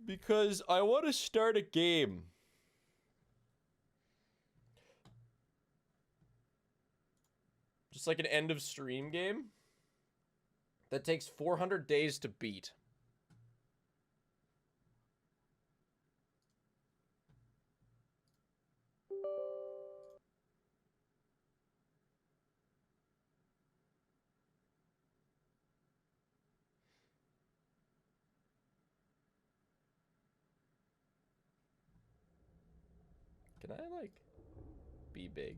Because I want to start a game. Just like an end of stream game that takes 400 days to beat. Can I, like, be big?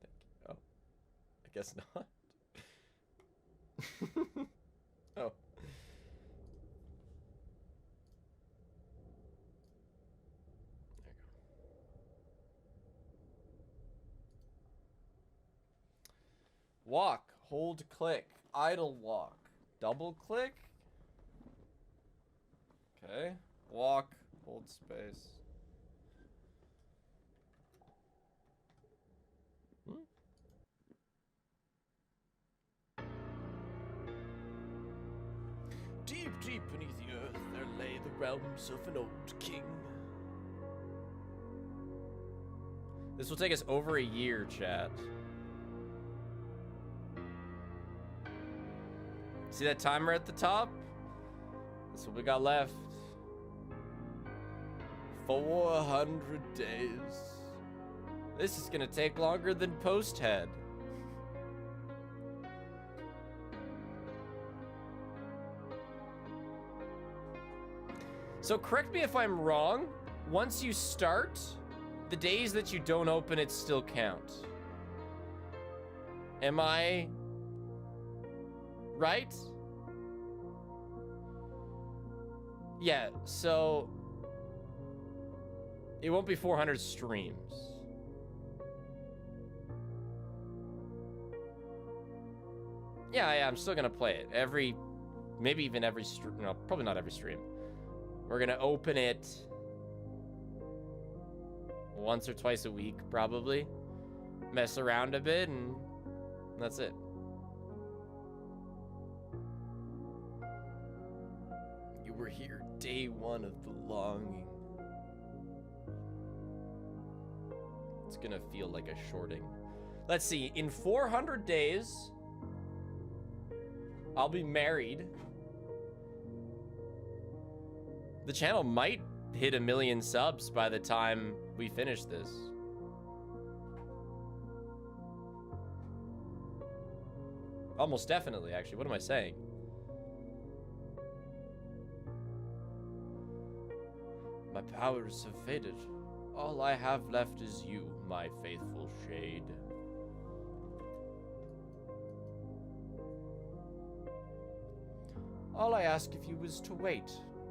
Thank you. Oh. I guess not. Oh. There you go. Walk. Hold click. Idle walk. Double click. Okay. Walk. Hold space. Deep, deep beneath the earth, there lay the realms of an old king. This will take us over a year, chat. See that timer at the top? That's what we got left. 400 days. This is gonna take longer than Posthead. So correct me if I'm wrong. Once you start, the days that you don't open it still count. Am I right? Yeah, so it won't be 400 streams. Yeah, I'm still gonna play it. Maybe even every stream. No, probably not every stream. We're gonna open it once or twice a week, probably. Mess around a bit, and that's it. You were here day one of the longing. It's gonna feel like a shorting. Let's see, in 400 days, I'll be married. The channel might hit 1 million subs by the time we finish this. Almost definitely, actually. What am I saying? My powers have faded. All I have left is you, my faithful shade. All I ask of you is to wait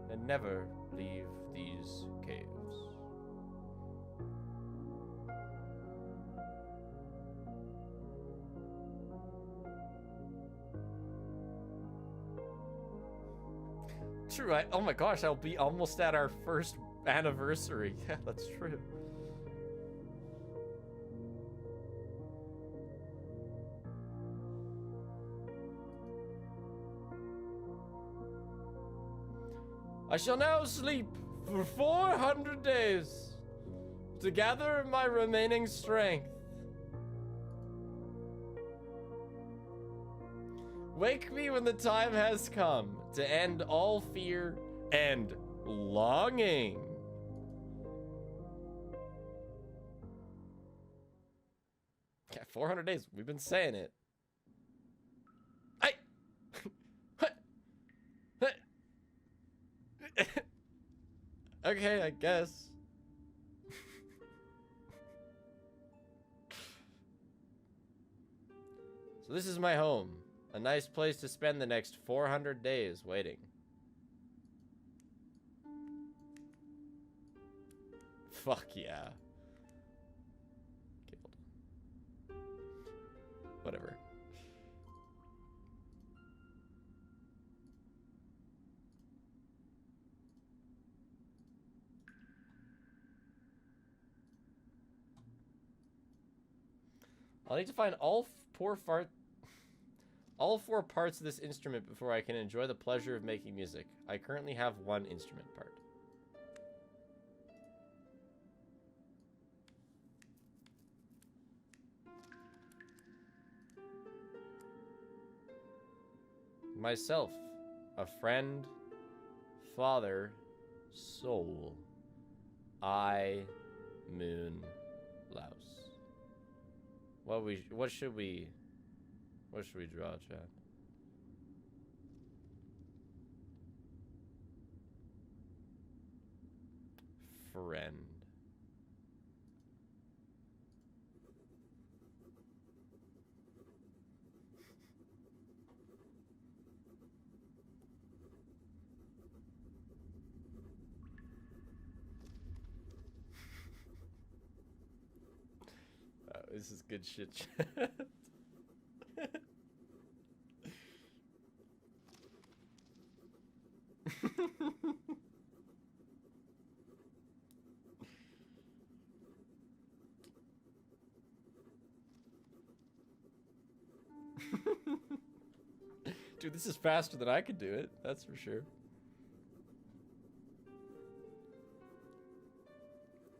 and never leave these caves. True, oh my gosh, I'll be almost at our first anniversary. Yeah, that's true. I shall now sleep for 400 days to gather my remaining strength. Wake me when the time has come to end all fear and longing. Yeah, 400 days. We've been saying it. Okay, I guess. So this is my home. A nice place to spend the next 400 days waiting. Fuck yeah. Okay, hold on. Whatever. I'll need to find all four parts of this instrument before I can enjoy the pleasure of making music. I currently have one instrument part. myself, a friend, father, soul, I, moon, louse. What should we draw, chat? Friend. Oh, this is good shit, chat. Dude, this is faster than I could do it, that's for sure.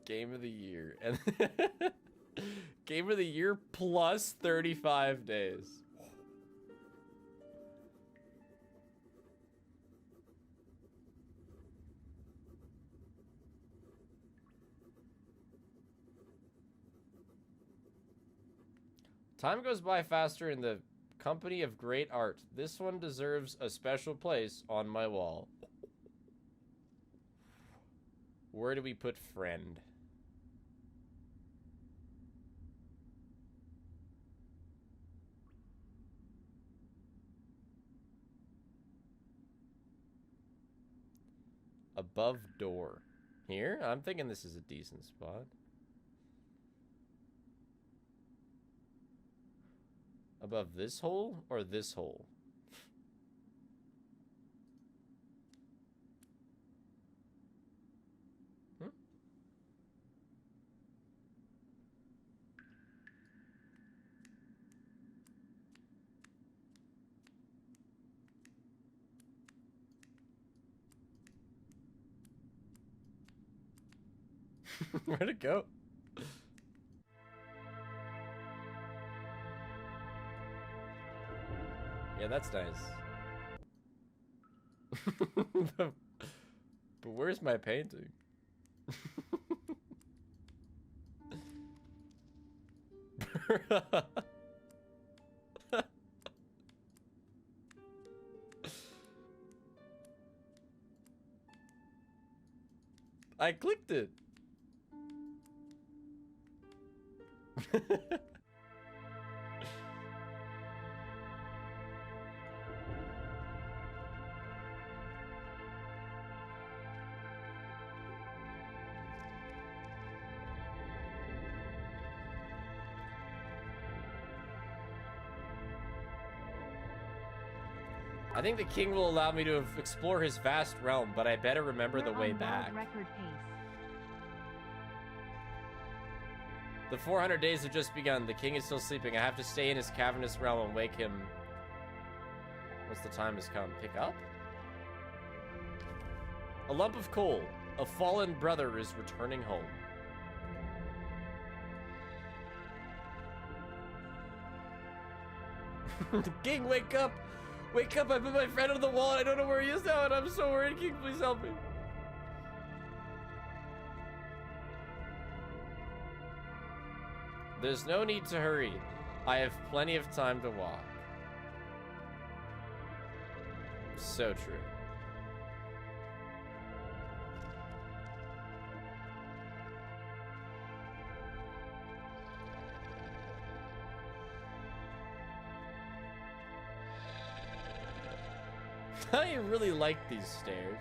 Game of the year. And Game of the year plus 35 days. Time goes by faster in the company of great art. This one deserves a special place on my wall. Where do we put friend? Above door. Here? I'm thinking this is a decent spot. Above this hole or this hole? Hmm? Where'd it go? Yeah, that's nice. But where's my painting? I clicked it. I think the king will allow me to explore his vast realm, but I better remember the way back. Record pace. The 400 days have just begun. The king is still sleeping. I have to stay in his cavernous realm and wake him. Once the time has come. Pick up? A lump of coal. A fallen brother is returning home. King, wake up! Wake up! I put my friend on the wall and I don't know where he is now and I'm so worried. King, please help me. There's no need to hurry. I have plenty of time to walk. So true. I really like these stairs.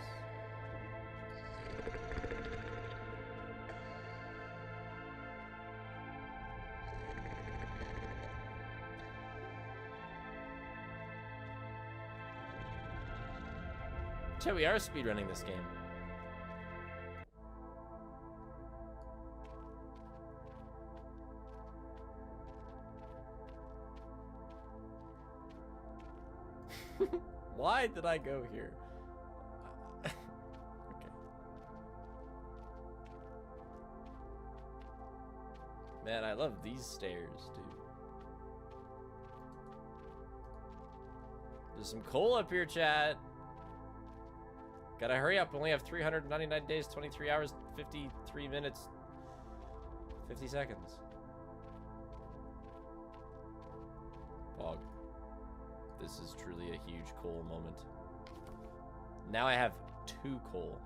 So we are speedrunning this game. Why did I go here? Okay. Man, I love these stairs, dude. There's some coal up here, chat. Gotta hurry up. Only have 399 days, 23 hours, 53 minutes, 50 seconds. Pog. This is truly a huge coal moment. Now I have 2 coal.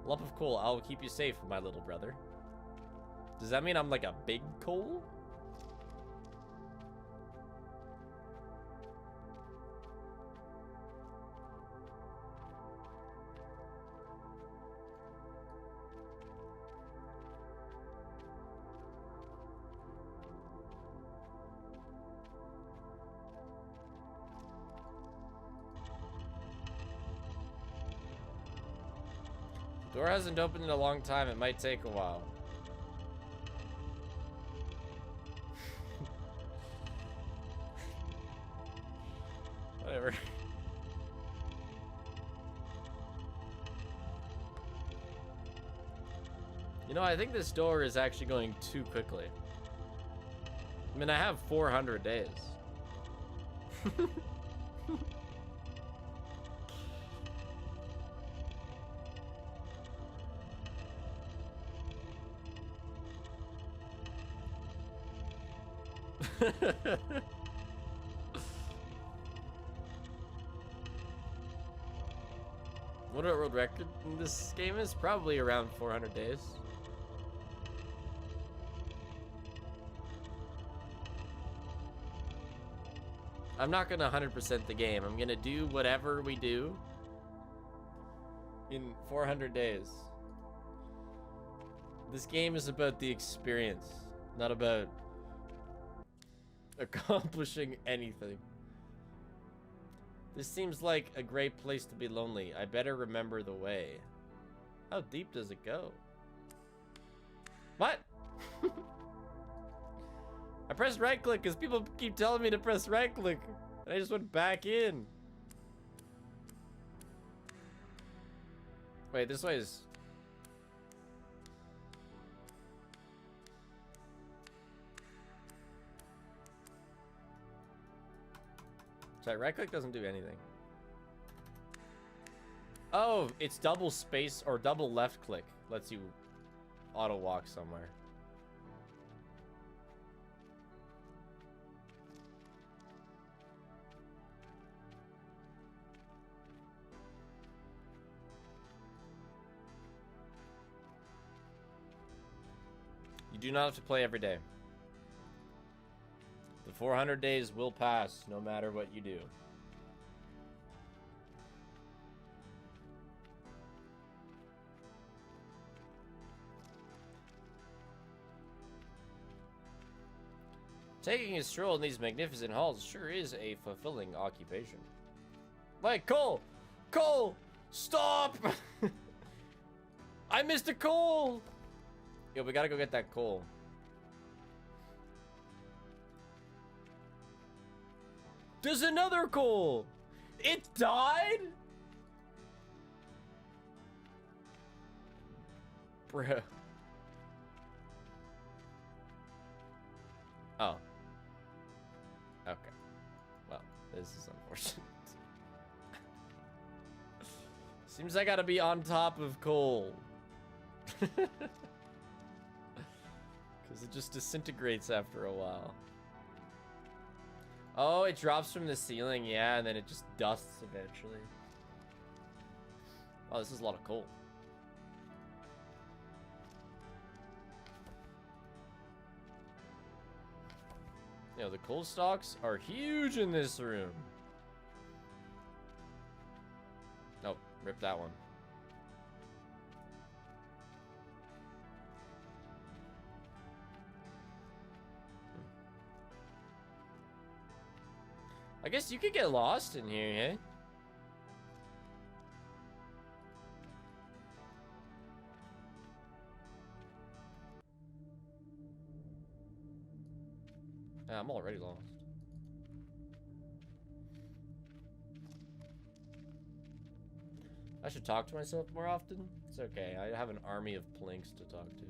Lump of coal. I'll keep you safe, my little brother. Does that mean I'm like a big coal? Door hasn't opened in a long time. It might take a while. Whatever. You know, I think this door is actually going too quickly. I mean, I have 400 days. What a world record in this game is? Probably around 400 days. I'm not gonna 100% the game. I'm gonna do whatever we do in 400 days. This game is about the experience, not about accomplishing anything. This seems like a great place to be lonely. I better remember the way. How deep does it go? What? I pressed right click because people keep telling me to press right click. And I just went back in. Wait, this way is... Sorry, right click doesn't do anything. Oh, it's double space or double left click. Lets you auto walk somewhere. You do not have to play every day. The 400 days will pass no matter what you do. Taking a stroll in these magnificent halls sure is a fulfilling occupation. Like, Cole! Cole! Stop! I missed a coal! Yo, we gotta go get that coal. There's another coal! It died? Bruh. Oh. Okay. Well, this is unfortunate. Seems I gotta be on top of coal. Because it just disintegrates after a while. Oh, it drops from the ceiling, yeah, and then it just dusts eventually. Oh, this is a lot of coal. You know, the coal stocks are huge in this room. Oh, rip that one. I guess you could get lost in here, hey? Yeah, I'm already lost. I should talk to myself more often. It's okay. I have an army of planks to talk to.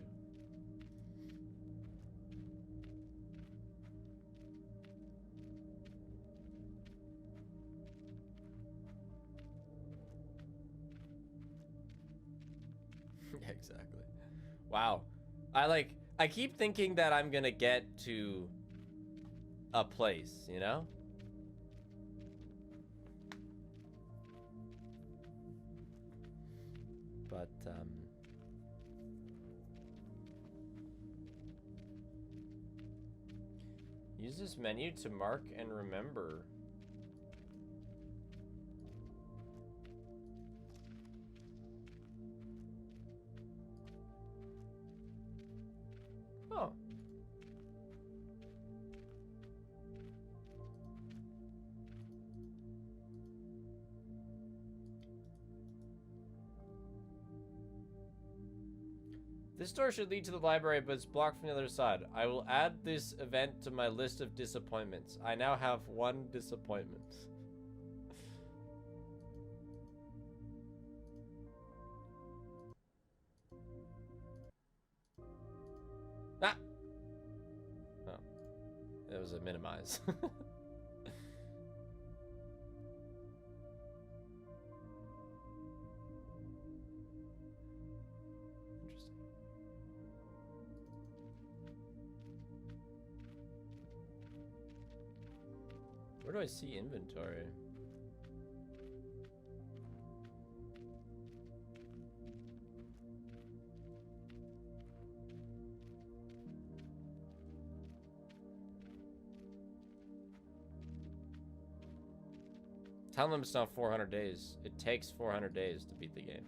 Yeah, exactly. Wow. I keep thinking that I'm gonna get to a place, you know? But, use this menu to mark and remember. Oh. This door should lead to the library, but it's blocked from the other side. I will add this event to my list of disappointments. I now have 1 disappointment. Ah! Oh. It was a minimize. Where do I see inventory? Time limit's now 400 days. It takes 400 days to beat the game.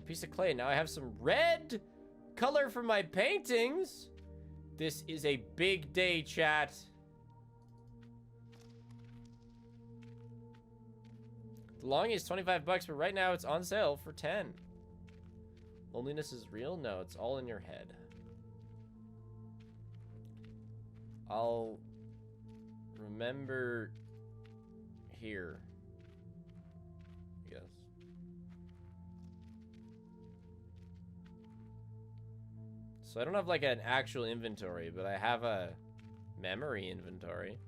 Piece of clay. Now I have some red color for my paintings. This is a big day, chat. The long is 25 bucks, but right now it's on sale for 10. Loneliness is real? No, it's all in your head. I'll remember here. Yes. So I don't have like an actual inventory, but I have a memory inventory.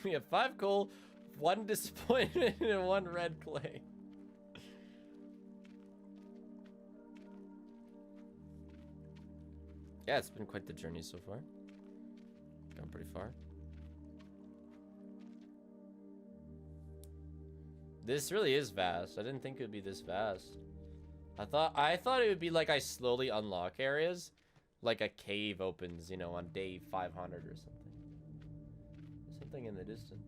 We have 5 coal, 1 disappointment, and 1 red clay. Yeah, it's been quite the journey so far. Gone pretty far. This really is vast. I didn't think it would be this vast. I thought it would be like I slowly unlock areas. Like a cave opens, you know, on day 500 or something. Something in the distance.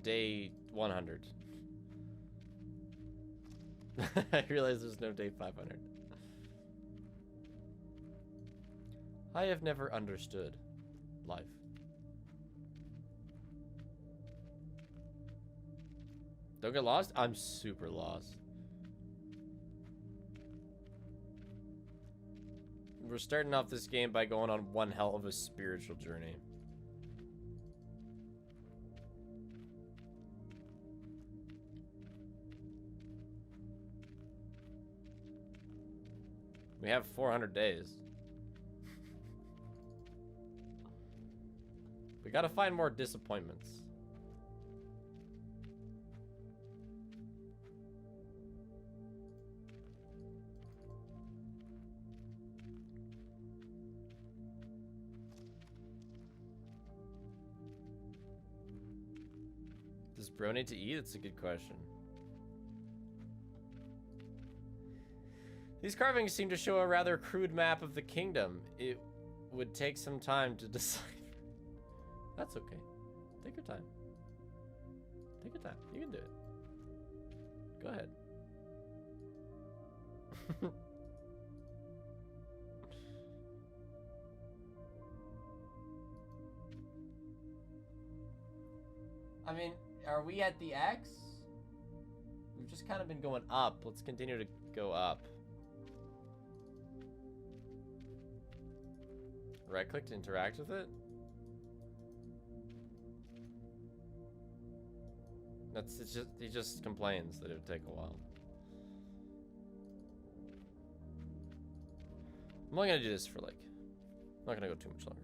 Day 100. I realize there's no day 500. I have never understood life. Don't get lost? I'm super lost. We're starting off this game by going on one hell of a spiritual journey. We have 400 days. We gotta find more disappointments. Does bro need to eat? That's a good question. These carvings seem to show a rather crude map of the kingdom. It would take some time to decipher. That's okay. Take your time. Take your time. You can do it. Go ahead. I mean, are we at the X? We've just kind of been going up. Let's continue to go up. Right click to interact with it? It's just, he just complains that it would take a while. I'm only gonna do this for like, I'm not gonna go too much longer.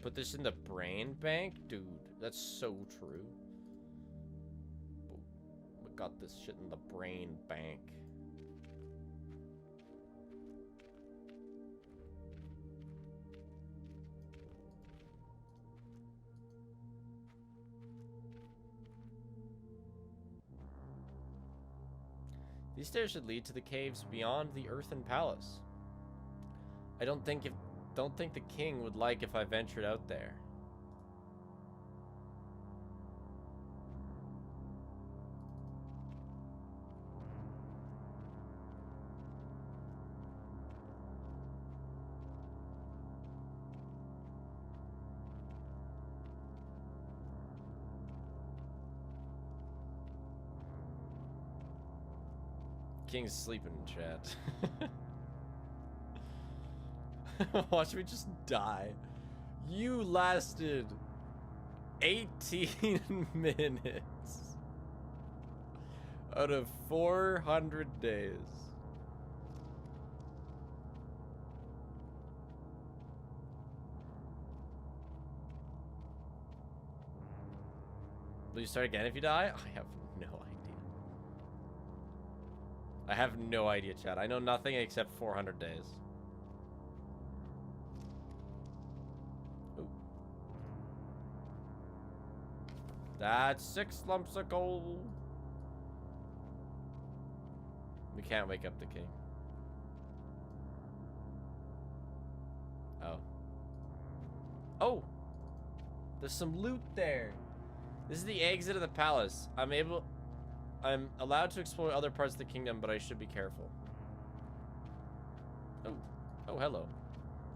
Put this in the brain bank? Dude, that's so true. We got this shit in the brain bank. These stairs should lead to the caves beyond the Earthen Palace. I don't think the king would like if I ventured out there. King's sleeping in chat. Watch me just die. You lasted 18 minutes out of 400 days. Will you start again if you die? I have no idea. I have no idea, chat. I know nothing except 400 days. Ooh. That's 6 lumps of gold. We can't wake up the king. Oh. Oh! There's some loot there. This is the exit of the palace. I'm allowed to explore other parts of the kingdom, but I should be careful. Oh. Oh, hello.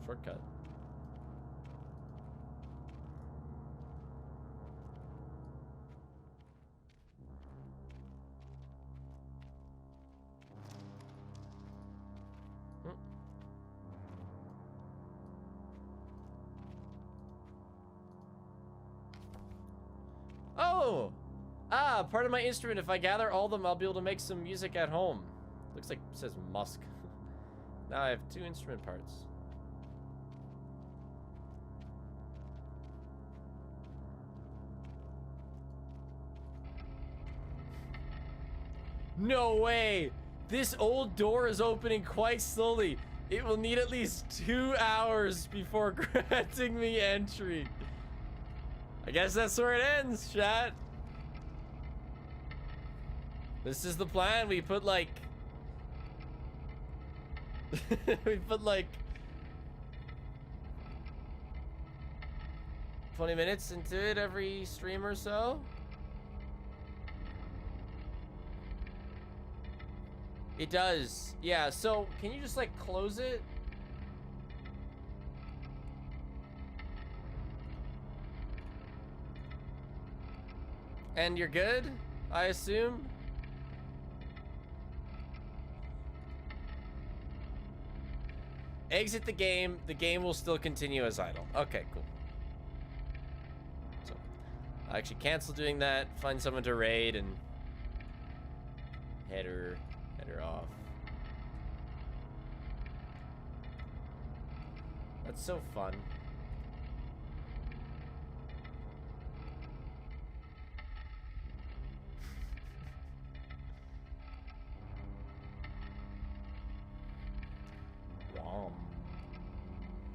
Shortcut. Oh! Ah, part of my instrument. If I gather all of them, I'll be able to make some music at home. Looks like it says musk. Now I have 2 instrument parts. No way! This old door is opening quite slowly. It will need at least 2 hours before granting me entry. I guess that's where it ends, chat. This is the plan. We put like... we put like... 20 minutes into it every stream or so. It does. Yeah, so can you just like close it? And you're good, I assume? Exit the game will still continue as idle. Okay, cool. So, I'll actually cancel doing that, find someone to raid, and head her off. That's so fun.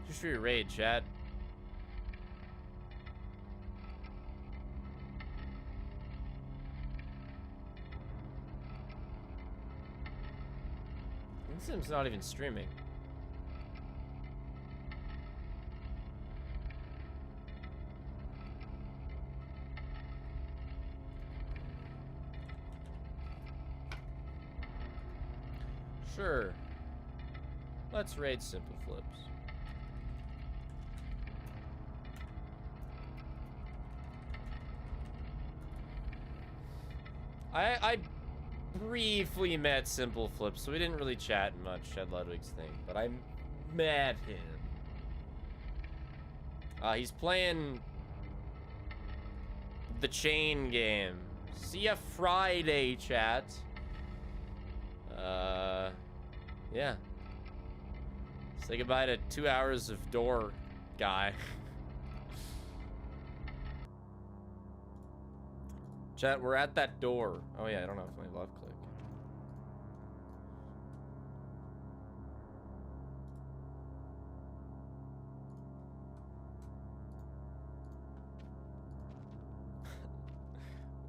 Just for your raid, chat. Sim's not even streaming. Sure. Let's raid Simple Flips. I briefly met Simple Flips, so we didn't really chat much at Ludwig's thing, but I met him. He's playing the chain game. See ya Friday, chat. Yeah. Say goodbye to 2 hours of door guy. Chat, we're at that door. Oh yeah, I don't know if my left click.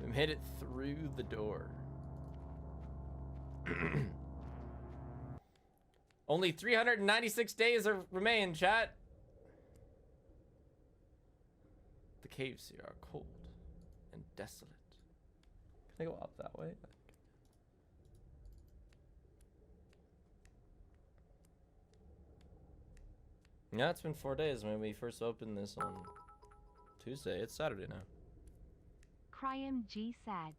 We made it through the door. Only 396 days remain, chat. The caves here are cold and desolate. Can I go up that way? Yeah, it's been 4 days when we first opened this on Tuesday. It's Saturday now. Cryam G Sag.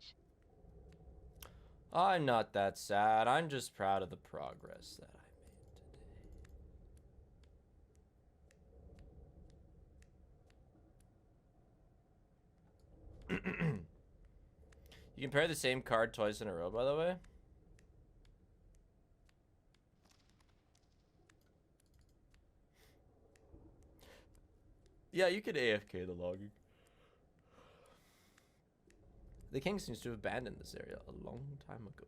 I'm not that sad. I'm just proud of the progress that I made today. You can pair the same card twice in a row, by the way. Yeah, you could AFK the logging. The king seems to have abandoned this area a long time ago.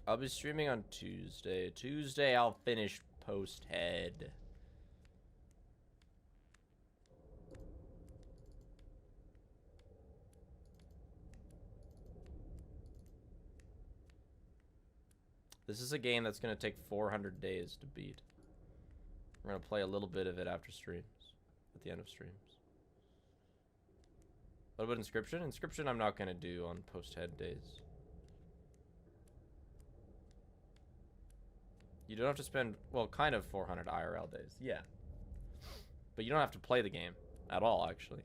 I'll be streaming on Tuesday. Tuesday, I'll finish post head. This is a game that's going to take 400 days to beat. We're going to play a little bit of it after streams. At the end of streams. What about Inscription? Inscription I'm not going to do on post-head days. You don't have to spend, well, kind of 400 IRL days. Yeah. But you don't have to play the game at all, actually.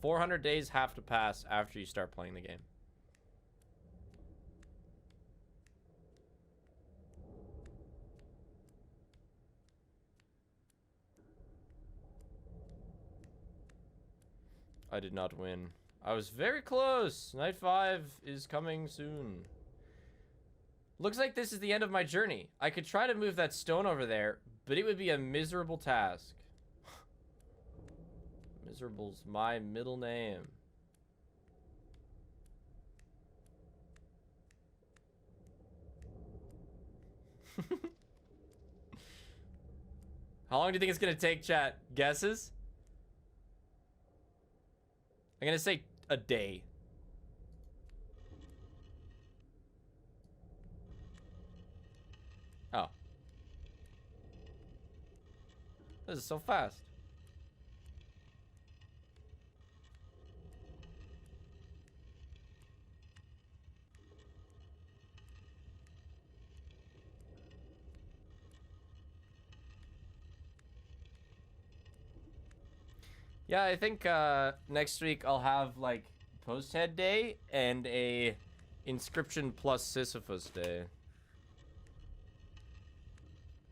400 days have to pass after you start playing the game. I did not win. I was very close. Night 5 is coming soon. Looks like this is the end of my journey. I could try to move that stone over there, but it would be a miserable task. Miserable's my middle name. How long do you think it's gonna take, chat? Guesses? I'm gonna say a day. Oh. This is so fast. Yeah, I think next week I'll have like post-head day and a Inscription plus Sisyphus day.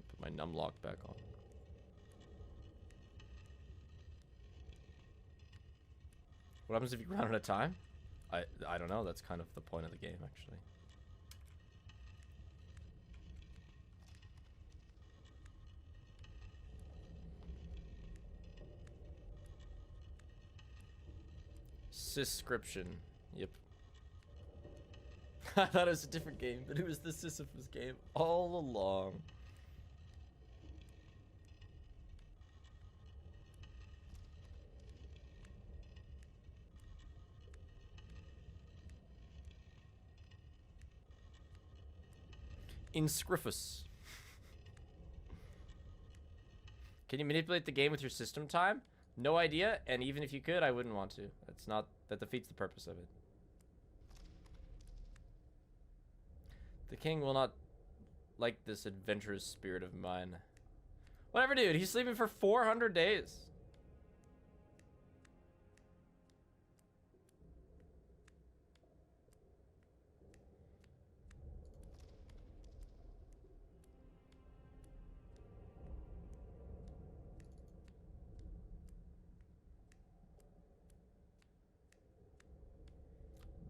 Put my numlock back on. What happens if you run out of time? I don't know. That's kind of the point of the game, actually. Syscription. Yep. I thought it was a different game, but it was the Sisyphus game all along. Inscrifus. Can you manipulate the game with your system time? No idea, and even if you could, I wouldn't want to. That's not, that defeats the purpose of it. The king will not like this adventurous spirit of mine. Whatever, dude. He's sleeping for 400 days.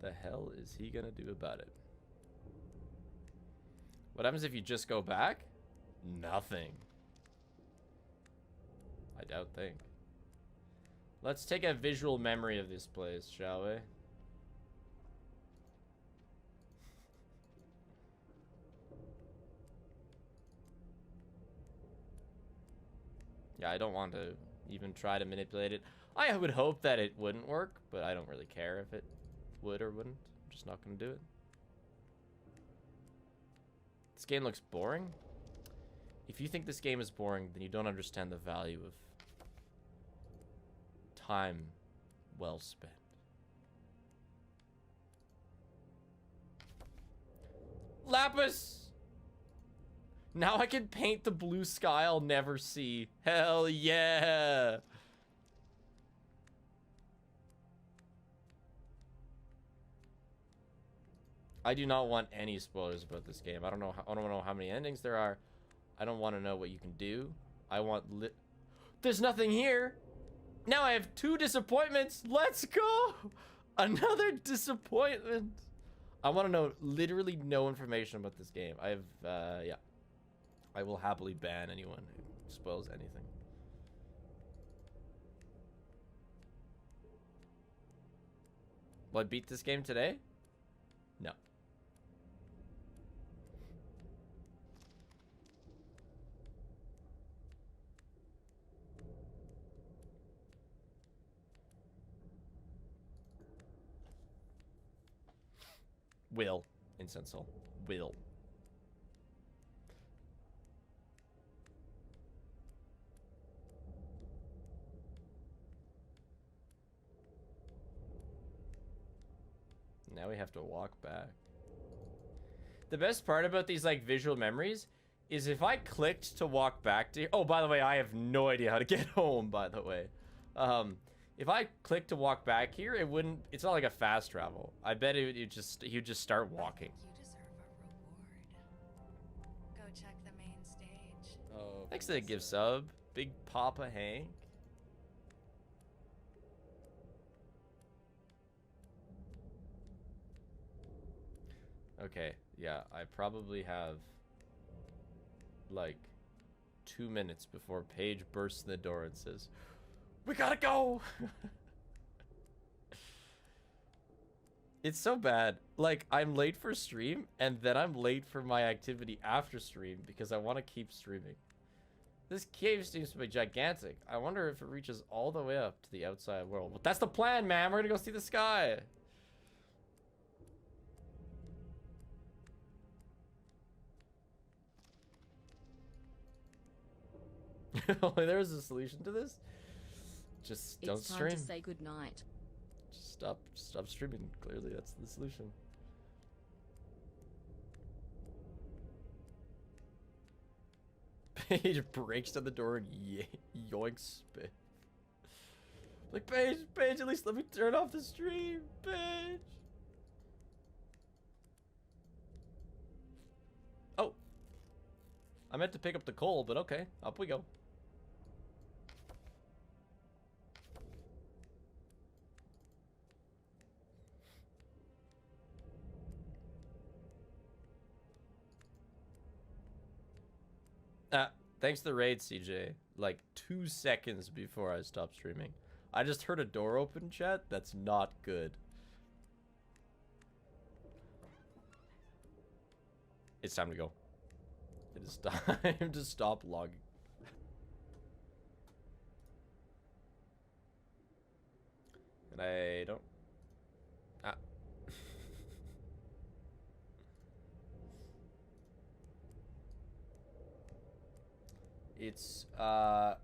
The hell is he gonna do about it? What happens if you just go back? Nothing. I don't think. Let's take a visual memory of this place, shall we? Yeah, I don't want to even try to manipulate it. I would hope that it wouldn't work, but I don't really care if it would or wouldn't. I'm just not going to do it. This game looks boring. If you think this game is boring, then you don't understand the value of time well spent. Lapis! Now I can paint the blue sky I'll never see. Hell yeah! I do not want any spoilers about this game. I don't know how many endings there are. I don't want to know what you can do. I want There's nothing here. Now I have 2 disappointments. Let's go. Another disappointment. I want to know literally no information about this game. I have yeah. I will happily ban anyone who spoils anything. Will I beat this game today? No. Will. Incensal. Will. Now we have to walk back. The best part about these like visual memories is if I clicked to walk back to... Oh, by the way, I have no idea how to get home, by the way. If I clicked to walk back here, it wouldn't... It's not like a fast travel. I bet he would just start walking. You deserve a reward. Go check the main stage. Oh, thanks to the gift sub. Big Papa Hank. Okay, yeah, I probably have like 2 minutes before Paige bursts in the door and says, "We gotta go!" It's so bad. Like, I'm late for stream, and then I'm late for my activity after stream because I want to keep streaming. This cave seems to be gigantic. I wonder if it reaches all the way up to the outside world. Well, that's the plan, man. We're gonna go see the sky. There's a solution to this. Just don't stream. It's time to say goodnight. Just stop streaming. Clearly, that's the solution. Paige breaks down the door and yoinks spit. Like, Paige, at least let me turn off the stream, Paige. Oh, I meant to pick up the coal, but okay, up we go. Thanks to the raid, CJ. Like 2 seconds before I stopped streaming, I just heard a door open, chat. That's not good. It's time to go. It is time to stop logging. And I don't... Ah. It's, where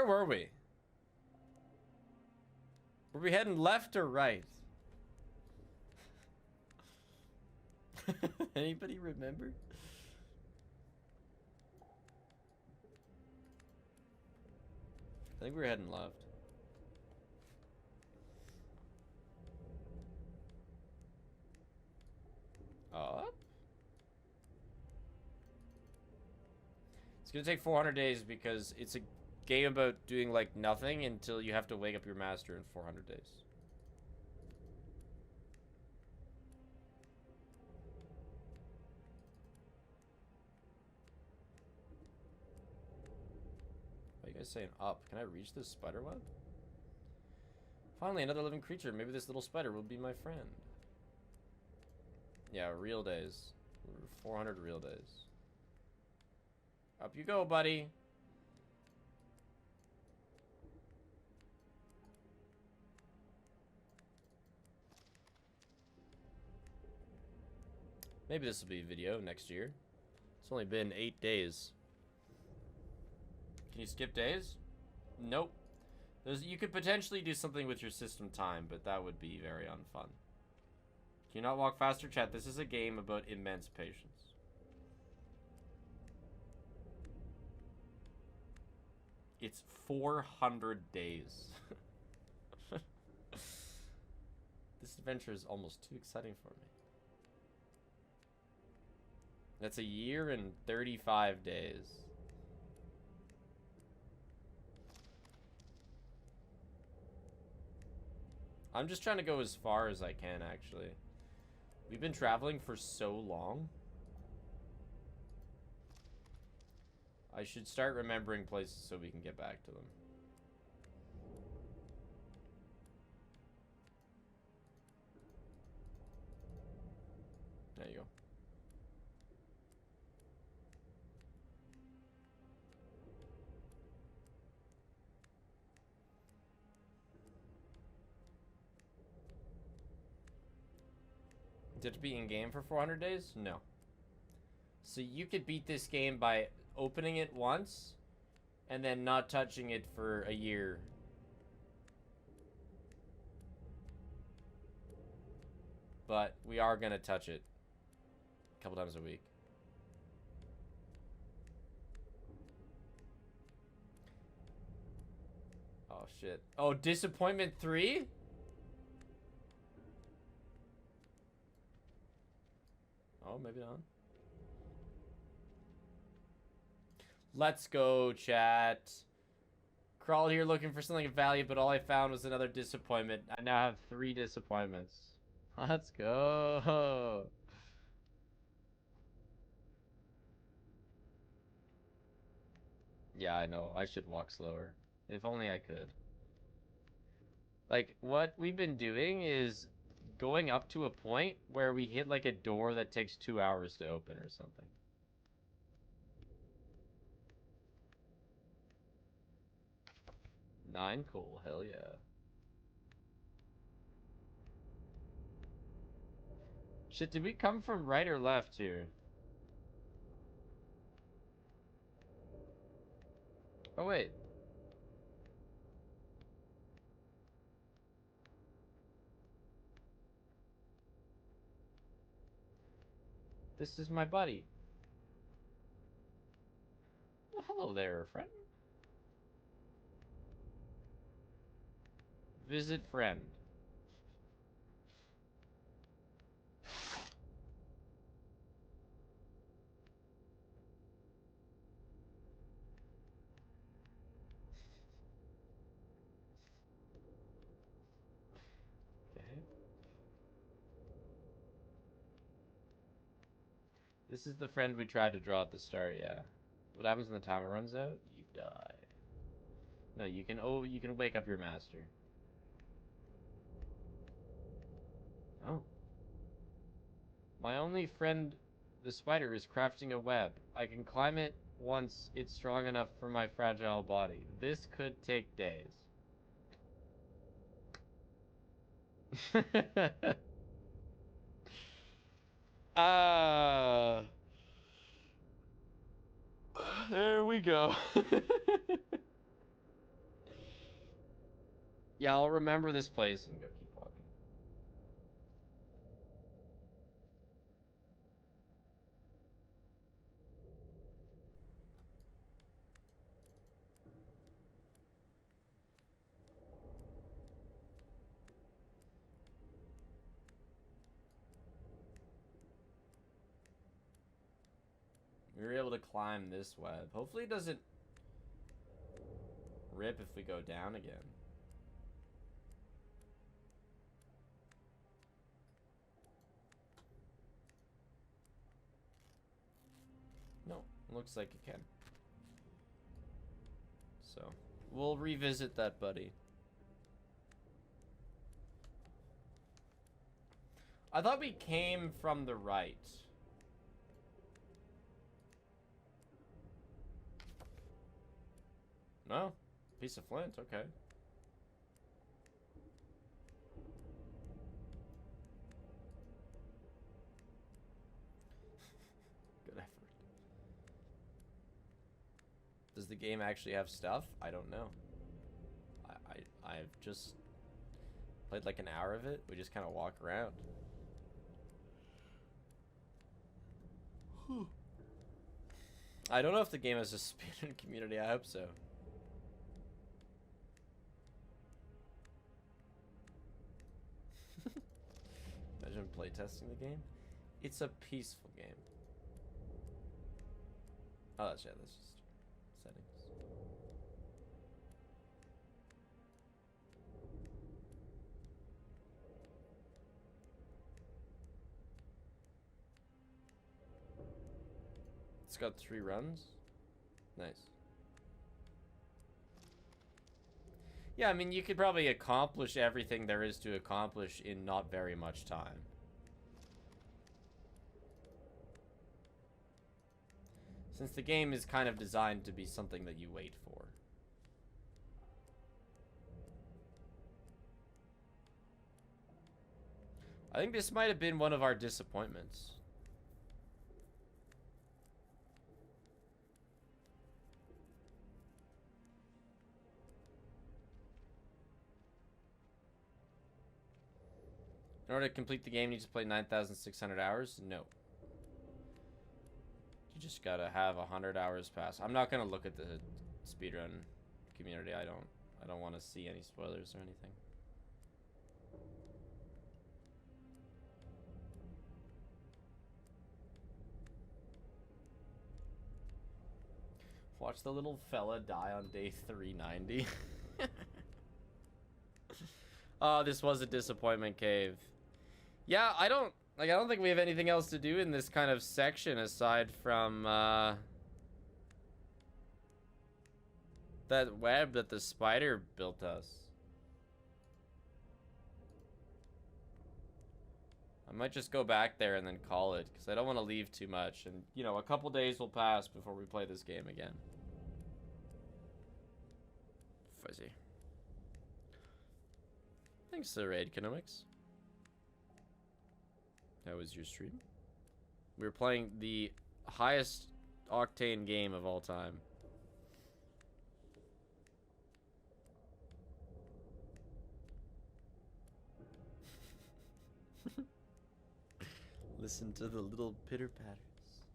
were we? Were we heading left or right? Anybody remember? I think we're heading left. Up? It's gonna take 400 days because it's a game about doing like nothing until you have to wake up your master in 400 days. Why are you guys saying up? Can I reach this spider web? Finally, another living creature. Maybe this little spider will be my friend. Yeah, real days. 400 real days. Up you go, buddy. Maybe this will be a video next year. It's only been 8 days. Can you skip days? Nope. You could potentially do something with your system time, but that would be very unfun. Can you not walk faster, chat? This is a game about immense patience. It's 400 days. This adventure is almost too exciting for me. That's a year and 35 days. I'm just trying to go as far as I can, actually. We've been traveling for so long. I should start remembering places so we can get back to them. There you go. Did it be in game for 400 days? No. So you could beat this game by opening it once and then not touching it for a year. But we are gonna touch it a couple times a week. Oh shit. Oh, Disappointment 3? Oh, maybe not. Let's go, chat. Crawled here looking for something of value, but all I found was another disappointment. I now have 3 disappointments. Let's go. Yeah, I know. I should walk slower. If only I could. Like, what we've been doing is going up to a point where we hit like a door that takes 2 hours to open or something. Nine, cool, hell yeah. Shit, did we come from right or left here? Oh wait. This is my buddy. Well, hello there, friend. Visit friend. Okay. This is the friend we tried to draw at the start, yeah. What happens when the timer runs out? You die. No, you can wake up your master. Oh. My only friend, the spider, is crafting a web. I can climb it once it's strong enough for my fragile body. This could take days. Ah. There we go. Yeah, I'll remember this place and go keep walking. we were able to climb this web. Hopefully it doesn't rip if we go down again. No, looks like it can. So, we'll revisit that, buddy. I thought we came from the right. No? Piece of flint, okay. Good effort. Does the game actually have stuff? I don't know. I've just played like an hour of it. We just kind of walk around. I don't know if the game has a speedrun community. I hope so. Imagine playtesting the game. It's a peaceful game. Oh, that's just settings. It's got 3 runs. Nice. Yeah, I mean, you could probably accomplish everything there is to accomplish in not very much time. Since the game is kind of designed to be something that you wait for. I think this might have been one of our disappointments. In order to complete the game, you need to play 9,600 hours? No. You just gotta have 100 hours pass. I'm not gonna look at the speedrun community. I don't want to see any spoilers or anything. Watch the little fella die on day 390. Oh, this was a disappointment cave. Yeah, I don't think we have anything else to do in this kind of section aside from that web that the spider built us. I might just go back there and then call it, because I don't want to leave too much. And, you know, a couple days will pass before we play this game again. Fuzzy. Thanks to the raid, Economics. How was your stream? We were playing the highest octane game of all time. Listen to the little pitter patters.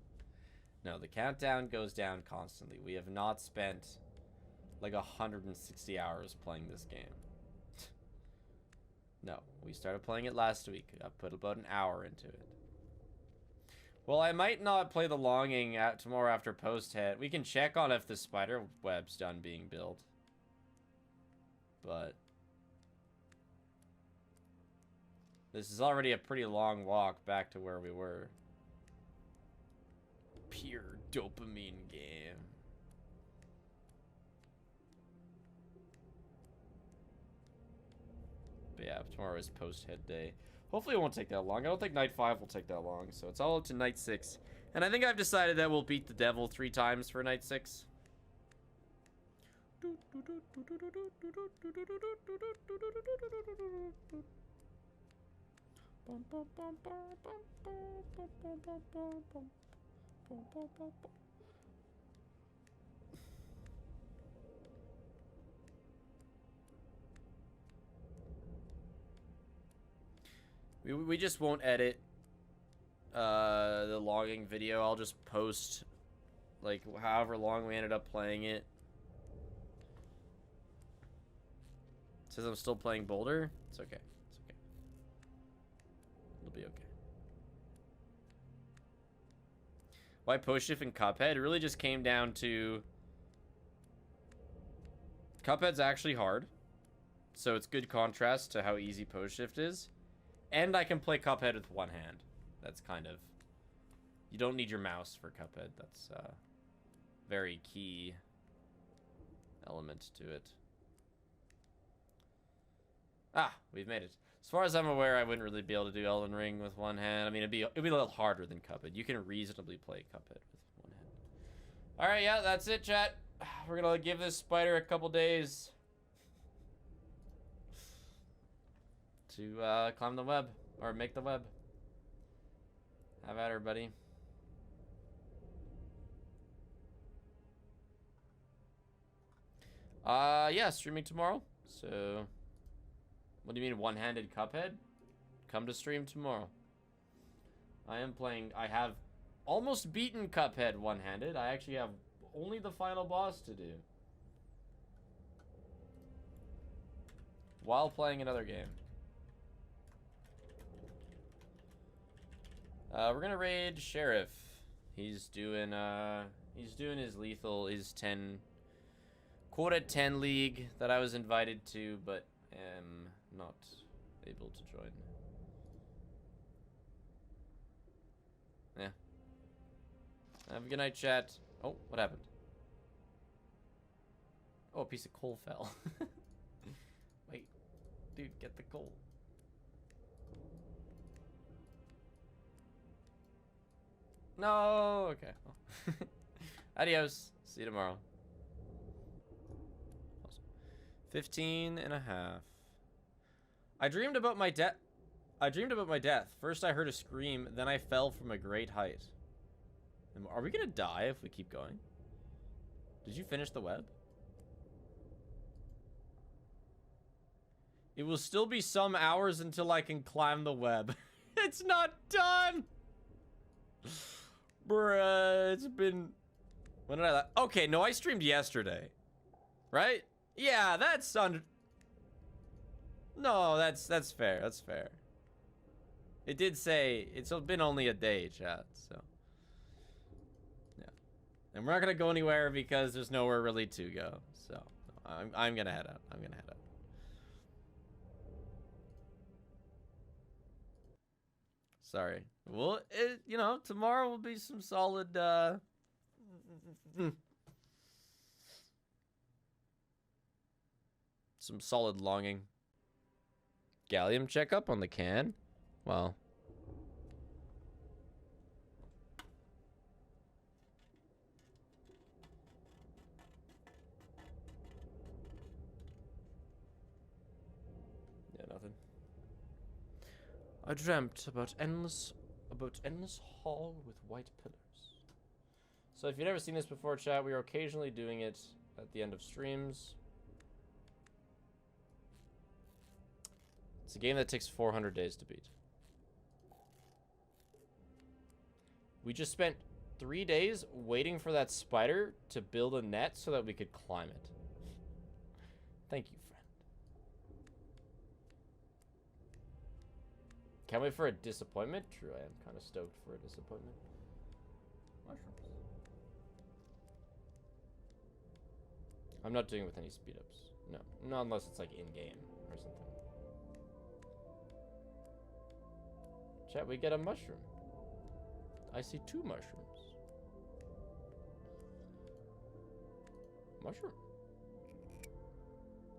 No, the countdown goes down constantly. We have not spent like 160 hours playing this game. No, we started playing it last week. I put about an hour into it. Well, I might not play the longing tomorrow after post hit. We can check on if the spider web's done being built. But this is already a pretty long walk back to where we were. Pure dopamine game. But yeah, tomorrow is post-head day. Hopefully it won't take that long. I don't think night 5 will take that long, so it's all up to night 6. And I think I've decided that we'll beat the devil 3 times for night 6. We just won't edit the logging video. I'll just post like however long we ended up playing it. Says I'm still playing Boulder. It's okay. It's okay. It'll be okay. Why post shift in Cuphead? It really just came down to Cuphead's actually hard, so it's good contrast to how easy post shift is. And I can play Cuphead with one hand. That's kind of... You don't need your mouse for Cuphead. That's a very key element to it. Ah, we've made it. As far as I'm aware, I wouldn't really be able to do Elden Ring with one hand. I mean, it'd be a little harder than Cuphead. You can reasonably play Cuphead with one hand. All right, yeah, that's it, chat. We're gonna give this spider a couple days to climb the web, or make the web. Have at her, buddy. Yeah, streaming tomorrow. So, what do you mean one-handed Cuphead? Come to stream tomorrow. I am playing, I have almost beaten Cuphead one-handed. I actually have only the final boss to do while playing another game. We're gonna raid Sheriff. He's doing his lethal, his 10 quota 10 league that I was invited to, but am not able to join. Yeah. Have a good night, chat. Oh, what happened? Oh, a piece of coal fell. Wait, dude, get the coal. No, okay. Oh. Adios. See you tomorrow. Awesome. 15 and a half. I dreamed about my death. First I heard a scream, then I fell from a great height. Are we gonna die if we keep going? Did you finish the web? It will still be some hours until I can climb the web. It's not done! Bruh, it's been... When did I... Okay, no, I streamed yesterday. Right? Yeah, that's under... No, that's fair. That's fair. It did say... It's been only a day, chat, so... Yeah. And we're not gonna go anywhere because there's nowhere really to go. So, I'm gonna head out. I'm gonna head out. Sorry. Well, you know, tomorrow will be some solid, some solid longing. Gallium checkup on the can? Well. Yeah, nothing. I dreamt about endless hall with white pillars. So if you've never seen this before, chat, we are occasionally doing it at the end of streams. It's a game that takes 400 days to beat. We just spent 3 days waiting for that spider to build a net so that we could climb it. Thank you, friend. Can't wait for a disappointment. True, I am kind of stoked for a disappointment. Mushrooms. I'm not doing it with any speed ups. No. Not unless it's like in-game or something. Chat, we get a mushroom. I see 2 mushrooms. Mushroom.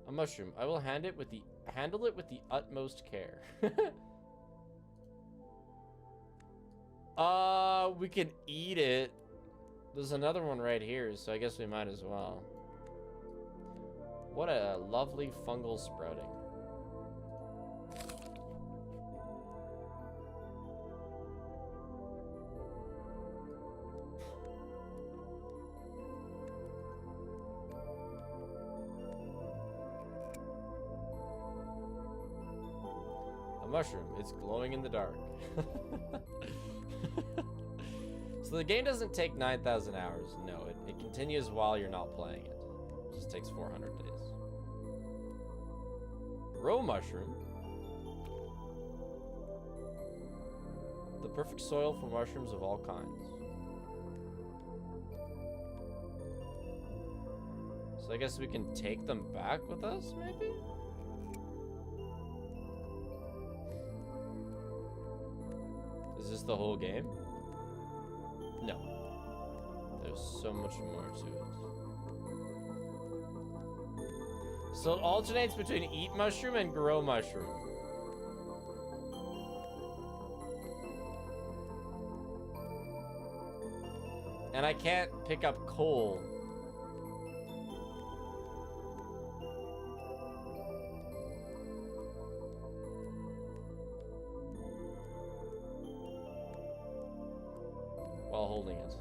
A mushroom. I will handle it with the utmost care. We can eat it. There's another one right here, so I guess we might as well. What a lovely fungal sprouting. A mushroom. It's glowing in the dark. So the game doesn't take 9,000 hours. No, it continues while you're not playing it. It just takes 400 days. Row mushroom. The perfect soil for mushrooms of all kinds. So I guess we can take them back with us, maybe? Is this the whole game? No. There's so much more to it. So it alternates between eat mushroom and grow mushroom. And I can't pick up coal. While holding it.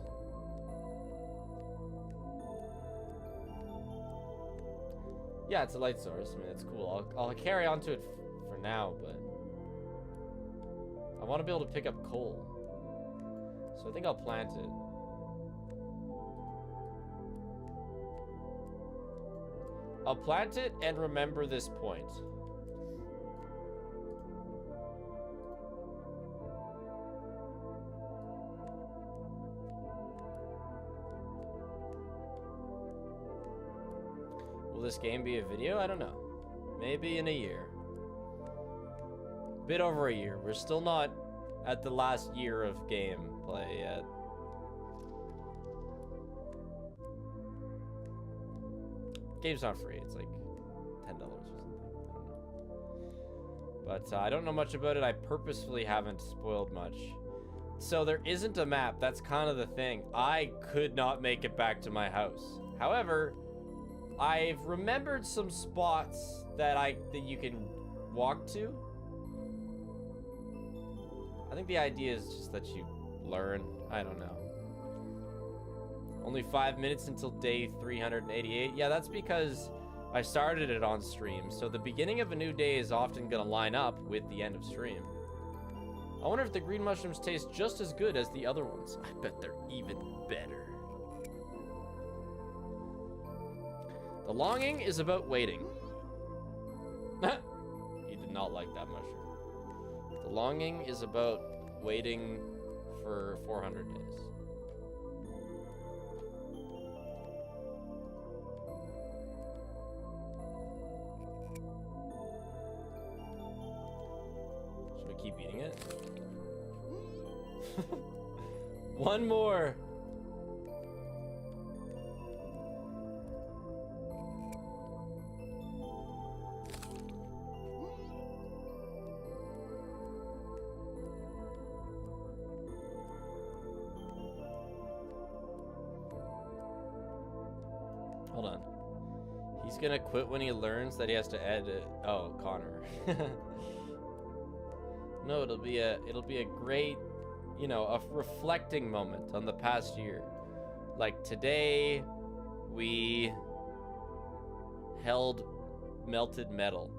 Yeah, it's a light source. I mean, it's cool. I'll carry on to it for now, but I want to be able to pick up coal. So I think I'll plant it. I'll plant it and remember this point. Will this game be a video? I don't know. Maybe in a year. Bit over a year. We're still not at the last year of gameplay yet. Game's not free. It's like $10 or something. I don't know. But I don't know much about it. I purposefully haven't spoiled much. So there isn't a map. That's kind of the thing. I could not make it back to my house. However, I've remembered some spots that you can walk to. I think the idea is just that you learn. I don't know. Only 5 minutes until day 388. Yeah, that's because I started it on stream. So the beginning of a new day is often going to line up with the end of stream. I wonder if the green mushrooms taste just as good as the other ones. I bet they're even better. The longing is about waiting. He did not like that mushroom. The longing is about waiting for 400 days. Should we keep eating it? One more. Hold on. He's gonna quit when he learns that he has to edit. Oh, Connor. No, it'll be a great, you know, a reflecting moment on the past year. Like today, we held melted metal.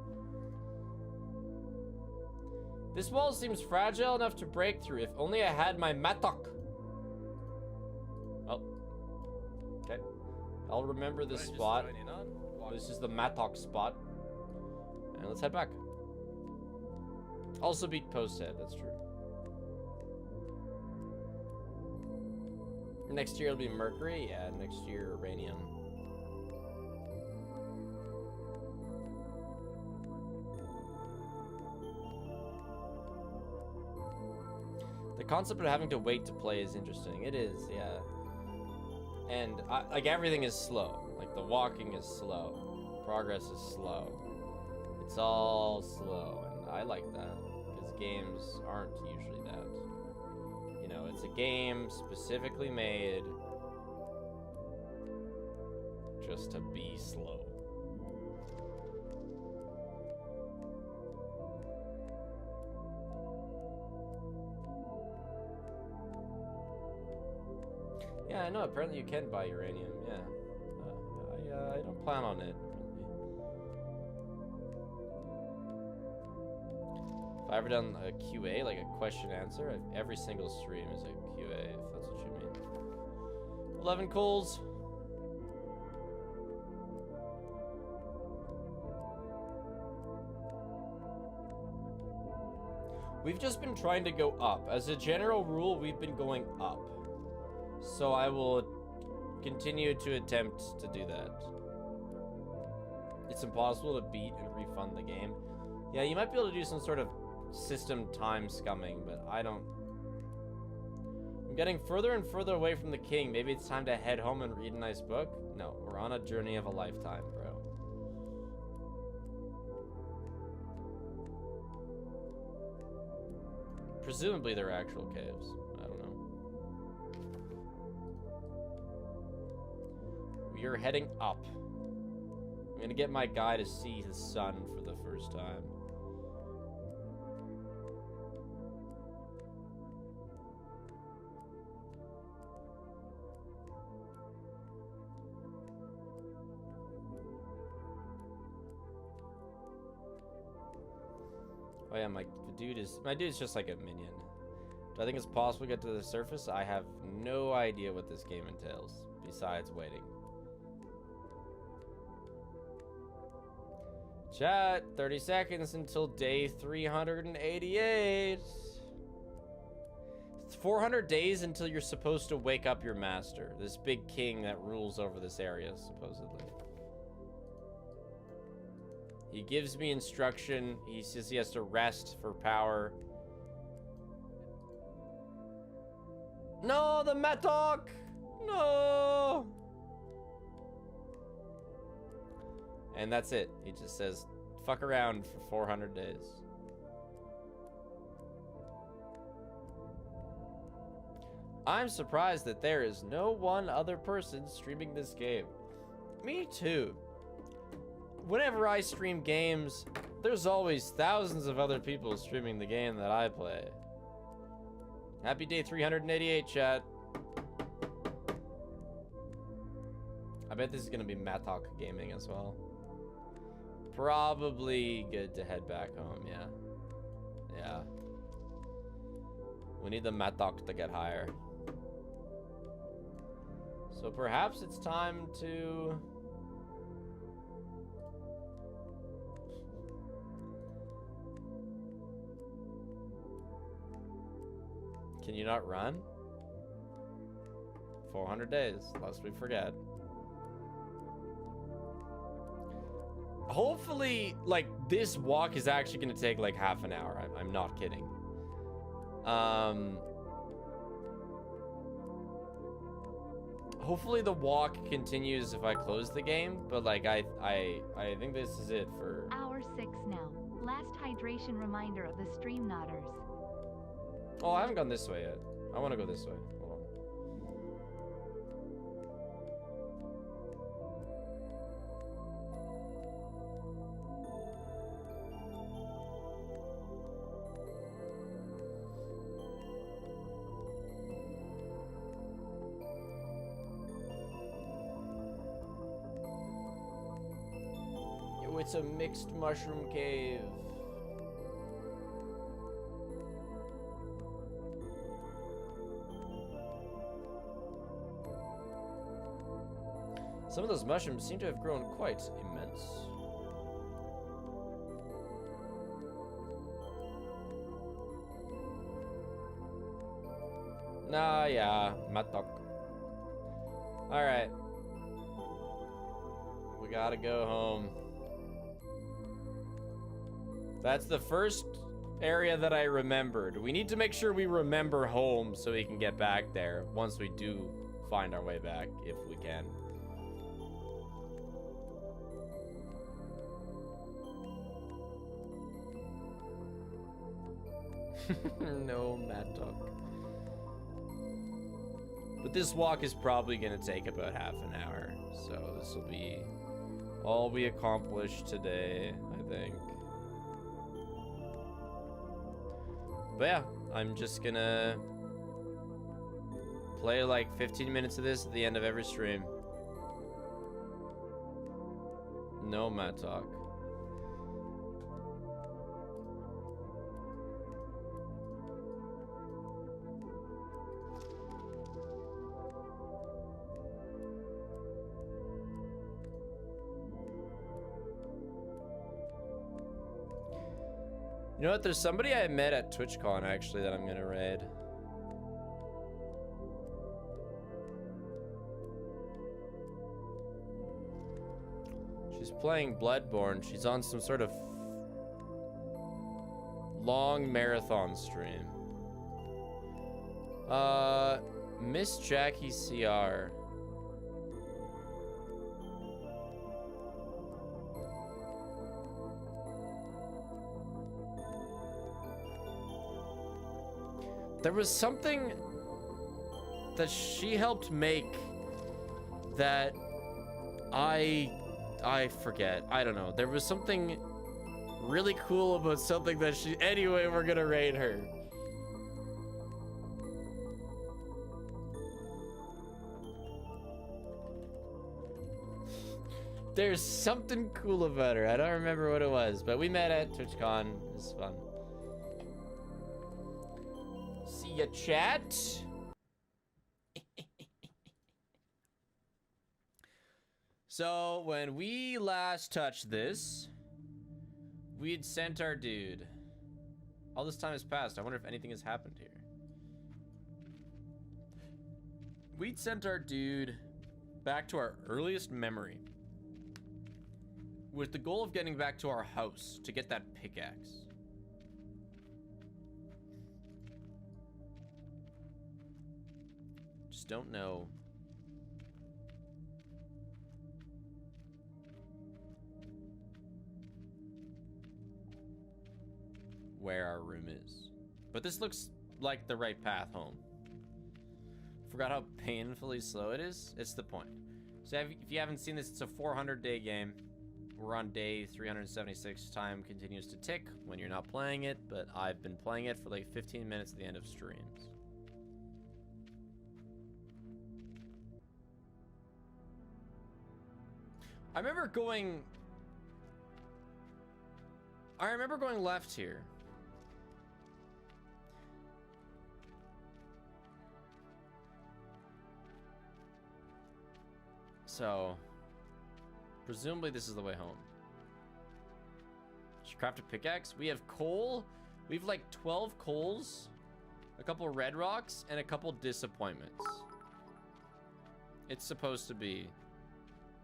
This wall seems fragile enough to break through. If only I had my mattock. Oh. Okay. I'll remember this spot. This is the mattock spot. And let's head back. Also beat post head, that's true. Next year it'll be mercury. Yeah, next year uranium. The concept of having to wait to play is interesting. It is, yeah. And like everything is slow. Like the walking is slow. Progress is slow. It's all slow, and I like that because games aren't usually that. You know, it's a game specifically made just to be slow. Yeah, I know. Apparently you can buy uranium. Yeah. I don't plan on it. If I ever done a QA, like a question answer, every single stream is a QA, if that's what you mean. 11 coals. We've just been trying to go up. As a general rule, we've been going up. So I will continue to attempt to do that. it's impossible to beat and refund the game. Yeah, you might be able to do some sort of system time scumming, but I don't... I'm getting further and further away from the king. Maybe it's time to head home and read a nice book? No, we're on a journey of a lifetime, bro. Presumably they're actual caves. I don't know. We are heading up. I'm gonna get my guy to see his son for the first time. Oh yeah, my dude's just like a minion. Do I think it's possible to get to the surface? I have no idea what this game entails, besides waiting. Chat, 30 seconds until day 388. It's 400 days until you're supposed to wake up your master, this big king that rules over this area, supposedly. He gives me instruction. He says he has to rest for power. No, the Mattock! No! And that's it. He just says, fuck around for 400 days. I'm surprised that there is no one other person streaming this game. Me too. Whenever I stream games, there's always thousands of other people streaming the game that I play. Happy day 388, chat. I bet this is gonna be Mattock gaming as well. Probably good to head back home, yeah. Yeah. We need the Mattock to get higher. So perhaps it's time to... Can you not run? 400 days, lest we forget. Hopefully, like, this walk is actually going to take, like, half an hour. I'm not kidding. Hopefully the walk continues if I close the game, but, like, I think this is it for... Hour 6 now. Last hydration reminder of the stream nodders. Oh, I haven't gone this way yet. I want to go this way. Hold on. Yo, it's a mixed mushroom cave. Some of those mushrooms seem to have grown quite immense. Nah, yeah, Mattock. Alright. We gotta go home. That's the first area that I remembered. We need to make sure we remember home so we can get back there once we do find our way back, if we can. No, Mattock. But this walk is probably going to take about half an hour. So this will be all we accomplish today, I think. But yeah, I'm just going to play like 15 minutes of this at the end of every stream. No Mattock. You know what? There's somebody I met at TwitchCon actually that I'm gonna raid. She's playing Bloodborne. She's on some sort of long marathon stream. Miss Jackie CR. There was something that she helped make that I forget. I don't know. There was something really cool about something that she... Anyway, we're gonna raid her. There's something cool about her. I don't remember what it was, but we met at TwitchCon. It was fun. See ya, chat. So, when we last touched this, we'd sent our dude. All this time has passed. I wonder if anything has happened here. We'd sent our dude back to our earliest memory, with the goal of getting back to our house to get that pickaxe. Just don't know where our room is. But this looks like the right path home. Forgot how painfully slow it is? It's the point. So if you haven't seen this, it's a 400-day game. We're on day 376. Time continues to tick when you're not playing it, but I've been playing it for like 15 minutes at the end of streams. I remember going left here. So, presumably this is the way home. Should craft a pickaxe. We have coal. We have like 12 coals, a couple red rocks, and a couple disappointments. It's supposed to be.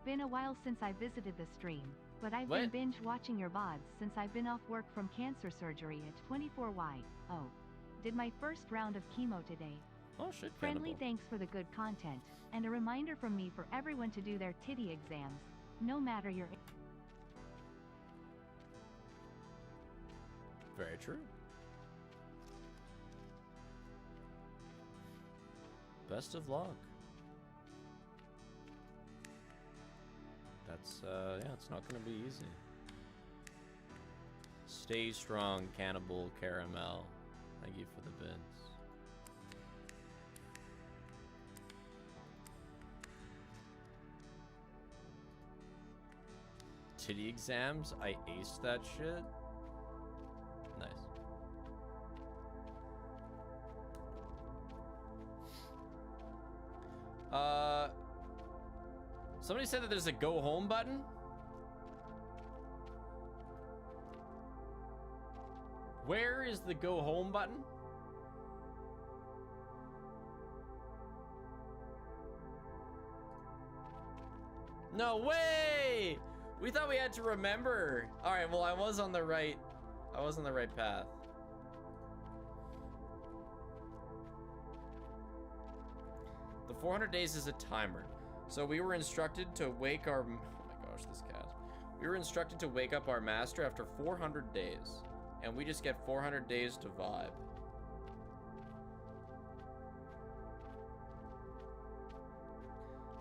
Been a while since I visited the stream, but I've been binge watching your VODs since I've been off work from cancer surgery at 24Y. Oh, did my first round of chemo today. Oh shit, Friendly cannibal. thanks for the good content, and a reminder from me for everyone to do their titty exams, no matter your age. Very true. Best of luck. That's, yeah, it's not gonna be easy. Stay strong, Cannibal Caramel. Thank you for the bits. Titty exams? I aced that shit. Nice. Somebody said that there's a go home button. Where is the go home button? No way! We thought we had to remember. All right, well, I was on the right path. The 400 days is a timer. So we were instructed to wake our, oh my gosh, this cat. We were instructed to wake up our master after 400 days. And we just get 400 days to vibe.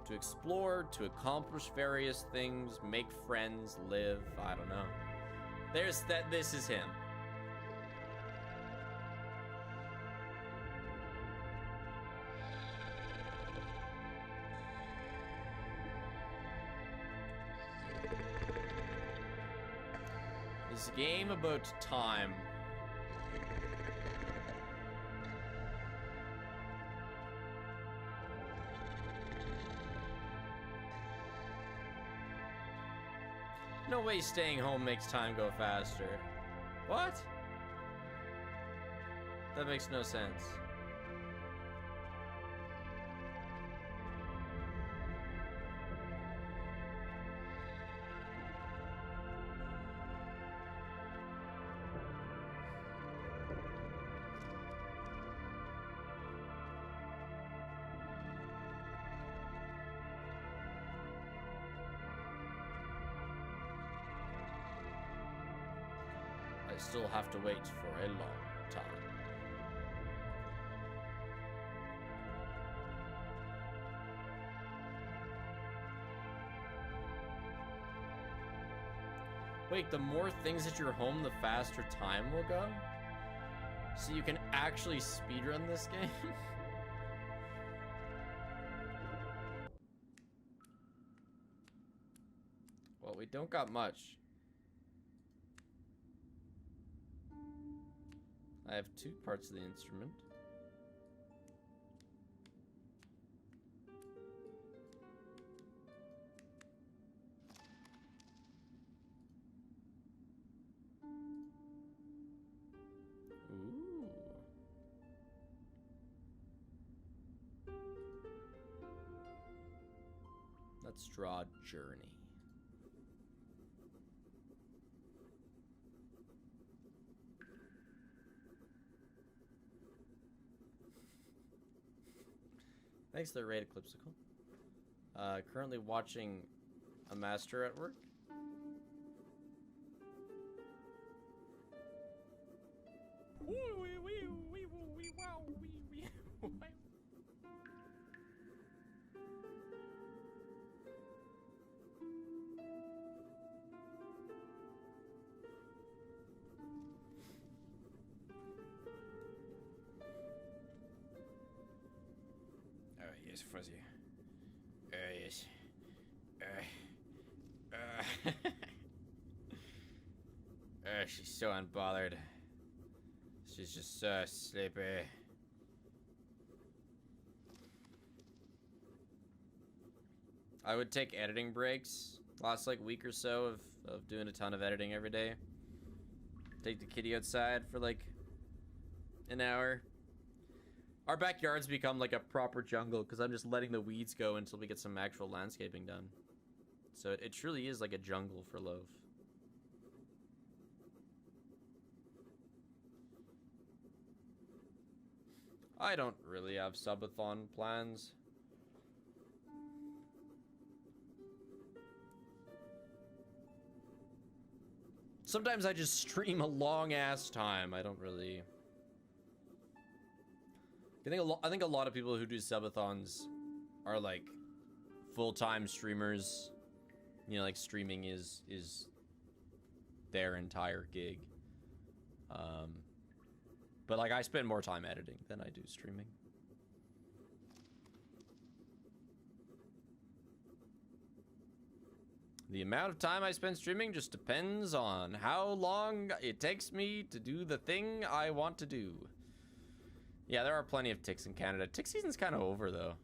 To explore, to accomplish various things, make friends, live, I don't know. This is him. This game about time. No way staying home makes time go faster. What? That makes no sense. I still have to wait for a long time. Wait, the more things at your home, the faster time will go? So you can actually speedrun this game? Well, we don't got much. I have 2 parts of the instrument. Ooh. Let's draw Journey. Thanks to the raid Eclipsical. Currently watching a master at work. Yes, fuzzy. Yes. She's so unbothered. She's just so sleepy. I would take editing breaks. Last like week or so of doing a ton of editing every day. Take the kitty outside for like an hour. Our backyard's become like a proper jungle because I'm just letting the weeds go until we get some actual landscaping done. So it truly is like a jungle for Loaf. I don't really have subathon plans. Sometimes I just stream a long ass time. I don't really... I think a lot of people who do subathons are like full-time streamers. You know, like streaming is their entire gig. But like I spend more time editing than I do streaming. The amount of time I spend streaming just depends on how long it takes me to do the thing I want to do. Yeah, there are plenty of ticks in Canada. Tick season's kind of over, though.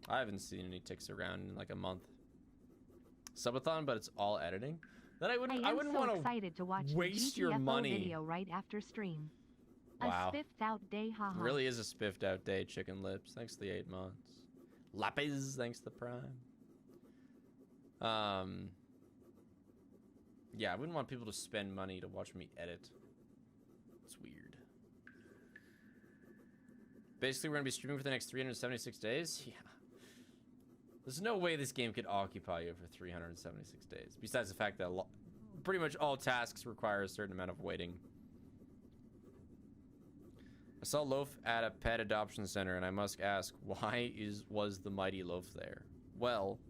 I haven't seen any ticks around in like a month. Subathon, but it's all editing. Then I wouldn't want to waste your money. Video right after stream. Wow. A spiffed out day, haha. It really is a spiffed out day, Chicken Lips. Thanks to the 8 months. Lapis, thanks to the Prime. Yeah, I wouldn't want people to spend money to watch me edit. It's weird. Basically, we're gonna be streaming for the next 376 days. Yeah. There's no way this game could occupy you for 376 days. Besides the fact that pretty much all tasks require a certain amount of waiting. I saw Loaf at a pet adoption center, and I must ask, why was the mighty Loaf there? Well,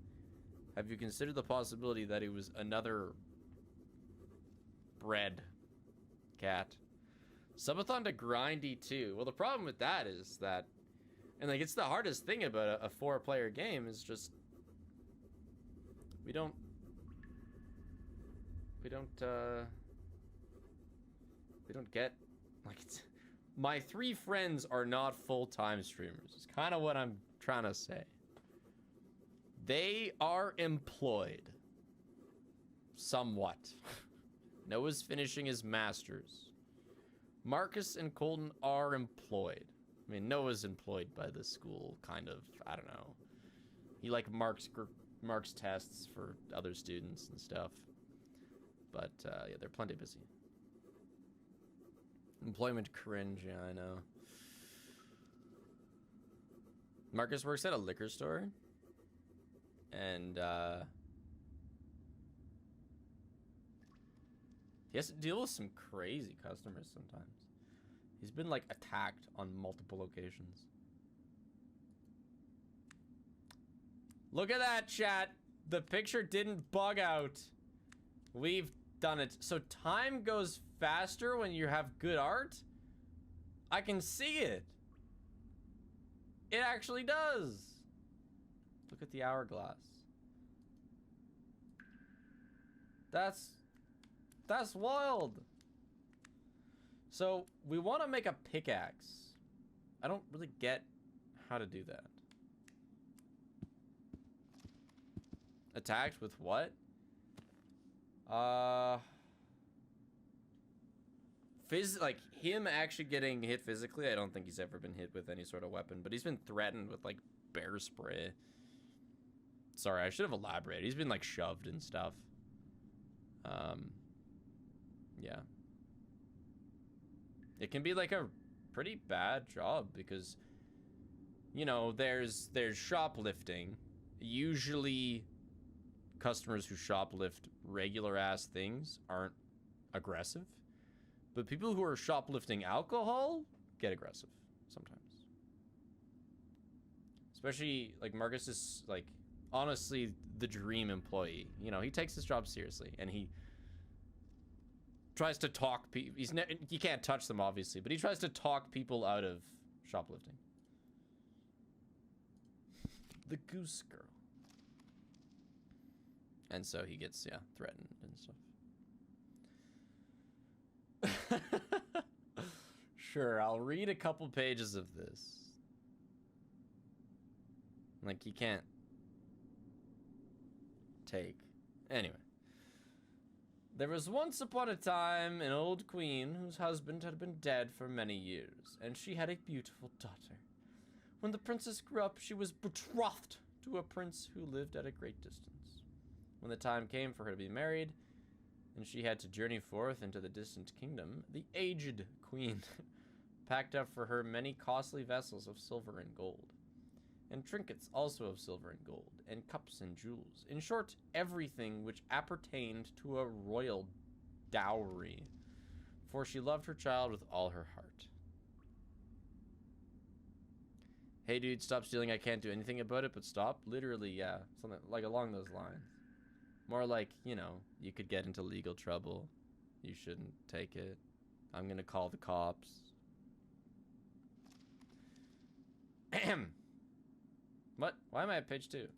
have you considered the possibility that it was another bred cat? Subathon to grindy too. Well, the problem with that is that, and like it's the hardest thing about a 4-player game is just we don't get like it's, my 3 friends are not full-time streamers. It's kind of what I'm trying to say. They are employed somewhat. Noah's finishing his master's. Marcus and Colton are employed. I mean, Noah's employed by the school, kind of. I don't know. He like marks tests for other students and stuff. But yeah, they're plenty busy. Employment cringe, yeah, I know. Marcus works at a liquor store. And He has to deal with some crazy customers sometimes. He's been, like, attacked on multiple occasions. Look at that, chat. The picture didn't bug out. We've done it. So time goes faster when you have good art? I can see it. It actually does. Look at the hourglass. That's wild. So we want to make a pickaxe. I don't really get how to do that. Attacked with what? Like him actually getting hit physically, I don't think he's ever been hit with any sort of weapon, but he's been threatened with like bear spray. Sorry, I should have elaborated. He's been like shoved and stuff. Yeah. It can be like a pretty bad job because, you know, there's shoplifting. Usually customers who shoplift regular ass things aren't aggressive, but people who are shoplifting alcohol get aggressive sometimes. Especially like Marcus is like honestly the dream employee. You know, he takes his job seriously and he tries to talk people. You can't touch them obviously, but he tries to talk people out of shoplifting. The goose girl. And so he gets, yeah, threatened and stuff. Sure, I'll read a couple pages of this. Like, you can't take. Anyway. There was once upon a time an old queen whose husband had been dead for many years, and she had a beautiful daughter. When the princess grew up, she was betrothed to a prince who lived at a great distance. When the time came for her to be married, and she had to journey forth into the distant kingdom, the aged queen packed up for her many costly vessels of silver and gold, and trinkets also of silver and gold, and cups and jewels. In short, everything which appertained to a royal dowry, for she loved her child with all her heart. Hey dude, stop stealing, I can't do anything about it, but stop. Literally, yeah, something like along those lines. More like, you know, you could get into legal trouble. You shouldn't take it. I'm gonna call the cops. Ahem. What? Why am I at page 2?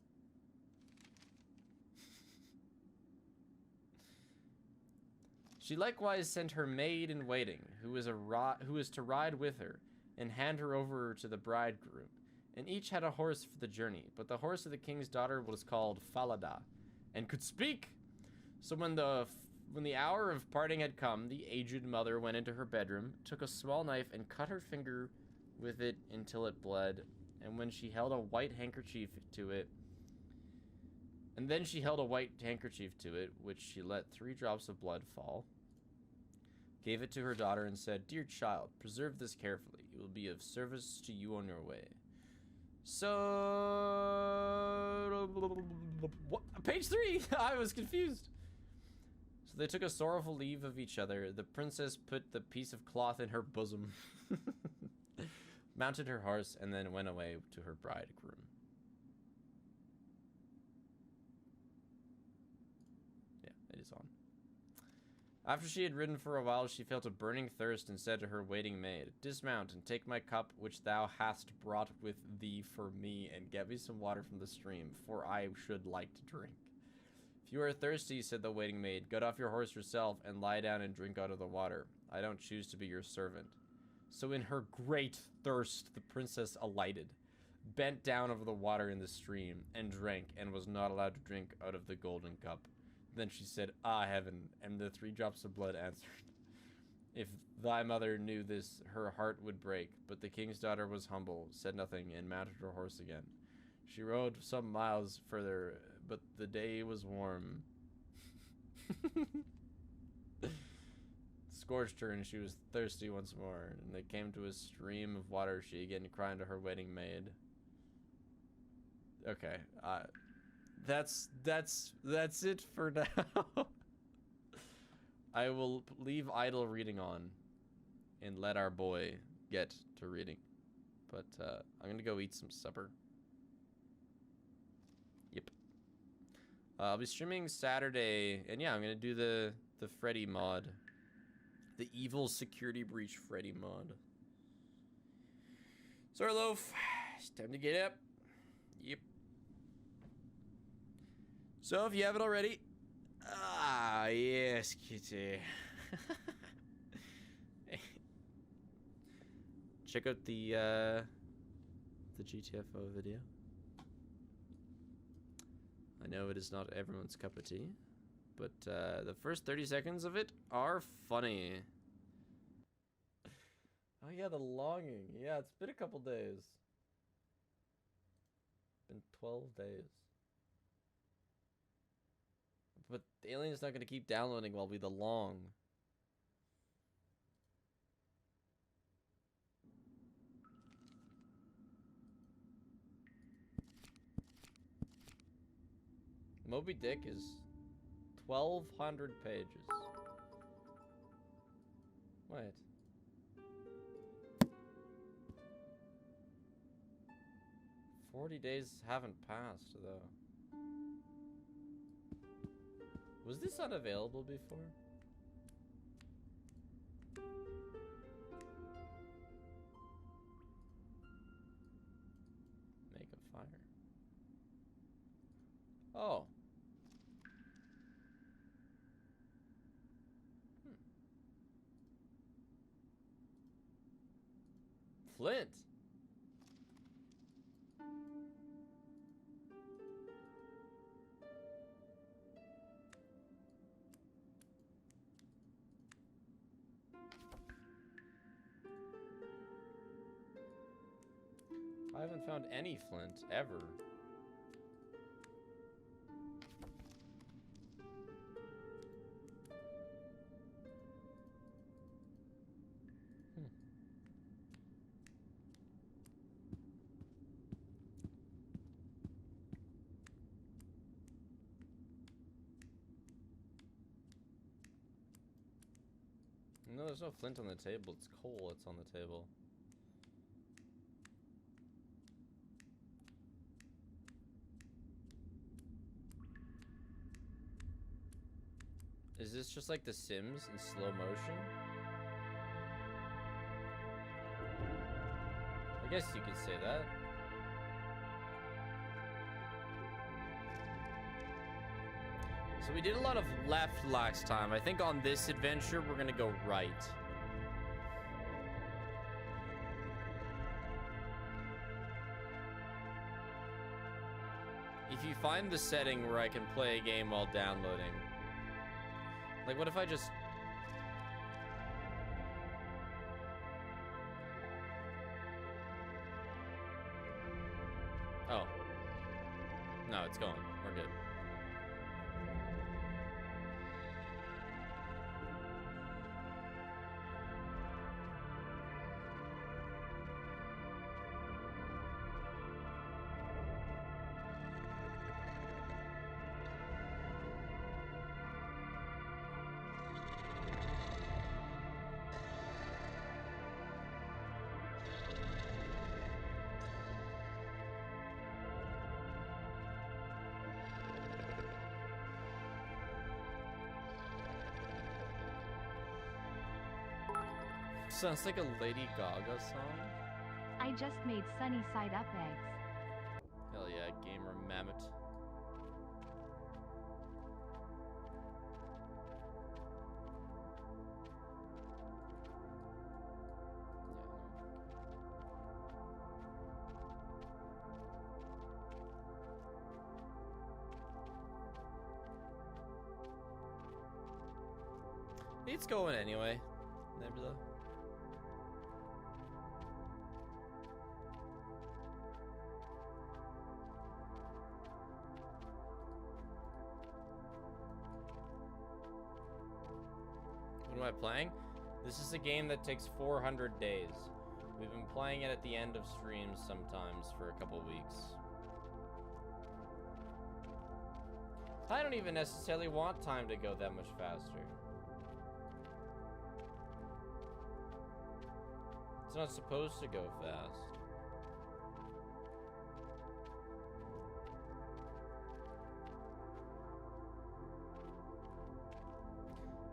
She likewise sent her maid-in-waiting, who is to ride with her, and hand her over to the bridegroom. And each had a horse for the journey, but the horse of the king's daughter was called Falada, and could speak. So when the hour of parting had come, the aged mother went into her bedroom, took a small knife, and cut her finger with it until it bled. And when she held a white handkerchief to it, which she let 3 drops of blood fall, gave it to her daughter and said, "Dear child, preserve this carefully. It will be of service to you on your way." So, what? Page 3, I was confused. So they took a sorrowful leave of each other. The princess put the piece of cloth in her bosom, mounted her horse, and then went away to her bridegroom. Yeah, it is on. After she had ridden for a while, she felt a burning thirst and said to her waiting maid, "Dismount and take my cup which thou hast brought with thee for me, and get me some water from the stream, for I should like to drink." "If you are thirsty," said the waiting maid, "get off your horse yourself and lie down and drink out of the water. I don't choose to be your servant." So in her great thirst, the princess alighted, bent down over the water in the stream, and drank, and was not allowed to drink out of the golden cup. Then she said, "Ah, heaven," and the 3 drops of blood answered, "If thy mother knew this, her heart would break." But the king's daughter was humble, said nothing, and mounted her horse again. She rode some miles further, but the day was warm. Scorched her, and she was thirsty once more. And they came to a stream of water. She again cried to her waiting maid. Okay, that's it for now. I will leave idle reading on and let our boy get to reading. But I'm gonna go eat some supper. Yep. I'll be streaming Saturday, and yeah, I'm gonna do the Freddy mod. The evil security breach Freddy mod. Sorry, Loaf. It's time to get up. Yep. So if you haven't already, yes, kitty. Check out the GTFO video. I know it is not everyone's cup of tea, but the first 30 seconds of it are funny. Oh yeah, the longing. Yeah, it's been a couple days. Been 12 days. But the alien's not gonna keep downloading while we the long. Moby Dick is 1,200 pages. Wait. "40 days haven't passed, though." Was this unavailable before? Make a fire. Oh. Flint. I haven't found any flint ever. No, there's no flint on the table. It's coal that's on the table. Is this just like The Sims in slow motion? I guess you could say that. So we did a lot of left last time. I think on this adventure, we're gonna go right. If you find the setting where I can play a game while downloading. Like, what if I just... Oh. No, it's gone. We're good. Sounds like a Lady Gaga song. I just made sunny side up eggs. Hell yeah, gamer mammoth. It's going anyway, Nebula. What am I playing? This is a game that takes 400 days. We've been playing it at the end of streams sometimes for a couple weeks. I don't even necessarily want time to go that much faster. It's not supposed to go fast.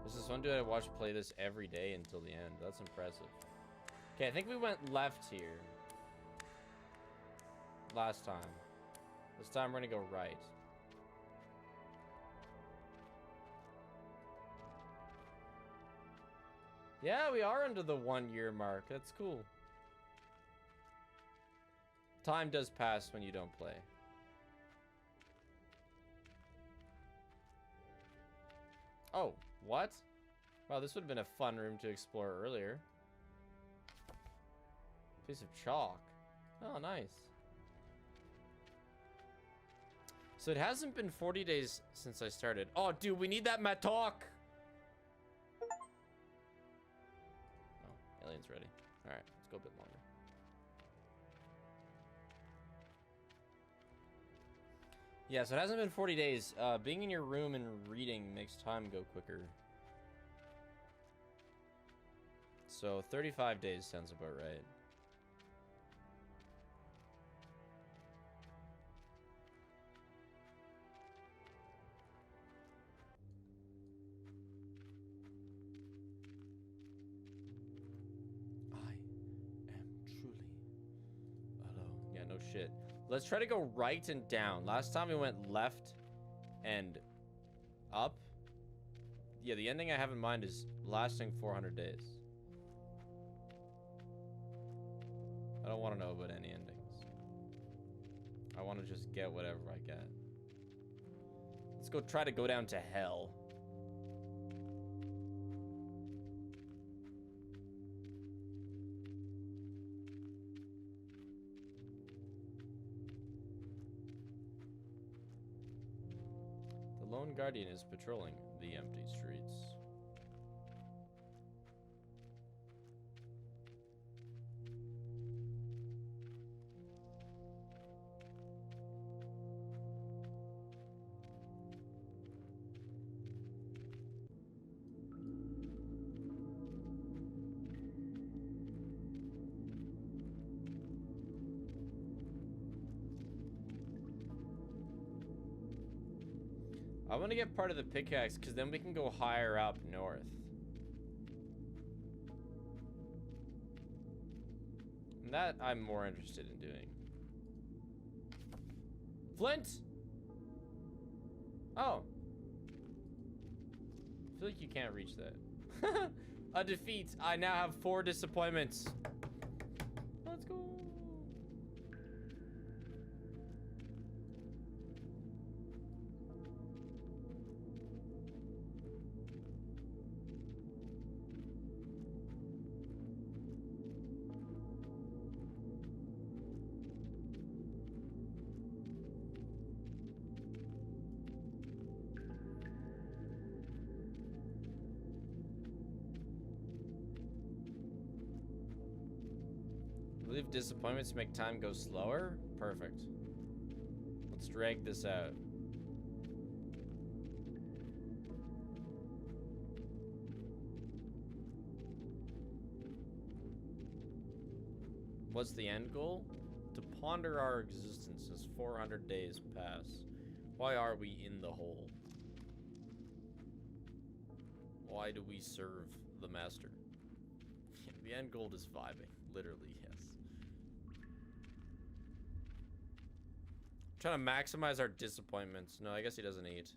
There's this one dude I watch play this every day until the end. That's impressive. Okay, I think we went left here. Last time. This time we're gonna go right. Yeah, we are under the 1 year mark. That's cool. Time does pass when you don't play. Oh, what? Wow, this would have been a fun room to explore earlier. Piece of chalk. Oh, nice. So it hasn't been 40 days since I started. Oh, dude, we need that matok. Oh, alien's ready. All right, let's go a bit longer. Yeah, so it hasn't been 40 days. Being in your room and reading makes time go quicker. So 35 days sounds about right. I am truly alone. Yeah, no shit. Let's try to go right and down. Last time we went left and up. Yeah, the ending I have in mind is lasting 400 days. I don't want to know about any endings. I want to just get whatever I get. Let's go try to go down to hell. The lone guardian is patrolling the empty streets. I want to get part of the pickaxe because then we can go higher up north. And that I'm more interested in doing. Flint! Oh. I feel like you can't reach that. A defeat. I now have 4 disappointments. Let's go. Leave disappointments to make time go slower? Perfect. Let's drag this out. What's the end goal? To ponder our existence as 400 days pass. Why are we in the hole? Why do we serve the master? The end goal is vibing. Literally, yes. Trying to maximize our disappointments. No, I guess he doesn't eat.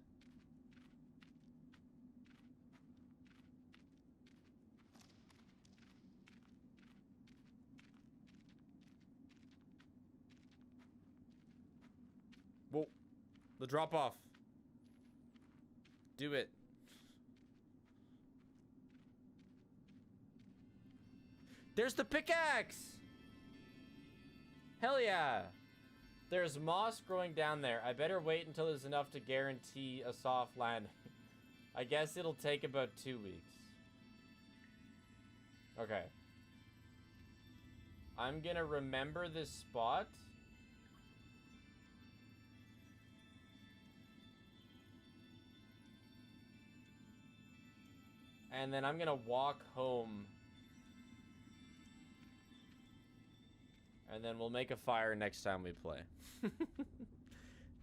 Whoa. The drop off. Do it. There's the pickaxe! Hell yeah. There's moss growing down there. I better wait until there's enough to guarantee a soft landing. I guess it'll take about 2 weeks. Okay. I'm gonna remember this spot. And then I'm gonna walk home And then we'll make a fire next time we play.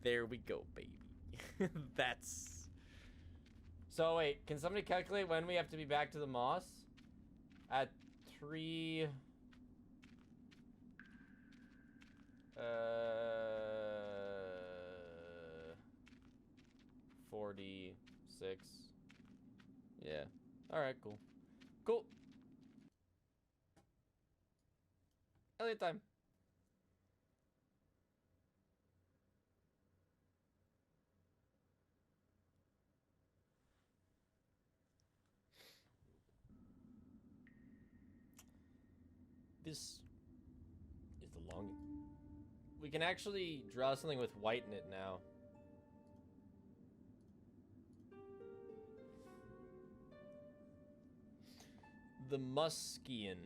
There we go, baby. That's... So wait, can somebody calculate when we have to be back to the moss? At 3... 46. Yeah. Alright, cool. Cool. Elliot time. This is the longest. We can actually draw something with white in it now. The Muskian.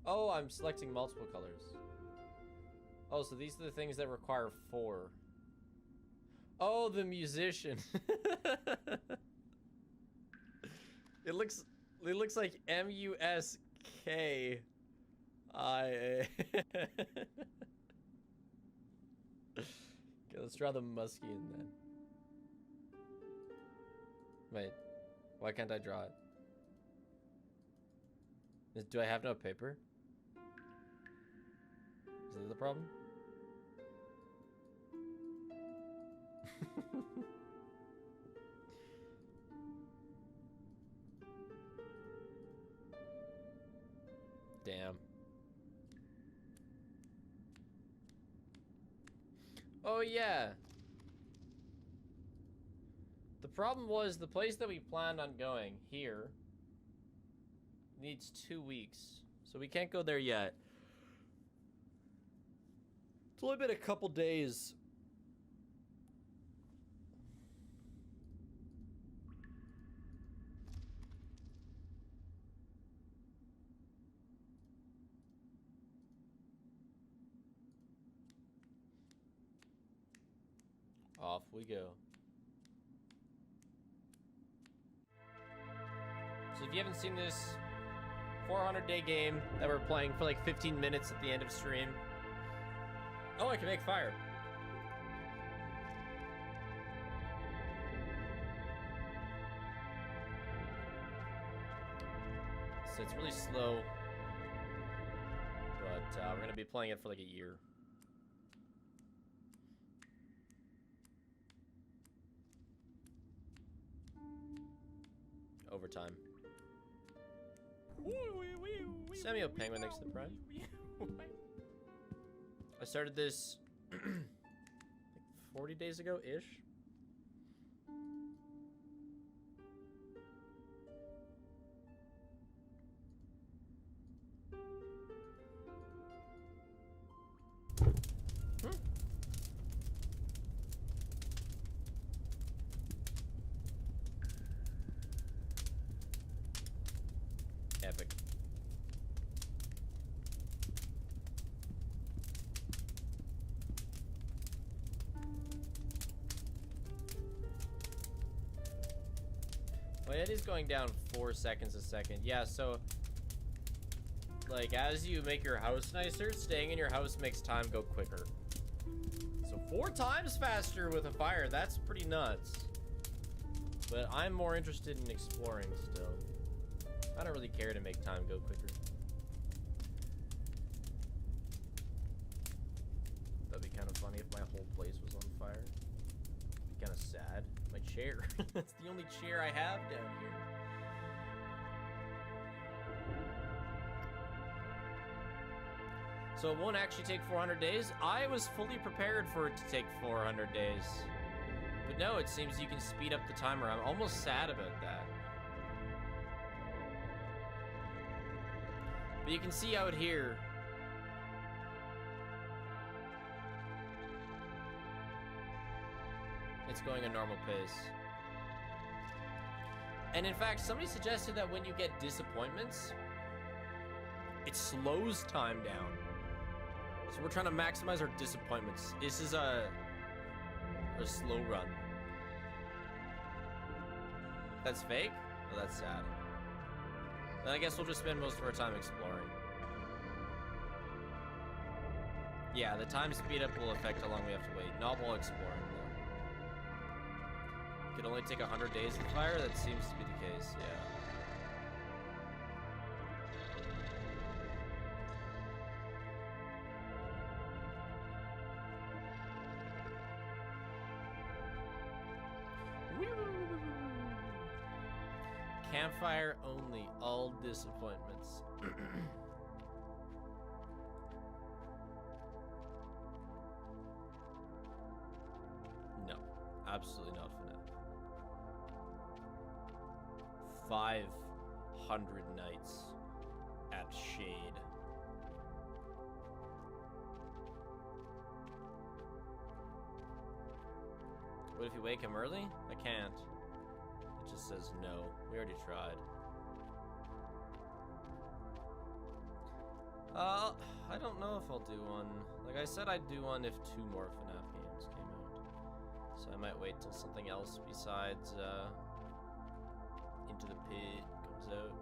Oh, I'm selecting multiple colors. Oh, so these are the things that require 4. Oh, the musician. It looks like M-U-S-K-I-A. Okay, let's draw the Muskian then. Wait, why can't I draw it? Do I have no paper? Is that the problem? Damn. Oh yeah. The problem was the place that we planned on going here needs 2 weeks. So we can't go there yet. It's only been a couple days. Off we go. So if you haven't seen this 400-day game that we're playing for like 15 minutes at the end of stream. Oh, I can make fire. So it's really slow. But we're going to be playing it for like a year. Overtime. Samuel Penguin next to the prime. I started this like 40 days ago-ish. Epic. Well, it is going down 4 seconds a second. Yeah, so like as you make your house nicer, staying in your house makes time go quicker. So 4 times faster with a fire. That's pretty nuts. But I'm more interested in exploring still. I don't really care to make time go quicker. That'd be kind of funny if my whole place was on fire. It'd be kind of sad. My chair. That's the only chair I have down here. So it won't actually take 400 days? I was fully prepared for it to take 400 days. But no, it seems you can speed up the timer. I'm almost sad about that. But you can see out here. It's going a normal pace. And in fact, somebody suggested that when you get disappointments, it slows time down. So we're trying to maximize our disappointments. This is a slow run. That's fake? Well, that's sad. Then I guess we'll just spend most of our time exploring. Yeah, the time speed up will affect how long we have to wait. Not while exploring, though. It could only take 100 days to fire? That seems to be the case, yeah. Campfire only, all disappointments. No, absolutely not FNAF. 500 nights at Shade. What if you wake him early? I can't. It just says no. We already tried. I don't know if I'll do one. Like I said, I'd do one if 2 more FNAF games came out. So I might wait till something else besides Into the Pit comes out.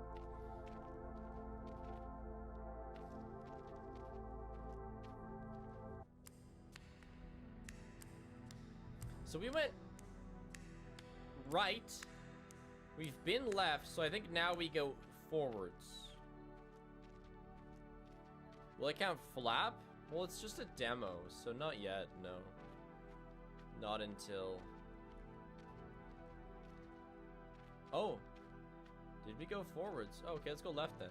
So we went right. We've been left, so I think now we go forwards. Will I count flap? Well, it's just a demo, so not yet, no. Not until... Oh. Did we go forwards? Oh, okay, let's go left then.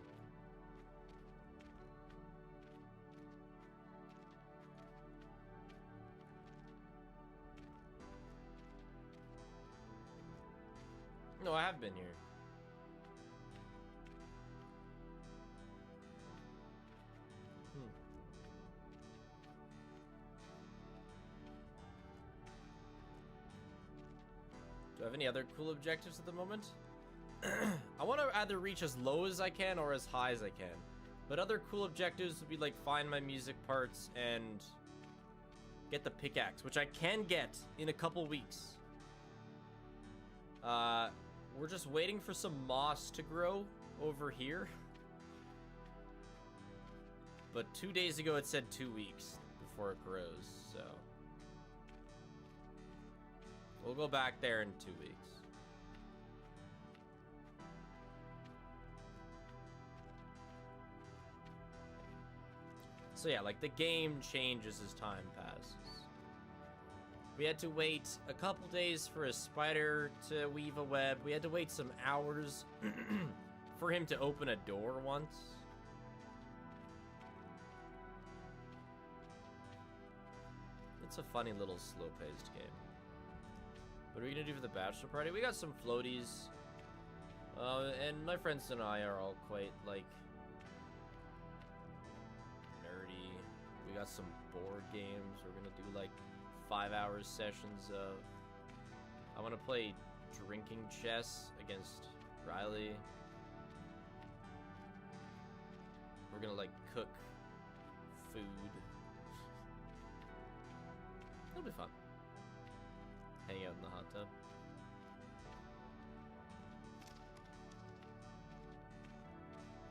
No, I have been here. Do I have any other cool objectives at the moment? I want to either reach as low as I can or as high as I can. But other cool objectives would be like find my music parts and get the pickaxe, which I can get in a couple weeks. We're just waiting for some moss to grow over here. But 2 days ago it said 2 weeks before it grows, so we'll go back there in 2 weeks. So yeah, like the game changes as time passes. We had to wait a couple days for a spider to weave a web. We had to wait some hours for him to open a door once. It's a funny little slow-paced game. What are we gonna do for the bachelor party? We got some floaties. And my friends and I are all quite, like, nerdy. We got some board games. We're gonna do, like, 5-hour sessions of... I want to play drinking chess against Riley. We're gonna, like, cook food. It'll be fun. Hang out in the hot tub.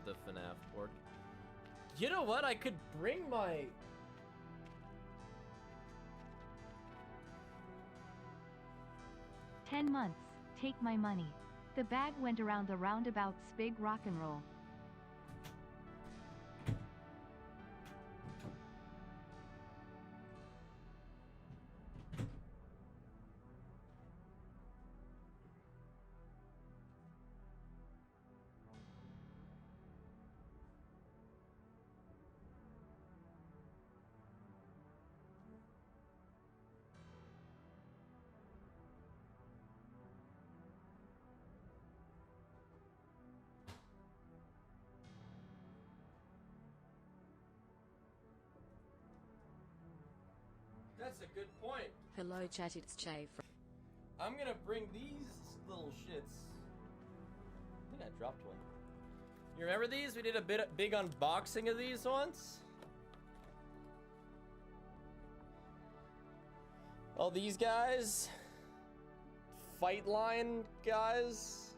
The FNAF board. You know what? I could bring my... 10 months, take my money. The bag went around the roundabout's big rock and roll. That's a good point. Hello chat, it's Che. I'm gonna bring these little shits. I think I dropped one. You remember these? We did a big unboxing of these once. Oh, these guys. Fight line guys.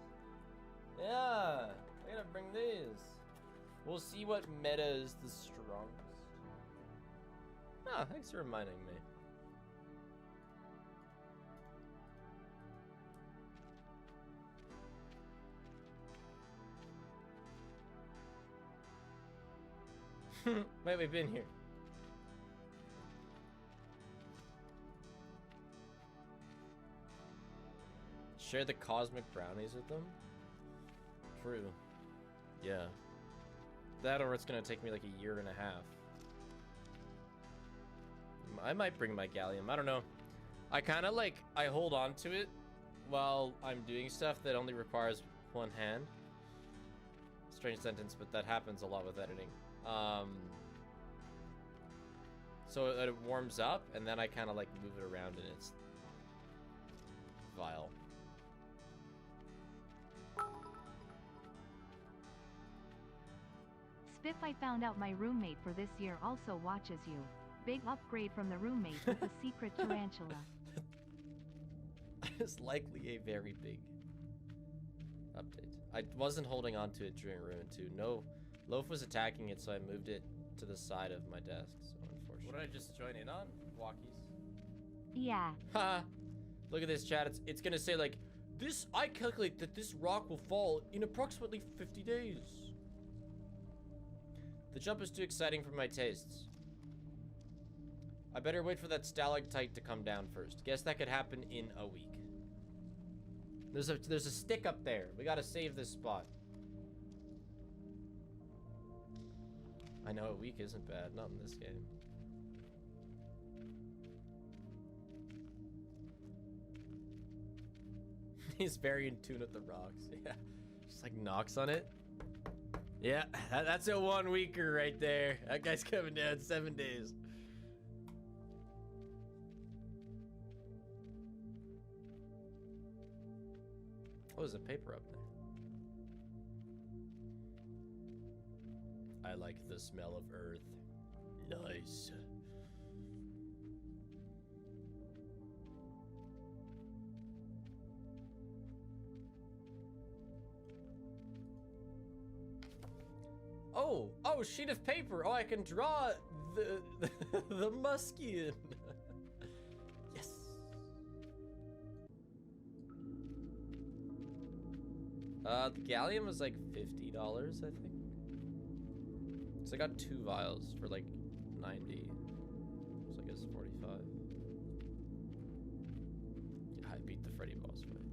Yeah, I gotta bring these. We'll see what meta is the strongest. Ah, thanks for reminding me. Wait, we've been here. Share the cosmic brownies with them? True. Yeah. That or it's gonna take me like a year and a half. I might bring my gallium. I don't know. I kind of like, I hold on to it while I'm doing stuff that only requires one hand. Strange sentence, but that happens a lot with editing. So it warms up, and then I kind of like move it around in its vial. Spiff, I found out my roommate for this year also watches you. Big upgrade from the roommate with the secret tarantula. It's likely a very big update. I wasn't holding on to it during Ruin 2. No, Loaf was attacking it, so I moved it to the side of my desk. So unfortunately. What did I just join in on? Walkies. Yeah. Ha! Look at this, chat. It's gonna say like, this. I calculate that this rock will fall in approximately 50 days. The jump is too exciting for my tastes. I better wait for that stalactite to come down first. Guess that could happen in a week. There's a stick up there. We gotta save this spot. I know a week isn't bad, not in this game. He's very in tune with the rocks. Yeah, just like knocks on it. Yeah, that's a 1 weeker right there. That guy's coming down 7 days. Oh, there's a paper up there. I like the smell of earth. Nice. Oh, sheet of paper. Oh, I can draw the Muskian. Yes. The gallium was like $50, I think. So I got 2 vials for like 90. So I guess 45. Yeah, I beat the Freddy boss fight.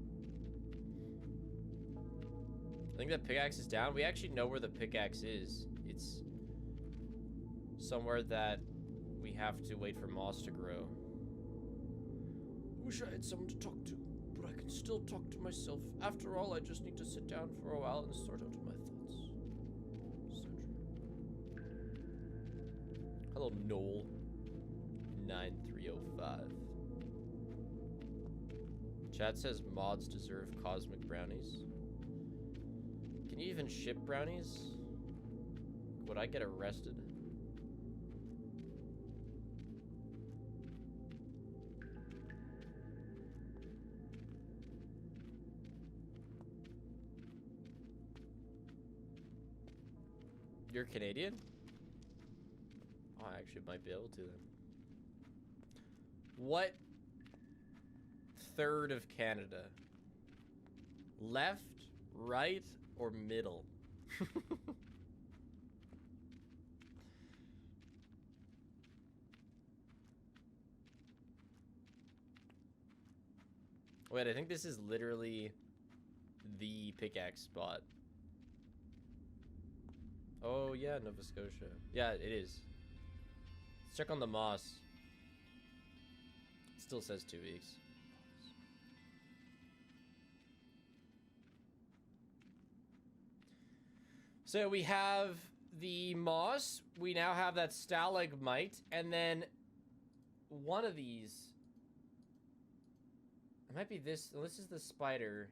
I think that pickaxe is down. We actually know where the pickaxe is. It's somewhere that we have to wait for moss to grow. Wish I had someone to talk to, but I can still talk to myself. After all, I just need to sit down for a while and sort out my thoughts. So true. Hello, Noel. 9305. Chat says mods deserve cosmic brownies. Can you even ship brownies? Would I get arrested? You're Canadian? Oh, I actually might be able to then. What third of Canada? Left, right, or middle? Wait, I think this is literally the pickaxe spot. Oh yeah, Nova Scotia. Yeah, it is. Let's check on the moss. It still says 2 weeks. So we have the moss. We now have that stalagmite, and then one of these. It might be this. This is the spider.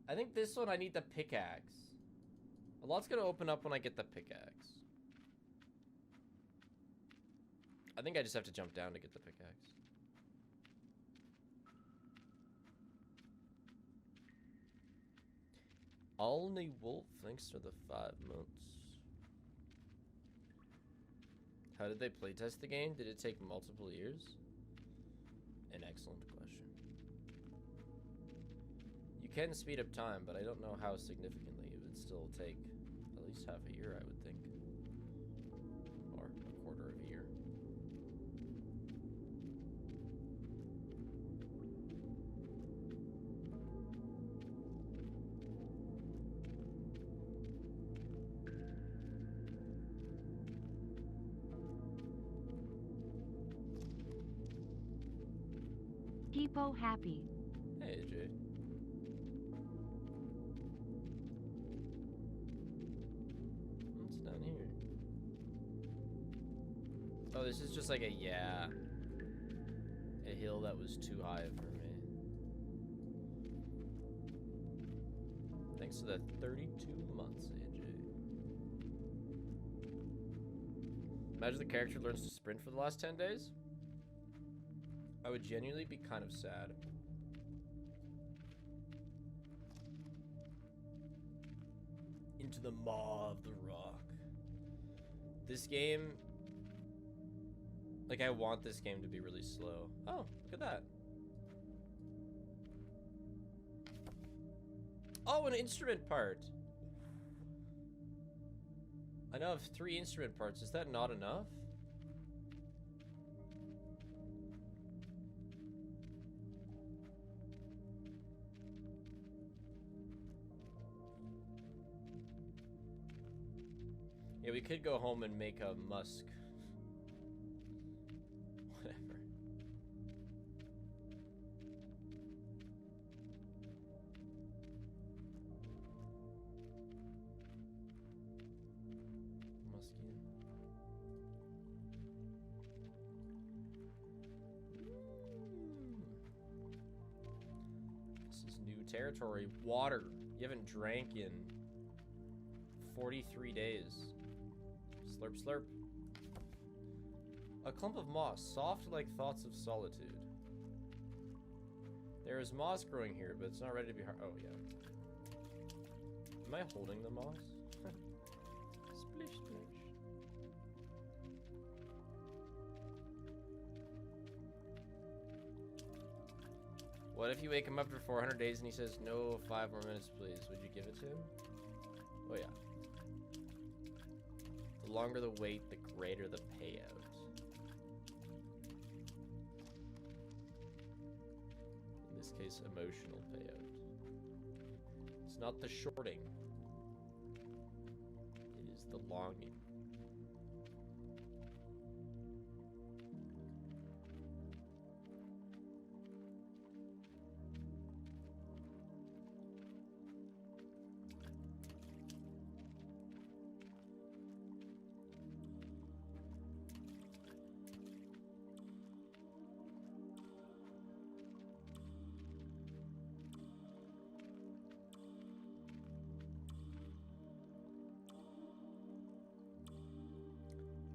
I think this one I need the pickaxe. A lot's gonna open up when I get the pickaxe. I think I just have to jump down to get the pickaxe. Only Wolf, thanks for the 5 months. How did they playtest the game? Did it take multiple years? An excellent question. You can speed up time, but I don't know how significantly. It would still take at least half a year, I would think. Or a quarter of a year. Hippo happy. Hey, Jay. What's down here? Oh, this is just like a hill that was too high for me. Thanks to the 32 months, AJ. Imagine the character learns to sprint for the last 10 days. I would genuinely be kind of sad. Into the maw of the rock. This game... Like, I want this game to be really slow. Oh, look at that. Oh, an instrument part. I know of 3 instrument parts. Is that not enough? Yeah, we could go home and make a musk. Whatever. Musky. This is new territory. Water. You haven't drank in 43 days. Slurp, slurp. A clump of moss, soft like thoughts of solitude. There is moss growing here, but it's not ready to be oh, yeah. Am I holding the moss? Splish, splish. What if you wake him up for 400 days and he says, no, 5 more minutes, please? Would you give it to him? Oh, yeah. The longer the wait, the greater the payout. In this case, emotional payout. It's not the shorting. It is the longing.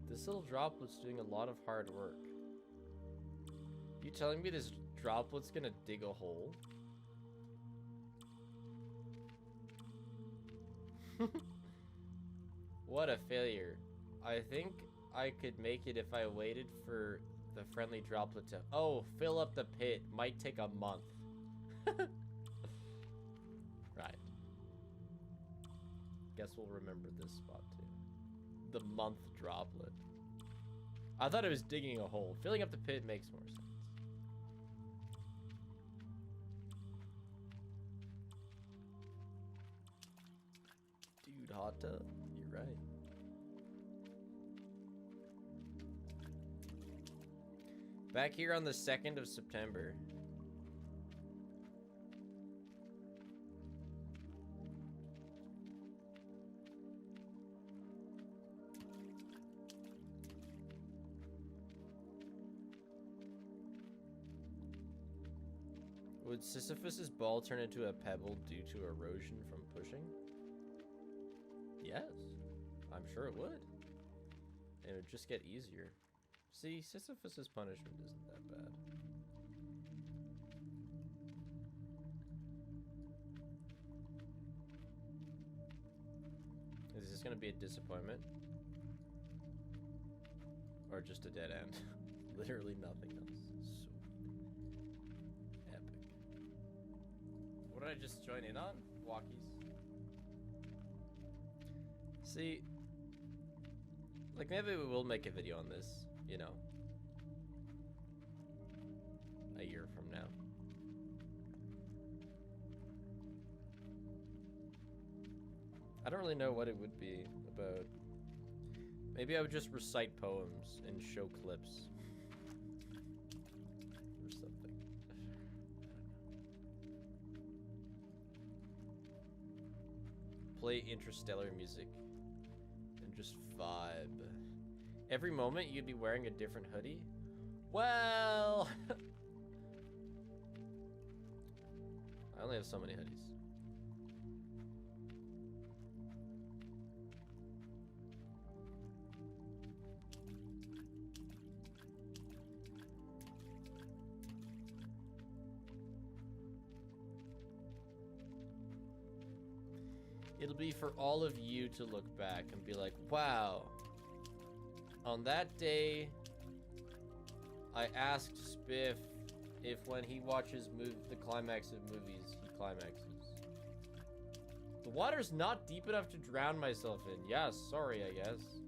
This little droplet's doing a lot of hard work. You telling me this droplet's gonna dig a hole? What a failure. I think I could make it if I waited for the friendly droplet to... Oh, fill up the pit. Might take a month. Right. Guess we'll remember this spot too. The month droplet. I thought it was digging a hole. Filling up the pit makes more sense. Dude, hot tub. You're right. Back here on the 2nd of September. Would Sisyphus's ball turn into a pebble due to erosion from pushing? Yes, I'm sure it would. It would just get easier. See, Sisyphus's punishment isn't that bad. Is this gonna be a disappointment? Or just a dead end? Literally nothing else. So epic. What did I just join in on? Walkies. See, like maybe we will make a video on this, you know, a year from now. I don't really know what it would be about. Maybe I would just recite poems and show clips. Or something. Play interstellar music. And just vibe. Every moment you'd be wearing a different hoodie? Well... I only have so many hoodies. It'll be for all of you to look back and be like, wow, on that day, I asked Spiff if when he watches the climax of movies, he climaxes. The water's not deep enough to drown myself in. Yeah, sorry, I guess.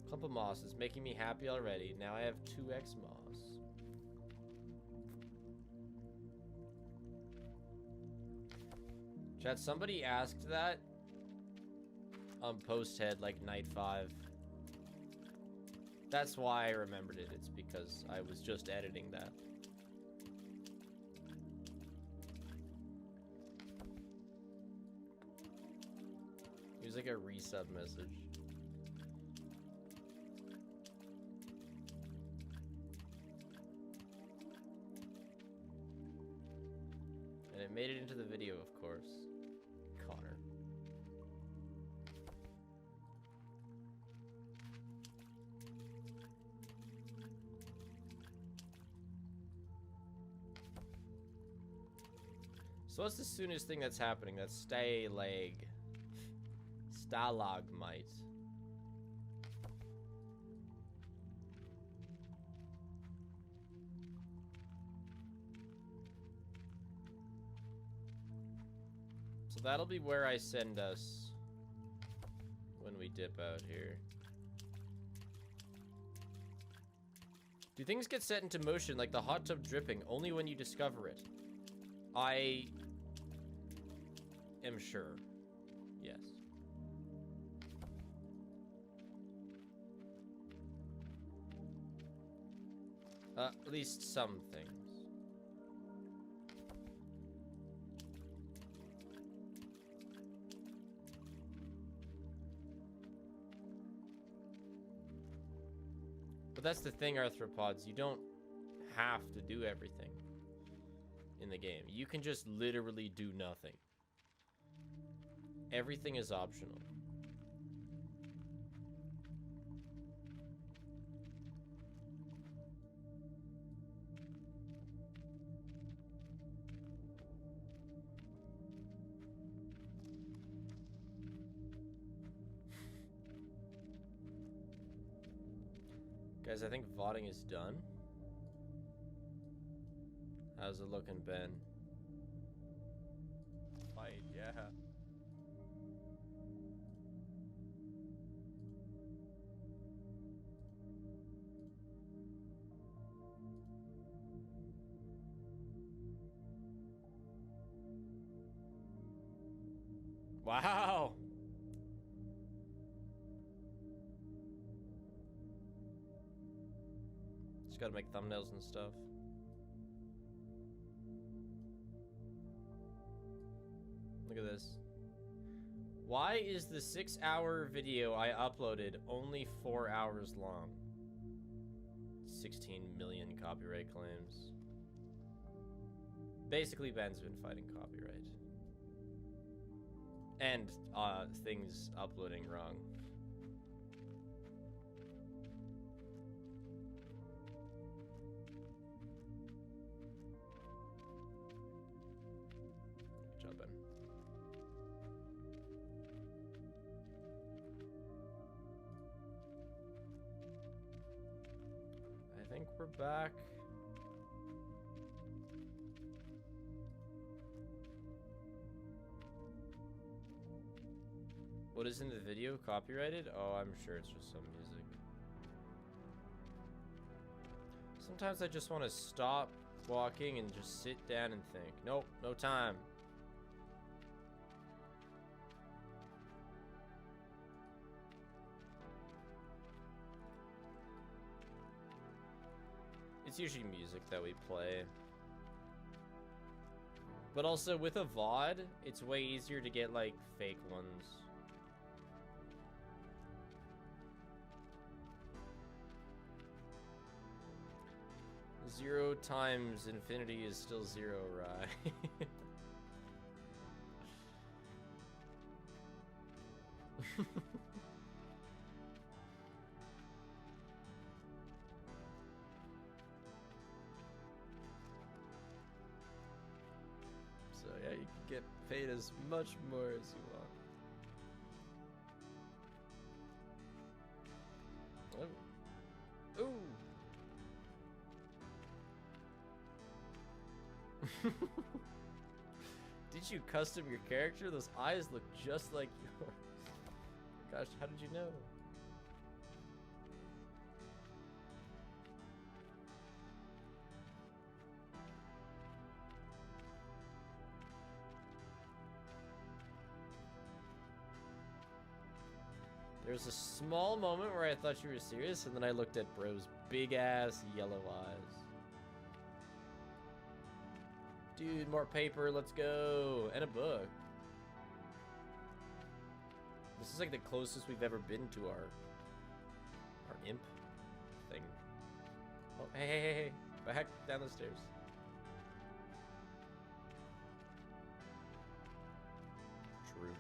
Clump of moss is making me happy already. Now I have 2x moss. Chat, somebody asked that on post head like night 5. That's why I remembered it. It's because I was just editing that. It was like a resub message. And it made it into the video, of course. Connor. So what's the soonest thing that's happening? That's stalagmite. So that'll be where I send us when we dip out here. Do things get set into motion like the hot tub dripping only when you discover it? I am sure. Yes. At least some things. But that's the thing, arthropods. You don't have to do everything in the game. You can just literally do nothing. Everything is optional. Guys, I think voting is done. How's it looking, Ben? Fight, yeah. Wow! Just gotta make thumbnails and stuff. Look at this. Why is the 6-hour video I uploaded only 4 hours long? 16 million copyright claims. Basically, Ben's been fighting copyright. And things uploading wrong. we're back. What is in the video? Copyrighted? Oh, I'm sure it's just some music. Sometimes I just want to stop walking and just sit down and think. Nope, no time. It's usually music that we play. But also with a VOD, it's way easier to get like fake ones. Zero times infinity is still zero, right? So yeah, you can get paid as much more as you want. Oh. Ooh. Did you custom your character? Those eyes look just like yours. Gosh, how did you know? There was a small moment where I thought you were serious, and then I looked at bro's big ass yellow eyes. Dude, more paper, let's go. And a book. This is like the closest we've ever been to our imp thing. Oh, hey. Back down the stairs. True.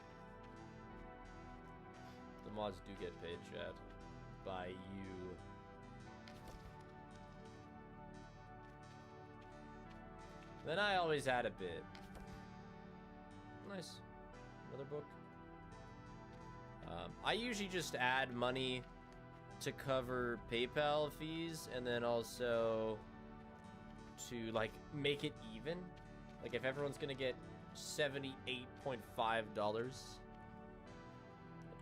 The mods do get paid, chat. By you. Then I always add a bit. Nice. Another book. I usually just add money to cover PayPal fees and then also to like make it even. Like if everyone's gonna get $78.5,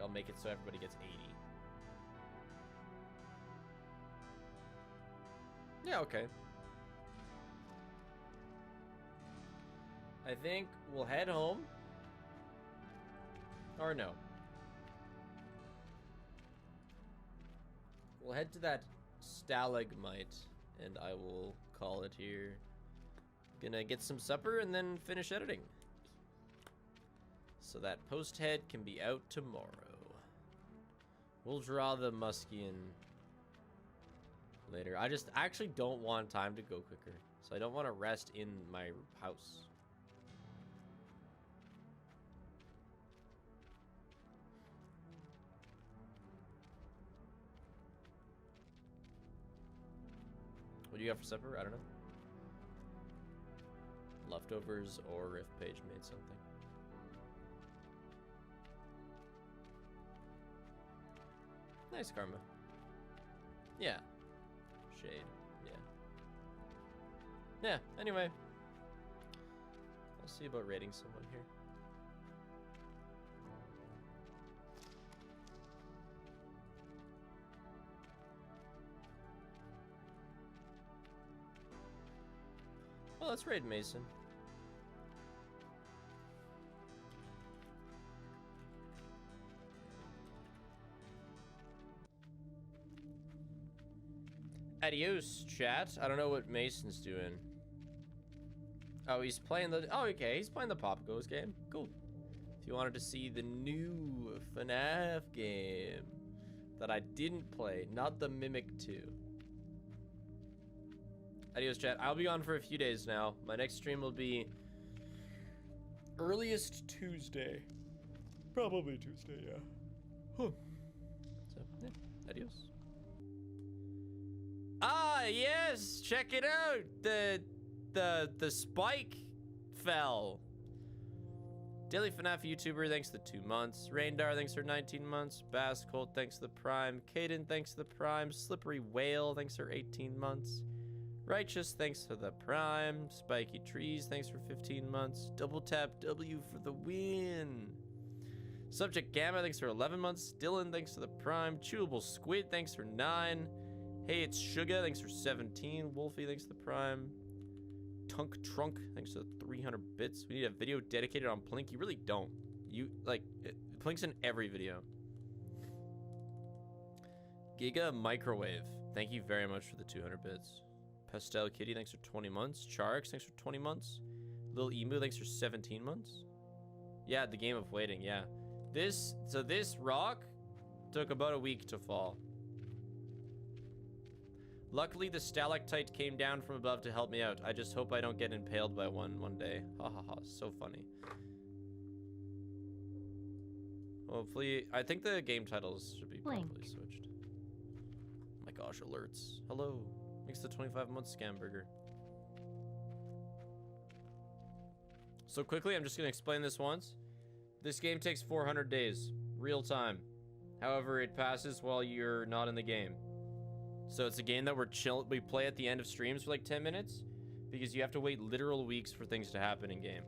I'll make it so everybody gets 80. Yeah, okay. I think we'll head home. Or no. We'll head to that stalagmite and I will call it here. Gonna get some supper and then finish editing. So that post head can be out tomorrow. We'll draw the Muskian later. I actually don't want time to go quicker. So I don't want to rest in my house. What do you have for supper? I don't know. Leftovers or if Paige made something. Nice karma. Yeah. Shade. Yeah. Yeah, anyway. I'll see about raiding someone here. Well, let's raid Mason. Adios, chat. I don't know what Mason's doing. Oh, he's playing the... Oh, okay. He's playing the Pop Goes game. Cool. If you wanted to see the new FNAF game that I didn't play, not the Mimic 2. Adios, chat. I'll be on for a few days now. My next stream will be earliest Tuesday. Probably Tuesday, yeah. Huh. So, yeah. Adios. Ah, yes! Check it out! The spike fell. Daily FNAF YouTuber, thanks for the 2 months. Raindar, thanks for 19 months. Bass Colt, thanks for the Prime. Caden, thanks for the Prime. Slippery Whale, thanks for 18 months. Righteous, thanks for the prime. Spiky Trees, thanks for 15 months. Double tap W for the win. Subject Gamma, thanks for 11 months. Dylan, thanks for the prime. Chewable Squid, thanks for 9. Hey, it's Sugar, thanks for 17. Wolfie, thanks for the prime. Tunk Trunk, thanks for the 300 bits. We need a video dedicated on Plink. You really don't. You, like, Plink's in every video. Giga Microwave, thank you very much for the 200 bits. Pastel Kitty, thanks for 20 months. Charx, thanks for 20 months. Lil Emu, thanks for 17 months. Yeah, the game of waiting, yeah. This rock took about a week to fall. Luckily, the stalactite came down from above to help me out. I just hope I don't get impaled by one day. Ha ha ha, so funny. Hopefully, I think the game titles should be properly switched. Oh my gosh, alerts. Hello. Thanks to the 25-month scam burger. So quickly, I'm just going to explain this once. This game takes 400 days, real time. However, it passes while you're not in the game. So it's a game that we play at the end of streams for like 10 minutes because you have to wait literal weeks for things to happen in game.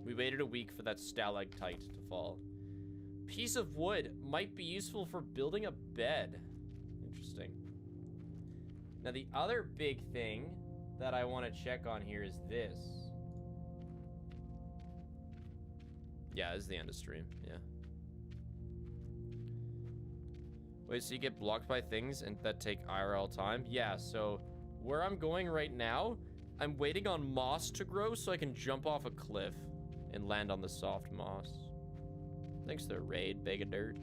We waited a week for that stalactite to fall. Piece of wood might be useful for building a bed. Interesting. Now the other big thing that I want to check on here is this. Yeah, this is the end of stream. Yeah. Wait, so you get blocked by things and that take IRL time? Yeah, so where I'm going right now, I'm waiting on moss to grow so I can jump off a cliff and land on the soft moss. Thanks to the raid, bag of dirt.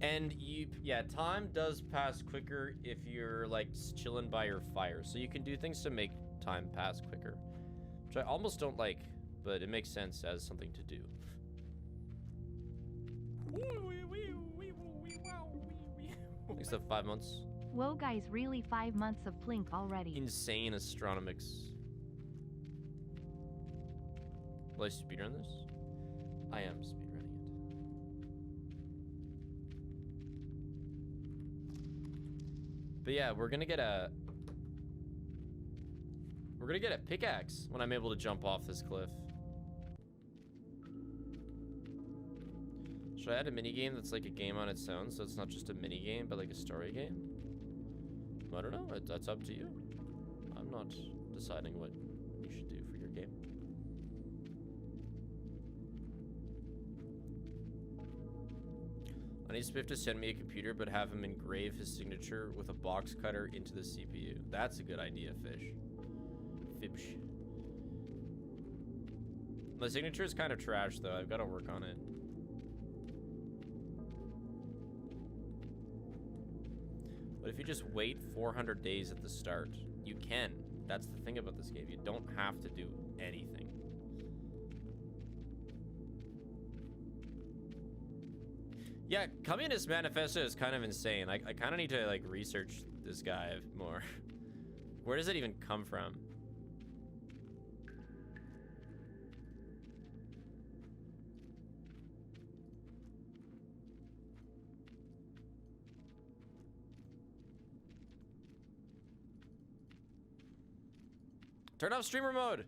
And yeah, time does pass quicker if you're like chilling by your fire. So you can do things to make time pass quicker, which I almost don't like, but it makes sense as something to do. Thanks to 5 months. Whoa guys, really 5 months of Plink already. Insane astronomics. Will I speedrun this? I am speedrunning it. But yeah, we're gonna get a pickaxe when I'm able to jump off this cliff. Should I add a mini game that's like a game on its own, so it's not just a mini game, but like a story game? I don't know. That's up to you. I'm not deciding what you should do for your game. I need Spiff to send me a computer, but have him engrave his signature with a box cutter into the CPU. That's a good idea, Fish. Fibsh. My signature is kind of trash, though. I've got to work on it. But if you just wait 400 days at the start, you can. That's the thing about this game. You don't have to do anything. Yeah, Communist Manifesto is kind of insane. I kind of need to like research this guy more. Where does it even come from? Turn off streamer mode.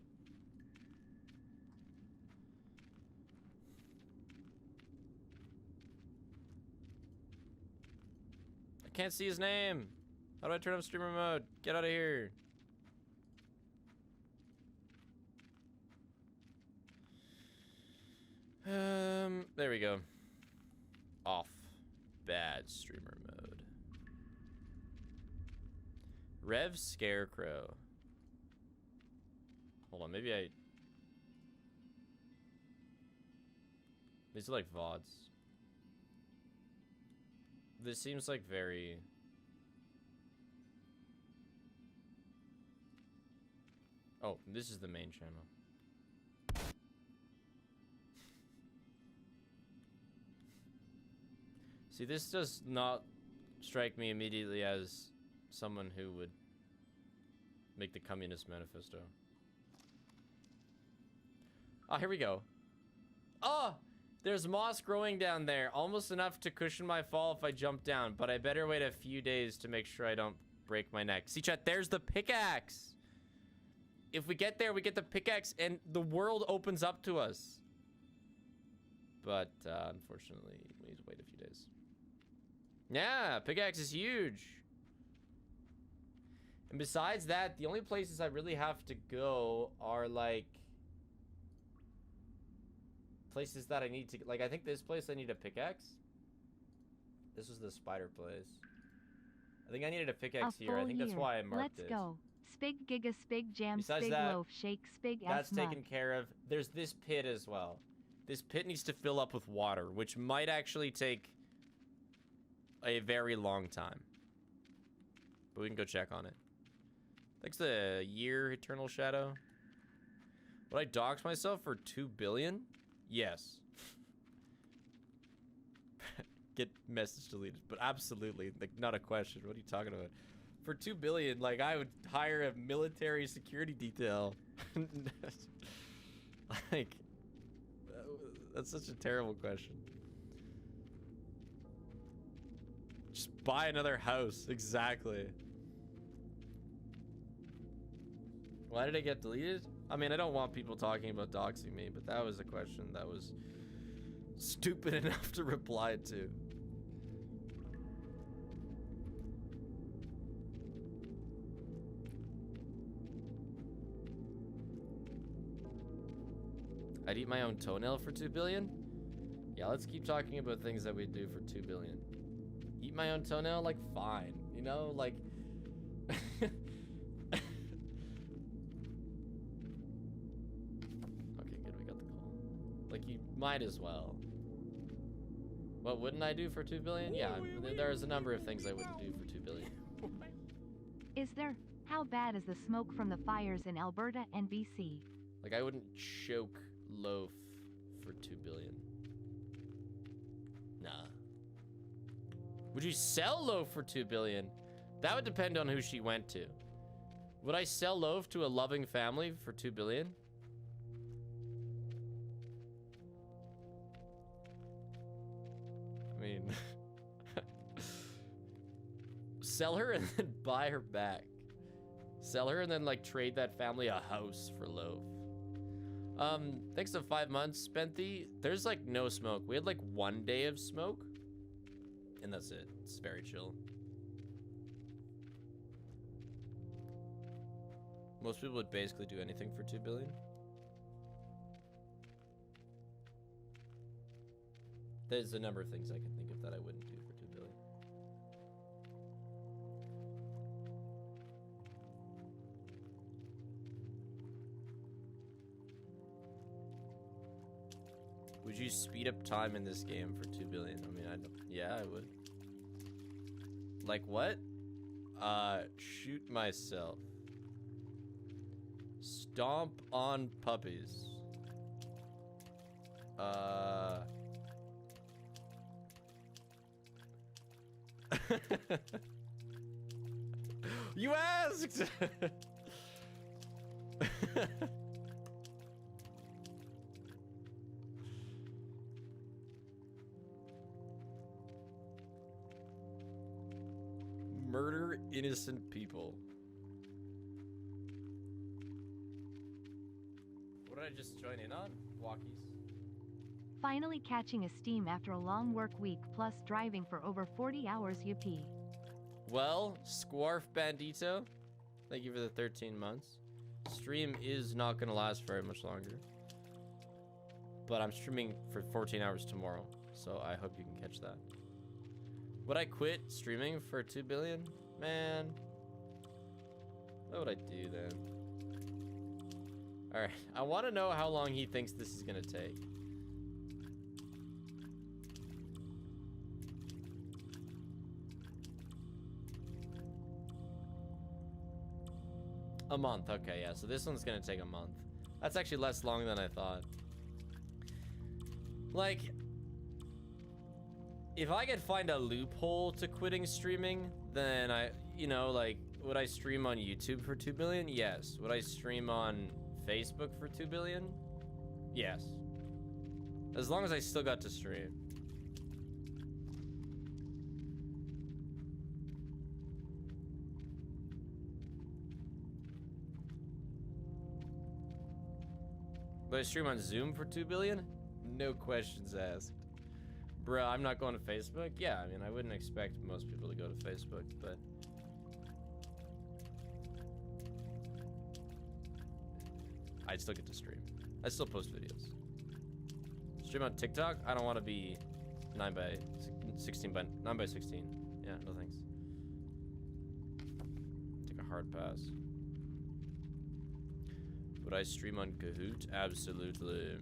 I can't see his name. How do I turn off streamer mode? Get out of here. There we go. Off. Bad streamer mode. Rev Scarecrow. Hold on, maybe I... These are like VODs. This seems like very... Oh, this is the main channel. See, this does not strike me immediately as someone who would make the Communist Manifesto. Oh, here we go. Oh, There's moss growing down there, almost enough to cushion my fall if I jump down, but I better wait a few days to make sure I don't break my neck. See, chat, there's the pickaxe. If we get there, we get the pickaxe, and the world opens up to us. But, unfortunately, we need to wait a few days. Yeah, pickaxe is huge. And besides that, the only places I really have to go are, like, places that I need to... Like, I think this place I need a pickaxe. This was the spider place. I think I needed a pickaxe here. I think that's why I marked it. Let's go. Spig giga spig jam Besides spig that, loaf shake spig that's mud. taken care of. There's this pit as well. This pit needs to fill up with water, which might actually take a very long time. But we can go check on it. Thanks the year, Eternal Shadow. Would I dox myself for 2 billion? Yes. Get message deleted, but absolutely, like, not a question. What are you talking about? For 2 billion, like, I would hire a military security detail. Like, that's such a terrible question. Just buy another house. Exactly. Why did it get deleted? I mean, I don't want people talking about doxing me, but that was a question that was stupid enough to reply to. I'd eat my own toenail for 2 billion? Yeah, let's keep talking about things that we'd do for 2 billion. Eat my own toenail? Like, fine. You know, like... Okay, good, we got the call. Like, you might as well. What wouldn't I do for 2 billion? Yeah, there's a number of things I wouldn't do for 2 billion. Is there? How bad is the smoke from the fires in Alberta and BC? Like, I wouldn't choke loaf for 2 billion. Nah. Would you sell loaf for 2 billion? That would depend on who she went to. Would I sell loaf to a loving family for 2 billion? I mean, sell her and then buy her back. Sell her and then, like, trade that family a house for loaf. Thanks to 5 months, Spenthy. There's, like, no smoke. We had, like, 1 day of smoke. And that's it. It's very chill. Most people would basically do anything for 2 billion. There's a number of things I can think of that I wouldn't do for 2 billion. Would you speed up time in this game for 2 billion? I mean, yeah, I would. Like what? Shoot myself. Stomp on puppies. You asked! Murder innocent people. What did I just join in on? Walkies. Finally catching a steam after a long work week plus driving for over 40 hours UP. Well, Squarf Bandito, thank you for the 13 months. Stream is not going to last very much longer. But I'm streaming for 14 hours tomorrow, so I hope you can catch that. Would I quit streaming for 2 billion? Man. What would I do then? Alright, I want to know how long he thinks this is going to take. A month, okay, yeah, so this one's gonna take a month. That's actually less long than I thought. Like, if I could find a loophole to quitting streaming, then like, would I stream on YouTube for 2 billion? Yes. Would I stream on Facebook for 2 billion? Yes. As long as I still got to stream. Will I stream on Zoom for 2 billion? No questions asked. Bruh, I'm not going to Facebook? Yeah, I mean, I wouldn't expect most people to go to Facebook, but... I'd still get to stream. I still post videos. Stream on TikTok? I don't want to be 9 by 16 by 9 by 16. Yeah, no thanks. Take a hard pass. Would I stream on Kahoot? Absolutely.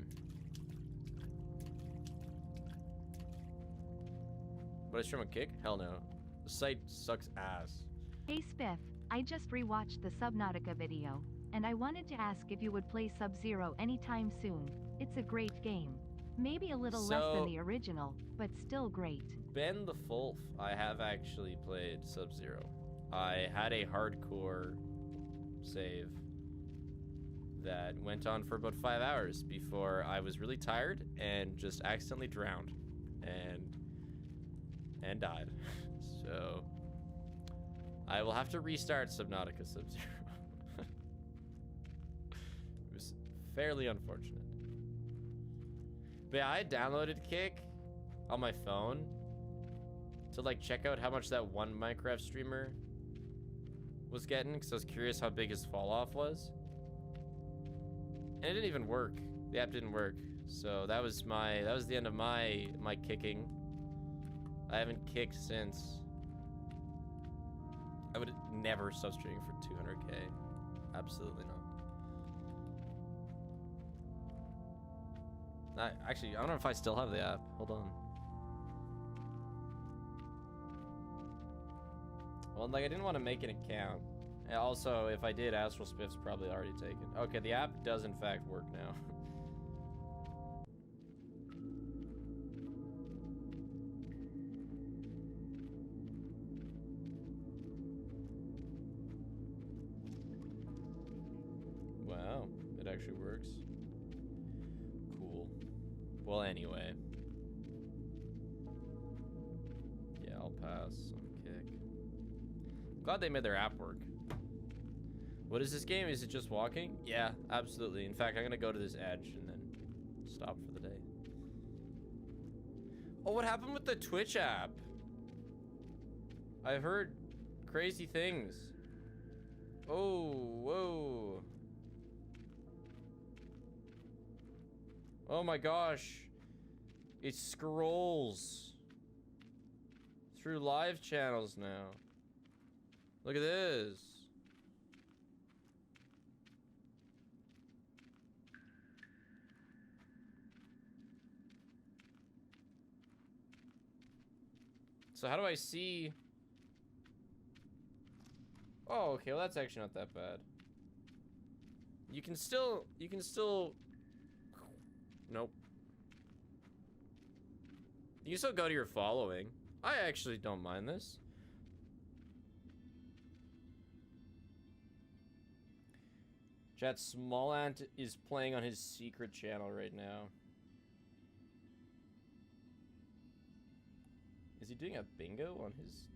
Would I stream on Kick? Hell no. The site sucks ass. Hey Spiff, I just rewatched the Subnautica video, and I wanted to ask if you would play Sub-Zero anytime soon. It's a great game. Maybe a little less than the original, but still great. Ben the Fulf, I have actually played Sub-Zero. I had a hardcore save that went on for about 5 hours before I was really tired and just accidentally drowned and died. So I will have to restart Subnautica Sub-Zero. It was fairly unfortunate. But yeah, I downloaded Kick on my phone to like check out how much that one Minecraft streamer was getting, because I was curious how big his fall off was. And it didn't even work. The app didn't work. So that was the end of my kicking. I haven't kicked since. I would never stop streaming for 200k. Absolutely not. Actually, I don't know if I still have the app. Hold on. Well, like, I didn't want to make an account. And also, if I did, Astral Spiff's probably already taken. Okay, the app does in fact work now. Wow, it actually works. Cool. Well, anyway. Yeah, I'll pass on Kick. Glad they made their app work. What is this game? Is it just walking? Yeah, absolutely. In fact, I'm gonna go to this edge and then stop for the day. Oh, what happened with the Twitch app? I've heard crazy things. Oh, whoa. Oh my gosh. It scrolls through live channels now. Look at this. So how do I see? Oh, okay, well that's actually not that bad. You can still, nope. You can still go to your following. I actually don't mind this. Chat, Small Ant is playing on his secret channel right now. Is he doing a bingo on his?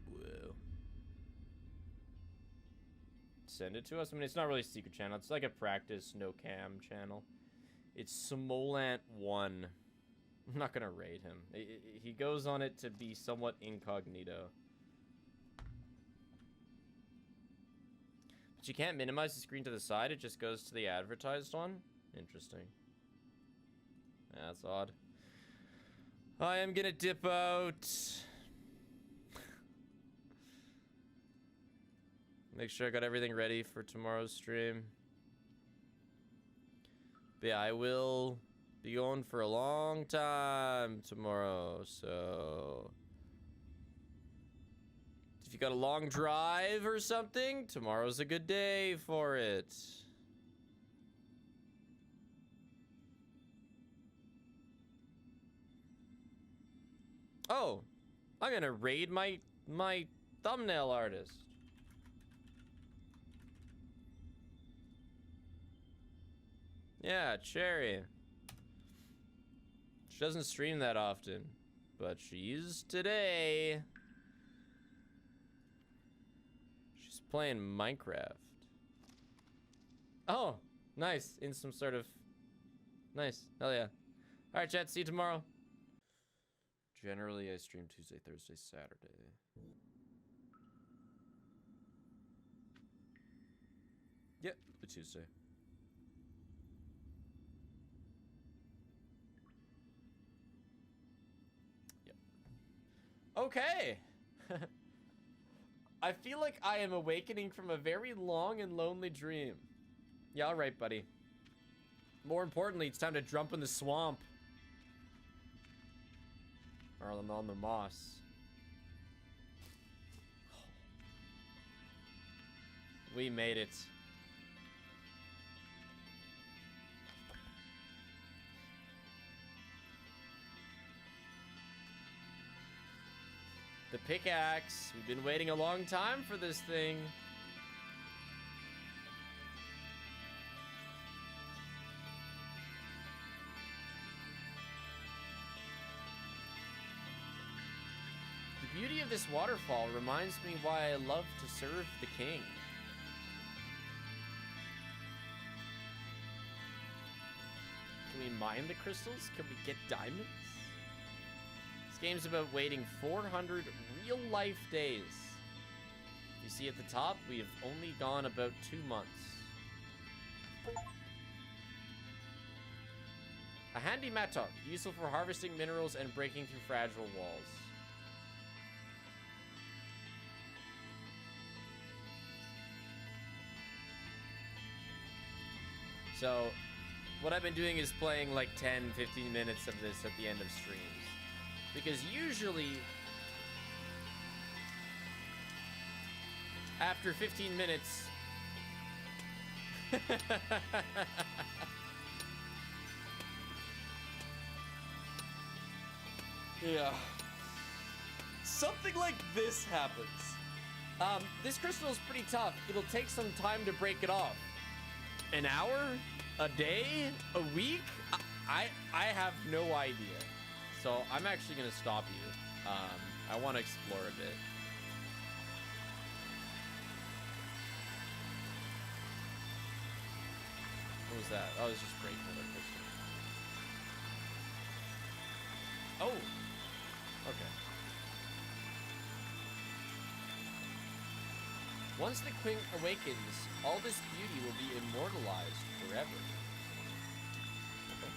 Whoa. Send it to us? I mean, it's not really a secret channel. It's like a practice, no cam channel. It's Smolant1. I'm not gonna raid him. He goes on it to be somewhat incognito. But you can't minimize the screen to the side. It just goes to the advertised one. Interesting. Yeah, that's odd. I am gonna dip out. Make sure I got everything ready for tomorrow's stream. But yeah, I will be going for a long time tomorrow, so if you got a long drive or something, tomorrow's a good day for it. Oh, I'm gonna raid my thumbnail artist. Yeah, Cherry. She doesn't stream that often, but she's today. She's playing Minecraft. Oh, nice. In some sort of... Nice. Hell yeah. Alright, chat. See you tomorrow. Generally, I stream Tuesday, Thursday, Saturday. Yep, the Tuesday. Yep. Okay. I feel like I am awakening from a very long and lonely dream. Yeah, alright, buddy. More importantly, it's time to jump in the swamp. Or on the moss. We made it. The pickaxe. We've been waiting a long time for this thing. The beauty of this waterfall reminds me why I love to serve the king. Can we mine the crystals? Can we get diamonds? This game's about waiting 400 real-life days. You see at the top, we have only gone about 2 months. A handy mattock, useful for harvesting minerals and breaking through fragile walls. So, what I've been doing is playing like 10, 15 minutes of this at the end of streams. Because usually, after 15 minutes... yeah. Something like this happens. This crystal is pretty tough. It'll take some time to break it off. An hour? A day? A week? I have no idea. So I'm actually gonna stop you. I want to explore a bit. What was that? Oh, it's just breaking another crystal. Oh. Okay. Once the queen awakens, all this beauty will be immortalized forever. Okay.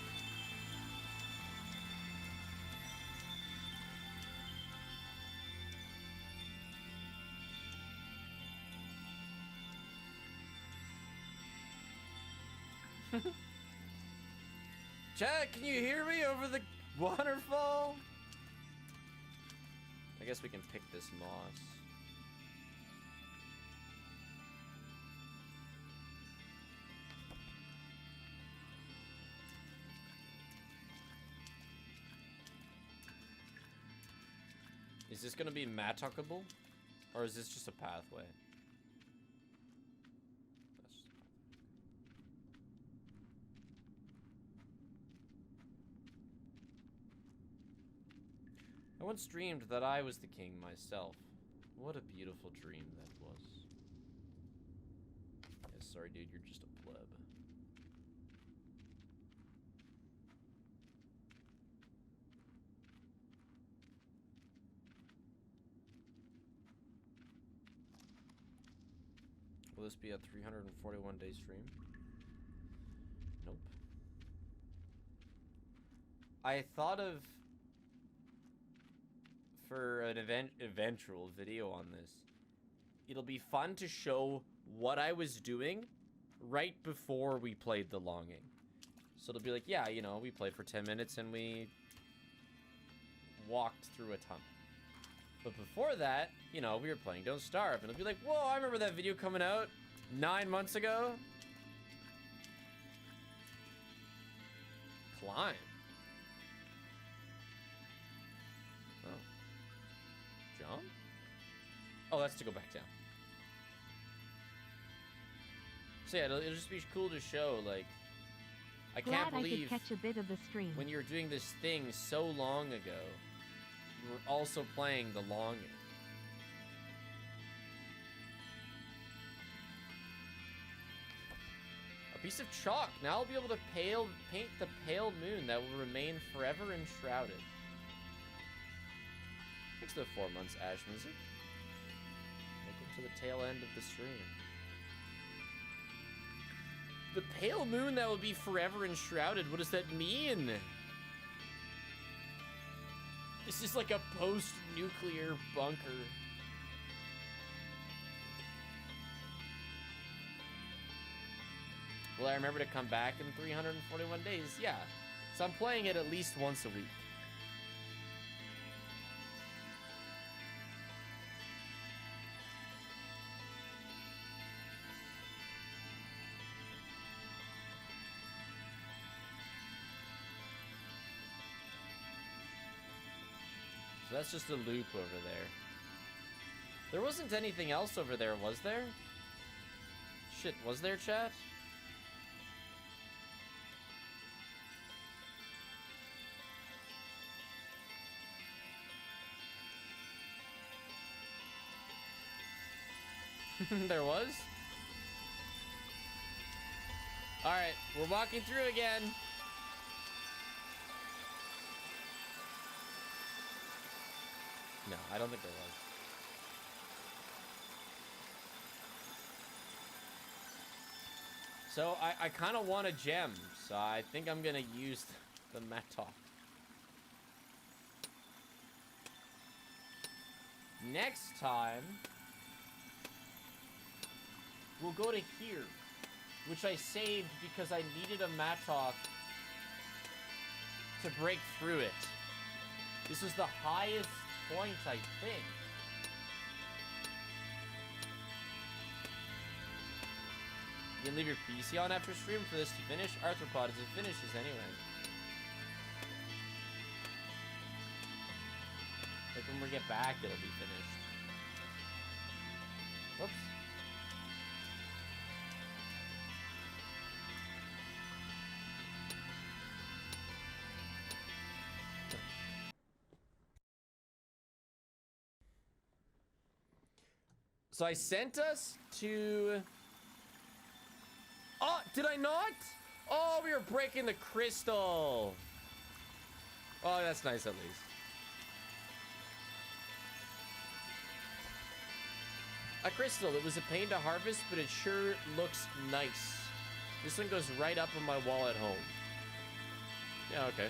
Chat, can you hear me over the waterfall? I guess we can pick this moss. Is this gonna be mattockable? Or is this just a pathway? That's just a pathway. I once dreamed that I was the king myself. What a beautiful dream that was. Yeah, sorry dude, you're just a pleb. Will this be a 341-day stream? Nope. I thought of, for an eventual video on this, it'll be fun to show what I was doing right before we played The Longing. So it'll be like, yeah, you know, we played for 10 minutes and we walked through a tunnel. But before that, you know, we were playing Don't Starve, and it'll be like, whoa, I remember that video coming out 9 months ago. Climb. Oh. Jump? Oh, that's to go back down. So yeah, it'll just be cool to show, like, I can't Glad I believe could catch a bit of the stream. when you were doing this thing so long ago, you were also playing the longing. A piece of chalk. Now I'll be able to paint the pale moon that will remain forever enshrouded. Thanks for the 4 months, Ash Music. Welcome to the tail end of the stream. The pale moon that will be forever enshrouded. What does that mean? This is like a post-nuclear bunker. Will I remember to come back in 341 days? Yeah. So I'm playing it at least once a week. So that's just a loop over there. There wasn't anything else over there, was there? Shit, was there, chat? There was? Alright, we're walking through again. No, I don't think there was. So I kind of want a gem, so I think I'm gonna use the mattock. Next time, we'll go to here, which I saved because I needed a mattock to break through it. This was the highest point, I think. You can leave your PC on after stream for this to finish. Arthropod, it finishes anyway. Like when we get back, it'll be finished. Whoops. So I sent us to... Oh, did I not? Oh, we were breaking the crystal. Oh, that's nice at least. A crystal. It was a pain to harvest, but it sure looks nice. This one goes right up on my wall at home. Yeah, okay.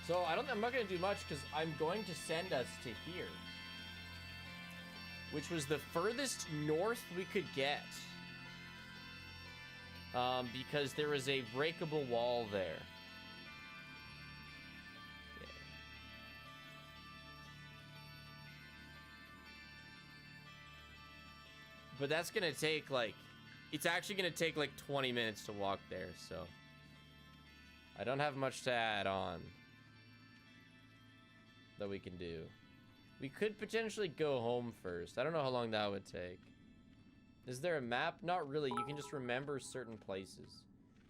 So I'm not gonna do much because I'm going to send us to here, which was the furthest north we could get, because there was a breakable wall there. Yeah. But that's gonna take like, it's actually gonna take like 20 minutes to walk there, so I don't have much to add on that we can do. We could potentially go home first. I don't know how long that would take. Is there a map? Not really. You can just remember certain places.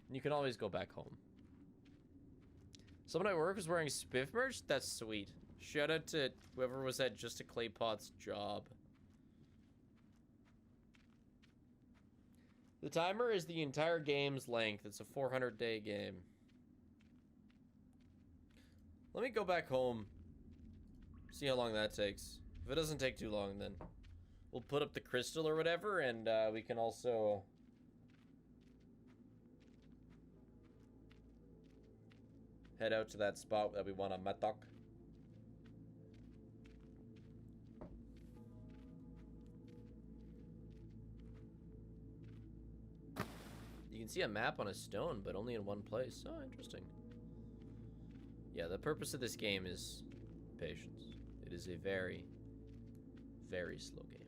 And you can always go back home. Someone at work was wearing Spiff merch? That's sweet. Shout out to whoever was at Just a Clay Pot's job. The timer is the entire game's length. It's a 400-day game. Let me go back home. See how long that takes. If it doesn't take too long, then we'll put up the crystal or whatever, and we can also head out to that spot that we want a mattock. You can see a map on a stone, but only in one place. Oh, interesting. Yeah, the purpose of this game is patience. It is a very, very slow game.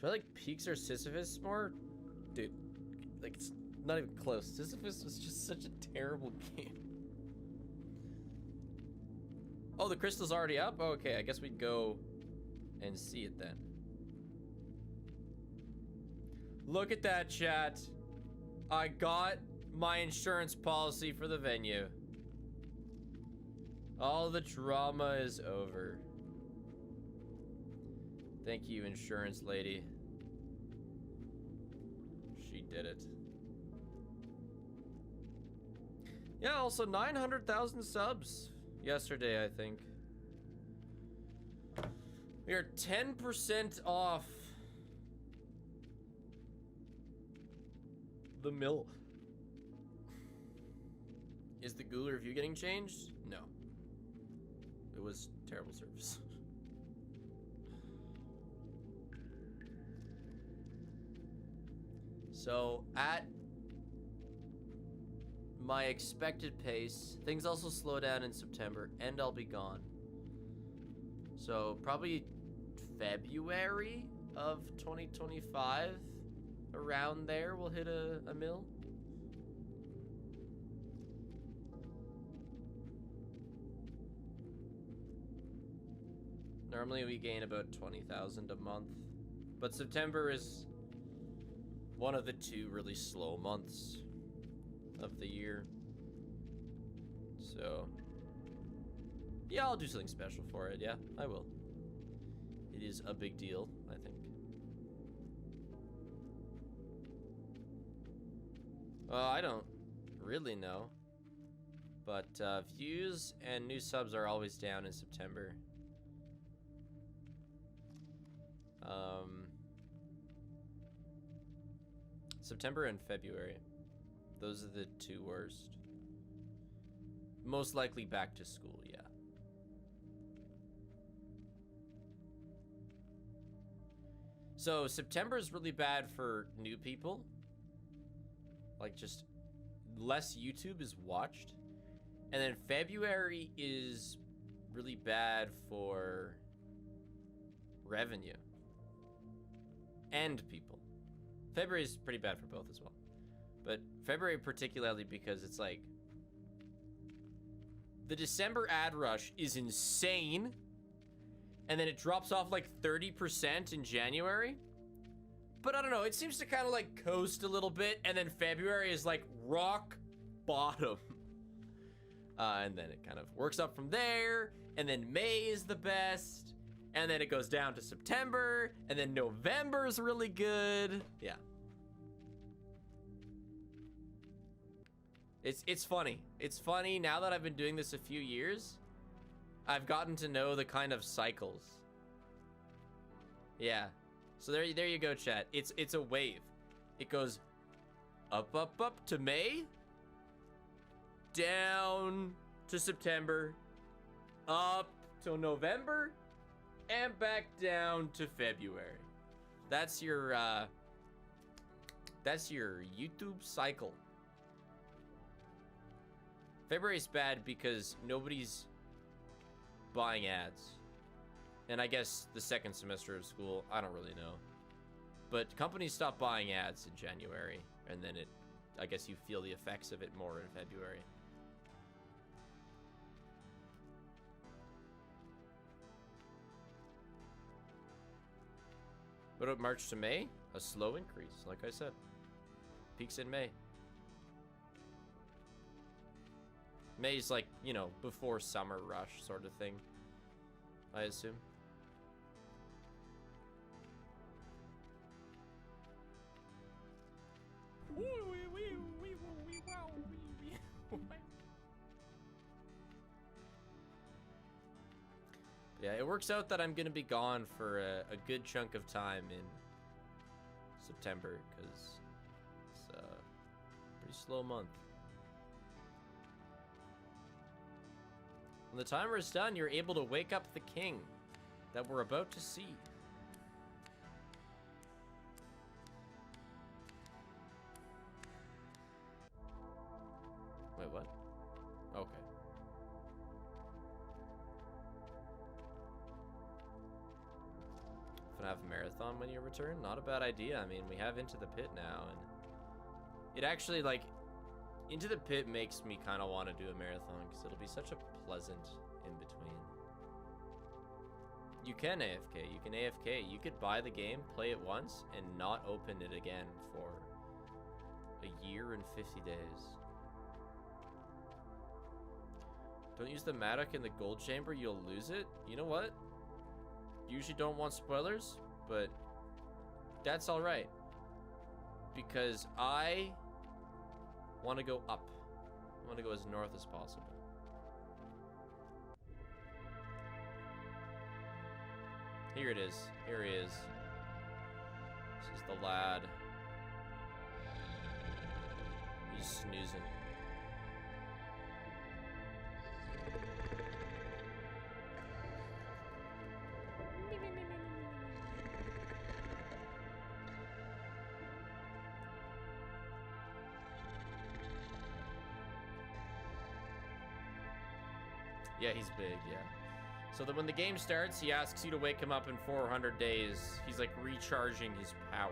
Do I like Peaks or Sisyphus more? Dude, like, it's not even close. Sisyphus was just such a terrible game. Oh, the crystal's already up? Okay, I guess we'd go and see it then. Look at that, chat. I got my insurance policy for the venue. All the drama is over. Thank you, insurance lady. She did it. Yeah, also 900,000 subs yesterday, I think. We are 10% off the mill. Is the Google review getting changed? No. It was terrible service. So, at my expected pace, things also slow down in September, and I'll be gone. So, probably February of 2025, around there, we'll hit a mill. Normally we gain about 20,000 a month, but September is one of the 2 really slow months of the year. So, yeah, I'll do something special for it. Yeah, I will. It is a big deal, I think. I don't really know, but views and new subs are always down in September. September and February. Those are the 2 worst. Most likely back to school, yeah. So September is really bad for new people. Like, just less YouTube is watched. And then February is really bad for revenue and people. February is pretty bad for both as well. But February particularly because it's like the December ad rush is insane, and then it drops off like 30% in January. But I don't know, it seems to kind of like coast a little bit, and then February is like rock bottom. And then it kind of works up from there, and then May is the best, and then it goes down to September, and then November is really good. Yeah. It's funny. It's funny now that I've been doing this a few years. I've gotten to know the kind of cycles. Yeah. So there you go, chat. It's a wave. It goes up, up, up to May, down to September, up till November, and back down to February. That's your YouTube cycle. February's bad because nobody's buying ads. And I guess the second semester of school, I don't really know. But companies stop buying ads in January, and then I guess you feel the effects of it more in February. What about March to May? A slow increase, like I said. Peaks in May. May's like, you know, before summer rush sort of thing, I assume. Yeah, it works out that I'm gonna be gone for a good chunk of time in September, because it's a pretty slow month. When the timer is done, you're able to wake up the king that we're about to see. Wait, what? Okay. FNAF marathon when you return? Not a bad idea. I mean, we have Into the Pit now, and it actually, like, Into the Pit makes me kind of want to do a marathon because it'll be such a pleasant in between. You can AFK. You can AFK. You could buy the game, play it once, and not open it again for a year and 50 days. Don't use the Madoc in the gold chamber, you'll lose it. You know what? Usually don't want spoilers, but that's alright. Because I want to go up. I want to go as north as possible. Here it is. Here he is. This is the lad. He's snoozing. Yeah, he's big, yeah. So that when the game starts, he asks you to wake him up in 400 days. He's like recharging his power.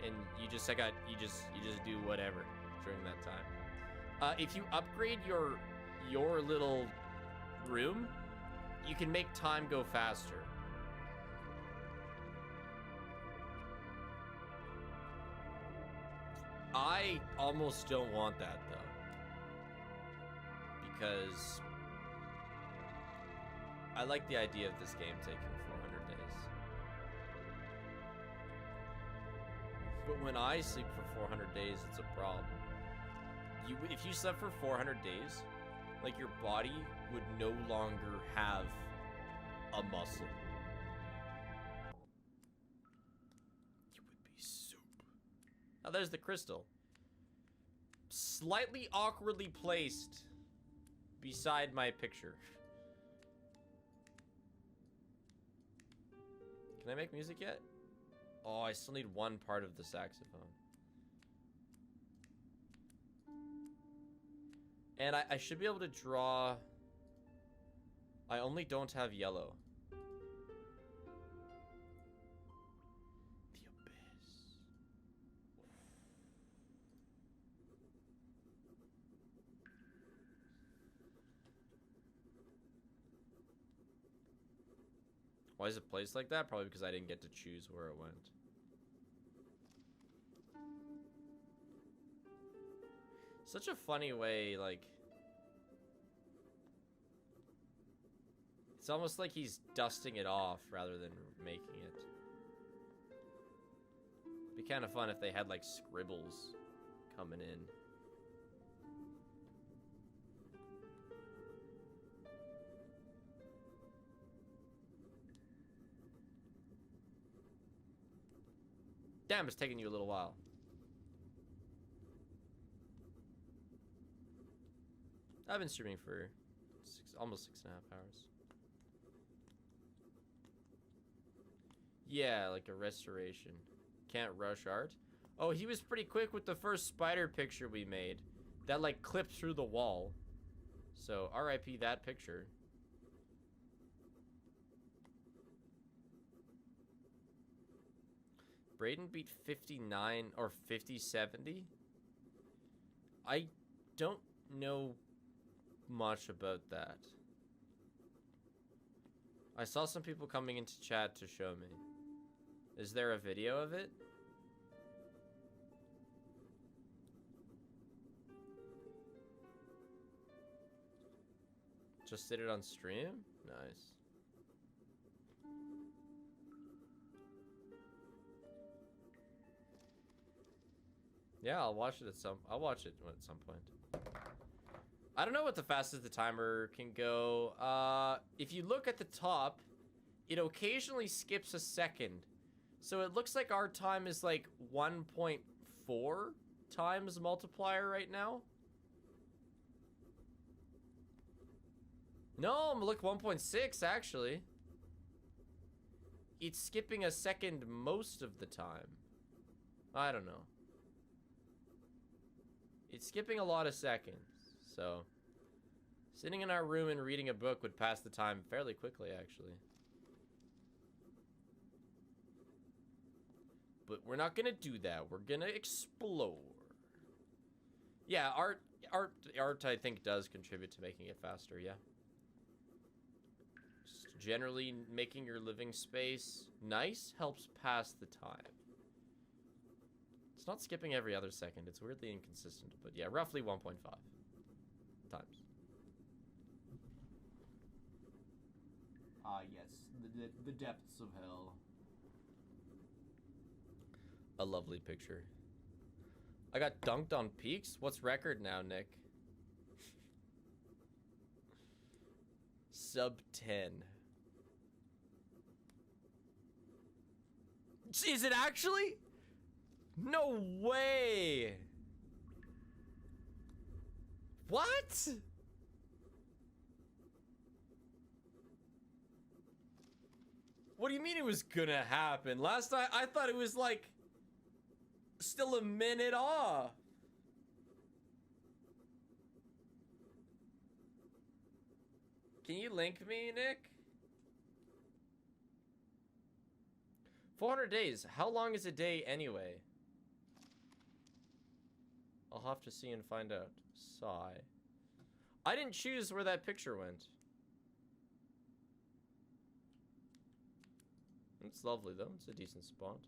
And you just you just do whatever during that time. If you upgrade your little room, you can make time go faster. I almost don't want that though. Because I like the idea of this game taking 400 days. But when I sleep for 400 days, it's a problem. If you slept for 400 days, like your body would no longer have a muscle. You would be soup. Now there's the crystal. Slightly awkwardly placed beside my picture. Can I make music yet? Oh, I still need one part of the saxophone. And I should be able to draw... I only don't have yellow. The abyss. Why is it placed like that? Probably because I didn't get to choose where it went. Such a funny way, like... It's almost like he's dusting it off rather than making it. Be kind of fun if they had, like, scribbles coming in. Damn, it's taking you a little while. I've been streaming for almost 6.5 hours. Yeah, like a restoration. Can't rush art. Oh, he was pretty quick with the first spider picture we made. That like clipped through the wall. So RIP that picture. Braden beat 59 or 50-70. I don't know much about that. I saw some people coming into chat to show me. Is there a video of it? Just did it on stream? Nice. Yeah, I'll watch it at some point. I don't know what the fastest the timer can go. If you look at the top, it occasionally skips a second. So it looks like our time is like 1.4 times multiplier right now. No, look, 1.6 actually. It's skipping a second most of the time. I don't know. It's skipping a lot of seconds. So, sitting in our room and reading a book would pass the time fairly quickly, actually. But we're not gonna do that. We're gonna explore. Yeah, art I think does contribute to making it faster, yeah. Generally, making your living space nice helps pass the time. It's not skipping every other second. It's weirdly inconsistent, but yeah, roughly 1.5 times. Ah, yes, the depths of hell. A lovely picture. I got dunked on peaks? What's record now, Nick? Sub 10. Is it actually? No way! What? What do you mean it was gonna happen? Last night, I thought it was like still a minute off. Can you link me, Nick? 400 days. How long is a day anyway? I'll have to see and find out. Sigh. I didn't choose where that picture went. It's lovely though. It's a decent spot.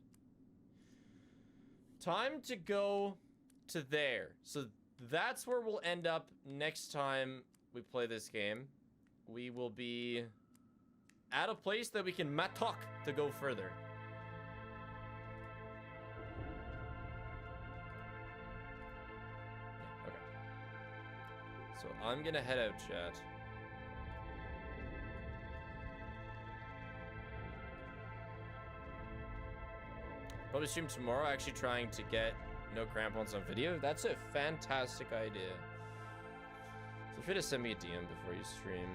Time to go to there. So that's where we'll end up next time we play this game. We will be at a place that we can matok to go further. Yeah, okay. So I'm gonna head out, chat. Probably stream tomorrow, actually trying to get no crampons on video. That's a fantastic idea. So feel free to send me a DM before you stream.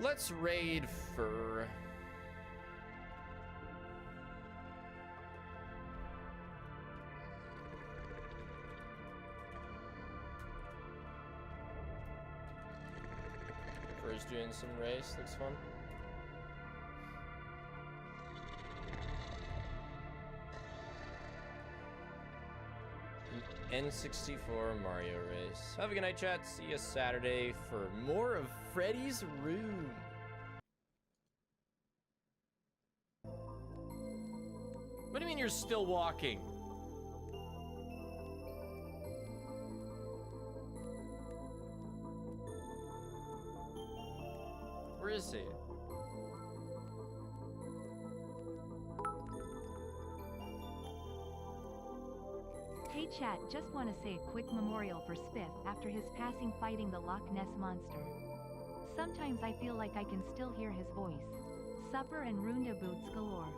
Let's raid for... Fur's doing some race, looks fun. N64 Mario race. Have a good night, chat. See you Saturday for more of Freddy's Room. What do you mean you're still walking? Where is he? Hey chat, just want to say a quick memorial for Spiff after his passing fighting the Loch Ness Monster. Sometimes I feel like I can still hear his voice. Supper and Runda boots galore.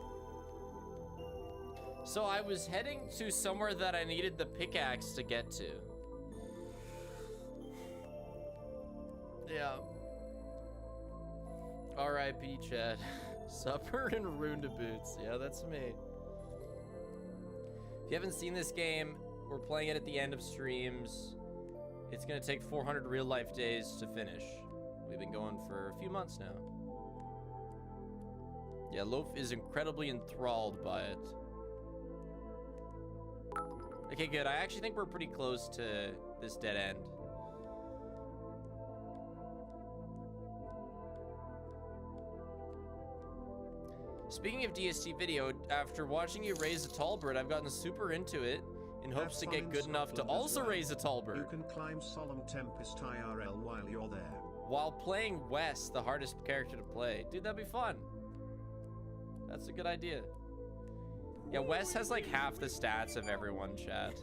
So I was heading to somewhere that I needed the pickaxe to get to. Yeah. R.I.P. Chad. Supper and Runda boots. Yeah, that's me. If you haven't seen this game, we're playing it at the end of streams. It's gonna take 400 real life days to finish. We've been going for a few months now. Yeah, Loaf is incredibly enthralled by it. Okay, good. I actually think we're pretty close to this dead end. Speaking of DST video, after watching you raise a tall bird, I've gotten super into it in hopes to get good enough to also raise a tall bird. You can climb Solemn Tempest IRL while you're there. While playing Wes, the hardest character to play. Dude, that'd be fun. That's a good idea. Yeah, Wes has like half the stats of everyone, chat.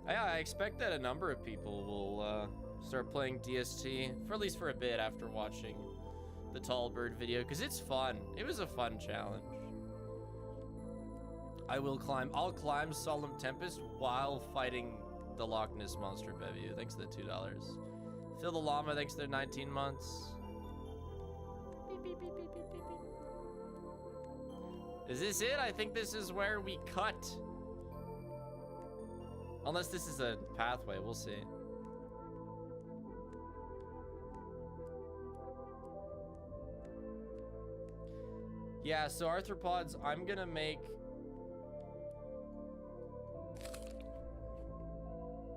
I expect that a number of people will start playing DST, for at least for a bit after watching the tall bird video, because it's fun. It was a fun challenge. I'll climb Solemn Tempest while fighting the Loch Ness Monster, Bevu. Thanks for the $2. Phil the Llama, thanks for the 19 months. Beep, beep, beep, beep, beep, beep, beep. Is this it? I think this is where we cut Unless this is a pathway, we'll see. Yeah, so arthropods, I'm gonna make...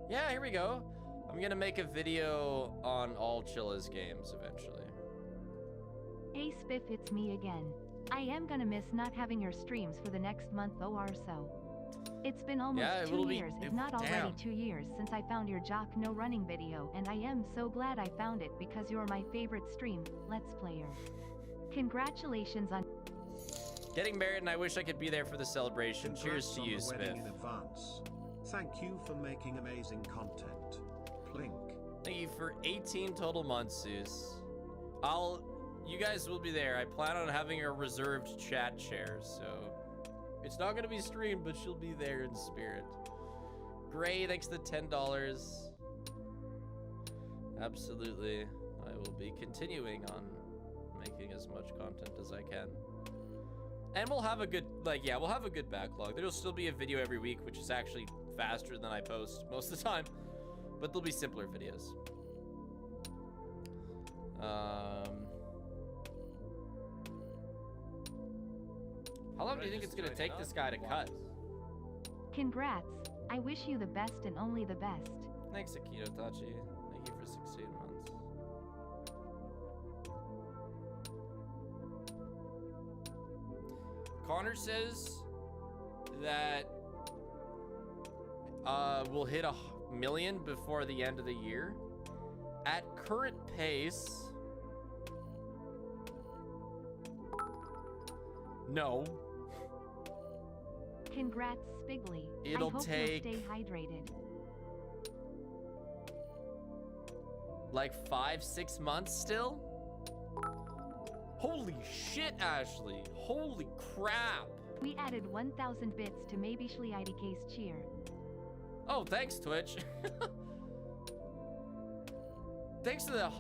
Yeah, here we go. I'm gonna make a video on all Chilla's games eventually. Hey Spiff, it's me again. I am gonna miss not having your streams for the next month or so. It's been almost 2 years, if not already 2 years, since I found your Jock No Running video, and I am so glad I found it because you're my favorite stream, Let's Player. Congratulations on getting married, and I wish I could be there for the celebration. Congrats Cheers to on you, the wedding Spiff. in advance. Thank you for making amazing content. Plink. Thank you for 18 total months, Zeus. You guys will be there. I plan on having a reserved chat share, so it's not gonna be streamed, but she'll be there in spirit. Gray, thanks to the $10. Absolutely. I will be continuing on making as much content as I can. And we'll have a good, we'll have a good backlog. There'll still be a video every week, which is actually faster than I post most of the time. But they'll be simpler videos. How long do you think it's gonna take this guy to cut? Congrats. I wish you the best and only the best. Thanks, Akito Tachi. Thank you for 16 months. Connor says that we'll hit 1 million before the end of the year. At current pace, no. Congrats, Spiggly. It'll I hope take you'll stay hydrated. like 5-6 months still. Holy shit, Ashley. Holy crap. We added 1,000 bits to maybe IDK's cheer. Oh, thanks, Twitch. Thanks to the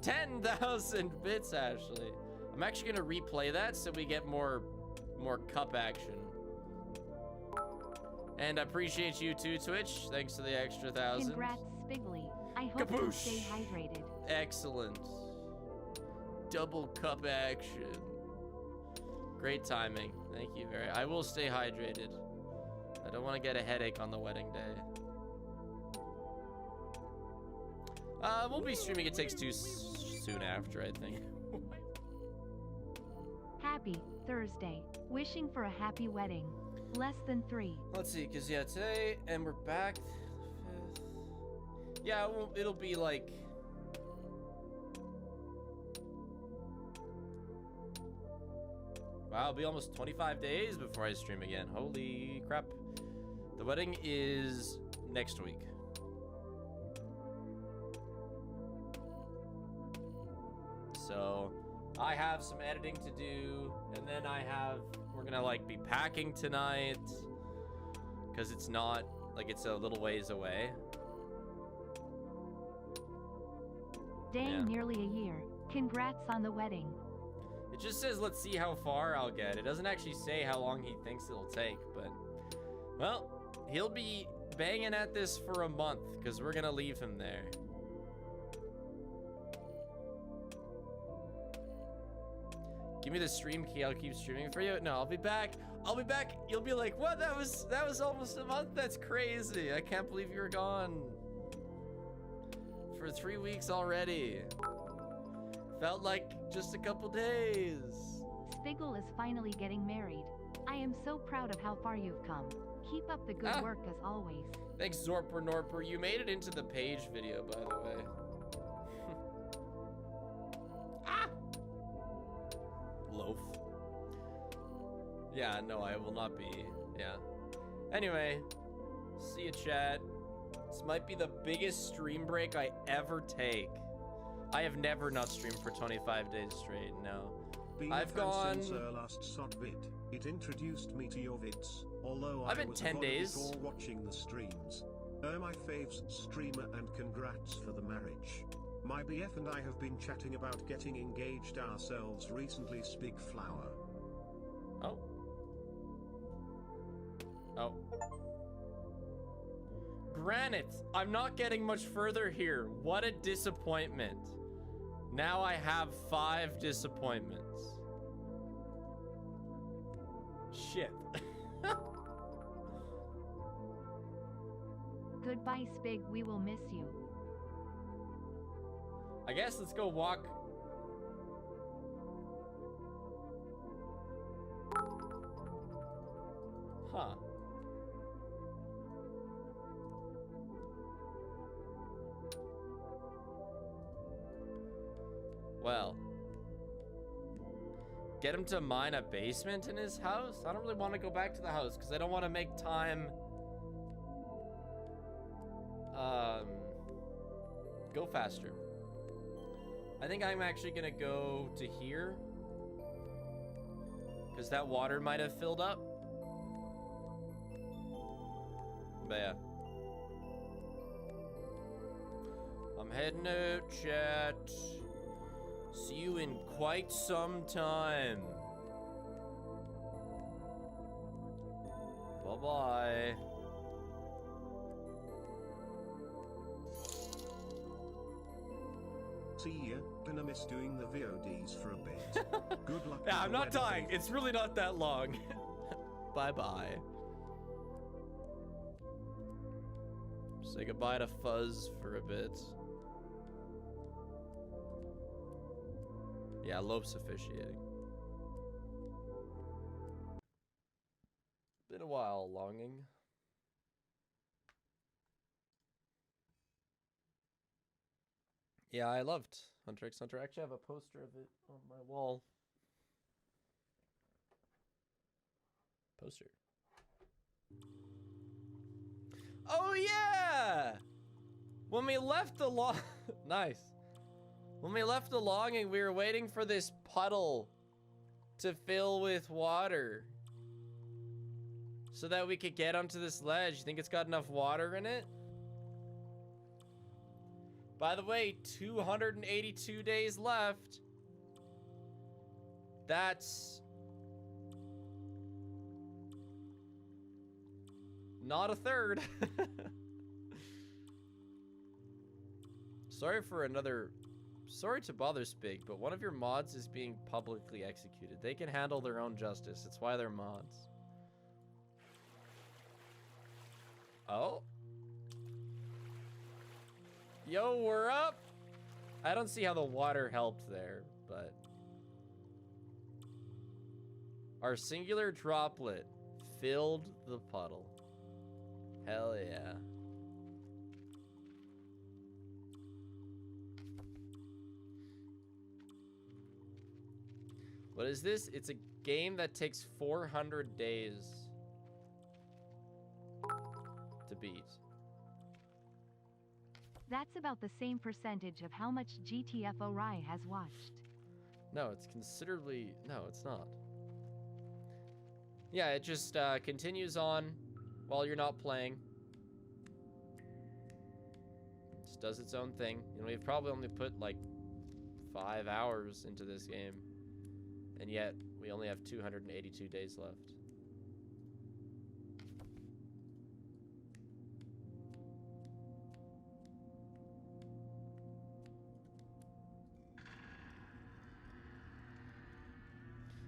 10,000 bits, Ashley. I'm actually gonna replay that so we get more cup action. And I appreciate you too, Twitch. Thanks to the extra 1,000. Congrats, Spiggly. I hope you stay hydrated. Excellent. Double cup action. Great timing. Thank you very. I will stay hydrated. I don't want to get a headache on the wedding day. We'll be streaming It Takes Two soon after, I think. Happy Thursday. Wishing for a happy wedding. Less than 3. Let's see, because yeah, today, and we're back. 5th. Yeah, it'll be like... Wow, it'll be almost 25 days before I stream again. Holy crap. The wedding is next week. So I have some editing to do, and then we're gonna like be packing tonight because it's not like it's a little ways away. Dang, Yeah. nearly a year. Congrats on the wedding. It just says let's see how far I'll get. It doesn't actually say how long he thinks it'll take, but well, he'll be banging at this for a month because we're gonna leave him there. Give me the stream key, I'll keep streaming for you. No, I'll be back. I'll be back. You'll be like, what? That was almost a month? That's crazy. I can't believe you were gone for 3 weeks already. Felt like just a couple days. Spiggle is finally getting married. I am so proud of how far you've come. Keep up the good work as always. Thanks, Zorper Norper. You made it into the page video, by the way. Ah! Loaf. Yeah, no, I will not be. Yeah. Anyway, see you, chat. This might be the biggest stream break I ever take. I have never not streamed for 25 days straight, no. Been I've a fan gone... since last sod vid. It introduced me to your vids, although I've I been was 10 a days. before watching the streams. My faves streamer, and congrats for the marriage. My BF and I have been chatting about getting engaged ourselves recently. Spig flower. Oh. Oh. Granite, I'm not getting much further here. What a disappointment. Now I have 5 disappointments. Shit. Goodbye, Spig. We will miss you. I guess let's go walk. Huh. Well. Get him to mine a basement in his house? I don't really want to go back to the house because I don't want to make time go faster. I think I'm actually gonna go to here because that water might have filled up. But yeah, I'm heading out, chat. See you in quite some time. Bye-bye. See ya. Gonna miss doing the VODs for a bit. Good luck. Yeah, with I'm the not wedding. dying. It's really not that long. Bye-bye. Say goodbye to Fuzz for a bit. Yeah, Lope's officiating. Been a while, longing. Yeah, I loved Hunter x Hunter. I actually have a poster of it on my wall. Poster. Oh yeah! When we left the nice. When we left the longing, we were waiting for this puddle to fill with water so that we could get onto this ledge. You think it's got enough water in it? By the way, 282 days left. That's not a third. Sorry to bother Spig, but one of your mods is being publicly executed. They can handle their own justice. It's why they're mods. Oh. Yo, we're up. I don't see how the water helped there, but our singular droplet filled the puddle. Hell yeah. What is this? It's a game that takes 400 days to beat. That's about the same percentage of how much GTFO Rai has watched. No, it's considerably... No, it's not. Yeah, it just continues on while you're not playing. Just does its own thing. You know, we've probably only put like 5 hours into this game. And yet, we only have 282 days left.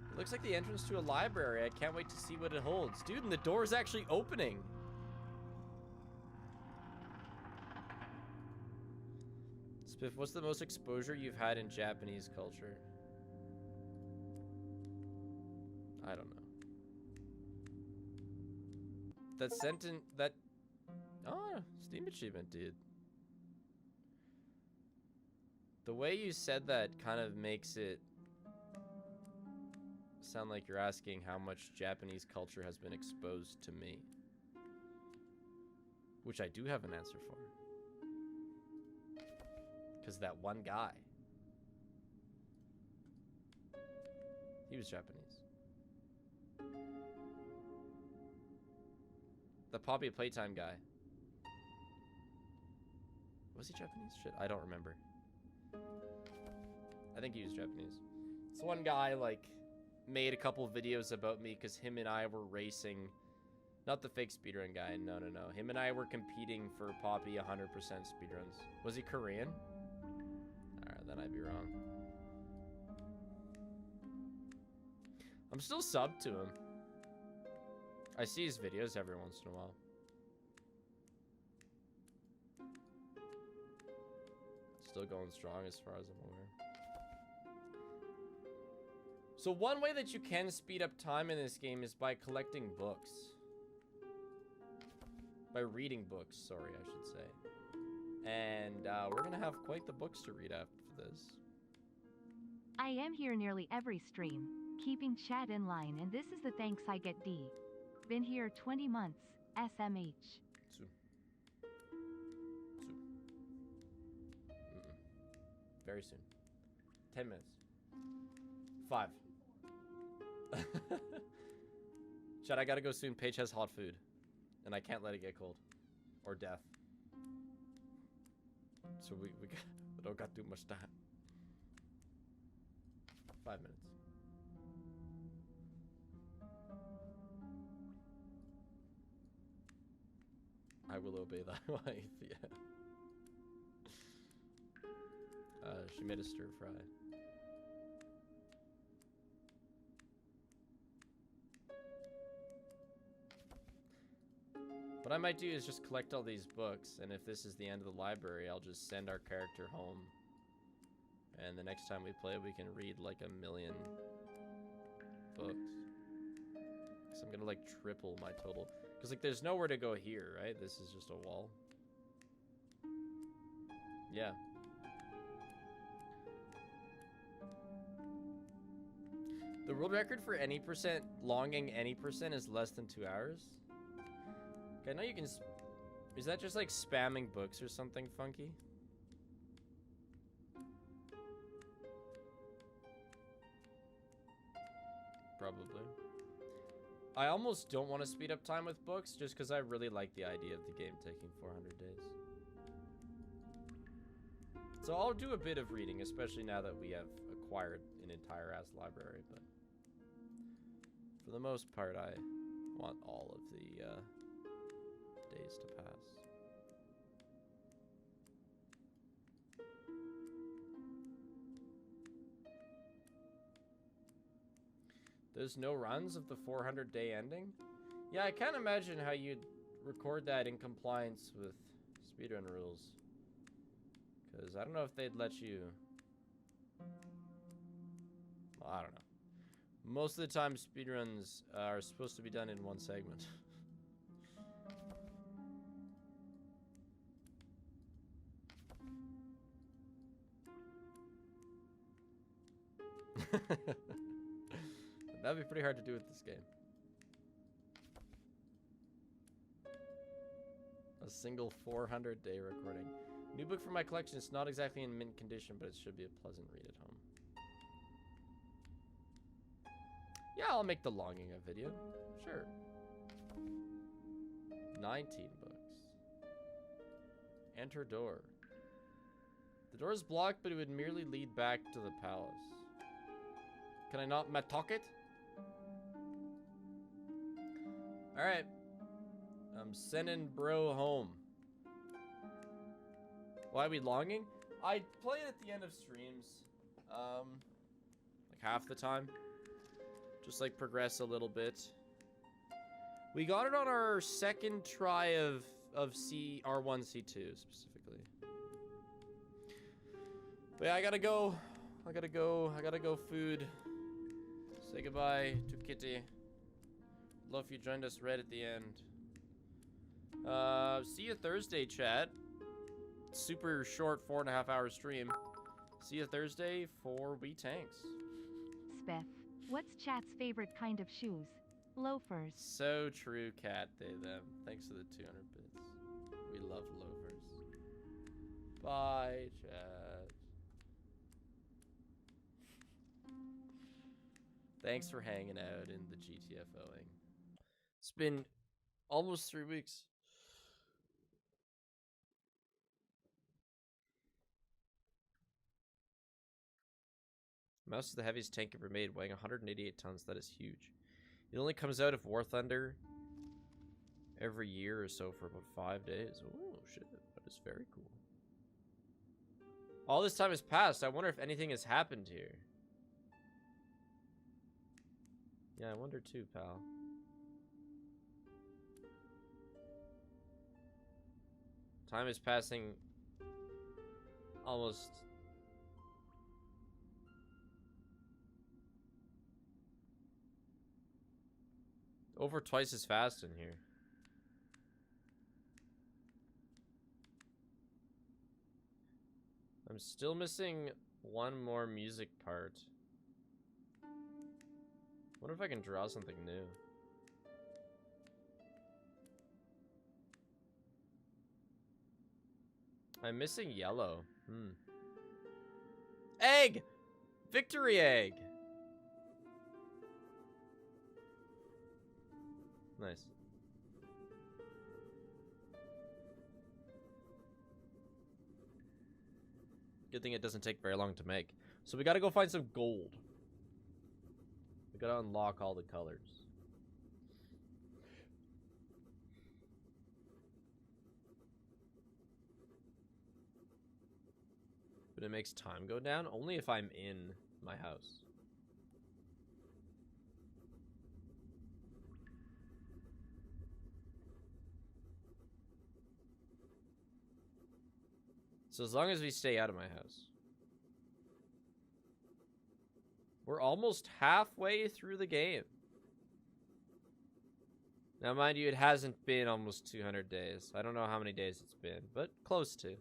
It looks like the entrance to a library. I can't wait to see what it holds. Dude, and the door's actually opening. Spiff, what's the most exposure you've had in Japanese culture? I don't know. That sentence, that... Oh, Steam achievement, dude. The way you said that kind of makes it sound like you're asking how much Japanese culture has been exposed to me. Which I do have an answer for. Because that one guy. He was Japanese. The Poppy Playtime guy. Was he Japanese? Shit, I don't remember. I think he was Japanese. This one guy, like, made a couple videos about me because him and I were racing Not the fake speedrun guy. No, no, no. Him and I were competing for Poppy 100% speedruns. Was he Korean? Alright, then I'd be wrong. I'm still subbed to him. I see his videos every once in a while. Still going strong as far as I'm aware. So one way that you can speed up time in this game is by collecting books. By reading books, sorry, I should say. And we're gonna have quite the books to read after this. I am here nearly every stream, keeping chat in line, and this is the thanks I get. D. Been here 20 months, SMH. Soon. Very soon. 10 minutes. 5. Chat, I gotta go soon. Paige has hot food. And I can't let it get cold. Or death. So we don't got too much time. 5 minutes. I will obey thy wife, yeah. She made a stir fry. What I might do is just collect all these books, and if this is the end of the library, I'll just send our character home. And the next time we play, we can read like 1,000,000 books. So I'm gonna like triple my total. Because like there's nowhere to go here, right? This is just a wall. Yeah. The world record for any percent, longing any percent, is less than 2 hours. Okay, I know you can... Is that just like spamming books or something funky? Probably. I almost don't want to speed up time with books just because I really like the idea of the game taking 400 days. So I'll do a bit of reading, especially now that we have acquired an entire ass library, but for the most part I want all of the days to pass. There's no runs of the 400-day ending? Yeah, I can't imagine how you'd record that in compliance with speedrun rules. Because I don't know if they'd let you... Well, I don't know. Most of the time, speedruns are supposed to be done in one segment. That'd be pretty hard to do with this game. A single 400-day recording. New book for my collection. It's not exactly in mint condition, but it should be a pleasant read at home. Yeah, I'll make the longing a video. Sure. 19 books. Enter door. The door is blocked, but it would merely lead back to the palace. Can I not matok it? Alright. I'm sending bro home. Why are we longing? I play it at the end of streams. Like half the time. Just like progress a little bit. We got it on our second try of R1, C2 specifically. But yeah, I gotta go. I gotta go food. Say goodbye to Kitty. Love you joined us right at the end. See you Thursday, chat. Super short 4.5 hour stream. See you Thursday for We Tanks. Speth, what's chat's favorite kind of shoes? Loafers. So true, cat, they, them. Thanks for the 200 bits. We love loafers. Bye, chat. Thanks for hanging out in the GTFOing. It's been almost 3 weeks. Mouse is the heaviest tank ever made, weighing 188 tons. That is huge. It only comes out if War Thunder every year or so for about 5 days. Oh, shit. That is very cool. All this time has passed. I wonder if anything has happened here. Yeah, I wonder too, pal. Time is passing almost... over twice as fast in here. I'm still missing one more music part. Wonder if I can draw something new. I'm missing yellow. Egg! Victory egg! Nice. Good thing it doesn't take very long to make. So we gotta go find some gold. We gotta unlock all the colors. But it makes time go down only if I'm in my house. So as long as we stay out of my house. We're almost halfway through the game. Now, mind you, it hasn't been almost 200 days. I don't know how many days it's been, but close to.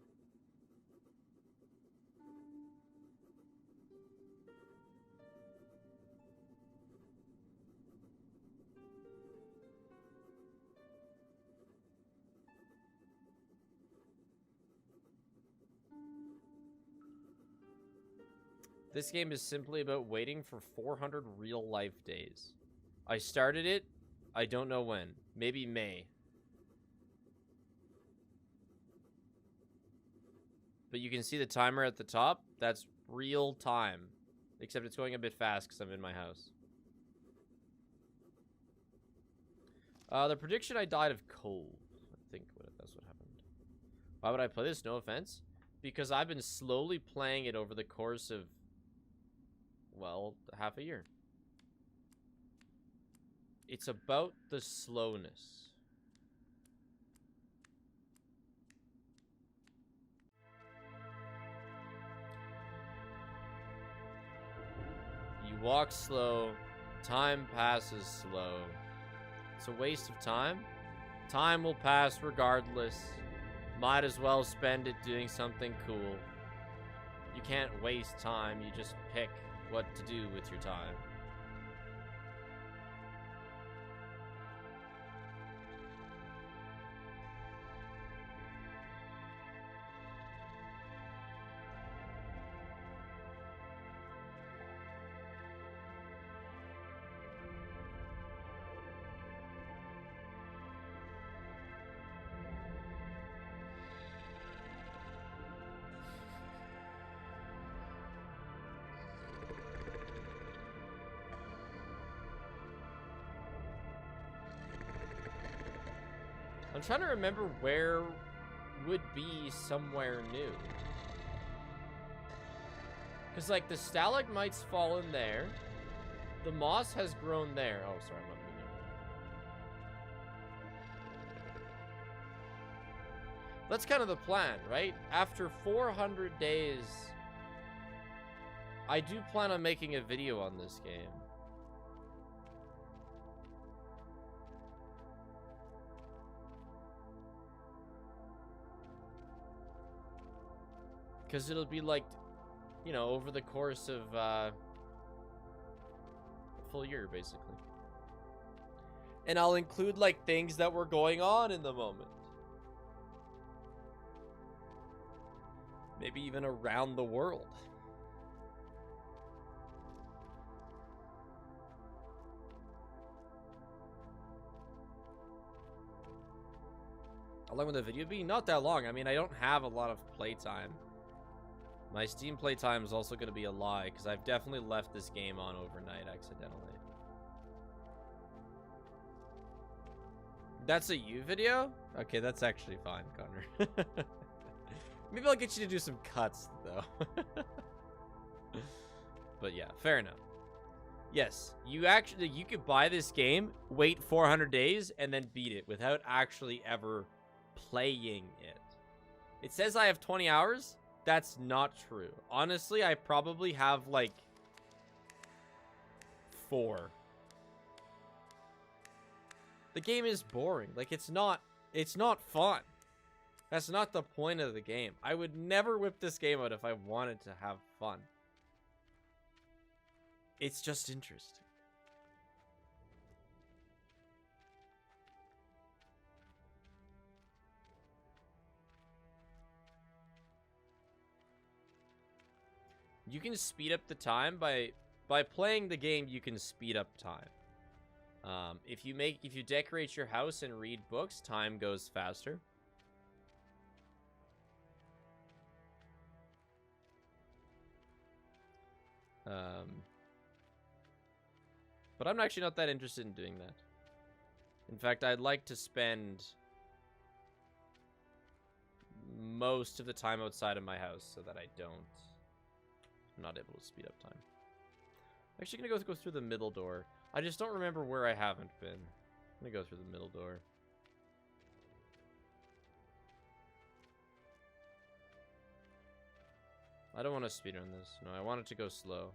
This game is simply about waiting for 400 real-life days. I started it, I don't know when. Maybe May. But you can see the timer at the top. That's real time. Except it's going a bit fast because I'm in my house. The prediction, I died of cold. I think that's what happened. Why would I play this? No offense. Because I've been slowly playing it over the course of... well, half a year. It's about the slowness. You walk slow, time passes slow. It's a waste of time. Time will pass regardless. Might as well spend it doing something cool. You can't waste time, you just pick what to do with your time. I'm trying to remember where would be somewhere new. Because, like, the stalagmites fall in there. The moss has grown there. Oh, sorry, I'm not moving. That's kind of the plan, right? After 400 days, I do plan on making a video on this game. Because it'll be like, you know, over the course of a full year, basically. And I'll include, like, things that were going on in the moment. Maybe even around the world. How long will the video be? Not that long. I mean, I don't have a lot of playtime. My Steam playtime is also going to be a lie, because I've definitely left this game on overnight accidentally. That's a you video? Okay, that's actually fine, Connor. Maybe I'll get you to do some cuts, though. But yeah, fair enough. Yes, you could buy this game, wait 400 days, and then beat it without actually ever playing it. It says I have 20 hours. That's not true. Honestly, I probably have like 4. The game is boring. Like, it's not fun. That's not the point of the game. I would never whip this game out if I wanted to have fun. It's just interesting. You can speed up the time by playing the game. You can speed up time. If you decorate your house and read books, time goes faster. But I'm actually not that interested in doing that. In fact, I'd like to spend most of the time outside of my house so that I'm not able to speed up time. I'm actually gonna go through the middle door. I just don't remember where I haven't been. I'm gonna go through the middle door. I don't want to speedrun this. No, I want it to go slow.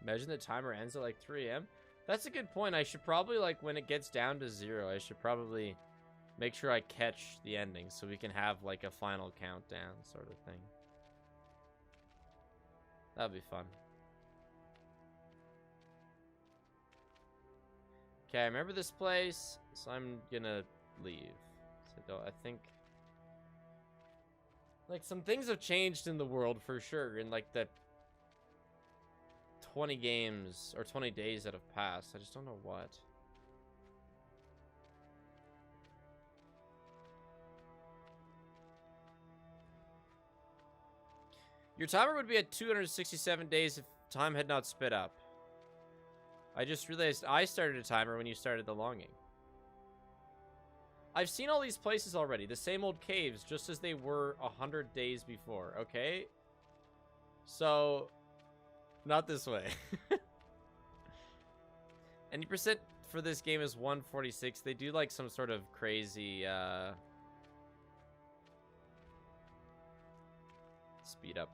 Imagine the timer ends at like 3 a.m. That's a good point. I should probably, like, when it gets down to 0, I should probably make sure I catch the ending so we can have, like, a final countdown sort of thing. That'd be fun. Okay, I remember this place, so I'm gonna leave. So I think, like, some things have changed in the world for sure, in, like, the 20 games or 20 days that have passed. I just don't know what. Your timer would be at 267 days if time had not sped up. I just realized I started a timer when you started the longing. I've seen all these places already. The same old caves, just as they were 100 days before, okay? So, not this way. Any percent for this game is 146. They do like some sort of crazy speed up.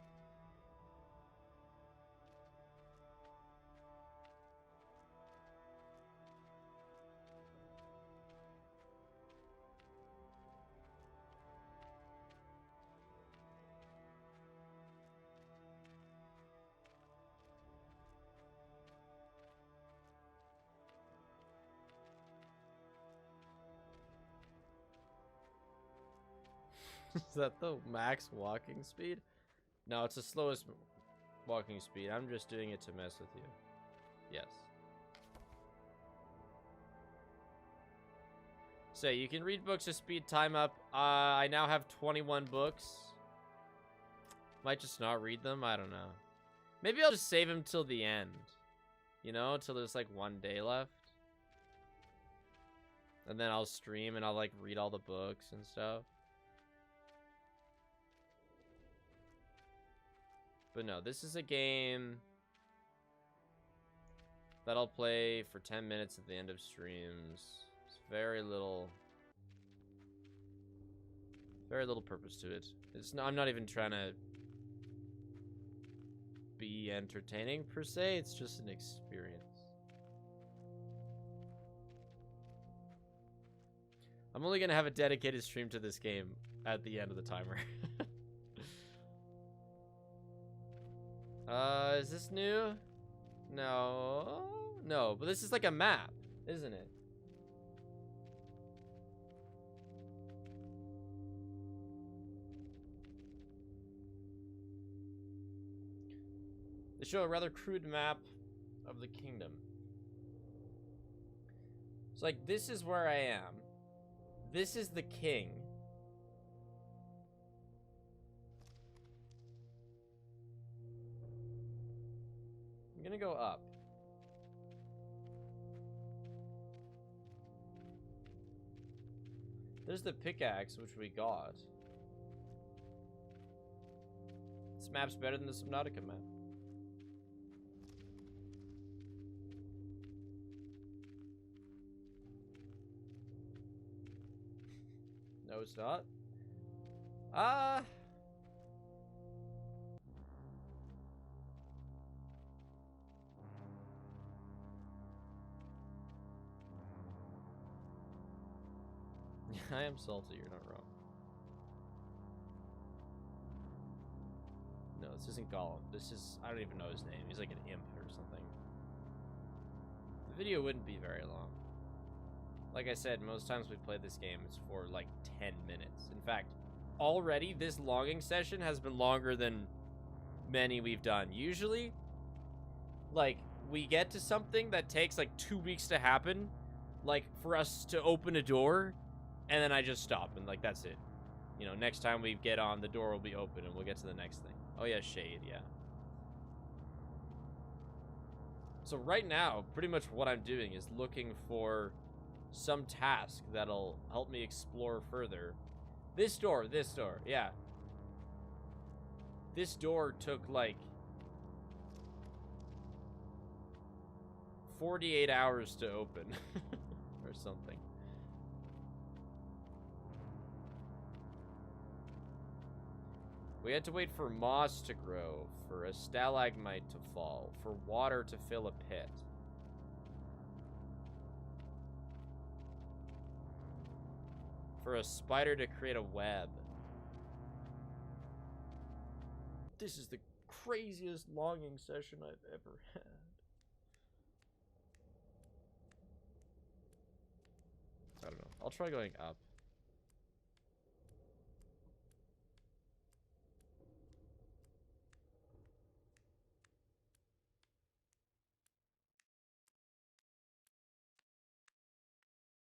Is that the max walking speed? No, it's the slowest walking speed. I'm just doing it to mess with you. Yes. So you can read books to speed time up. I now have 21 books. Might just not read them. I don't know. Maybe I'll just save them till the end. You know, till there's like 1 day left. And then I'll stream and I'll like read all the books and stuff. But no, this is a game that I'll play for 10 minutes at the end of streams. It's very little purpose to it. I'm not even trying to be entertaining per se. It's just an experience. I'm only gonna have a dedicated stream to this game at the end of the timer. Is this new? No. No, but this is like a map, isn't it? They show a rather crude map of the kingdom. So, like, this is where I am. This is the king. I'm gonna go up. There's the pickaxe, which we got. This map's better than the Subnautica map. No, it's not. I am salty, you're not wrong. No, this isn't Gollum. This is, I don't even know his name. He's like an imp or something. The video wouldn't be very long. Like I said, most times we play this game, it's for like 10 minutes. In fact, already this logging session has been longer than many we've done. Usually, like, we get to something that takes like 2 weeks to happen, like for us to open a door, and then I just stop, and like, that's it. You know, next time we get on, the door will be open, and we'll get to the next thing. Oh yeah, shade, yeah. So right now, pretty much what I'm doing is looking for some task that'll help me explore further. This door, yeah. This door took like 48 hours to open or something. We had to wait for moss to grow, for a stalagmite to fall, for water to fill a pit. For a spider to create a web. This is the craziest logging session I've ever had. I don't know. I'll try going up.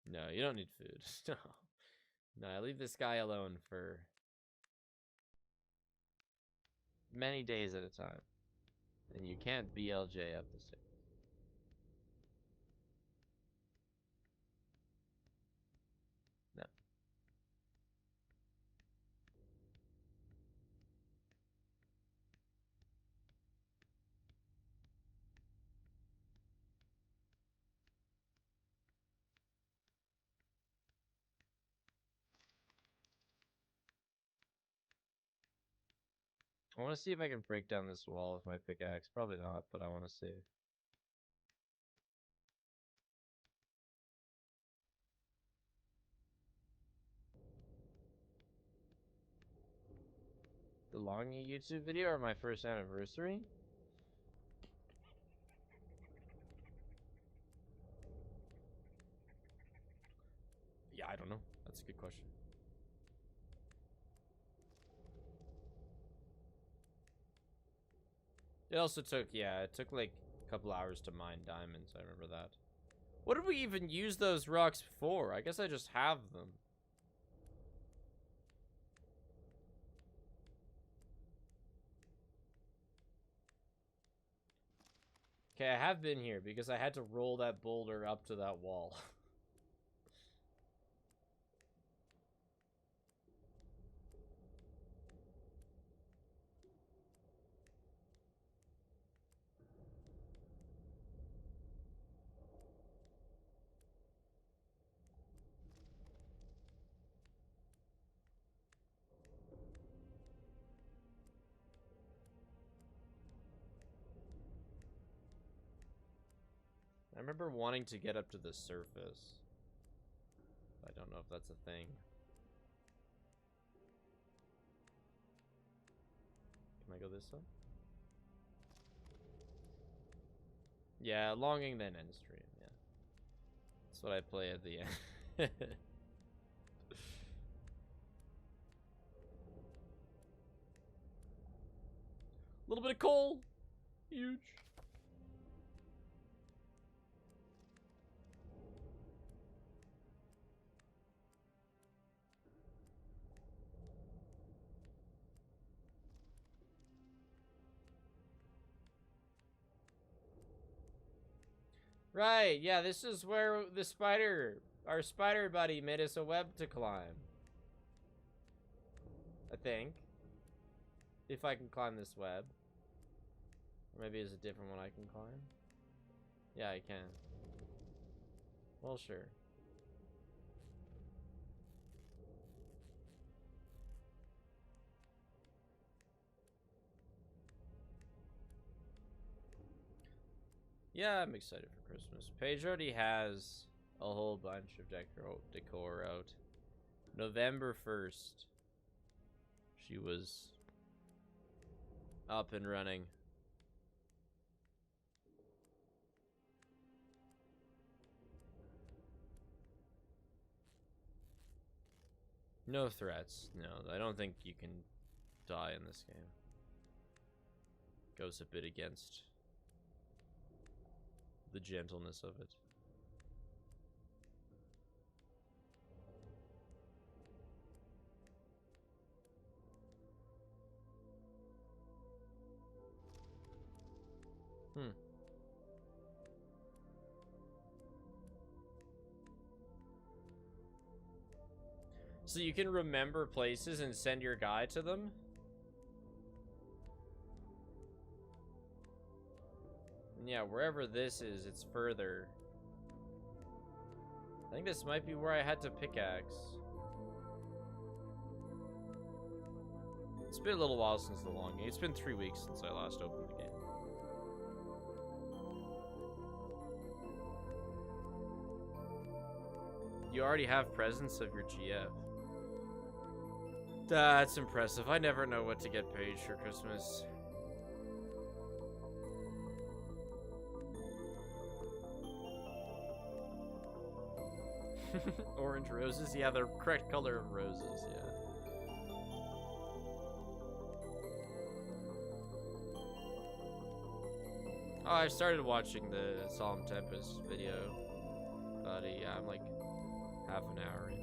No, you don't need food. No. No, I leave this guy alone for many days at a time. And you can't BLJ up the stairs. No. I want to see if I can break down this wall with my pickaxe. Probably not, but I want to see. The longing YouTube video or my first anniversary? Yeah, I don't know. That's a good question. It also took, yeah, it took like a couple hours to mine diamonds. I remember that. What did we even use those rocks for? I guess I just have them. Okay, I have been here because I had to roll that boulder up to that wall. I remember wanting to get up to the surface. I don't know if that's a thing. Can I go this way? Yeah, longing then end stream, yeah. That's what I play at the end. A little bit of coal. Huge. Right, yeah, this is where the spider, our spider buddy, made us a web to climb. I think. If I can climb this web. Or maybe it's a different one I can climb. Yeah, I can. Well, sure. Yeah, I'm excited for Christmas. Paige already has a whole bunch of decor out. November 1st, she was up and running. No threats. No, I don't think you can die in this game. Goes a bit against the gentleness of it. So you can remember places and send your guy to them? Yeah, wherever this is, it's further. I think this might be where I had to pickaxe. It's been a little while since the long game. It's been 3 weeks since I last opened the game. You already have presence of your GF. That's impressive. I never know what to get Paige for Christmas. Orange roses? Yeah, the correct color of roses, yeah. Oh, I started watching the Solemn Tempest video. But yeah, I'm like half an hour in.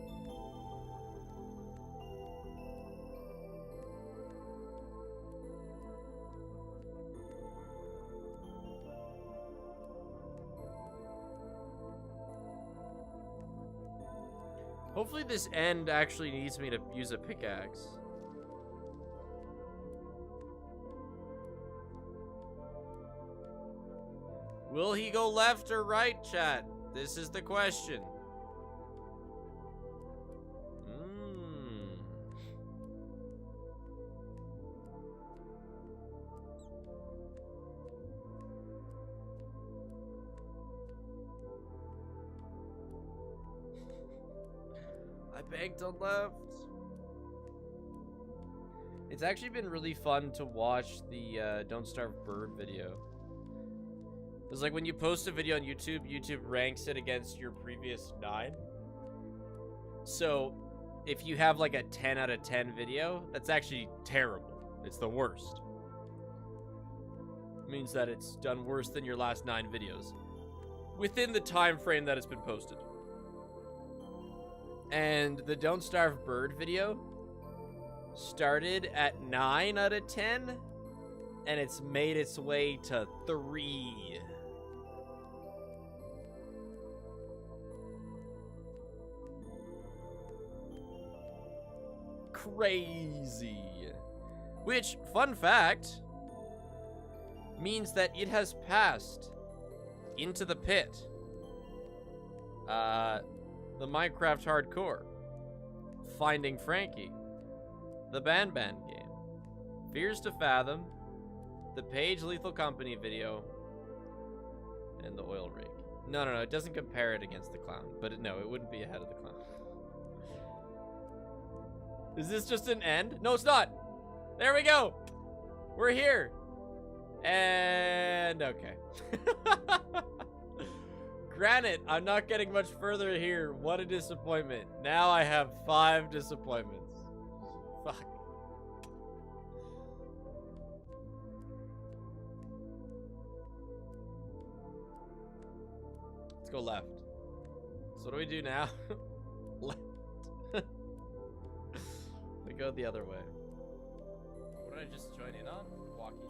Hopefully this end actually needs me to use a pickaxe. Will he go left or right, chat? This is the question. Banked on left. It's actually been really fun to watch the Don't Starve Bird video. It's like when you post a video on YouTube, YouTube ranks it against your previous 9. So if you have like a 10 out of 10 video, that's actually terrible. It's the worst. It means that it's done worse than your last 9 videos within the time frame that it's been posted. And the Don't Starve Bird video started at 9 out of 10, and it's made its way to 3. Crazy. Which, fun fact, means that it has passed into the pit. The Minecraft Hardcore, Finding Frankie, the Unban game, Fears to Fathom, the Paige Lethal Company video, and the oil rig. No, it doesn't compare it against the clown, but no, it wouldn't be ahead of the clown. Is this just an end? No, it's not. There we go. We're here. And okay. Granted, I'm not getting much further here. What a disappointment. Now I have 5 disappointments. Fuck. Let's go left. So what do we do now? Left. We go the other way. What did I just join in on? Walkies.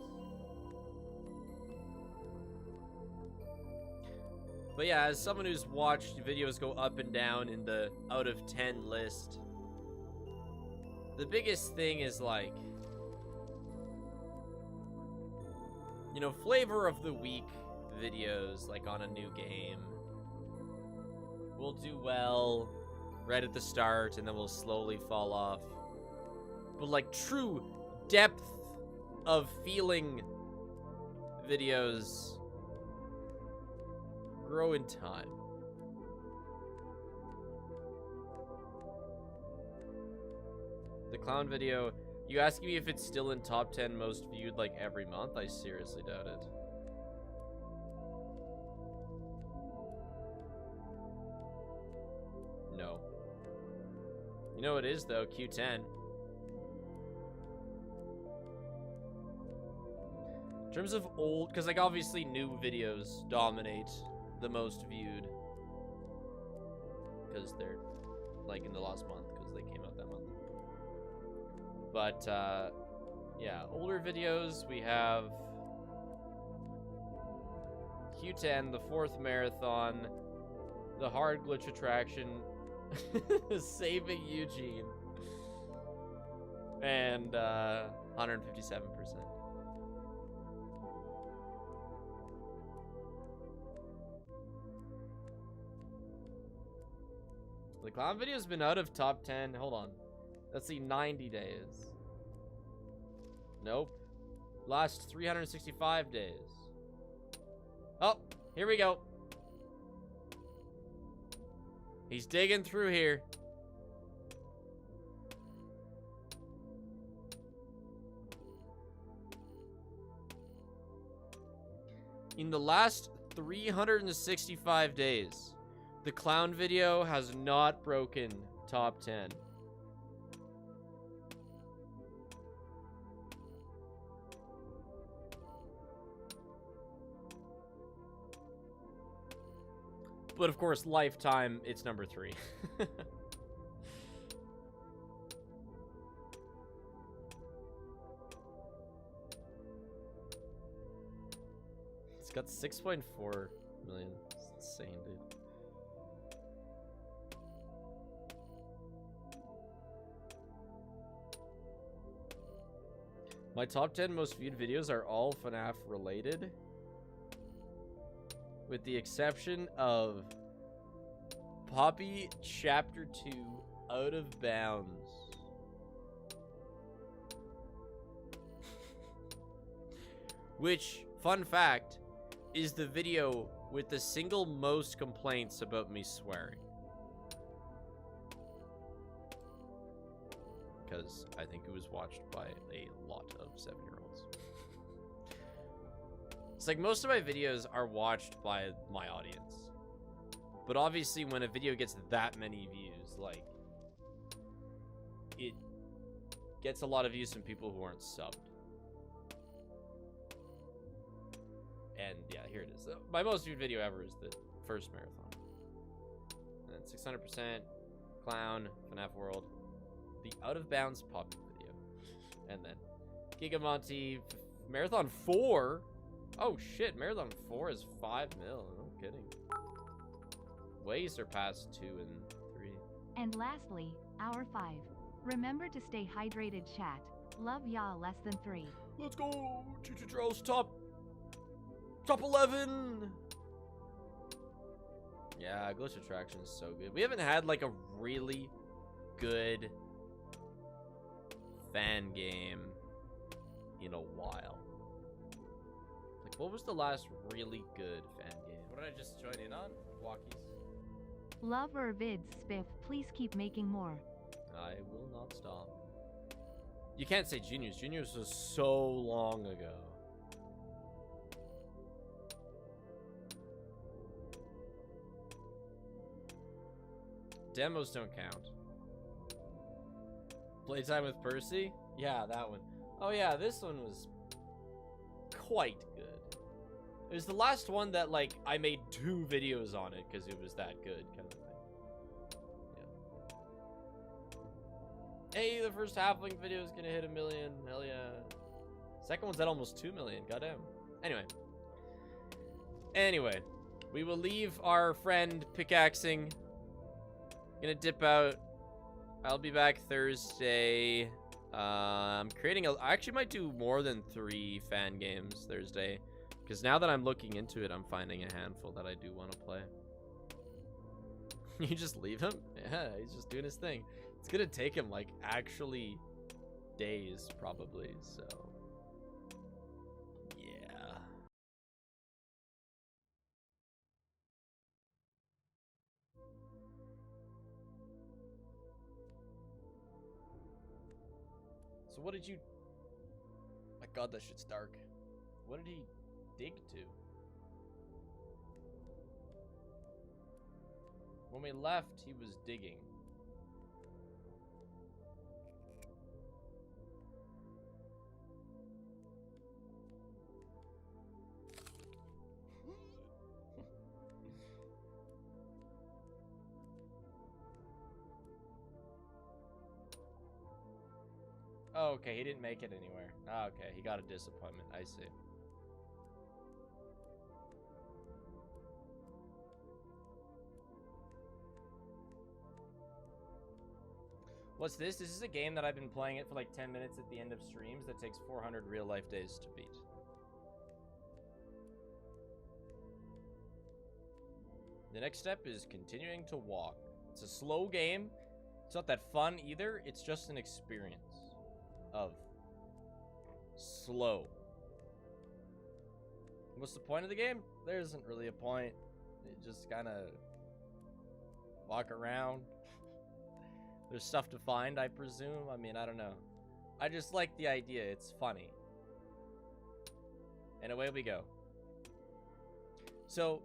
But yeah, as someone who's watched videos go up and down in the out of 10 list, the biggest thing is like, you know, flavor of the week videos, like on a new game, will do well right at the start and then will slowly fall off. But like true depth of feeling videos grow in time. The clown video, you asking me if it's still in top 10 most viewed like every month? I seriously doubt it. No. You know it is though, Q10. In terms of old, because like obviously new videos dominate the most viewed because they're like in the last month because they came out that month. But yeah, older videos we have Q10, the 4th marathon, the hard glitch attraction, saving Eugene, and 157%. The clown video's been out of top 10. Hold on. Let's see, 90 days. Nope. Last 365 days. Oh, here we go. He's digging through here. In the last 365 days, the clown video has not broken top 10. But of course, lifetime, it's number 3. It's got 6.4 million. It's insane, dude. My top 10 most viewed videos are all FNAF related, with the exception of Poppy Chapter 2 Out of Bounds. Which, fun fact, is the video with the single most complaints about me swearing. Because I think it was watched by a lot of 7-year-olds. It's like most of my videos are watched by my audience. But obviously when a video gets that many views, like, it gets a lot of views from people who aren't subbed. And yeah, here it is. My most viewed video ever is the first marathon. And then 600%, Clown, FNAF World, the Out of Bounds Poppy video, and then Gigamonty, Marathon 4. Oh shit, Marathon 4 is 5 mil. No kidding. Way surpassed 2 and 3. And lastly, our 5. Remember to stay hydrated, chat. Love y'all, less than 3. Let's go! Choo-choo Charles, top 11! Yeah, Glitch Attraction is so good. We haven't had like a really good fan game in a while. Like, what was the last really good fan game? What did I just join in on? Walkies. Love or vids, Spiff, please keep making more. I will not stop. You can't say Juniors. Juniors was so long ago. Demos don't count. Playtime with Percy? Yeah, that one. Oh yeah, this one was quite good. It was the last one that, like, I made 2 videos on it because it was that good, kind of thing. Yeah. Hey, the first halfling video is gonna hit 1 million. Hell yeah. Second one's at almost 2 million. Goddamn. Anyway. We will leave our friend pickaxing. Gonna dip out. I'll be back Thursday. I'm creating I actually might do more than 3 fan games Thursday. Because now that I'm looking into it, I'm finding a handful that I do want to play. You just leave him? Yeah, he's just doing his thing. It's gonna take him, like, actually days, probably, so... yeah. So what did you... my god, that shit's dark. What did he dig to? When we left, he was digging. Oh, okay, he didn't make it anywhere. Oh, okay, he got a disappointment. I see. What's this? This is a game that I've been playing it for like 10 minutes at the end of streams that takes 400 real-life days to beat. The next step is continuing to walk. It's a slow game. It's not that fun either. It's just an experience of slow. What's the point of the game? There isn't really a point. You just kind of walk around. There's stuff to find, I presume. I mean, I don't know. I just like the idea. It's funny. And away we go. So,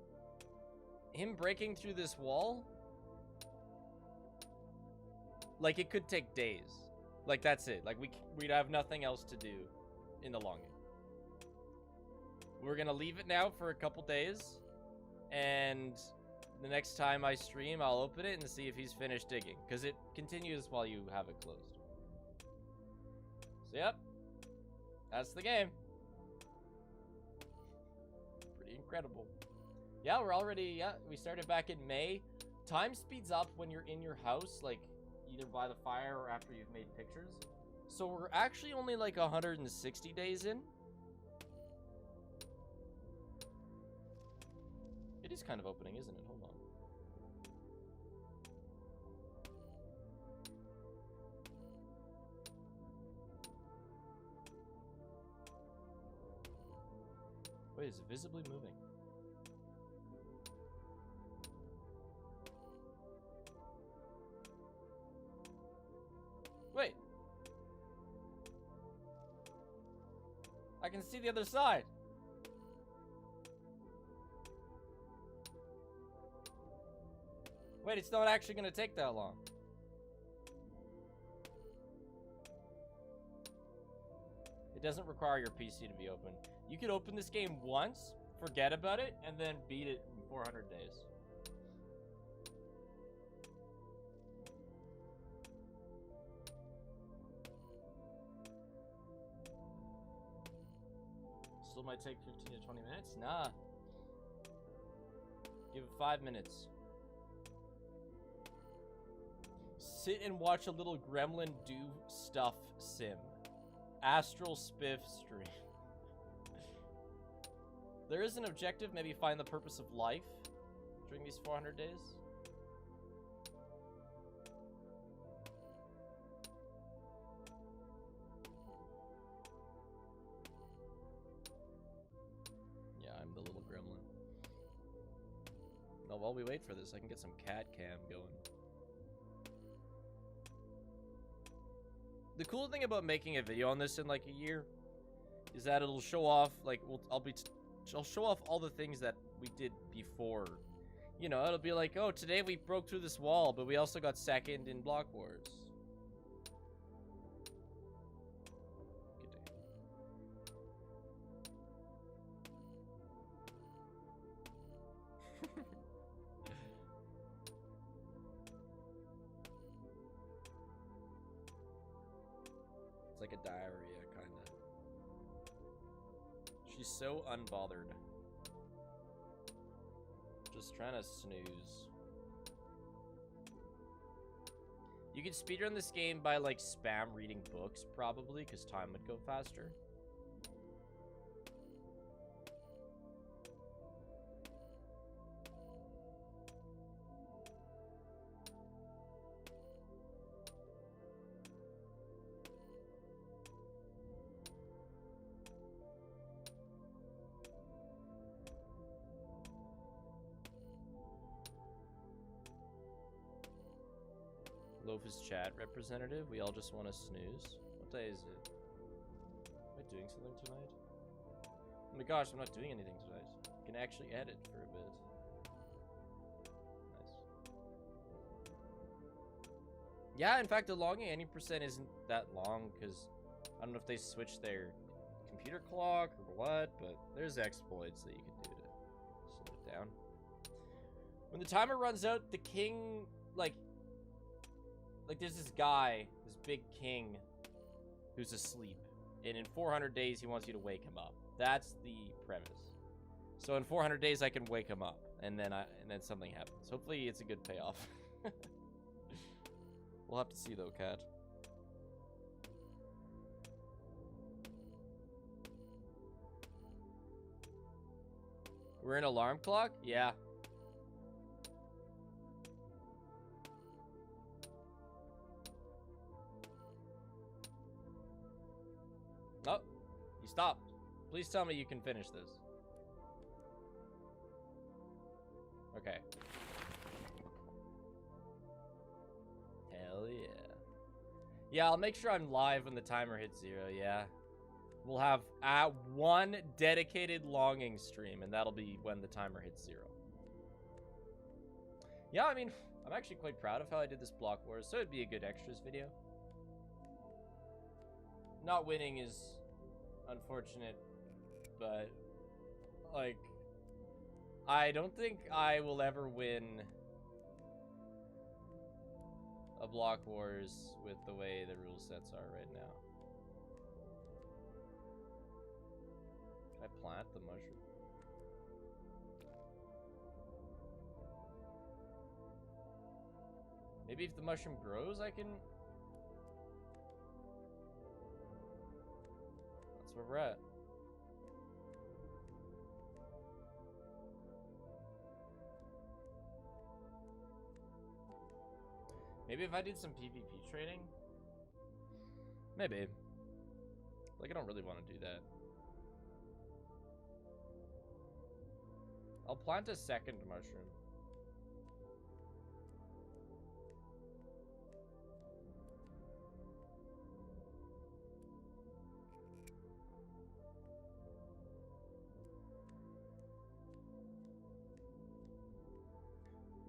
him breaking through this wall, like, it could take days. Like, that's it. Like, we'd have nothing else to do in the long game. We're gonna leave it now for a couple days, and the next time I stream, I'll open it and see if he's finished digging, because it continues while you have it closed. So, yep. That's the game. Pretty incredible. Yeah, we're already, yeah, we started back in May. Time speeds up when you're in your house, like, either by the fire or after you've made pictures. So we're actually only like 160 days in. It is kind of opening, isn't it? Hold on. Wait, is it visibly moving? Wait. I can see the other side. Wait, it's not actually going to take that long. It doesn't require your PC to be open. You could open this game once, forget about it, and then beat it in 400 days. Still might take 15 to 20 minutes? Nah. Give it 5 minutes. Sit and watch a little gremlin do stuff sim. Astral spiff stream. There is an objective, maybe find the purpose of life during these 400 days. Yeah, I'm the little gremlin. Now, while we wait for this, I can get some cat cam going. The cool thing about making a video on this in like a year is that it'll show off, like, I'll show off all the things that we did before. You know, it'll be like, oh, today we broke through this wall, but we also got second in Block Wars. Good day. It's like a diarrhea, kind of. She's so unbothered. Just trying to snooze. You could speedrun this game by, like, spam reading books, probably, because time would go faster. Loaf is chat representative. We all just want to snooze. What day is it? Am I doing something tonight? Oh my gosh, I'm not doing anything tonight. I can actually edit for a bit. Nice. Yeah, in fact, the logging 80% isn't that long because I don't know if they switched their computer clock or what, but there's exploits that you can do to slow it down. When the timer runs out, the king, like there's this guy, this big king, who's asleep, and in 400 days he wants you to wake him up. That's the premise. So in 400 days I can wake him up, and then something happens. Hopefully it's a good payoff. We'll have to see though, Cat. We're in alarm clock? Yeah. Oh, you stopped. Please tell me you can finish this. Okay. Hell yeah. Yeah, I'll make sure I'm live when the timer hits 0, yeah. We'll have one dedicated longing stream, and that'll be when the timer hits 0. Yeah, I mean, I'm actually quite proud of how I did this Block Wars, so it'd be a good extras video. Not winning is unfortunate, but, like, I don't think I will ever win a Block Wars with the way the rule sets are right now. Can I plant the mushroom? Maybe if the mushroom grows, I can... That's where we're at. Maybe if I did some PvP trading? Maybe. Like, I don't really want to do that. I'll plant a second mushroom.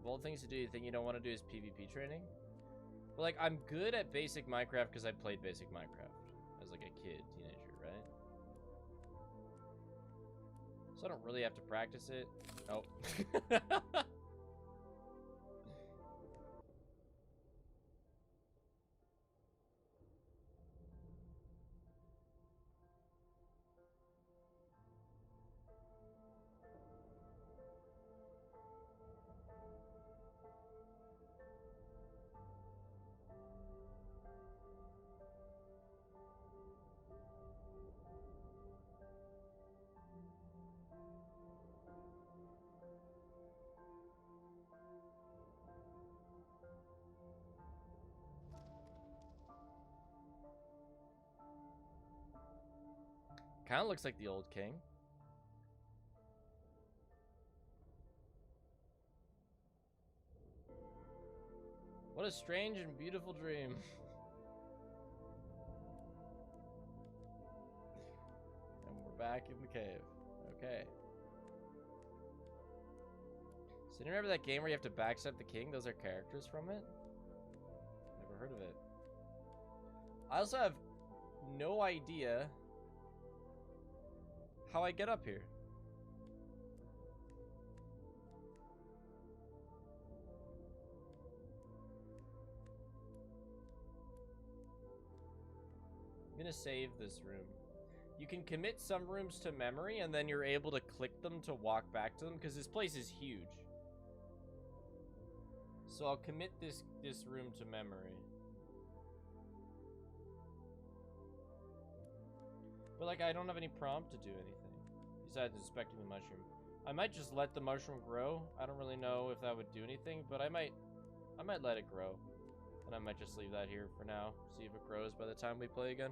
Of all the things to do, you think you don't want to do is PvP training? But, like, I'm good at basic Minecraft because I played basic Minecraft as, like, a kid, teenager, right? So I don't really have to practice it. Oh. Kind of looks like the old king. What a strange and beautiful dream. And we're back in the cave. Okay. So you remember that game where you have to backstab the king? Those are characters from it? Never heard of it. I also have no idea how I get up here. I'm gonna save this room. You can commit some rooms to memory and then you're able to click them to walk back to them because this place is huge. So I'll commit this room to memory. But like I don't have any prompt to do anything besides inspecting the mushroom. I might just let the mushroom grow. I don't really know if that would do anything, but I might let it grow. And I might just leave that here for now. See if it grows by the time we play again.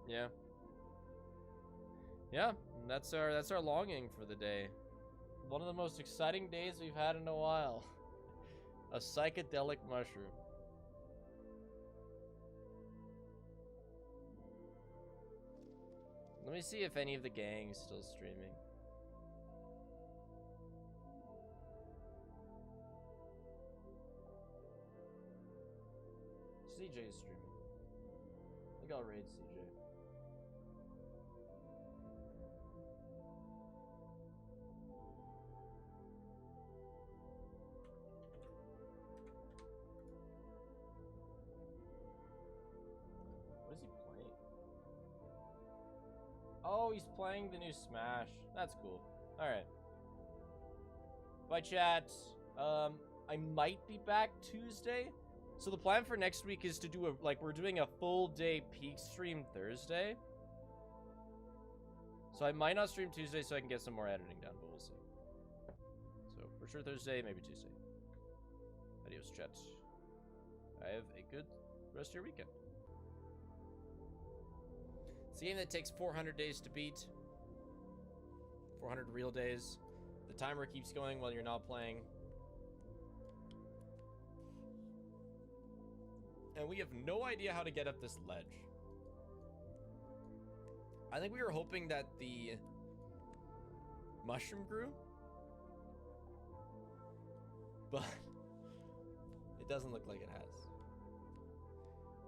Yeah. Yeah, that's our longing for the day. One of the most exciting days we've had in a while. A psychedelic mushroom. Let me see if any of the gang's still streaming. CJ's streaming. I think I'll raid CJ. What is he playing? Oh, he's playing the new Smash. That's cool. Alright. Bye, chat. I might be back Tuesday. So the plan for next week is to do we're doing a full day peak stream Thursday. So I might not stream Tuesday so I can get some more editing done, but we'll see. So for sure Thursday, maybe Tuesday. Adios, chat. Have a good rest of your weekend. It's a game that takes 400 days to beat. 400 real days. The timer keeps going while you're not playing. And we have no idea how to get up this ledge. I think we were hoping that the mushroom grew. But it doesn't look like it has.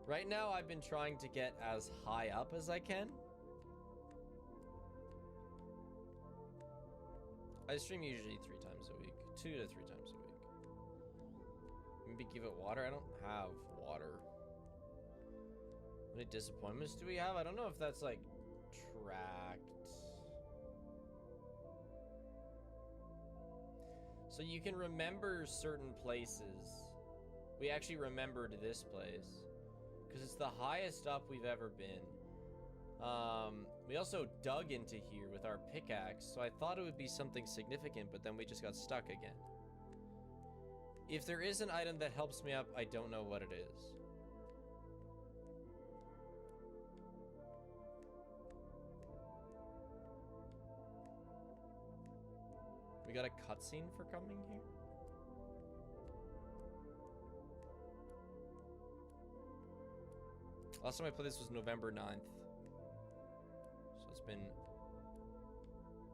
Right now, I've been trying to get as high up as I can. I stream usually 3 times a week. 2 to 3 times a week. Maybe give it water? I don't have water. How many disappointments do we have? I don't know if that's like tracked. So you can remember certain places. We actually remembered this place because it's the highest up we've ever been. We also dug into here with our pickaxe, so I thought it would be something significant, but then we just got stuck again. If there is an item that helps me up, I don't know what it is. We got a cutscene for coming here? Last time I played this was November 9th. So it's been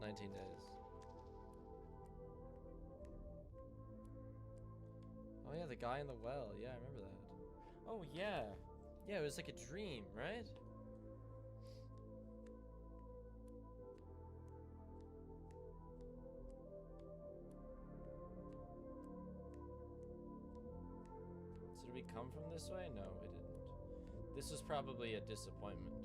19 days. Oh yeah, the guy in the well. Yeah, I remember that. Oh yeah. Yeah, it was like a dream, right? So did we come from this way? No, we didn't. This was probably a disappointment.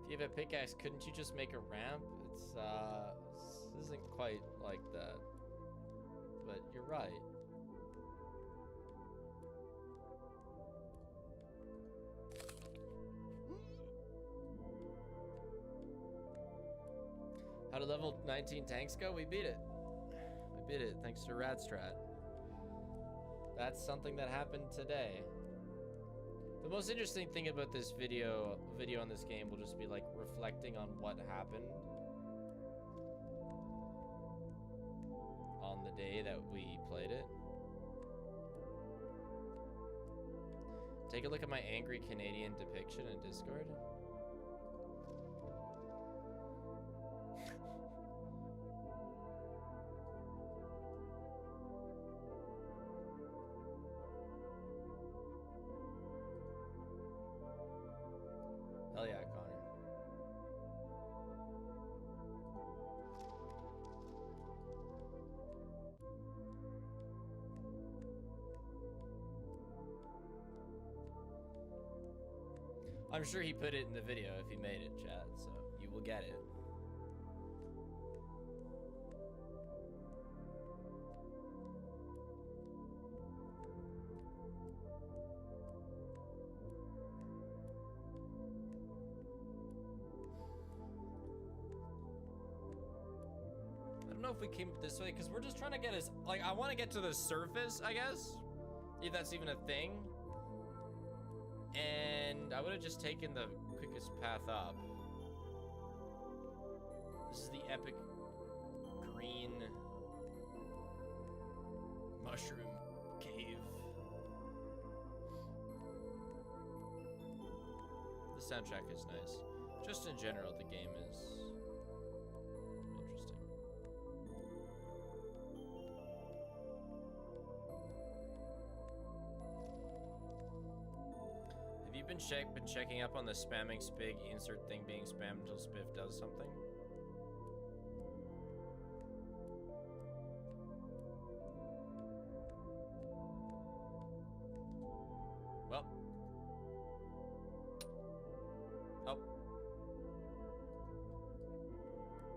If you have a pickaxe, couldn't you just make a ramp? This isn't quite like that. But you're right. How did level 19 tanks go? We beat it. We beat it thanks to Radstrat. That's something that happened today. The most interesting thing about this video on this game will just be like reflecting on what happened on the day that we played it. Take a look at my angry Canadian depiction in Discord. Hell yeah, Connor. I'm sure he put it in the video if he made it, chat, so you will get it. I don't know if we came this way because we're just trying to get us, like, I want to get to the surface, I guess, if that's even a thing. And I would have just taken the quickest path up. This is the epic green mushroom cave. The soundtrack is nice. Just in general, the game is interesting. Have you been checking up on the spamming spig insert thing being spammed until Spiff does something? Well. Oh.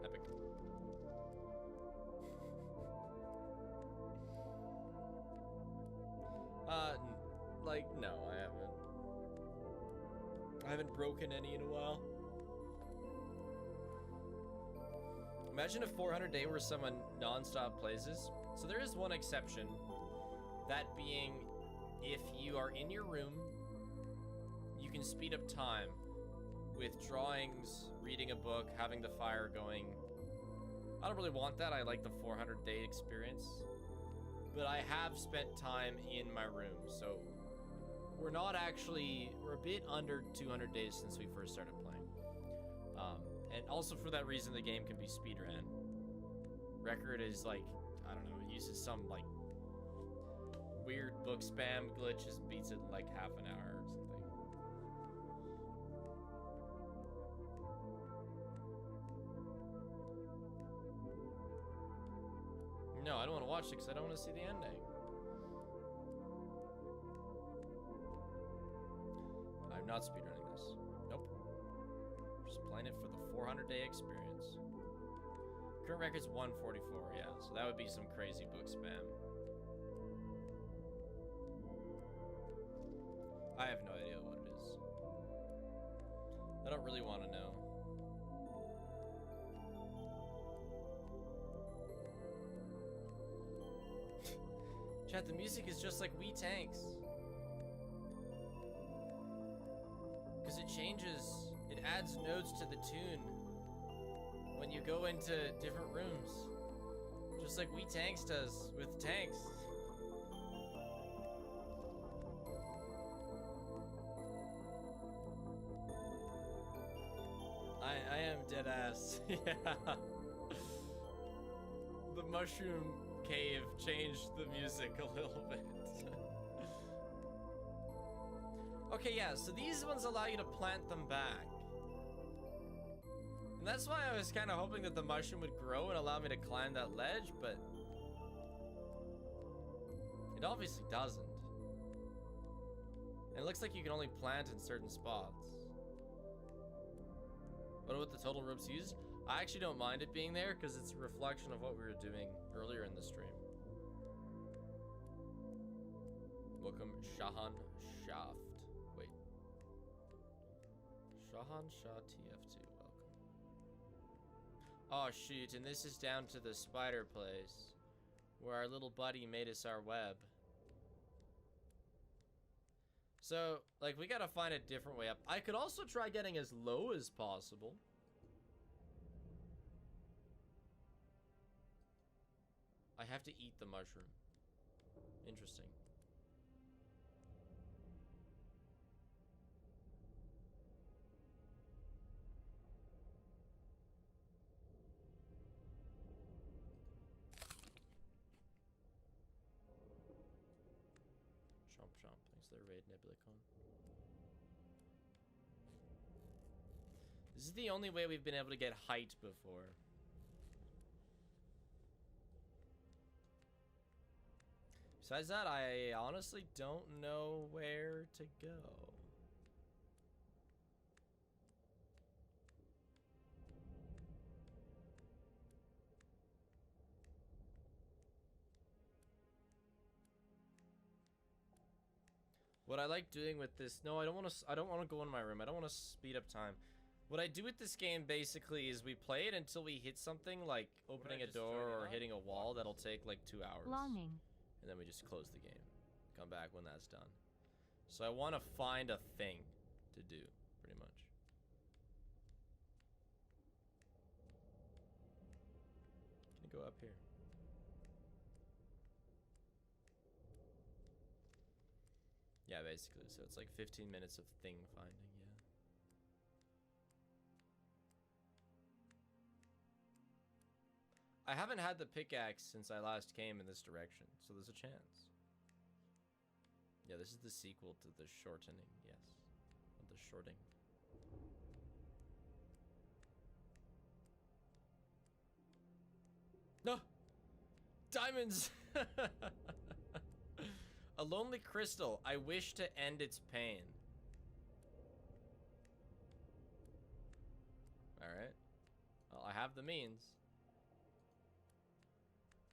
Epic. Like, no, I haven't. I haven't broken any in a while. Imagine if 400 Day were someone non-stop plays this. So there is one exception. That being, if you are in your room, you can speed up time with drawings, reading a book, having the fire going. I don't really want that. I like the 400 Day experience. But I have spent time in my room, so we're not actually, we're a bit under 200 days since we first started playing. And also for that reason, the game can be speedrun. Record is like, I don't know, it uses some like weird book spam glitches and beats it in like half an hour or something. No, I don't want to watch it because I don't want to see the ending. I'm not speedrunning this. Nope. Just playing it for the 400-day experience. Current record's 144, yeah. So that would be some crazy book spam. I have no idea what it is. I don't really want to know. Chat, the music is just like Wii Tanks. Because it changes, it adds notes to the tune when you go into different rooms. Just like Wii Tanks does with tanks. I am dead ass. Yeah. The mushroom cave changed the music a little bit. Okay, yeah, so these ones allow you to plant them back. And that's why I was kind of hoping that the mushroom would grow and allow me to climb that ledge, but it obviously doesn't. And it looks like you can only plant in certain spots. What about the total ropes used? I actually don't mind it being there because it's a reflection of what we were doing earlier in the stream. Welcome, Shahan Shaft. Wait. Shahan Shah TF2, welcome. Oh shoot, and this is down to the spider place where our little buddy made us our web. So, like, we gotta find a different way up. I could also try getting as low as possible. I have to eat the mushroom. Interesting. Chomp chomp. Thanks for the raid, Nebulicon. This is the only way we've been able to get height before. Besides that, I honestly don't know where to go. What I like doing with this, no, I don't want to go in my room. I don't want to speed up time. What I do with this game basically is we play it until we hit something like opening a door or hitting a wall that'll take like 2 hours. Longing. And then we just close the game. Come back when that's done. So I want to find a thing to do, pretty much. Can I go up here? Yeah, basically. So it's like 15 minutes of thing finding, yeah. I haven't had the pickaxe since I last came in this direction, so there's a chance. Yeah, this is the sequel to the shortening, yes. The shorting. No! Diamonds! A lonely crystal. I wish to end its pain. Alright. Well, I have the means.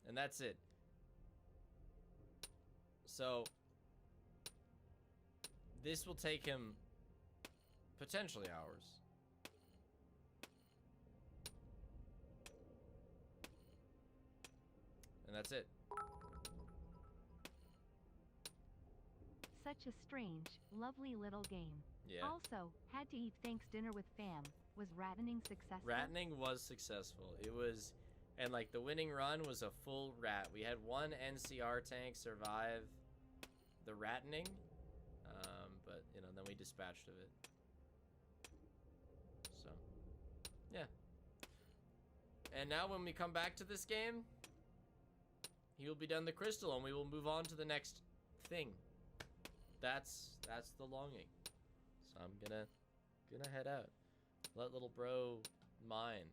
And that's it. So, this will take him potentially hours. And that's it. Such a strange, lovely little game. Yeah. Also, had to eat thanks dinner with fam. Was rattening successful? Rattening was successful. It was, and like the winning run was a full rat. We had one NCR tank survive the rattening, but you know, then we dispatched of it. So, yeah. And now when we come back to this game, he will be done the crystal, and we will move on to the next thing. That's the longing. So I'm gonna head out. Let little bro mine.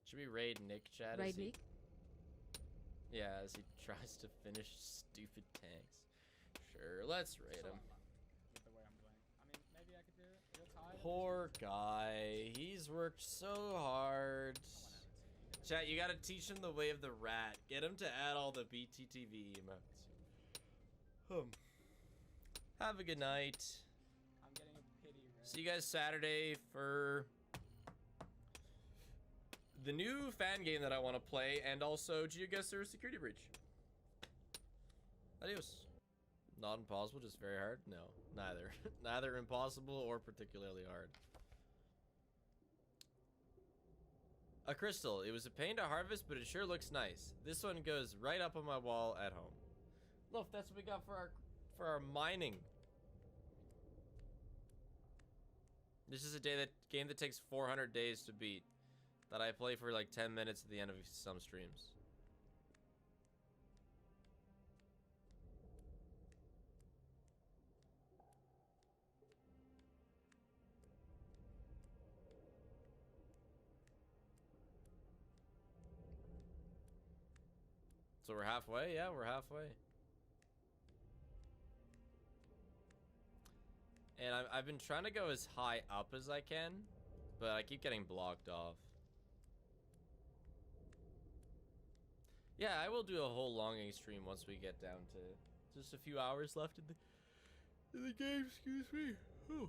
Should we raid Nick, Chad? Raid Nick? Yeah, as he tries to finish stupid tanks. Sure, let's raid him. With the way I'm playing. I mean, maybe I could do it. A little tired. Poor guy. He's worked so hard. Chat, you gotta teach him the way of the rat. Get him to add all the BTTV emotes. Have a good night. I'm getting a pity red. See you guys Saturday for the new fan game that I want to play, and also GeoGuessr Security Breach. Adios. Not impossible, just very hard? No, neither. Neither impossible or particularly hard. A crystal. It was a pain to harvest, but it sure looks nice. This one goes right up on my wall at home. Look, that's what we got for our mining. This is a game that takes 400 days to beat. That I play for like 10 minutes at the end of some streams. So we're halfway? Yeah, we're halfway. And I've been trying to go as high up as I can, but I keep getting blocked off. Yeah, I will do a whole longing stream once we get down to just a few hours left in the game, excuse me. Whew.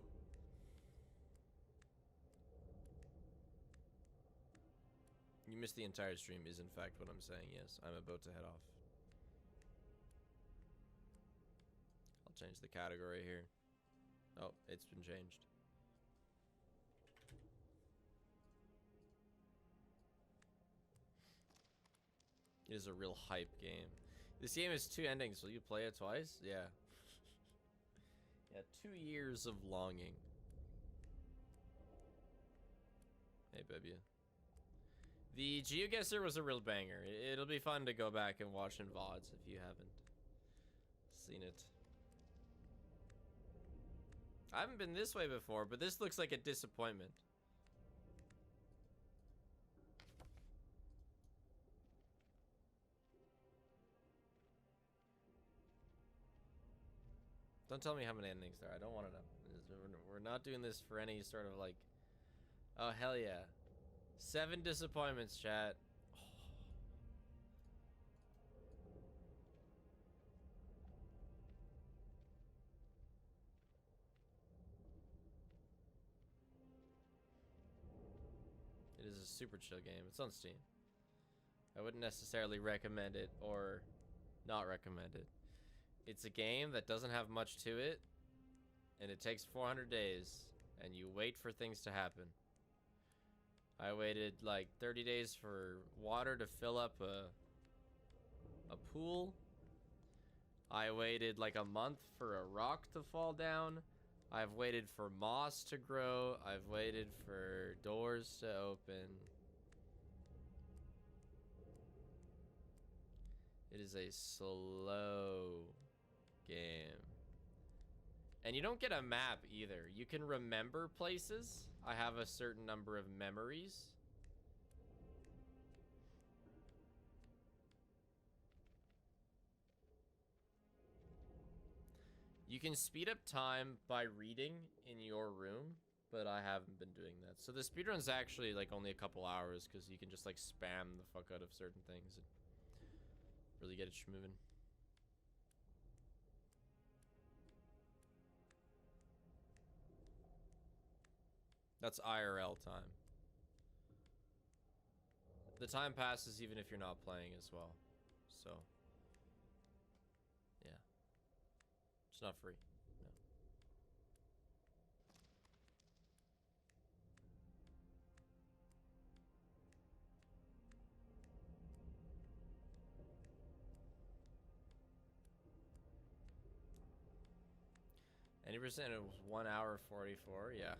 You missed the entire stream is in fact what I'm saying, yes. I'm about to head off. I'll change the category here. Oh, it's been changed. It is a real hype game. This game has 2 endings. Will you play it twice? Yeah. Yeah, 2 years of longing. Hey, baby. The GeoGuessr was a real banger. It'll be fun to go back and watch in VODs if you haven't seen it. I haven't been this way before, but this looks like a disappointment. Don't tell me how many endings there are. I don't want to know. We're not doing this for any sort of like Oh, hell yeah. 7 disappointments, chat. It is a super chill game. It's on Steam. I wouldn't necessarily recommend it or not recommend it. It's a game that doesn't have much to it, and it takes 400 days, and you wait for things to happen. I waited like 30 days for water to fill up a pool. I waited like a month for a rock to fall down. I've waited for moss to grow. I've waited for doors to open. It is a slow game. And you don't get a map either. You can remember places. I have a certain number of memories. You can speed up time by reading in your room, but I haven't been doing that. So the speedrun's actually like only a couple hours because you can just like spam the fuck out of certain things and really get it moving. That's IRL time. The time passes even if you're not playing as well. So, yeah. It's not free. No. Any percent, it was 1 hour 44, yeah.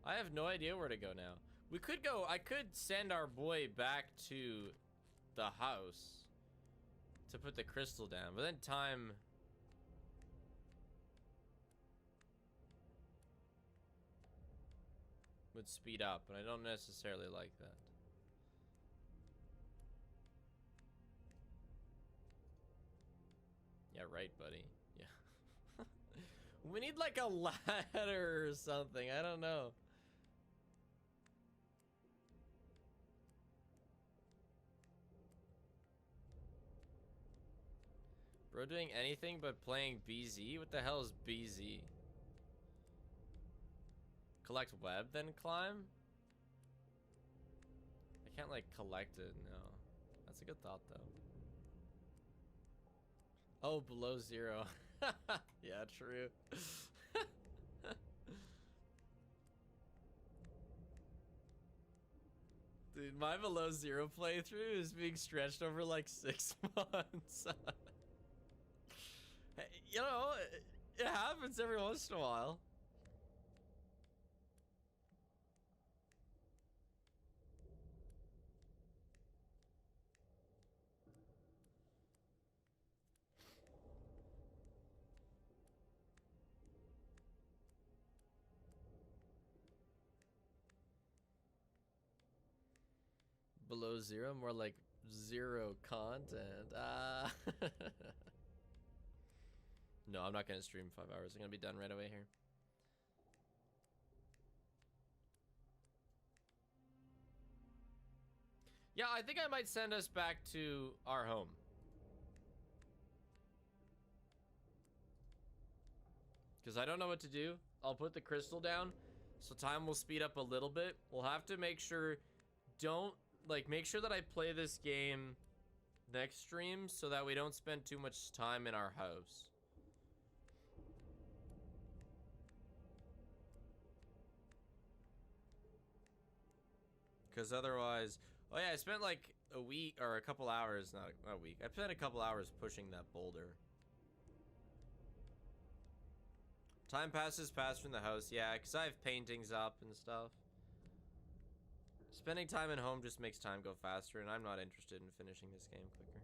I have no idea where to go now. We could go, I could send our boy back to the house to put the crystal down, but then time would speed up, and I don't necessarily like that. Yeah, right, buddy. Yeah. We need like a ladder or something, I don't know. Bro doing anything but playing BZ? What the hell is BZ? Collect web, then climb? I can't like collect it, no. That's a good thought though. Oh, below 0. Yeah, true. Dude, my below 0 playthrough is being stretched over like 6 months. You know, it happens every once in a while. Below 0, more like 0 content. No, I'm not gonna stream 5 hours. I'm gonna be done right away here. Yeah, I think I might send us back to our home. Because I don't know what to do. I'll put the crystal down, so time will speed up a little bit. We'll have to make sure, make sure that I play this game next stream so that we don't spend too much time in our house. Because otherwise, oh yeah, I spent like a week or a couple hours, not a week. I spent a couple hours pushing that boulder. Time passes faster in the house, yeah, because I have paintings up and stuff. Spending time at home just makes time go faster, and I'm not interested in finishing this game quicker.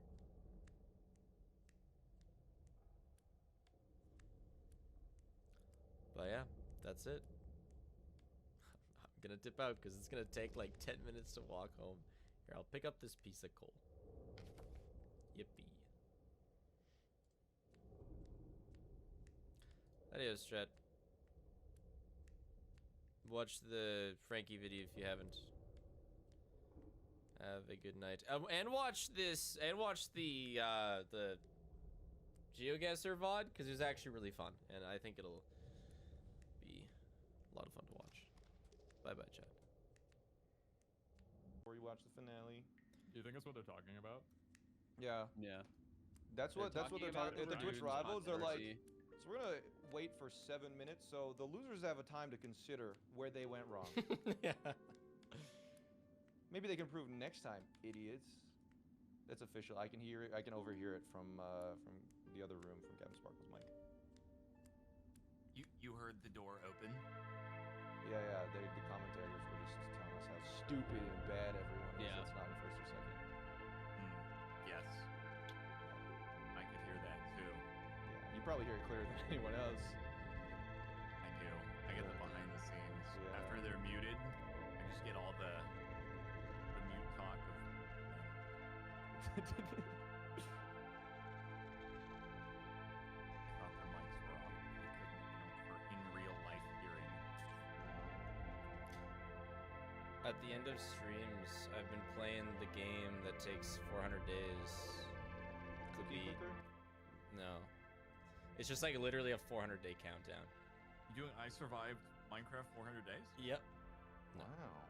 But yeah, that's it. I'm gonna dip out because it's gonna take like 10 minutes to walk home. Here, I'll pick up this piece of coal. Yippee. Adios, chat. Watch the Frankie video if you haven't. Have a good night. And watch this, and watch the GeoGuessr VOD, because it was actually really fun, and I think it'll be a lot of fun to watch. Bye-bye, chat. Before you watch the finale. Do you think that's what they're talking about? Yeah. Yeah. That's what they're talking about at the Twitch Ryan's rivals. They're like, controversy. so we're gonna wait for 7 minutes, so the losers have a time to consider where they went wrong. Yeah. Maybe they can prove next time, idiots. That's official. I can hear it. I can overhear it from the other room, from Captain Sparkle's mic. You heard the door open? Yeah. The commentators were just telling us how stupid and bad everyone is. Yeah. That's not in first or second. Yes. I could hear that too. Yeah, you probably hear it clearer than anyone else. I do. I get the behind the scenes. Yeah. After they're muted, I just get all the mute talk of I thought their mics were off. They couldn't, for in real life hearing. At the end of streams, I've been playing the game that takes 400 days to Cookie beat. clicker? No. It's just like literally a 400-day countdown. You doing I survived Minecraft 400 days? Yep. Wow.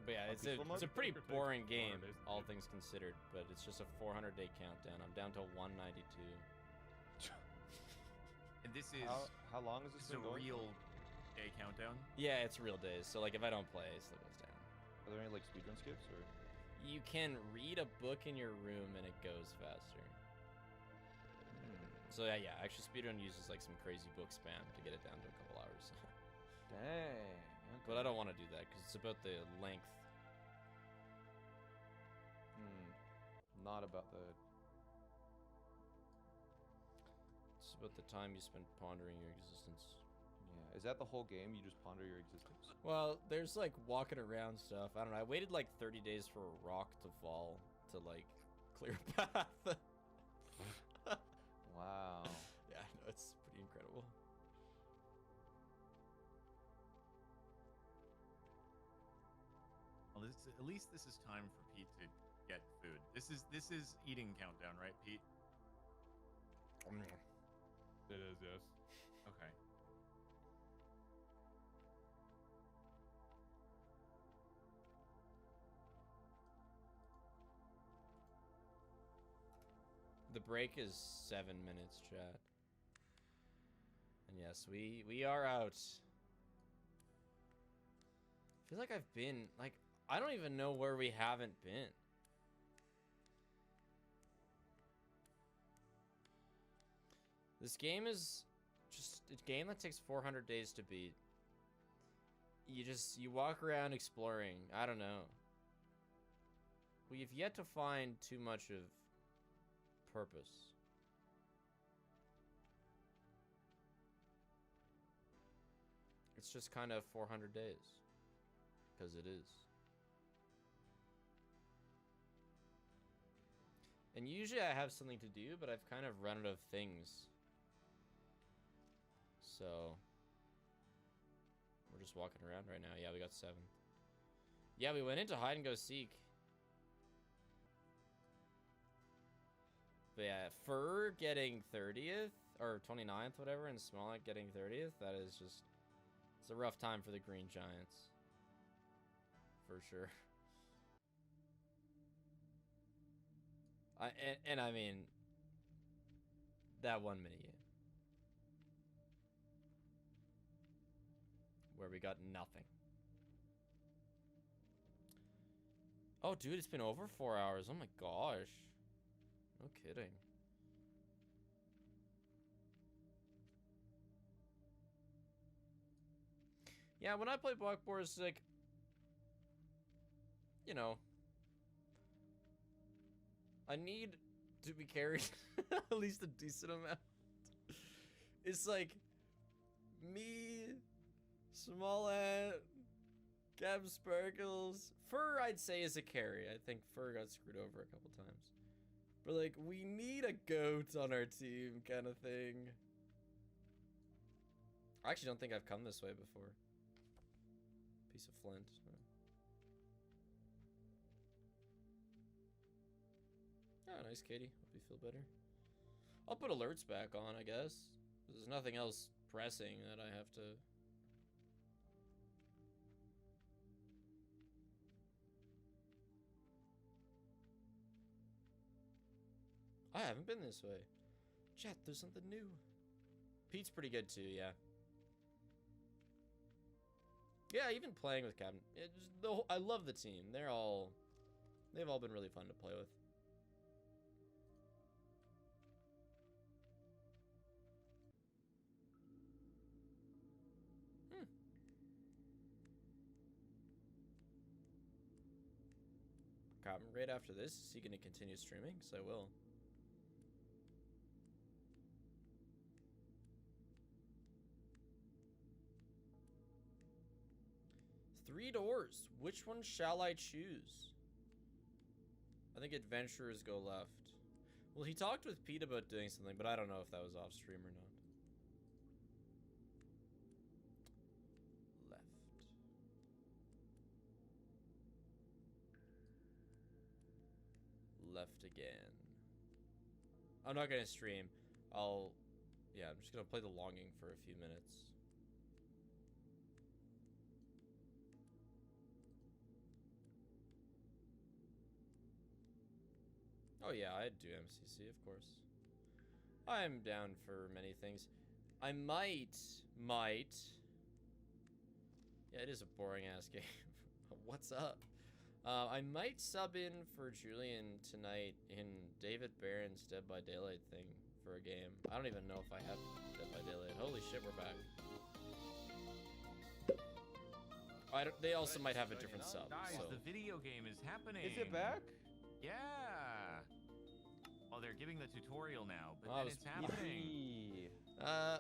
But yeah, On it's peaceful a mode? pretty Clicker takes boring 400 game, days to all beat. things considered, but it's just a 400-day countdown. I'm down to 192. And this is How long has this it's a been going? real day countdown. Yeah, it's real days, so like if I don't play, it still goes down. Are there any like speedrun skips or? You can read a book in your room and it goes faster. So yeah, actually speedrun uses like some crazy book spam to get it down to a couple hours. Dang. But I don't want to do that because it's about the length. Not about the. It's about the time you spend pondering your existence. Yeah. Is that the whole game? You just ponder your existence? Well, there's like walking around stuff. I don't know. I waited like 30 days for a rock to fall to like clear a path. Wow. Yeah, no, it's pretty incredible. Well, at least this is time for Pete to get food. This is eating countdown, right, Pete? It is, yes. Okay. The break is 7 minutes, chat. And yes, we are out. I feel like I've been, like, I don't even know where we haven't been. This game is just a game that takes 400 days to beat. You walk around exploring. I don't know. We've yet to find too much of purpose. It's just kind of 400 days. Because it is. And usually I have something to do, but I've kind of run out of things. So we're just walking around right now. Yeah, we got 7th. Yeah, we went into hide and go seek. But yeah, Fur getting 30th or 29th, whatever, and Smollett getting 30th. That is just, it's a rough time for the Green Giants. For sure. And I mean, that one minigame where we got nothing. Oh, dude, it's been over 4 hours. Oh my gosh. No kidding. Yeah, when I play Block Boards, like, you know, I need to be carried at least a decent amount. It's like me, Smollett, Gab Sparkles, Fur I'd say is a carry. I think Fur got screwed over a couple times. But like, we need a goat on our team kind of thing. I actually don't think I've come this way before. Piece of flint. Oh, nice, Katie. Hope you feel better. I'll put alerts back on, I guess. There's nothing else pressing that I have to... I haven't been this way. Chat, there's something new. Pete's pretty good too, yeah. Yeah, even playing with Captain. I love the team. They've all been really fun to play with. Captain, right after this, is he going to continue streaming? Because I will. Three doors. Which one shall I choose? I think adventurers go left. Well, he talked with Pete about doing something, but I don't know if that was off stream or not. Left. Left again. I'm not gonna stream. Yeah, I'm just gonna play The Longing for a few minutes. Oh yeah, I'd do MCC, of course. I'm down for many things. I might. Yeah, it is a boring ass game. What's up? I might sub in for Julian tonight in David Barron's Dead by Daylight thing for a game. I don't even know if I have Dead by Daylight. Holy shit, we're back. They also might have a different sub. Guys, So. the video game is happening. Is it back? Yeah. Well, they're giving the tutorial now, but Oh, then it was- it's happening. Yippee.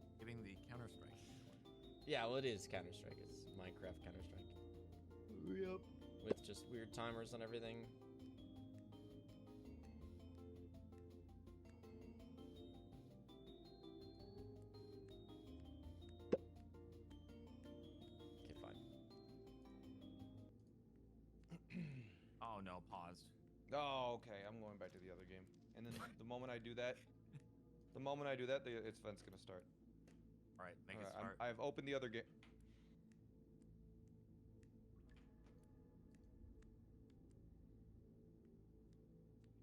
It's giving the Counter-Strike. Yeah, well, it is Counter-Strike. It's Minecraft Counter-Strike. Yep. With just weird timers and everything. Okay, fine. Oh no, paused. Oh, okay. I'm going back to the other game. And then the moment I do that, it's gonna start. All right, make it Alright, start. I've opened the other game.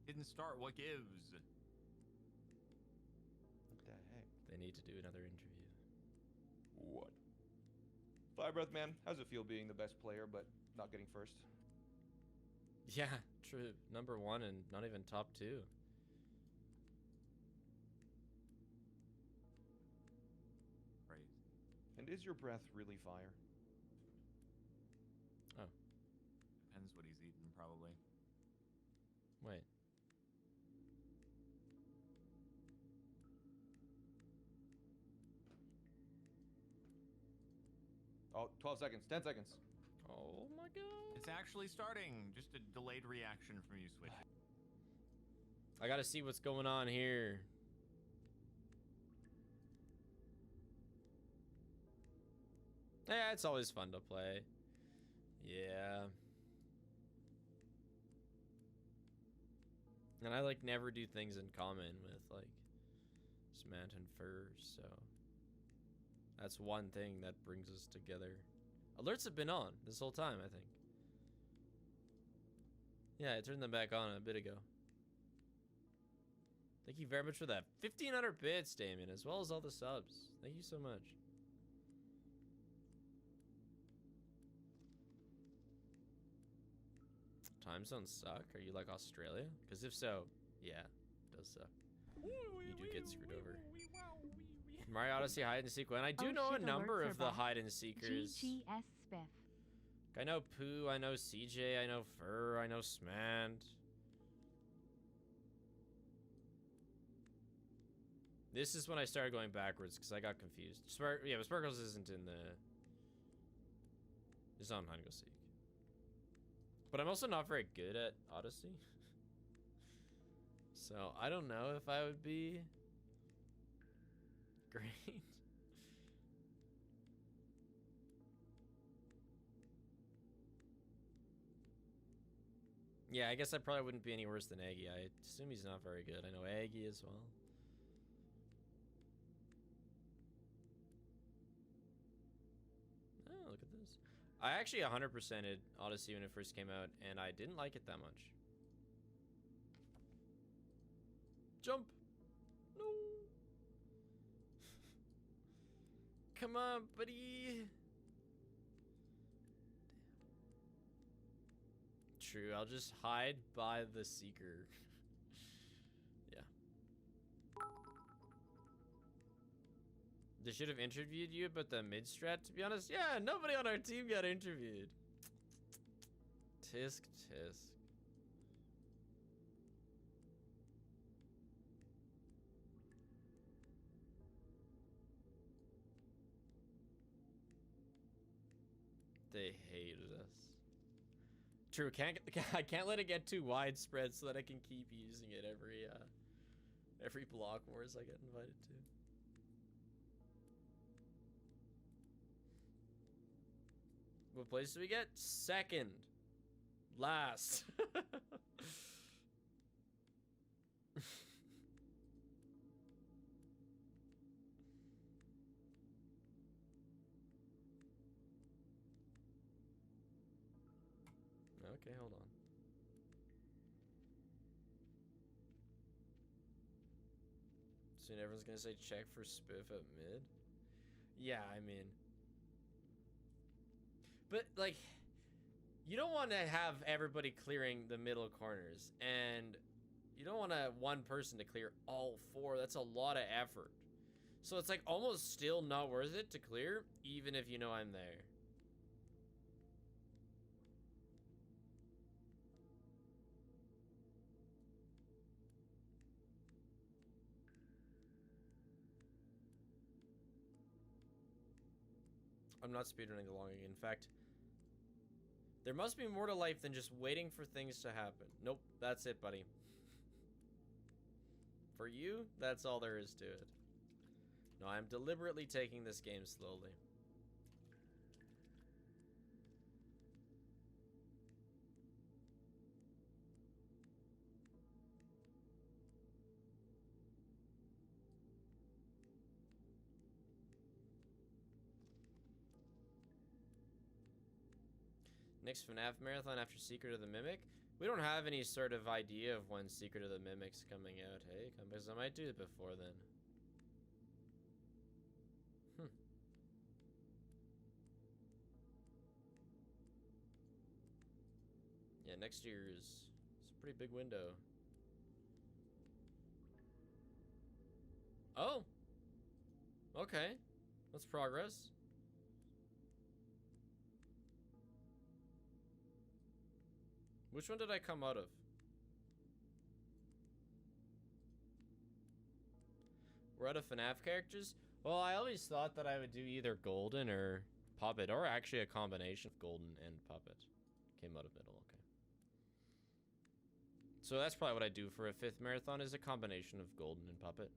Didn't start. What gives? What the heck? They need to do another interview. What? Fire Breath Man, how's it feel being the best player but not getting first? Yeah, true. Number 1 and not even top 2. Crazy. And is your breath really fire? Depends what he's eating, probably. Wait. Oh, 12 seconds, 10 seconds. Oh my god. It's actually starting. Just a delayed reaction from you, Switch. I gotta see what's going on here. Yeah, it's always fun to play. Yeah. And I like never do things in common with like Smant and Fur, so that's one thing that brings us together. Alerts have been on this whole time, I think. Yeah, I turned them back on a bit ago. Thank you very much for that. 1,500 bits, Damien, as well as all the subs. Thank you so much. Time zones suck? Are you like Australia? Because if so, yeah, it does suck. You do get screwed over. Mario Odyssey hide and seek. And I do Oh, know a shit, number alerts of are the back. hide and seekers. GGS Spiff. I know Pooh, I know CJ, I know Fur, I know Smant. This is when I started going backwards because I got confused. Yeah, but Sparkles isn't in the... It's not hide and go seek. But I'm also not very good at Odyssey. So I don't know if I would be great. Yeah, I guess I probably wouldn't be any worse than Aggie. I assume he's not very good. I know Aggie as well. Oh, look at this. I actually 100%ed Odyssey when it first came out, and I didn't like it that much. Jump! No! Come on, buddy! True, I'll just hide by the seeker. Yeah. They should have interviewed you about the mid-strat, to be honest. Yeah, nobody on our team got interviewed. Tisk, tisk. They hated us. True, I can't let it get too widespread so that I can keep using it every block wars I get invited to. What place do we get? Second. Last. Okay, hold on. Soon everyone's gonna say check for spiff at mid. Yeah, I mean, but like, you don't want to have everybody clearing the middle corners, and you don't want one person to clear all four. That's a lot of effort. So it's like almost still not worth it to clear, even if you know I'm there. I'm not speedrunning the longing. In fact, there must be more to life than just waiting for things to happen. Nope, that's it, buddy. For you, that's all there is to it. No, I'm deliberately taking this game slowly. Next FNAF marathon after Secret of the Mimic. We don't have any sort of idea of when Secret of the Mimic's coming out. Hey, because I might do it before then. Yeah, next year is it's a pretty big window. Oh. Okay. That's progress. Which one did I come out of? We're out of FNAF characters? Well, I always thought that I would do either Golden or Puppet, or actually a combination of Golden and Puppet. Came out of middle, okay. So that's probably what I do for a 5th marathon, is a combination of Golden and Puppet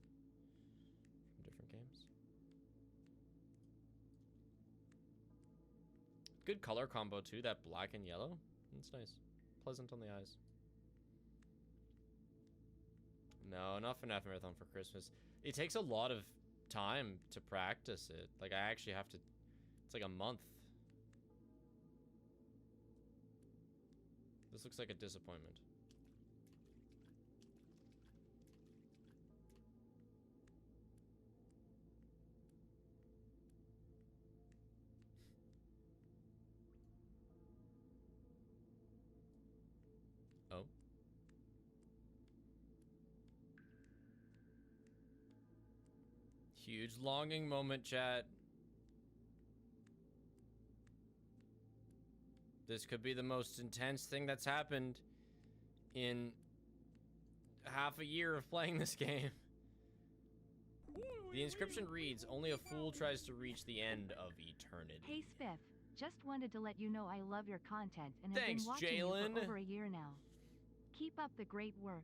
from different games. Good color combo too, that black and yellow. It's nice. Pleasant on the eyes. No, not FNAF Marathon for Christmas. It takes a lot of time to practice it. Like, I actually have to... It's like a month. This looks like a disappointment. Oh. Huge longing moment, chat. This could be the most intense thing that's happened in half a year of playing this game. The inscription reads, only a fool tries to reach the end of eternity. Hey Spiff, Just wanted to let you know I love your content and have Thanks, been watching you Jalen. for over a year now. Keep up the great work.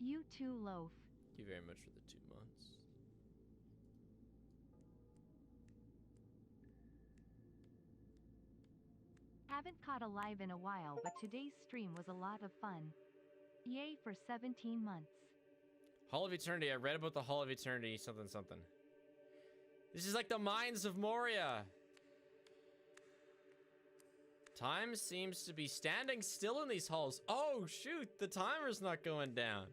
You too, Loaf. Thank you very much for the 2 months. Haven't caught a live in a while, but today's stream was a lot of fun. Yay for 17 months. Hall of Eternity. I read about the Hall of Eternity something something. This is like the Mines of Moria. Time seems to be standing still in these halls. Oh, shoot. The timer's not going down.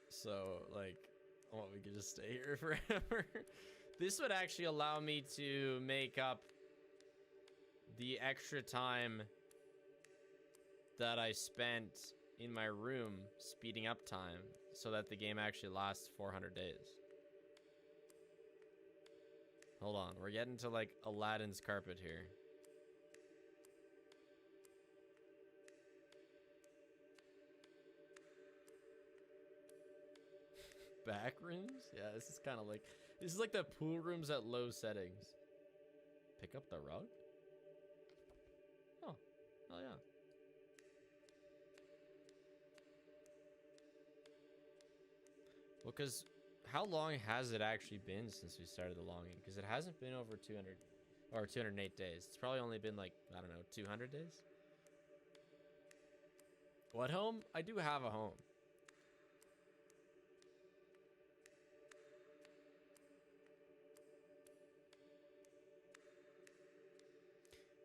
So, like, oh, we could just stay here forever. This would actually allow me to make up the extra time that I spent in my room speeding up time so that the game actually lasts 400 days. Hold on, we're getting to like Aladdin's carpet here. Back rooms? Yeah, this is kind of like, this is like the pool rooms at low settings. Pick up the rug? Oh, oh yeah. Well, because how long has it actually been since we started the longing? Because it hasn't been over 200 or 208 days. It's probably only been like, I don't know, 200 days? What home? I do have a home.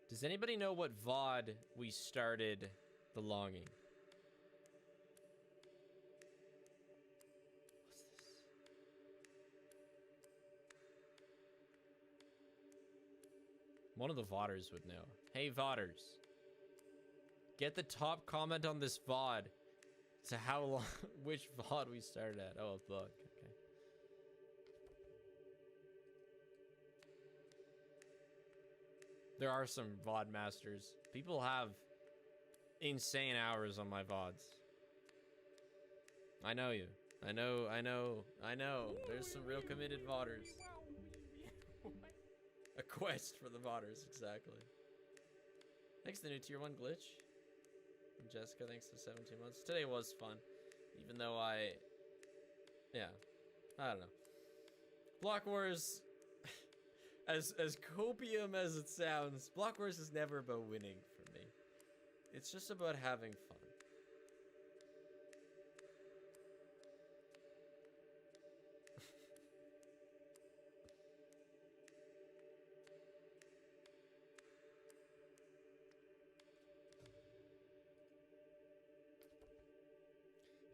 Does anybody know what VOD we started the longing? What's this? One of the VODers would know. Hey VODers. Get the top comment on this VOD to how long, which VOD we started at. Oh, a book. Okay. There are some VOD masters. People have insane hours on my VODs. I know you. I know. There's some real committed VODers. A quest for the VODers, exactly. Thanks to the new tier 1 glitch. And Jessica, thanks to 17 months. Today was fun. Even though yeah. I don't know. Block Wars, as copium as it sounds, Block Wars is never about winning for me. It's just about having fun.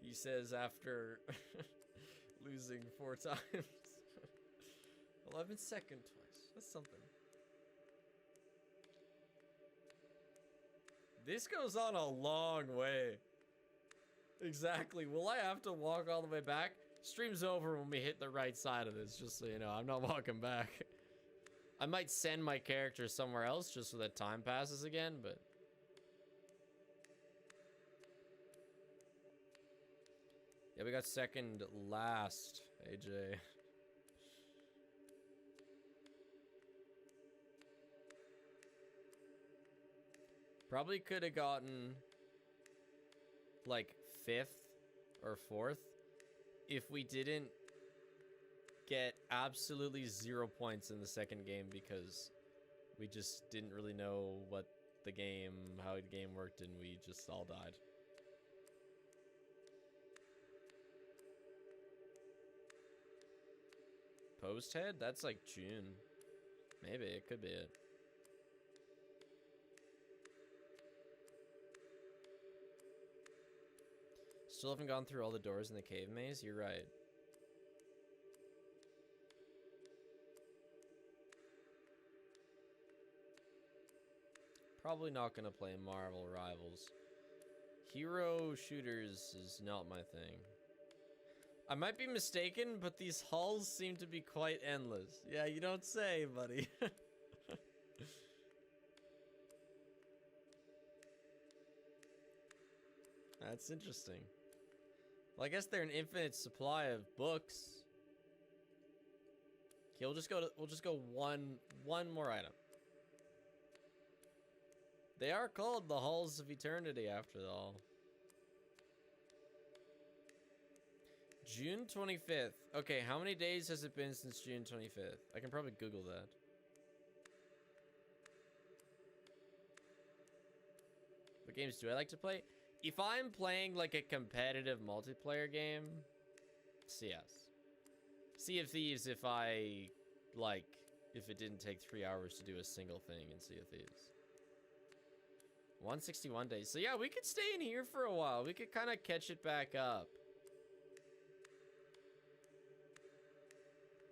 He says after losing 4 times. Well, I've been second twice. That's something. This goes on a long way. Exactly. Will I have to walk all the way back? Stream's over when we hit the right side of this, just so you know. I'm not walking back. I might send my character somewhere else just so that time passes again, but... yeah, we got second last, AJ. Probably could have gotten like 5th or 4th if we didn't get absolutely 0 points in the second game because we just didn't really know what the game, how the game worked, and we just all died. Post head? That's like June. Maybe, it could be it. Still haven't gone through all the doors in the cave maze? You're right. Probably not gonna play Marvel Rivals. Hero shooters is not my thing. I might be mistaken, but these halls seem to be quite endless. Yeah, you don't say, buddy. That's interesting. Well, I guess they're an infinite supply of books. Okay, we'll just go one more item. They are called the Halls of Eternity after all. June 25th. Okay, how many days has it been since June 25th? I can probably Google that. What games do I like to play? If I'm playing like a competitive multiplayer game, CS. Sea of Thieves if it didn't take 3 hours to do a single thing in Sea of Thieves. 161 days. So yeah, we could stay in here for a while. We could kind of catch it back up.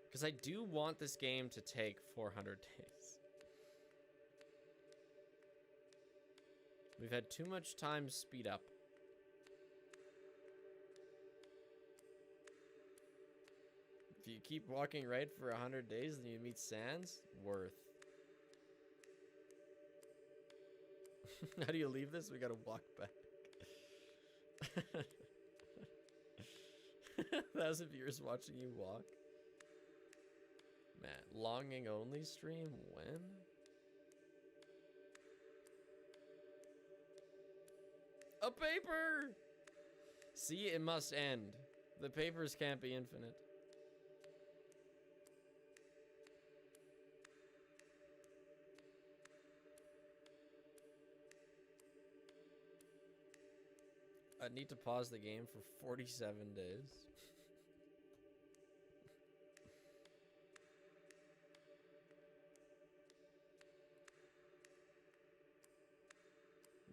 Because I do want this game to take 400 days. We've had too much time speed up. If you keep walking right for 100 days and you meet Sans, worth. How do you leave this? We gotta walk back. 1,000 viewers watching you walk. Man, longing only stream when? A paper! See, it must end. The papers can't be infinite. I need to pause the game for 47 days.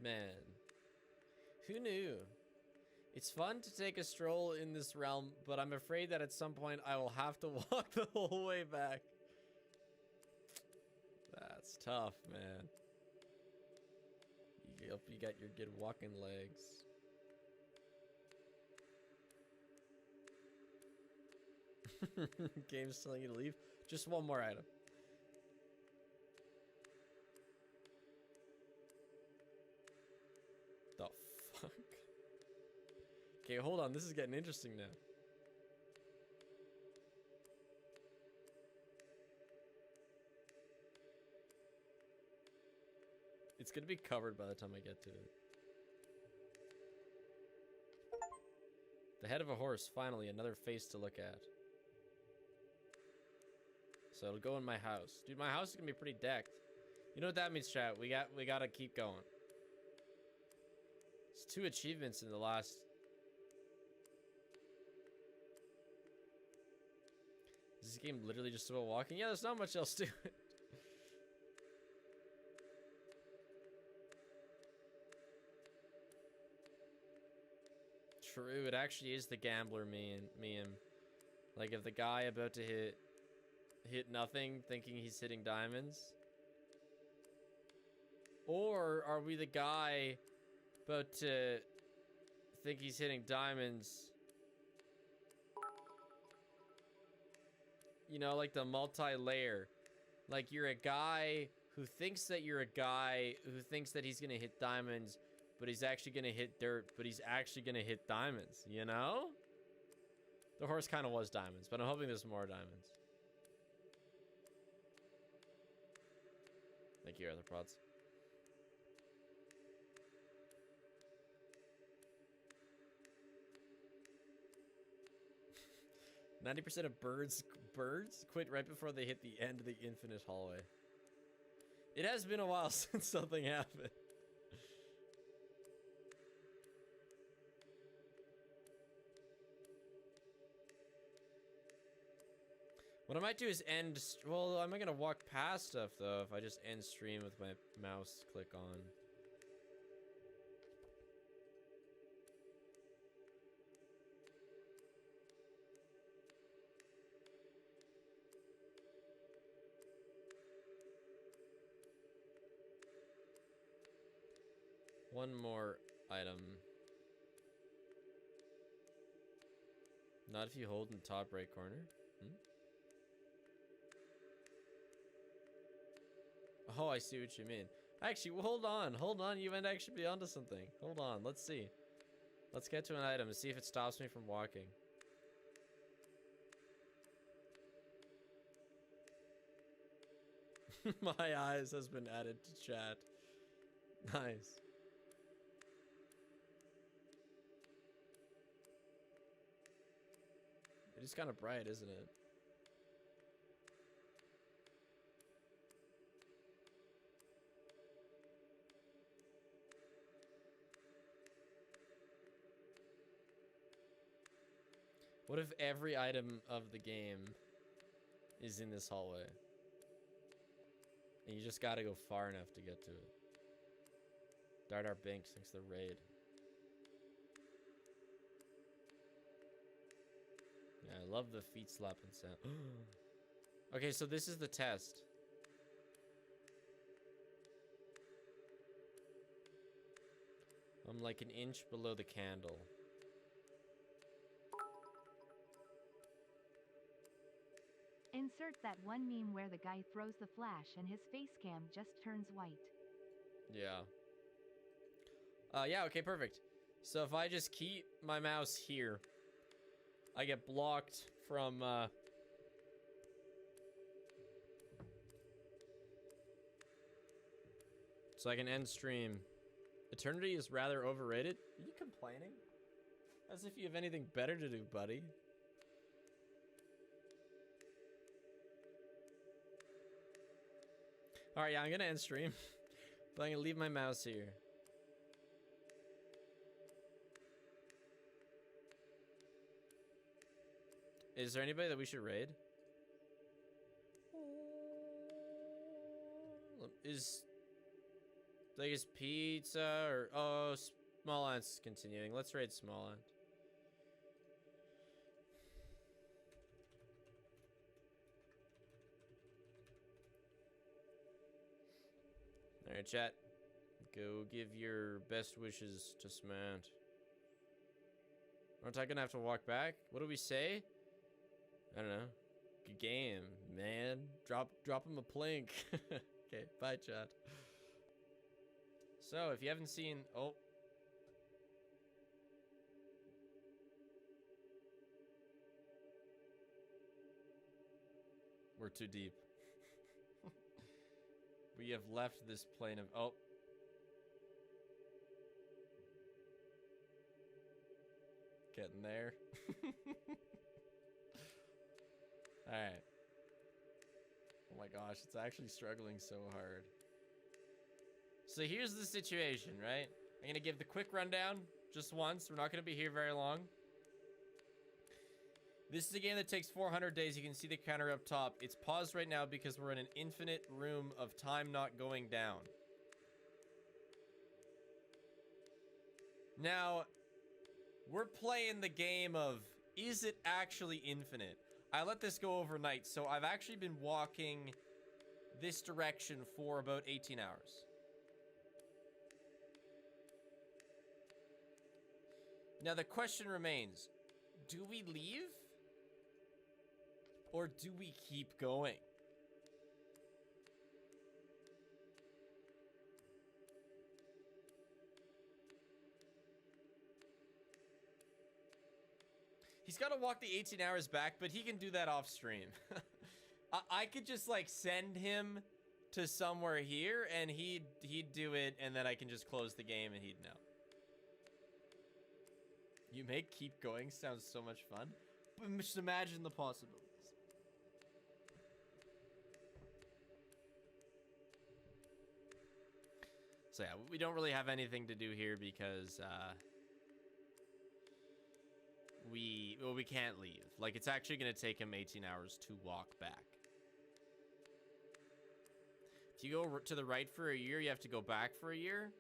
Man, who knew? It's fun to take a stroll in this realm, but I'm afraid that at some point I will have to walk the whole way back. That's tough, man. You hope you got your good walking legs. Game's telling you to leave. Just one more item. The fuck? Okay, hold on. This is getting interesting now. It's gonna be covered by the time I get to it. The head of a horse. Finally, another face to look at. So it'll go in my house. Dude, my house is gonna be pretty decked. You know what that means, chat? We gotta keep going. It's 2 achievements in the last... Is this game literally just about walking? Yeah, there's not much else to it. True, it actually is the gambler meme. Like if the guy about to hit nothing thinking he's hitting diamonds? Or are we the guy about to think he's hitting diamonds? You know, like the multi-layer. Like you're a guy who thinks that you're a guy who thinks that he's gonna hit diamonds, but he's actually gonna hit dirt, but he's actually gonna hit diamonds, you know? The horse kind of was diamonds, but I'm hoping there's more diamonds. Thank you, Arthropods. 90% of birds quit right before they hit the end of the infinite hallway. It has been a while since something happened. What I might do is end... Well, I'm not going to walk past stuff, though, if I just end stream with my mouse click on. One more item. Not if you hold in the top right corner. Oh, I see what you mean. Actually, well, hold on. You might actually be onto something. Hold on, let's see. Let's get to an item and see if it stops me from walking. My eyes has been added to chat. Nice. It is kind of bright, isn't it? What if every item of the game is in this hallway? And you just gotta go far enough to get to it. Dardar Binks thinks the raid. Yeah, I love the feet slapping sound. Okay, so this is the test. I'm like an inch below the candle. Insert that one meme where the guy throws the flash and his face cam just turns white. Yeah. Yeah, okay, perfect. So if I just keep my mouse here, I get blocked from, so I can end stream. Eternity is rather overrated. Are you complaining? As if you have anything better to do, buddy. Alright, yeah, I'm gonna end stream. But I'm gonna leave my mouse here. Is there anybody that we should raid? Is pizza or oh, Small Ant's continuing. Let's raid Small Ant. Alright, chat. Go give your best wishes to Smant. Aren't I gonna have to walk back? What do we say? I don't know. Good game, man. Drop him a plink. Okay, bye, chat. So, if you haven't seen... Oh. We're too deep. We have left this plane of... Oh. Getting there. Alright. Oh my gosh, it's actually struggling so hard. So here's the situation, right? I'm gonna give the quick rundown just once. We're not gonna be here very long. This is a game that takes 400 days. You can see the counter up top. It's paused right now because we're in an infinite room of time not going down. Now, we're playing the game of, is it actually infinite? I let this go overnight, so I've actually been walking this direction for about 18 hours. Now the question remains, do we leave? Or do we keep going? He's got to walk the 18 hours back, but he can do that off stream. I could just like send him to somewhere here and he'd do it, and then I can just close the game and he'd know. You make keep going sound so much fun. But just imagine the possibilities. So yeah, we don't really have anything to do here because we can't leave. Like, it's actually going to take him 18 hours to walk back. If you go to the right for a year, you have to go back for a year?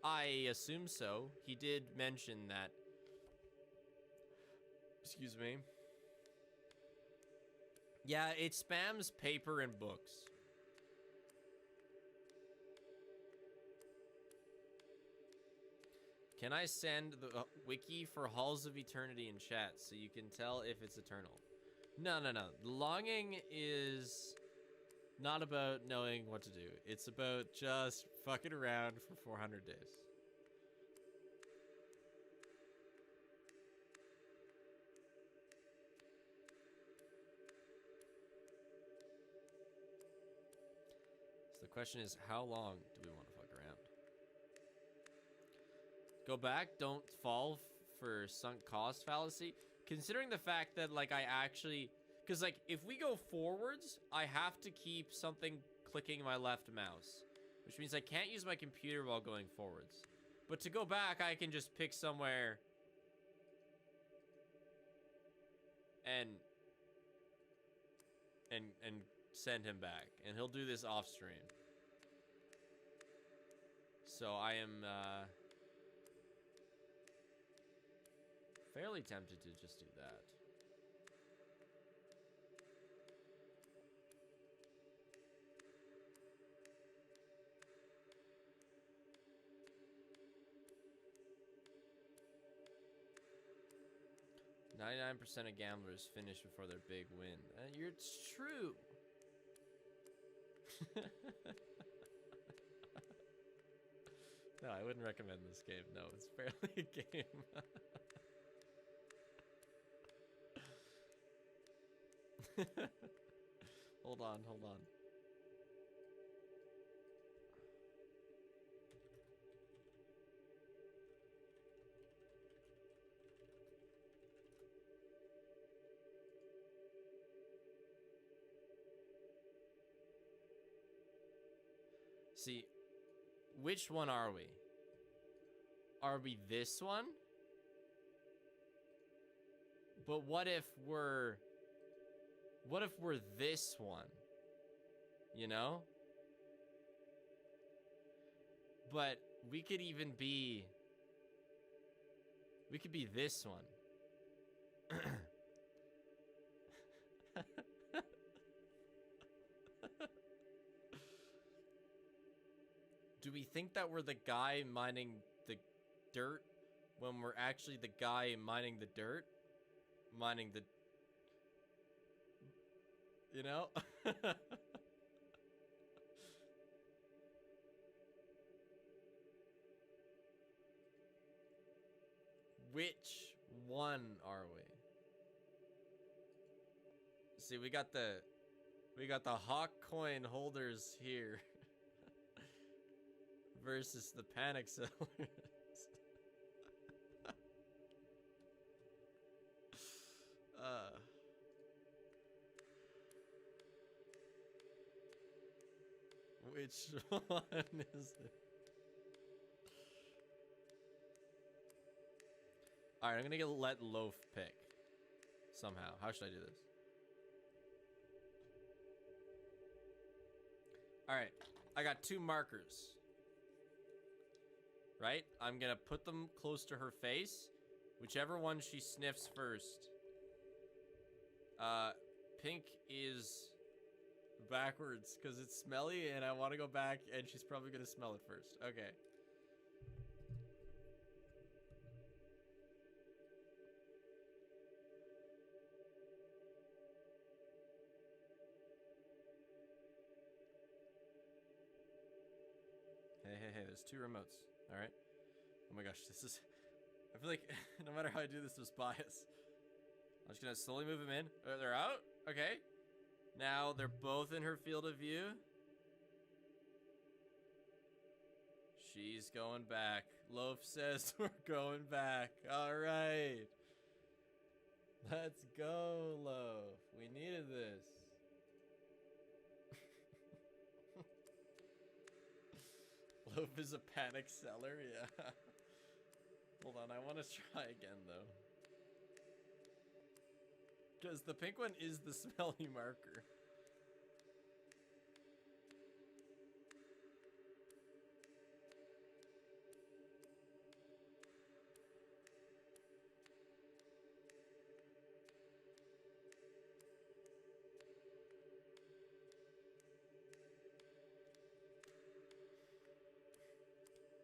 I assume so. He did mention that. Excuse me. Yeah, it spams paper and books. Can I send the wiki for Halls of Eternity in chat so you can tell if it's eternal? No. Longing is not about knowing what to do. It's about just fucking around for 400 days. question is, how long do we want to fuck around? Go back, don't fall for sunk cost fallacy. Considering the fact that, like, I actually... Because, like, if we go forwards, I have to keep something clicking my left mouse. Which means I can't use my computer while going forwards. But to go back, I can just pick somewhere... And send him back. And he'll do this off stream. So I am, fairly tempted to just do that. "99% of gamblers finish before their big win." It's true. No, I wouldn't recommend this game. No, it's barely a game. Hold on. See, which one are we? Are we this one? But what if we're this one? You know? But we could be this one. Do we think that we're the guy mining the dirt when we're actually the guy mining the dirt? Mining the... You know? Which one are we? See, we got the hawk coin holders here. Versus the panic sellers. Which one is it? Alright, I'm gonna let Loaf pick. Somehow. How should I do this? Alright, I got 2 markers. Right? I'm gonna put them close to her face. Whichever one she sniffs first. Pink is backwards because it's smelly and I want to go back and she's probably gonna smell it first. Okay. Hey, there's 2 remotes. Alright. Oh my gosh, this is... I feel like no matter how I do this, there's bias. I'm just gonna slowly move them in. They're out? Okay. Now they're both in her field of view. She's going back. Loaf says we're going back. Alright. Let's go, Loaf. We needed this. Loaf is a panic seller, yeah. Hold on, I want to try again, though. Because the pink one is the smelly marker.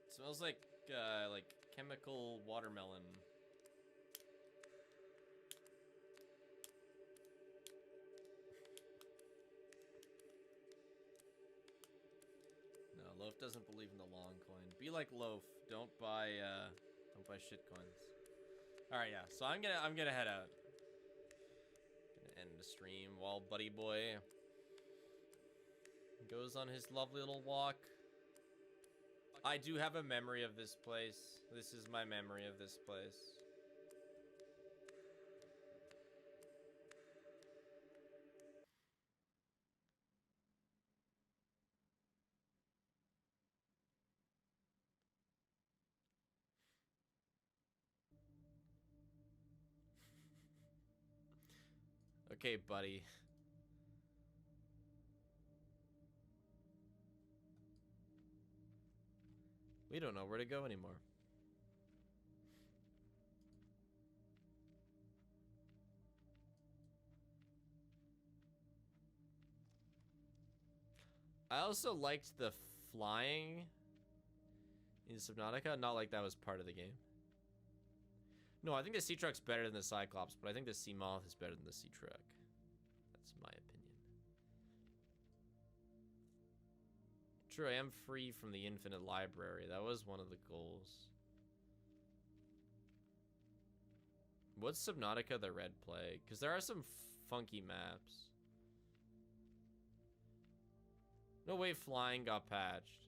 Smells like chemical watermelon. No, Loaf doesn't believe in the long coin. Be like Loaf. Don't buy shit coins. All right, yeah. So I'm gonna head out. Gonna end the stream while Buddy Boy Goes on his lovely little walk. I do have a memory of this place. This is my memory of this place. Okay, buddy. We don't know where to go anymore. I also liked the flying in Subnautica. Not like that was part of the game. No, I think the sea truck's better than the Cyclops, but I think the sea moth is better than the sea truck. That's my opinion. True, I am free from the infinite library. That was one of the goals. What's Subnautica the Red Plague? Because there are some funky maps. No way flying got patched.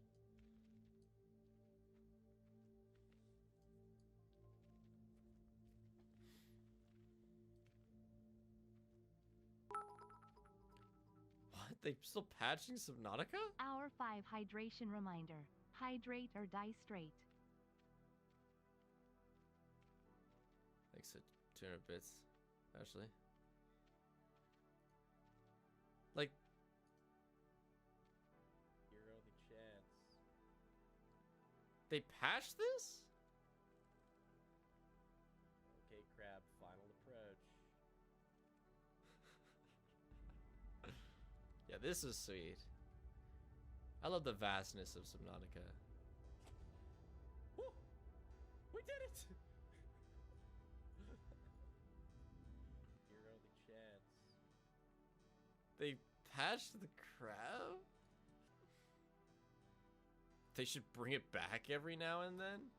What? They still patching Subnautica? Hour 5 hydration reminder. Hydrate or die straight. Thanks for 200 bits, Ashley. Like, hero the chance. They patched this? Okay, crab, final approach. Yeah, this is sweet. I love the vastness of Subnautica. Woo! We did it! Hero the chance. They patched the crab? They should bring it back every now and then.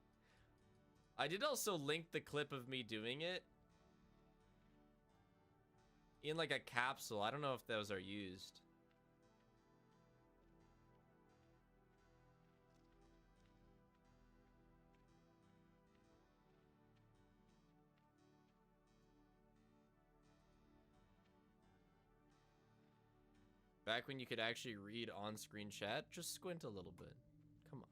I did also link the clip of me doing it in like a capsule. I don't know if those are used. Back when you could actually read on-screen chat, just squint a little bit. Come on.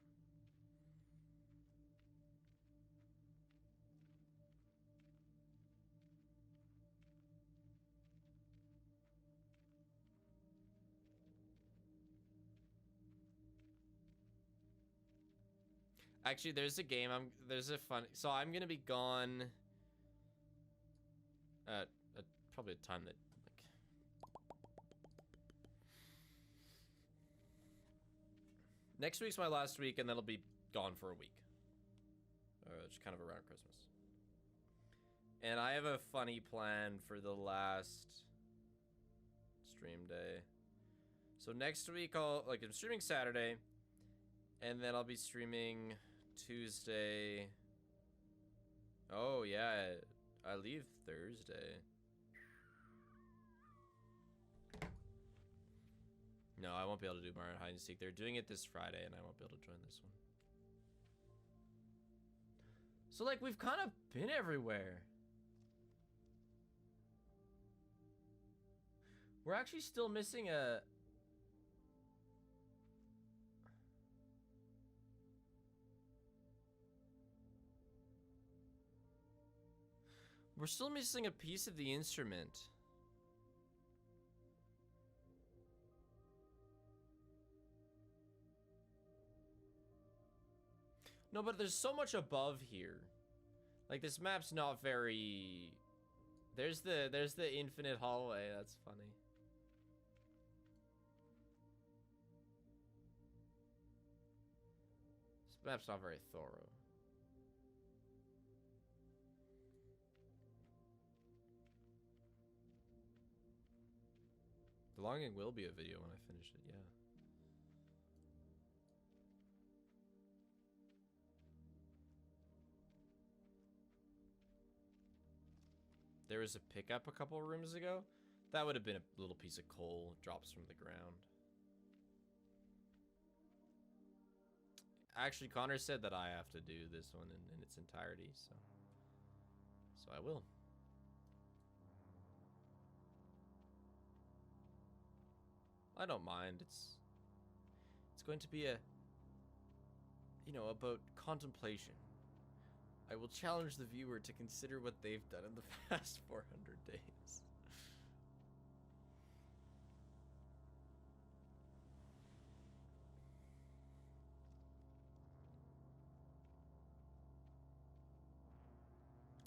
Actually, there's a game. There's a fun. So I'm gonna be gone at probably a time that next week's my last week, and then I'll be gone for a week. Just kind of around Christmas. And I have a funny plan for the last stream day. So next week, I'm streaming Saturday, and then I'll be streaming Tuesday. Oh, yeah, I leave Thursday. No, I won't be able to do Mario Hide and Seek. They're doing it this Friday, and I won't be able to join this one. So, like, we've kind of been everywhere. We're actually still missing a... We're still missing a piece of the instrument. No, but there's so much above here. Like, this map's not very... There's the infinite hallway. That's funny. This map's not very thorough. The longing will be a video when I finish it, yeah. There was a pickup a couple rooms ago. That would have been a little piece of coal drops from the ground. actually, Connor said that I have to do this one in its entirety, so I will. I don't mind. It's going to be a, you know, about contemplation. I will challenge the viewer to consider what they've done in the past 400 days.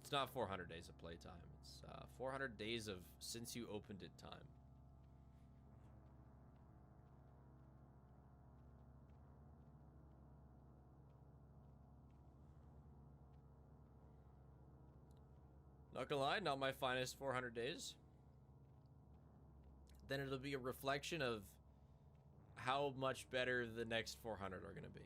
It's not 400 days of playtime. It's 400 days of since you opened it time. Not gonna lie, not my finest 400 days. Then it'll be a reflection of how much better the next 400 are gonna be.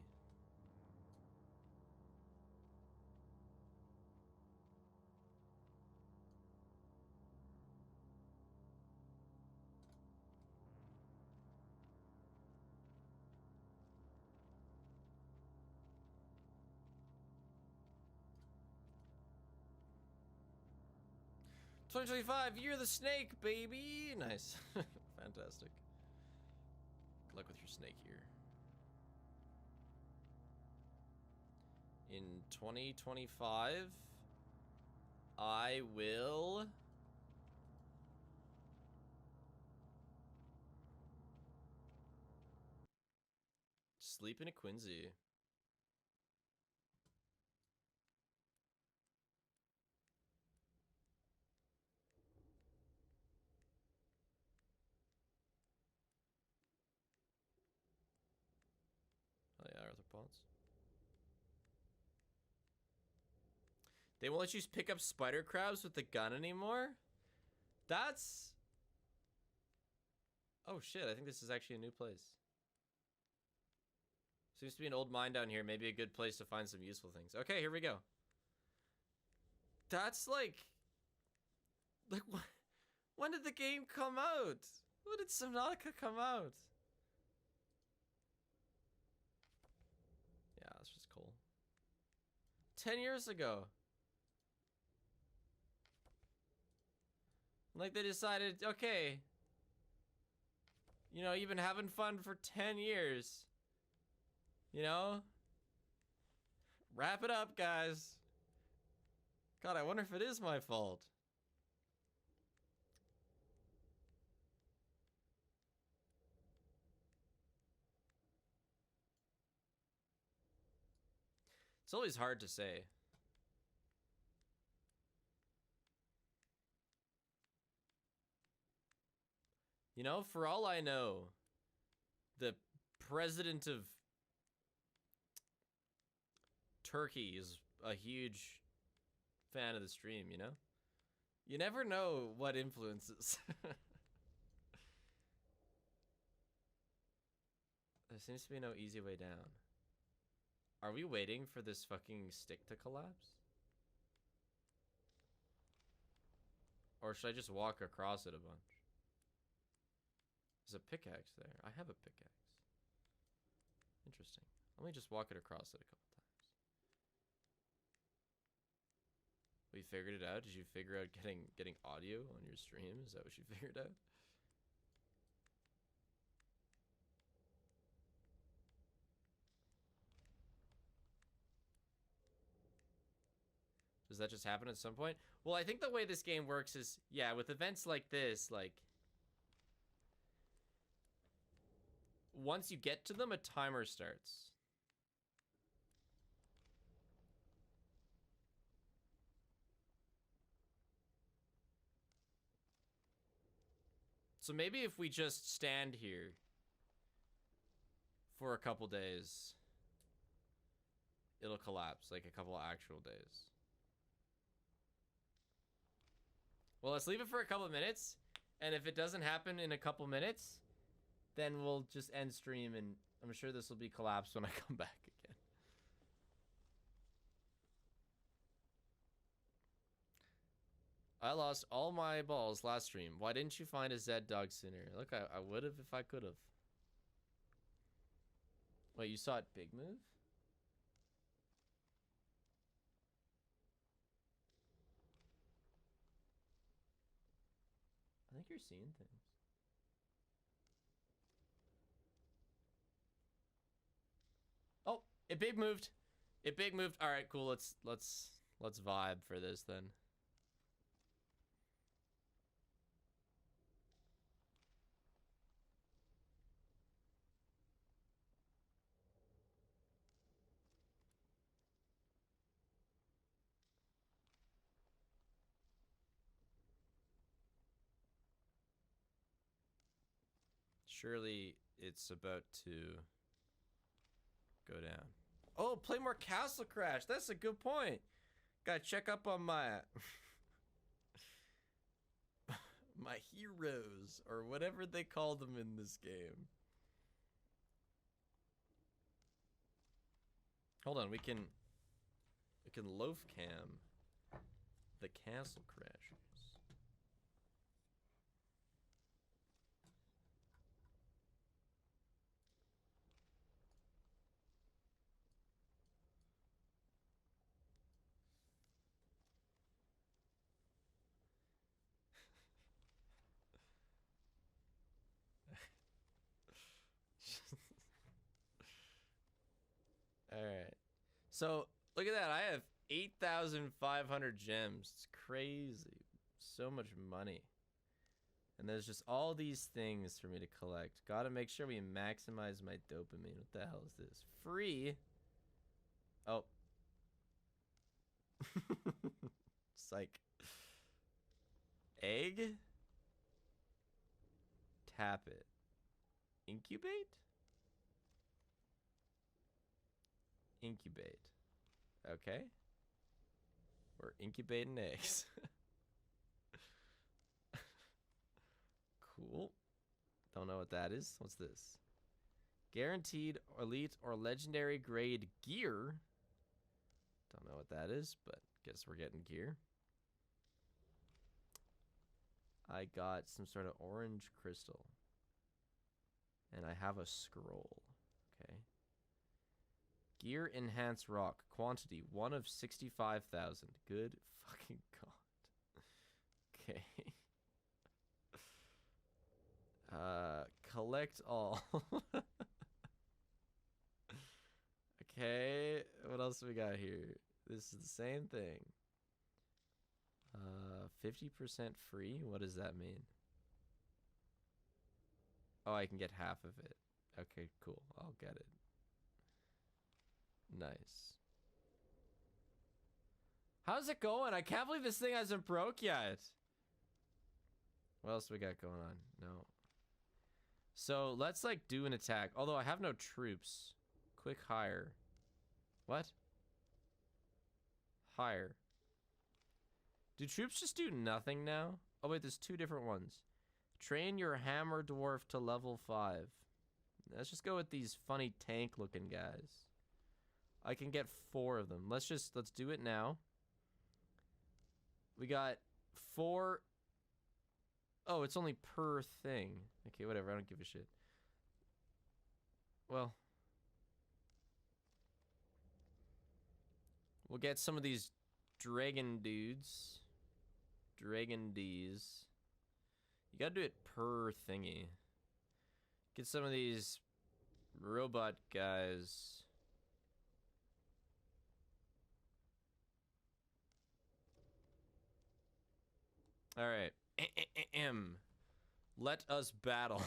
$2025, you're the snake, baby. Nice. Fantastic. Good luck with your snake here. In 2025, I will sleep in a Quincy. Oh yeah, arthropods. They won't let you pick up spider crabs with the gun anymore? That's... Oh shit, I think this is actually a new place. Seems to be an old mine down here. Maybe a good place to find some useful things. Okay, here we go. That's like when did the game come out? When did Subnautica come out? Yeah, that's just cool. 10 years ago. Like they decided, okay, you know, you've been having fun for 10 years. You know? Wrap it up, guys. God, I wonder if it is my fault. It's always hard to say. You know, for all I know, the president of Turkey is a huge fan of the stream, you know? You never know what influences. There seems to be no easy way down. Are we waiting for this fucking stick to collapse? Or should I just walk across it a bunch? There's a pickaxe there. I have a pickaxe. Interesting. Let me just walk it across it a couple times. We figured it out? Did you figure out getting audio on your stream? Is that what you figured out? Does that just happen at some point? Well, I think the way this game works is, yeah, with events like this, like, once you get to them, a timer starts. So maybe if we just stand here for a couple days, it'll collapse, like a couple actual days. Well, let's leave it for a couple of minutes, and if it doesn't happen in a couple minutes, then we'll just end stream, and I'm sure this will be collapsed when I come back again. I lost all my balls last stream. Why didn't you find a Zed dog sooner? Look, I would have if I could have. Wait, you saw it big move? think you're seeing things. Oh, it big moved. It big moved. All right, cool. Let's vibe for this then. Surely it's about to go down. Oh, play more Castle Crash. That's a good point. Gotta check up on my my heroes, or whatever they call them in this game. Hold on, we can loaf cam the Castle Crashers. All right. So, look at that. I have 8,500 gems. It's crazy. So much money. And there's just all these things for me to collect. Gotta make sure we maximize my dopamine. What the hell is this? Free? Oh. Psych. Egg? Tap it. Incubate? Incubate. Okay. We're incubating eggs. Cool. Don't know what that is. What's this? Guaranteed elite or legendary grade gear. Don't know what that is, but guess we're getting gear. I got some sort of orange crystal. And I have a scroll. Okay. Gear enhanced rock. Quantity 1 of 65,000. Good fucking god. Okay. Collect all. Okay, what else we got here? This is the same thing. 50% free? What does that mean? Oh, I can get half of it. Okay, cool. I'll get it. Nice. How's it going? I can't believe this thing hasn't broke yet. What else we got going on? No. So let's like do an attack. Although I have no troops. Quick hire. What? Hire. Do troops just do nothing now? Oh wait, there's 2 different ones. Train your hammer dwarf to level 5. Let's just go with these funny tank looking guys. I can get 4 of them. Let's do it now. We got 4. Oh, it's only per thing. Okay, whatever. I don't give a shit. Well, we'll get some of these dragon dudes. Dragon D's. You gotta do it per thingy. Get some of these robot guys. Alright. Let us battle.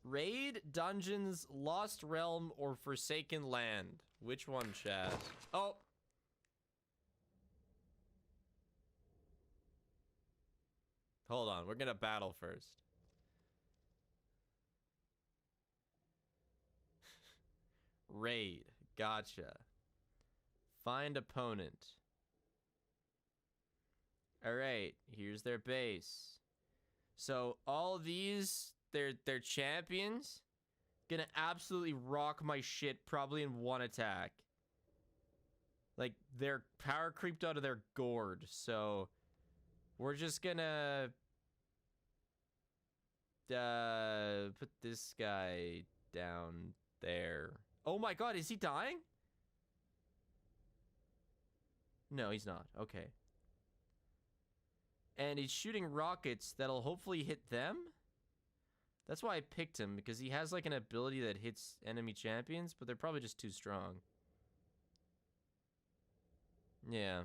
Raid, dungeons, lost realm, or forsaken land. Which one, Chad? Oh! Hold on, we're gonna battle first. Raid. Gotcha. Find opponent. Alright, here's their base. So all these, they're champions. Gonna absolutely rock my shit probably in one attack. Like, they're power creeped out of their gourd, so we're just gonna put this guy down there. Oh my god, is he dying? No, he's not. Okay. And he's shooting rockets that'll hopefully hit them. That's why I picked him, because he has like an ability that hits enemy champions, but they're probably just too strong. Yeah.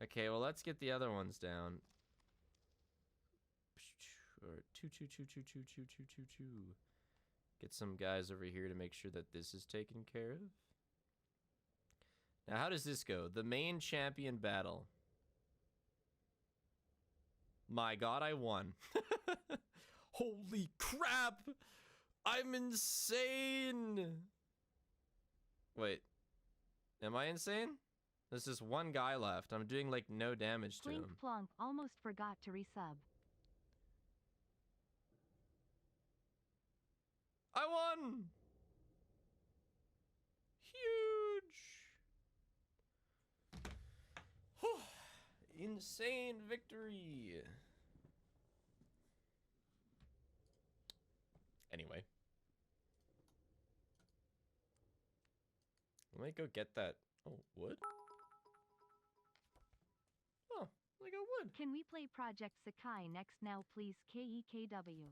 Okay, well, let's get the other ones down. Or two. Get some guys over here to make sure that this is taken care of. Now, how does this go? The main champion battle. My god, I won. Holy crap! I'm insane! Wait. Am I insane? There's just one guy left. I'm doing like no damage to Plink him. Plonk almost forgot to resub. I won! Huge! Insane victory! Anyway. Let me go get that. Oh, wood? Oh, I got wood. Can we play Project Sakai next now, please? KEKW.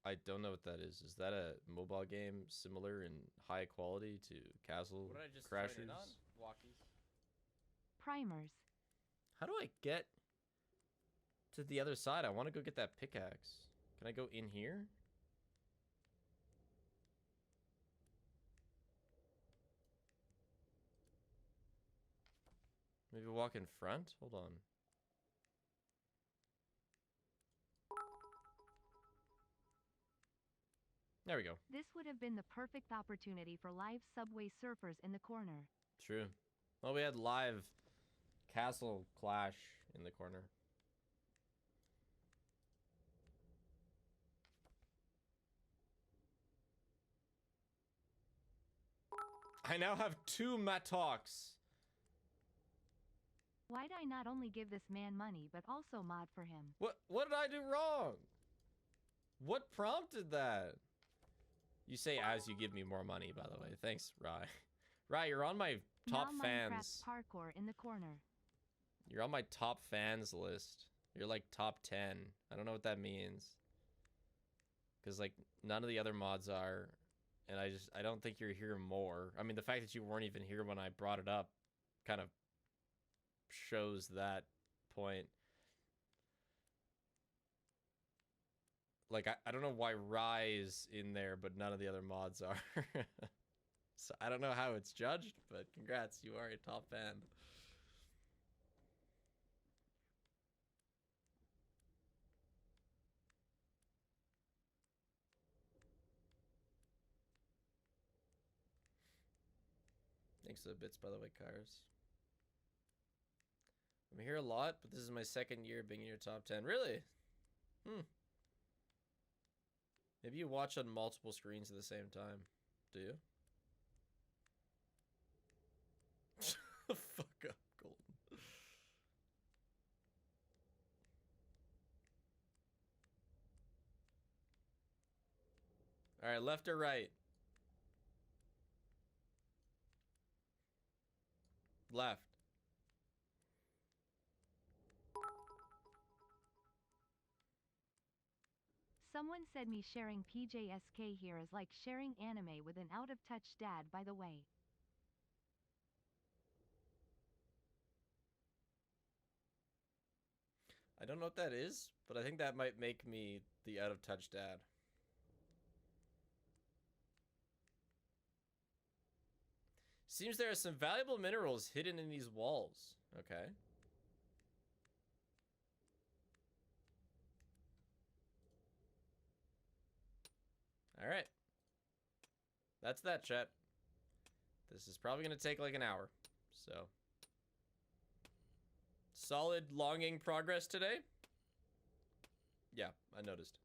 I don't know what that is. Is that a mobile game similar in high quality to Castle What did I just Crashers? join in on? Walkies. Primers. How do I get to the other side? I want to go get that pickaxe. Can I go in here? Maybe walk in front? Hold on. There we go. This would have been the perfect opportunity for live Subway Surfers in the corner. True. Well, we had live Castle Clash in the corner. I now have 2 Matocks. Why'd I not only give this man money, but also mod for him? What did I do wrong? What prompted that? You say as you give me more money, by the way. Thanks, Rye. Rye, you're on my top now fans. Minecraft parkour in the corner. You're on my top fans list. You're like top 10. I don't know what that means. Because like none of the other mods are. And I don't think you're here more. I mean, the fact that you weren't even here when I brought it up kind of shows that point. Like, I don't know why Rye is in there, but none of the other mods are. So I don't know how it's judged, but congrats, you are a top fan. Thanks for the bits, by the way, Cars. I'm here a lot, but this is my second year being in your top 10. Really? Maybe you watch on multiple screens at the same time. Do you? Fuck up, Golden. Alright, left or right? Left. Someone said me sharing PJSK here is like sharing anime with an out-of-touch dad, by the way. I don't know what that is, but I think that might make me the out-of-touch dad. Seems there are some valuable minerals hidden in these walls. Okay. Alright. That's that, chat. This is probably going to take like an hour. So. Solid longing progress today? Yeah, I noticed.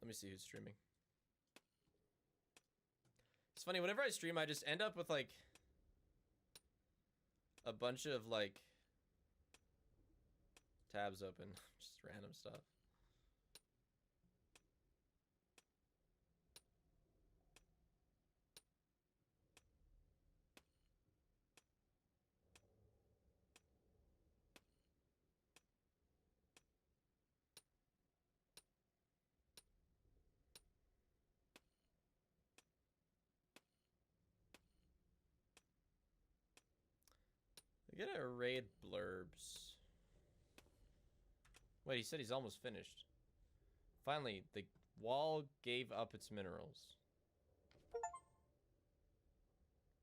Let me see who's streaming. It's funny, whenever I stream, I just end up with like a bunch of like tabs open. Just random stuff. gonna raid blurbs. Wait, he said he's almost finished. Finally, the wall gave up its minerals.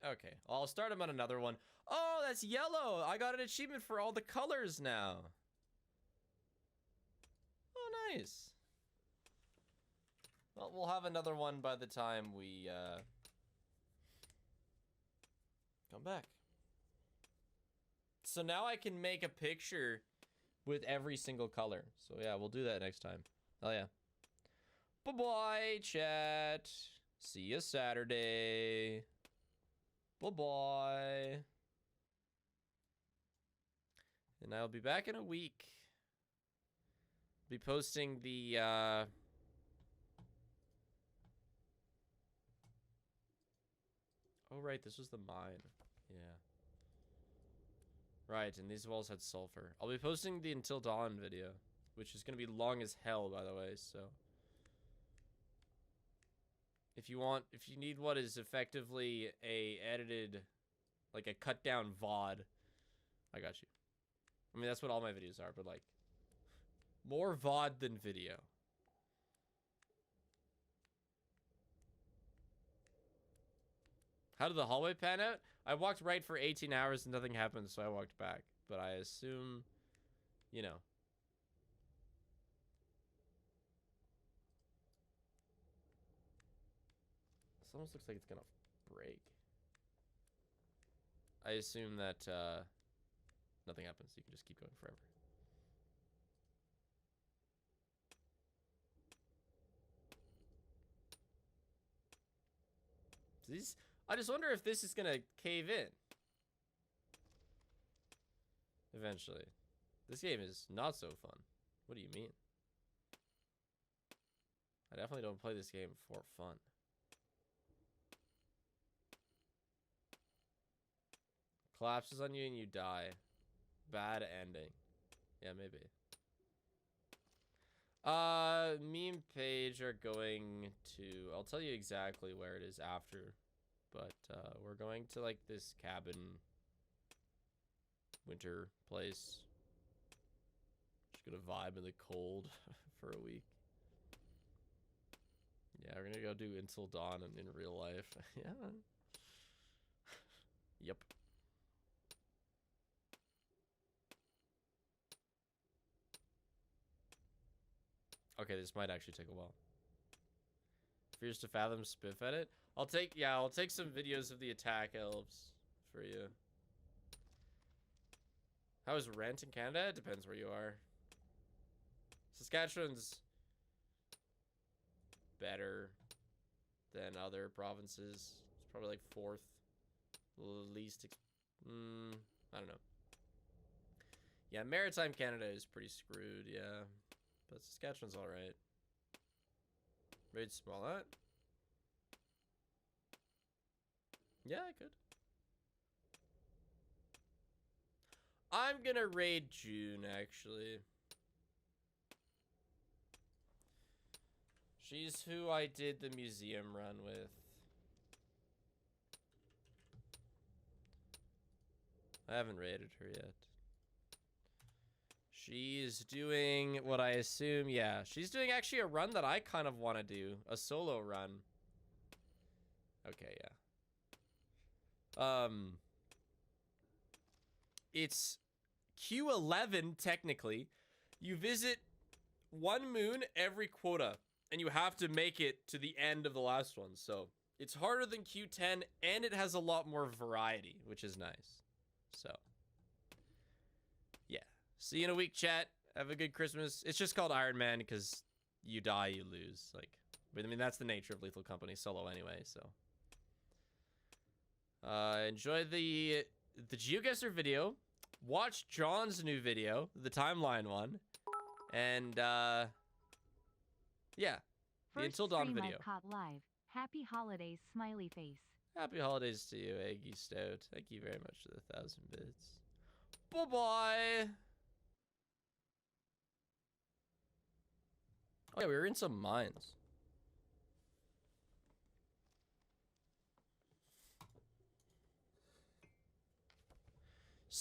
Okay, I'll start him on another one. Oh, that's yellow! I got an achievement for all the colors now. Oh, nice. Well, we'll have another one by the time we, come back. So now I can make a picture with every single color. So yeah, we'll do that next time. Oh yeah. Bye-bye, chat. See you Saturday. Bye-bye. And I'll be back in a week. Be posting the, oh, right, this was the mine. Yeah. Right, and these walls had sulfur. I'll be posting the Until Dawn video, which is going to be long as hell, by the way, so. If you need what is effectively a edited, like a cut down VOD, I got you. I mean, that's what all my videos are, but like, more VOD than video. How did the hallway pan out? I walked right for 18 hours and nothing happened, so I walked back. But I assume, you know. This almost looks like it's gonna break. I assume that nothing happens. You can just keep going forever. These, I just wonder if this is gonna cave in. Eventually. This game is not so fun. What do you mean? I definitely don't play this game for fun. Collapses on you and you die. Bad ending. Yeah, maybe. Meme page are going to, I'll tell you exactly where it is after, but we're going to like this cabin winter place. Just gonna vibe in the cold for a week. Yeah, we're gonna go do Until Dawn in real life. Yeah. Yep. Okay, this might actually take a while. Fears to fathom spiff edit. I'll take some videos of the attack elves for you. How is rent in Canada? It depends where you are. Saskatchewan's better than other provinces. It's probably like fourth least. I don't know. Yeah, Maritime Canada is pretty screwed. Yeah. But Saskatchewan's alright. Raid Smollett? Yeah, I could. I'm gonna raid June, actually. She's who I did the museum run with. I haven't raided her yet. She's doing what I assume, yeah. She's doing actually a run that I kind of want to do. A solo run. Okay, yeah. It's Q11, technically. You visit one moon every quota, and you have to make it to the end of the last one. So, it's harder than Q10, and it has a lot more variety, which is nice. So, yeah. See you in a week, chat. Have a good Christmas. It's just called Iron Man because you die, you lose. Like, but I mean, that's the nature of Lethal Company solo anyway, so. Enjoy the GeoGuessr video. Watch John's new video, the timeline one. And, yeah. The Until Dawn video. I've caught live. Happy holidays, smiley face. Happy holidays to you, Eggy Stout. Thank you very much for the 1,000 bits. Bye-bye. Oh, yeah, we were in some mines.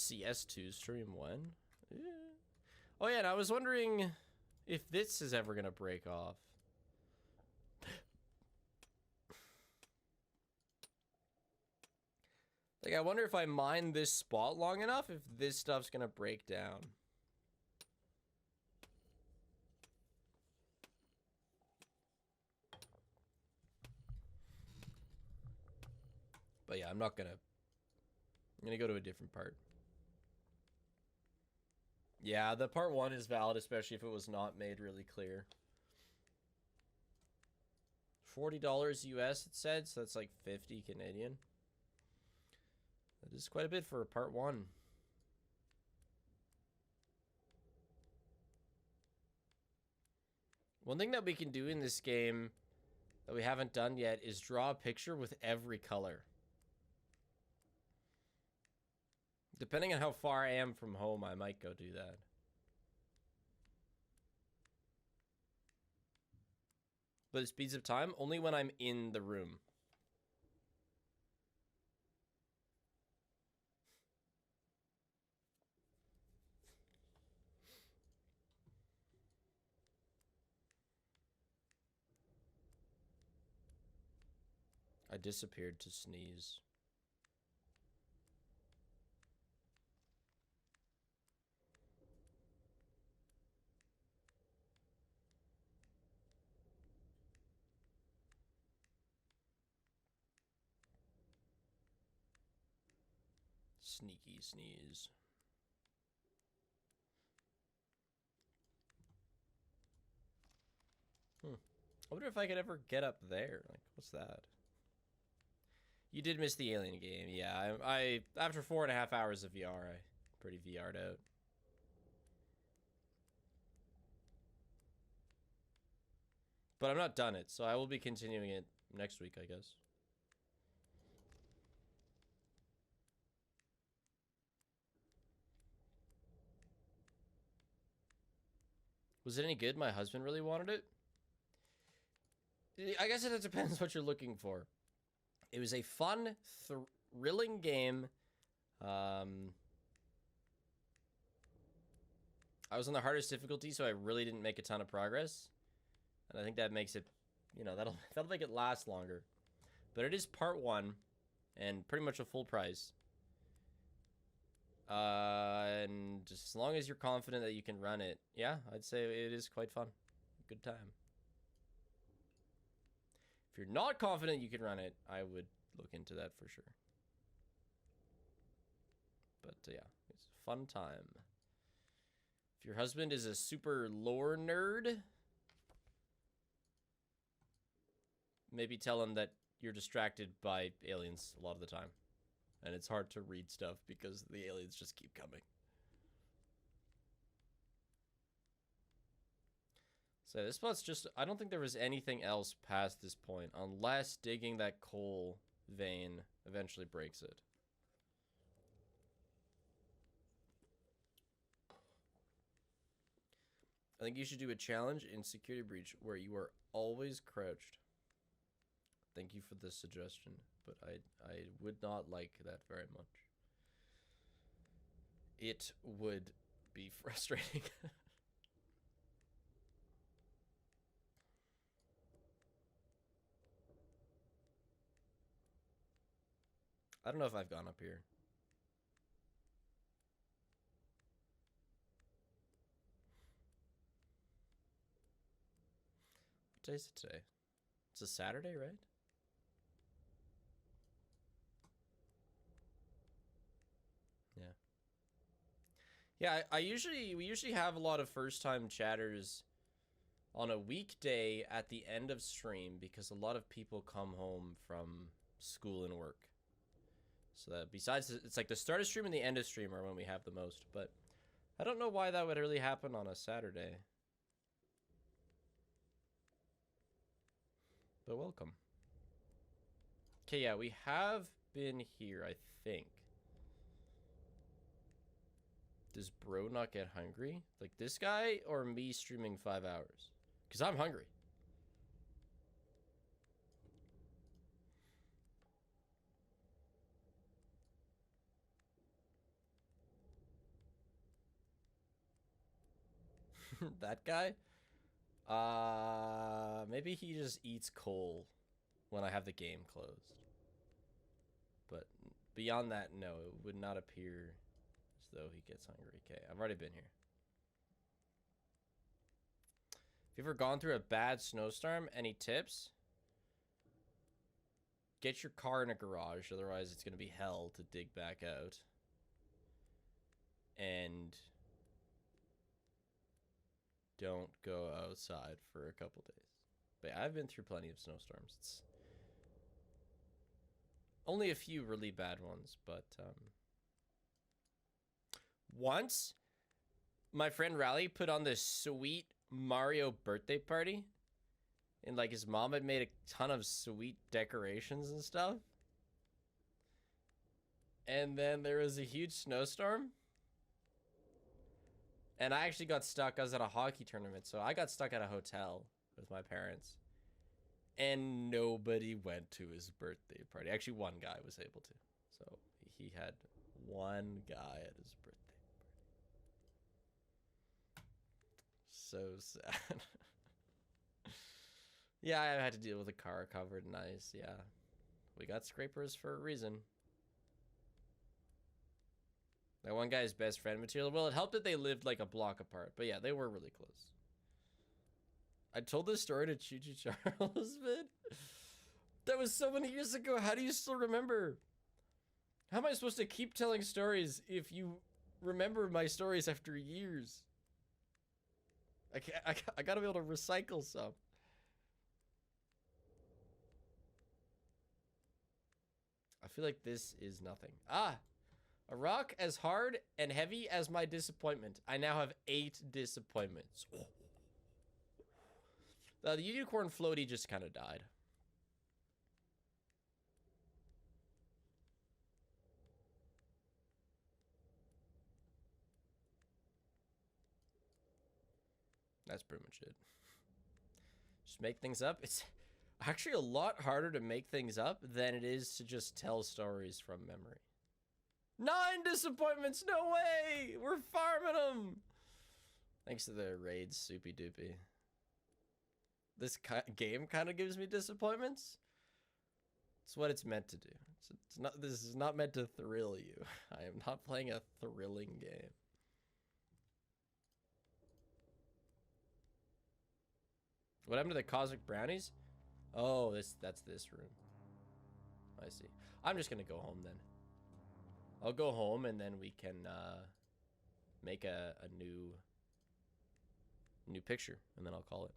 CS2 stream when? Yeah. Oh yeah, and I was wondering if this is ever gonna break off. Like, I wonder if I mine this spot long enough, if this stuff's gonna break down. But yeah, I'm gonna go to a different part. Yeah, the part 1 is valid, especially if it was not made really clear. $40 US, it said, so that's like 50 Canadian. That is quite a bit for part 1. One thing that we can do in this game that we haven't done yet is draw a picture with every color. Depending on how far I am from home, I might go do that. But it speeds up time only when I'm in the room. I disappeared to sneeze. Sneaky sneeze. I wonder if I could ever get up there. Like, what's that? You did miss the alien game. Yeah, I after 4.5 hours of VR, I pretty VR'd out. But I'm not done it, so I will be continuing it next week, I guess. Was it any good? My husband really wanted it. I guess it depends what you're looking for. It was a fun, thrilling game. I was on the hardest difficulty, so I really didn't make a ton of progress. And I think that makes it, you know, that'll make it last longer. But it is part 1, and pretty much a full price. And just as long as you're confident that you can run it, yeah, I'd say it is quite fun. Good time. If you're not confident you can run it, I would look into that for sure. But yeah, it's a fun time. If your husband is a super lore nerd, maybe tell him that you're distracted by aliens a lot of the time. And it's hard to read stuff because the aliens just keep coming. So this spot's just, I don't think there was anything else past this point, unless digging that coal vein eventually breaks it. I think you should do a challenge in Security Breach where you are always crouched. Thank you for the suggestion, but I would not like that very much. It would be frustrating. I don't know if I've gone up here. What day is it today? It's a Saturday, right? Yeah, we usually have a lot of first-time chatters on a weekday at the end of stream because a lot of people come home from school and work. So that besides, it's like the start of stream and the end of stream are when we have the most, but I don't know why that would really happen on a Saturday. But welcome. Okay, yeah, we have been here, I think. Does bro not get hungry? Like this guy or me streaming 5 hours? Because I'm hungry. That guy? Maybe he just eats coal when I have the game closed. But beyond that, no, it would not appear as though he gets hungry. Okay, I've already been here. Have you ever gone through a bad snowstorm? Any tips? Get your car in a garage, otherwise it's going to be hell to dig back out. And don't go outside for a couple days. But yeah, I've been through plenty of snowstorms. It's only a few really bad ones, but once my friend Raleigh put on this sweet Mario birthday party, and like his mom had made a ton of sweet decorations and stuff. And then there was a huge snowstorm. And I actually got stuck. I was at a hockey tournament, so I got stuck at a hotel with my parents. And nobody went to his birthday party. Actually, one guy was able to. So he had one guy at his birthday party. So sad. Yeah, I had to deal with a car covered in ice. Yeah. We got scrapers for a reason. That one guy's best friend material. Well, it helped that they lived like a block apart. But yeah, they were really close. I told this story to Choo-Choo Charles, man. That was so many years ago. How do you still remember? How am I supposed to keep telling stories if you remember my stories after years? I gotta be able to recycle some. I feel like this is nothing. Ah! A rock as hard and heavy as my disappointment. I now have 8 disappointments. The unicorn floaty just kind of died. That's pretty much it. Just make things up. It's actually a lot harder to make things up than it is to just tell stories from memory. 9 disappointments, no way! We're farming them! Thanks to the raids, soupy doopy. This game kind of gives me disappointments. It's what it's meant to do. It's not. This is not meant to thrill you. I am not playing a thrilling game. What happened to the cosmic brownies? Oh, that's this room. I see. I'm just gonna go home then. I'll go home and then we can make a new picture and then I'll call it.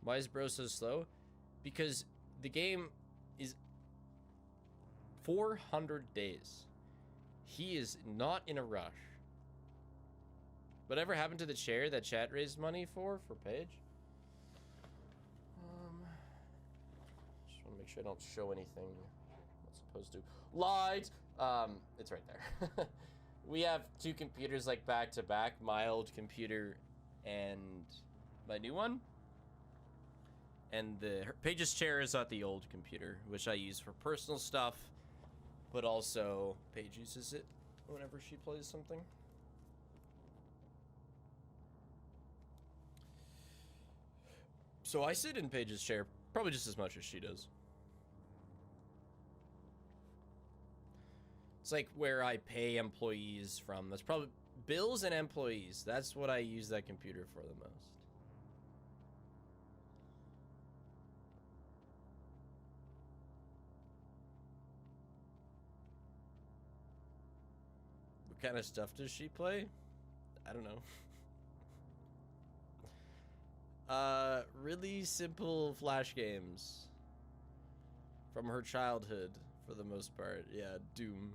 Why is bro so slow? Because the game is 400 days. He is not in a rush. Whatever happened to the chair that chat raised money for Paige? Just want to make sure I don't show anything I'm not supposed to. Light! It's right there. We have 2 computers like back to back, my old computer and my new one. And Paige's chair is at the old computer, which I use for personal stuff, but also Paige uses it whenever she plays something. So I sit in Paige's chair probably just as much as she does. It's like where I pay employees from. That's probably bills and employees. That's what I use that computer for the most. What kind of stuff does she play? I don't know. Really simple Flash games from her childhood for the most part. Yeah, Doom.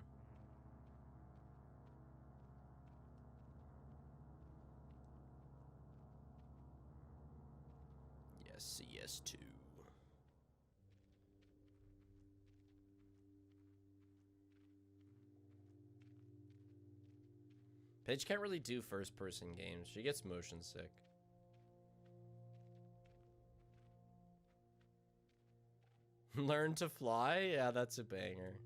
Yes, CS2. Paige can't really do first-person games. She gets motion sick. Learn to fly? Yeah, that's a banger.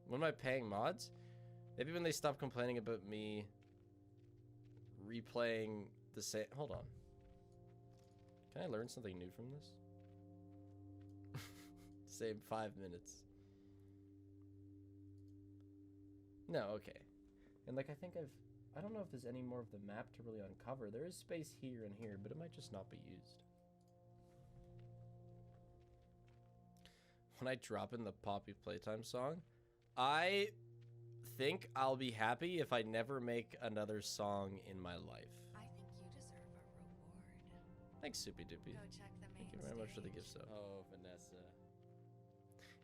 When am I paying mods? Maybe when they stop complaining about me replaying the same... Hold on. Can I learn something new from this? Same 5 minutes. No, okay. And like, I think I don't know if there's any more of the map to really uncover. There is space here and here, but it might just not be used. When I drop in the Poppy Playtime song, I think I'll be happy if I never make another song in my life. I think you deserve a reward. Thanks, Soupy Doopy. Go check the main Thank you very much for the gift stage. sub. Oh, Vanessa.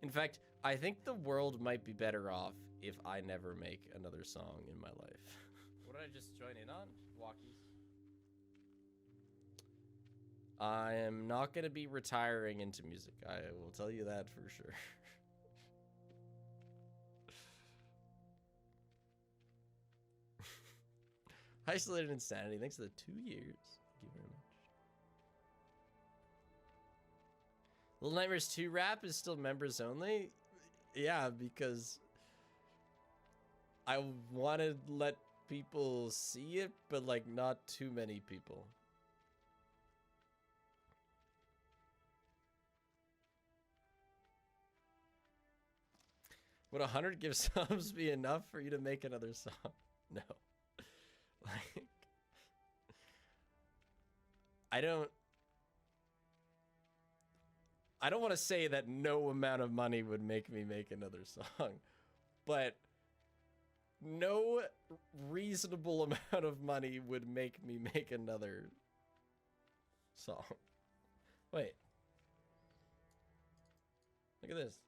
In fact, I think the world might be better off if I never make another song in my life. What did I just join in on? Walkies. I am not going to be retiring into music. I will tell you that for sure. Isolated Insanity, thanks for the 2 years. Thank you very much. Little Nightmares 2 rap is still members only? Yeah, because I want to let people see it, but like not too many people. Would 100 give subs be enough for you to make another song? No. Like, I don't want to say that no amount of money would make me make another song, but no reasonable amount of money would make me make another song. Wait. Look at this.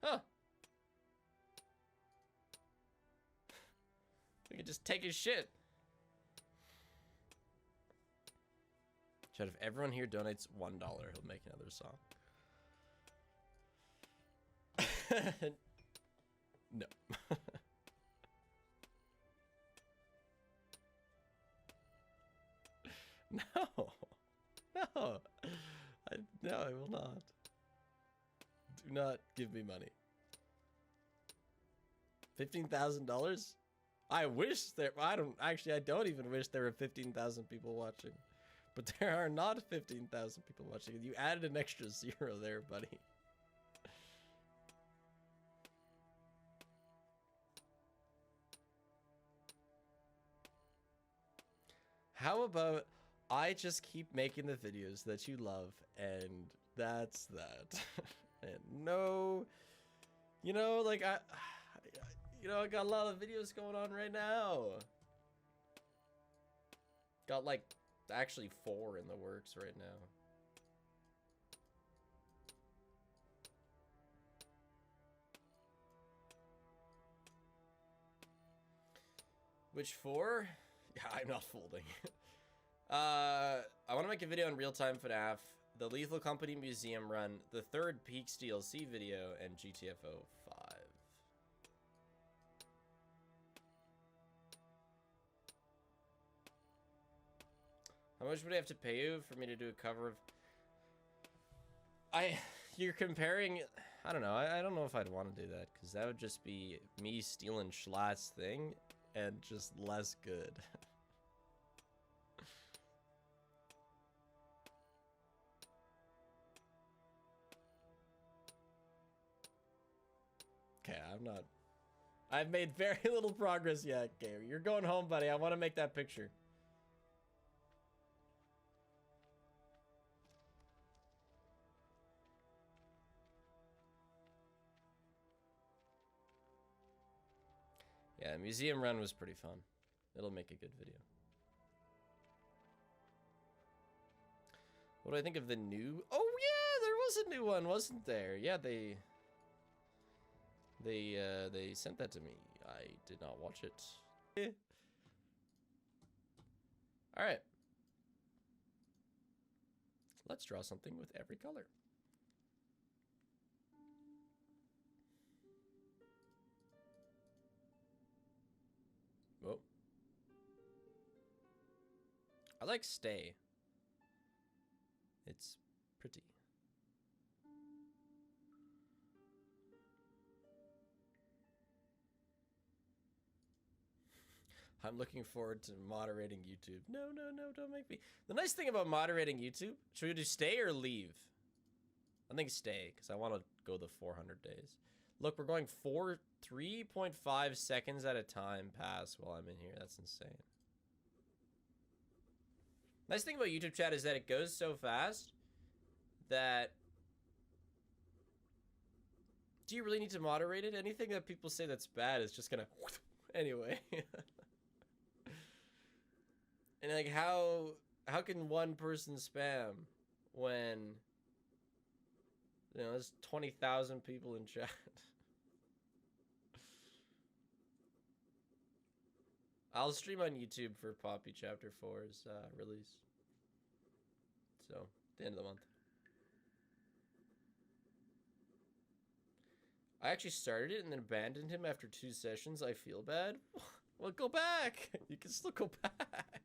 Huh. We could just take his shit. Chat, if everyone here donates $1, he'll make another song. No. No. No. No, I will not. Do not give me money. $15,000? I wish there... I don't even wish there were 15,000 people watching. But there are not 15,000 people watching. You added an extra 0 there, buddy. How about I just keep making the videos that you love, and that's that. And no, you know, like I got a lot of videos going on right now. Got like actually 4 in the works right now. Which 4? Yeah, I'm not folding. I want to make a video on real-time FNAF, the Lethal Company Museum run, the 3rd Peaks DLC video, and GTFO 5. How much would I have to pay you for me to do a cover of... You're comparing... I don't know. I don't know if I'd want to do that, because that would just be me stealing Schlatt's thing, and just less good. Okay, I've made very little progress yet, Gary. You're going home, buddy. I want to make that picture. Yeah, museum run was pretty fun. It'll make a good video. What do I think of the new... Oh, yeah, there was a new one, wasn't there? Yeah, they sent that to me. I did not watch it. All right. Let's draw something with every color. like stay. It's pretty. I'm looking forward to moderating YouTube. No, don't make me. The nice thing about moderating YouTube, should we do stay or leave? I think stay, because I want to go the 400 days. Look, we're going 3.5 seconds at a time pass while I'm in here. That's insane. Nice thing about YouTube chat is that it goes so fast that... Do you really need to moderate it? Anything that people say that's bad is just gonna... Anyway. And like, how can one person spam when, you know, there's 20,000 people in chat? I'll stream on YouTube for Poppy Chapter 4's release. So, the end of the month. I actually started it and then abandoned him after 2 sessions. I feel bad. Well, go back. You can still go back.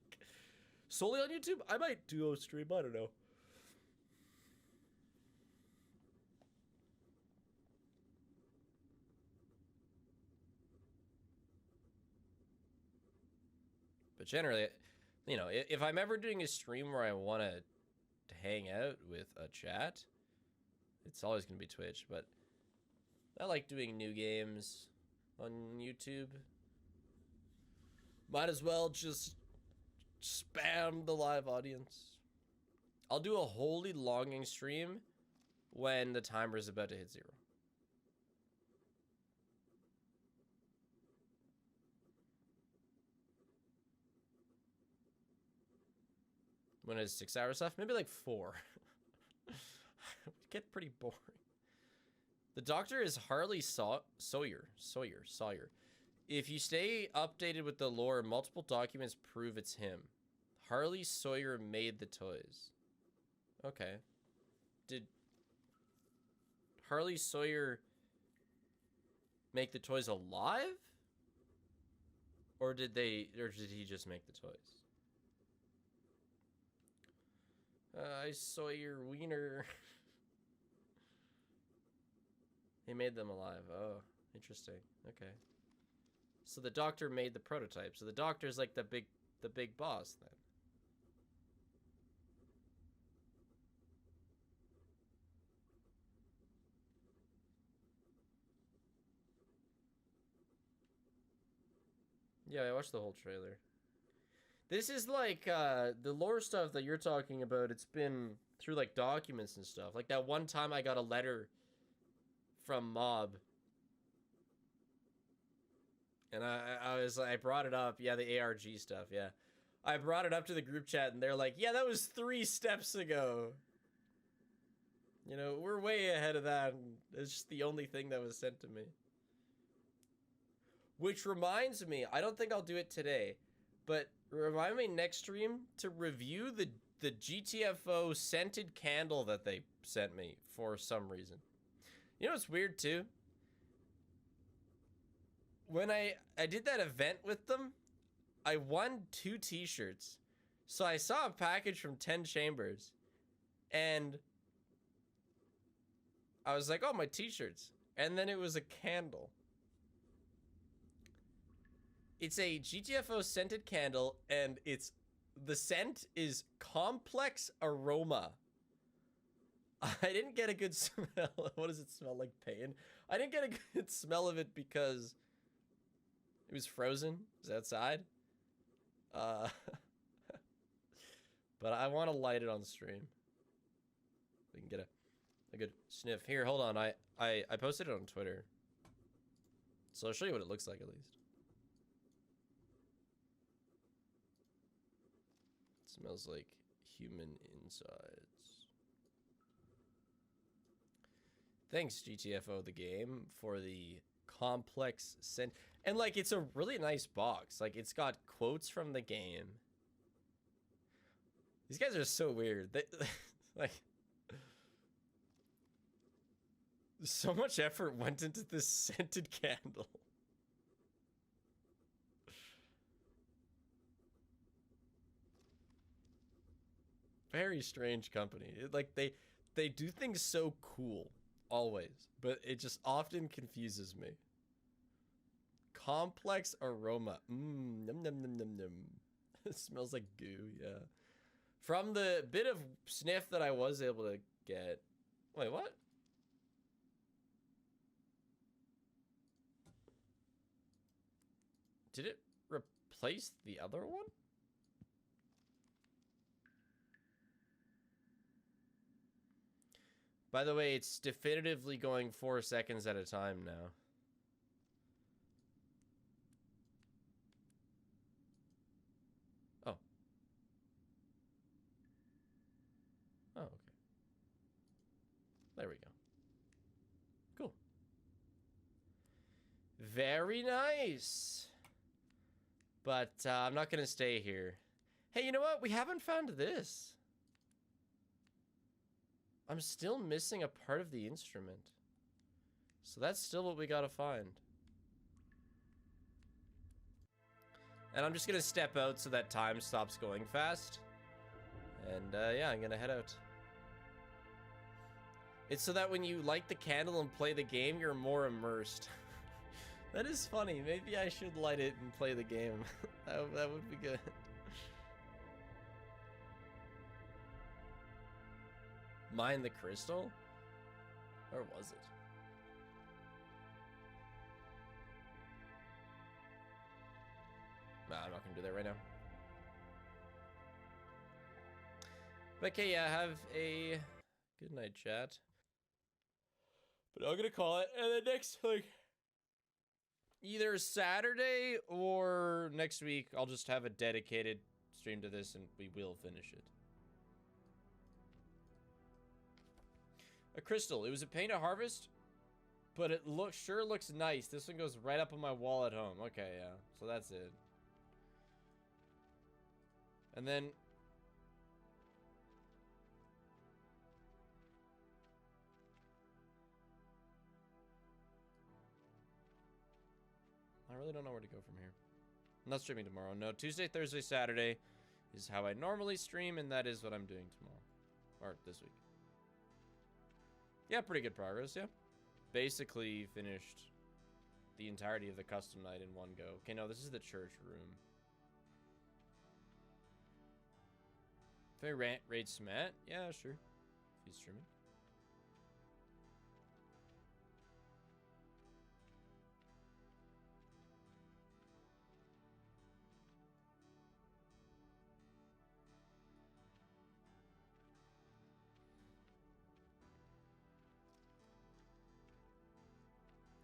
Solely on YouTube? I might do a stream. I don't know. But generally, you know, if I'm ever doing a stream where I want to hang out with a chat, it's always going to be Twitch. But I like doing new games on YouTube. Might as well just spam the live audience. I'll do a Holy Longing stream when the timer is about to hit 0. When it's 6 hours left, maybe like 4. Get pretty boring. The doctor is Harley Sawyer. If you stay updated with the lore, multiple documents prove it's him. Harley Sawyer made the toys. Okay. Did Harley Sawyer make the toys alive? Or did he just make the toys? I saw your wiener. He made them alive. Oh, interesting. Okay. So the doctor made the prototype. So the doctor's like the big boss then. Yeah, I watched the whole trailer. This is like the lore stuff that you're talking about. It's been through like documents and stuff. Like that one time I got a letter from Mob. And I brought it up. Yeah, the ARG stuff. Yeah. I brought it up to the group chat and they're like, yeah, that was 3 steps ago. You know, we're way ahead of that. And it's just the only thing that was sent to me. Which reminds me, I don't think I'll do it today, but remind me next stream to review the GTFO scented candle that they sent me for some reason. You know what's weird too? When I did that event with them, I won 2 t-shirts. So I saw a package from 10 Chambers and I was like, oh, my t-shirts. And then it was a candle. It's a GTFO scented candle and the scent is complex aroma. I didn't get a good smell. What does it smell like? Pain? I didn't get a good smell of it because it was frozen. It was outside. But I want to light it on stream. We can get a good sniff. Here, hold on. I posted it on Twitter. So I'll show you what it looks like at least. It smells like human insides. Thanks, GTFO the game, for the complex scent. And, like, it's a really nice box. Like, it's got quotes from the game. These guys are so weird. They, like, so much effort went into this scented candle. very strange company. Like they do things so cool always, but it just often confuses me. Complex aroma. Num num num num num. It smells like goo, yeah. From the bit of sniff that I was able to get. Wait, what? Did it replace the other one? By the way, it's definitively going 4 seconds at a time now. Oh. Oh, okay. There we go. Cool. Very nice. But I'm not going to stay here. Hey, you know what? We haven't found this. I'm still missing a part of the instrument. So that's still what we gotta find. And I'm just gonna step out so that time stops going fast. And yeah, I'm gonna head out. It's so that when you light the candle and play the game, you're more immersed. That is funny. Maybe I should light it and play the game. that would be good. Mine the crystal? Or was it? Nah, I'm not gonna do that right now. But okay, yeah, have a good night, chat. But I'm gonna call it, and then next, like, either Saturday or next week, I'll just have a dedicated stream to this, and we will finish it. A crystal. It was a pain to harvest, but it sure looks nice. This one goes right up on my wall at home. Okay, yeah. So that's it. And then I really don't know where to go from here. I'm not streaming tomorrow. No, Tuesday, Thursday, Saturday is how I normally stream, and that is what I'm doing tomorrow. Or this week. Yeah, pretty good progress, yeah. Basically finished the entirety of the custom night in one go. Okay, no, this is the church room. If I raid Smat? Yeah, sure. If he's streaming.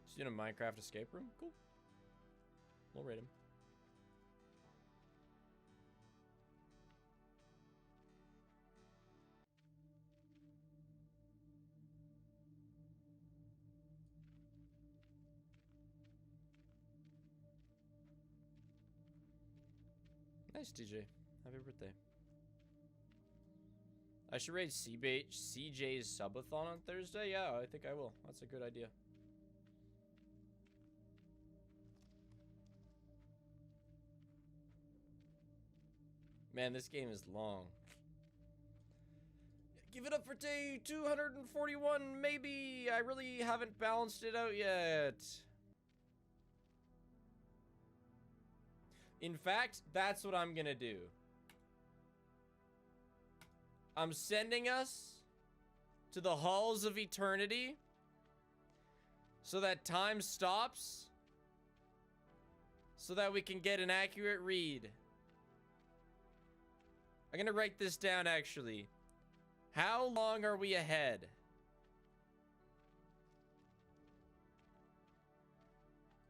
Just in a Minecraft escape room? Cool. We'll raid him. Nice, DJ. Happy birthday. I should raid CJ's subathon on Thursday? Yeah, I think I will. That's a good idea. Man, this game is long. Give it up for day 241, maybe. I really haven't balanced it out yet. In fact, that's what I'm gonna do. I'm sending us to the halls of eternity so that time stops so that we can get an accurate read. I'm gonna write this down, actually. How long are we ahead?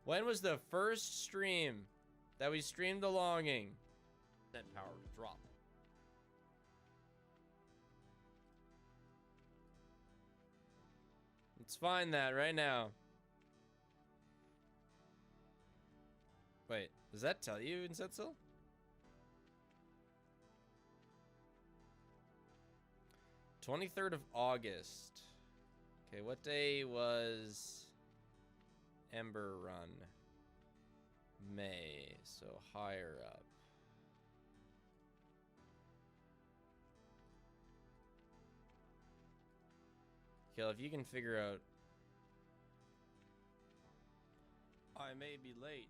When was the first stream that we streamed The Longing? That power drop. Let's find that right now. Wait, does that tell you in Setzel? '23rd of August. Okay, what day was Ember Run? May, so higher up. Kill, if you can figure out... I may be late,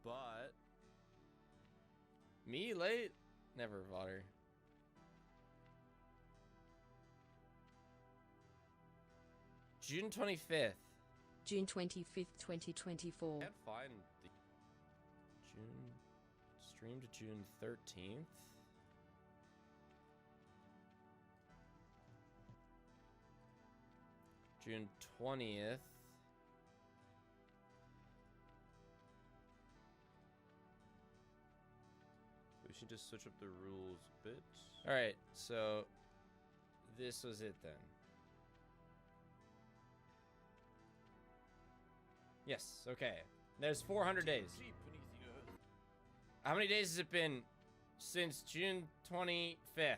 but... Me late? Never, Votter. June 25th. June 25th, 2024. Can't find the June stream to June 13th. June 20th. We should just switch up the rules a bit. All right, so this was it then. Yes, okay. There's 400 days. How many days has it been since June 25th?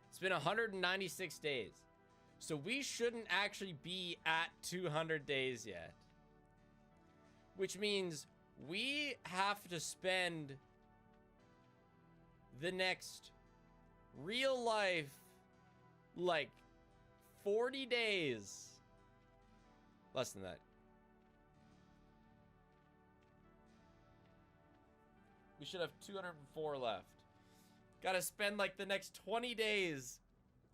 It's been 196 days. So we shouldn't actually be at 200 days yet. Which means we have to spend the next real life, like, 40 days. Less than that. We should have 204 left. Gotta spend, like, the next 20 days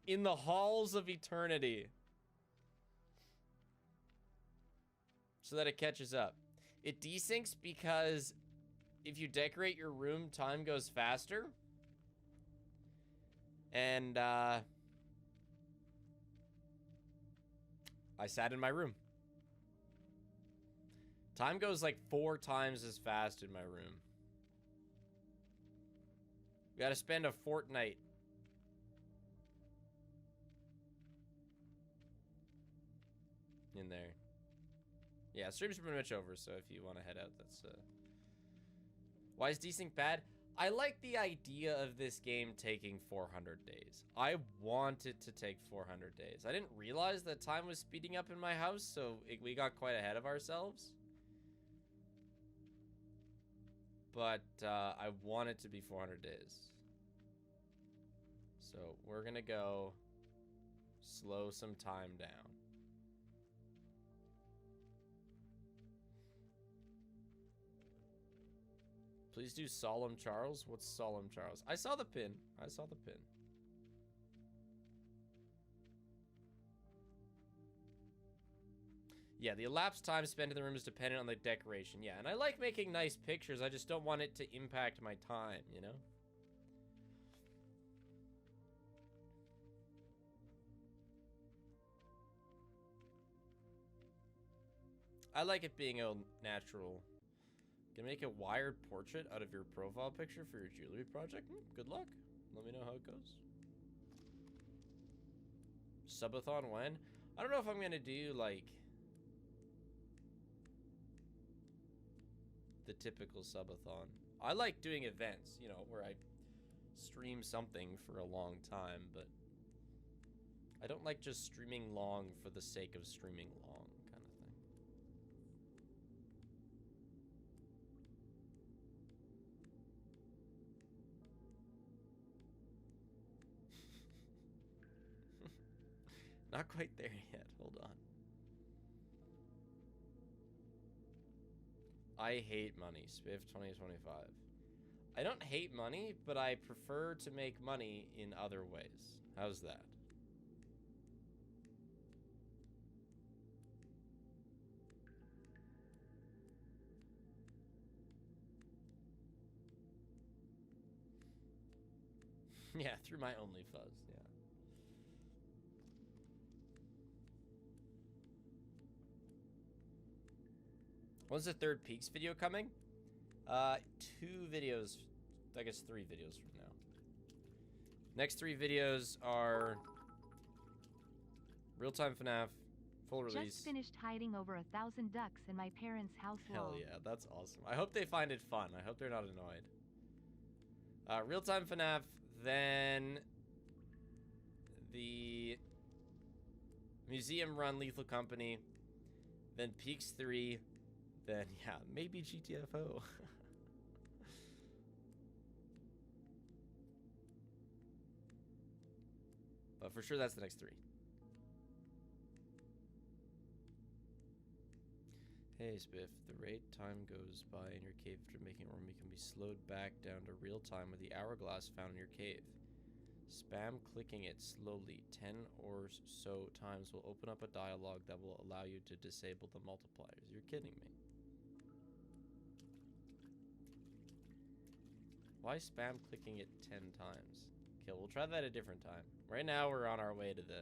in the halls of eternity so that it catches up. It desyncs because if you decorate your room, time goes faster. And I sat in my room. Time goes like 4 times as fast in my room. We gotta spend a fortnight. In there. Yeah, stream's pretty much over, so if you want to head out, that's Why is desync bad? I like the idea of this game taking 400 days. I want it to take 400 days. I didn't realize that time was speeding up in my house, so we got quite ahead of ourselves. But I want it to be 400 days. So we're gonna go slow some time down. Please do Solemn Charles. What's Solemn Charles? I saw the pin. I saw the pin. Yeah, the elapsed time spent in the room is dependent on the decoration. Yeah, and I like making nice pictures. I just don't want it to impact my time, you know? I like it being all natural. Can make a wired portrait out of your profile picture for your jewelry project? Good luck. Let me know how it goes. Subathon when? I don't know if I'm gonna do like the typical subathon. I like doing events, you know, where I stream something for a long time, but I don't like just streaming long for the sake of streaming long kind of thing. Not quite there yet. Hold on. I hate money. Spiff 2025. I don't hate money, but I prefer to make money in other ways. How's that? Yeah, through my OnlyFuzz, yeah. When's the third Peaks video coming? 2 videos, I guess 3 videos from now. Next 3 videos are Real-Time FNAF, full release. Just finished hiding over 1,000 ducks in my parents' house wall. Hell yeah, that's awesome. I hope they find it fun. I hope they're not annoyed. Real-Time FNAF, then the Museum Run Lethal Company, then Peaks 3, then yeah, maybe GTFO. But for sure, that's the next 3. Hey, Spiff, the rate time goes by in your cave after making a room, you can be slowed back down to real time with the hourglass found in your cave. Spam clicking it slowly 10 or so times will open up a dialogue that will allow you to disable the multipliers. You're kidding me. Why spam clicking it 10 times? Okay, we'll try that a different time. Right now, we're on our way to the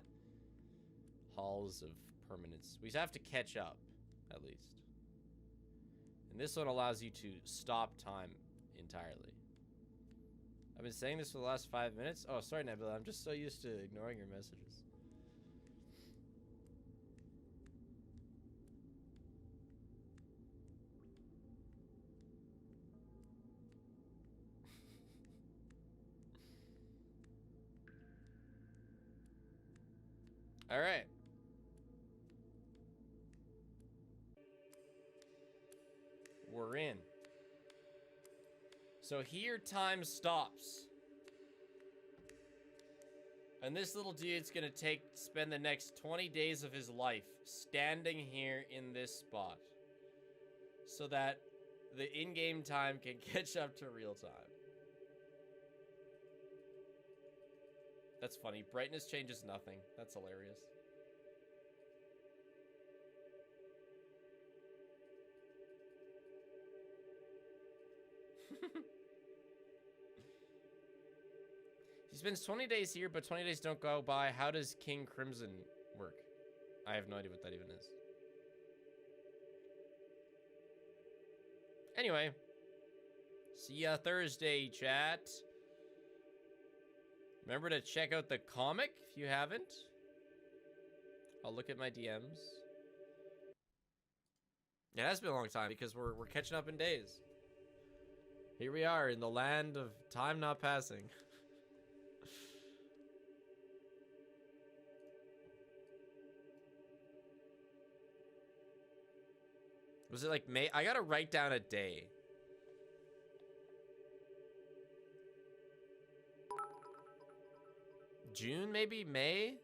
halls of permanence. We have to catch up, at least. And this one allows you to stop time entirely. I've been saying this for the last 5 minutes. Oh, sorry, Nebula. I'm just so used to ignoring your messages. All right. We're in. So here time stops. And this little dude's gonna spend the next 20 days of his life standing here in this spot. So that the in-game time can catch up to real time. That's funny. Brightness changes nothing. That's hilarious. He spends 20 days here, but 20 days don't go by. How does King Crimson work? I have no idea what that even is. Anyway. See ya Thursday, chat. Remember to check out the comic if you haven't. I'll look at my DMs. It has been a long time because we're catching up in days. Here we are in the land of time not passing. Was it like May? I gotta write down a day. June, maybe? May?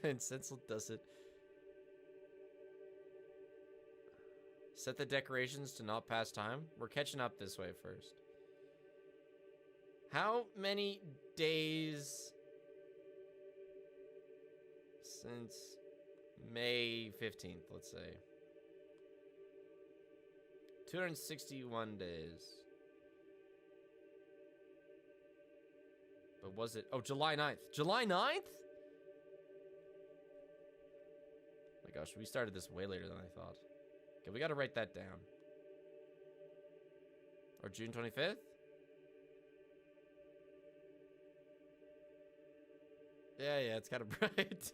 And Sensel does it. Set the decorations to not pass time. We're catching up this way first. How many days since May 15th, let's say? 261 days. But was it? Oh, July 9th. July 9th? Oh my gosh, we started this way later than I thought. Okay, we gotta write that down. Or June 25th? Yeah, it's kind of bright.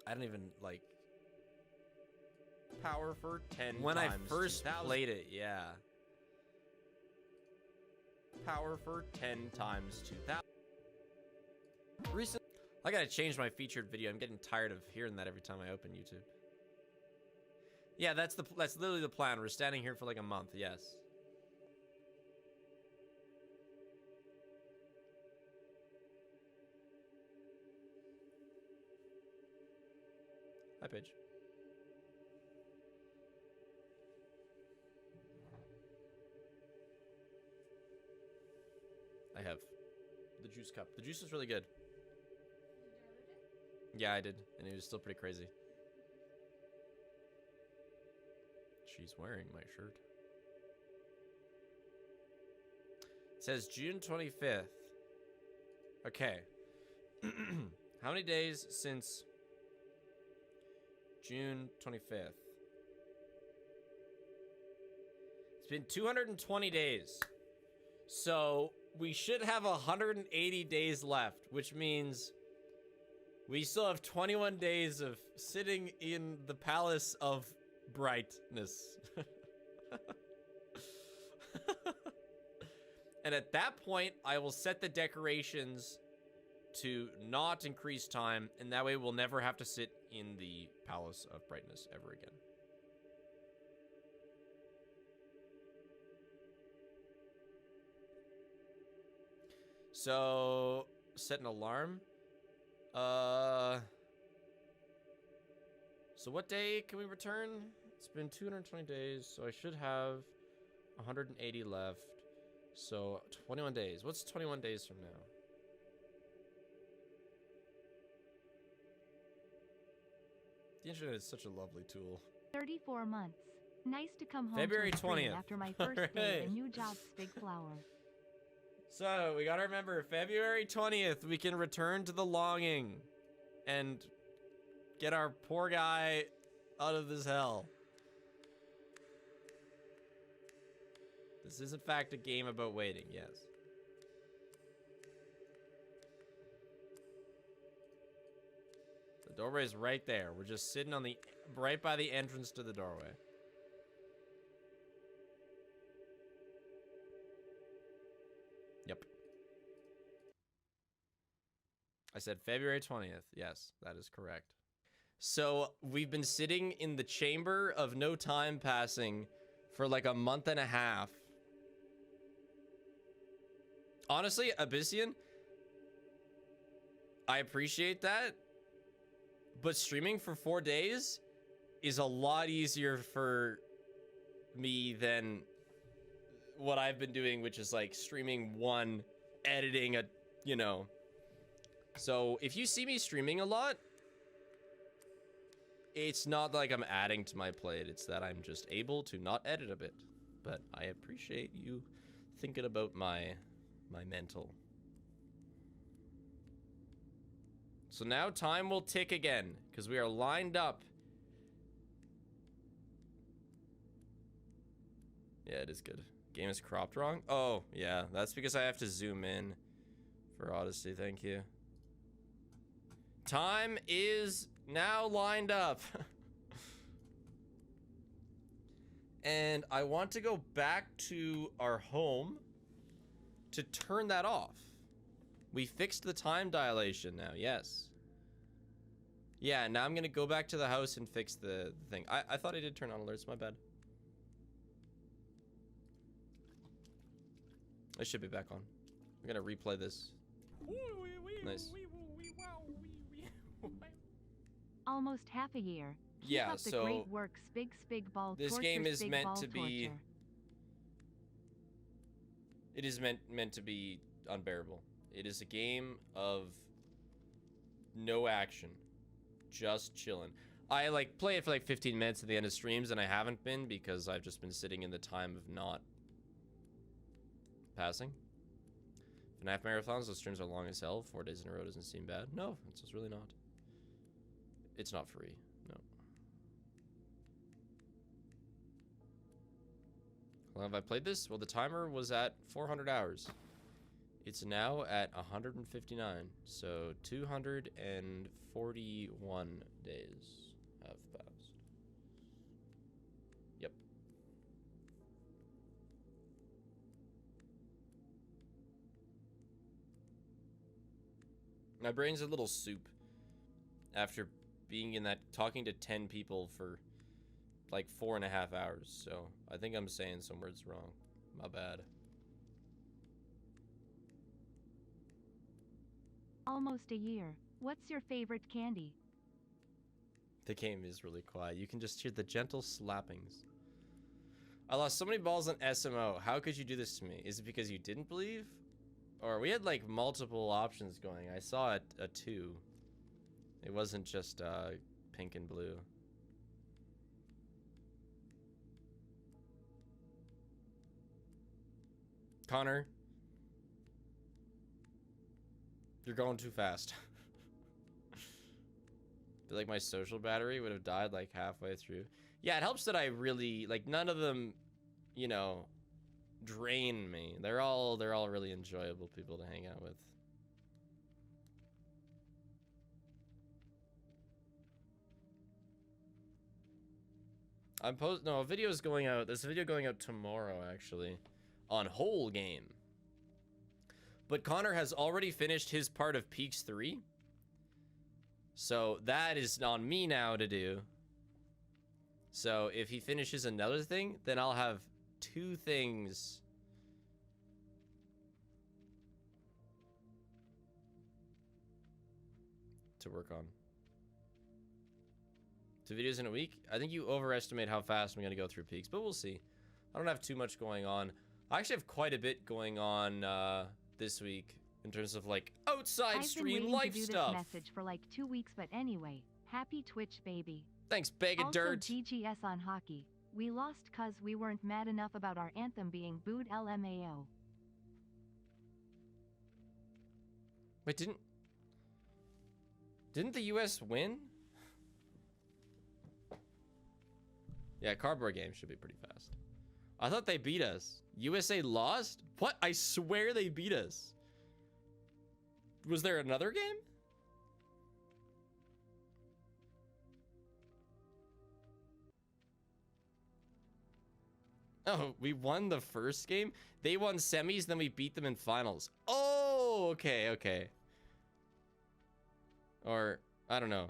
I don't even, like... Power for 10 When I times first 2000. played it, yeah. Power for 10 times 2000. Recently, I gotta change my featured video. I'm getting tired of hearing that every time I open YouTube. Yeah, that's literally the plan. We're standing here for like a month, yes. Hi, Paige. I have the juice cup. The juice is really good. Yeah, I did. And it was still pretty crazy. She's wearing my shirt. It says June 25th. Okay. How many days since June 25th? It's been 220 days. So we should have 180 days left, which means we still have 21 days of sitting in the palace of brightness. And at that point, I will set the decorations to not increase time, and that way we'll never have to sit in the Palace of Brightness ever again. So, set an alarm. So what day can we return? It's been 220 days, so I should have 180 left. So 21 days. What's 21 days from now? The internet is such a lovely tool. 34 months. Nice to come home February to a spring 20th. after my first day at new job's big flower. So, we gotta remember, February 20th, we can return to the longing and get our poor guy out of this hell. This is, in fact, a game about waiting, yes. The doorway's right there. We're just sitting on the, right by the entrance to the doorway. Yep. I said February 20th. Yes, that is correct. So we've been sitting in the chamber of no time passing for like a month and a half. Honestly, Abyssian, I appreciate that, but streaming for 4 days is a lot easier for me than what I've been doing, which is like streaming one, editing a, you know. So if you see me streaming a lot, it's not like I'm adding to my plate. It's that I'm just able to not edit a bit. But I appreciate you thinking about my mental. So now time will tick again, because we are lined up. Yeah, it is good. Game is cropped wrong? Oh, yeah. That's because I have to zoom in for Odyssey. Thank you. Time is now lined up. And I want to go back to our home to turn that off. We fixed the time dilation now, yes. Yeah, now I'm gonna go back to the house and fix the thing. I thought I did turn on alerts, my bad. I should be back on. I'm gonna replay this. Nice. Almost half a year. Keep Yeah, up the so great work, Spig Ball. this torture, game is Spig meant ball to be. torture. It is meant to be unbearable. It is a game of no action, just chilling. I like play it for like 15 minutes at the end of streams, and I haven't been because I've just been sitting in the time of not passing. FNAF marathons, those streams are long as hell. 4 days in a row doesn't seem bad. No, it's just really not. It's not free. No. How long have I played this? Well, the timer was at 400 hours. It's now at 159. So 241 days have passed. Yep. My brain's a little soup after being in that, talking to 10 people for like 4.5 hours. So I think I'm saying some words wrong. My bad. Almost a year. What's your favorite candy? The game is really quiet. You can just hear the gentle slappings. I lost so many balls on SMO. How could you do this to me? Is it because you didn't believe? Or we had like multiple options going. I saw a 2. It wasn't just pink and blue. Connor, you're going too fast. I feel like my social battery would have died like halfway through. Yeah, it helps that I really like none of them, you know, drain me. They're all really enjoyable people to hang out with. No, a video is going out. There's a video going out tomorrow actually on whole game. But Connor has already finished his part of Peaks 3. So that is on me now to do. So if he finishes another thing, then I'll have 2 things to work on. 2 videos in a week? I think you overestimate how fast I'm going to go through Peaks, but we'll see. I don't have too much going on. I actually have quite a bit going on this week in terms of like outside stream life stuff. I've been waiting to do this message for like 2 weeks, but anyway, happy Twitch, baby. Thanks, bag of dirt. Also, GGS on hockey. We lost cause we weren't mad enough about our anthem being booed LMAO. Wait, didn't the US win? Yeah, cardboard game should be pretty fast. I thought they beat us. USA lost? What? I swear they beat us. Was there another game? Oh, we won the first game? They won semis, then we beat them in finals. Oh, okay, okay. Or, I don't know.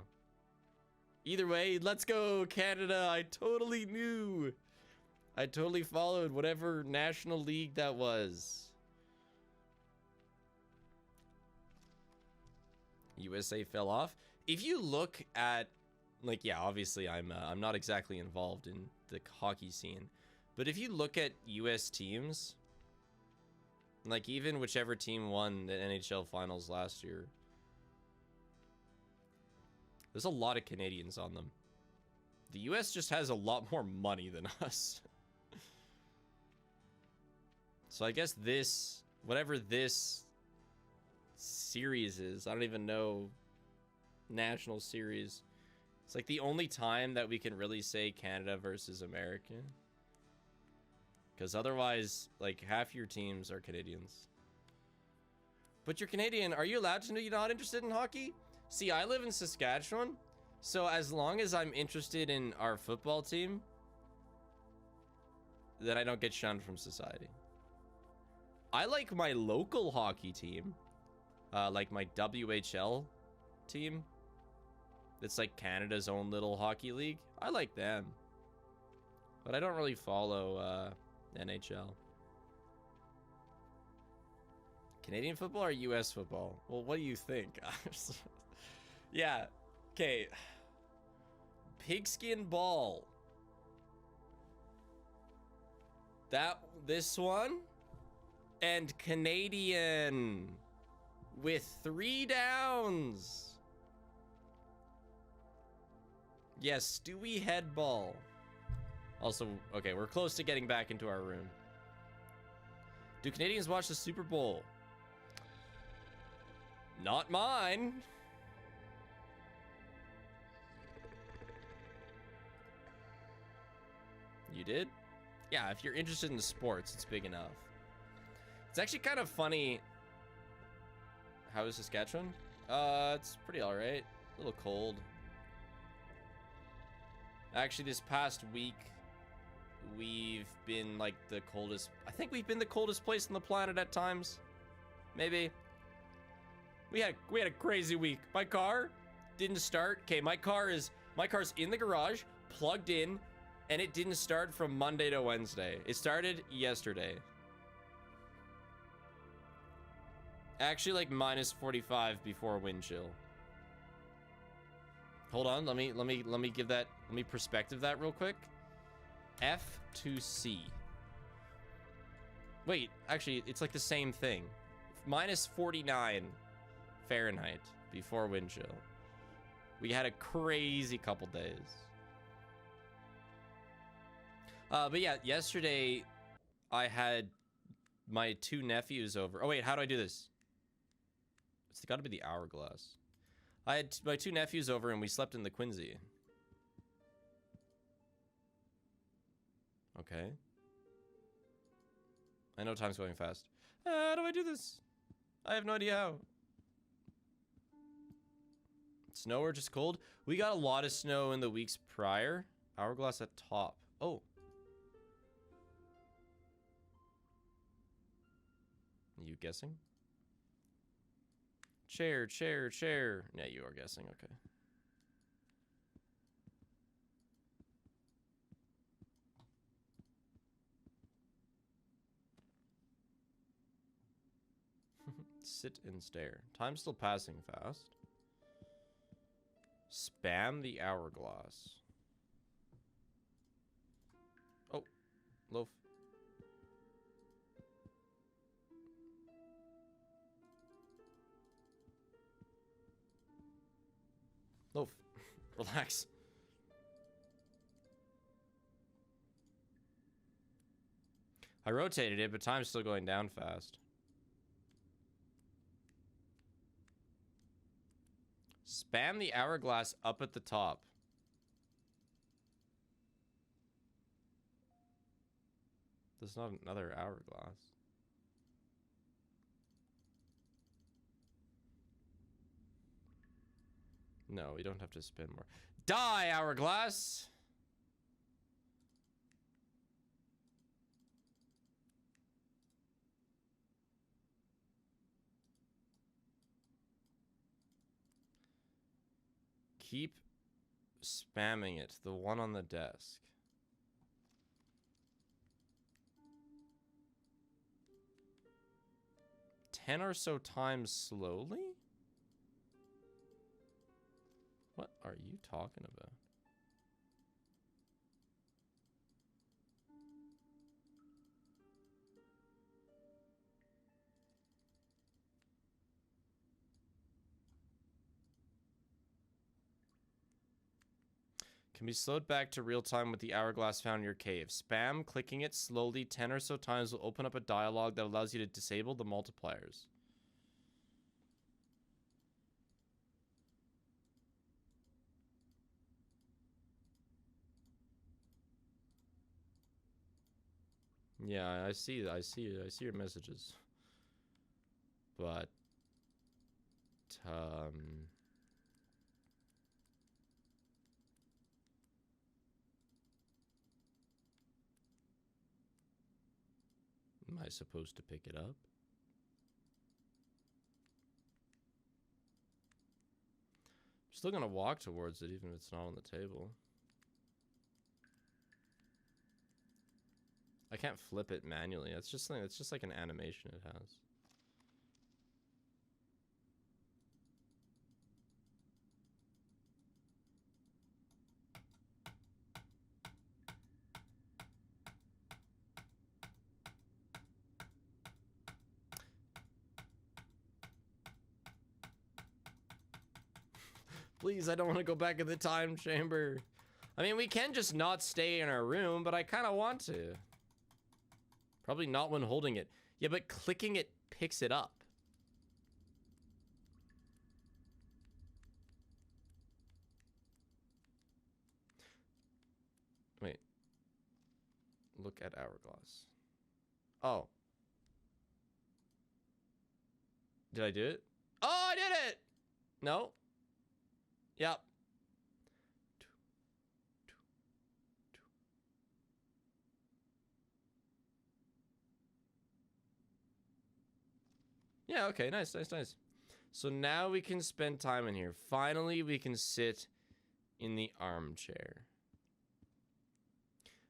Either way, let's go, Canada. I totally knew. I totally followed whatever national league that was. USA fell off. If you look at, like, yeah, obviously I'm not exactly involved in the hockey scene, but if you look at US teams, like even whichever team won the NHL finals last year, there's a lot of Canadians on them. The US just has a lot more money than us. So I guess this, whatever this series is, I don't even know, national series. It's like the only time that we can really say Canada versus America. Because otherwise, like, half your teams are Canadians. But you're Canadian. Are you allowed to know you're not interested in hockey? See, I live in Saskatchewan. So as long as I'm interested in our football team, then I don't get shunned from society. I like my local hockey team. Like my WHL team. It's like Canada's own little hockey league. I like them. But I don't really follow NHL. Canadian football or US football? Well, what do you think? Yeah. Okay. Pigskin ball. This one. And Canadian. With 3 downs. Yes, Stewie head ball. Also, okay, we're close to getting back into our room. Do Canadians watch the Super Bowl? Not mine. You did? Yeah, if you're interested in sports, it's big enough. It's actually kind of funny. How is Saskatchewan? It's pretty alright. A little cold. Actually, this past week, we've been like the coldest. I think we've been the coldest place on the planet at times. Maybe. We had a crazy week. My car didn't start. Okay, my car's in the garage, plugged in, and it didn't start from Monday to Wednesday. It started yesterday. Actually, like minus 45 before wind chill. Hold on, let me give that, let me perspective that real quick. F to C. Wait, actually, it's like the same thing. Minus 49 Fahrenheit before wind chill. We had a crazy couple days. But yeah, yesterday I had my 2 nephews over. Oh wait, how do I do this? It's got to be the hourglass. I had my 2 nephews over and we slept in the Quincy. Okay. I know time's going fast. How do I do this? I have no idea how. Snow or just cold? We got a lot of snow in the weeks prior. Hourglass at top. Oh. Are you guessing? Chair, chair, chair. Yeah, you are guessing. Okay. Sit and stare. Time's still passing fast. Spam the hourglass. Oh, loaf. Loaf. Relax. I rotated it, but time's still going down fast. Spam the hourglass up at the top. There's not another hourglass. No, we don't have to spin more. Die, hourglass! Keep spamming it. The one on the desk. Ten or so times slowly? What are you talking about? Can be slowed back to real time with the hourglass found in your cave. Spam clicking it slowly 10 or so times will open up a dialogue that allows you to disable the multipliers. Yeah, I see your messages. But am I supposed to pick it up? I'm still gonna walk towards it even if it's not on the table. I can't flip it manually. It's just something. It's just like an animation it has. Please, I don't want to go back in the time chamber. I mean, we can just not stay in our room, but I kind of want to. Probably not when holding it. Yeah, but clicking it picks it up. Wait. Look at hourglass. Oh. Did I do it? Oh, I did it! No. Yep. Yeah, okay, nice. So now we can spend time in here. Finally, we can sit in the armchair.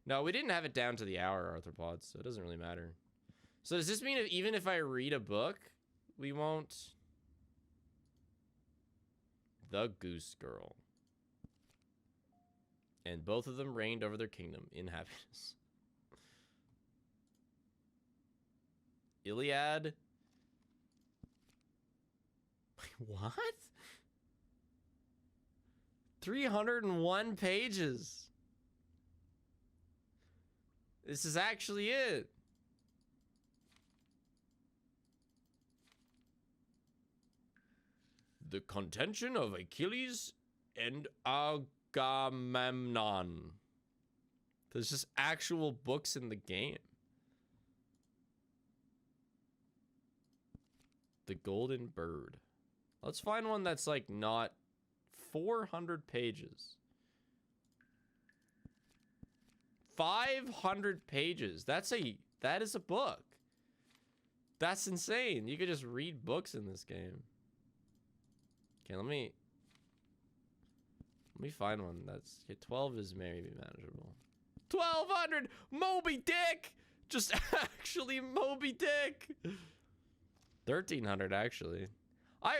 No, we didn't have it down to the hour, arthropods, so it doesn't really matter. So does this mean even if I read a book, we won't... The Goose Girl. And both of them reigned over their kingdom in happiness. Iliad... What? 301 pages. This is actually it. The contention of Achilles and Agamemnon. There's just actual books in the game. The Golden Bird. Let's find one that's like not 400 pages. 500 pages. That is a book. That's insane. You could just read books in this game. Okay, let me find one that's... Okay, 12 is maybe manageable. 1,200! Moby Dick! Just actually Moby Dick! 1,300, actually.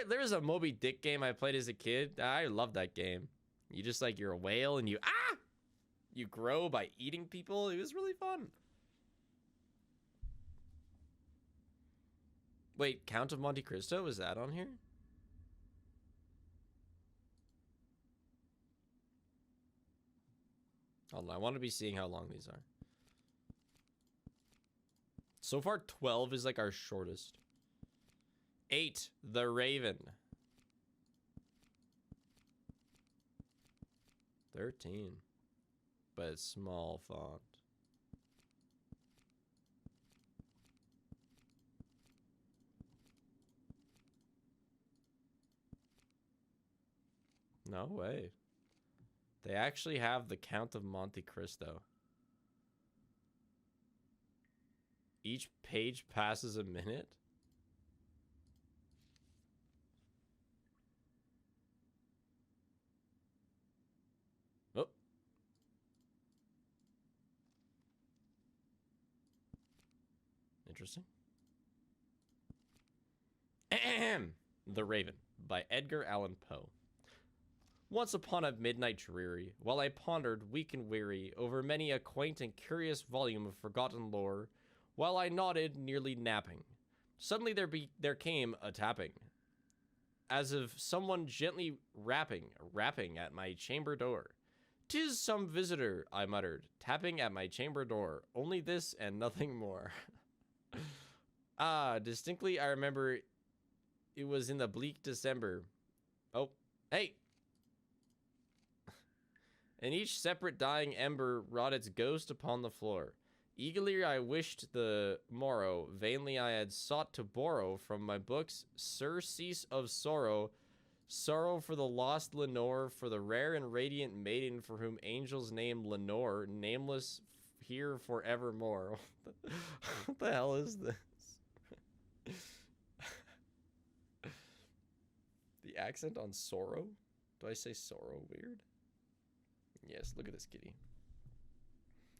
There was a Moby Dick game I played as a kid. I love that game. You just, like, you're a whale and you... You grow by eating people. It was really fun. Wait, Count of Monte Cristo? Was that on here? Hold on, I want to be seeing how long these are. So far, 12 is like our shortest. 8, The Raven. 13. But it's small font. No way. They actually have the Count of Monte Cristo. Each page passes a minute? Oh. Interesting. Ahem. The Raven by Edgar Allan Poe. Once upon a midnight dreary, while I pondered, weak and weary, over many a quaint and curious volume of forgotten lore, while I nodded, nearly napping, suddenly there came a tapping, as of someone gently rapping at my chamber door. "'Tis some visitor," I muttered, tapping at my chamber door, only this and nothing more. Distinctly I remember it was in the bleak December. Oh, hey! And each separate dying ember wrought its ghost upon the floor. Eagerly I wished the morrow, vainly I had sought to borrow from my books surcease of sorrow, sorrow for the lost Lenore, for the rare and radiant maiden for whom angels name Lenore, nameless here forevermore. What the hell is this? The accent on sorrow? Do I say sorrow weird? Yes, look at this kitty.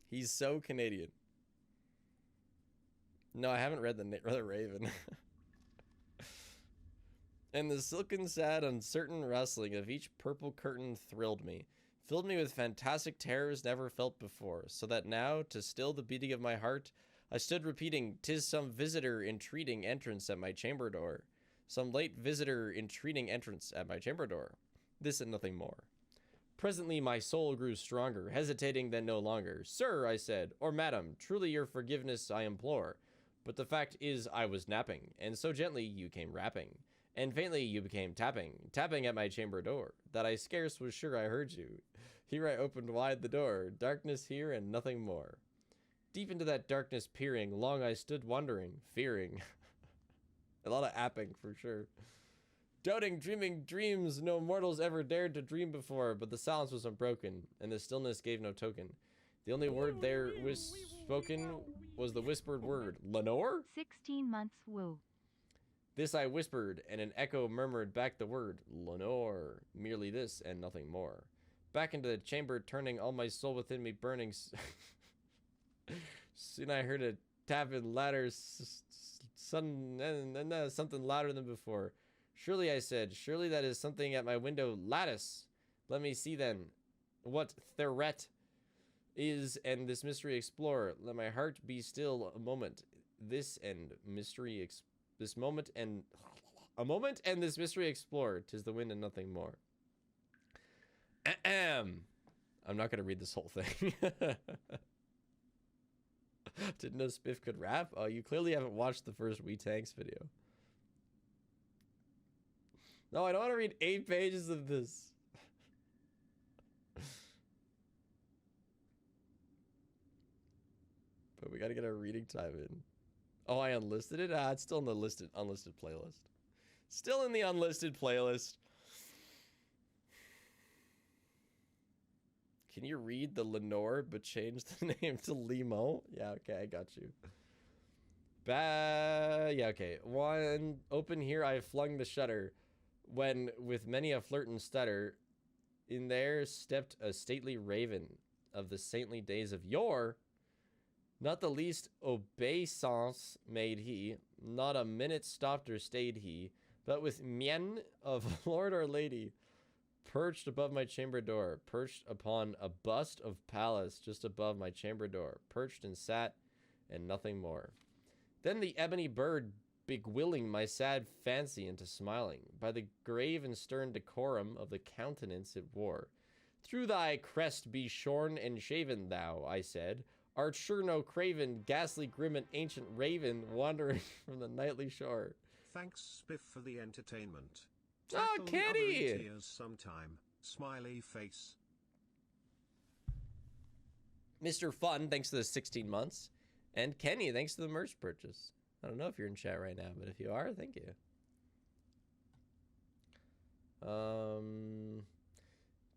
He's so Canadian. No, I haven't read the Raven. And the silken, sad, uncertain rustling of each purple curtain thrilled me, filled me with fantastic terrors never felt before, so that now, to still the beating of my heart, I stood repeating, "'Tis some visitor entreating entrance at my chamber door. Some late visitor entreating entrance at my chamber door. This and nothing more." Presently my soul grew stronger, hesitating then no longer. "Sir," I said, "or madam, truly your forgiveness I implore. But the fact is I was napping, and so gently you came rapping, and faintly you became tapping at my chamber door, that I scarce was sure I heard you. Here I opened wide the door, darkness here and nothing more. Deep into that darkness peering, long I stood wondering, fearing." A lot of apping for sure. "Doubting, dreaming dreams no mortals ever dared to dream before, but the silence was unbroken, and the stillness gave no token. The only word there was spoken was the whispered word, 'Lenore?' 16 months woo. This I whispered, and an echo murmured back the word, 'Lenore,' merely this and nothing more. Back into the chamber turning, all my soul within me burning. Soon I heard a tapping louder, something louder than before. 'Surely,' I said, 'surely that is something at my window lattice. Let me see then what threat is, and this mystery explore. Let my heart be still a moment. This and mystery this moment and a moment and this mystery explore. 'Tis the wind and nothing more.'" I'm not gonna read this whole thing. Didn't know Spiff could rap? Oh, you clearly haven't watched the first Wee Tanks video. No, I don't want to read 8 pages of this. But we gotta get our reading time in. Oh, I unlisted it? It's still in the unlisted playlist. Still in the unlisted playlist. Can you read the Lenore but change the name to Limo? Yeah, okay, I got you. Yeah, okay. One, open here, I flung the shutter. when, with many a flirt and stutter, in there stepped a stately raven of the saintly days of yore. Not the least obeisance made he, not a minute stopped or stayed he, but with mien of Lord or Lady, perched above my chamber door, perched upon a bust of Pallas just above my chamber door, perched and sat, and nothing more. Then the ebony bird bewilling my sad fancy into smiling, by the grave and stern decorum of the countenance it wore. Through thy crest be shorn and shaven, thou, I said, art sure no craven, ghastly, grim, and ancient raven wandering from the nightly shore. Thanks, Spiff, for the entertainment. Oh, Tackle the other Kitty! in tears sometime. Smiley face. Mr. Fun, thanks to the 16 months. And Kenny, thanks to the merch purchase. I don't know if you're in chat right now, but if you are, thank you.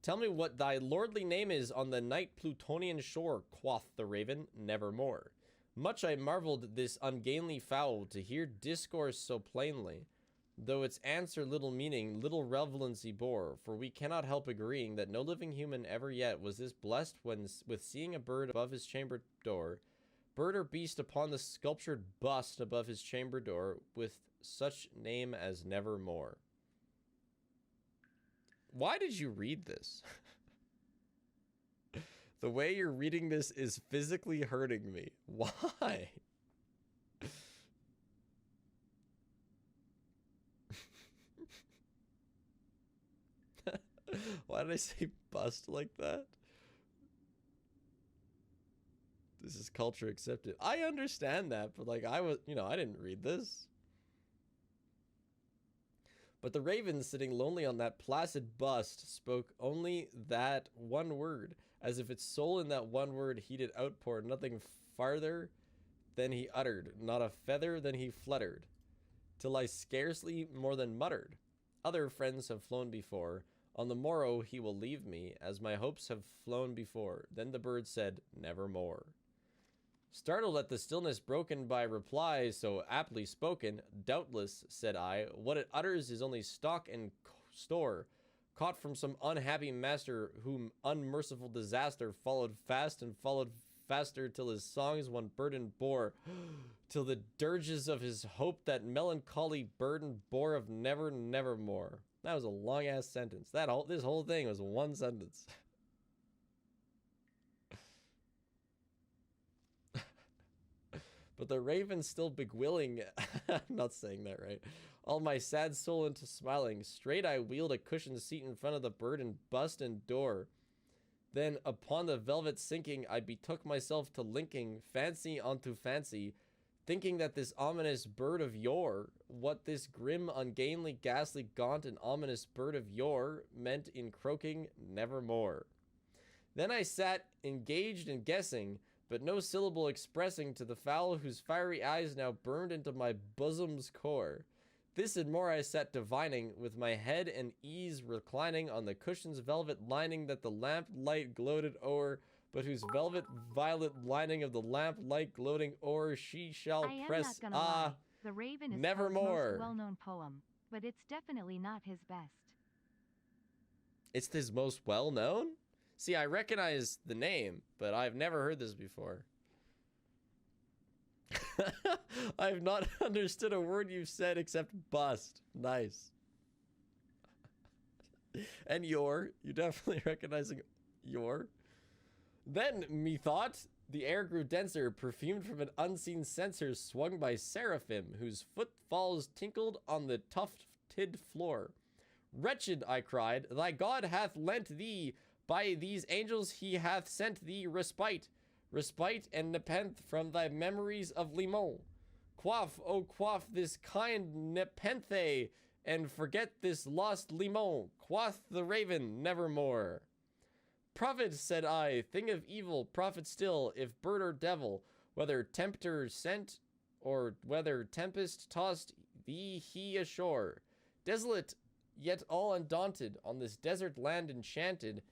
Tell me what thy lordly name is on the night Plutonian shore, quoth the raven, nevermore. Much I marveled this ungainly fowl to hear discourse so plainly, though its answer little meaning, little relevancy bore, for we cannot help agreeing that no living human ever yet was this blessed when with seeing a bird above his chamber door, bird or beast upon the sculptured bust above his chamber door, with such name as nevermore. Why did you read this? The way you're reading this is physically hurting me. Why? Why did I say bust like that? This is culture accepted. I understand that, but like I didn't read this. But the raven sitting lonely on that placid bust spoke only that one word, as if its soul in that one word heated outpour, nothing farther than he uttered, not a feather than he fluttered, till I scarcely more than muttered. Other friends have flown before, on the morrow he will leave me, as my hopes have flown before. Then the bird said, nevermore. Startled at the stillness broken by reply so aptly spoken, doubtless, said I, what it utters is only stock and store, caught from some unhappy master whom unmerciful disaster followed fast and followed faster till his songs one burden bore, till the dirges of his hope that melancholy burden bore of never, nevermore. That was a long-ass sentence. This whole thing was one sentence. But the raven still bewilling, I'm not saying that right, all my sad soul into smiling, straight I wheeled a cushioned seat in front of the bird and bust and door. Then upon the velvet sinking, I betook myself to linking fancy onto fancy, thinking that this ominous bird of yore, what this grim, ungainly, ghastly, gaunt, and ominous bird of yore meant in croaking nevermore. Then I sat engaged in guessing, but no syllable expressing to the fowl whose fiery eyes now burned into my bosom's core. This and more I sat divining, with my head and ease reclining on the cushion's velvet lining that the lamp light gloated o'er, but whose velvet violet lining of the lamp light gloating o'er she shall press. Not gonna lie. The Raven is nevermore. Poe's most well-known poem, but it's definitely not his best. It's his most well-known? See, I recognize the name, but I've never heard this before. I've not understood a word you've said except bust. Nice. And you're definitely recognizing your. Then, methought, the air grew denser, perfumed from an unseen censer swung by seraphim, whose footfalls tinkled on the tufted floor. Wretched, I cried, thy God hath lent thee, by these angels he hath sent thee respite and nepenthe from thy memories of Limon. Quaff, oh quaff this kind nepenthe, and forget this lost Limon, quoth the raven, nevermore. Prophet, said I, thing of evil, prophet still, if bird or devil, whether tempter sent, or whether tempest tossed thee he ashore. Desolate, yet all undaunted, on this desert land enchanted,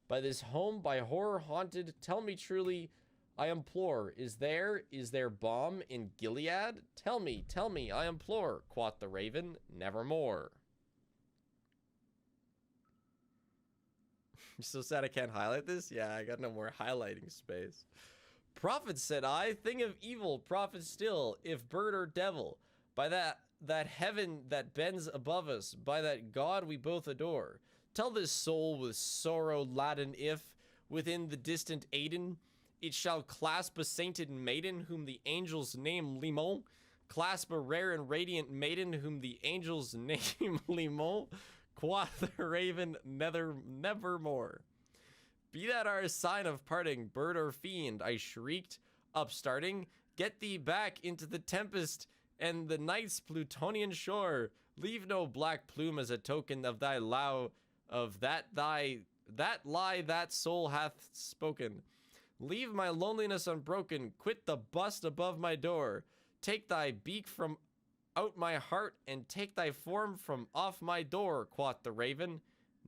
by this home by horror haunted, tell me truly, I implore, is there balm in Gilead? Tell me, I implore, quoth the raven, nevermore. You're so sad I can't highlight this? Yeah, I got no more highlighting space. Prophet, said I, thing of evil, prophet still, if bird or devil, by that heaven that bends above us, by that God we both adore. Tell this soul with sorrow laden if, within the distant Aden, it shall clasp a sainted maiden whom the angels name Limon, clasp a rare and radiant maiden whom the angels name Limon, quoth the raven nevermore. Be that our sign of parting, bird or fiend, I shrieked, upstarting, get thee back into the tempest and the night's Plutonian shore. Leave no black plume as a token of thy that lie that soul hath spoken. Leave my loneliness unbroken, quit the bust above my door. Take thy beak from out my heart, and take thy form from off my door, quoth the raven,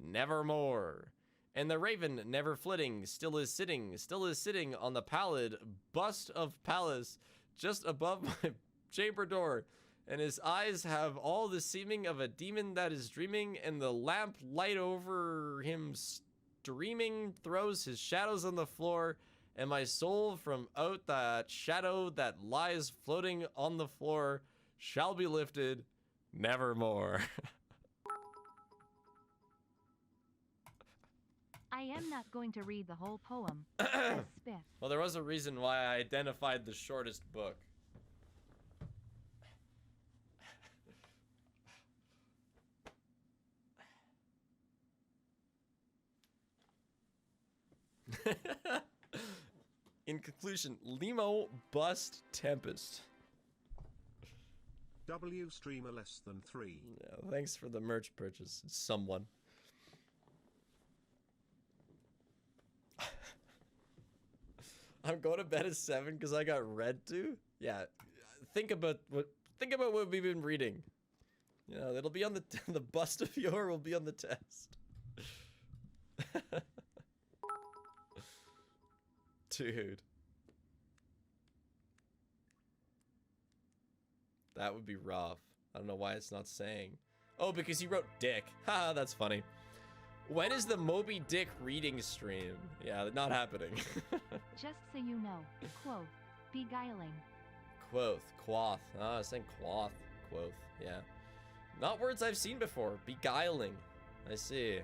nevermore. And the raven, never flitting, still is sitting on the pallid bust of Pallas, just above my chamber door, and his eyes have all the seeming of a demon that is dreaming, and the lamp light over him streaming throws his shadows on the floor, and my soul from out that shadow that lies floating on the floor shall be lifted nevermore. I am not going to read the whole poem. Says Spiff. Well, there was a reason why I identified the shortest book. In conclusion, Limo Bust Tempest. W streamer less than 3. Yeah, thanks for the merch purchase, someone. I'm going to bed at 7 because I got read to. Yeah, think about what we've been reading. You know, it'll be on the bust of yore will be on the test. Dude. That would be rough. I don't know why it's not saying. Oh, because he wrote dick. Haha, that's funny. When is the Moby Dick reading stream? Yeah, not happening. Just so you know, quoth, beguiling. Quoth, quoth. Ah, I was saying quoth, quoth, yeah. Not words I've seen before. Beguiling. I see.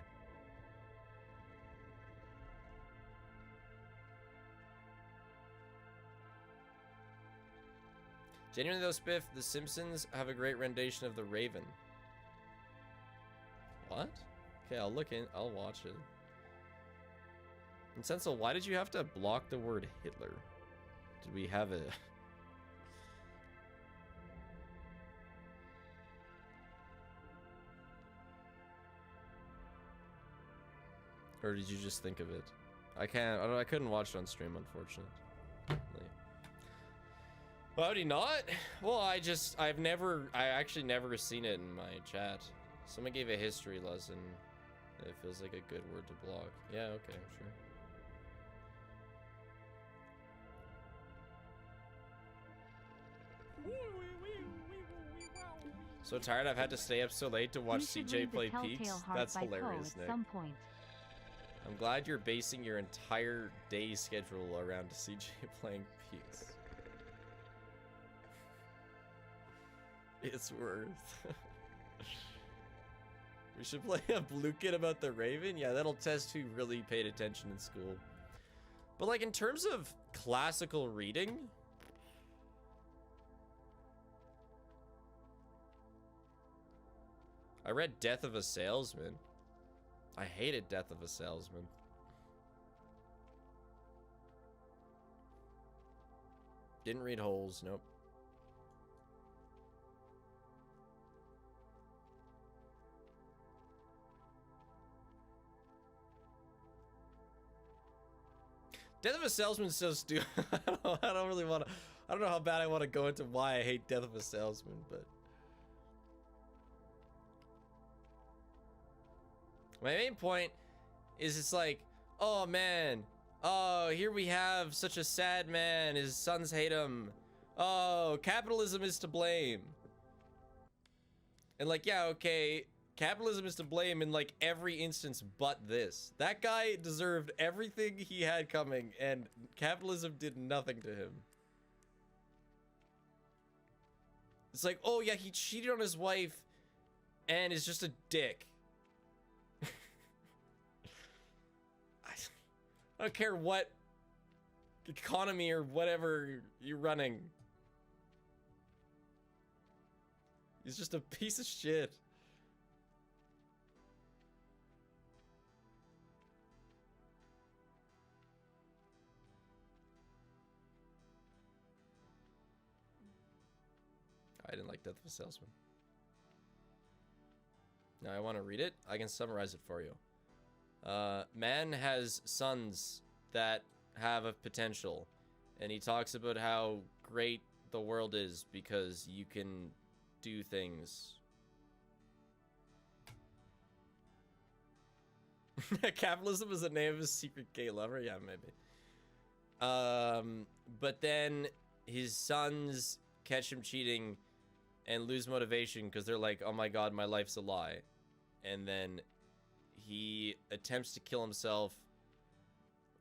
Genuinely though, Spiff, The Simpsons have a great rendition of The Raven. What? Okay, I'll watch it. And Sensel, why did you have to block the word Hitler? Did we have it? Or did you just think of it? I couldn't watch it on stream, unfortunately. Well, how do you not? Well, I actually never seen it in my chat. Someone gave a history lesson. It feels like a good word to block. Yeah, okay, sure. So tired I've had to stay up so late to watch CJ play Peaks. That's hilarious, Nick. At some point. I'm glad you're basing your entire day schedule around CJ playing Peaks. It's worth. We should play a Blue Kid about the Raven? Yeah, that'll test who really paid attention in school. But like in terms of classical reading, I read Death of a Salesman. I hated Death of a Salesman. Didn't read Holes, nope. Death of a Salesman so stupid. I don't really want to. I don't know how bad I want to go into why I hate Death of a Salesman, but my main point is it's like, oh man, oh here we have such a sad man. His sons hate him. Oh, capitalism is to blame. And like, yeah, okay, Capitalism is to blame in like every instance but this. That guy deserved everything he had coming, and capitalism did nothing to him. It's like, oh yeah, he cheated on his wife and is just a dick. I don't care what economy or whatever you're running. He's just a piece of shit. I didn't like Death of a Salesman. Now I want to read it. I can summarize it for you. Man has sons that have a potential, and he talks about how great the world is because you can do things. Capitalism is the name of his secret gay lover? Yeah, maybe. But then his sons catch him cheating and lose motivation because they're like, oh my god, my life's a lie. And then he attempts to kill himself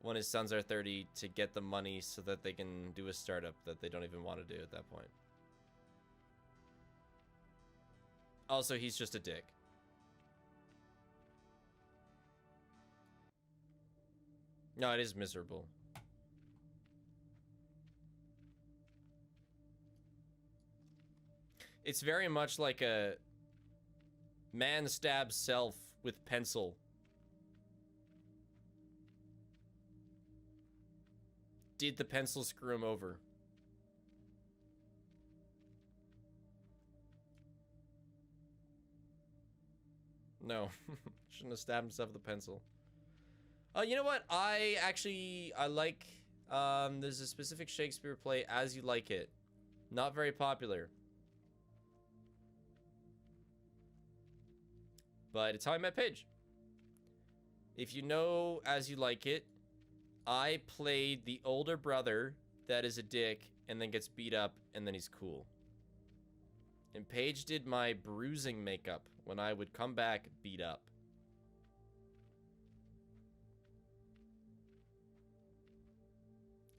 when his sons are 30 to get the money so that they can do a startup that they don't even want to do at that point. Also, he's just a dick. No, it is miserable. It's very much like a man stabs self with pencil. Did the pencil screw him over? No. Shouldn't have stabbed himself with a pencil. Oh, you know what? I like, there's a specific Shakespeare play, As You Like It. Not very popular. But it's how I met Paige. If you know As You Like It, I played the older brother that is a dick and then gets beat up and then he's cool. And Paige did my bruising makeup when I would come back beat up.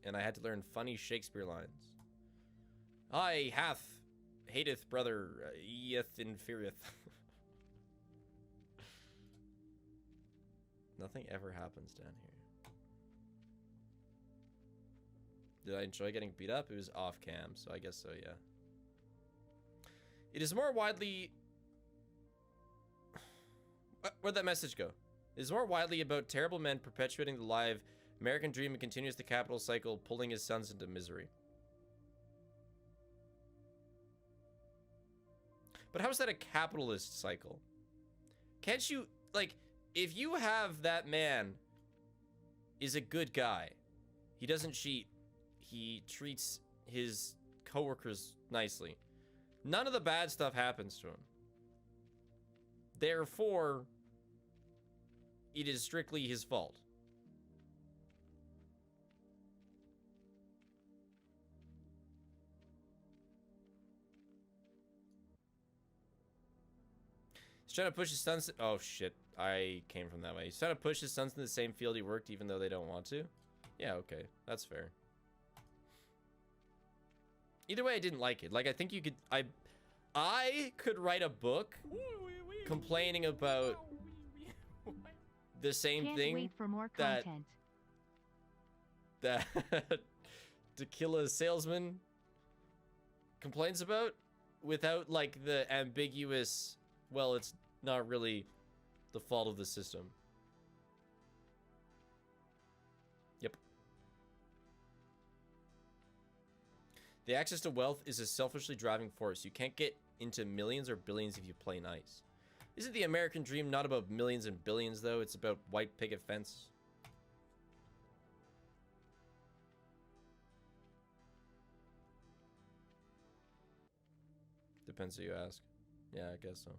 And I had to learn funny Shakespeare lines. I hath, hateth brother, eeth inferieth. Nothing ever happens down here. Did I enjoy getting beat up? It was off cam, so I guess so, yeah. It is more widely... Where'd that message go? It is more widely about terrible men perpetuating the live American dream and continues the capital cycle, pulling his sons into misery. But how is that a capitalist cycle? Can't you, like... If you have that man is a good guy, he doesn't cheat, he treats his coworkers nicely, none of the bad stuff happens to him. Therefore, it is strictly his fault. He's trying to push his sons. Oh shit, I came from that way. He's trying to push his sons in the same field he worked even though they don't want to. Yeah, okay, that's fair. Either way, I didn't like it. Like, I think you could, I could write a book complaining about the same Can't thing wait for more that content. that Tequila Salesman complains about without like the ambiguous, well, it's not really the fault of the system. Yep. The access to wealth is a selfishly driving force. You can't get into millions or billions if you play nice. Isn't the American dream not about millions and billions, though? It's about white picket fence. Depends who you ask. Yeah, I guess so.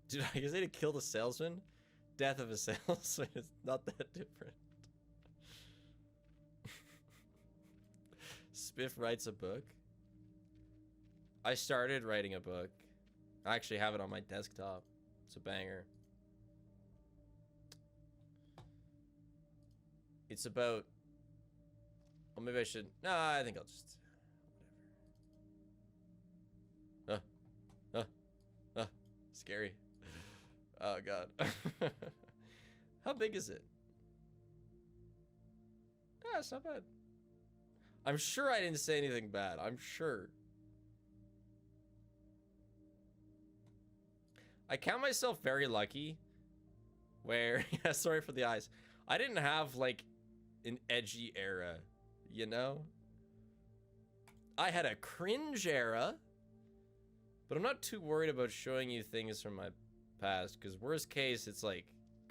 Dude, I guess I need to kill the salesman? Death of a salesman is not that different. Spiff writes a book. I started writing a book. I actually have it on my desktop. It's a banger. It's about... Well, maybe I should... No, I think I'll just... Whatever. Scary. Oh, God. How big is it? Yeah, it's not bad. I'm sure I didn't say anything bad. I'm sure. I count myself very lucky where... Yeah, sorry for the eyes. I didn't have, like, an edgy era, you know? I had a cringe era, but I'm not too worried about showing you things from my past, because worst case, it's, like,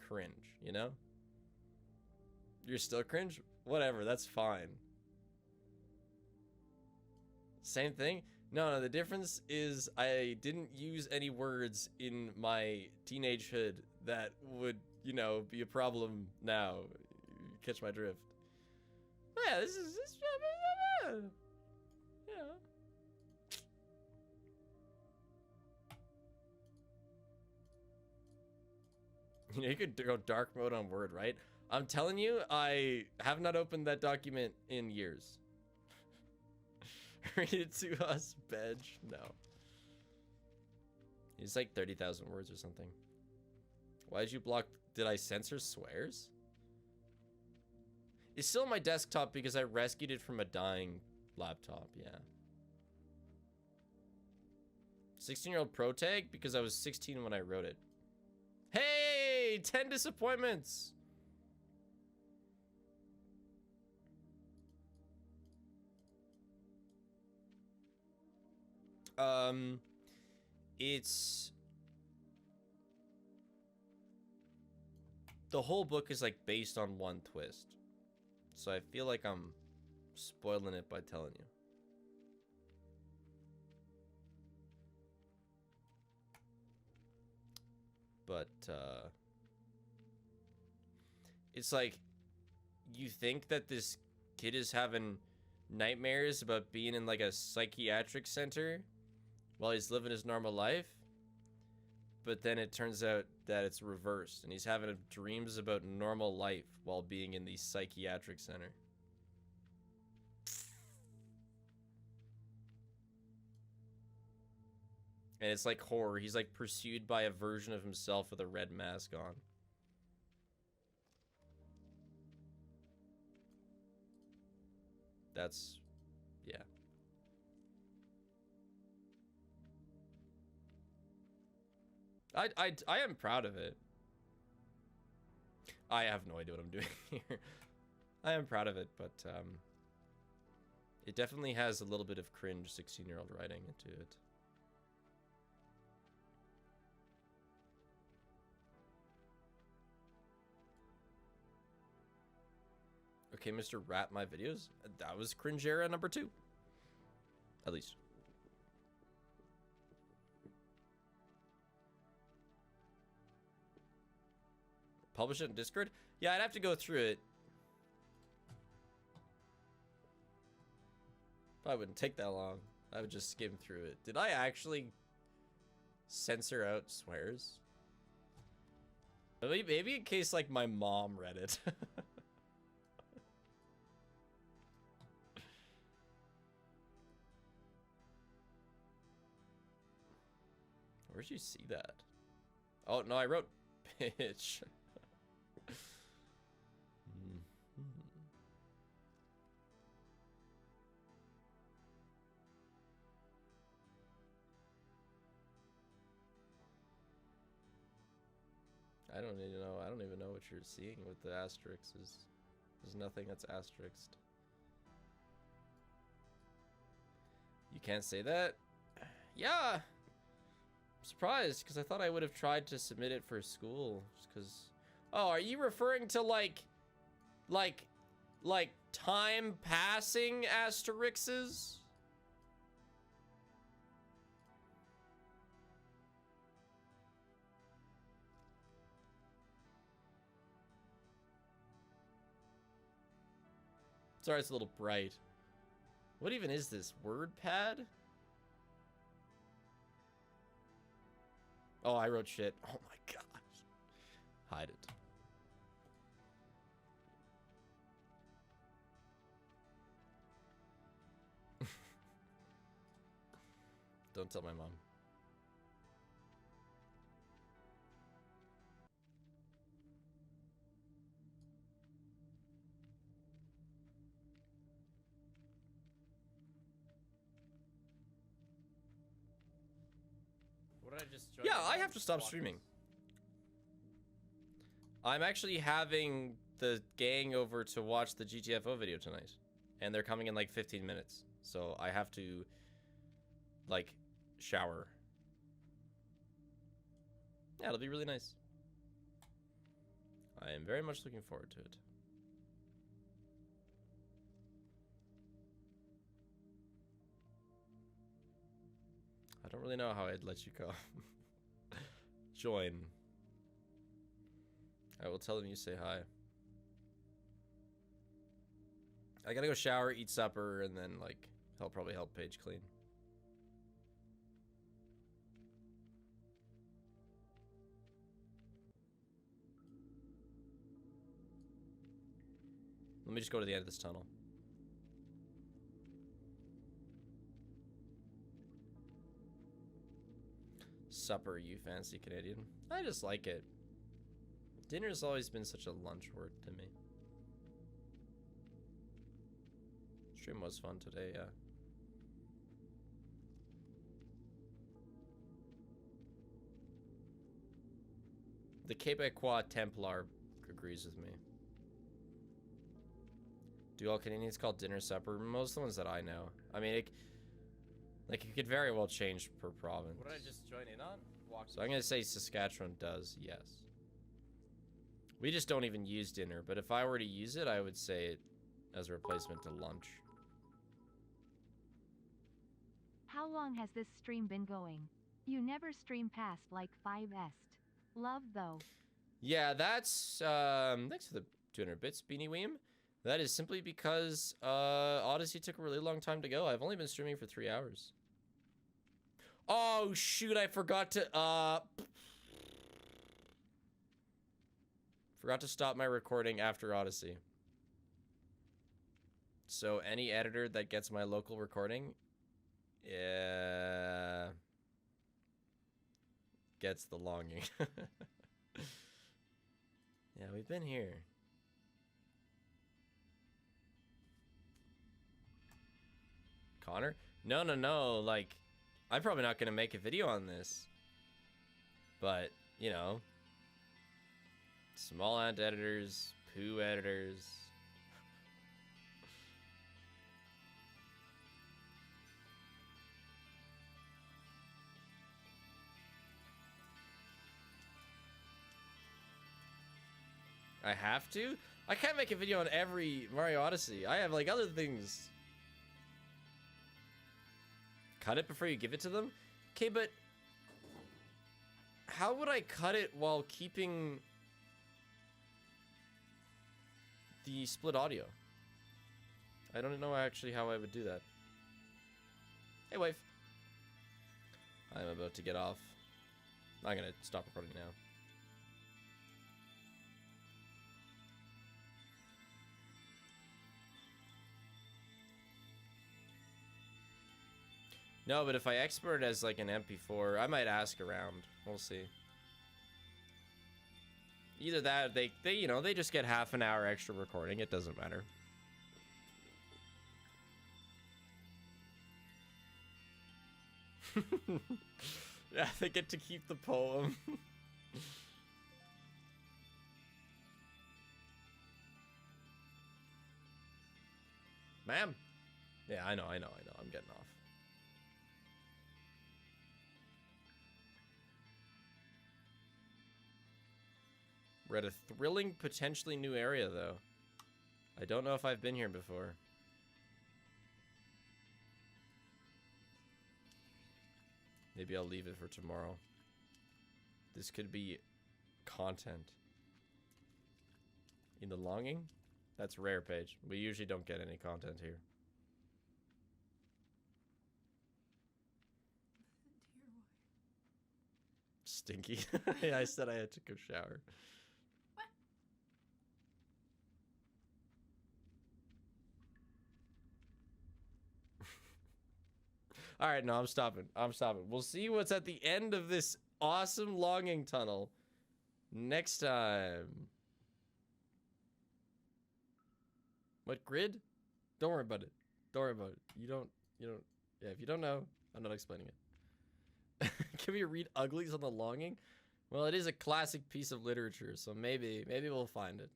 cringe, you know? You're still cringe? Whatever, that's fine. Same thing? No, the difference is I didn't use any words in my teenagehood that would, you know, be a problem now. Catch my drift. Yeah, this yeah. You know, you could go dark mode on Word, right? I'm telling you, I have not opened that document in years. Read it to us, Bedge. No. It's like 30,000 words or something. Why did you block? Did I censor swears? It's still on my desktop because I rescued it from a dying laptop, yeah. 16-year-old pro tag because I was 16 when I wrote it. Hey, 10 disappointments. It's the whole book is like based on one twist, so I feel like I'm spoiling it by telling you. But it's like you think that this kid is having nightmares about being in like a psychiatric center while he's living his normal life, but then it turns out that it's reversed and he's having dreams about normal life while being in the psychiatric center. And it's like horror. He's like pursued by a version of himself with a red mask on. That's, yeah. I am proud of it. I have no idea what I'm doing here. I am proud of it, but it definitely has a little bit of cringe 16-year-old writing into it. Okay, Mr. Rat My Videos. That was cringe era number 2. At least. Publish it in Discord? Yeah, I'd have to go through it. Probably wouldn't take that long. I would just skim through it. Did I actually censor out swears? Maybe in case like my mom read it. Where'd you see that? Oh, no, I wrote bitch. I don't even know. I don't even know what you're seeing with the asterisks. There's nothing that's asterisked. You can't say that? Yeah. Surprised, because I thought I would have tried to submit it for school, because... Oh, are you referring to, like time passing asterisks? Sorry, it's a little bright. What even is this? WordPad? Oh, I wrote shit. Oh my gosh. Hide it. Don't tell my mom. What did I just join? Yeah, I have to stop streaming. I'm actually having the gang over to watch the GTFO video tonight. And they're coming in like 15 minutes. So I have to, like, shower. Yeah, it'll be really nice. I am very much looking forward to it. I don't really know how I'd let you go. Join. I will tell them you say hi. I gotta go shower, eat supper, and then, like, I'll probably help Paige clean. Let me just go to the end of this tunnel. Supper, you fancy Canadian. I just like it. Dinner's always been such a lunch word to me. Stream was fun today, yeah. The Quebecois Templar agrees with me. Do all Canadians call dinner supper? Most of the ones that I know. I mean, it could very well change per province. What did I just join in on? So I'm gonna say Saskatchewan does, yes. We just don't even use dinner, but if I were to use it, I would say it as a replacement to lunch. How long has this stream been going? You never stream past like 5 est. Love though. Yeah, that's thanks for the 200 bits, Beanie Weem. That is simply because Odyssey took a really long time to go. I've only been streaming for 3 hours. Oh shoot, I forgot to stop my recording after Odyssey. So any editor that gets my local recording, yeah, gets the longing. Yeah, we've been here. Connor? No, like, I'm probably not gonna make a video on this. But, you know, small ant editors, poo editors. I have to? I can't make a video on every Mario Odyssey. I have, like, other things. Cut it before you give it to them? Okay, but how would I cut it while keeping the split audio? I don't know actually how I would do that. Hey, wife. I'm about to get off. I'm gonna stop recording now. No, but if I export it as like an MP4, I might ask around. We'll see. Either that, they you know, they just get half an hour extra recording. It doesn't matter. Yeah, they get to keep the poem. Ma'am. Yeah, I know. I'm getting off. We're at a thrilling, potentially new area, though. I don't know if I've been here before. Maybe I'll leave it for tomorrow. This could be content. In the longing? That's rare, Paige. We usually don't get any content here. stinky. Yeah, I said I had to go shower. What? All right, no, I'm stopping. I'm stopping. We'll see what's at the end of this awesome longing tunnel next time. What grid? Don't worry about it. Don't worry about it. You don't. Yeah, if you don't know, I'm not explaining it. Can we read Uglies on the Longing? Well, it is a classic piece of literature, so maybe we'll find it.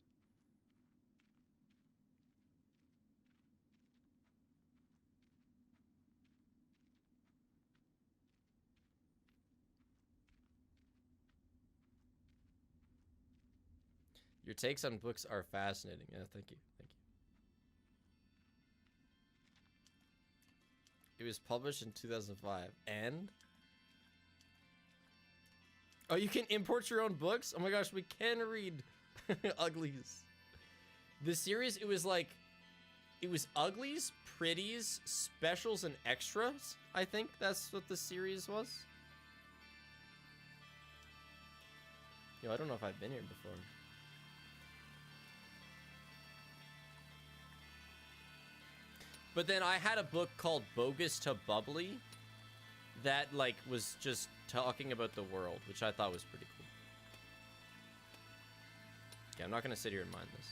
Your takes on books are fascinating. Yeah, thank you. Thank you. It was published in 2005. And? Oh, you can import your own books? Oh my gosh, we can read Uglies. The series, it was Uglies, Pretties, Specials, and Extras. I think that's what the series was. Yo, I don't know if I've been here before. But then I had a book called Bogus to Bubbly that like was just talking about the world, which I thought was pretty cool. Okay, I'm not gonna sit here and mind this.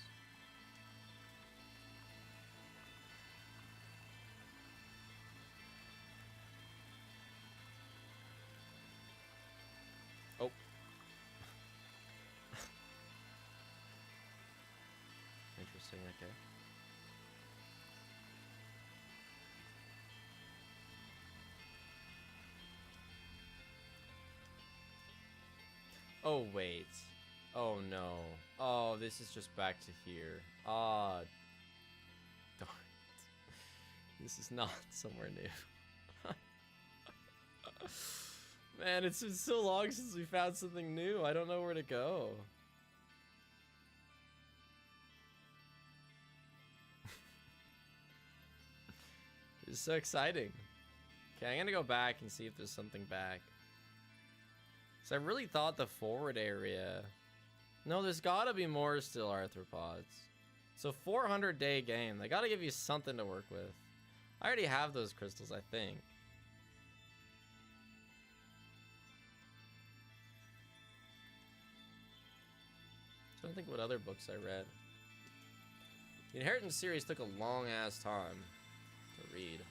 Oh. Interesting, okay. Oh, wait. Oh, no. Oh, this is just back to here. Ah. Darn it. This is not somewhere new. Man, it's been so long since we found something new. I don't know where to go. It's so exciting. Okay, I'm gonna go back and see if there's something back. So I really thought the forward area. No, there's gotta be more still arthropods. So 400-day game. They gotta give you something to work with. I already have those crystals, I think. I don't think what other books I read. The Inheritance series took a long ass time to read.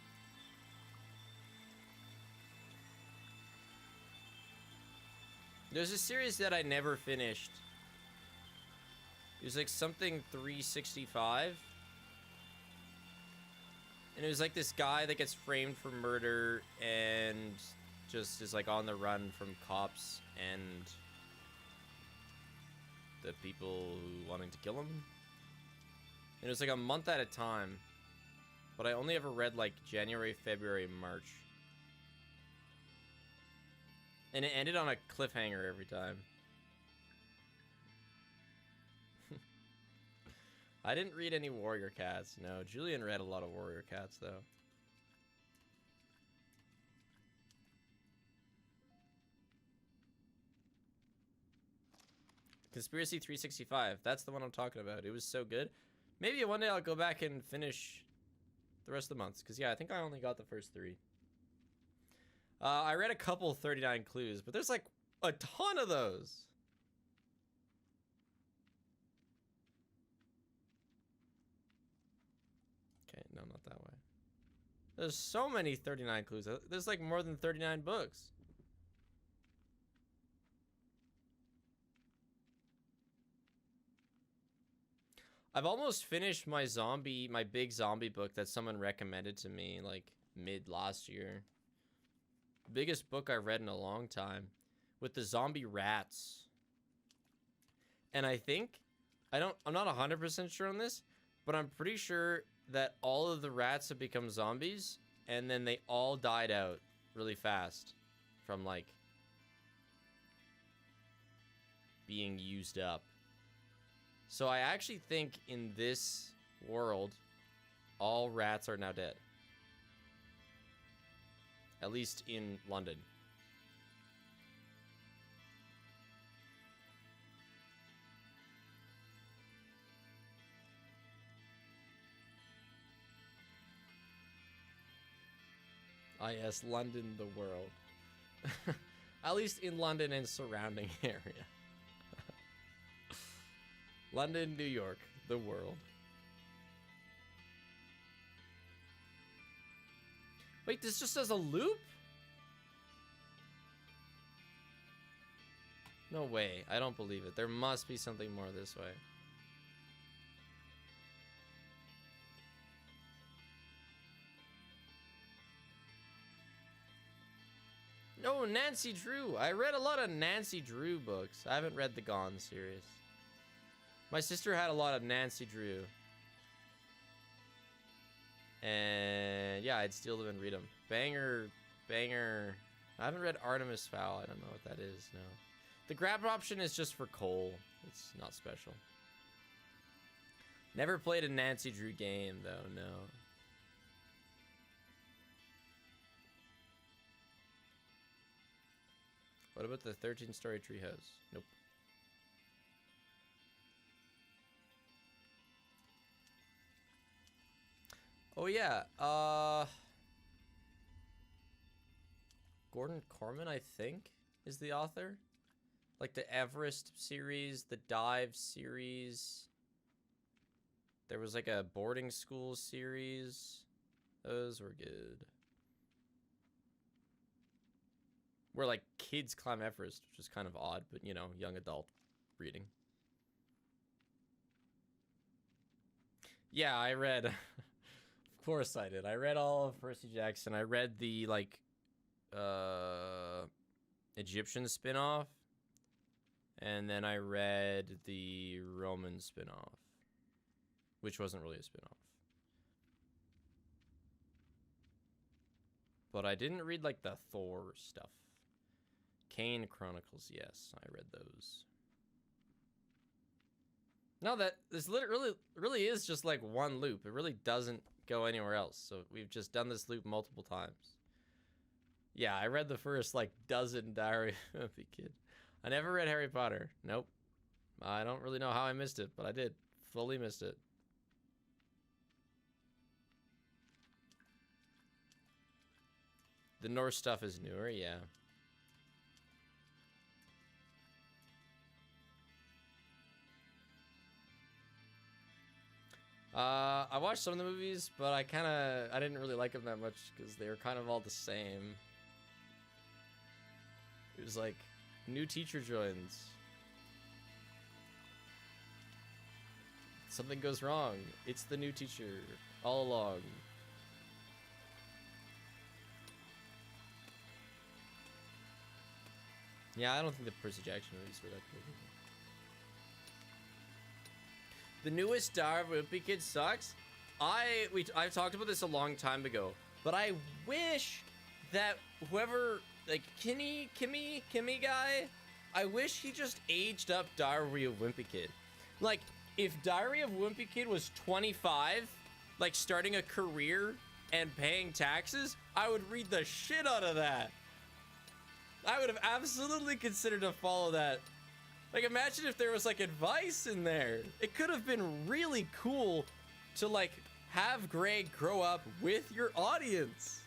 There's a series that I never finished. It was like something 365. And it was like this guy that gets framed for murder and just is like on the run from cops and the people who wanting to kill him. And it was like a month at a time. But I only ever read like January, February, March. And it ended on a cliffhanger every time. I didn't read any Warrior Cats. No, Julian read a lot of Warrior Cats, though. Conspiracy 365. That's the one I'm talking about. It was so good. Maybe one day I'll go back and finish the rest of the months. Because, yeah, I think I only got the first 3. I read a couple 39 clues, but there's like a ton of those. Okay, no, not that way. There's so many 39 clues. There's like more than 39 books. I've almost finished my big zombie book that someone recommended to me like mid last year. Biggest book I've read in a long time, with the zombie rats. And I think, I'm not 100% sure on this, but I'm pretty sure that all of the rats have become zombies, and then they all died out really fast from like being used up. So I actually think in this world, all rats are now dead. At least in London. Ah, yes, London, the world. At least in London and surrounding area. London, New York, the world. Wait, this just does a loop? No way. I don't believe it. There must be something more this way. No, Nancy Drew. I read a lot of Nancy Drew books. I haven't read the Gone series. My sister had a lot of Nancy Drew. And yeah, I'd steal them and read them. Banger. I haven't read Artemis Fowl. I don't know what that is, no. The grab option is just for coal. It's not special. Never played a Nancy Drew game, though, no. What about the 13-story treehouse? Nope. Oh, yeah. Gordon Corman, I think, is the author. Like the Everest series, the Dive series. There was like a boarding school series. Those were good. Where like kids climb Everest, which is kind of odd, but you know, young adult reading. Yeah, I read, of course I did. I read all of Percy Jackson. I read the like Egyptian spin-off. And then I read the Roman spin-off, which wasn't really a spin-off. But I didn't read like the Thor stuff. Kane Chronicles, yes, I read those. No, this really is just like one loop. It really doesn't go anywhere else. So we've just done this loop multiple times. Yeah, I read the first like dozen Diary of a Wimpy Kid. I never read Harry Potter. Nope. I don't really know how I missed it, but I did. Fully missed it. The Norse stuff is newer, yeah. I watched some of the movies, but I didn't really like them that much because they were kind of all the same. It was like, new teacher joins. Something goes wrong. It's the new teacher all along. Yeah, I don't think the Percy Jackson movies were that good. The newest Diary of a Wimpy Kid sucks. I've talked about this a long time ago, but I wish that whoever, like Kimmy guy, I wish he just aged up Diary of a Wimpy Kid. Like, if Diary of a Wimpy Kid was 25, like starting a career and paying taxes, I would read the shit out of that. I would have absolutely considered to follow that. Like, imagine if there was like advice in there. It could have been really cool to like have Greg grow up with your audience.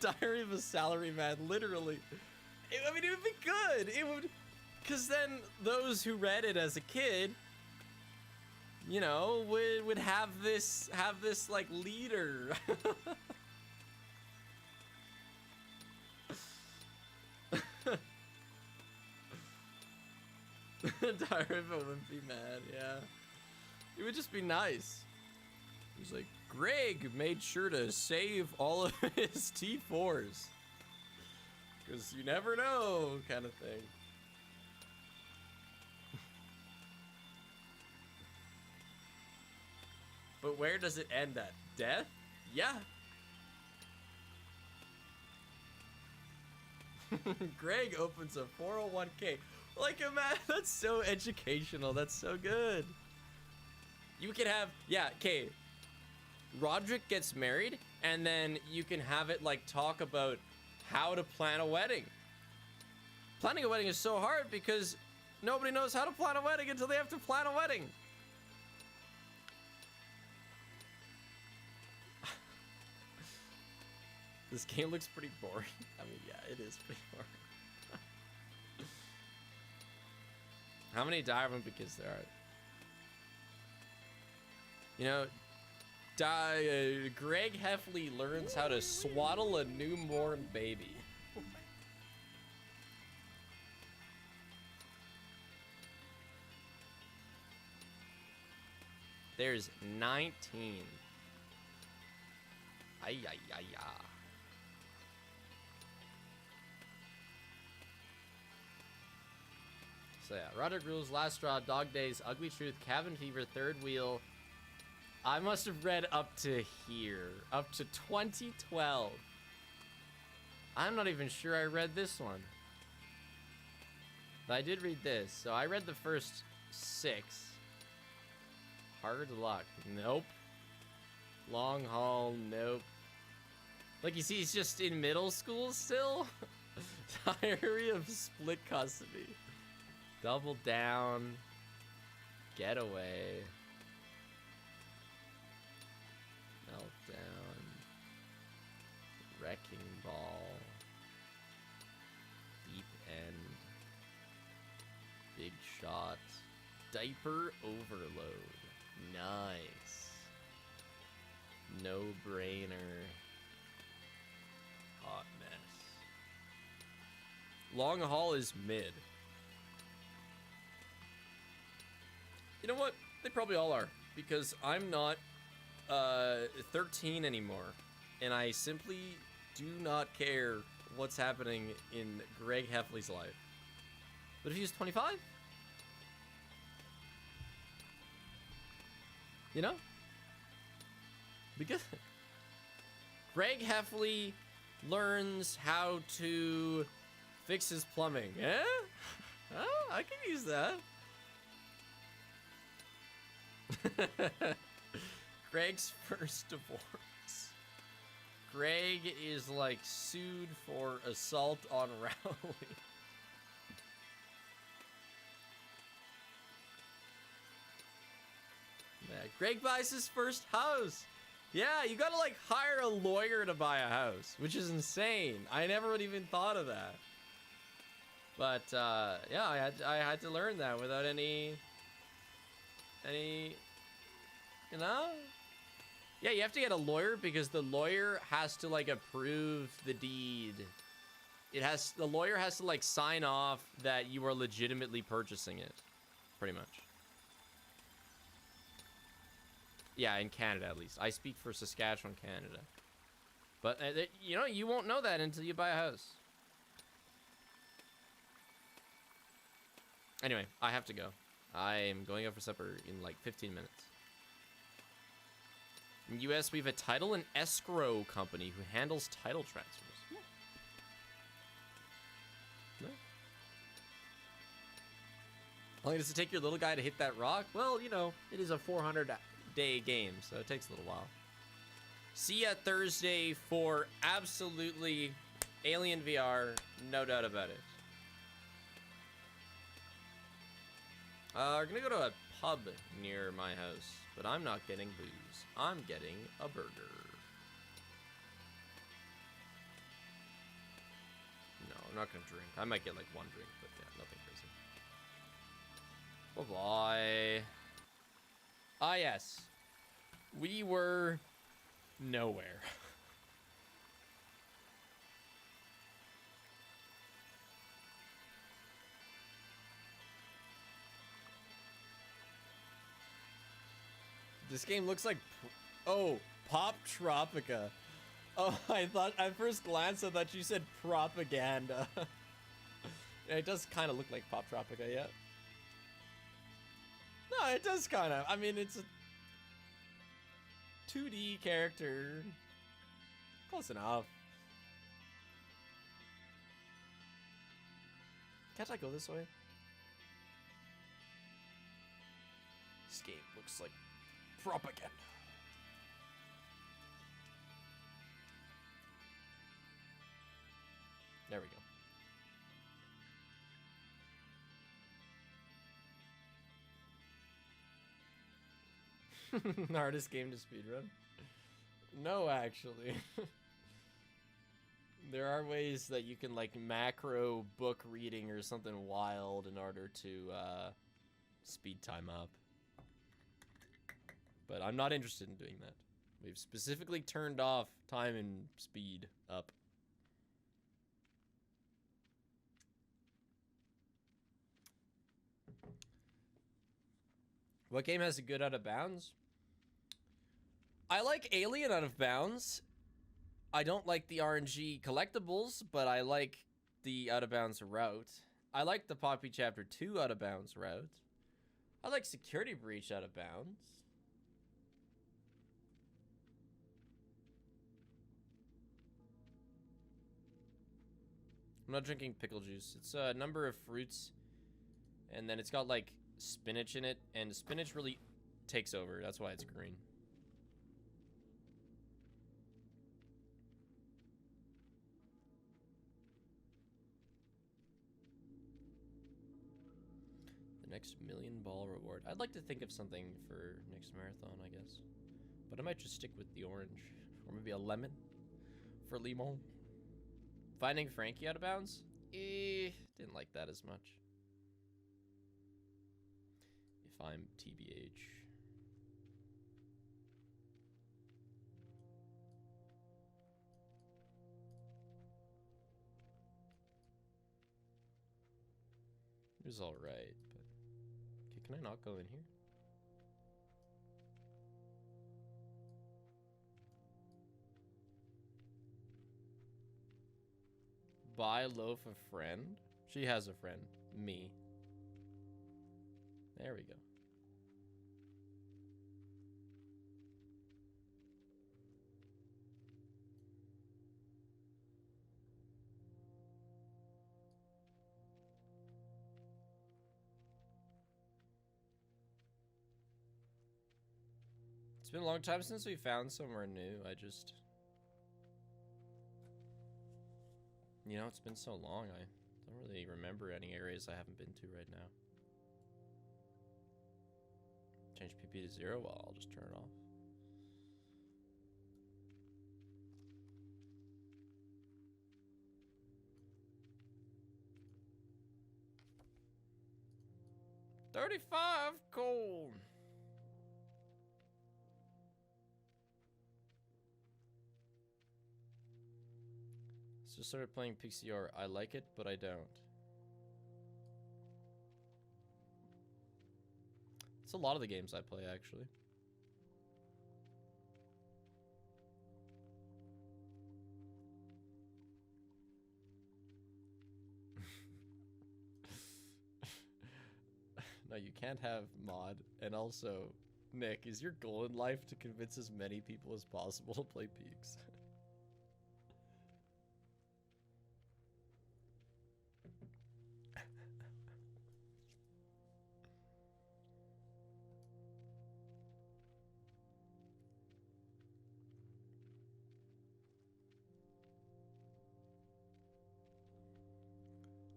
Diary of a Salaryman, literally. I mean, it would be good. It would, because then those who read it as a kid, you know, would have this like leader. Diary of a Wimpy Man, yeah. It would just be nice. It was like, Greg made sure to save all of his T4s. Because you never know, kind of thing. But where does it end at? Death? Yeah. Greg opens a 401k. Like, man, that's so educational. That's so good. You can have, yeah, okay. Roderick gets married, and then you can have it, like, talk about how to plan a wedding. Planning a wedding is so hard because nobody knows how to plan a wedding until they have to plan a wedding. This game looks pretty boring. I mean, yeah, it is pretty boring. How many diamond kids there are? You know, Greg Heffley learns how to swaddle a newborn baby. There's 19. Ay, ay, ay, ay. So yeah, Roderick Rules, Last Straw, Dog Days, Ugly Truth, Cabin Fever, Third Wheel. I must have read up to here, up to 2012. I'm not even sure I read this one. But I did read this, so I read the first 6. Hard Luck, nope. Long Haul, nope. Like, you see, he's just in middle school still? Diary of Split Custody. Double Down. Getaway. Meltdown. Wrecking Ball. Deep End. Big Shot. Diaper Overload. Nice. No Brainer. Hot Mess. Long Haul is mid. You know what? They probably all are. Because I'm not 13 anymore. And I simply do not care what's happening in Greg Heffley's life. But if he was 25? You know? Because Greg Heffley learns how to fix his plumbing. Yeah? Oh, I can use that. Greg's first divorce. Greg is like sued for assault on Rowley. Yeah, Greg buys his first house. Yeah, you gotta like hire a lawyer to buy a house, which is insane. I never would even thought of that. But yeah, I had to learn that without any, you know? Yeah, you have to get a lawyer because the lawyer has to like approve the deed. The lawyer has to like sign off that you are legitimately purchasing it, pretty much. Yeah, in Canada at least. I speak for Saskatchewan, Canada. But you know, you won't know that until you buy a house. Anyway, I have to go. I am going out for supper in like 15 minutes. In the US, we have a title and escrow company who handles title transfers. No. How long does it take your little guy to hit that rock? Well, you know, it is a 400-day game, so it takes a little while. See ya Thursday for absolutely Alien VR, no doubt about it. We're gonna go to a pub near my house, but I'm not getting booze. I'm getting a burger. No, I'm not gonna drink. I might get like one drink, but yeah, nothing crazy. Bye-bye. Ah, yes. We were nowhere. This game looks like, oh, Pop Tropica. Oh, I thought, at first glance, I thought you said propaganda. It does kind of look like Pop Tropica, yeah. No, it does kind of. I mean, it's a 2D character. Close enough. Can't I go this way? This game looks like propaganda. There we go. Hardest game to speedrun? No, actually. There are ways that you can like macro book reading or something wild in order to speed time up. But I'm not interested in doing that. We've specifically turned off time and speed up. What game has a good out of bounds? I like Alien out of bounds. I don't like the RNG collectibles, but I like the out of bounds route. I like the Poppy Chapter 2 out of bounds route. I like Security Breach out of bounds. I'm not drinking pickle juice. It's a number of fruits, and then it's got like spinach in it, and spinach really takes over. That's why it's green. The next $1 million reward. I'd like to think of something for next marathon, I guess. But I might just stick with the orange. Or maybe a lemon for limon. Finding Frankie out of bounds? Didn't like that as much. If I'm TBH. It was alright, but... Okay, can I not go in here? Buy loaf a friend? She has a friend. Me. There we go. It's been a long time since we found somewhere new. I just... You know, it's been so long, I don't really remember any areas I haven't been to right now. Change PP to 0? Well, I'll just turn it off. $35 coal. Just started playing PCR. I like it, but I don't. It's a lot of the games I play, actually. No, you can't have mod. And also, Nick, is your goal in life to convince as many people as possible to play Peaks?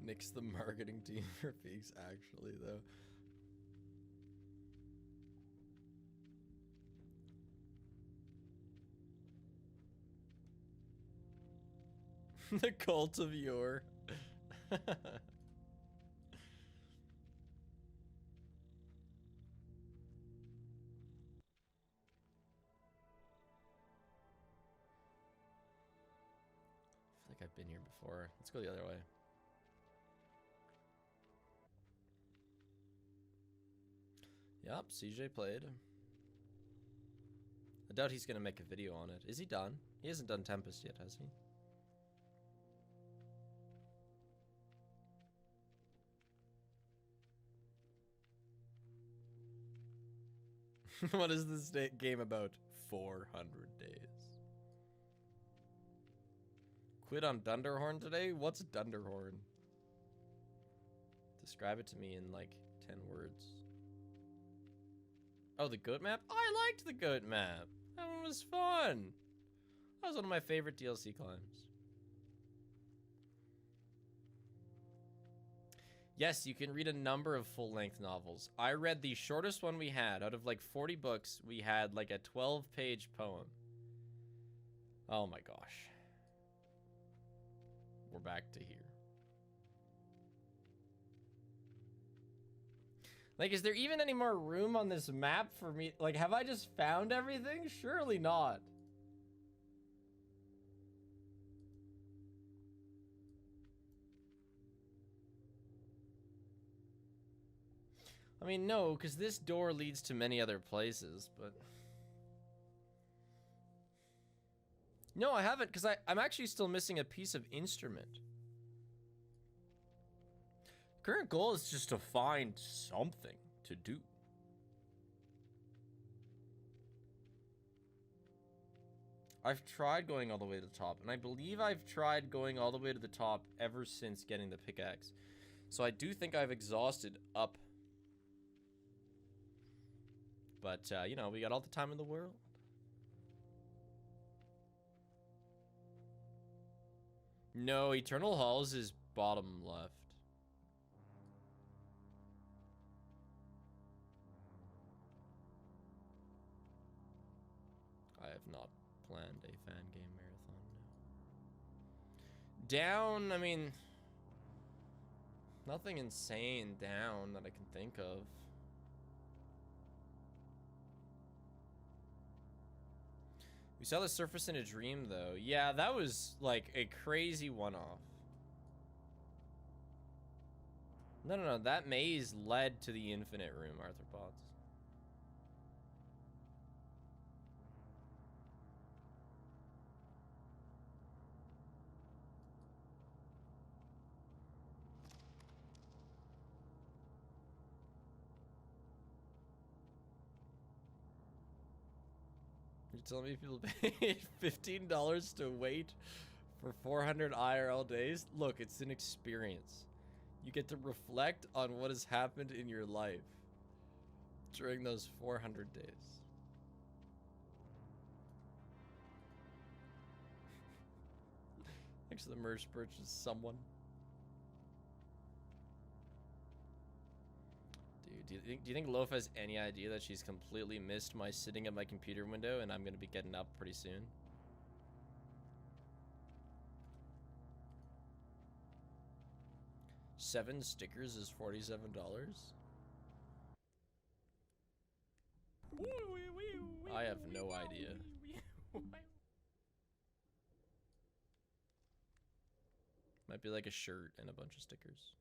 Nick's the marketing team for Peaks, actually, though. The cult of yore. I feel like I've been here before. Let's go the other way. Yup, CJ played. I doubt he's gonna make a video on it. Is he done? He hasn't done Tempest yet, has he? What is this game about? 400 days. Quit on Dunderhorn today? What's Dunderhorn? Describe it to me in like 10 words. Oh, the goat map? I liked the goat map. That one was fun. That was one of my favorite DLC climbs. Yes, you can read a number of full-length novels. I read the shortest one we had. Out of like 40 books, we had like a 12-page poem. Oh my gosh. we're back to here. Like, is there even any more room on this map for me? Like, have I just found everything? Surely not. I mean, no, because this door leads to many other places, but... No, I haven't, because I'm actually still missing a piece of instrument. Current goal is just to find something to do. I've tried going all the way to the top, and I believe I've tried going all the way to the top ever since getting the pickaxe. So I do think I've exhausted up. But, you know, we got all the time in the world. No, Eternal Halls is bottom left. I have not planned a fan game marathon, no. Down, I mean... Nothing insane down that I can think of. We saw the surface in a dream, though. Yeah, that was, like, a crazy one-off. No. That maze led to the infinite room, arthropods. You're telling me people paid $15 to wait for 400 IRL days? Look, it's an experience. You get to reflect on what has happened in your life during those 400 days. Thanks for the merch purchase, someone. Dude, do you think Loaf has any idea that she's completely missed my sitting at my computer window and I'm gonna be getting up pretty soon? $7 stickers is $47? I have no idea. Might be like a shirt and a bunch of stickers.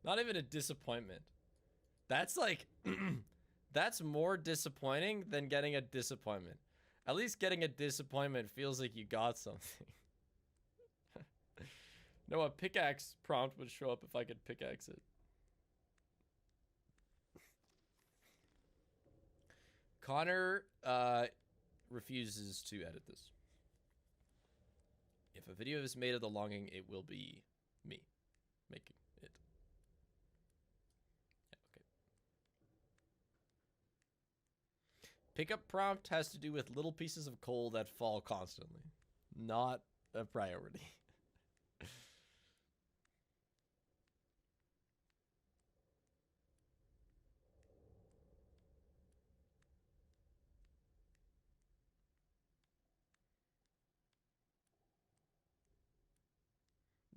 Not even a disappointment. That's like, that's more disappointing than getting a disappointment. At least getting a disappointment feels like you got something. No, a pickaxe prompt would show up if I could pickaxe it. Connor refuses to edit this. If a video is made of the longing, it will be me making it. Yeah, okay. Pickup prompt has to do with little pieces of coal that fall constantly. Not a priority.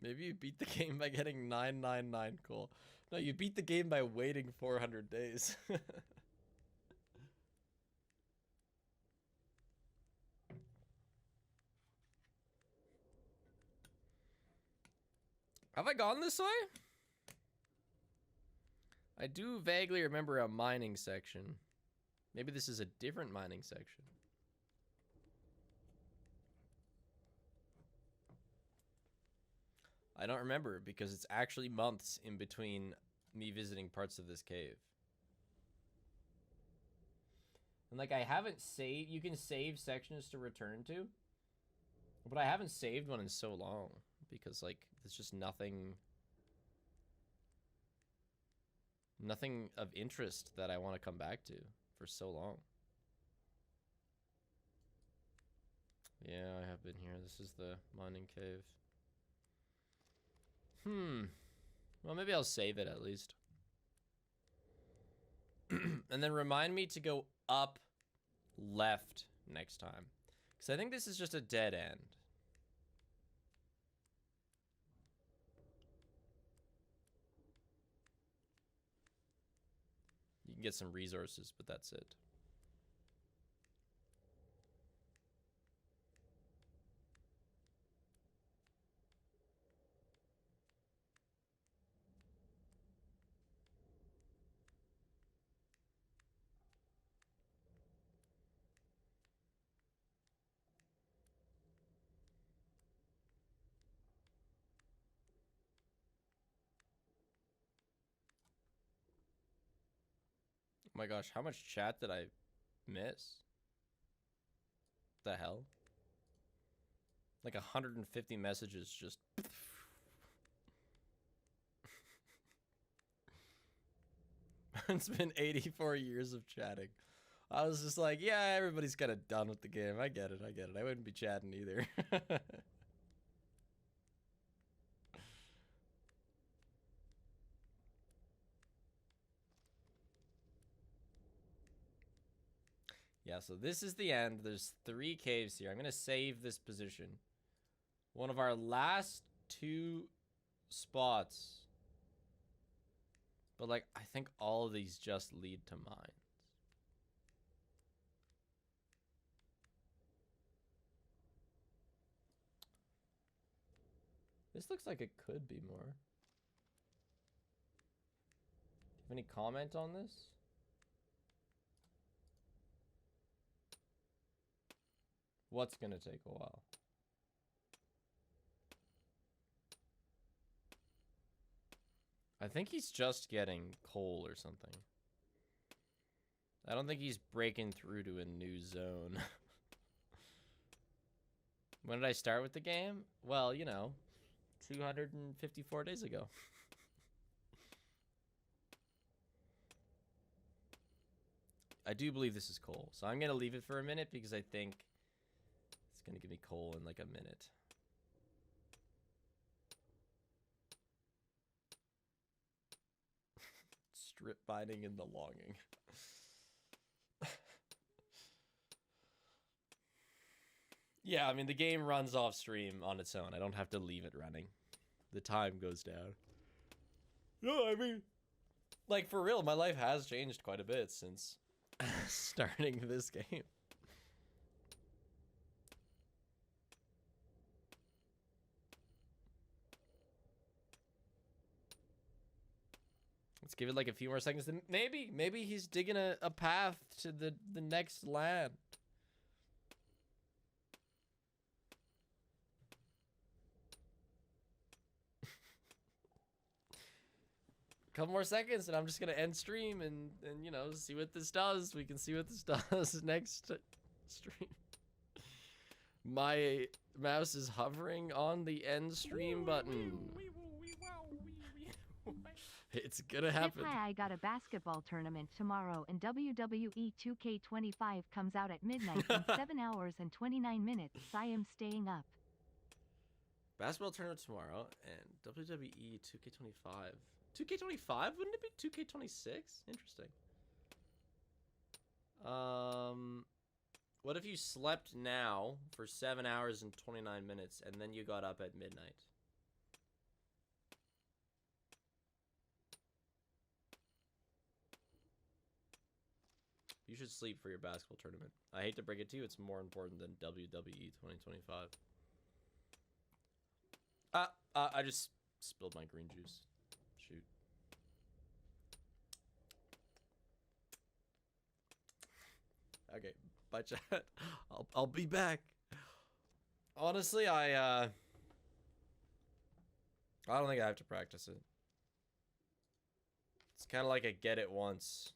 Maybe you beat the game by getting 999 coal. No, you beat the game by waiting 400 days. Have I gone this way? I do vaguely remember a mining section. Maybe this is a different mining section. I don't remember because it's actually months in between me visiting parts of this cave. And like I haven't saved, you can save sections to return to, but I haven't saved one in so long because like there's just nothing of interest that I want to come back to for so long. Yeah, I have been here. This is the mining cave. Well, maybe I'll save it at least. And then remind me to go up left next time. Because I think this is just a dead end. You can get some resources, but that's it. Oh my gosh, how much chat did I miss? The hell? Like 150 messages just... It's been 84 years of chatting. I was just like, yeah, everybody's kind of done with the game. I get it, I get it. I wouldn't be chatting either. Yeah, so this is the end. There's 3 caves here. I'm going to save this position. One of our last 2 spots. But, like, I think all of these just lead to mines. This looks like it could be more. Do you have any comment on this? What's gonna take a while? I think he's just getting coal or something. I don't think he's breaking through to a new zone. When did I start with the game? Well, you know, 254 days ago. I do believe this is coal, so I'm gonna leave it for a minute because I think it's gonna give me coal in like a minute. Strip mining and the logging. Yeah, I mean, the game runs off stream on its own. I don't have to leave it running. The time goes down. No, I mean, like, for real, my life has changed quite a bit since starting this game. Let's give it like a few more seconds. Then maybe he's digging a path to the next land. Couple more seconds and I'm just gonna end stream and you know, see what this does. We can see what this does next stream. My mouse is hovering on the end stream button. It's gonna happen. FYI, I got a basketball tournament tomorrow and WWE 2K25 comes out at midnight in 7 hours and 29 minutes. I am staying up. Basketball tournament tomorrow and WWE 2K25. 2K25? Wouldn't it be 2K26? Interesting. What if you slept now for 7 hours and 29 minutes and then you got up at midnight? You should sleep for your basketball tournament. I hate to break it to you, it's more important than WWE 2025. I just spilled my green juice. Shoot. Okay, bye chat. I'll be back. Honestly, I don't think I have to practice it. It's kind of like a get it once.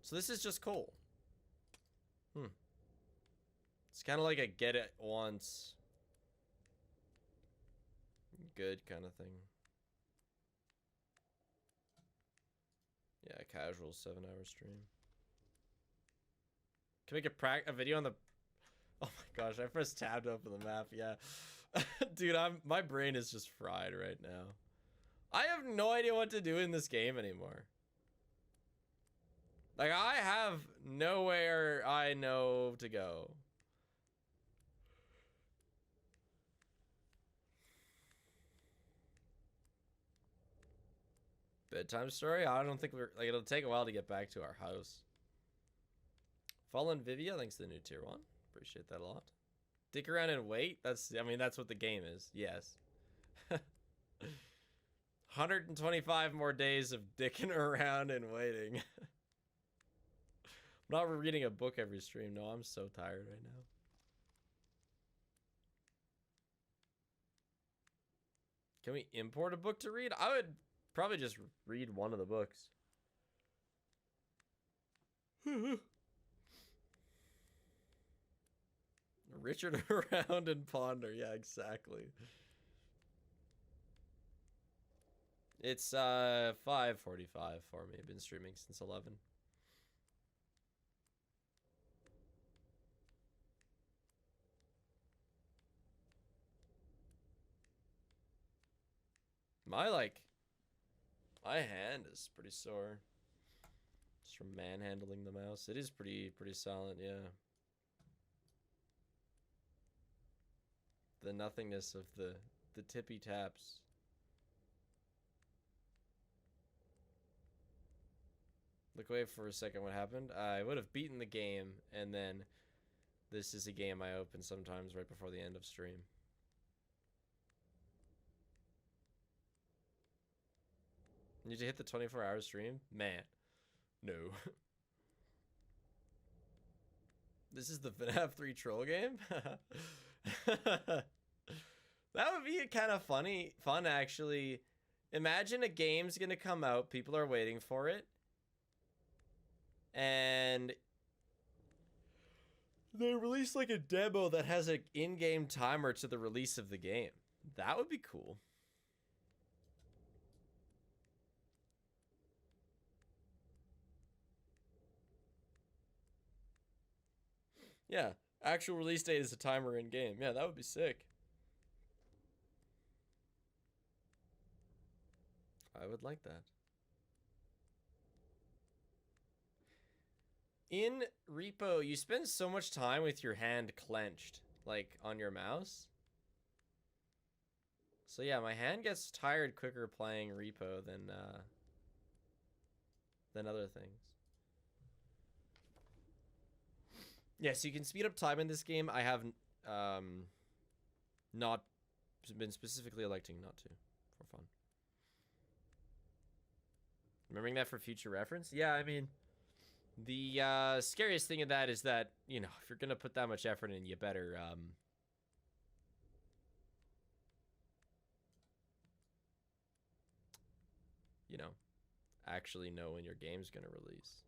So this is just coal. It's kind of like a get it once. Good kind of thing. Yeah, casual 7-hour stream. Can we make a video on the... Oh my gosh, I pressed tab to open the map. Yeah. Dude, my brain is just fried right now. I have no idea what to do in this game anymore. Like, I have nowhere I know to go. Bedtime story? I don't think we're, like, it'll take a while to get back to our house. Fallen Vivia, thanks to the new tier 1. Appreciate that a lot. Dick around and wait? I mean, that's what the game is. Yes. 125 more days of dicking around and waiting. I'm not reading a book every stream. No, I'm so tired right now. Can we import a book to read? I would probably just read one of the books. Richard around and ponder. Yeah, exactly. It's 5:45 for me. I've been streaming since 11. My hand is pretty sore. Just from manhandling the mouse. It is pretty solid, yeah. The nothingness of the tippy taps. Look away for a second, what happened? I would have beaten the game, and then this is a game I open sometimes right before the end of stream. Need to hit the 24-hour stream? Man, no. This is the FNAF 3 troll game? That would be kind of fun actually. Imagine a game's gonna come out, people are waiting for it, and they release like a demo that has an in-game timer to the release of the game. That would be cool. Yeah, actual release date is a timer in game. Yeah, that would be sick. I would like that. In Repo, you spend so much time with your hand clenched, like on your mouse. So yeah, my hand gets tired quicker playing Repo than other things. Yeah, so you can speed up time in this game. I have not been specifically electing not to, for fun. Remembering that for future reference? Yeah, I mean, the scariest thing of that is that, you know, if you're going to put that much effort in, you better, you know, actually know when your game's going to release.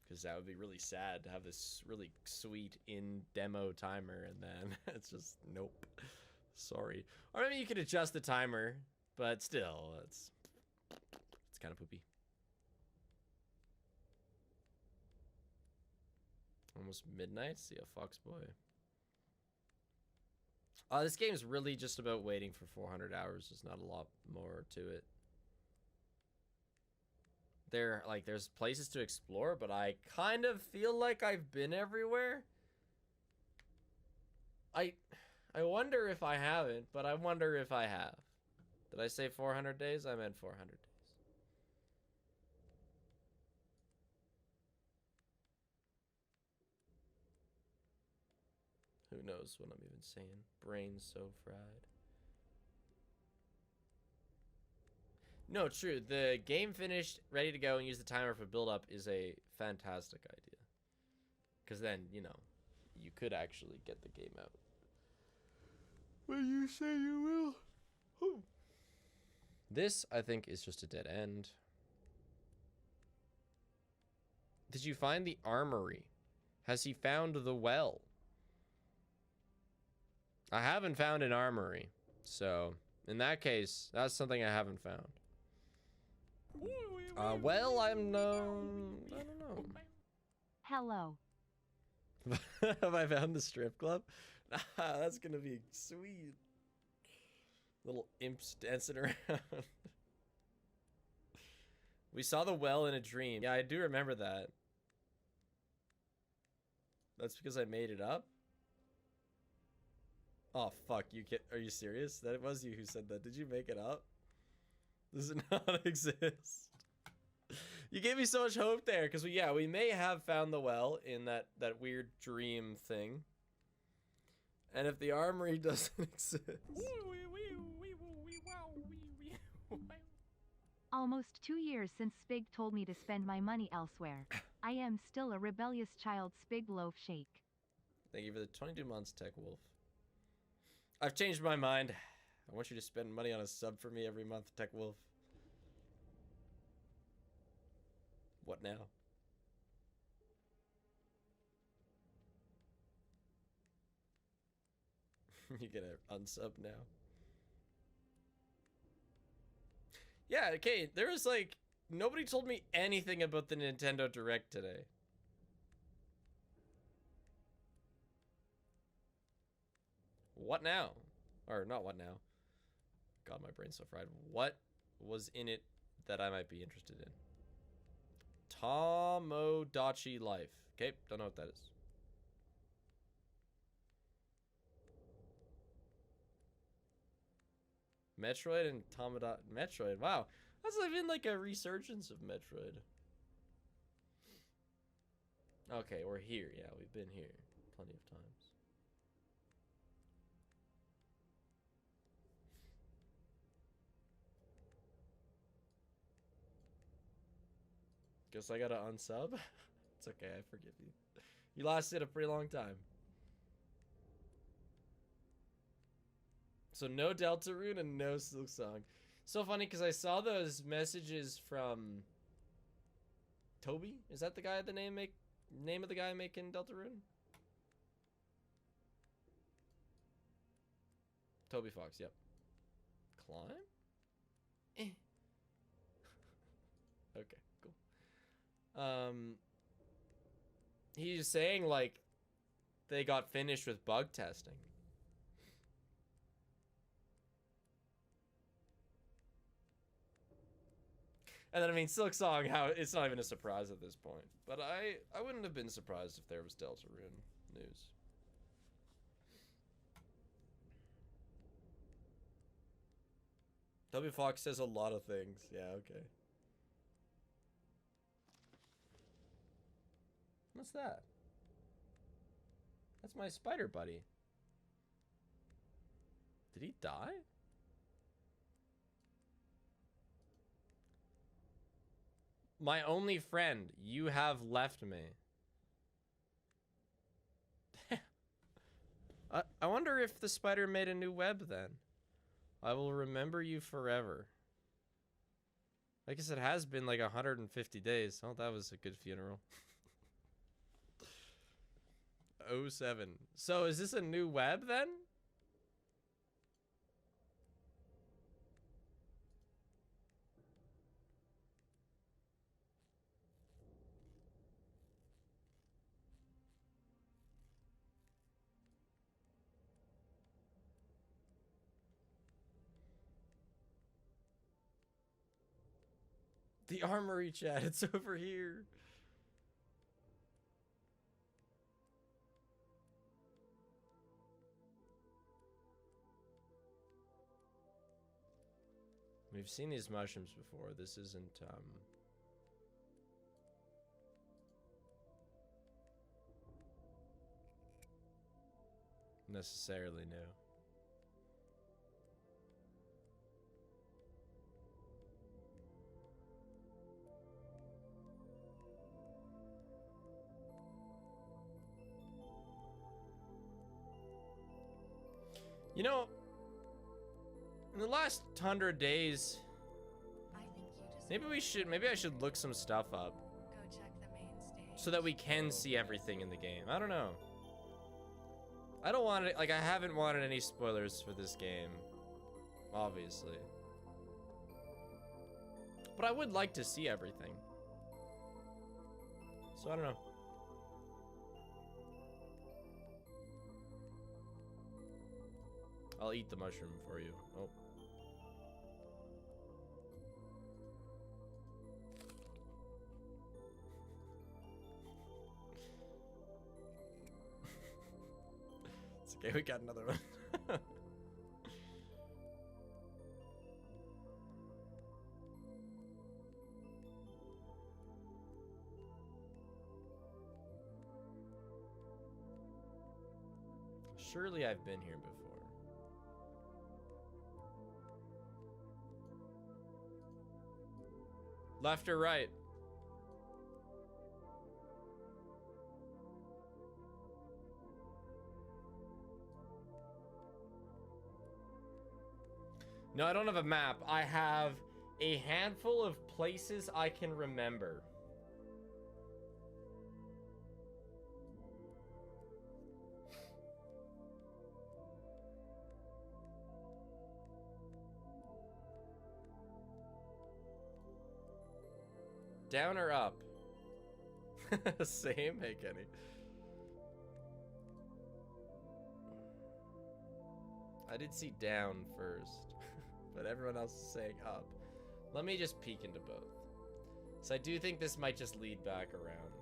Because that would be really sad to have this really sweet in-demo timer, and then it's just, nope. Sorry. Or maybe you could adjust the timer, but still, it's kind of poopy. Almost midnight? See a fox boy. This game is really just about waiting for 400 hours. There's not a lot more to it. There's places to explore, but I kind of feel like I've been everywhere. I wonder if I haven't, but I wonder if I have. Did I say 400 days? I meant 400 days. Who knows what I'm even saying? Brain's so fried. No, true. The game finished, ready to go, and use the timer for build-up is a fantastic idea. Because then, you know, you could actually get the game out. When you say you will. Ooh. This, I think, is just a dead end. Did you find the armory? Has he found the well? I haven't found an armory. So, in that case, that's something I haven't found. Well, I don't know. Hello. Have I found the strip club? That's gonna be sweet. Little imps dancing around. We saw the well in a dream. Yeah, I do remember that. That's because I made it up? Oh, fuck. Are you serious? That was you who said that. Did you make it up? Does it not exist? You gave me so much hope there, because we may have found the well in that weird dream thing. And if the armory doesn't exist... Almost 2 years since Spig told me to spend my money elsewhere. I am still a rebellious child, Spig Loaf Shake. Thank you for the 22 months, Tech Wolf. I've changed my mind. I want you to spend money on a sub for me every month, Tech Wolf. What now? You get an unsub now. Yeah, okay, there was like, nobody told me anything about the Nintendo Direct today. What now? Or not what now. God, my brain's so fried. What was in it that I might be interested in? Tomodachi Life. Okay, don't know what that is. Metroid and Metroid. Wow. That's been like a resurgence of Metroid. Okay, we're here. Yeah, we've been here plenty of times. Guess I gotta unsub? It's okay, I forgive you. You lasted a pretty long time. So no Deltarune and no Silk Song. So funny because I saw those messages from Toby. Is that the guy? The name of the guy making Deltarune? Toby Fox. Yep. Climb. Okay, cool. He's saying like they got finished with bug testing. And then, I mean, Silk Song, how it's not even a surprise at this point. But I wouldn't have been surprised if there was Deltarune news. W Fox says a lot of things. Yeah, okay. What's that? That's my spider buddy. Did he die? My only friend, you have left me. I wonder if the spider made a new web then. I will remember you forever. I guess it has been like 150 days. Oh, that was a good funeral. 07. So is this a new web then? The armory chat, it's over here. We've seen these mushrooms before. This isn't, necessarily new. You know, in the last 100 days, I think you just maybe I should look some stuff up go check the main stage. so that we can see everything in the game. I don't know. I don't want it, like, I haven't wanted any spoilers for this game, obviously. But I would like to see everything. So I don't know. I'll eat the mushroom for you. Oh. It's okay, we got another one. Surely I've been here before. Left or right? No, I don't have a map. I have a handful of places I can remember. Down or up? Same? Hey, Kenny. I did see down first, but everyone else is saying up. Let me just peek into both. So I do think this might just lead back around.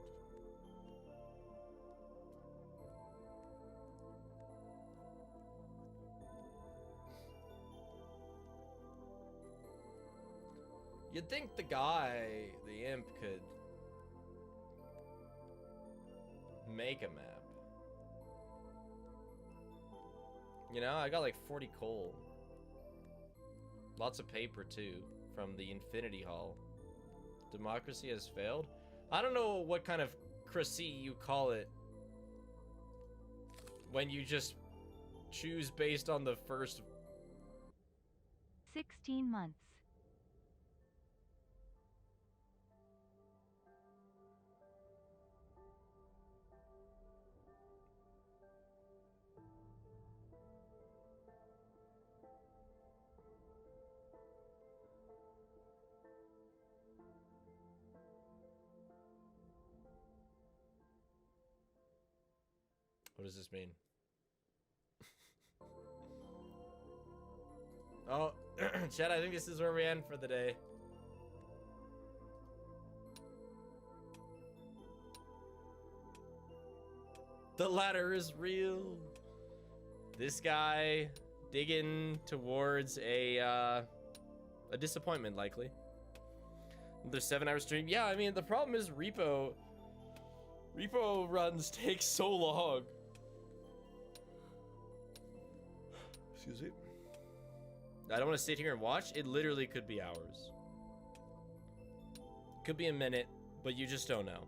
You'd think the guy, the imp, could make a map. You know, I got like 40 coal. Lots of paper too, from the Infinity Hall. Democracy has failed? I don't know what kind of cracy you call it when you just choose based on the first 16 months. What does this mean? Oh, Chad, I think this is where we end for the day. The ladder is real. This guy digging towards a disappointment, likely. Another 7-hour stream. Yeah, I mean, the problem is repo runs take so long. Excuse me. I don't want to sit here and watch. It literally could be hours. Could be a minute, but you just don't know.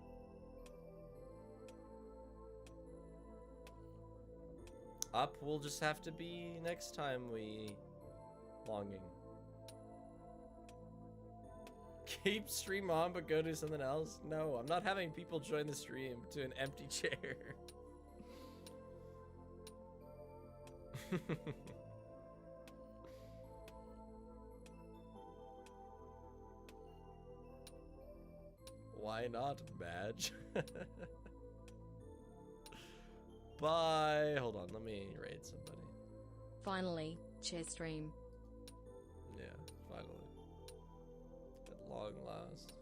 Up will just have to be next time we longing. Keep stream on, but go do something else? No, I'm not having people join the stream to an empty chair. Why not, Badge? Bye. Hold on, let me raid somebody. Finally, chess stream. Yeah, finally. At long last.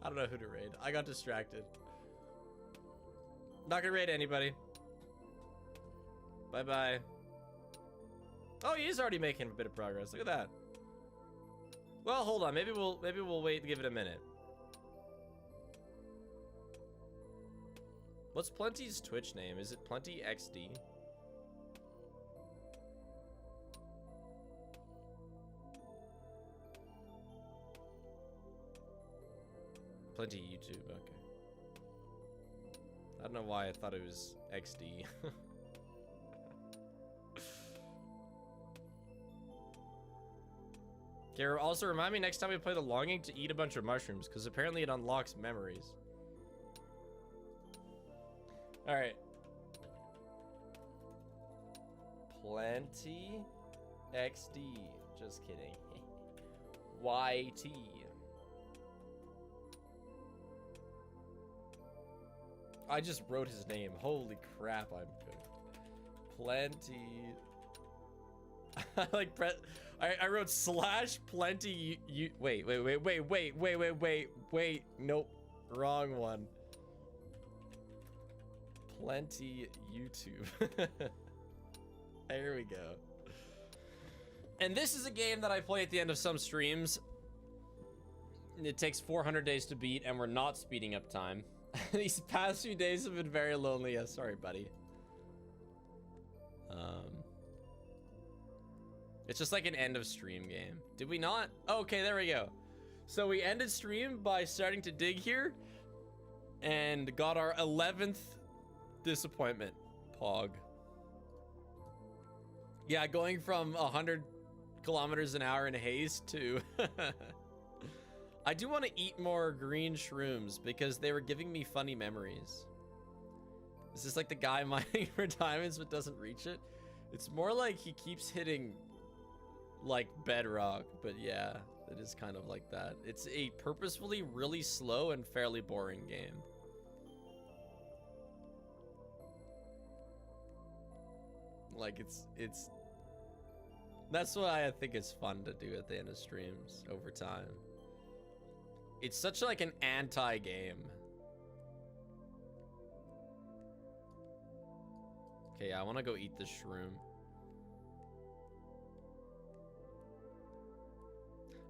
I don't know who to raid. I got distracted. Not gonna raid anybody. Bye-bye. Oh, he is already making a bit of progress. Look at that. Well, hold on. Maybe we'll wait and give it a minute. What's Plenty's Twitch name? Is it Plenty XD? Plenty YouTube, okay. I don't know why I thought it was XD. Okay, also remind me next time we play the longing to eat a bunch of mushrooms, because apparently it unlocks memories. All right. Plenty XD. Just kidding. YT. I just wrote his name. Holy crap, I'm good. Plenty. I like I wrote slash plenty you wait. Nope. Wrong one. Plenty YouTube. There we go. And this is a game that I play at the end of some streams. It takes 400 days to beat, and we're not speeding up time. These past few days have been very lonely. Yeah, sorry, buddy. It's just like an end of stream game. Did we not? Oh, okay, there we go. So we ended stream by starting to dig here and got our 11th disappointment. Pog. Yeah, going from 100 kilometers an hour in haste to... I do want to eat more green shrooms because they were giving me funny memories. Is this like the guy mining for diamonds but doesn't reach it? It's more like he keeps hitting like bedrock, but yeah, it is kind of like that. It's a purposefully really slow and fairly boring game. Like it's that's why I think it's fun to do at the end of streams over time. It's such like an anti-game. Okay, I want to go eat the shroom.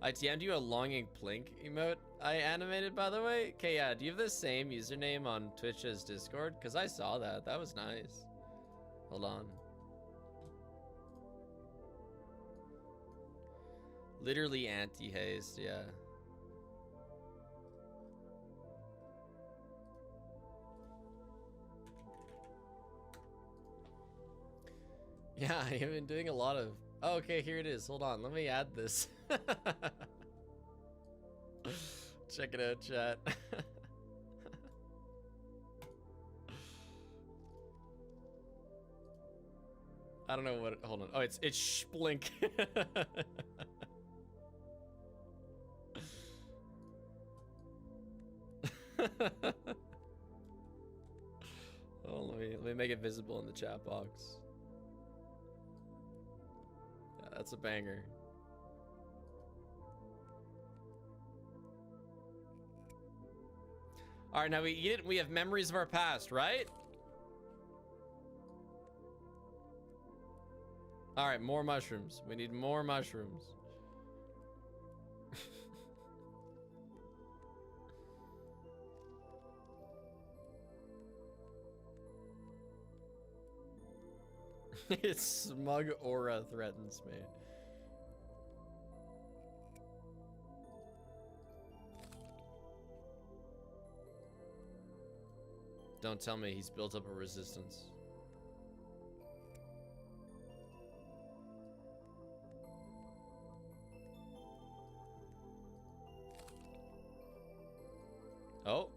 I TM'd you a longing plink emote I animated, by the way. Okay, yeah, do you have the same username on Twitch as Discord? Because I saw that. That was nice. Hold on. Literally anti-haste, yeah. Yeah, I've been doing a lot of... Oh, okay, here it is. Hold on, let me add this. Check it out, chat. I don't know what... Hold on. Oh, it's Splink. Oh, let me make it visible in the chat box. Yeah, that's a banger. All right, now we eat it. We have memories of our past, right? All right, more mushrooms. We need more mushrooms. Its smug aura threatens me. Don't tell me he's built up a resistance. Oh.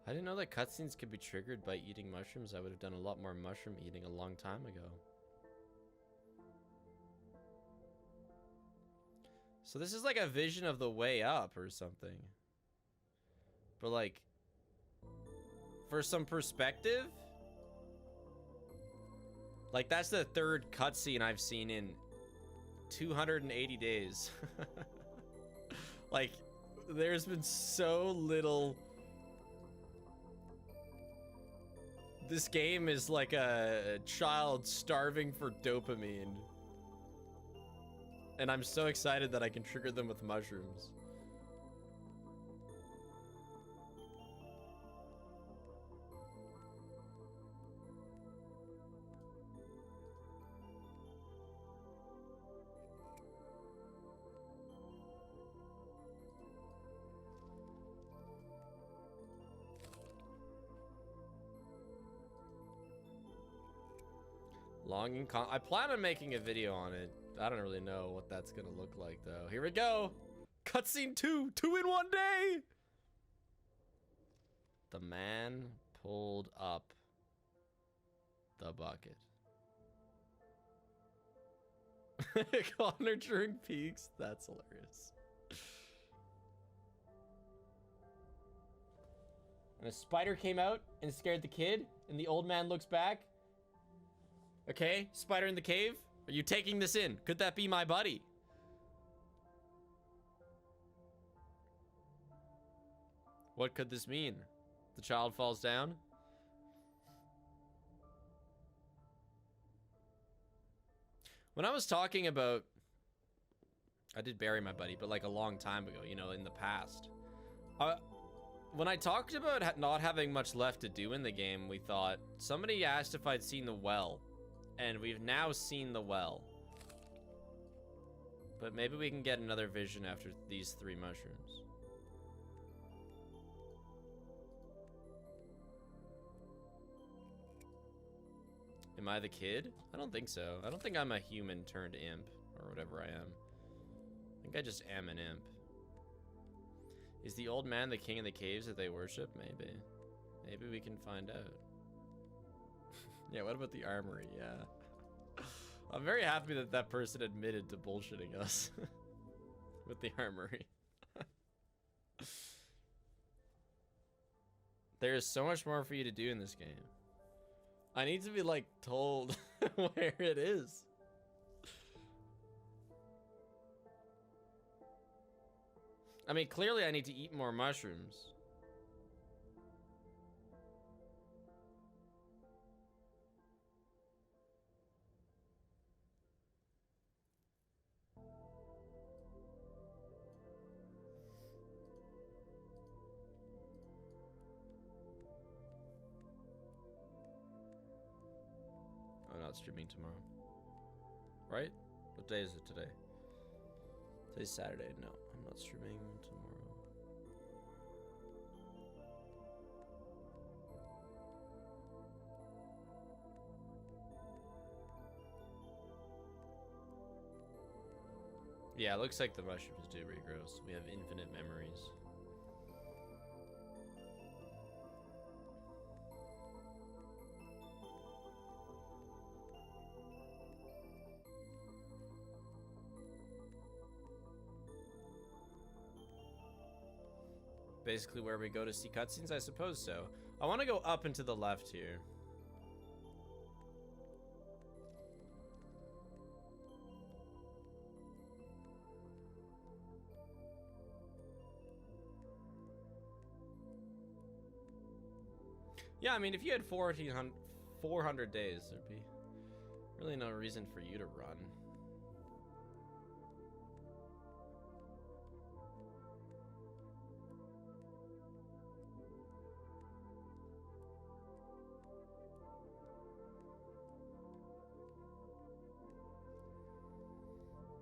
I didn't know that cutscenes could be triggered by eating mushrooms. I would have done a lot more mushroom eating a long time ago. So this is like a vision of the way up or something. But like, for some perspective, like that's the third cutscene I've seen in 280 days. Like, there's been so little. This game is like a child starving for dopamine. And I'm so excited that I can trigger them with mushrooms. Longing con- I plan on making a video on it. I don't really know what that's gonna look like though. Here we go. Cutscene 2. 2 in 1 day. The man pulled up the bucket. Connor during peaks. That's hilarious. And a spider came out and scared the kid, and the old man looks back. Okay, spider in the cave. Are you taking this in? Could that be my buddy? What could this mean? The child falls down. When I was talking about, I did bury my buddy, but like a long time ago, you know, in the past. When I talked about not having much left to do in the game, we thought, somebody asked if I'd seen the well, and we've now seen the well. But maybe we can get another vision after these 3 mushrooms. Am I the kid? I don't think so. I don't think I'm a human turned imp, or whatever I am. I think I just am an imp. Is the old man the king of the caves that they worship? Maybe. Maybe we can find out. Yeah, what about the armory? Yeah. I'm very happy that that person admitted to bullshitting us with the armory. There is so much more for you to do in this game. I need to be, like, told where it is. I mean, clearly I need to eat more mushrooms. I'm not streaming tomorrow. Right? What day is it today? Today's Saturday. No, I'm not streaming tomorrow. Yeah, it looks like the mushrooms do regrow, so we have infinite memories. Basically where we go to see cutscenes, I suppose so. I want to go up and to the left here. Yeah, I mean, if you had 400 days, there'd be really no reason for you to run.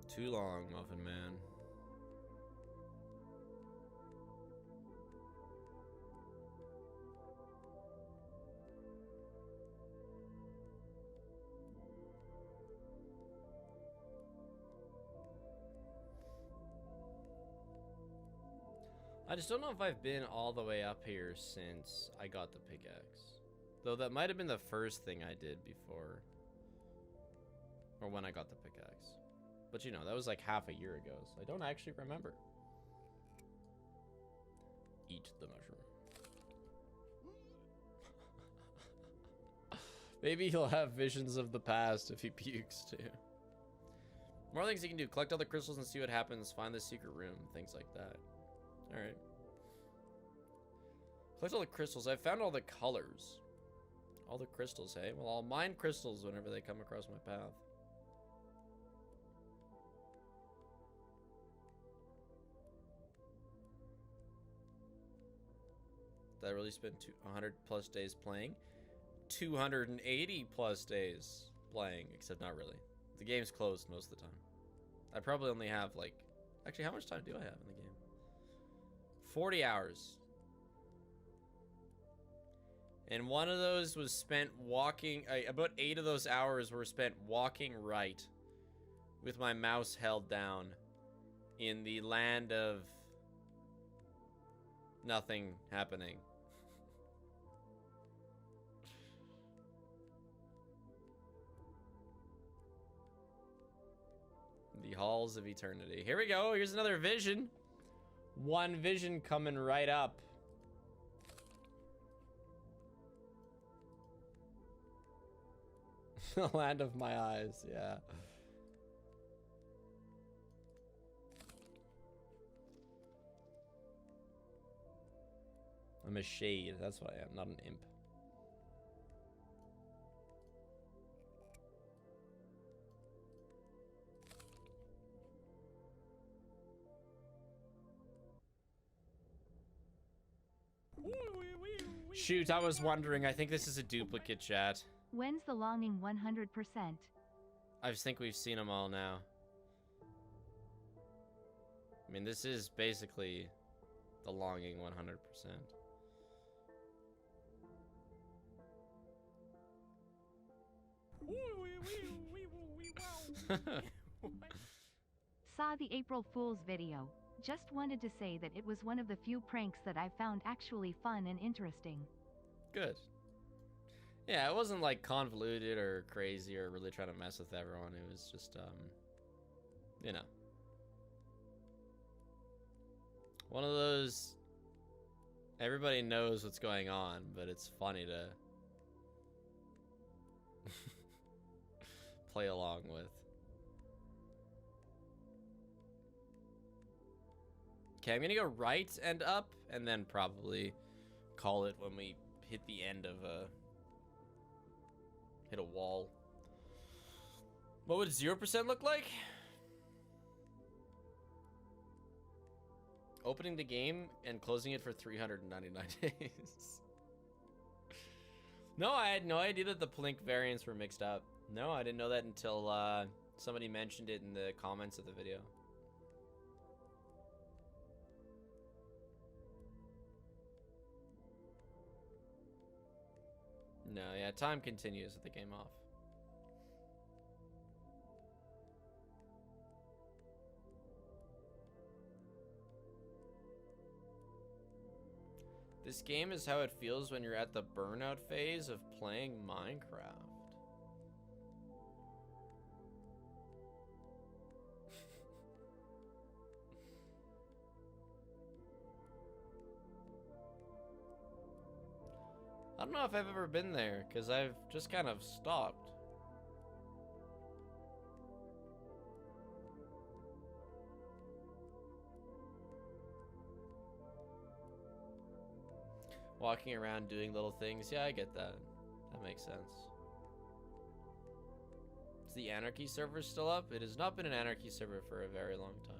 Too long, Muffin Man. I just don't know if I've been all the way up here since I got the pickaxe. Though that might have been the first thing I did before. Or when I got the pickaxe. But you know, that was like half a year ago, so I don't actually remember. Eat the mushroom. Maybe he'll have visions of the past if he pukes too. More things he can do. Collect all the crystals and see what happens. Find the secret room. Things like that. Alright. Collect all the crystals. I found all the colors. All the crystals, hey? Well, I'll mine crystals whenever they come across my path. Did I really spend 100 plus days playing? 280 plus days playing, except not really. The game's closed most of the time. I probably only have like... Actually, how much time do I have in the game? 40 hours. And one of those was spent walking, about 8 of those hours were spent walking right with my mouse held down in the land of nothing happening. The halls of eternity. Here we go. Here's another vision. One vision coming right up. The land of my eyes, yeah. I'm a shade, that's what I am, not an imp. Shoot, I was wondering, I think this is a duplicate, chat. When's the longing 100%? I just think we've seen them all now. I mean, this is basically the longing 100%. Saw the April Fool's video. Just wanted to say that it was one of the few pranks that I found actually fun and interesting. Good. Yeah, it wasn't like convoluted or crazy or really trying to mess with everyone. It was just, you know. One of those, everybody knows what's going on, but it's funny to play along with. Okay, I'm gonna go right and up, and then probably call it when we hit the end of hit a wall. What would 0% look like? Opening the game and closing it for 399 days. No, I had no idea that the Plink variants were mixed up. No, I didn't know that until somebody mentioned it in the comments of the video. No, yeah, time continues with the game off. This game is how it feels when you're at the burnout phase of playing Minecraft. I don't know if I've ever been there, because I've just kind of stopped. Walking around doing little things. Yeah, I get that. That makes sense. Is the Anarchy server still up? It has not been an Anarchy server for a very long time.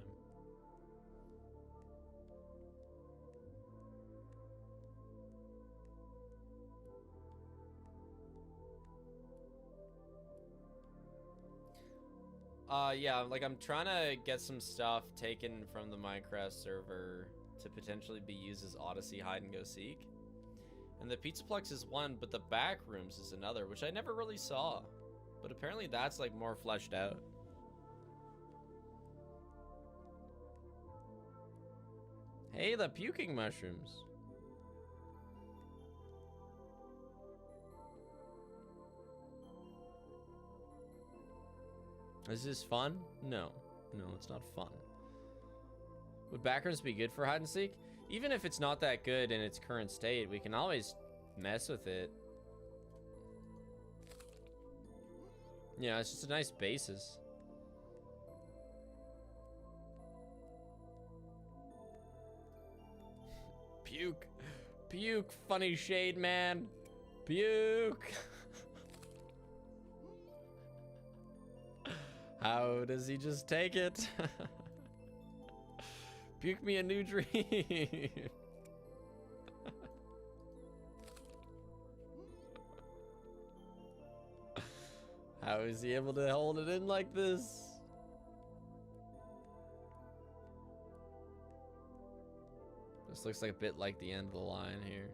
Yeah, like I'm trying to get some stuff taken from the Minecraft server to potentially be used as Odyssey hide and go seek. And the Pizzaplex is one, but the back rooms is another, which I never really saw. But apparently that's like more fleshed out. Hey, the puking mushrooms. Is this fun? No. No, it's not fun. Would backrooms be good for hide and seek? Even if it's not that good in its current state, we can always mess with it. Yeah, it's just a nice basis. Puke. Puke, funny shade man. Puke. How does he just take it? Puke me a new dream. How is he able to hold it in like this? This looks like a bit like the end of the line here.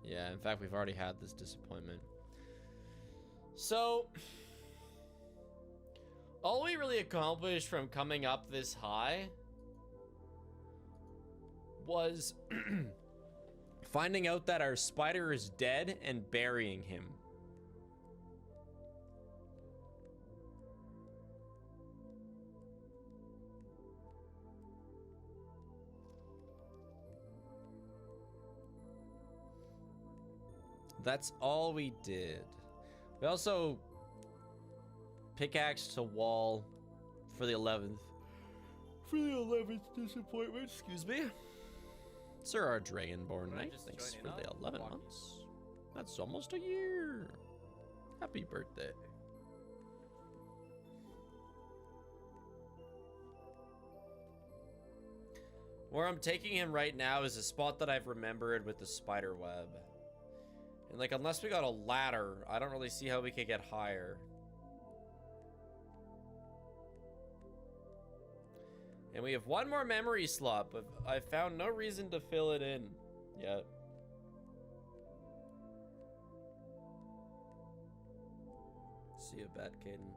Yeah, in fact, we've already had this disappointment. So, all we really accomplished from coming up this high was finding out that our spider is dead and burying him. That's all we did. We also pickaxed to wall for the 11th. For the 11th disappointment, excuse me. Sir, our Dragonborn Knight, thanks for the 11 months. That's almost a year. Happy birthday. Where I'm taking him right now is a spot that I've remembered with the spider web. And like, unless we got a ladder, I don't really see how we could get higher. And we have one more memory slot, but I found no reason to fill it in yet. See you, Bat Caden.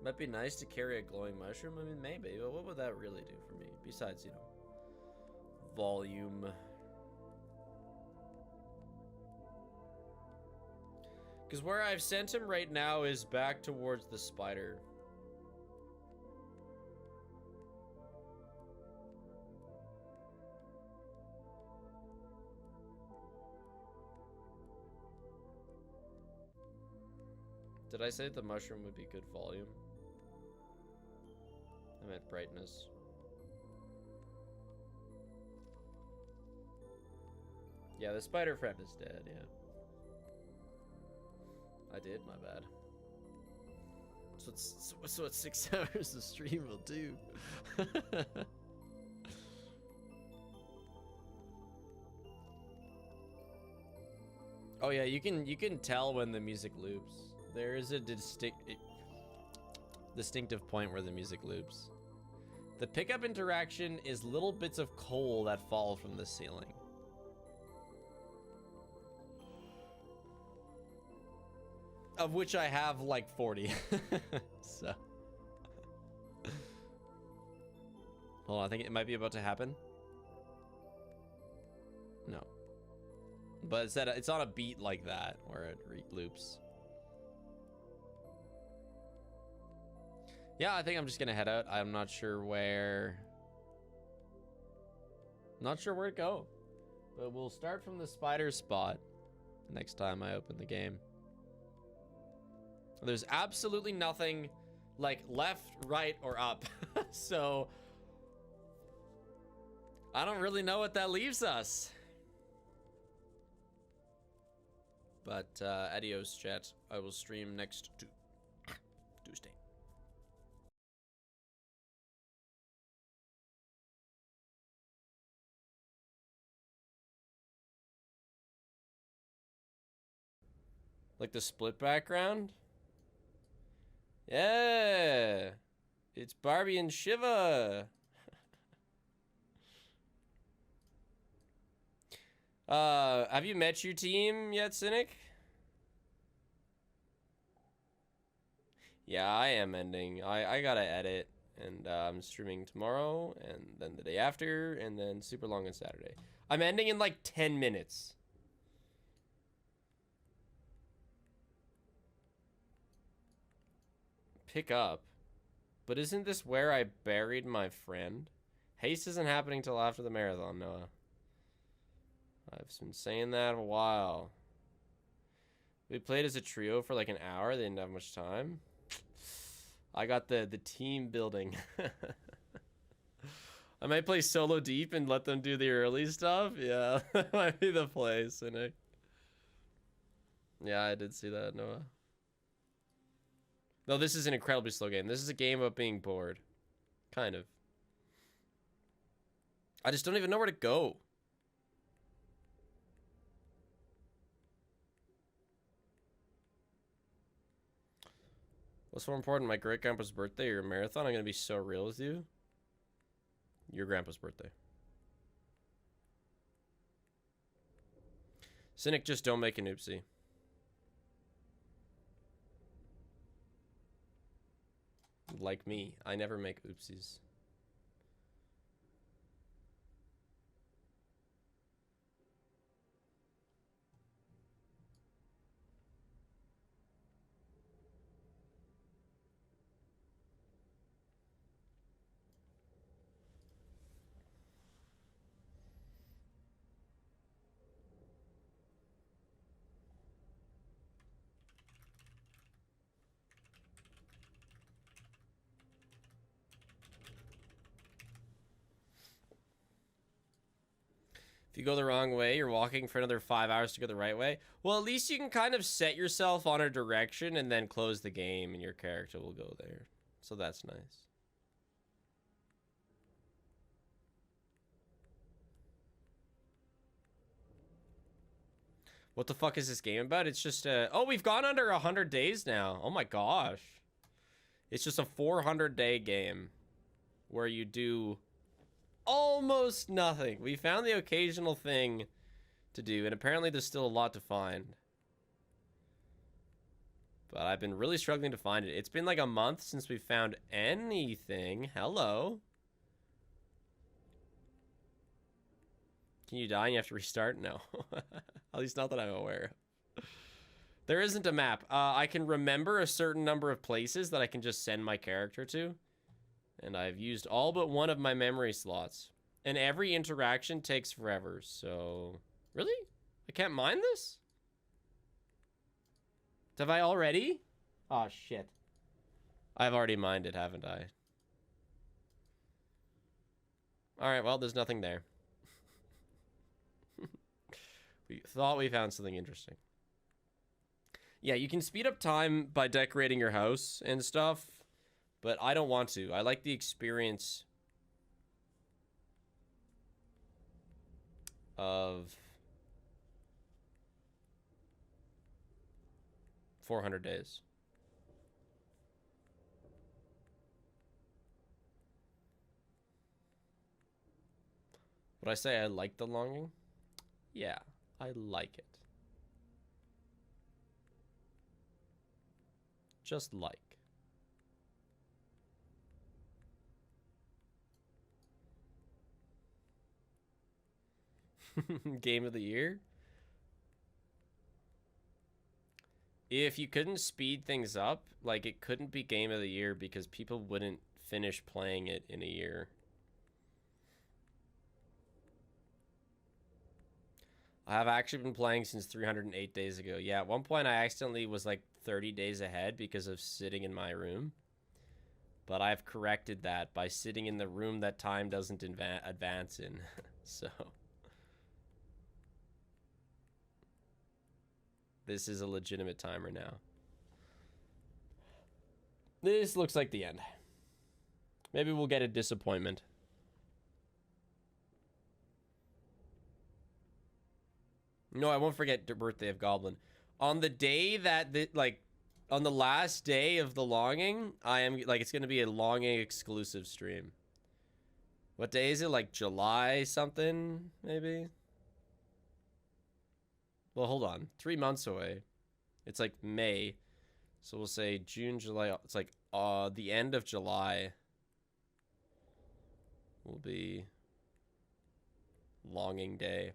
Might be nice to carry a glowing mushroom. I mean, maybe, but what would that really do for me? Besides, you know, volume. Because where I've sent him right now is back towards the spider. Did I say the mushroom would be good volume? I meant brightness. Yeah, the spider friend is dead, yeah. I did, my bad. So what 6 hours of stream will do. Oh yeah, you can tell when the music loops. There is a distinctive point where the music loops. The pickup interaction is little bits of coal that fall from the ceiling. Of which I have like 40. So. Hold on, I think it might be about to happen. No. But it's on a beat like that where it loops. Yeah, I think I'm just gonna head out. I'm not sure where. Not sure where to go. But we'll start from the spider spot next time I open the game. There's absolutely nothing like left, right, or up. So I don't really know what that leaves us. But adios, chat. I will stream next Tuesday. Like the split background? Yeah, it's Barbie and Shiva. Have you met your team yet, Cynic? Yeah, I am ending. I gotta edit, and I'm streaming tomorrow, and then the day after, and then super long on Saturday. I'm ending in like 10 minutes. Pick up. But isn't this where I buried my friend? Haste isn't happening till after the marathon, Noah. I've been saying that a while. We played as a trio for like an hour. They didn't have much time. I got the team building. I might play solo deep and let them do the early stuff. Yeah, that might be the play, Cynic. Yeah, I did see that, Noah. No, this is an incredibly slow game. This is a game about being bored. Kind of. I just don't even know where to go. What's more important, my great-grandpa's birthday or your marathon? I'm going to be so real with you. Your grandpa's birthday. Cynic, just don't make an oopsie. Like me, I never make oopsies. If you go the wrong way, you're walking for another 5 hours to go the right way. Well, at least you can kind of set yourself on a direction and then close the game and your character will go there. So that's nice. What the fuck is this game about? It's just oh, we've gone under 100 days now. Oh my gosh. It's just a 400-day game where you do almost nothing. We found the occasional thing to do, and apparently there's still a lot to find. But I've been really struggling to find it. It's been like a month since we found anything. Hello. Can you die and you have to restart? No. At least not that I'm aware of. There isn't a map. I can remember a certain number of places that I can just send my character to. And I've used all but one of my memory slots. And every interaction takes forever, so... Really? I can't mine this? Have I already? Oh, shit. I've already mined it, haven't I? Alright, well, there's nothing there. We thought we found something interesting. Yeah, you can speed up time by decorating your house and stuff, but I don't want to. I like the experience of 400 days. Would I say I like the longing? Yeah, I like it. Just like. Game of the year? If you couldn't speed things up, like, it couldn't be game of the year because people wouldn't finish playing it in a year. I have actually been playing since 308 days ago. Yeah, at one point I accidentally was like 30 days ahead because of sitting in my room. But I've corrected that by sitting in the room that time doesn't advance in. So... this is a legitimate timer now. This looks like the end. Maybe we'll get a disappointment. No, I won't forget the birthday of Goblin. On the day that, on the last day of the longing, it's going to be a longing exclusive stream. What day is it? Like July something, maybe? Well, hold on. 3 months away. It's like May. So we'll say June, July. It's like the end of July will be longing day.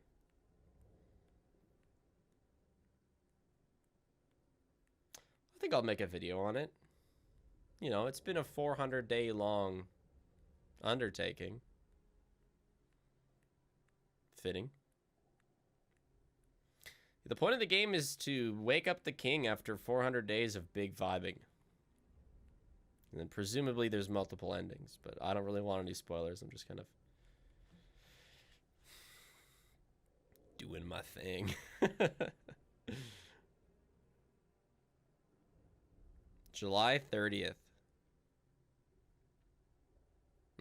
I think I'll make a video on it. You know, it's been a 400-day long undertaking. Fitting. The point of the game is to wake up the king after 400 days of big vibing. And then presumably there's multiple endings, but I don't really want any spoilers. I'm just kind of doing my thing. July 30th.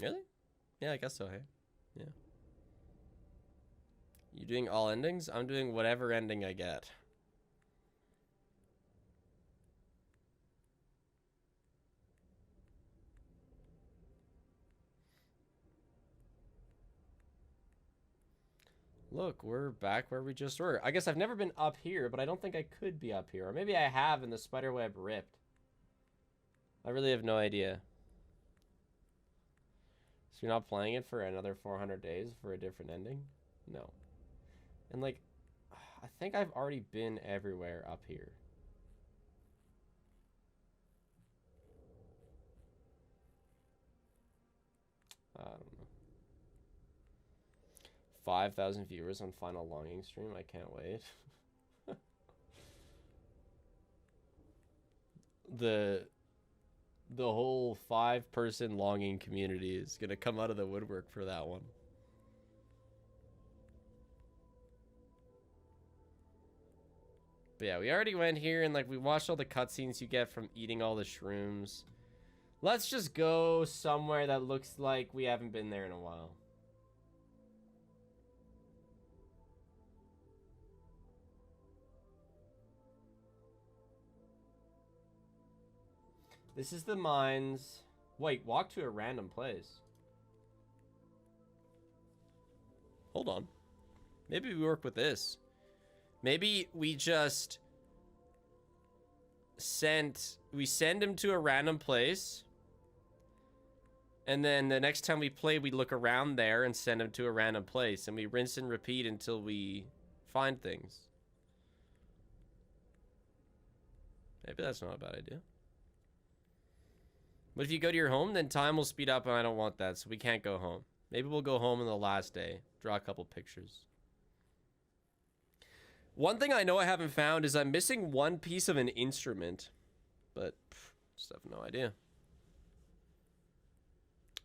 Really? Yeah, I guess so, hey? Yeah. You doing all endings? I'm doing whatever ending I get. Look, we're back where we just were. I guess I've never been up here, but I don't think I could be up here. Or maybe I have and the spider web ripped. I really have no idea. So you're not playing it for another 400 days for a different ending? No. And like, I think I've already been everywhere up here. I don't know. 5,000 viewers on Final Longing stream. I can't wait. The whole 5-person longing community is gonna come out of the woodwork for that one. But yeah, we already went here and like we watched all the cutscenes you get from eating all the shrooms. Let's just go somewhere that looks like we haven't been there in a while. This is the mines. Wait, walk to a random place. Hold on. Maybe we work with this. Maybe we just send him to a random place. And then the next time we play, we look around there and send him to a random place. And we rinse and repeat until we find things. Maybe that's not a bad idea. But if you go to your home, then time will speed up, and I don't want that, so we can't go home. Maybe we'll go home on the last day. Draw a couple pictures. One thing I know I haven't found is I'm missing one piece of an instrument. But, just have no idea.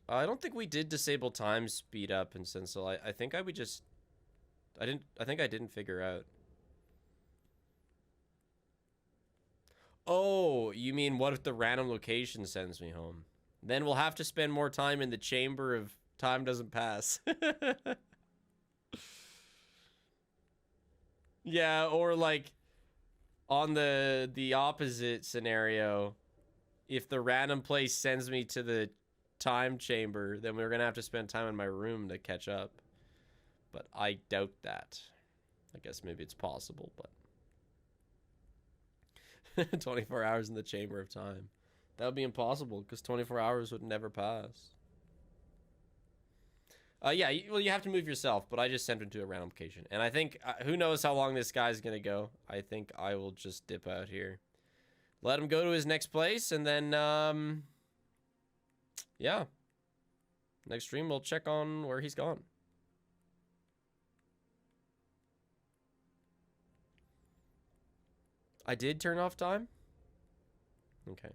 I don't think we did disable time speed up in Stencil. I think I would just... I think I didn't figure out. Oh, you mean what if the random location sends me home? Then we'll have to spend more time in the chamber of time doesn't pass. Yeah, or like on the opposite scenario, if the random place sends me to the time chamber, then we're gonna have to spend time in my room to catch up. But I doubt that. I guess maybe it's possible, but 24 hours in the chamber of time. That would be impossible because 24 hours would never pass. Yeah, well, you have to move yourself, but I just sent him to a random location. And I think, who knows how long this guy's going to go. I think I will just dip out here. Let him go to his next place, and then, yeah. Next stream, we'll check on where he's gone. I did turn off time? Okay.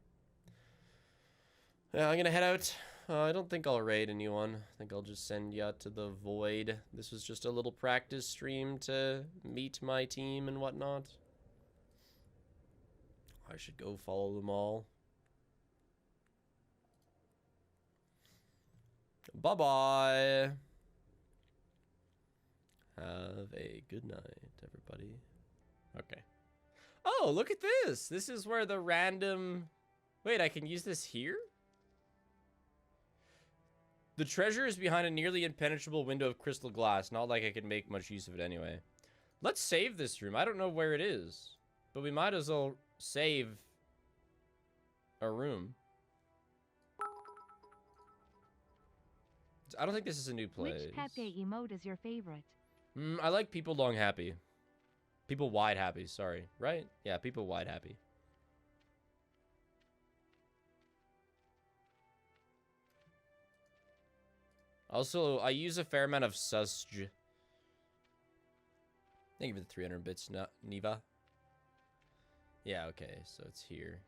Yeah, I'm gonna head out. I don't think I'll raid anyone. I think I'll just send you out to the void. This was just a little practice stream to meet my team and whatnot. I should go follow them all. Bye-bye. Have a good night, everybody. Okay. Oh, look at this. This is where the random... Wait, I can use this here? The treasure is behind a nearly impenetrable window of crystal glass. Not like I can make much use of it anyway. Let's save this room. I don't know where it is. But we might as well save a room. I don't think this is a new place. Which Pepe emote is your favorite? I like people long happy. People wide happy, sorry. Right? Yeah, people wide happy. Also, I use a fair amount of susj. Thank you for the 300 bits, Neva. Yeah, okay, so it's here.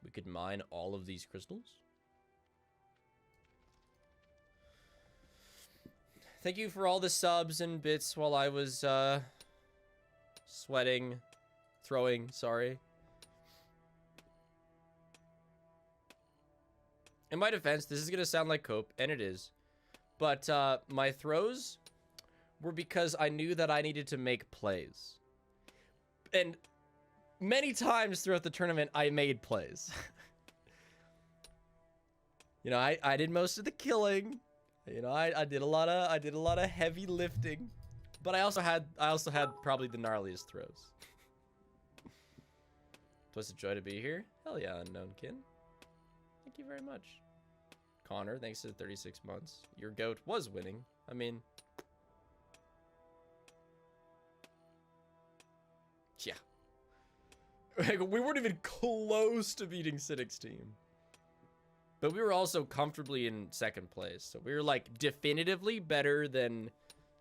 We could mine all of these crystals. Thank you for all the subs and bits while I was, sweating, throwing, sorry. In my defense, this is gonna sound like cope, and it is. But, my throws were because I knew that I needed to make plays. And many times throughout the tournament, I made plays. You know, I did most of the killing. You know, I did a lot of heavy lifting. But I also had probably the gnarliest throws. Twas a joy to be here. Hell yeah, unknown kin. Thank you very much. Connor, thanks to the 36 months. Your goat was winning. I mean, yeah. We weren't even close to beating Siddick's team. But we were also comfortably in second place. So we were like definitively better than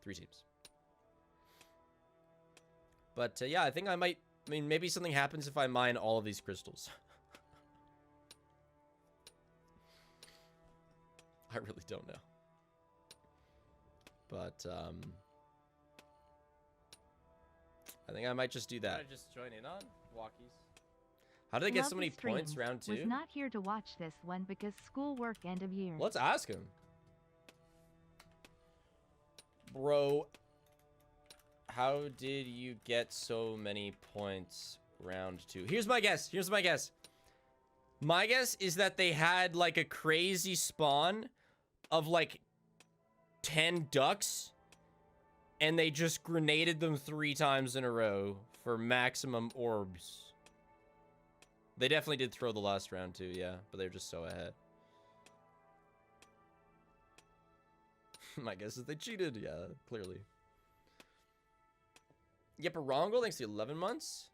3 teams. But yeah, I think I might, I mean, maybe something happens if I mine all of these crystals. I really don't know. But, I think I might just do that. Just join in on walkies. How did I get so many points round 2? Was not here to watch this one because schoolwork end of year. Let's ask him. Bro, how did you get so many points round 2? Here's my guess. Here's my guess. My guess is that they had like a crazy spawn of like 10 ducks and they just grenaded them 3 times in a row for maximum orbs. They definitely did throw the last round too, yeah, but they were just so ahead. My guess is they cheated, yeah, clearly. Yep, Rongo, thanks to 11 months.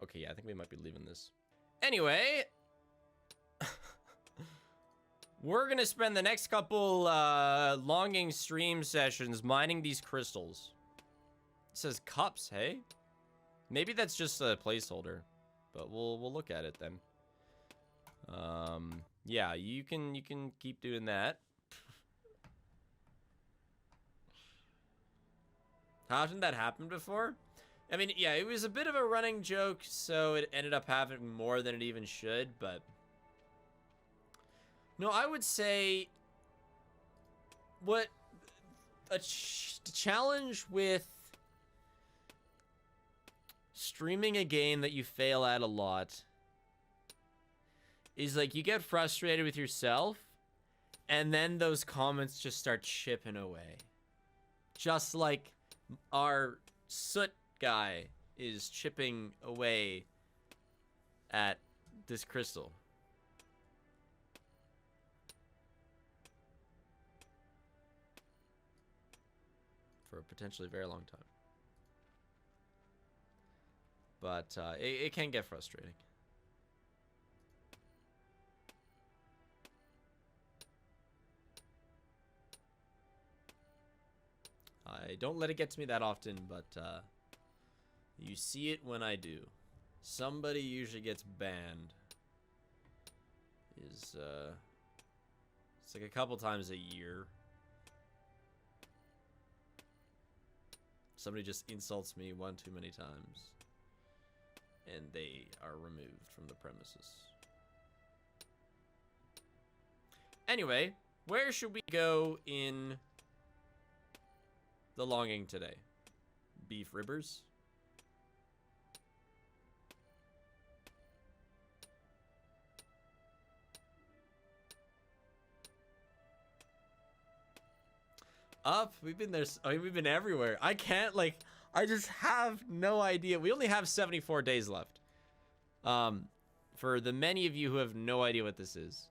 Okay, yeah, I think we might be leaving this. Anyway, we're gonna spend the next couple longing stream sessions mining these crystals. It says cups, hey? Maybe that's just a placeholder. But we'll look at it then. Yeah, you can keep doing that. Hasn't that happened before? I mean, yeah, it was a bit of a running joke, so it ended up having more than it even should, but no, I would say what a challenge with streaming a game that you fail at a lot is like you get frustrated with yourself and then those comments just start chipping away. Just like our soot guy is chipping away at this crystal. For a potentially very long time. But it can get frustrating. I don't let it get to me that often, but you see it when I do. Somebody usually gets banned. It's like a couple times a year. Somebody just insults me one too many times. And they are removed from the premises. Anyway, where should we go in the longing today? Beef ribbers? Up? We've been there. I mean, we've been everywhere. I can't, like, I just have no idea. We only have 74 days left. For the many of you who have no idea what this is,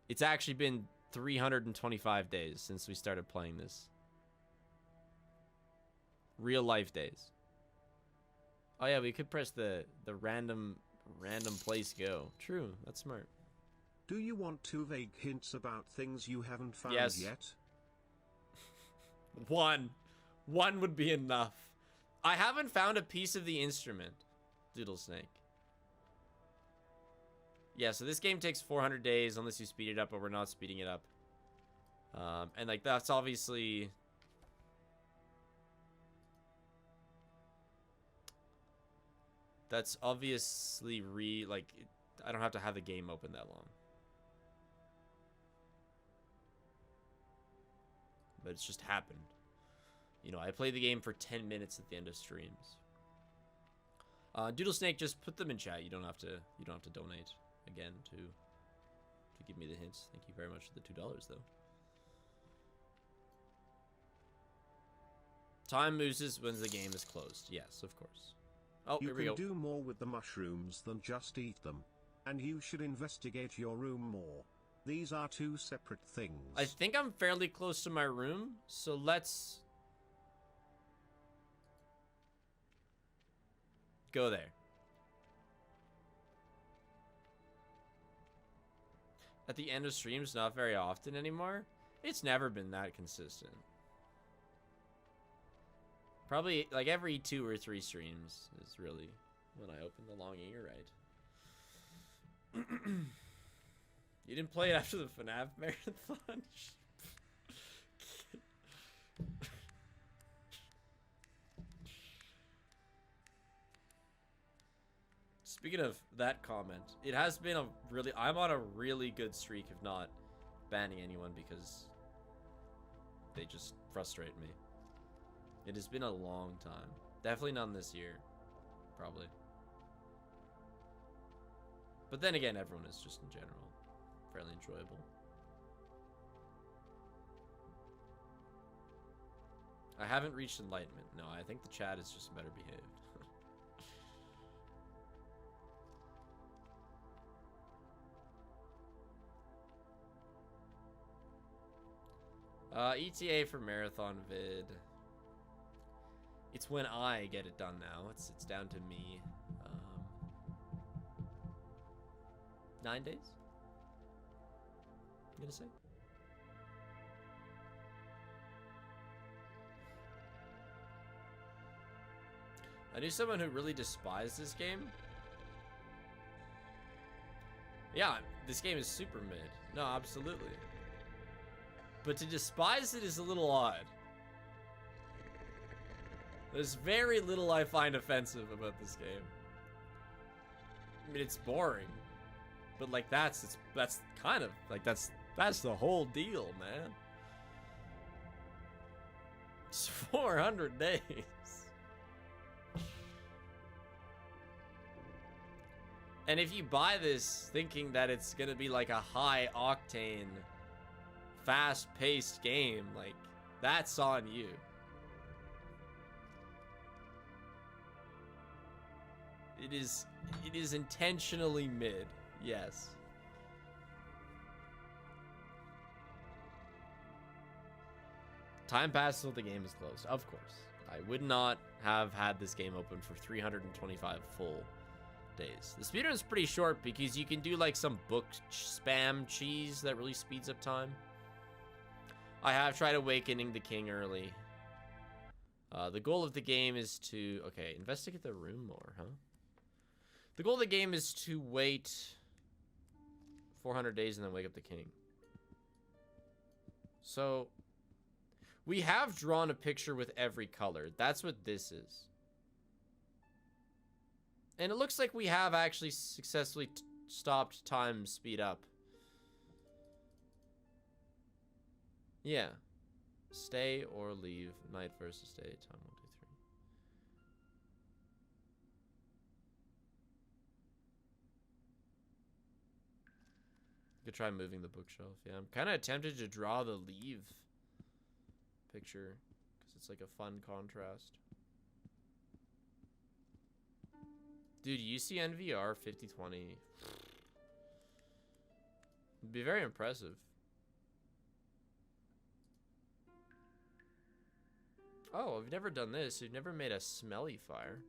it's actually been 325 days since we started playing this. Real life days. Oh yeah, we could press the random place go. True, that's smart. Do you want 2 vague hints about things you haven't found yet? One would be enough. I haven't found a piece of the instrument, Doodle Snake. Yeah, so this game takes 400 days unless you speed it up, but we're not speeding it up. And like that's obviously I don't have to have the game open that long. But it's just happened. You know, I play the game for 10 minutes at the end of streams. Doodle Snake, just put them in chat. You don't have to donate again to give me the hints. Thank you very much for the $2 though. Time moves when the game is closed. Yes, of course. Oh, You here we go. can do more with the mushrooms than just eat them. And you should investigate your room more. These are two separate things. I think I'm fairly close to my room, so let's go there. At the end of streams, not very often anymore. It's never been that consistent. Probably like every 2 or 3 streams is really when I open the long ear, right? You didn't play it after the FNAF marathon? Speaking of that comment, it has been a really... I'm on a really good streak of not banning anyone because they just frustrate me. It has been a long time. Definitely none this year. Probably. But then again, everyone is just in general fairly enjoyable. I haven't reached enlightenment. No, I think the chat is just better behaved. ETA for marathon vid. It's when I get it done now. It's down to me. 9 days? I'm gonna say. I knew someone who really despised this game. Yeah, this game is super mid. No, absolutely. But to despise it is a little odd. There's very little I find offensive about this game. I mean, it's boring. But like that's kind of like that's the whole deal, man. It's 400 days. And if you buy this thinking that it's gonna be like a high octane, fast-paced game, like, that's on you. It is intentionally mid, yes. Time passes until the game is closed, of course. I would not have had this game open for 325 full days. The speedrun is pretty short because you can do like some book spam cheese that really speeds up time. I have tried awakening the king early. The goal of the game is to... Okay, investigate the room more, huh? The goal of the game is to wait 400 days and then wake up the king. So, we have drawn a picture with every color. That's what this is. And it looks like we have actually successfully stopped time speed up. Yeah. Stay or leave. Night versus day. Time 1, 2, 3. You could try moving the bookshelf. Yeah, I'm kind of tempted to draw the leave picture because it's like a fun contrast. Dude, UCNVR 5020. It'd be very impressive. Oh, I've never done this. You've never made a smelly fire.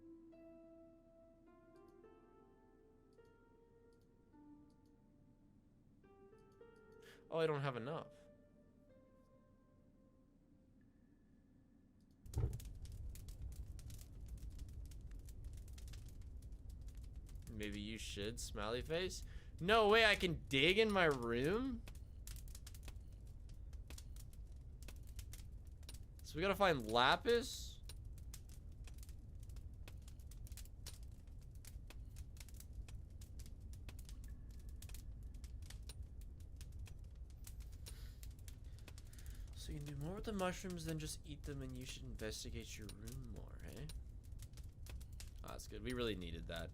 Oh, I don't have enough. Maybe you should, smiley face. No way, I can dig in my room? So we gotta find lapis? So you can do more with the mushrooms than just eat them, and you should investigate your room more, eh? Oh, that's good. We really needed that.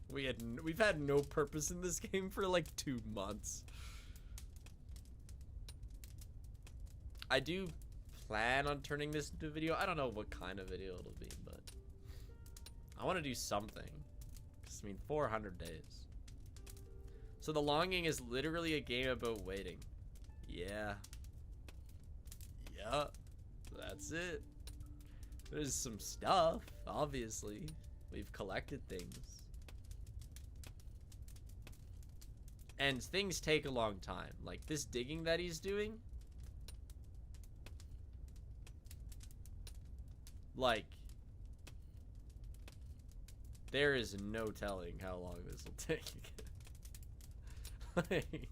We've had no purpose in this game for like 2 months. I do plan on turning this into a video. I don't know what kind of video it'll be, but I want to do something. 'Cause, I mean, 400 days. So the longing is literally a game about waiting. Yeah. Yeah. That's it. There's some stuff, obviously. We've collected things. And things take a long time. Like this digging that he's doing. Like, there is no telling how long this will take. Like,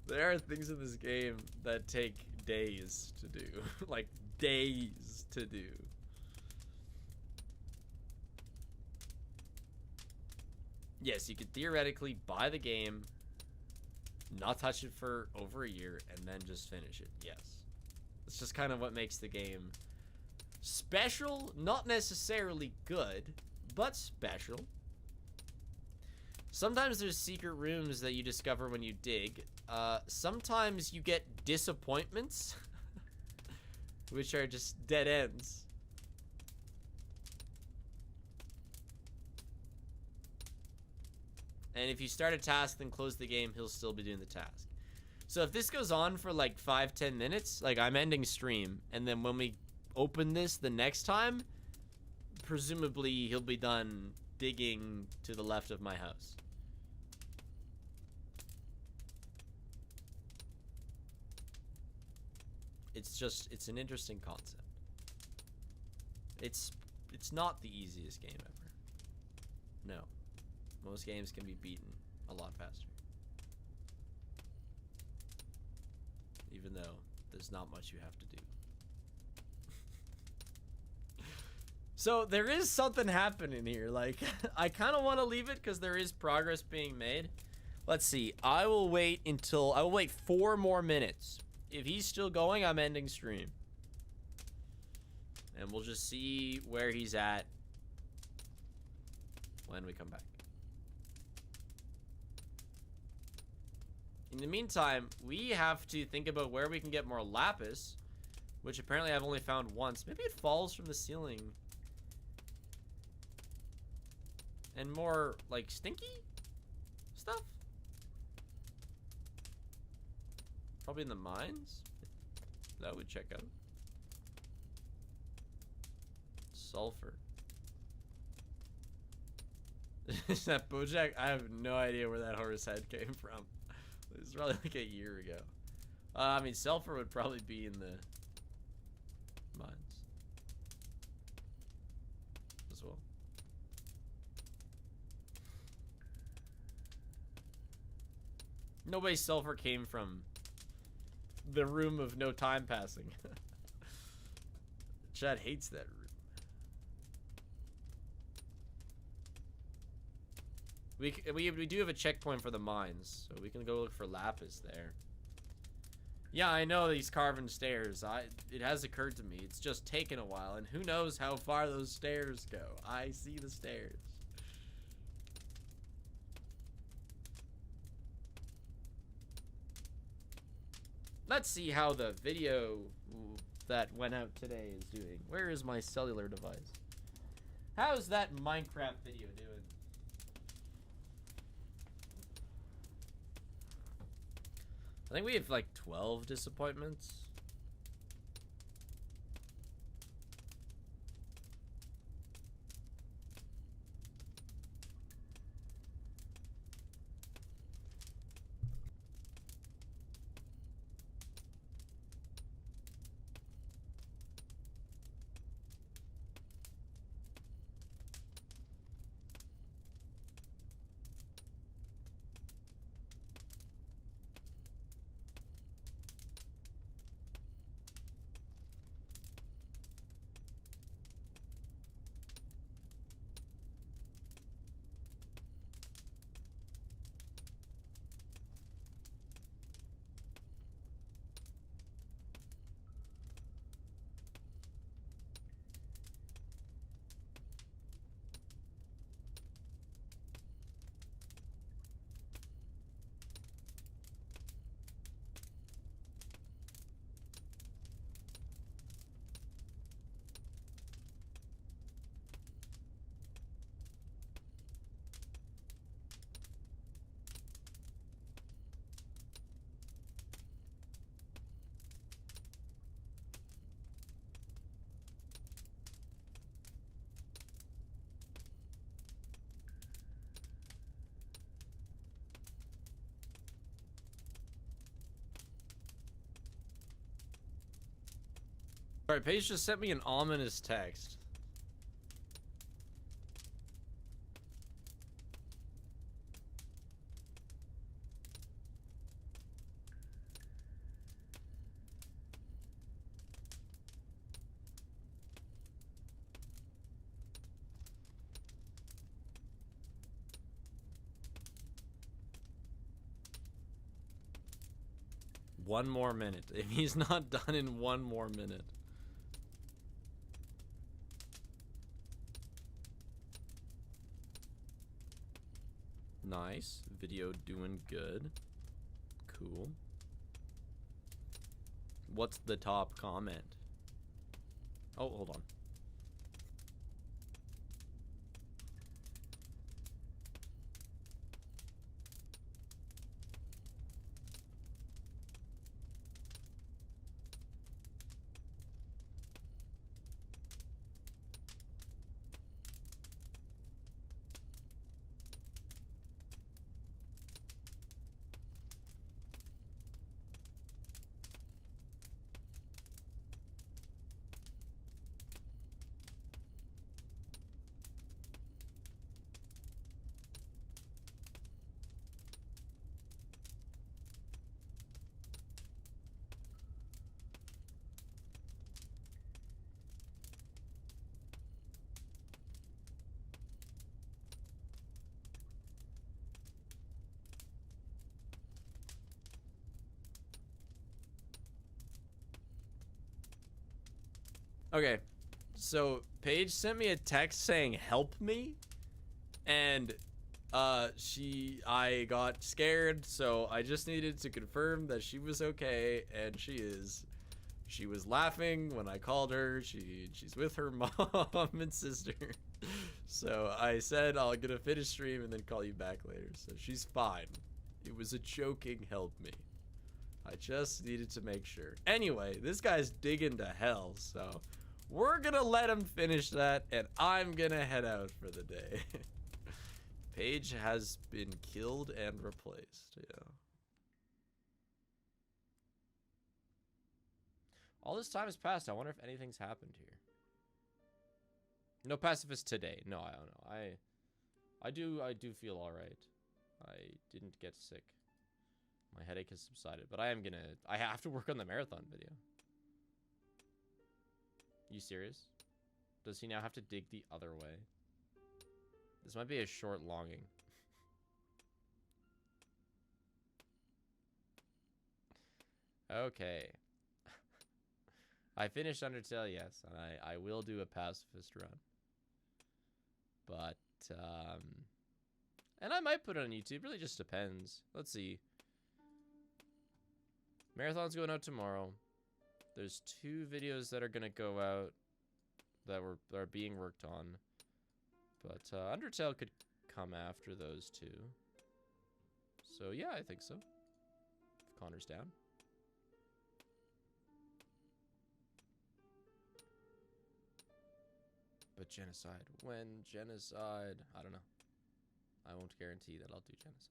there are things in this game that take days to do. Like, days to do. Yes, you could theoretically buy the game, not touch it for over a year, and then just finish it. Yes. It's just kind of what makes the game special, not necessarily good, but special. Sometimes there's secret rooms that you discover when you dig. Sometimes you get disappointments, which are just dead ends. And if you start a task then close the game, he'll still be doing the task. So if this goes on for like 5-10 minutes, like I'm ending stream, and then when we open this the next time, presumably he'll be done digging to the left of my house. It's an interesting concept. It's not the easiest game ever. No. Most games can be beaten a lot faster. Even though there's not much you have to do. So there is something happening here. Like, I kind of want to leave it because there is progress being made. Let's see. I will wait 4 more minutes. If he's still going, I'm ending stream. And we'll just see where he's at when we come back. In the meantime, we have to think about where we can get more lapis, which apparently I've only found once. Maybe it falls from the ceiling. And more, like, stinky stuff? Probably in the mines? That would check out. Sulfur. Is that Bojack? I have no idea where that horse head came from. It was probably like a year ago. I mean, sulfur would probably be in the mines as well. Nobody's sulfur came from the room of no time passing. Chad hates that room. We do have a checkpoint for the mines, so we can go look for lapis there. Yeah, I know these carven stairs. It has occurred to me. It's just taken a while, and who knows how far those stairs go. I see the stairs. Let's see how the video that went out today is doing. Where is my cellular device? How's that Minecraft video doing? I think we have like 12 disappointments. Sorry, Paige just sent me an ominous text. One more minute. If he's not done in one more minute. Nice. Video doing good. Cool. What's the top comment? Oh, hold on. Okay, so Paige sent me a text saying help me, and I got scared, so I just needed to confirm that she was okay, and she is. She was laughing when I called her. She's with her mom and sister. So I said I'll get a finish stream and then call you back later. So she's fine. It was a joking help me. I just needed to make sure. Anyway, this guy's digging to hell, so we're gonna let him finish that, and I'm gonna head out for the day. Paige has been killed and replaced, yeah. All this time has passed. I wonder if anything's happened here. No pacifist today. No, I don't know. I do feel all right. I didn't get sick. My headache has subsided, but I have to work on the marathon video. You serious? Does he now have to dig the other way? This might be a short longing. Okay. I finished Undertale, yes, and I will do a pacifist run. But, and I might put it on YouTube, really just depends. Let's see. Marathon's going out tomorrow. There's 2 videos that are gonna go out that are being worked on. But, Undertale could come after those 2. So, yeah, I think so. If Connor's down. But genocide. When genocide? I don't know. I won't guarantee that I'll do genocide.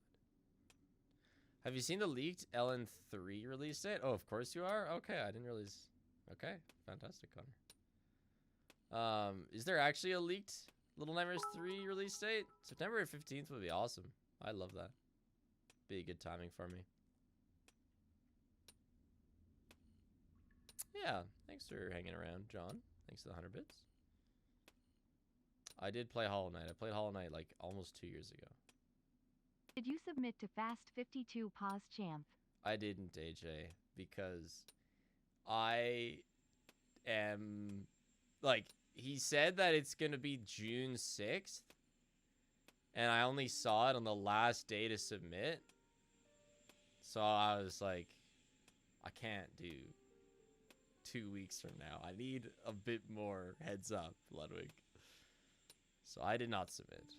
Have you seen the leaked LN3 release date? Oh, of course you are? Okay, I didn't realize. Okay, fantastic, Connor. Is there actually a leaked Little Nightmares 3 release date? September 15th would be awesome. I love that. Be a good timing for me. Yeah, thanks for hanging around, John. Thanks for the 100 bits. I did play Hollow Knight. I played Hollow Knight like almost 2 years ago. Did you submit to Fast 52 Pause Champ? I didn't, AJ, because I am, like, he said that it's going to be June 6th, and I only saw it on the last day to submit. So I was like, I can't do 2 weeks from now. I need a bit more heads up, Ludwig. So I did not submit.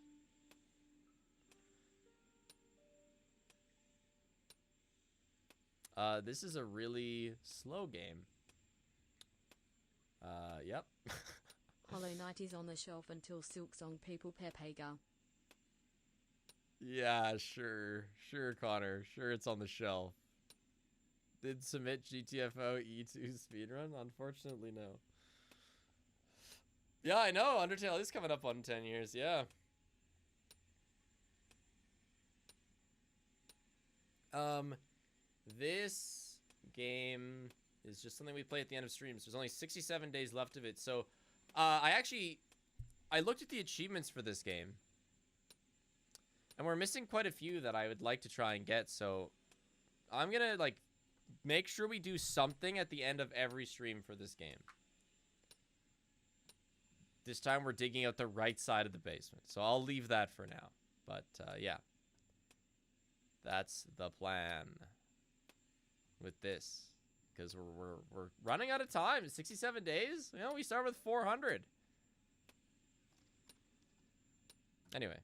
This is a really slow game. Yep. Hollow Knight is on the shelf until Silksong People Pepega. Yeah, sure. Sure, Connor. Sure, it's on the shelf. Did submit GTFO E2 speedrun? Unfortunately, no. Yeah, I know. Undertale is coming up on 10 years. Yeah. This game is just something we play at the end of streams. There's only 67 days left of it. So, I looked at the achievements for this game. And we're missing quite a few that I would like to try and get. So, I'm gonna, like, make sure we do something at the end of every stream for this game. This time we're digging out the right side of the basement. So I'll leave that for now. But, yeah. That's the plan with this. Because we're running out of time. 67 days? You know, we start with 400. Anyway.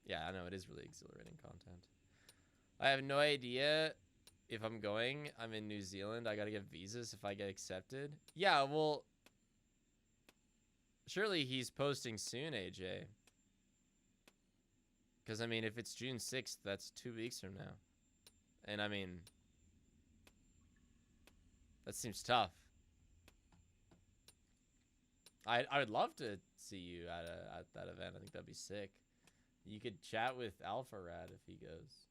Yeah, I know, it is really exhilarating content. I have no idea if I'm going. I'm in New Zealand. I gotta get visas if I get accepted. Yeah, well... Surely he's posting soon, AJ. Because, I mean, if it's June 6th, that's 2 weeks from now. And, I mean... That seems tough. I would love to see you at that event. I think that'd be sick. You could chat with Alpha Rad if he goes.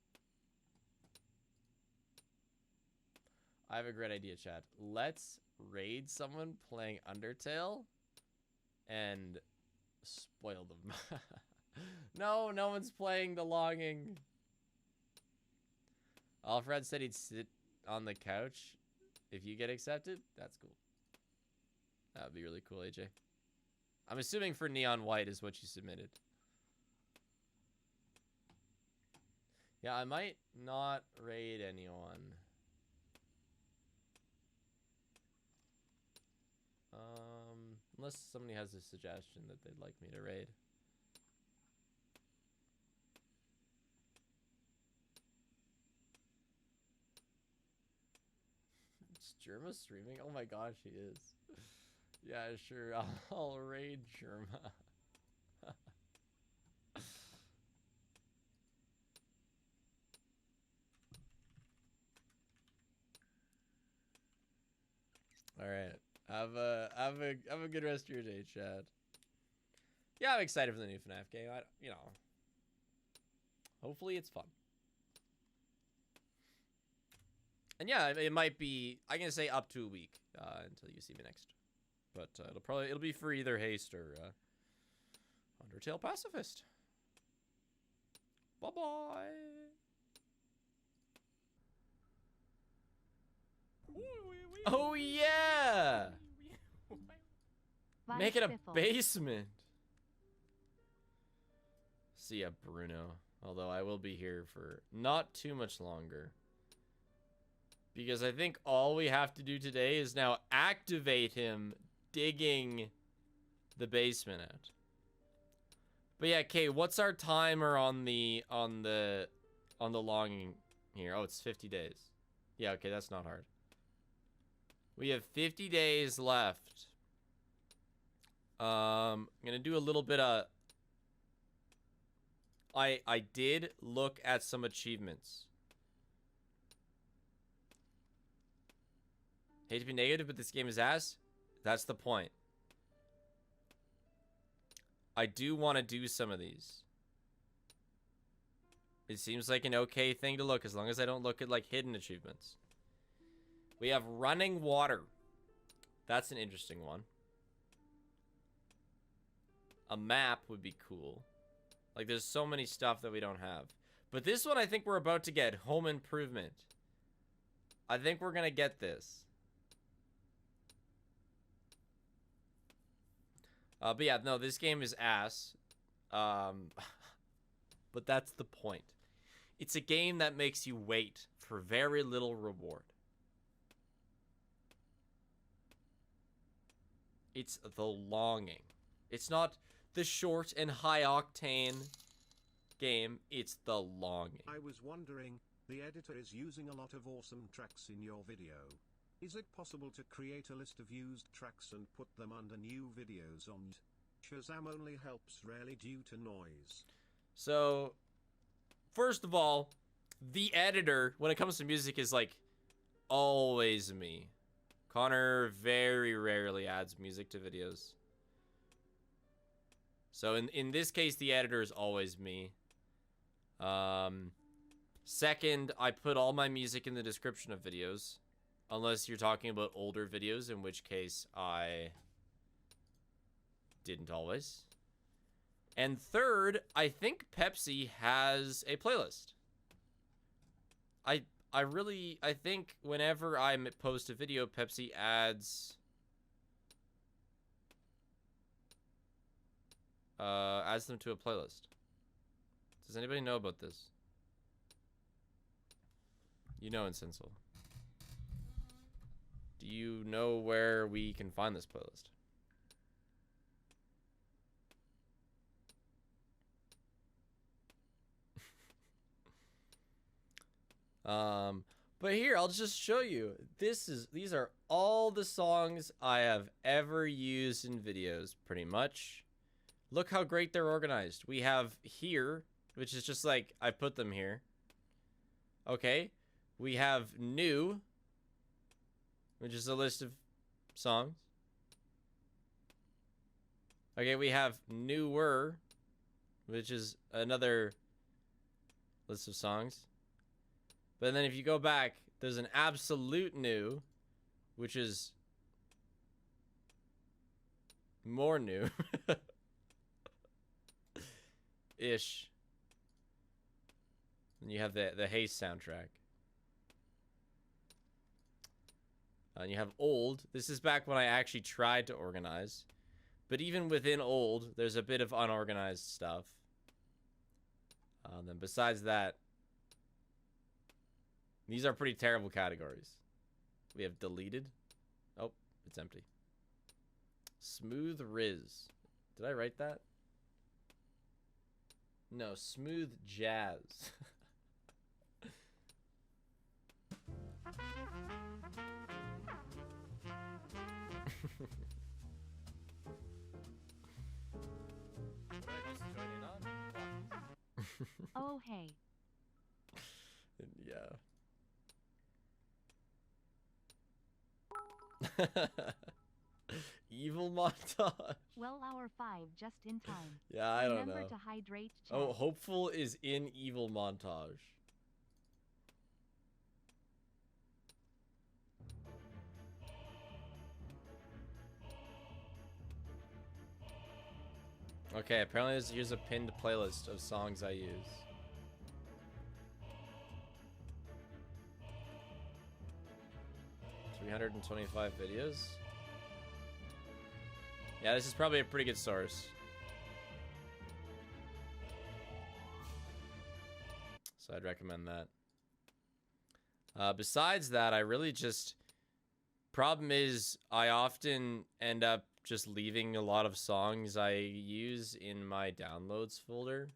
I have a great idea, chat. Let's raid someone playing Undertale and spoil them. No, no one's playing The Longing. Alfred said he'd sit on the couch if you get accepted. That's cool. That would be really cool, AJ. I'm assuming for Neon White is what you submitted. Yeah, I might not raid anyone. Unless somebody has a suggestion that they'd like me to raid. Is Germa streaming? Oh my gosh, he is. Yeah, sure. I'll raid Germa. All right. Have a good rest of your day, Chad. Yeah, I'm excited for the new FNAF game. You know, hopefully it's fun. And yeah, it might be. I'm gonna say up to a week until you see me next. But it'll be for either Haste or Undertale Pacifist. Bye bye. Oh yeah! Make it a basement. See ya, Bruno. Although I will be here for not too much longer. Because I think all we have to do today is now activate him digging the basement out. But yeah, Kay, what's our timer on the longing here? Oh, it's 50 days. Yeah, okay, that's not hard. We have 50 days left. I'm gonna do a little bit of... I did look at some achievements. Hate to be negative, but this game is ass. That's the point. I do want to do some of these. It seems like an okay thing to look, as long as I don't look at, like, hidden achievements. We have running water. That's an interesting one. A map would be cool. Like, there's so many stuff that we don't have. But this one I think we're about to get. Home improvement. I think we're going to get this. But yeah, no, this game is ass. But that's the point. It's a game that makes you wait for very little reward. It's The Longing. It's not the short and high octane game. It's The Longing. I was wondering, the editor is using a lot of awesome tracks in your video. Is it possible to create a list of used tracks and put them under new videos on Shazam? Only helps rarely due to noise. So, first of all, the editor, when it comes to music, is like always me. Connor very rarely adds music to videos. So in this case, the editor is always me. Second, I put all my music in the description of videos. Unless you're talking about older videos, in which case I didn't always. And third, I think Pepsi has a playlist. I think whenever I post a video, Pepsi adds them to a playlist. Does anybody know about this? You know, Insensible. Do you know where we can find this playlist? But here, I'll just show you. These are all the songs I have ever used in videos, pretty much. Look how great they're organized. We have here, which is just like, I put them here. Okay. We have new, which is a list of songs. Okay, we have newer, which is another list of songs. But then if you go back, there's an absolute new, which is more new. Ish. And you have the Haste soundtrack. And you have old. This is back when I actually tried to organize. But even within old, there's a bit of unorganized stuff. Then besides that, these are pretty terrible categories. We have deleted. Oh, it's empty. Smooth Riz. Did I write that? No, smooth jazz. Oh, hey. Yeah. Evil montage. Well, hour 5 just in time. Yeah, I don't Remember know. to hydrate, chat. Oh, Hopeful is in evil montage. Okay, apparently here's a pinned playlist of songs I use. $325 videos. Yeah, this is probably a pretty good source. So I'd recommend that. Besides that, I really just... Problem is, I often end up just leaving a lot of songs I use in my downloads folder.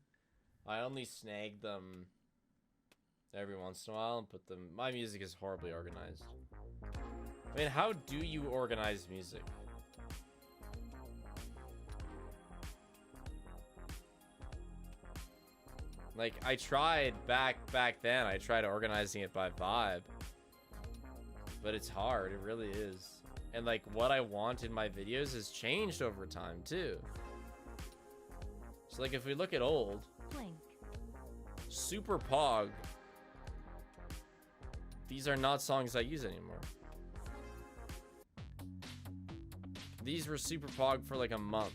I only snag them every once in a while and put them... My music is horribly organized. I mean, how do you organize music? Like, I tried back then, I tried organizing it by vibe. But it's hard, it really is. And like, what I want in my videos has changed over time, too. So like, if we look at old... Blink. Super Pog. These are not songs I use anymore. These were Super Pog for like a month.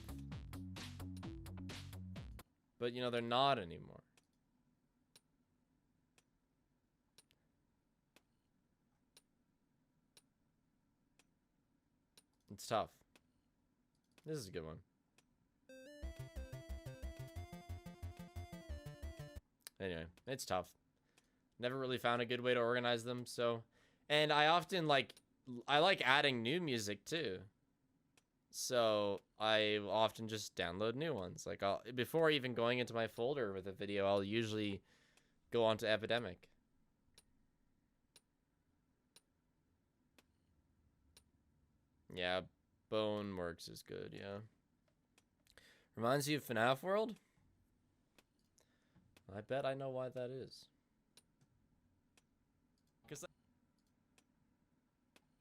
But, you know, they're not anymore. It's tough. This is a good one. Anyway, it's tough. Never really found a good way to organize them, so... And I often, like... I like adding new music, too. So, I often just download new ones. Like, before even going into my folder with a video, I'll usually go onto Epidemic. Yeah, Boneworks is good, yeah. Reminds you of FNAF World? I bet I know why that is.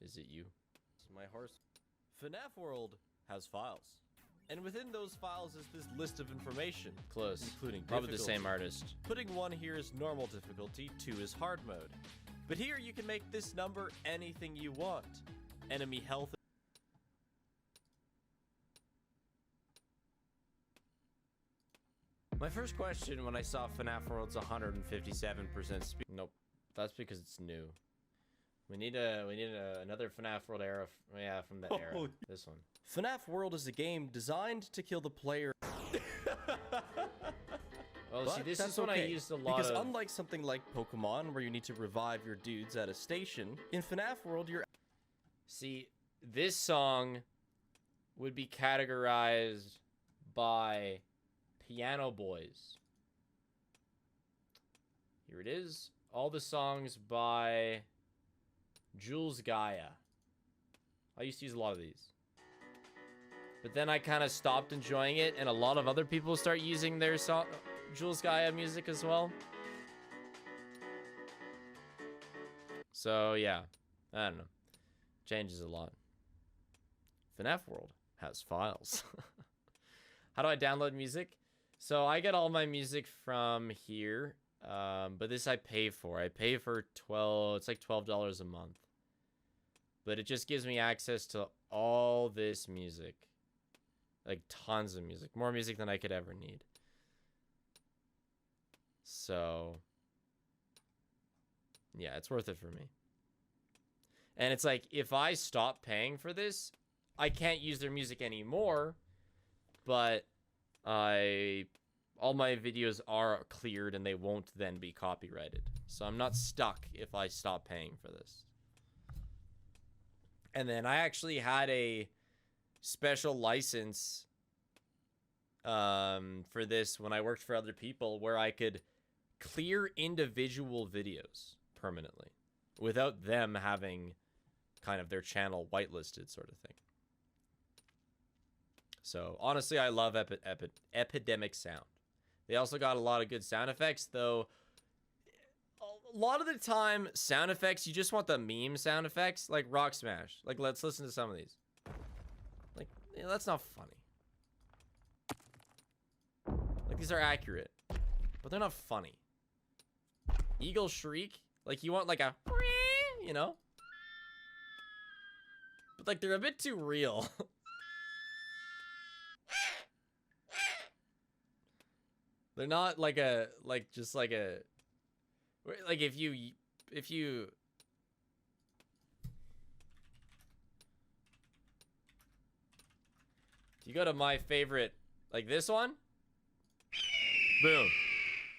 Is it you? It's my horse. FNAF World has files. And within those files is this list of information. Close. Including Probably the same difficulty. artist. Putting 1 here is normal difficulty, 2 is hard mode. But here you can make this number anything you want. Enemy health. My first question when I saw FNAF World's 157% speed. Nope. That's because it's new. We need another FNAF World era. Yeah, from that era. Oh. This one. FNAF World is a game designed to kill the player. Well, But see, this that's is when I okay, used a lot because of. unlike something like Pokemon, where you need to revive your dudes at a station, in FNAF World, you're... See, this song would be categorized by Piano Boys. Here it is. All the songs by Jules Gaia. I used to use a lot of these. But then I kind of stopped enjoying it, and a lot of other people start using their Jules Gaia music as well. So, yeah. I don't know. Changes a lot. FNAF World has files. How do I download music? So I get all my music from here, but this I pay for. I pay for it's like $12 a month. But it just gives me access to all this music. Like tons of music. More music than I could ever need. So, yeah, it's worth it for me. And it's like, if I stop paying for this, I can't use their music anymore, but all my videos are cleared and they won't then be copyrighted. So I'm not stuck if I stop paying for this. And then I actually had a special license for this when I worked for other people, where I could clear individual videos permanently without them having kind of their channel whitelisted, sort of thing. So honestly, I love Epidemic Sound. They also got a lot of good sound effects, though. A lot of the time, sound effects, you just want the meme sound effects, like Rock Smash. Like, let's listen to some of these. Like, you know, that's not funny. Like, these are accurate, but they're not funny. Eagle Shriek, like, you want like a, you know? But like, they're a bit too real. They're not like just like if you go to my favorite, like this one, boom,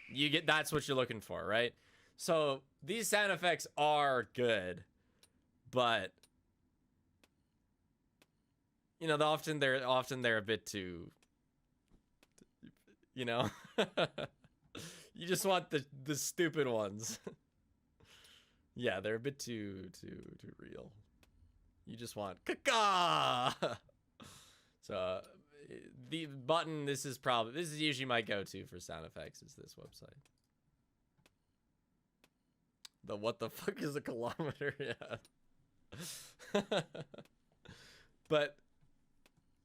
you get, that's what you're looking for, right? So these sound effects are good, but you know, often they're a bit too, you know. You just want the stupid ones. Yeah, they're a bit too real. You just want caca. So the button, this is usually my go-to for sound effects, is this website. The what the fuck is a kilometer? Yeah. But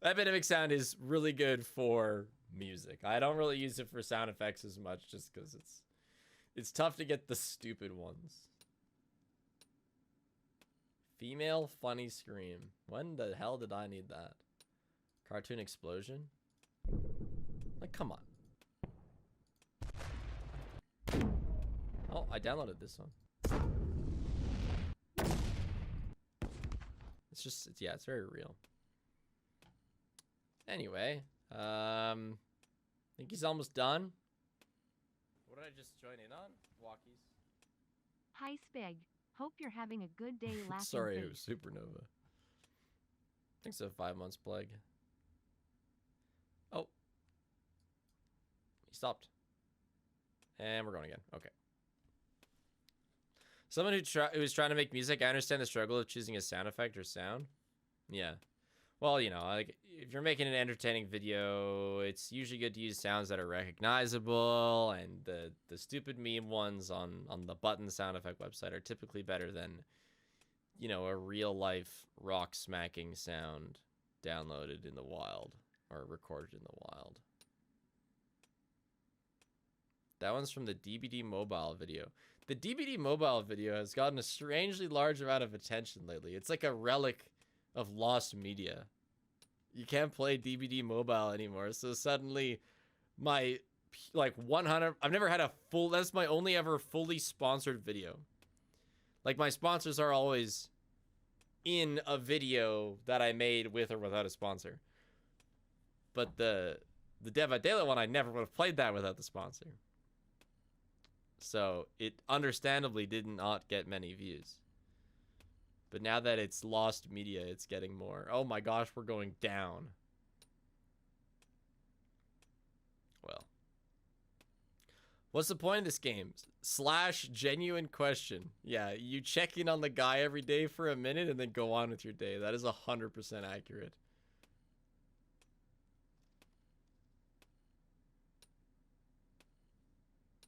Epidemic Sound is really good for music. I don't really use it for sound effects as much, just because it's tough to get the stupid ones. Female funny scream. When the hell did I need that? Cartoon explosion? Like, come on. Oh, I downloaded this one. Yeah, it's very real. Anyway, I think he's almost done. What did I just join in on? Walkies. Hi Speg. Hope you're having a good day laughing. Sorry, face. it was Supernova. Thanks to 5 months plague. Oh. He stopped. And we're going again. Okay. Someone who's trying to make music, I understand the struggle of choosing a sound effect or sound. Yeah. Well, you know, like, if you're making an entertaining video, it's usually good to use sounds that are recognizable, and the stupid meme ones on the button sound effect website are typically better than, you know, a real life rock smacking sound downloaded in the wild. or recorded in the wild. That one's from the DBD mobile video. The DBD mobile video has gotten a strangely large amount of attention lately. It's like a relic of lost media. You can't play DBD mobile anymore. So suddenly my like 100, I've never had a full, that's my only ever fully sponsored video. Like my sponsors are always in a video that I made with or without a sponsor. But the Dead by Daylight one, I never would have played that without the sponsor. So it understandably did not get many views. But now that it's lost media, it's getting more. Oh my gosh, we're going down. Well. What's the point of this game? / genuine question. Yeah, you check in on the guy every day for a minute and then go on with your day. That is 100% accurate.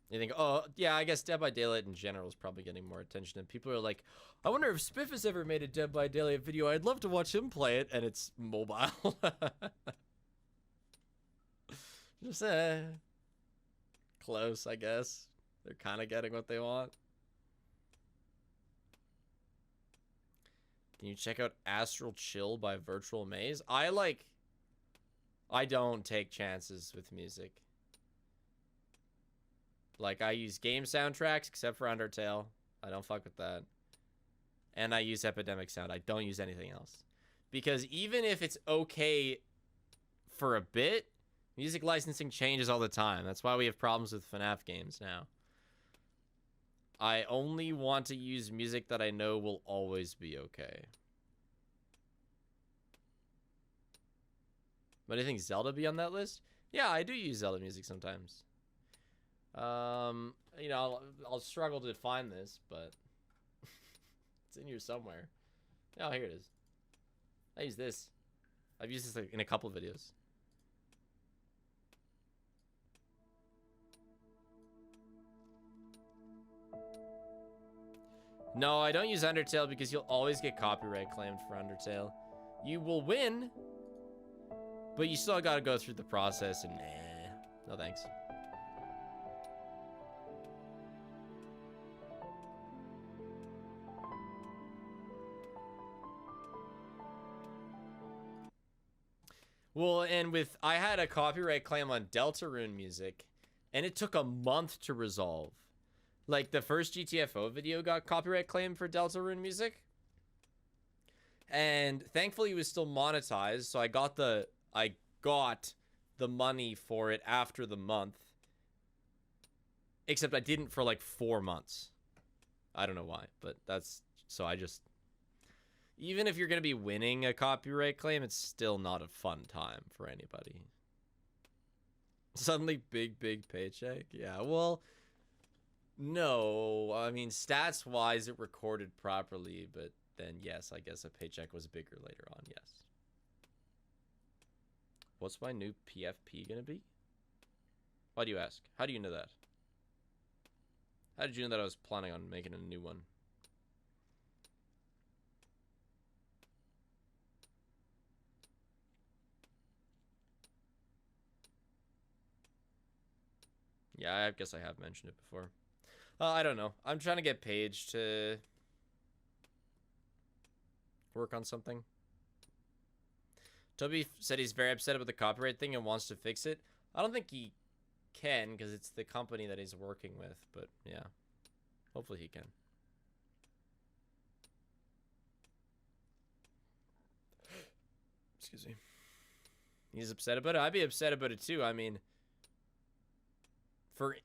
You think, oh, yeah, I guess Dead by Daylight in general is probably getting more attention. And people are like, I wonder if Spiff has ever made a Dead by Daylight video. I'd love to watch him play it. And it's mobile. Just, close, I guess. They're kind of getting what they want. Can you check out Astral Chill by Virtual Maze? I don't take chances with music. Like, I use game soundtracks, except for Undertale. I don't fuck with that. And I use Epidemic Sound. I don't use anything else. Because even if it's okay for a bit, music licensing changes all the time. That's why we have problems with FNAF games now. I only want to use music that I know will always be okay. But do you think Zelda be on that list? Yeah, I do use Zelda music sometimes. You know, I'll struggle to find this, but it's in here somewhere. Oh, here it is. I use this. I've used this like in a couple of videos. No, I don't use Undertale because you'll always get copyright claimed for Undertale. You will win, but you still gotta go through the process and no thanks. Well, and I had a copyright claim on Deltarune music, and it took a month to resolve. Like, the first GTFO video got copyright claim for Deltarune music. And thankfully it was still monetized, so I got the money for it after the month. Except I didn't for like 4 months. I don't know why, but even if you're going to be winning a copyright claim, it's still not a fun time for anybody. Suddenly big paycheck? Yeah, well, no. I mean, stats-wise, it recorded properly, but then, yes, I guess a paycheck was bigger later on, yes. What's my new PFP going to be? Why do you ask? How do you know that? How did you know that I was planning on making a new one? Yeah, I guess I have mentioned it before. I don't know. I'm trying to get Paige to work on something. Toby said he's very upset about the copyright thing and wants to fix it. I don't think he can because it's the company that he's working with, but yeah. Hopefully he can. Excuse me. He's upset about it. I'd be upset about it too. I mean, for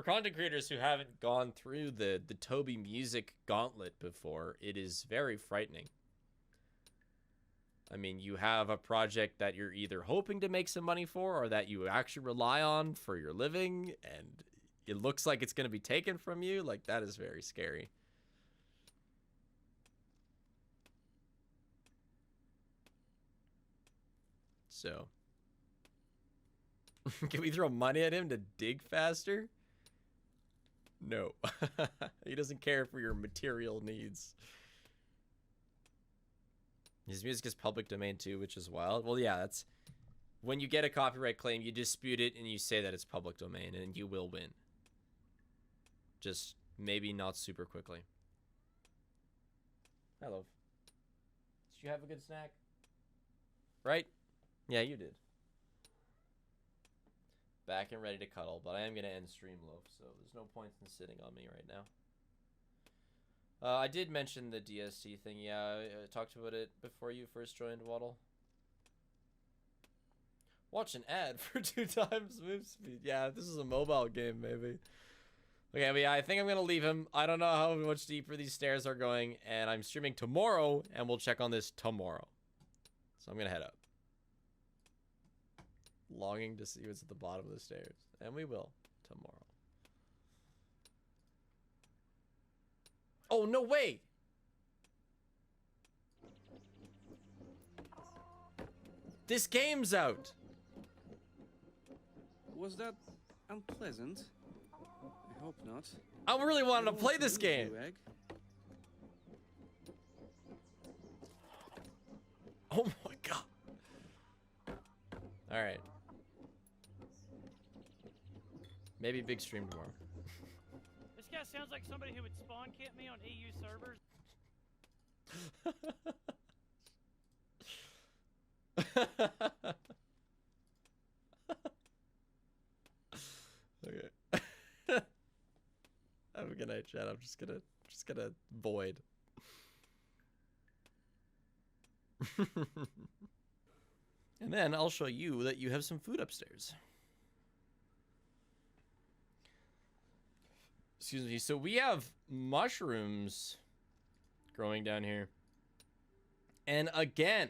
content creators who haven't gone through the Toby music gauntlet before, it is very frightening. I mean, you have a project that you're either hoping to make some money for or that you actually rely on for your living, and it looks like it's going to be taken from you. Like, that is very scary. So, can we throw money at him to dig faster? No. He doesn't care for your material needs. His music is public domain too, which is wild. Well, yeah, that's when you get a copyright claim, you dispute it and you say that it's public domain, and you will win. Just maybe not super quickly. Hello. Did you have a good snack? Right? Yeah, you did. Back and ready to cuddle, but I am going to end Streamloaf, so there's no point in sitting on me right now. I did mention the DST thing. Yeah, I talked about it before you first joined, Waddle. Watch an ad for 2 times move speed. Yeah, this is a mobile game, maybe. Okay, but yeah, I think I'm going to leave him. I don't know how much deeper these stairs are going, and I'm streaming tomorrow, and we'll check on this tomorrow. So I'm going to head up. Longing to see what's at the bottom of the stairs. And we will tomorrow. Oh, no way! This game's out! Was that unpleasant? I hope not. I really wanted to play this game! Egg. Oh my god. Alright. Maybe big stream tomorrow. This guy sounds like somebody who would spawn camp me on EU servers. Okay. Have a good night, chat. I'm just gonna void. And then I'll show you that you have some food upstairs. Excuse me. So we have mushrooms growing down here. And again,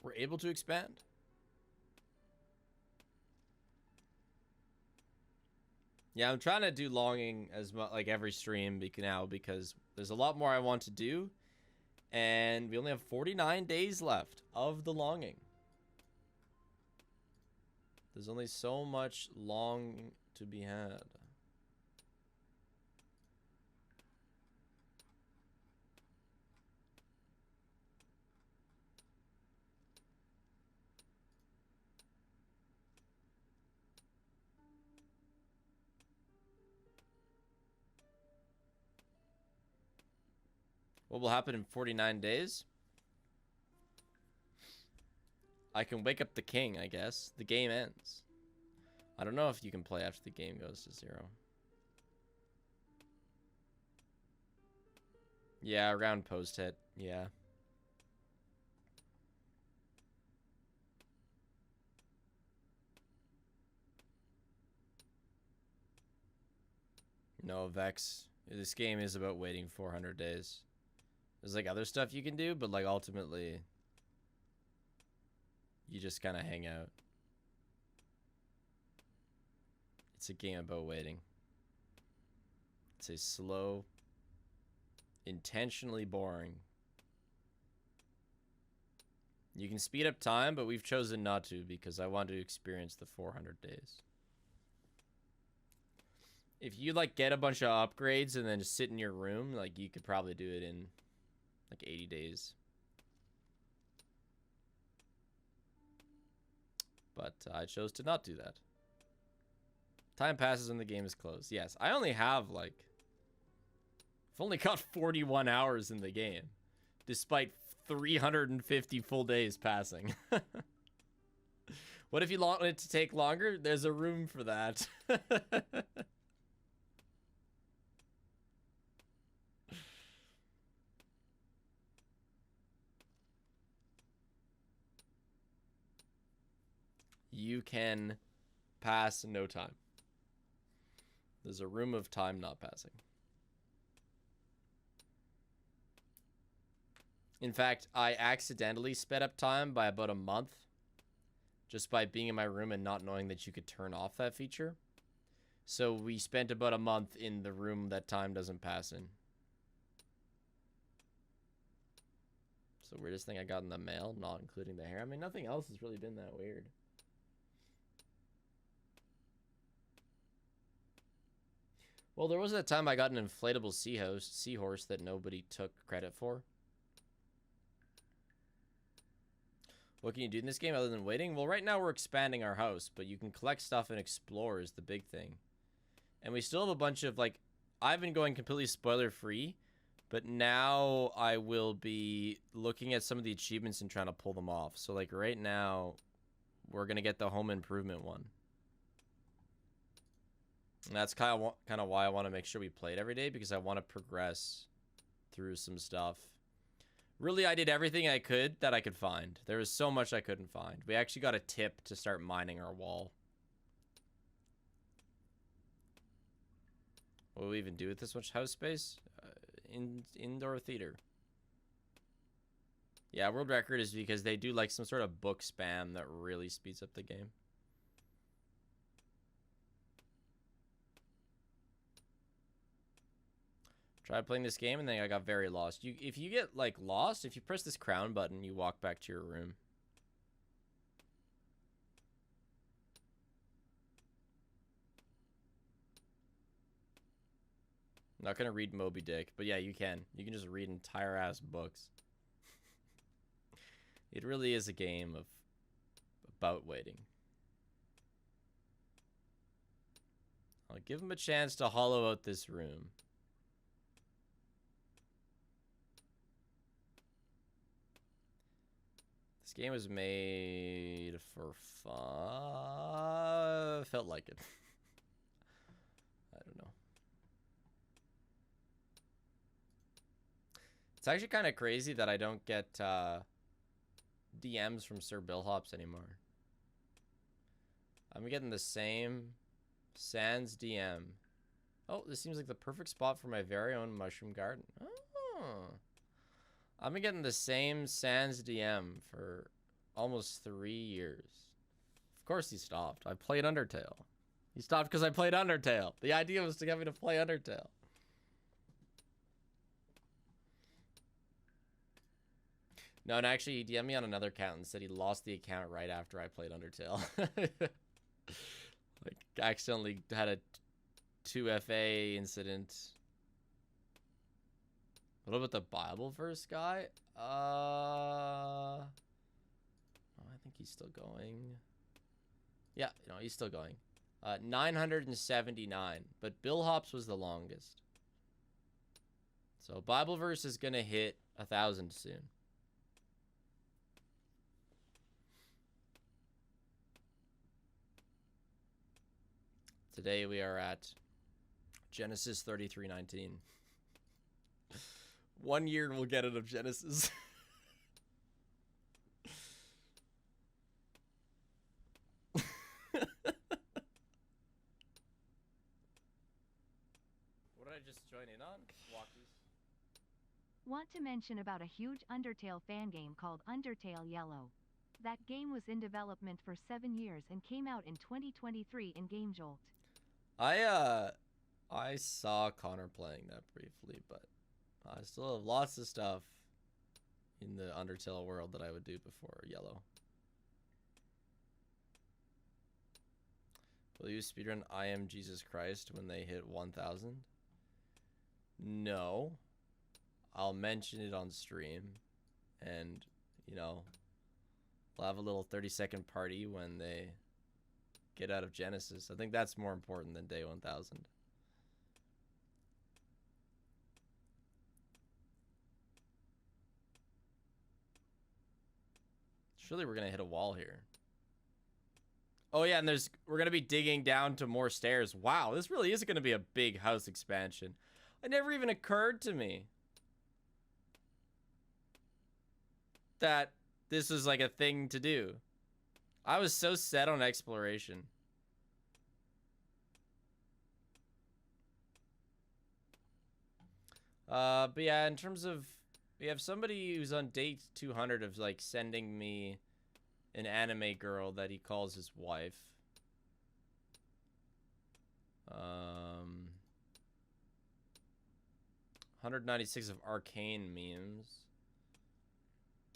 we're able to expand. Yeah, I'm trying to do longing as much like every stream now because there's a lot more I want to do. And we only have 49 days left of the longing. There's only so much long to be had. What will happen in 49 days? I can wake up the king, I guess. The game ends. I don't know if you can play after the game goes to 0. Yeah, around post hit. Yeah. No, Vex. This game is about waiting 400 days. There's like other stuff you can do, but like ultimately you just kind of hang out. It's a game about waiting. It's a slow, intentionally boring. You can speed up time, but we've chosen not to because I want to experience the 400 days. If you like get a bunch of upgrades and then just sit in your room, like you could probably do it in like 80 days. But I chose to not do that. Time passes when the game is closed. Yes, I only have like... I've only got 41 hours in the game. Despite 350 full days passing. What if you want it to take longer? There's a room for that. You can pass no time. There's a room of time not passing. In fact, I accidentally sped up time by about a month just by being in my room and not knowing that you could turn off that feature. So we spent about a month in the room that time doesn't pass in. So weirdest thing I got in the mail, not including the hair. I mean, nothing else has really been that weird. Well, there was that time I got an inflatable seahorse that nobody took credit for. What can you do in this game other than waiting? Well, right now we're expanding our house, but you can collect stuff and explore is the big thing. And we still have a bunch of, like, I've been going completely spoiler-free, but now I will be looking at some of the achievements and trying to pull them off. So, like, right now, we're going to get the home improvement one. And that's kind of why I want to make sure we play it every day, because I want to progress through some stuff. Really, I did everything I could that I could find. There was so much I couldn't find. We actually got a tip to start mining our wall. What do we even do with this much house space? Indoor theater. Yeah, world record is because they do like some sort of book spam that really speeds up the game. Tried playing this game and then I got very lost. If you get like lost, if you press this crown button, you walk back to your room. I'm not gonna read Moby Dick, but yeah, you can. You can just read entire ass books. It really is a game about waiting. I'll give him a chance to hollow out this room. This game was made for fun. Felt like it. I don't know. It's actually kind of crazy that I don't get DMs from Sir Billhops anymore. I'm getting the same Sans DM. Oh, this seems like the perfect spot for my very own mushroom garden. Oh. I've been getting the same Sans DM for almost 3 years. Of course he stopped. I played Undertale. He stopped because I played Undertale. The idea was to get me to play Undertale. No, and actually he DM'd me on another account and said he lost the account right after I played Undertale. Like, accidentally had a 2FA incident. What about the Bible verse guy? Oh, I think he's still going. Yeah, no, he's still going. 979, but Bill Hops was the longest. So Bible verse is gonna hit 1,000 soon. Today we are at Genesis 33:19. 1 year we'll get it of Genesis. What did I just join in on? Walkies. Want to mention about a huge Undertale fan game called Undertale Yellow. That game was in development for 7 years and came out in 2023 in GameJolt. I saw Connor playing that briefly, but I still have lots of stuff in the Undertale world that I would do before Yellow. Will you speedrun I Am Jesus Christ when they hit 1,000? No. I'll mention it on stream. And, you know, we'll have a little 30-second party when they get out of Genesis. I think that's more important than day 1,000. Surely we're gonna hit a wall here. Oh yeah, and we're gonna be digging down to more stairs. Wow, this really is gonna be a big house expansion. It never even occurred to me that this was like a thing to do. I was so set on exploration. But yeah, in terms of, we have somebody who's on date 200 of like sending me an anime girl that he calls his wife. 196 of arcane memes.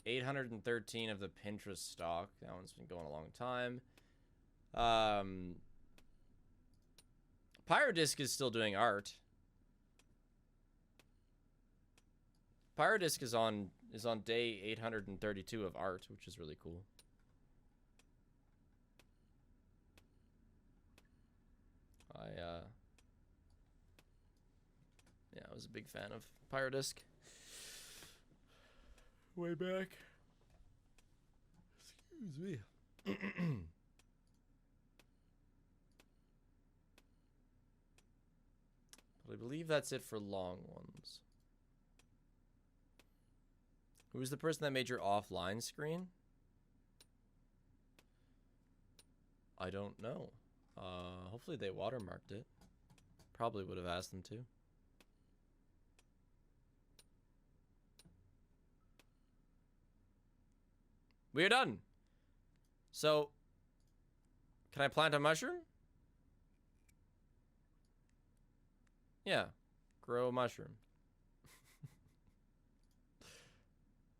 813 of the Pinterest stock. That one's been going a long time. Pyrodisc is still doing art. Pyrodisc is on day 832 of art, which is really cool. Yeah, I was a big fan of Pyrodisc way back. Excuse me. But I believe that's it for long ones. Who was the person that made your offline screen? I don't know. Hopefully they watermarked it. Probably would have asked them to. We're done. So, can I plant a mushroom? Yeah, grow a mushroom.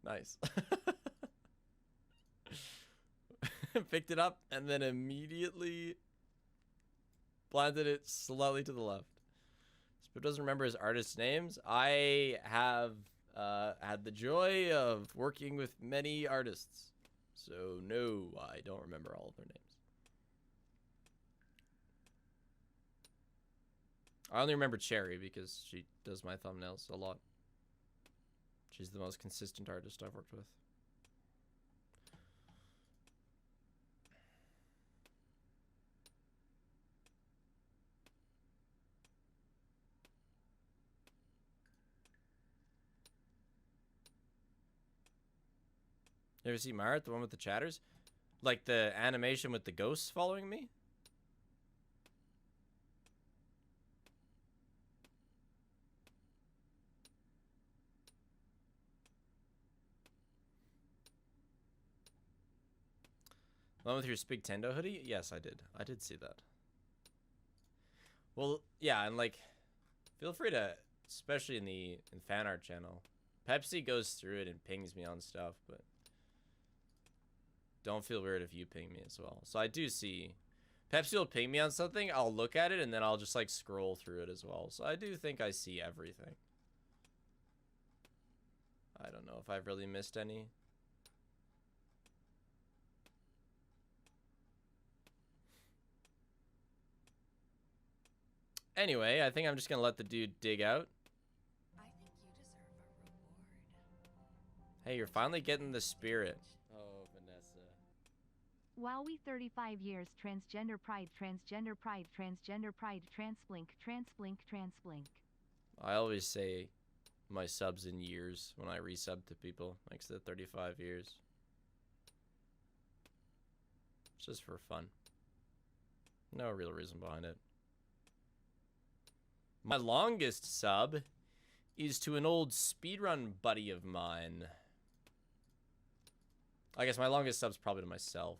Nice. Picked it up and then immediately planted it slightly to the left. Spip doesn't remember his artist's names. I have had the joy of working with many artists. So no, I don't remember all of their names. I only remember Cherry because she does my thumbnails a lot. She's the most consistent artist I've worked with. You ever see Marit, the one with the chatters? Like the animation with the ghosts following me? The one with your Spig Tendo hoodie? Yes, I did. I did see that. Well, yeah, and like, feel free to, especially in fan art channel, Pepsi goes through it and pings me on stuff, but don't feel weird if you ping me as well. So I do see, Pepsi will ping me on something, I'll look at it, and then I'll just like scroll through it as well. So I do think I see everything. I don't know if I've really missed any. Anyway, I think I'm just gonna let the dude dig out. I think you deserve a reward. Hey, you're finally getting the spirit. Oh, Vanessa. Wowie 35 years transgender pride transgender pride transgender pride transblink transblink transblink. I always say my subs in years when I resub to people. Like the 35 years. It's just for fun. No real reason behind it. My longest sub is to an old speedrun buddy of mine. I guess my longest sub's probably to myself.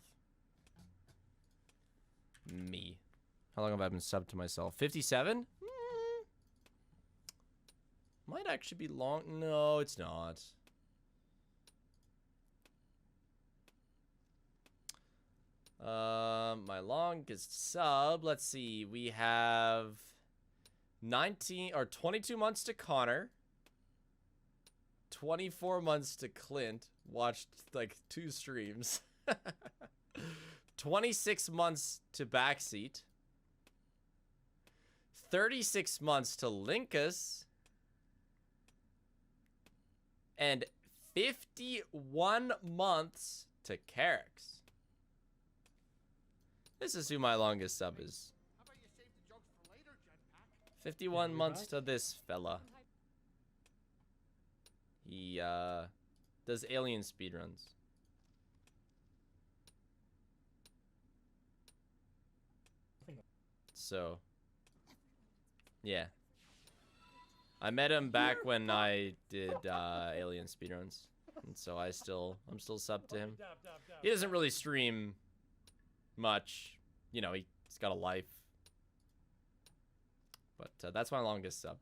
Me. How long have I been subbed to myself? 57? Might actually be long. No, it's not. My longest sub. Let's see. We have 19 or 22 months to Connor. 24 months to Clint. Watched like 2 streams. 26 months to Backseat. 36 months to Linkus. And 51 months to Carrick's. This is who my longest sub is. 51 months to this fella. He does alien speedruns. So, yeah. I met him back when I did alien speedruns. And so I'm still sub to him. He doesn't really stream much. You know, he's got a life. But that's my longest sub.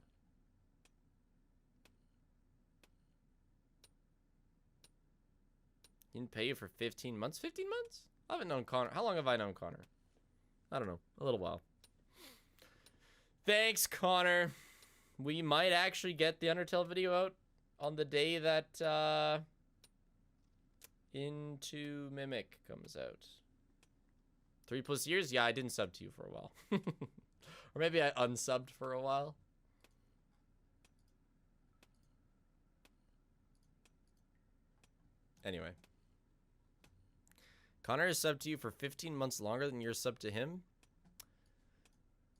He didn't pay you for 15 months? 15 months? I haven't known Connor. How long have I known Connor? I don't know. A little while. Thanks, Connor. We might actually get the Undertale video out on the day that Into Mimic comes out. 3+ years? Yeah, I didn't sub to you for a while. Or maybe I unsubbed for a while. Anyway. Connor is subbed to you for 15 months longer than you're subbed to him?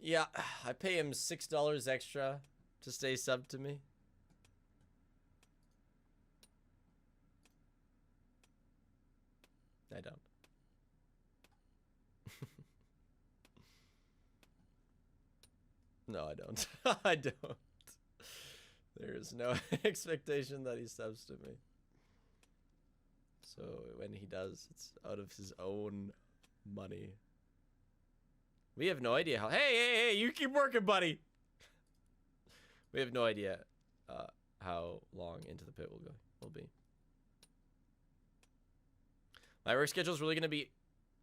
Yeah, I pay him $6 extra to stay subbed to me. I don't. No, I don't. I don't. There is no expectation that he subs to me. So when he does, it's out of his own money. We have no idea how. Hey, you keep working, buddy. We have no idea how long Into the Pit will be. My work schedule is really gonna be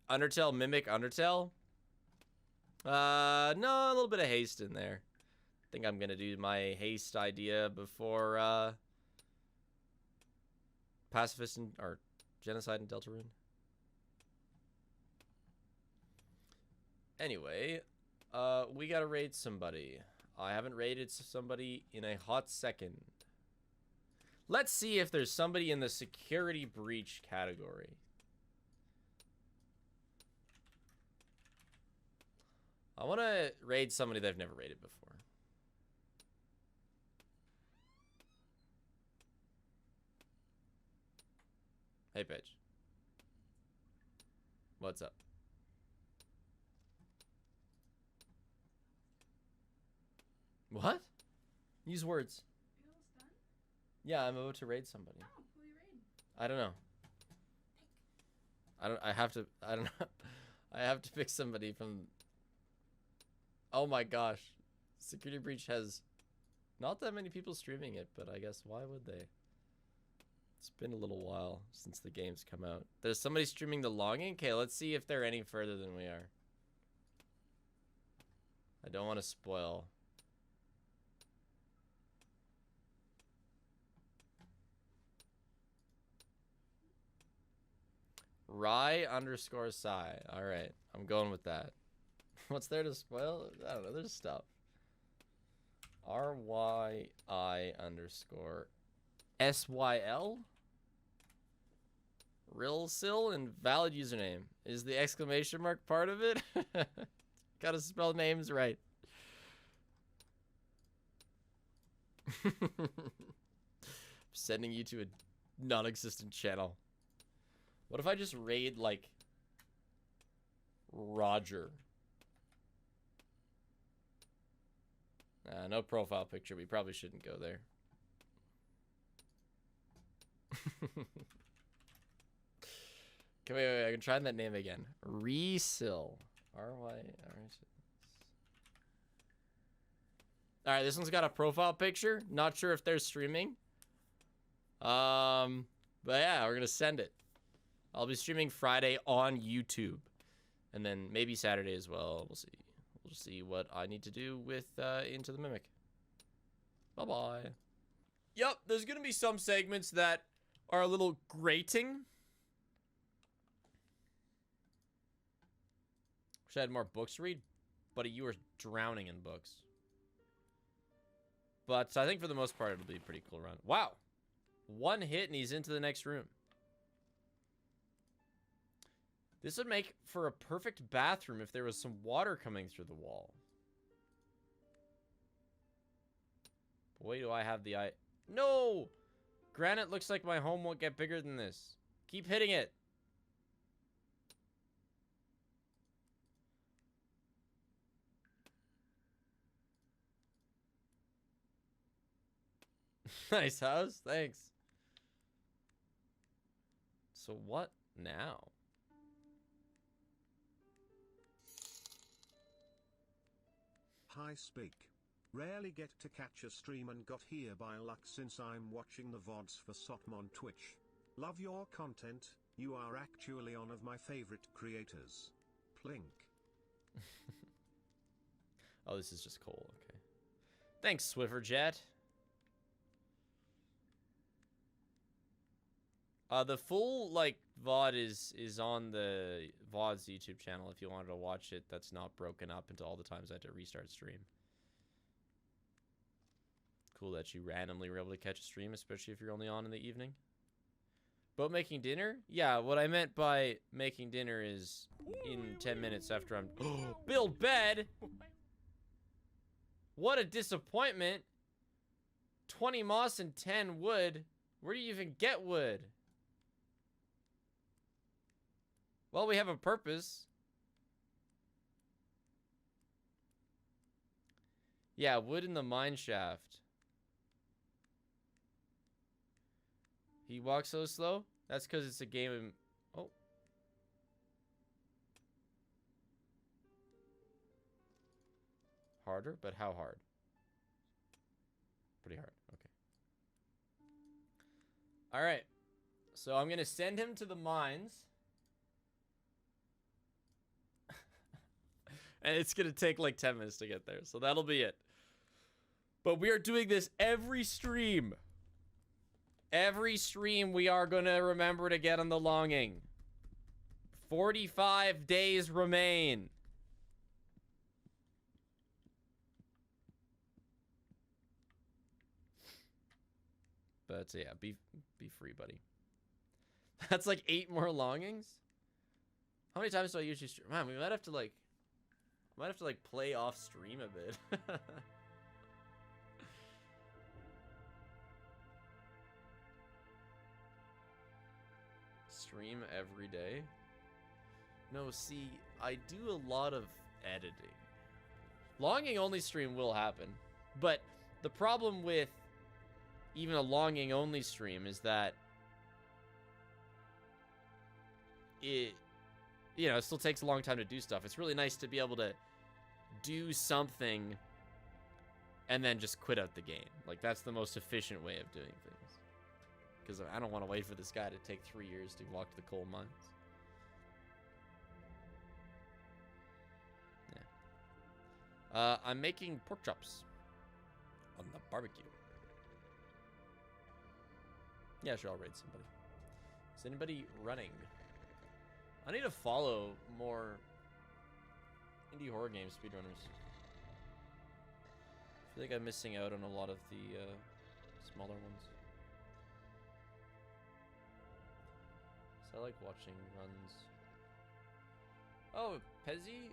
Undertale, Mimic, Undertale. No, a little bit of haste in there. I think I'm gonna do my haste idea before Pacifist or Genocide in Deltarune. Anyway, we gotta raid somebody. I haven't raided somebody in a hot second. Let's see if there's somebody in the security breach category. I want to raid somebody that I've never raided before. Hey, bitch. What's up? What? Use words. You almost done? Yeah, I'm about to raid somebody. Oh, who are you raiding? I don't know. I don't know. I have to pick somebody from... Oh my gosh. Security Breach has not that many people streaming it, but I guess why would they? It's been a little while since the game's come out. There's somebody streaming the longing? Okay, let's see if they're any further than we are. I don't want to spoil. Rye_Psy. Alright, I'm going with that. What's there to spoil? I don't know, there's stuff. RYI_SYL? Rilsil and valid username. Is the exclamation mark part of it? Gotta spell names right. Sending you to a non-existent channel. What if I just raid, like, Roger? No profile picture. We probably shouldn't go there. Okay, wait. I can try that name again. Resil. R-Y... Alright, this one's got a profile picture. Not sure if they're streaming. But yeah, we're gonna send it. I'll be streaming Friday on YouTube. And then maybe Saturday as well. We'll see. We'll see what I need to do with Into the Mimic. Bye-bye. Yep, there's gonna be some segments that are a little grating. Wish I had more books to read. Buddy, you are drowning in books. But I think for the most part, it'll be a pretty cool run. Wow. One hit and he's into the next room. This would make for a perfect bathroom if there was some water coming through the wall. Boy, do I have the eye. No! Granite looks like my home won't get bigger than this. Keep hitting it. Nice house, thanks. So what now? Hi Speak. Rarely get to catch a stream and got here by luck since I'm watching the VODs for Sotm on Twitch. Love your content, you are actually one of my favorite creators. Plink. Oh, this is just coal. Okay. Thanks, Swifferjet. The full like VOD is on the VOD's YouTube channel if you wanted to watch it. That's not broken up into all the times I had to restart stream. Cool that you randomly were able to catch a stream, especially if you're only on in the evening. But making dinner? Yeah, what I meant by making dinner is in 10 minutes after I'm... Build bed? What a disappointment. 20 moss and 10 wood. Where do you even get wood? Well, we have a purpose. Yeah, wood in the mine shaft. He walks so slow? That's because it's a game of... Oh. Harder? But how hard? Pretty hard. Okay. Alright. So I'm going to send him to the mines. And it's going to take like 10 minutes to get there. So that'll be it. But we are doing this every stream. Every stream we are going to remember to get on the longing. 45 days remain. But yeah, be free, buddy. That's like 8 more longings? How many times do I usually stream? Man, we might have to like play off stream a bit. Stream every day? No, see, I do a lot of editing. Longing only stream will happen. But the problem with even a longing only stream is that it, you know, it still takes a long time to do stuff. It's really nice to be able to do something and then just quit out the game. Like, that's the most efficient way of doing things. Because I don't want to wait for this guy to take 3 years to walk to the coal mines. Yeah. I'm making pork chops on the barbecue. Yeah, sure, I'll raid somebody. Is anybody running? I need to follow more indie horror game speedrunners. I feel like I'm missing out on a lot of the smaller ones. So I like watching runs. Oh, Pezzy?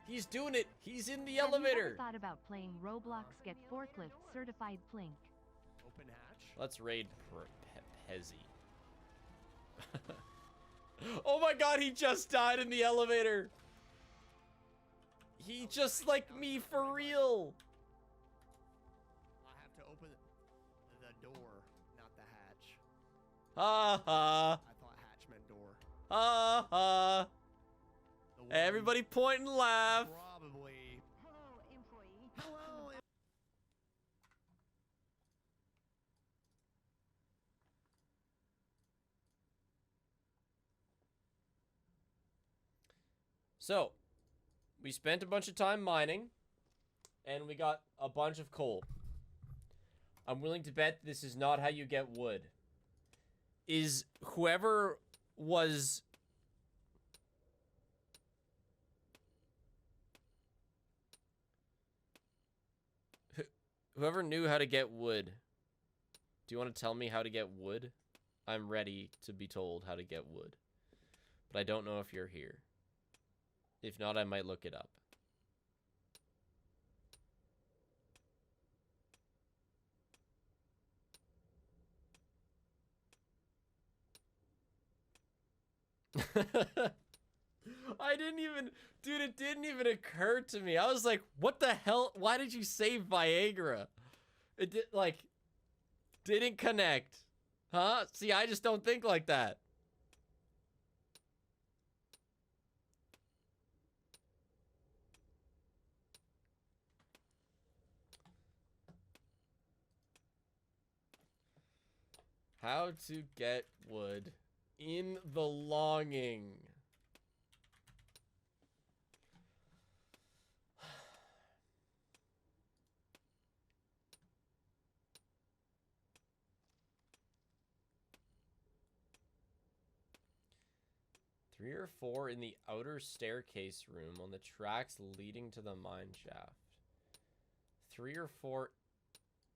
He's doing it! He's in the elevator! Have you ever thought about playing Roblox Get Forklift Certified Plink? Open hatch. Let's raid Pezzy. Oh my god, he just died in the elevator! He just like me for real! I have to open the door, not the hatch. Ha ha! I thought hatch meant door. Ha ha! Everybody point and laugh! Probably. Hello, employee. Hello. So, we spent a bunch of time mining, and we got a bunch of coal. I'm willing to bet this is not how you get wood. Is whoever was... Whoever knew how to get wood, do you want to tell me how to get wood? I'm ready to be told how to get wood. But I don't know if you're here. If not, I might look it up. I didn't even... Dude, it didn't even occur to me. I was like, what the hell? Why did you save Viagra? It did, like... Didn't connect. Huh? See, I just don't think like that. How to get wood in the longing. 3 or 4 in the outer staircase room on the tracks leading to the mine shaft. 3 or 4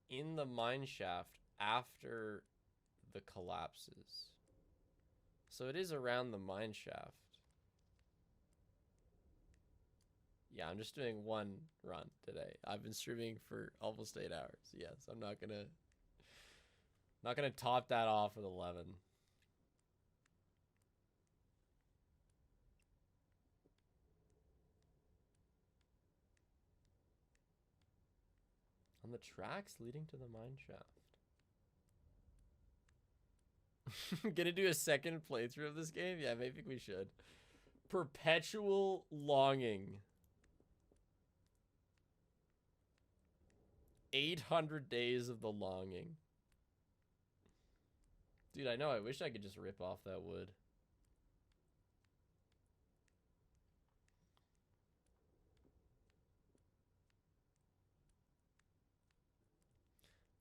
in the mine shaft after the collapses. So it is around the mine shaft. Yeah, I'm just doing one run today. I've been streaming for almost 8 hours. Yes, I'm not gonna top that off with 11. On the tracks leading to the mine shaft. Gonna do a second playthrough of this game? Yeah, maybe we should. Perpetual longing. 800 days of the longing. Dude, I know. I wish I could just rip off that wood.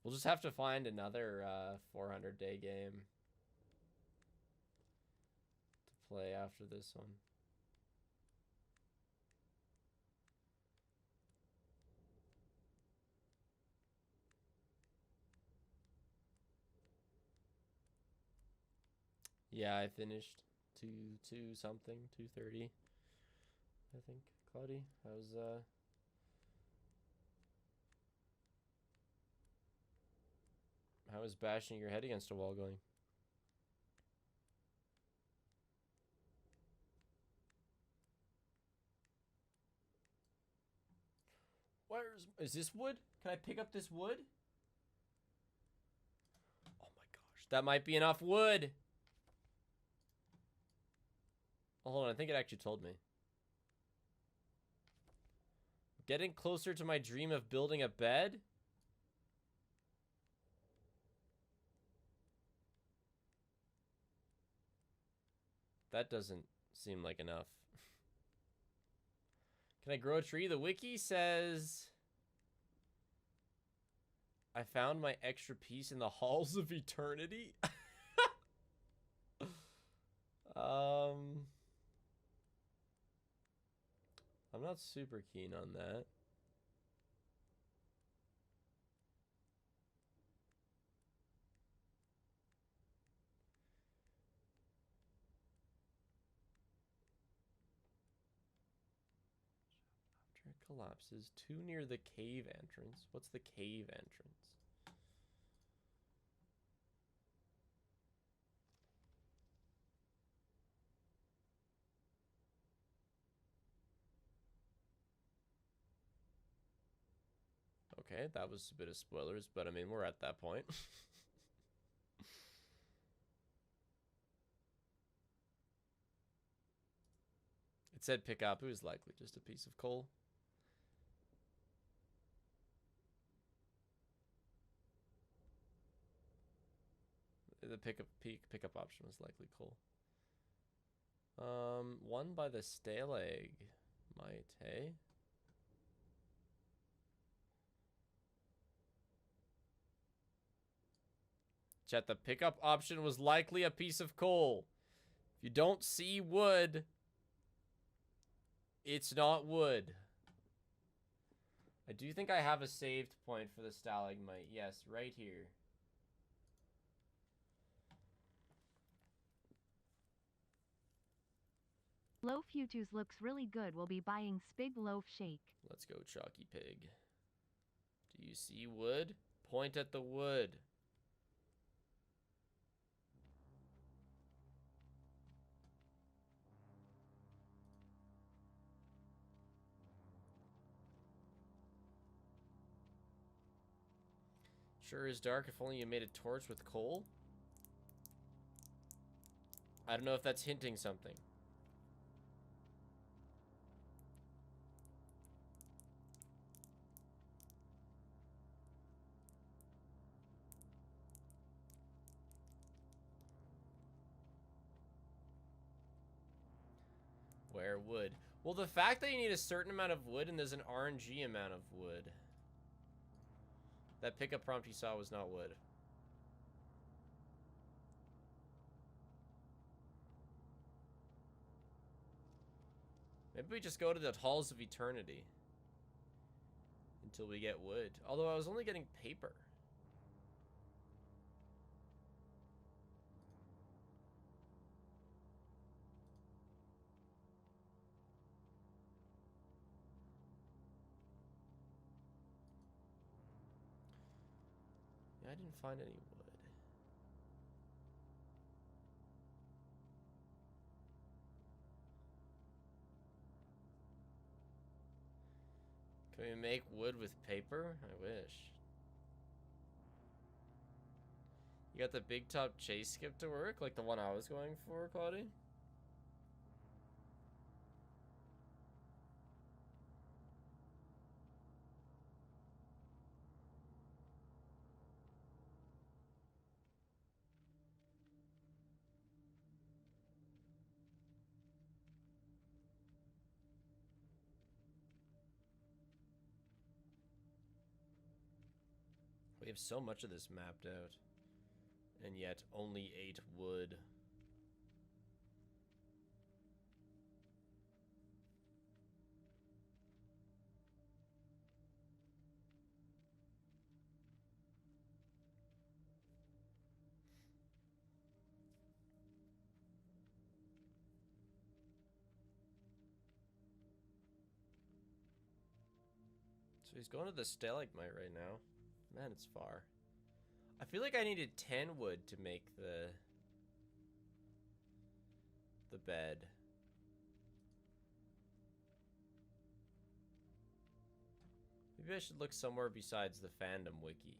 We'll just have to find another 400-day game to play after this one. Yeah, I finished 2 something, 2:30. I think. Cloudy, how is bashing your head against a wall going? Is this wood? Can I pick up this wood? Oh my gosh, that might be enough wood. Oh, hold on, I think it actually told me. Getting closer to my dream of building a bed? That doesn't seem like enough. Can I grow a tree? The wiki says... I found my extra piece in the halls of eternity. I'm not super keen on that. After it collapses, 2 near the cave entrance. What's the cave entrance? Okay, that was a bit of spoilers, but I mean, we're at that point. It said pick up. It was likely just a piece of coal. The pickup option was likely coal. One by the stale egg. Might, hey? Chat, the pickup option was likely a piece of coal. If you don't see wood, it's not wood. I do think I have a saved point for the stalagmite. Yes, right here. Loaf Futures looks really good. We'll be buying Spig Loaf Shake. Let's go, Chalky Pig. Do you see wood? Point at the wood. Sure is dark. If only you made a torch with coal. I don't know if that's hinting something. Where wood? Well, the fact that you need a certain amount of wood and there's an RNG amount of wood. That pickup prompt you saw was not wood. Maybe we just go to the halls of eternity until we get wood. Although I was only getting paper. Yeah, I didn't find any wood. Can we make wood with paper? I wish. You got the big top chase skip to work, like the one I was going for, Claudia? We have so much of this mapped out. And yet, only 8 wood. So he's going to the stalagmite right now. Man, it's far. I feel like I needed 10 wood to make the bed. Maybe I should look somewhere besides the fandom wiki.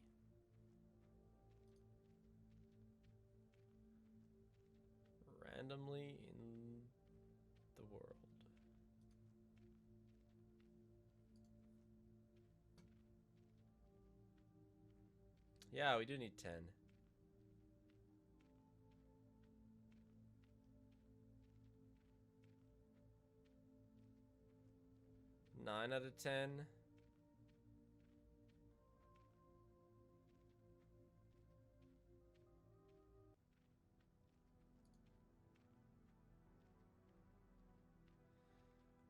Randomly in the world. Yeah, we do need 10. Nine out of 10.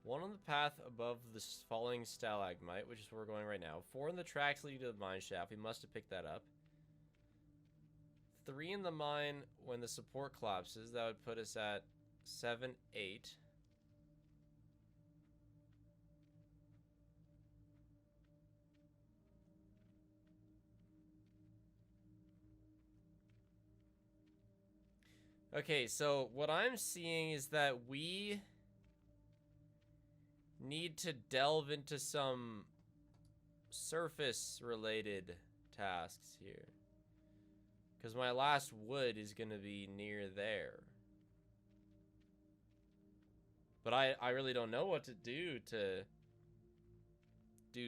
One on the path above the falling stalagmite, which is where we're going right now. 4 in the tracks leading to the mine shaft. We must have picked that up. 3 in the mine when the support collapses. That would put us at 7, 8. Okay, so what I'm seeing is that we need to delve into some surface-related tasks here. Because my last wood is going to be near there. But I really don't know what to do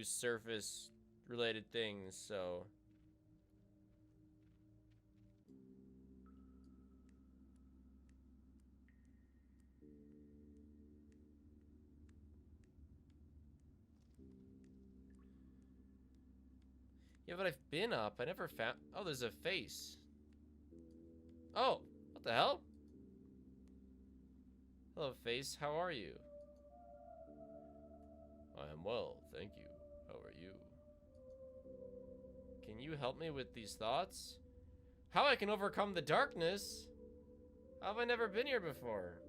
surface-related things, so... Yeah, but I've been up. I never found... Oh, there's a face. Oh, what the hell? Hello, face. How are you? I am well, thank you. How are you? Can you help me with these thoughts? How I can overcome the darkness? How have I never been here before?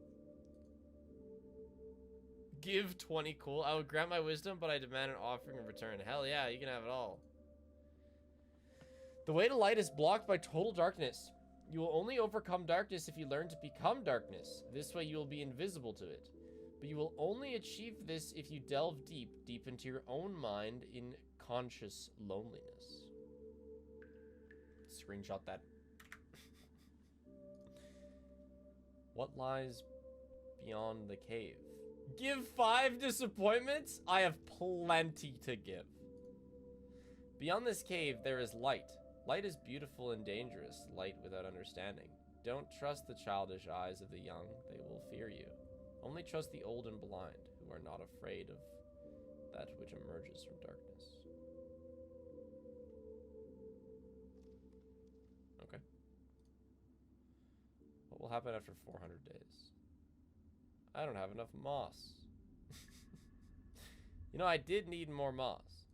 Give 20 cool. I would grant my wisdom, but I demand an offering in return. Hell yeah, you can have it all. The way to light is blocked by total darkness. You will only overcome darkness if you learn to become darkness. This way you will be invisible to it. But you will only achieve this if you delve deep into your own mind in conscious loneliness. Screenshot that. What lies beyond the cave? Give 5 disappointments? I have plenty to give. Beyond this cave, there is light. Light is beautiful and dangerous, light without understanding. Don't trust the childish eyes of the young, they will fear you. Only trust the old and blind, who are not afraid of that which emerges from darkness. Okay. What will happen after 400 days? I don't have enough moss. You know, I did need more moss.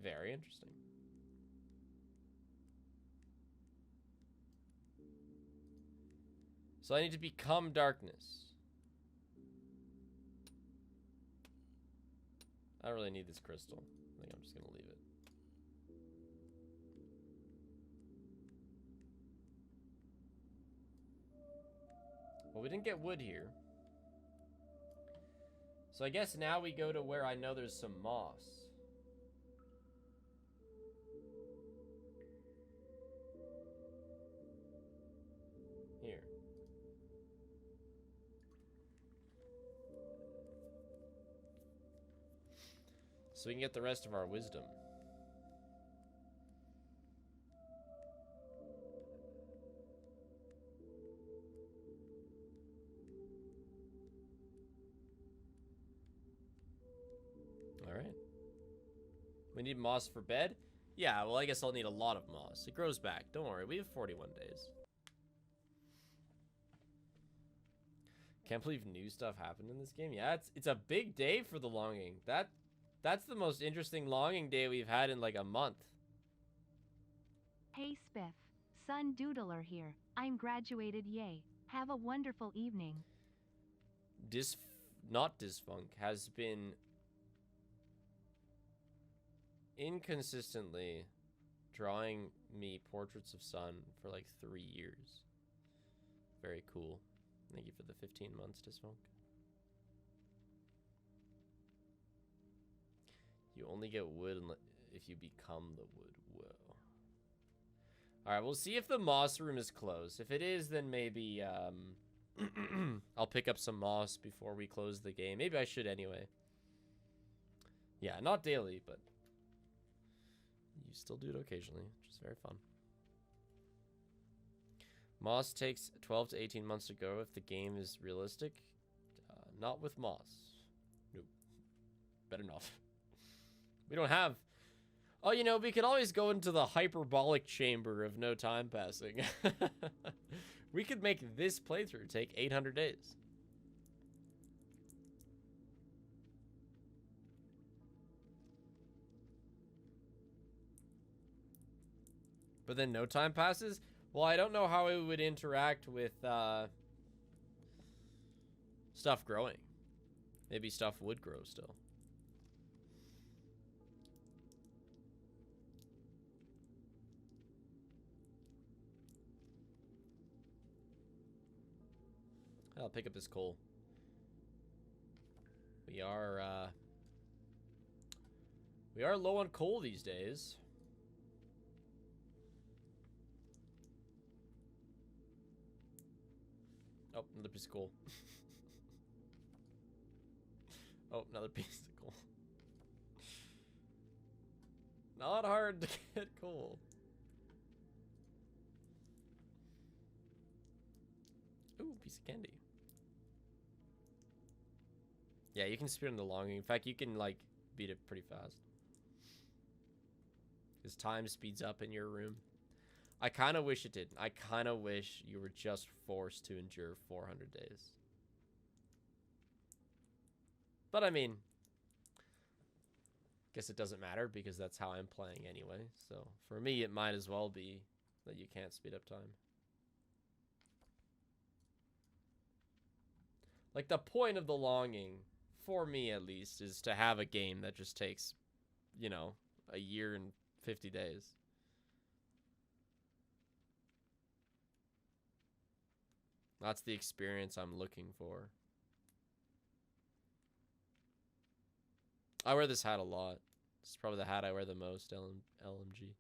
Very interesting. So I need to become darkness. I don't really need this crystal. I think I'm just gonna leave it. Well, we didn't get wood here. So I guess now we go to where I know there's some moss. Here. So we can get the rest of our wisdom. Alright. We need moss for bed? Yeah, well, I guess I'll need a lot of moss. It grows back. Don't worry, we have 41 days. Can't believe new stuff happened in this game. Yeah, it's a big day for the longing. That's the most interesting longing day we've had in like a month. Hey Spiff, Sun Doodler here. I'm graduated, yay. Have a wonderful evening. Not Disfunk has been inconsistently drawing me portraits of Sun for like 3 years. Very cool. Thank you for the 15 months, Disfunk. You only get wood if you become the wood. Whoa. Alright, we'll see if the moss room is closed. If it is, then maybe I'll pick up some moss before we close the game. Maybe I should anyway. Yeah, not daily, but you still do it occasionally, which is very fun. Moss takes 12 to 18 months to grow if the game is realistic. Not with moss. Nope. Better not. We don't have... Oh, you know, we could always go into the hyperbolic chamber of no time passing. We could make this playthrough take 800 days. But then no time passes? Well, I don't know how it would interact with stuff growing. Maybe stuff would grow still. I'll pick up this coal. We are low on coal these days. Oh, another piece of coal. Oh, another piece of coal. Not hard to get coal. Ooh, piece of candy. Yeah, you can speed on the longing. In fact, you can, like, beat it pretty fast. Because time speeds up in your room. I kind of wish it didn't. I kind of wish you were just forced to endure 400 days. But, I mean, guess it doesn't matter because that's how I'm playing anyway. So, for me, it might as well be that you can't speed up time. Like, the point of the longing, for me at least, is to have a game that just takes, you know, a year and 50 days. That's the experience I'm looking for. I wear this hat a lot. It's probably the hat I wear the most, LMG.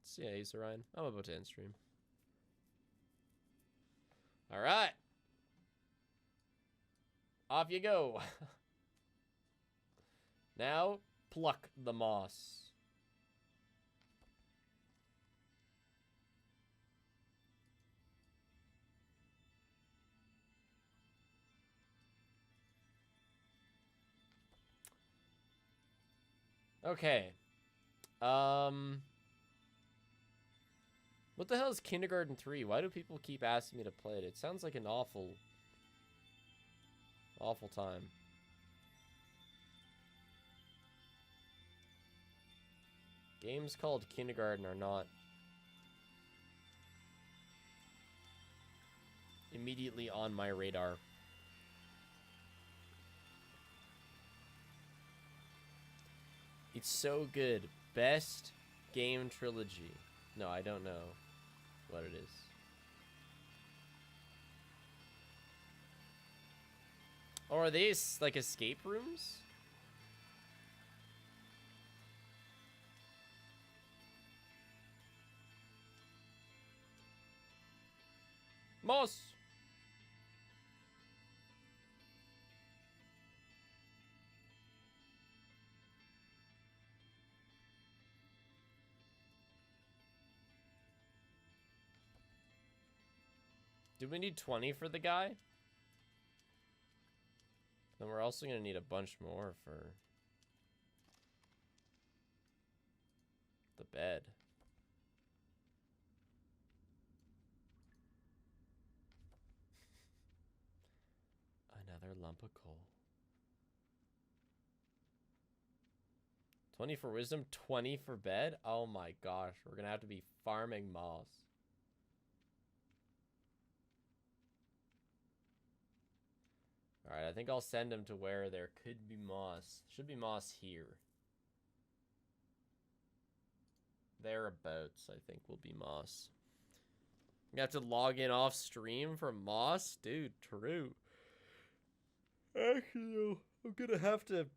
So yeah, Ace Orion. I'm about to end stream. Alright. Off you go. Now, pluck the moss. Okay. What the hell is Kindergarten 3? Why do people keep asking me to play it? It sounds like an awful time. Games called Kindergarten are not immediately on my radar. It's so good. Best game trilogy. No, I don't know what it is. Or are they like escape rooms? Moss! Do we need 20 for the guy? Then we're also going to need a bunch more for the bed. Another lump of coal. 20 for wisdom, 20 for bed? Oh my gosh, we're going to have to be farming moss. Alright, I think I'll send him to where there could be moss. Should be moss here. Thereabouts, I think, will be moss. You have to log in off stream for moss? Dude, true. Actually, I'm gonna have to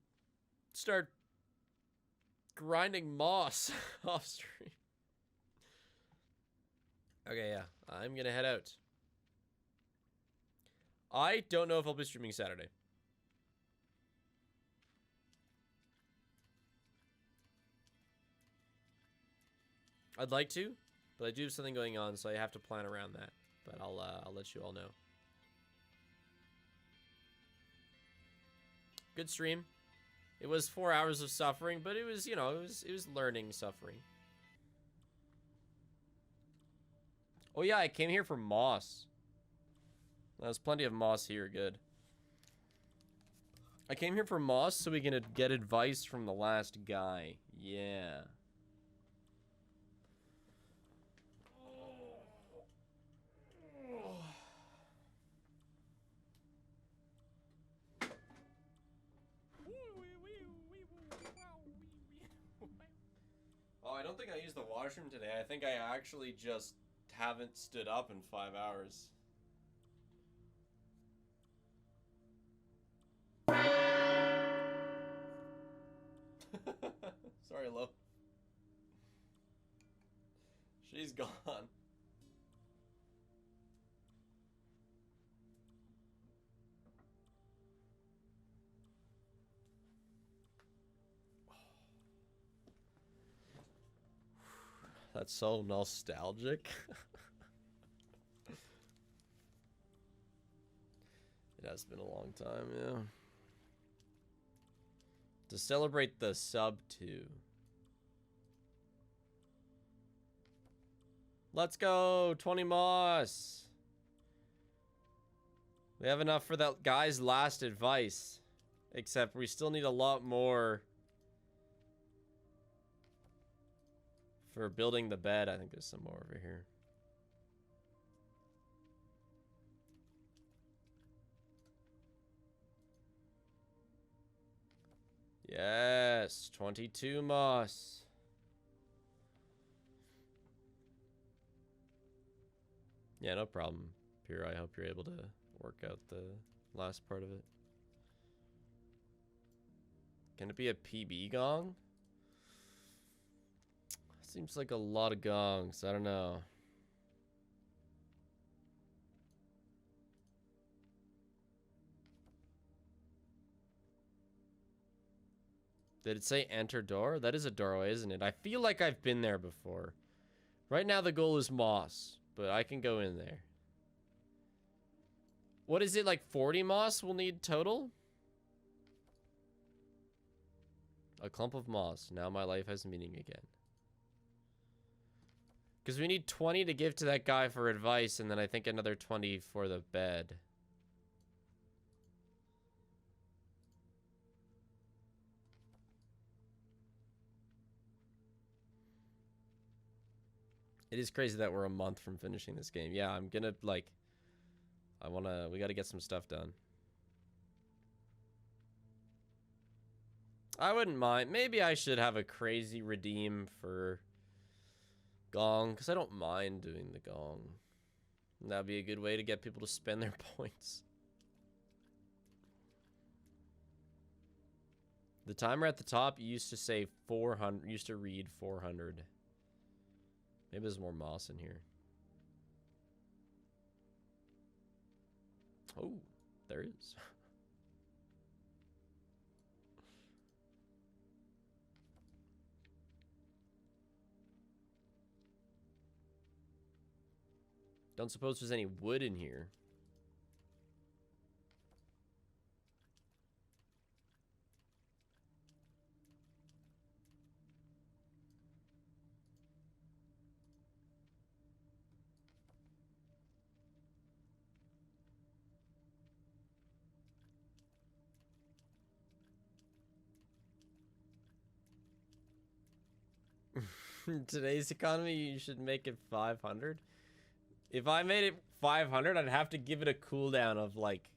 start grinding moss off stream. Okay, yeah. I'm gonna head out. I don't know if I'll be streaming Saturday. I'd like to, but I do have something going on, so I have to plan around that. But I'll let you all know. Good stream. It was 4 hours of suffering, but it was, you know, it was learning suffering. Oh yeah, I came here for moss. There's plenty of moss here, good. I came here for moss so we can get advice from the last guy. Yeah. Oh, I don't think I used the washroom today. I think I actually just haven't stood up in 5 hours. Sorry, Lo. She's gone. That's so nostalgic. It has been a long time, yeah. To celebrate the sub 2. Let's go! 20 moss! We have enough for that guy's last advice. Except we still need a lot more for building the bed. I think there's some more over here. Yes, 22 moss. Yeah, no problem. Pure, I hope you're able to work out the last part of it. Can it be a PB gong? Seems like a lot of gongs. I don't know. Did it say enter door? That is a doorway, isn't it? I feel like I've been there before. Right now the goal is moss, but I can go in there. What is it, like 40 moss we'll need total? A clump of moss. Now my life has meaning again. Because we need 20 to give to that guy for advice, and then I think another 20 for the bed. It is crazy that we're a month from finishing this game. Yeah, I'm gonna, like... we gotta get some stuff done. I wouldn't mind. Maybe I should have a crazy redeem for Gong, because I don't mind doing the Gong. That'd be a good way to get people to spend their points. The timer at the top used to say 400, used to read 400. Maybe there's more moss in here. Oh, there is. Don't suppose there's any wood in here. In today's economy, you should make it 500. If I made it 500, I'd have to give it a cooldown of like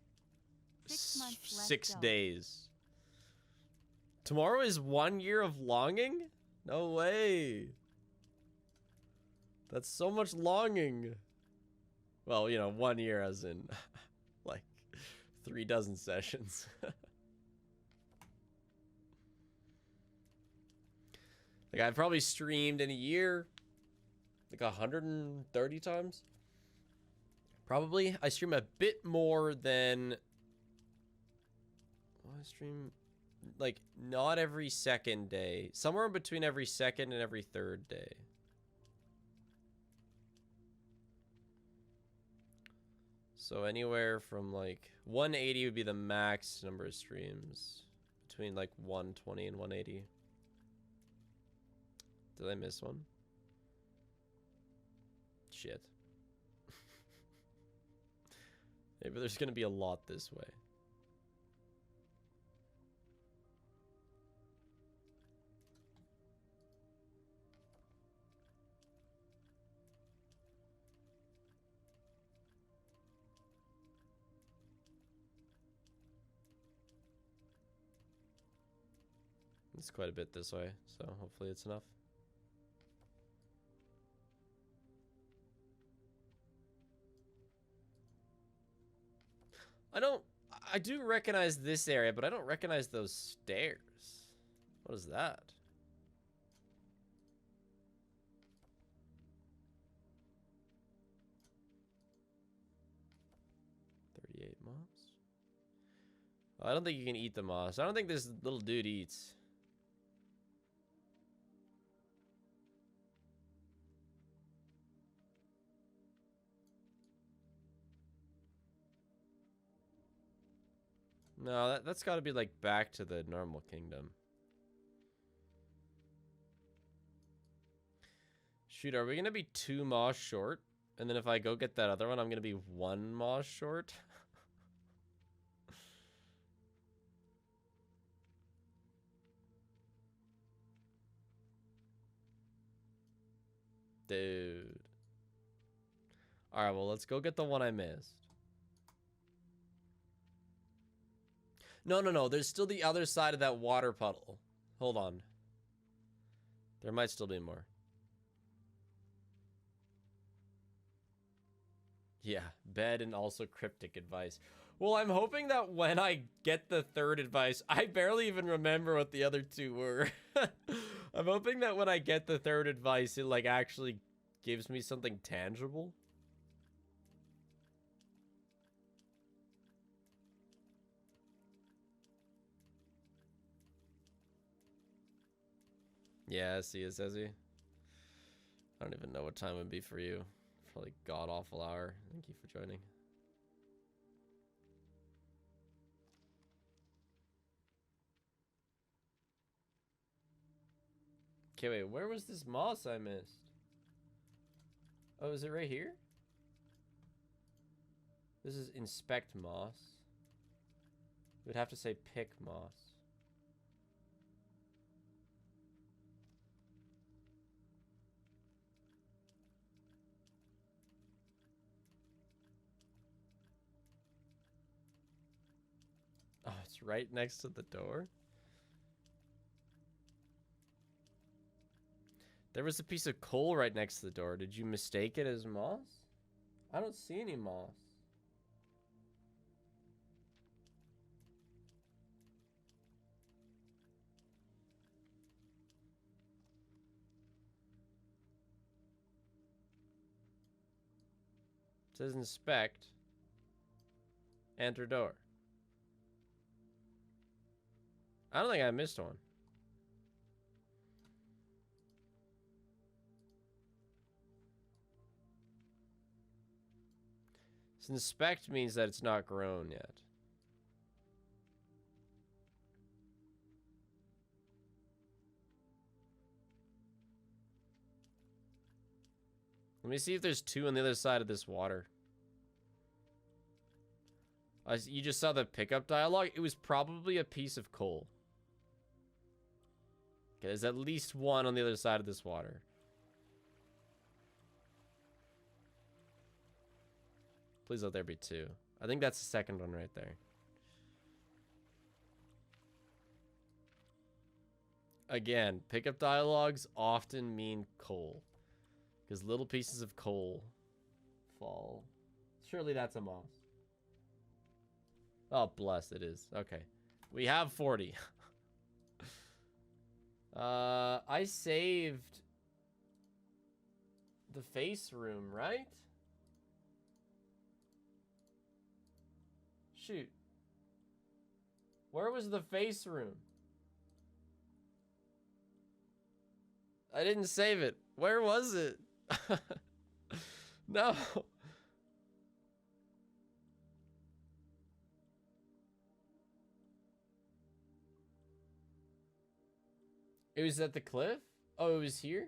6 days. Tomorrow is 1 year of longing? No way. That's so much longing. Well, you know, 1 year as in like 3 dozen sessions. Like, I've probably streamed in a year like 130 times. Probably. I stream a bit more than... I stream like not every second day. Somewhere in between every second and every third day. So anywhere from like 180 would be the max number of streams. Between like 120 and 180. Did I miss one? Shit. Maybe there's gonna be a lot this way. It's quite a bit this way, so hopefully it's enough. I do recognize this area, but I don't recognize those stairs. What is that? $38 moss? Oh, I don't think you can eat the moss. I don't think this little dude eats. No, that's got to be like back to the normal kingdom. Shoot, are we going to be 2 moss short? And then if I go get that other one, I'm going to be 1 moss short? Dude. Alright, well, let's go get the one I missed. No. There's still the other side of that water puddle. Hold on. There might still be more. Yeah, bed and also cryptic advice. Well, I'm hoping that when I get the third advice, I barely even remember what the other 2 were. I'm hoping that when I get the third advice, it like actually gives me something tangible. Yeah, see it, says he. I don't even know what time it would be for you. Probably god-awful hour. Thank you for joining. Okay, wait, where was this moss I missed? Oh, is it right here? This is inspect moss. You would have to say pick moss. Oh, it's right next to the door. There was a piece of coal right next to the door. Did you mistake it as moss? I don't see any moss. It says inspect. Enter door. I don't think I missed one. So inspect means that it's not grown yet. Let me see if there's two on the other side of this water. You just saw the pickup dialogue? It was probably a piece of coal. Okay, there's at least one on the other side of this water. Please let there be two. I think that's the second one right there. Again, pickup dialogues often mean coal. Because little pieces of coal fall. Surely that's a moss. Oh, bless, it is. Okay. We have 40. I saved the face room, right? Shoot. Where was the face room? I didn't save it. Where was it? No. It was at the cliff? Oh, it was here?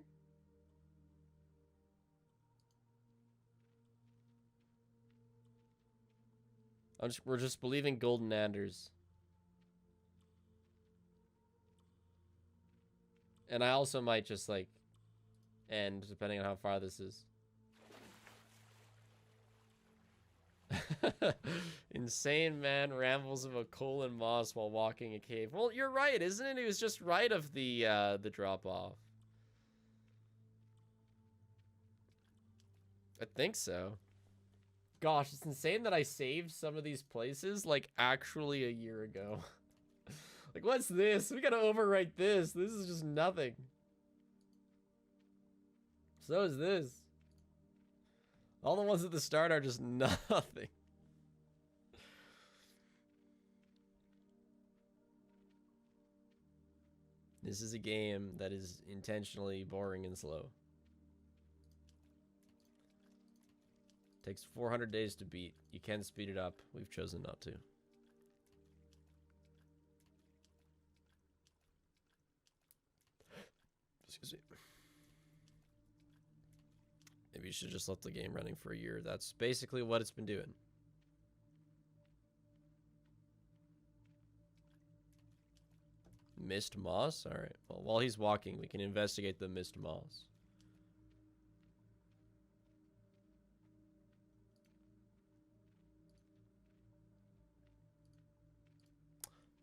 We're just believing golden Anders. And I also might just like end depending on how far this is. Insane man rambles of a coal and moss while walking a cave. Well, you're right, isn't it? It was just right of the drop off. I think so. Gosh, it's insane that I saved some of these places like actually a year ago. Like, what's this? We gotta overwrite this. This is just nothing. So is this. All the ones at the start are just nothing. This is a game that is intentionally boring and slow. Takes 400 days to beat. You can speed it up. We've chosen not to. Excuse me. Maybe you should just let the game running for a year. That's basically what it's been doing. Missed moss? Alright. Well, while he's walking, we can investigate the missed moss.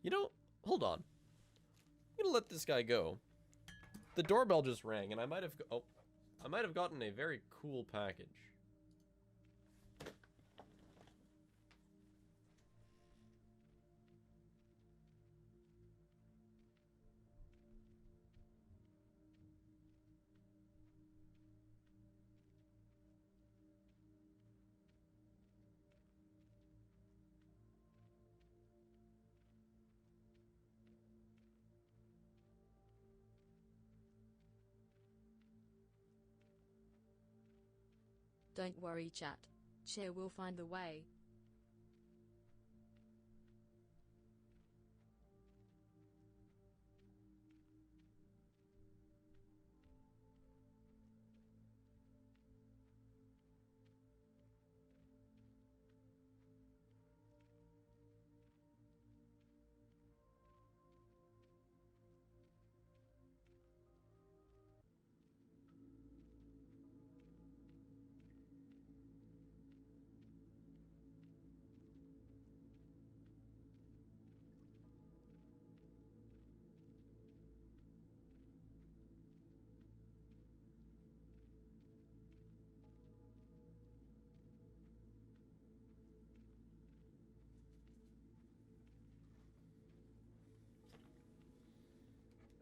You know, hold on. I'm gonna let this guy go. The doorbell just rang, and I might have gotten a very cool package. Don't worry, chat. Cher will find the way.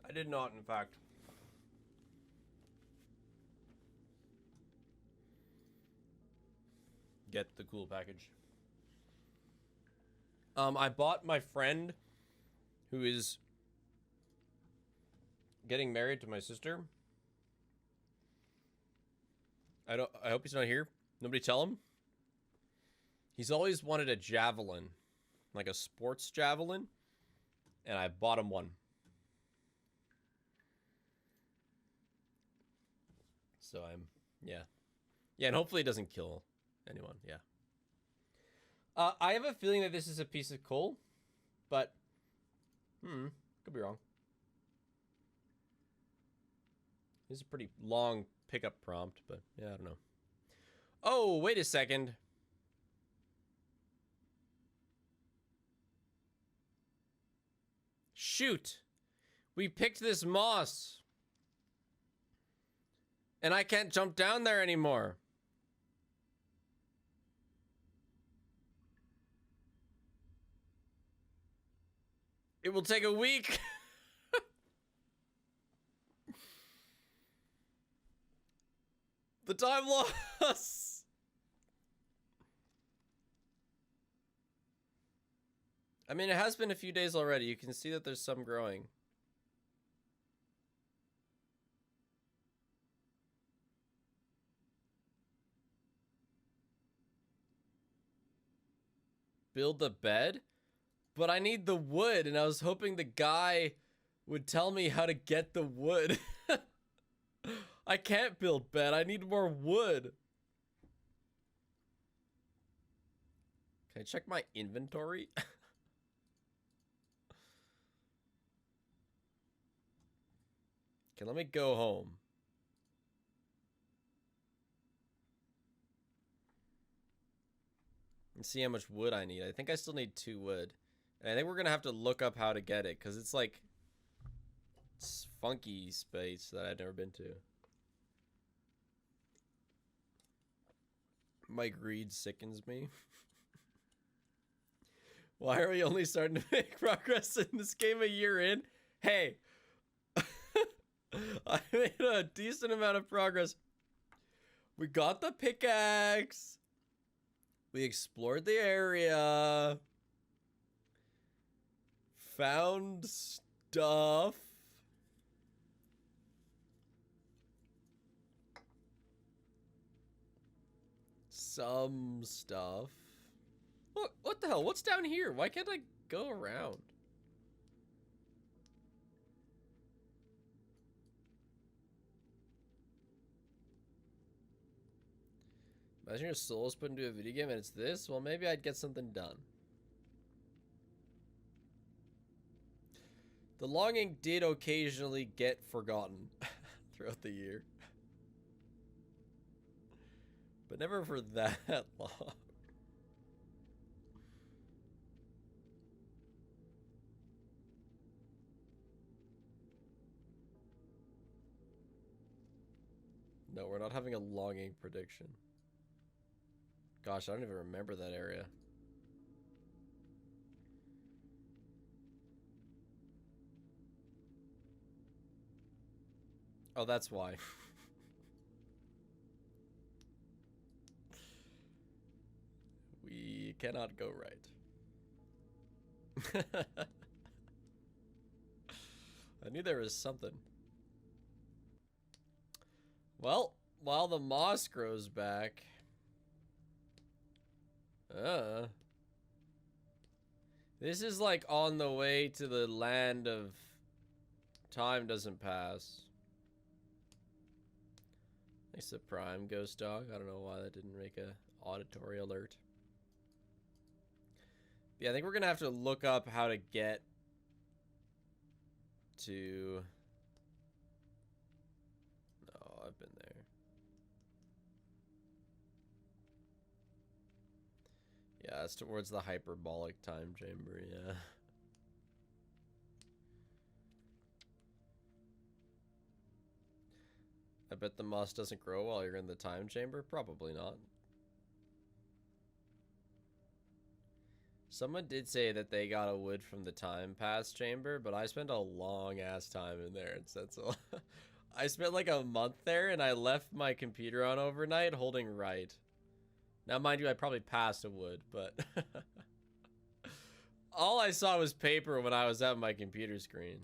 I did not, in fact. Get the cool package. I bought my friend who is getting married to my sister. I hope he's not here. Nobody tell him. He's always wanted a javelin, like a sports javelin, and I bought him one. So yeah, and hopefully it doesn't kill anyone. Yeah. I have a feeling that this is a piece of coal, but could be wrong. This is a pretty long pickup prompt, but yeah, I don't know. Oh, wait a second. Shoot. We picked this moss. And I can't jump down there anymore. It will take a week. The time loss. I mean, it has been a few days already. You can see that there's some growing. Build the bed? But I need the wood, and I was hoping the guy would tell me how to get the wood. I can't build bed. I need more wood. Can I check my inventory? Okay, let me go home. And see how much wood I need. I think I still need 2 wood. And I think we're gonna have to look up how to get it, because it's like it's funky space that I've never been to. My greed sickens me. Why are we only starting to make progress in this game a year in? Hey, I made a decent amount of progress. We got the pickaxe. We explored the area. Found stuff. Some stuff. What the hell? What's down here? Why can't I go around? Imagine your soul is put into a video game and it's this? Well, maybe I'd get something done. The longing did occasionally get forgotten throughout the year. But never for that long. No, we're not having a longing prediction. Gosh, I don't even remember that area. Oh, that's why. We cannot go right. I knew there was something. Well, while the moss grows back. This is like on the way to the land of time doesn't pass. Thanks to Prime Ghost Dog. I don't know why that didn't make a auditory alert. Yeah, I think we're gonna have to look up how to get to... No, I've been there. Yeah, it's towards the hyperbolic time chamber, yeah. I bet the moss doesn't grow while you're in the time chamber? Probably not. Someone did say that they got a wood from the time pass chamber, but I spent a long ass time in there. That's all. I spent like a month there, and I left my computer on overnight holding right. Now, mind you, I probably passed a wood, but all I saw was paper when I was at my computer screen.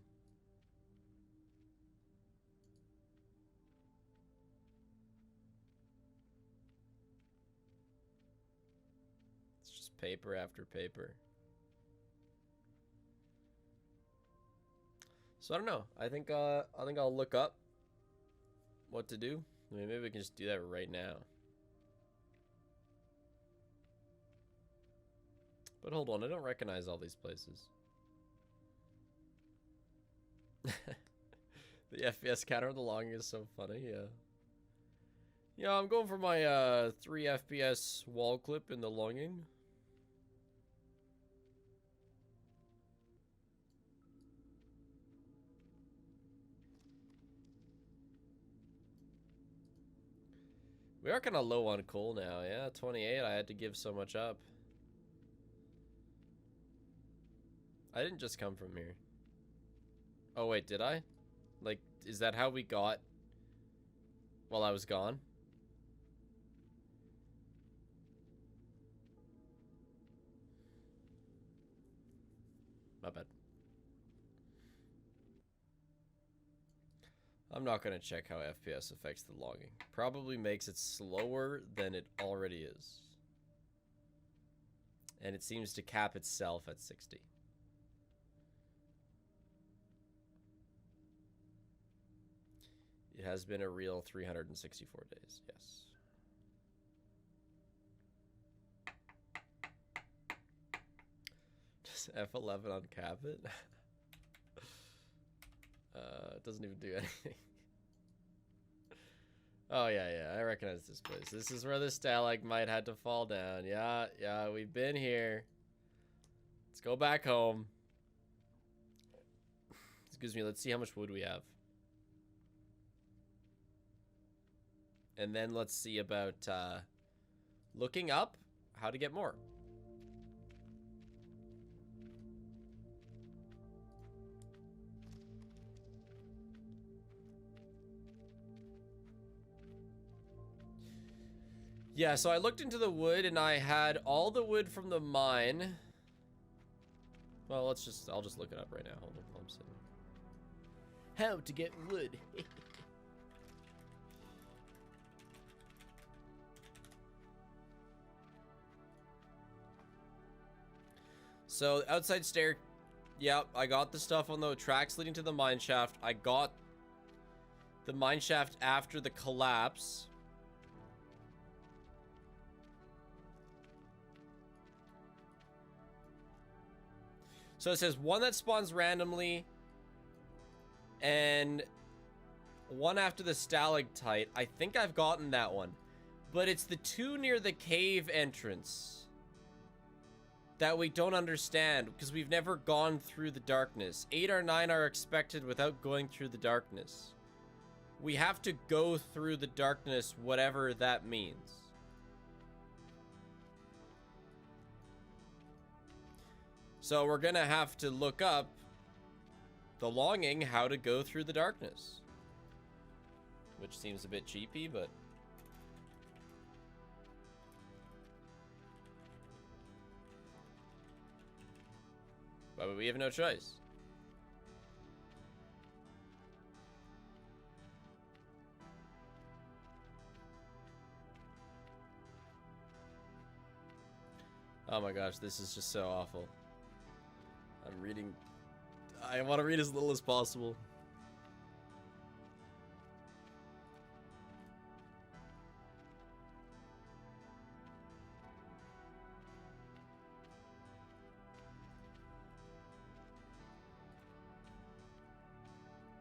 It's just paper after paper. So I don't know. I think I'll look up what to do. I mean, maybe we can just do that right now. But hold on, I don't recognize all these places. The FPS counter on the logging is so funny, yeah. Yeah, I'm going for my 3 FPS wall clip in the logging. We are kind of low on coal now, yeah. 28, I had to give so much up. I didn't just come from here. Oh wait, did I? Like, is that how we got while I was gone? My bad. I'm not gonna check how FPS affects the logging. Probably makes it slower than it already is. And it seems to cap itself at 60. It has been a real 364 days, yes. Does F11 uncap it? It doesn't even do anything. Oh, yeah, I recognize this place. This is where the stalagmite had to fall down. Yeah, we've been here. Let's go back home. Excuse me, let's see how much wood we have. And then let's see about looking up how to get more. Yeah, so I looked into the wood and I had all the wood from the mine. Well, I'll just look it up right now. Hold on, I'm sitting. How to get wood. So, outside stair, yep, I got the stuff on the tracks leading to the mine shaft. I got the mine shaft after the collapse. So it says one that spawns randomly and one after the stalactite. I think I've gotten that one, but it's the two near the cave entrance that we don't understand because we've never gone through the darkness. 8 or 9 are expected without going through the darkness. We have to go through the darkness, whatever that means. So we're gonna have to look up the longing how to go through the darkness, which seems a bit cheapy, but we have no choice. Oh my gosh, this is just so awful. I'm reading. I want to read as little as possible.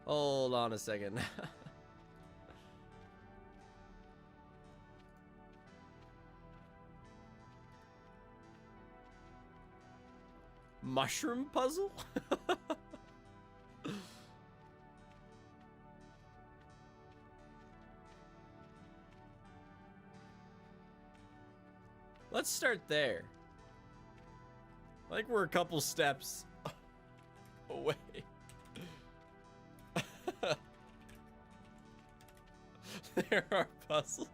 Hold on a second. Mushroom puzzle? Let's start there. I think we're a couple steps away. There are puzzles.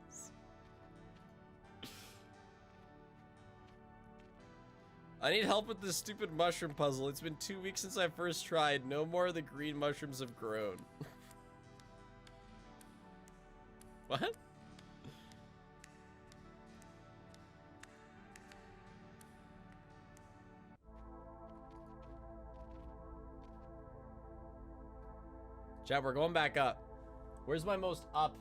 I need help with this stupid mushroom puzzle. It's been 2 weeks since I first tried. No more of the green mushrooms have grown. What? Chat, we're going back up. Where's my most up?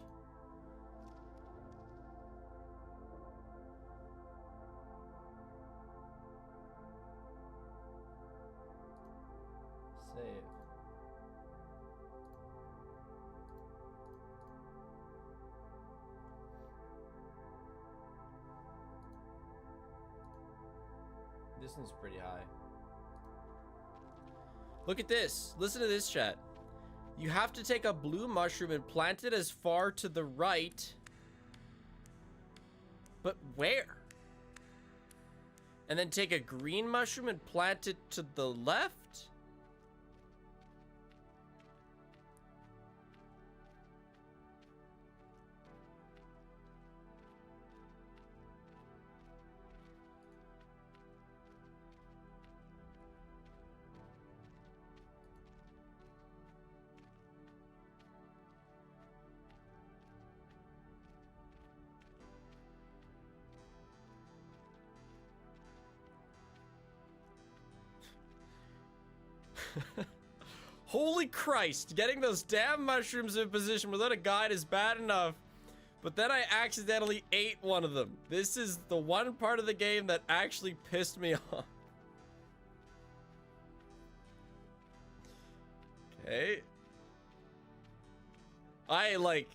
Save. This one's pretty high. Look at this. Listen to this, chat. You have to take a blue mushroom and plant it as far to the right. But where? And then take a green mushroom and plant it to the left? Holy Christ, getting those damn mushrooms in position without a guide is bad enough, but then I accidentally ate one of them. This is the one part of the game that actually pissed me off. Okay. I like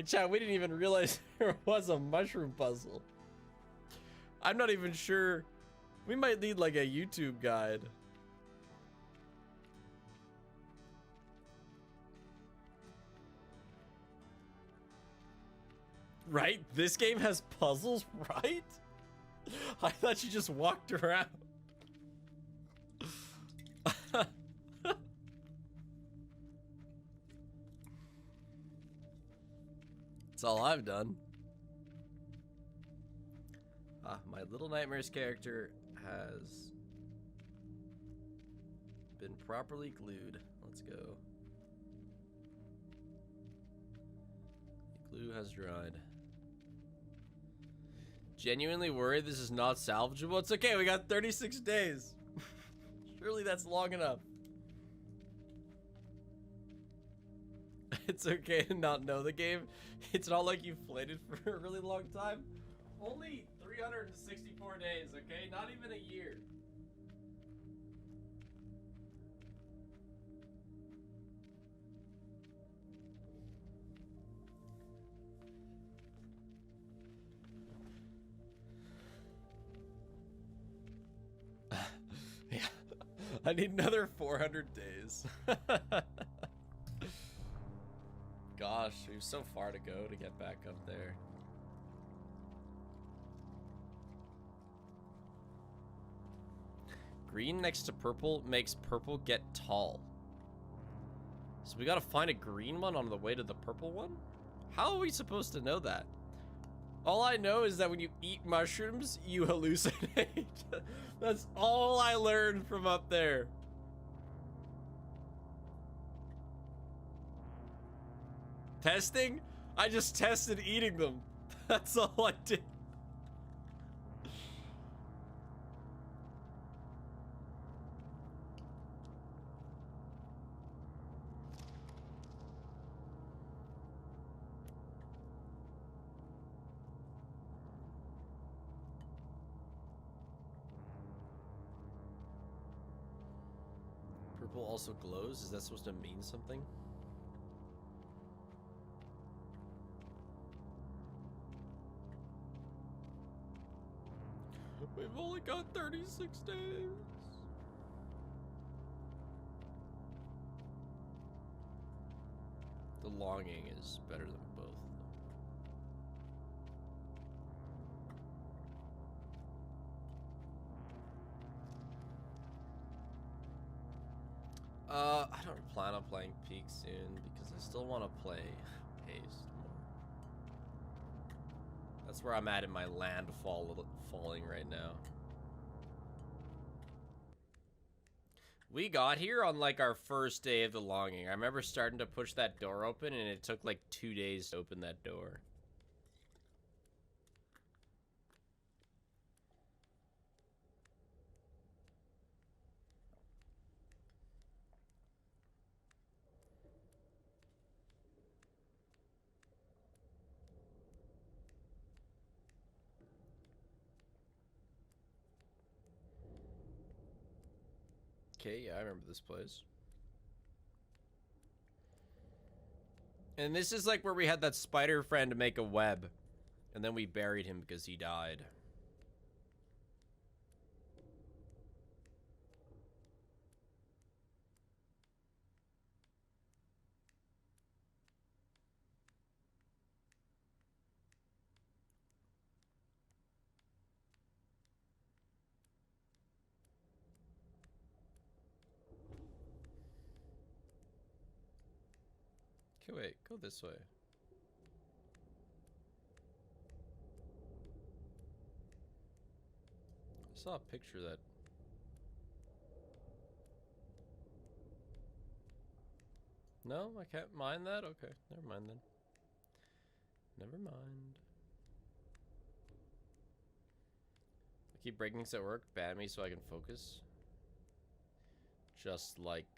chat, we didn't even realize there was a mushroom puzzle. I'm not even sure. We might need like a YouTube guide. Right? This game has puzzles, right? I thought you just walked around. That's all I've done. My Little Nightmares character has been properly glued. Let's go. The glue has dried. Genuinely worried this is not salvageable? It's okay, we got 36 days. Surely that's long enough. It's okay to not know the game. It's not like you've played it for a really long time. Only 364 days, okay? Not even a year. Yeah. I need another 400 days. Gosh, we have so far to go to get back up there. Green next to purple makes purple get tall. So we gotta find a green one on the way to the purple one? How are we supposed to know that? All I know is that when you eat mushrooms, you hallucinate. That's all I learned from up there. Testing? I just tested eating them. That's all I did. Purple also glows? Is that supposed to mean something? We've only got 36 days. The longing is better than both. I don't plan on playing Peak soon because I still want to play Haste more. That's where I'm at in my falling right now. We got here on like our first day of the longing. I remember starting to push that door open and it took like 2 days to open that door. Okay, yeah, I remember this place. And this is like where we had that spider friend make a web. And then we buried him because he died. Okay, wait, go this way. I saw a picture that... No, I can't mine that? Okay, never mind then. Never mind. I keep breaking things at work, ban me so I can focus. Just like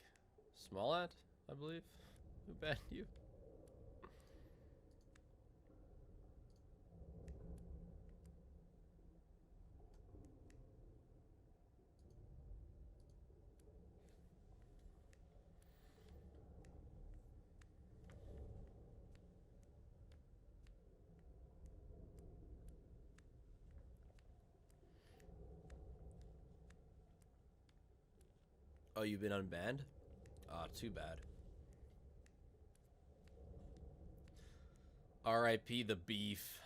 Smallat, I believe. Who banned you? Oh, you've been unbanned? Ah, too bad. R.I.P. the beef.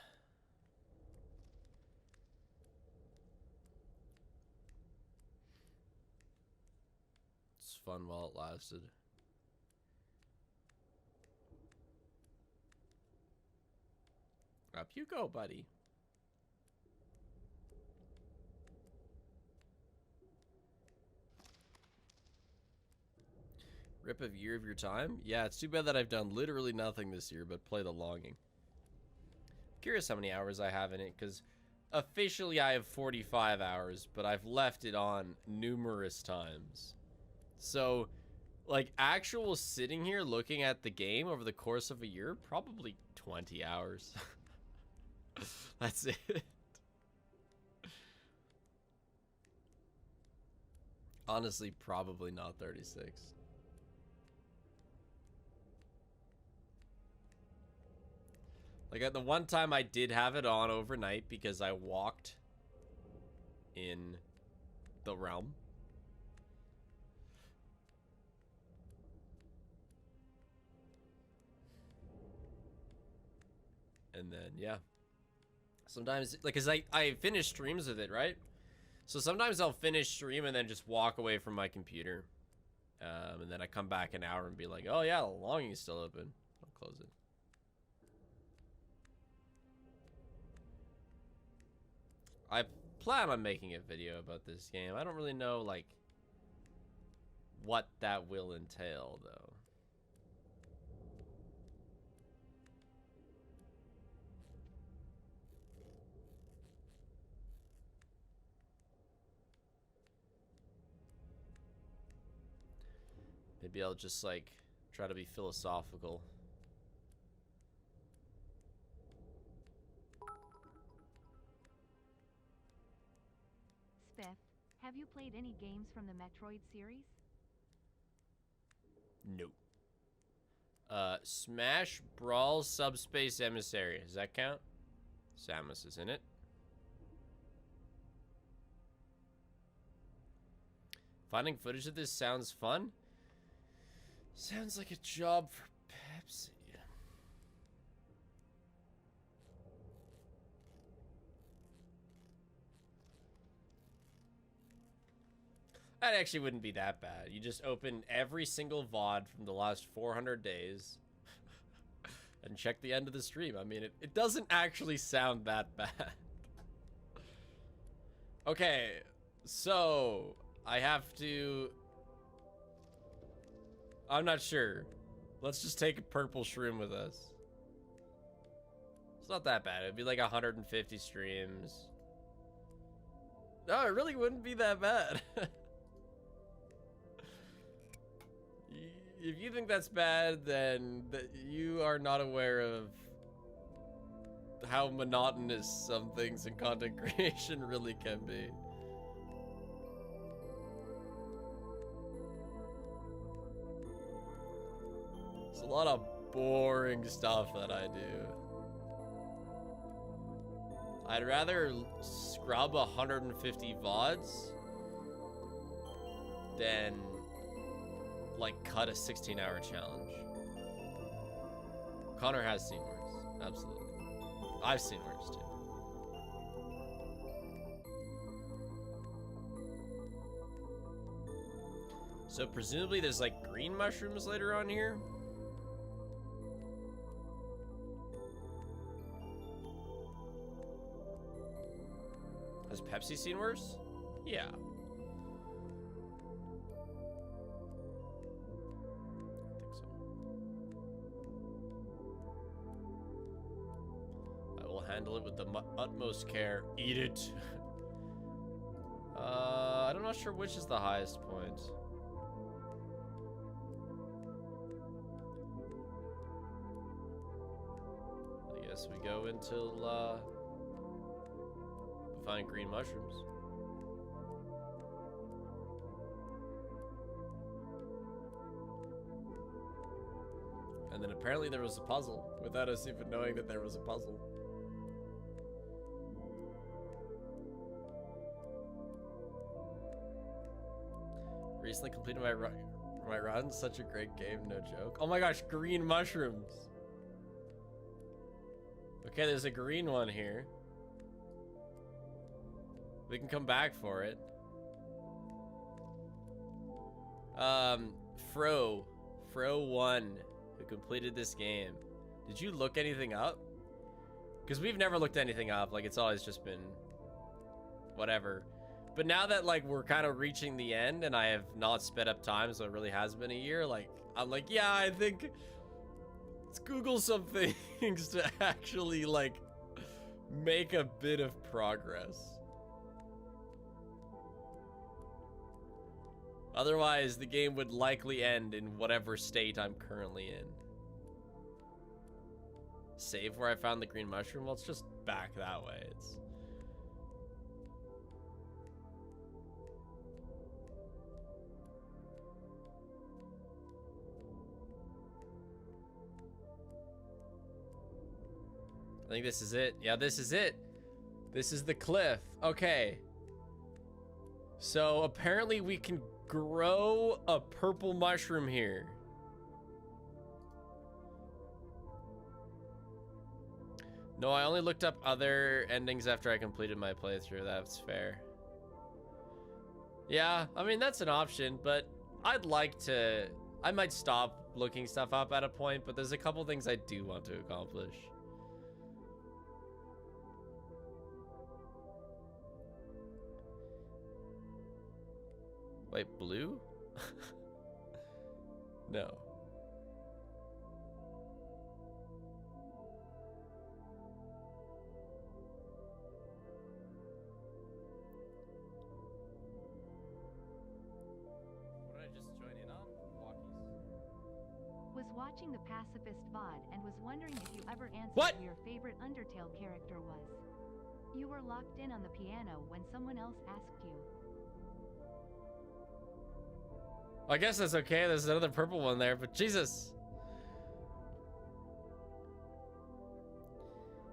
It's fun while it lasted. Up you go, buddy. Rip a year of your time? Yeah, it's too bad that I've done literally nothing this year but play the longing. Curious how many hours I have in it, because officially I have 45 hours, but I've left it on numerous times. So, like, actual sitting here looking at the game over the course of a year, probably 20 hours. That's it. Honestly, probably not 36. Like, at the one time I did have it on overnight because I walked in the realm. And then, yeah. Sometimes, like, cause I finish streams with it, right? So sometimes I'll finish stream and then just walk away from my computer. And then I come back an hour and be like, oh yeah, the longing's still open. I'll close it. I plan on making a video about this game. I don't really know, like, what that will entail, though. Maybe I'll just, like, try to be philosophical. Spiff, have you played any games from the Metroid series? No. Smash Brawl Subspace Emissary. Does that count? Samus is in it. Finding footage of this sounds fun. Sounds like a job for Pepsi. That actually wouldn't be that bad. You just open every single VOD from the last 400 days and check the end of the stream. I mean, it doesn't actually sound that bad. Okay, so I have to... I'm not sure. Let's just take a purple shroom with us. It's not that bad. It'd be like 150 streams. No, it really wouldn't be that bad. If you think that's bad, then you are not aware of how monotonous some things in content creation really can be. It's a lot of boring stuff that I do. I'd rather scrub 150 VODs than like cut a 16-hour challenge. Connor has seen worse, absolutely. I've seen worse too. So presumably there's like green mushrooms later on here. Has Pepsi seen worse? Yeah. Handle it with the utmost care. Eat it. I'm not sure which is the highest point. I guess we go until we find green mushrooms. And then apparently there was a puzzle without us even knowing that there was a puzzle. Recently completed my run. Such a great game, no joke. Oh my gosh, green mushrooms. Okay, there's a green one here. We can come back for it. Fro1, who completed this game. Did you look anything up? Because we've never looked anything up. Like, it's always just been whatever. But now that, like, we're kind of reaching the end and I have not sped up time, so it really has been a year, like, I'm like, yeah, I think let's Google some things to actually, like, make a bit of progress. Otherwise, the game would likely end in whatever state I'm currently in. Save where I found the green mushroom? Well, it's just back that way. It's... I think this is it. Yeah, this is it. This is the cliff. Okay. So apparently we can grow a purple mushroom here. No, I only looked up other endings after I completed my playthrough. That's fair. Yeah, I mean, that's an option, but I'd like to... I might stop looking stuff up at a point, but there's a couple things I do want to accomplish. Wait, blue? No. What did I just join in on? Walkies. Was watching the Pacifist VOD and was wondering if you ever answered What? who your favorite Undertale character was. You were locked in on the piano when someone else asked you. I guess that's okay. There's another purple one there, but Jesus.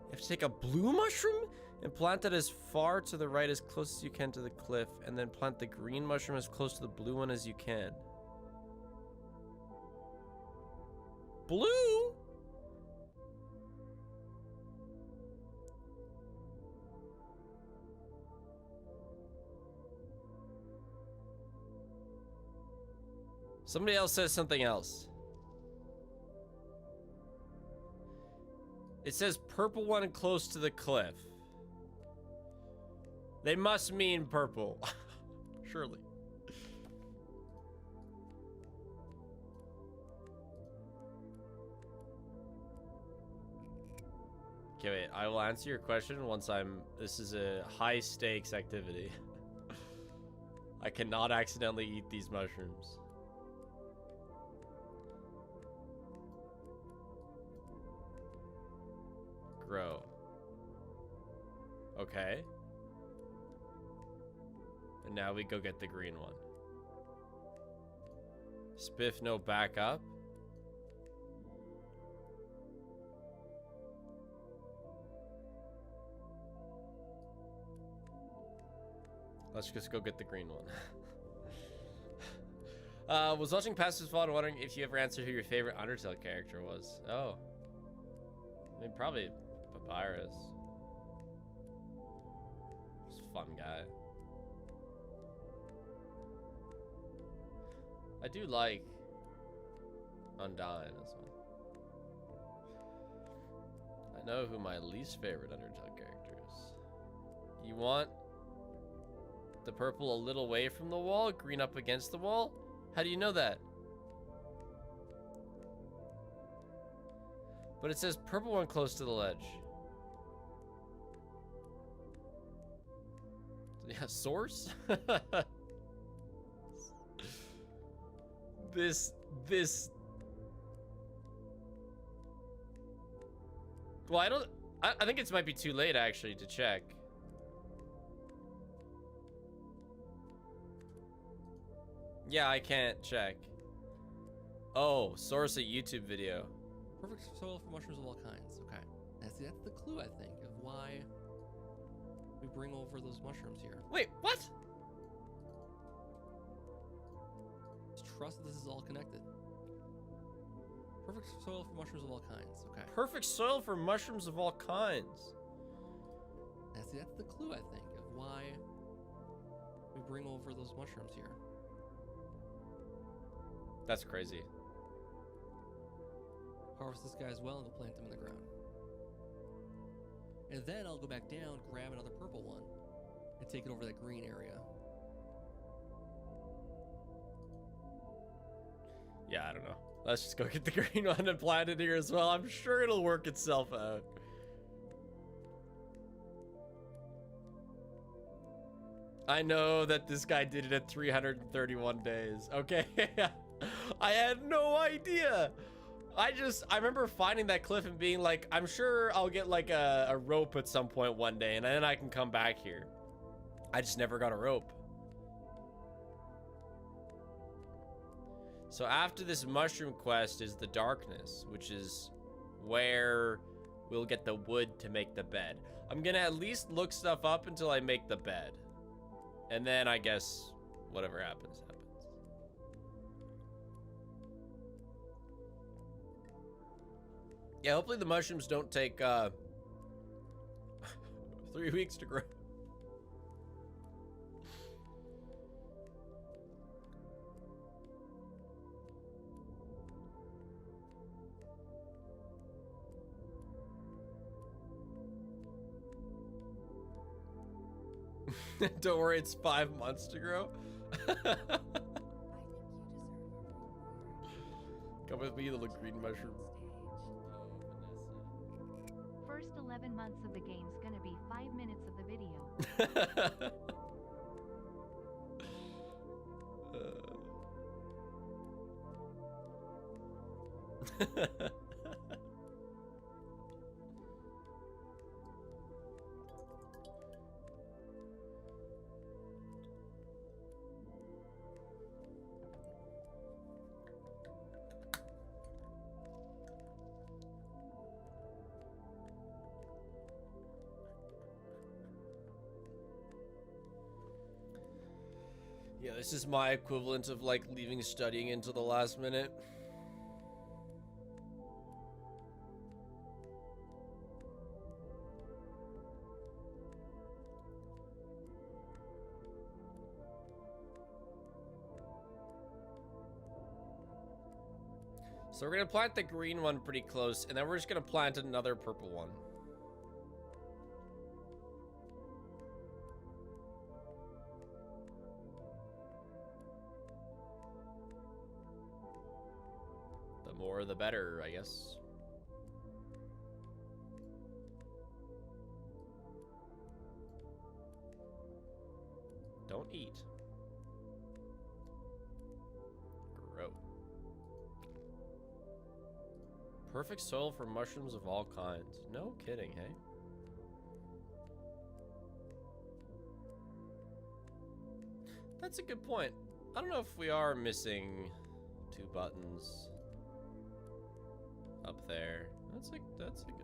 You have to take a blue mushroom and plant it as far to the right as close as you can to the cliff, and then plant the green mushroom as close to the blue one as you can. Blue? Somebody else says something else. It says purple one close to the cliff. They must mean purple. Surely. Okay, wait. I will answer your question once I'm... This is a high stakes activity. I cannot accidentally eat these mushrooms. Grow. Okay. And now we go get the green one. Spiff no backup. Let's just go get the green one. Was watching Passive Spawn wondering if you ever answered who your favorite Undertale character was. Oh. I mean, probably Papyrus. Just a fun guy. I do like Undyne as well. I know who my least favorite Undertale character is. You want the purple a little away from the wall, green up against the wall? How do you know that? But it says purple one close to the ledge. Yeah, source? This... Well, I think it might be too late, actually, to check. Yeah, I can't check. Oh, source a YouTube video. Perfect soil for mushrooms of all kinds. Okay. That's the clue, I think, of why we bring over those mushrooms here. Wait, what? Just trust that this is all connected. Perfect soil for mushrooms of all kinds. Okay. Perfect soil for mushrooms of all kinds. That's the clue, I think, of why we bring over those mushrooms here. That's crazy. Harvest this guy as well and go plant him in the ground. And then I'll go back down, grab another purple one, and take it over that green area. Yeah, I don't know. Let's just go get the green one and plant it here as well. I'm sure it'll work itself out. I know that this guy did it at 331 days. Okay. I had no idea. I remember finding that cliff and being like, I'm sure I'll get like a rope at some point one day and then I can come back here. I just never got a rope. So after this mushroom quest is the darkness, which is where we'll get the wood to make the bed. I'm gonna at least look stuff up until I make the bed. And then I guess whatever happens, happens. Yeah, hopefully the mushrooms don't take 3 weeks to grow. Don't worry, it's 5 months to grow. Come with me, little green mushroom. First 11 months of the game's gonna be 5 minutes of the video. Yeah, this is my equivalent of like leaving studying until the last minute. So we're gonna plant the green one pretty close, and then we're just gonna plant another purple one. The more the better, I guess. Don't eat. Grow. Perfect soil for mushrooms of all kinds. No kidding, hey? That's a good point. I don't know if we are missing 2 buttons up there.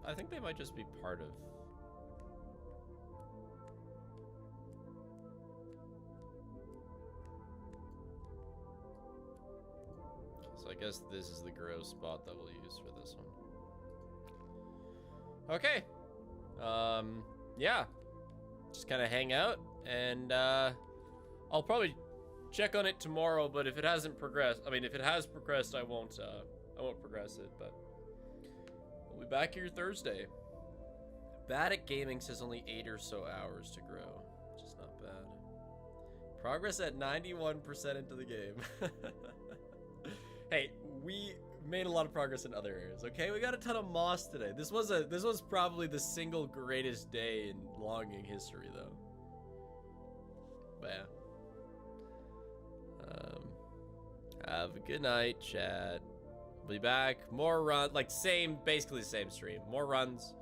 I think they might just be part of. So I guess this is the grow spot that we'll use for this one. Okay. Yeah. Just kind of hang out, and I'll probably check on it tomorrow, but if it hasn't progressed, I mean, if it has progressed, I won't progress it, but we'll be back here Thursday. Bad at Gaming says only 8 or so hours to grow, which is not bad. Progress at 91% into the game. Hey, we made a lot of progress in other areas, okay? We got a ton of moss today. This was probably the single greatest day in logging history, though. But yeah. Have a good night, chat. We'll be back. More run, like basically the same stream. More runs,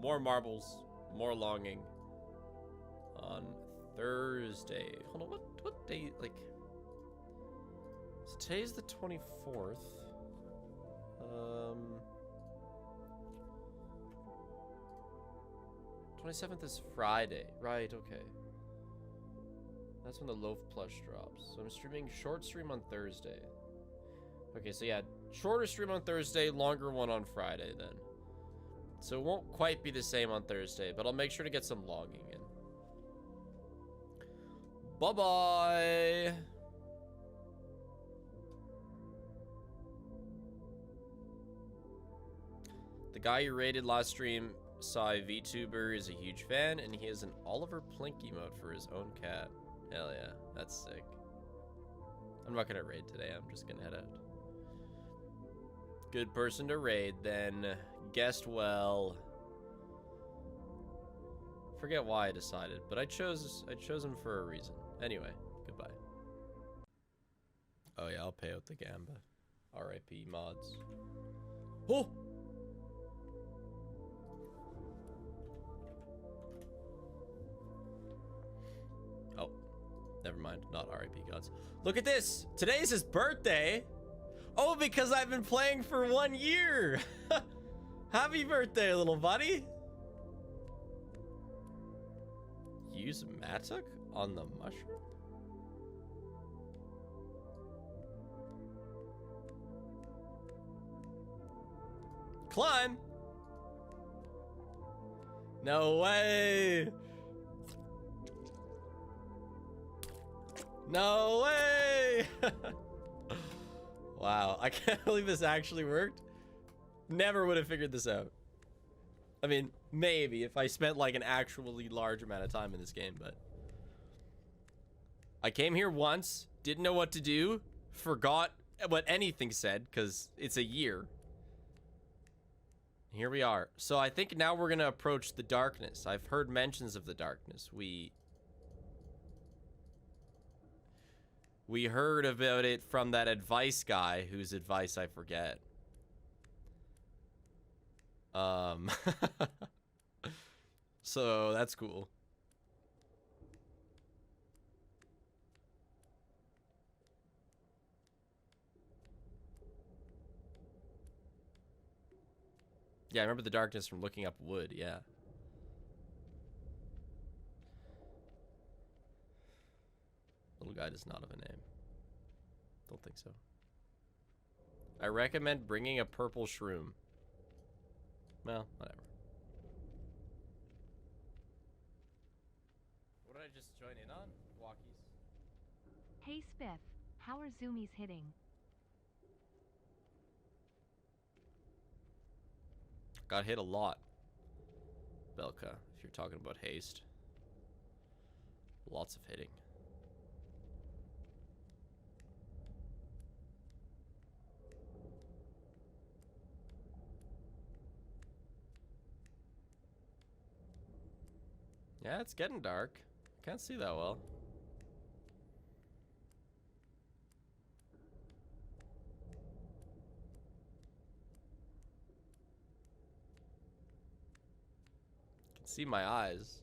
more marbles, more longing on Thursday. Hold on, what day, like... So today's the 24th. 27th is Friday. Right, okay. That's when the loaf plush drops. So I'm streaming short stream on Thursday. Okay, so yeah, shorter stream on Thursday, longer one on Friday then. So it won't quite be the same on Thursday, but I'll make sure to get some logging in. Bye-bye! The guy you rated last stream saw a VTuber, is a huge fan, and he has an Oliver Plink emote for his own cat. Hell yeah, that's sick. I'm not gonna raid today, I'm just gonna head out. Good person to raid, then. Guessed well. Forget why I decided, but I chose him for a reason. Anyway, goodbye. Oh yeah, I'll pay out the Gamba. RIP mods. Oh! Oh, never mind. Not RIP gods. Look at this! Today's his birthday! Oh, because I've been playing for 1 year! Happy birthday, little buddy! Use Matuk on the mushroom? Climb! No way! No way! Wow, I can't believe this actually worked. Never would have figured this out. I mean, maybe if I spent like an actually large amount of time in this game, but I came here once, didn't know what to do, forgot what anything said because it's a year. Here we are. So I think now we're gonna approach the darkness. I've heard mentions of the darkness. We heard about it from that advice guy whose advice I forget. So that's cool. Yeah, I remember the darkness from looking up wood, yeah. Little guy does not have a name. Don't think so. I recommend bringing a purple shroom. Well, whatever. What did I just join in on? Walkies. Hey Spiff, how are zoomies hitting? Got hit a lot. Belka, if you're talking about haste. Lots of hitting. Yeah, it's getting dark. Can't see that well. Can see my eyes.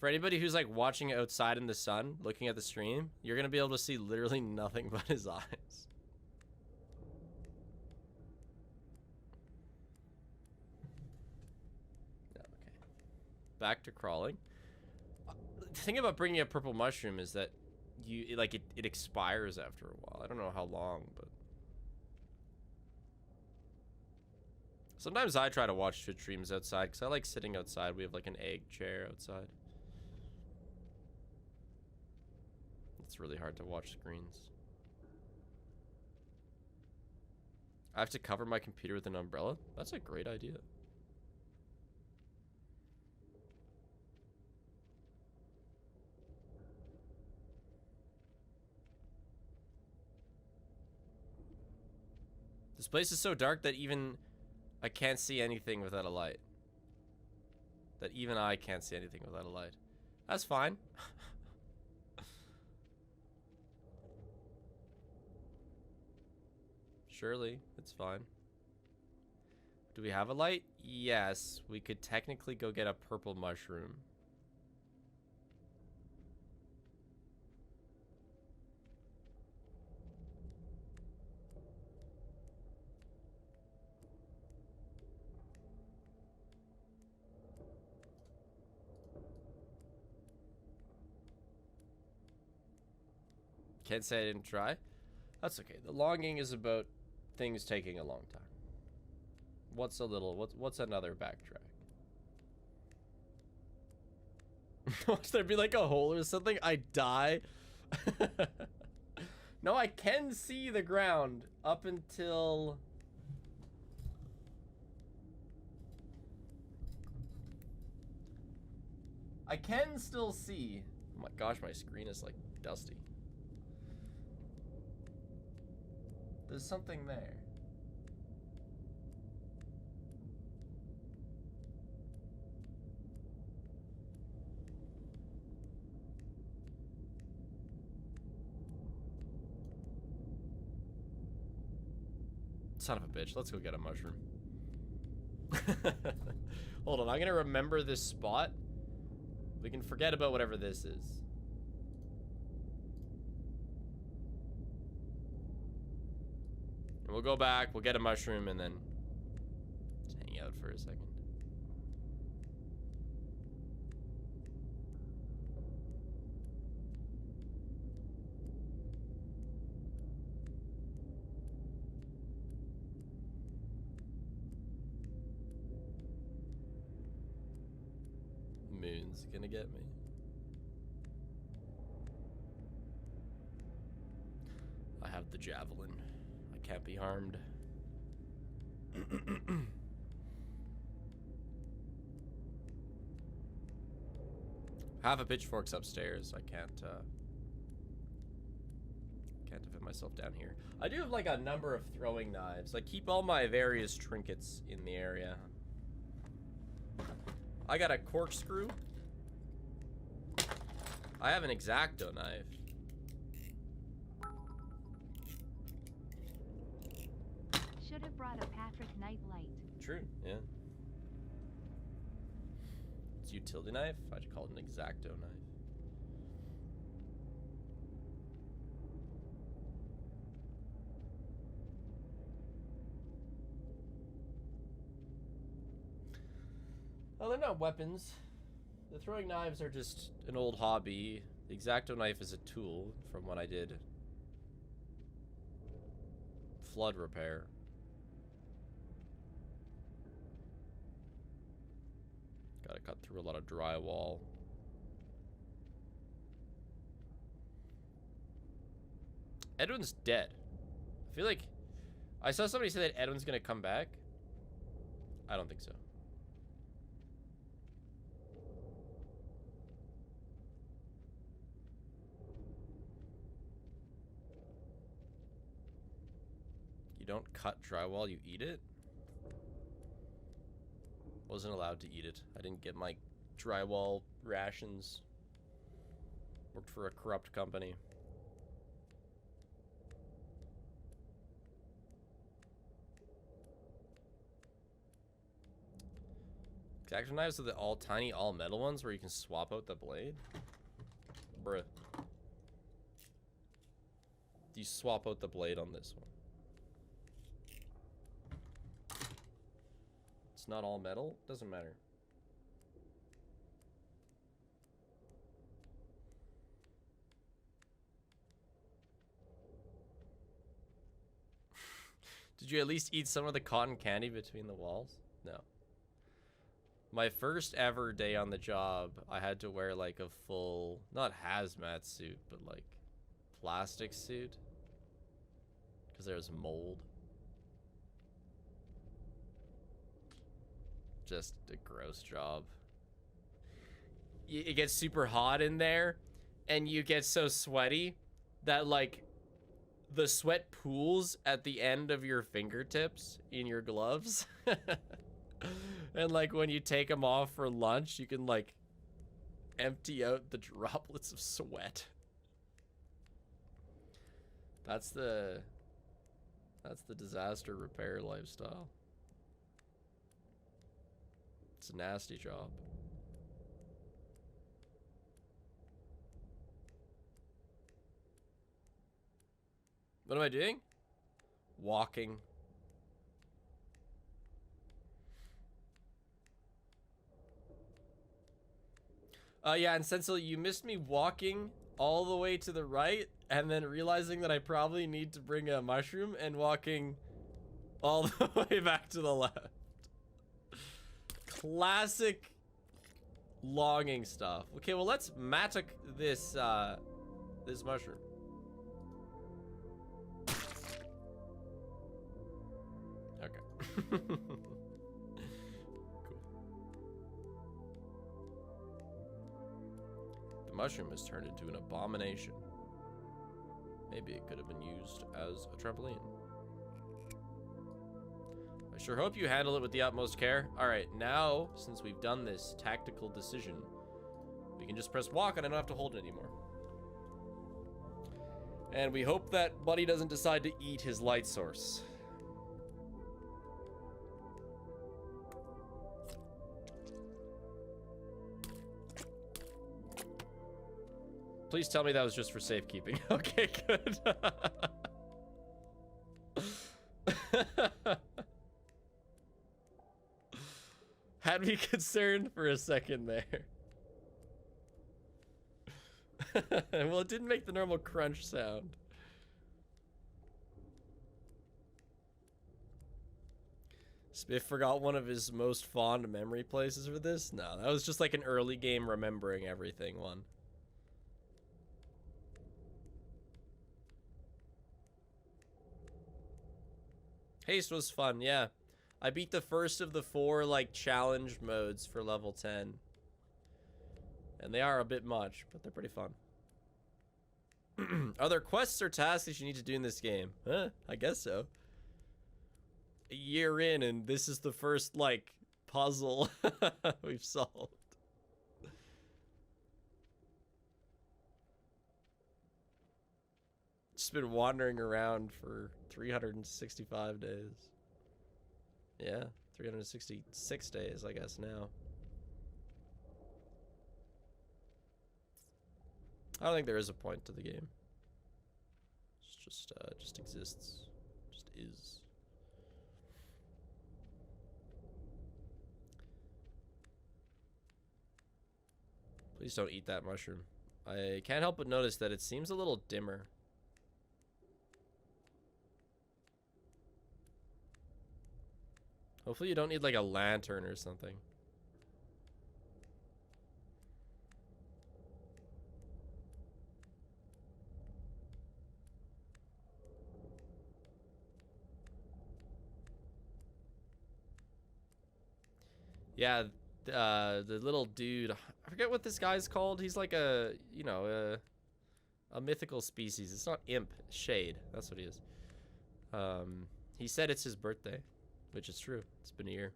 For anybody who's like watching outside in the sun, looking at the stream, you're gonna be able to see literally nothing but his eyes. Okay. Back to crawling. The thing about bringing a purple mushroom is that it expires after a while. I don't know how long, but sometimes I try to watch Twitch streams outside because I like sitting outside. We have like an egg chair outside. It's really hard to watch screens. I have to cover my computer with an umbrella? That's a great idea. This place is so dark that even I can't see anything without a light. That even I can't see anything without a light. That's fine. Surely, it's fine. Do we have a light? Yes, we could technically go get a purple mushroom. Can't say I didn't try. That's okay. The longing is about things taking a long time. What's another backtrack? Watch there be like a hole or something? I die. No, I can see the ground up until I can still see. Oh my gosh, my screen is like dusty. There's something there. Son of a bitch, let's go get a mushroom. Hold on, I'm gonna remember this spot. We can forget about whatever this is. And we'll go back, we'll get a mushroom, and then just hang out for a second. Moon's gonna get me. I have the javelin. I can't be harmed. Have a pitchforks upstairs. I can't fit myself down here. I do have like a number of throwing knives. I keep all my various trinkets in the area. I got a corkscrew. I have an X-Acto knife. Should have brought a Patrick Knight light. True, yeah. It's a utility knife? I'd call it an X-Acto knife. Well, they're not weapons. The throwing knives are just an old hobby. The X-Acto knife is a tool from when I did flood repair. Gotta cut through a lot of drywall. Edwin's dead. I feel like I saw somebody say that Edwin's gonna come back. I don't think so. You don't cut drywall, you eat it? Wasn't allowed to eat it. I didn't get my drywall rations. Worked for a corrupt company. Exacto knives are the all tiny, all metal ones where you can swap out the blade? Bruh. Do you swap out the blade on this one? It's not all metal? Doesn't matter. Did you at least eat some of the cotton candy between the walls? No. My first ever day on the job, I had to wear like a full, not hazmat suit, but like plastic suit. Because there's mold. Just a gross job. It gets super hot in there, and you get so sweaty that like the sweat pools at the end of your fingertips in your gloves. And like when you take them off for lunch, you can like empty out the droplets of sweat. That's the disaster repair lifestyle. It's a nasty job. What am I doing? Walking. Yeah, and Sensil, you missed me walking all the way to the right and then realizing that I probably need to bring a mushroom and walking all the way back to the left. Classic longing stuff. Okay, well, let's mattock this, this mushroom. Okay. The mushroom has turned into an abomination. Maybe it could have been used as a trampoline. I sure hope you handle it with the utmost care. Alright, now, since we've done this tactical decision, we can just press walk and I don't have to hold it anymore. And we hope that Buddy doesn't decide to eat his light source. Please tell me that was just for safekeeping. Okay, good. Had me concerned for a second there. Well, it didn't make the normal crunch sound. Spiff forgot one of his most fond memory places for this? No, that was just like an early game remembering everything one. Haste was fun, yeah. I beat the first of the 4 like challenge modes for level 10. And they are a bit much, but they're pretty fun. Are there quests or tasks that you need to do in this game? Huh, I guess so. A year in and this is the first like puzzle we've solved. Just been wandering around for 365 days. Yeah, 366 days, I guess, now. I don't think there is a point to the game. It's just exists. Just is. Please don't eat that mushroom. I can't help but notice that it seems a little dimmer. Hopefully you don't need like a lantern or something. Yeah, the little dude. I forget what this guy's called. He's like a, you know, a mythical species. It's not imp, it's shade. That's what he is. He said it's his birthday, which is true. It's been a year.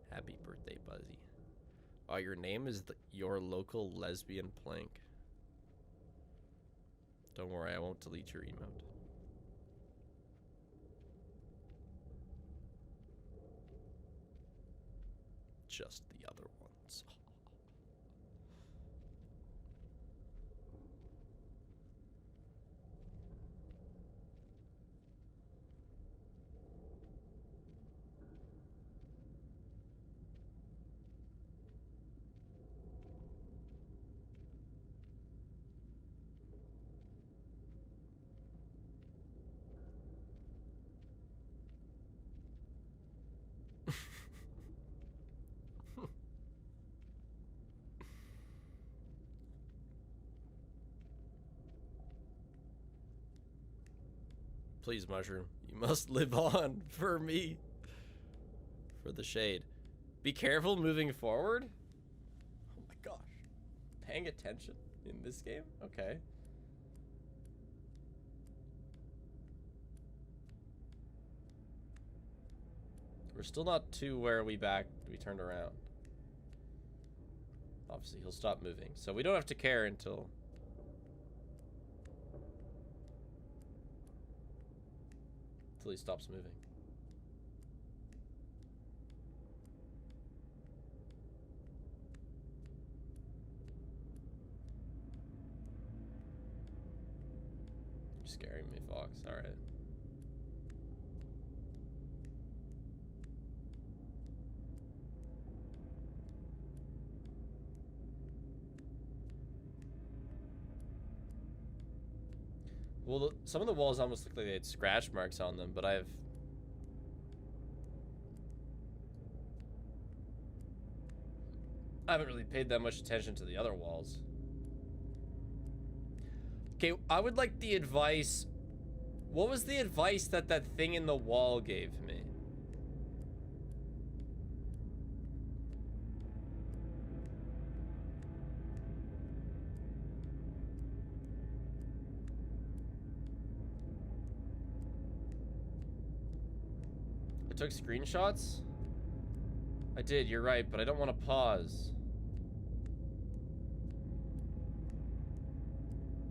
Happy birthday, Buzzy. Oh, your name is your local lesbian plank. Don't worry, I won't delete your emote. Just the other ones. Please, Mushroom. You must live on for me. For the shade. Be careful moving forward? Oh my gosh. Paying attention in this game? Okay. We're still not to where we turned around. Obviously, he'll stop moving. So we don't have to care until... he stops moving. You're scaring me, Fox. All right. Well, some of the walls almost look like they had scratch marks on them, but I haven't really paid that much attention to the other walls. Okay, I would like the advice. What was the advice that thing in the wall gave me? I took screenshots? I did, you're right, but I don't want to pause.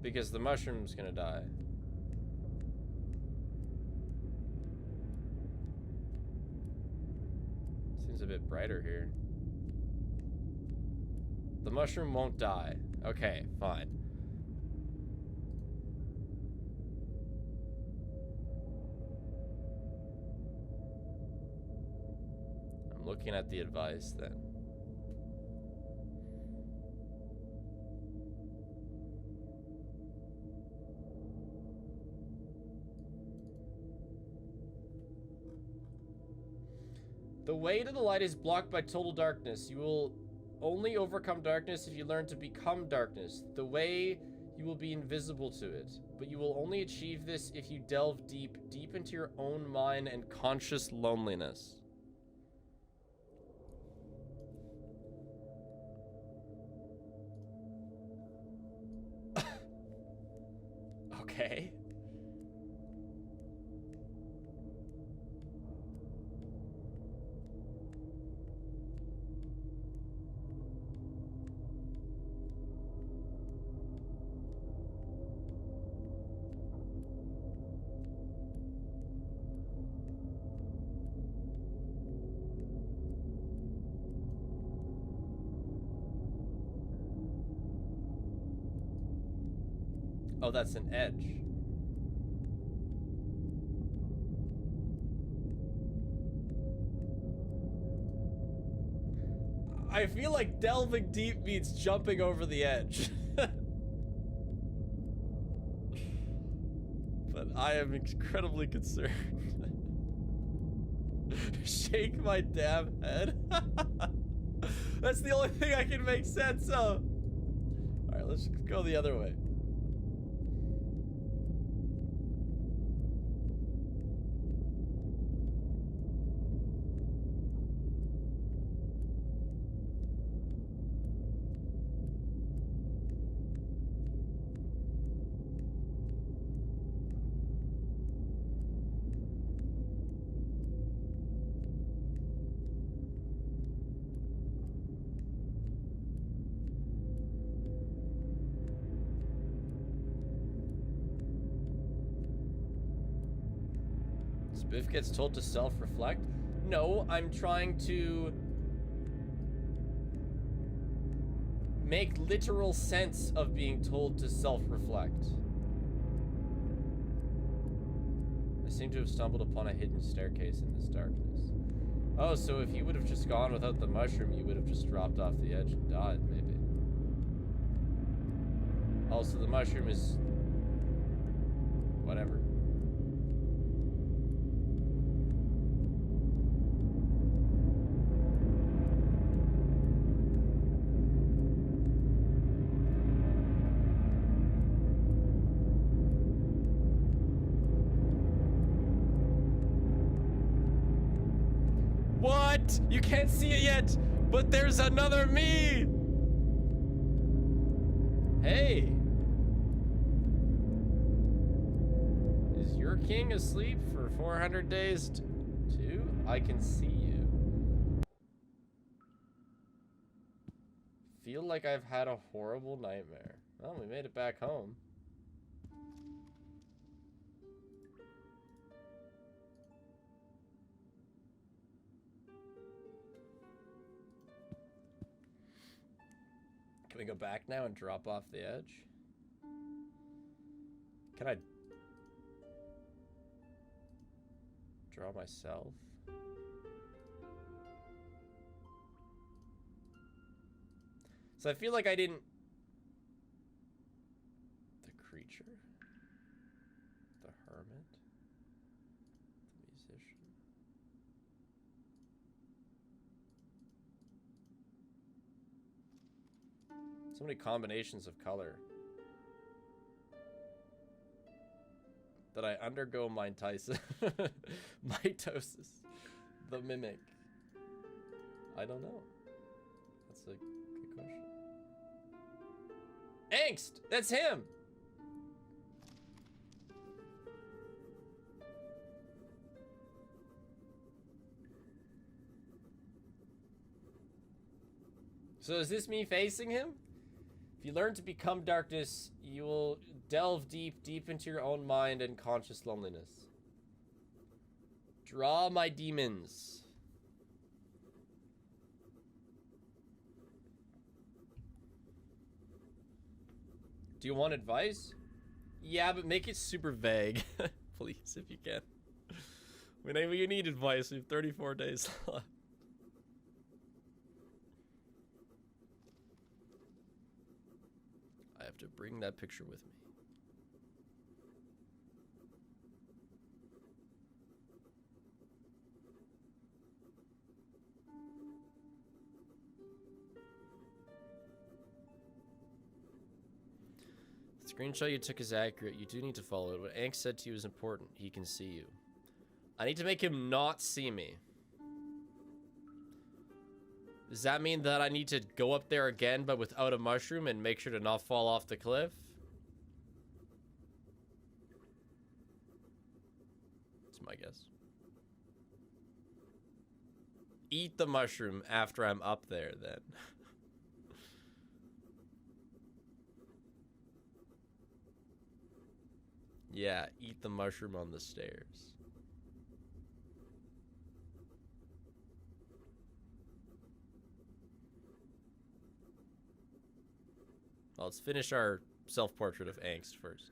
Because the mushroom's gonna die. Seems a bit brighter here. The mushroom won't die. Okay, fine. I'm looking at the advice then. The way to the light is blocked by total darkness. You will only overcome darkness if you learn to become darkness. The way, you will be invisible to it. But you will only achieve this if you delve deep, deep into your own mind and conscious loneliness. Okay. Oh, that's an edge. I feel like delving deep means jumping over the edge. But I am incredibly concerned. Shake my damn head. That's the only thing I can make sense of. Alright, let's go the other way. Biff gets told to self-reflect? No, I'm trying to make literal sense of being told to self-reflect. I seem to have stumbled upon a hidden staircase in this darkness. Oh, so if you would have just gone without the mushroom, you would have just dropped off the edge and died, maybe. Also, the mushroom is... whatever. What? You can't see it yet, but there's another me! Hey! Is your king asleep for 400 days too? I can see you. Feel like I've had a horrible nightmare. Well, we made it back home. Can we go back now and drop off the edge? Can I draw myself? So I feel like I didn't... The creature? The hermit? The musician? So many combinations of color. That I undergo mitosis. Mitosis. The mimic. I don't know. That's a good question. Angst! That's him! So is this me facing him? If you learn to become darkness, you will delve deep into your own mind and conscious loneliness. Draw my demons. Do you want advice? Yeah, but make it super vague. Please, if you can. Whenever you need advice, we have 34 days left. I have to bring that picture with me. The screenshot you took is accurate. You do need to follow it. What Ank said to you is important. He can see you. I need to make him not see me. Does that mean that I need to go up there again, but without a mushroom, and make sure to not fall off the cliff? That's my guess. Eat the mushroom after I'm up there, then. Yeah, eat the mushroom on the stairs. Well, let's finish our self-portrait of angst first.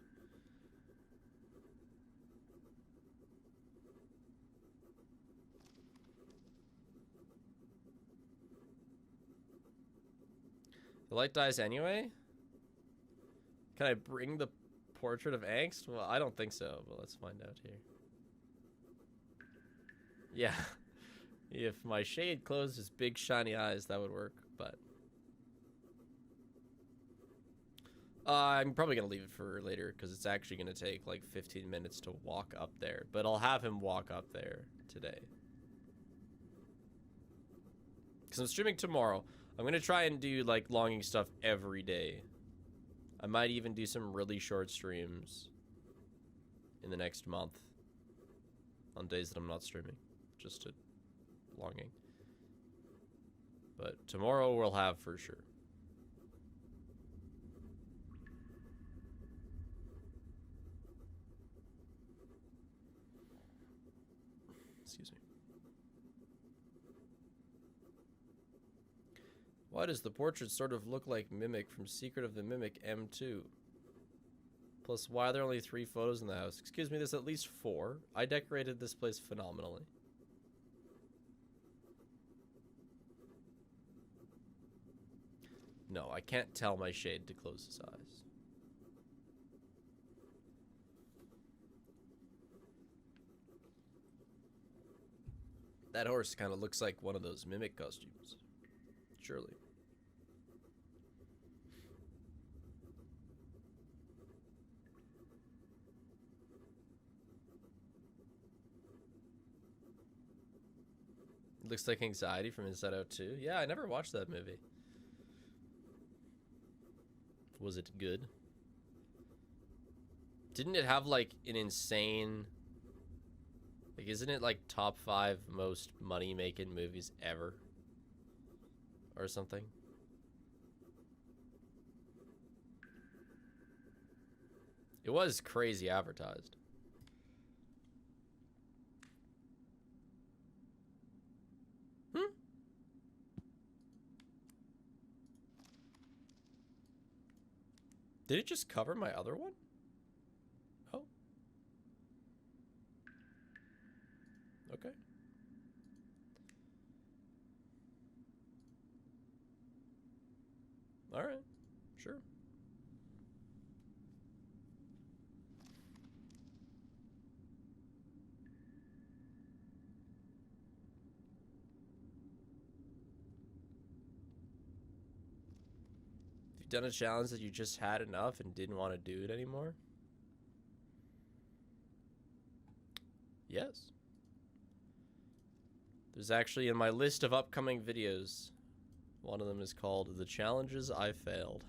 The light dies anyway? Can I bring the portrait of angst? Well, I don't think so, but let's find out here. Yeah. If my shade closed his big shiny eyes, that would work, but... I'm probably going to leave it for later, because it's actually going to take like 15 minutes to walk up there. But I'll have him walk up there today. Because I'm streaming tomorrow. I'm going to try and do like longing stuff every day. I might even do some really short streams in the next month. On days that I'm not streaming. Just to longing. But tomorrow we'll have for sure. Why does the portrait sort of look like Mimic from Secret of the Mimic M2? Plus, why are there only 3 photos in the house? Excuse me, there's at least 4. I decorated this place phenomenally. No, I can't tell my shade to close his eyes. That horse kind of looks like one of those Mimic costumes. Surely. It looks like Anxiety from Inside Out 2. Yeah, I never watched that movie. Was it good? Didn't it have like an insane... Like, isn't it like top 5 most money-making movies ever? Or something? It was crazy advertised. Did it just cover my other one? Oh. Okay. All right. Sure. Done a challenge that you just had enough and didn't want to do it anymore? Yes. There's actually in my list of upcoming videos, one of them is called The Challenges I Failed.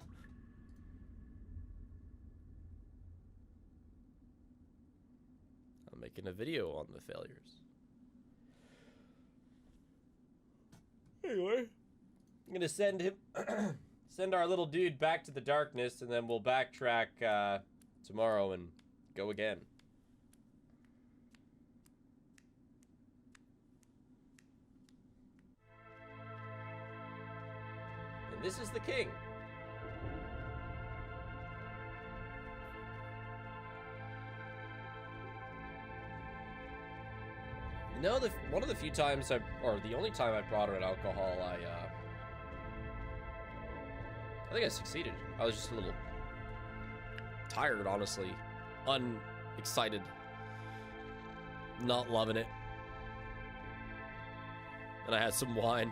I'm making a video on the failures. Anyway, I'm gonna send him send our little dude back to the darkness, and then we'll backtrack tomorrow and go again. And this is the king. You know, one of the few times or the only time I brought out alcohol, I think I succeeded. I was just a little tired, honestly. Unexcited. Not loving it. And I had some wine.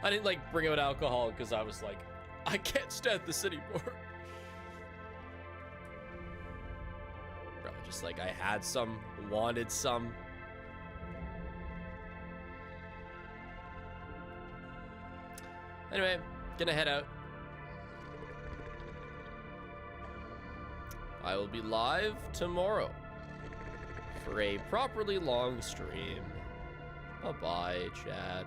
I didn't like bring out alcohol because I was like, I can't stand this anymore. Bro, just like I had some, wanted some. Anyway, gonna head out. I will be live tomorrow for a properly long stream. Bye-bye, chat.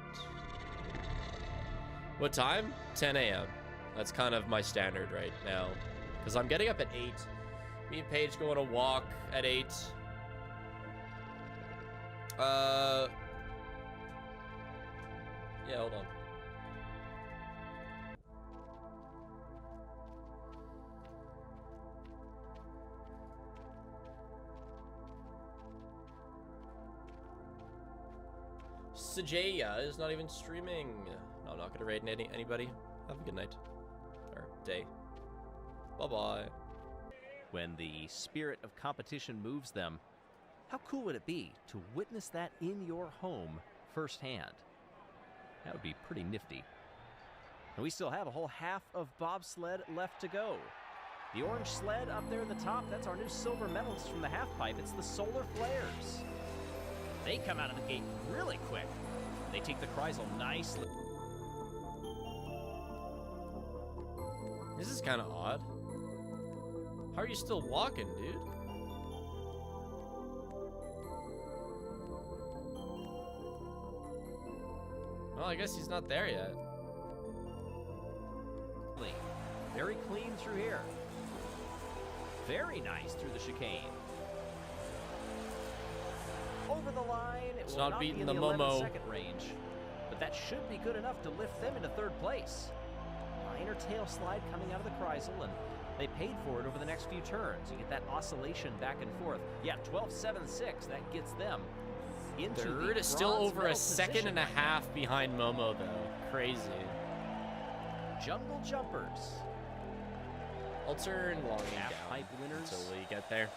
What time? 10 a.m. That's kind of my standard right now. Because I'm getting up at 8. Me and Paige go on a walk at 8. Yeah, hold on. Sajaya is not even streaming. No, I'm not gonna raid anybody. Have a good night. Or day. Bye-bye. When the spirit of competition moves them, how cool would it be to witness that in your home firsthand? That would be pretty nifty. And we still have a whole half of bobsled left to go. The orange sled up there at the top, that's our new silver medalist from the half pipe. It's the Solar Flares. They come out of the gate really quick. They take the Kreisel nicely. This is kind of odd. How are you still walking, dude? Well, I guess he's not there yet. Very clean through here. Very nice through the chicane. Over the line, it will not be in the 11-second range, but that should be good enough to lift them into third place. minor tail slide coming out of the Kreisel, and they paid for it over the next few turns. You get that oscillation back and forth. Yeah, 12.76. That gets them into Third the is still bronze over medal a second position and a right now. half behind Momo, though. Crazy. Jungle Jumpers. I'll turn longing Half down pipe winners. until we get there.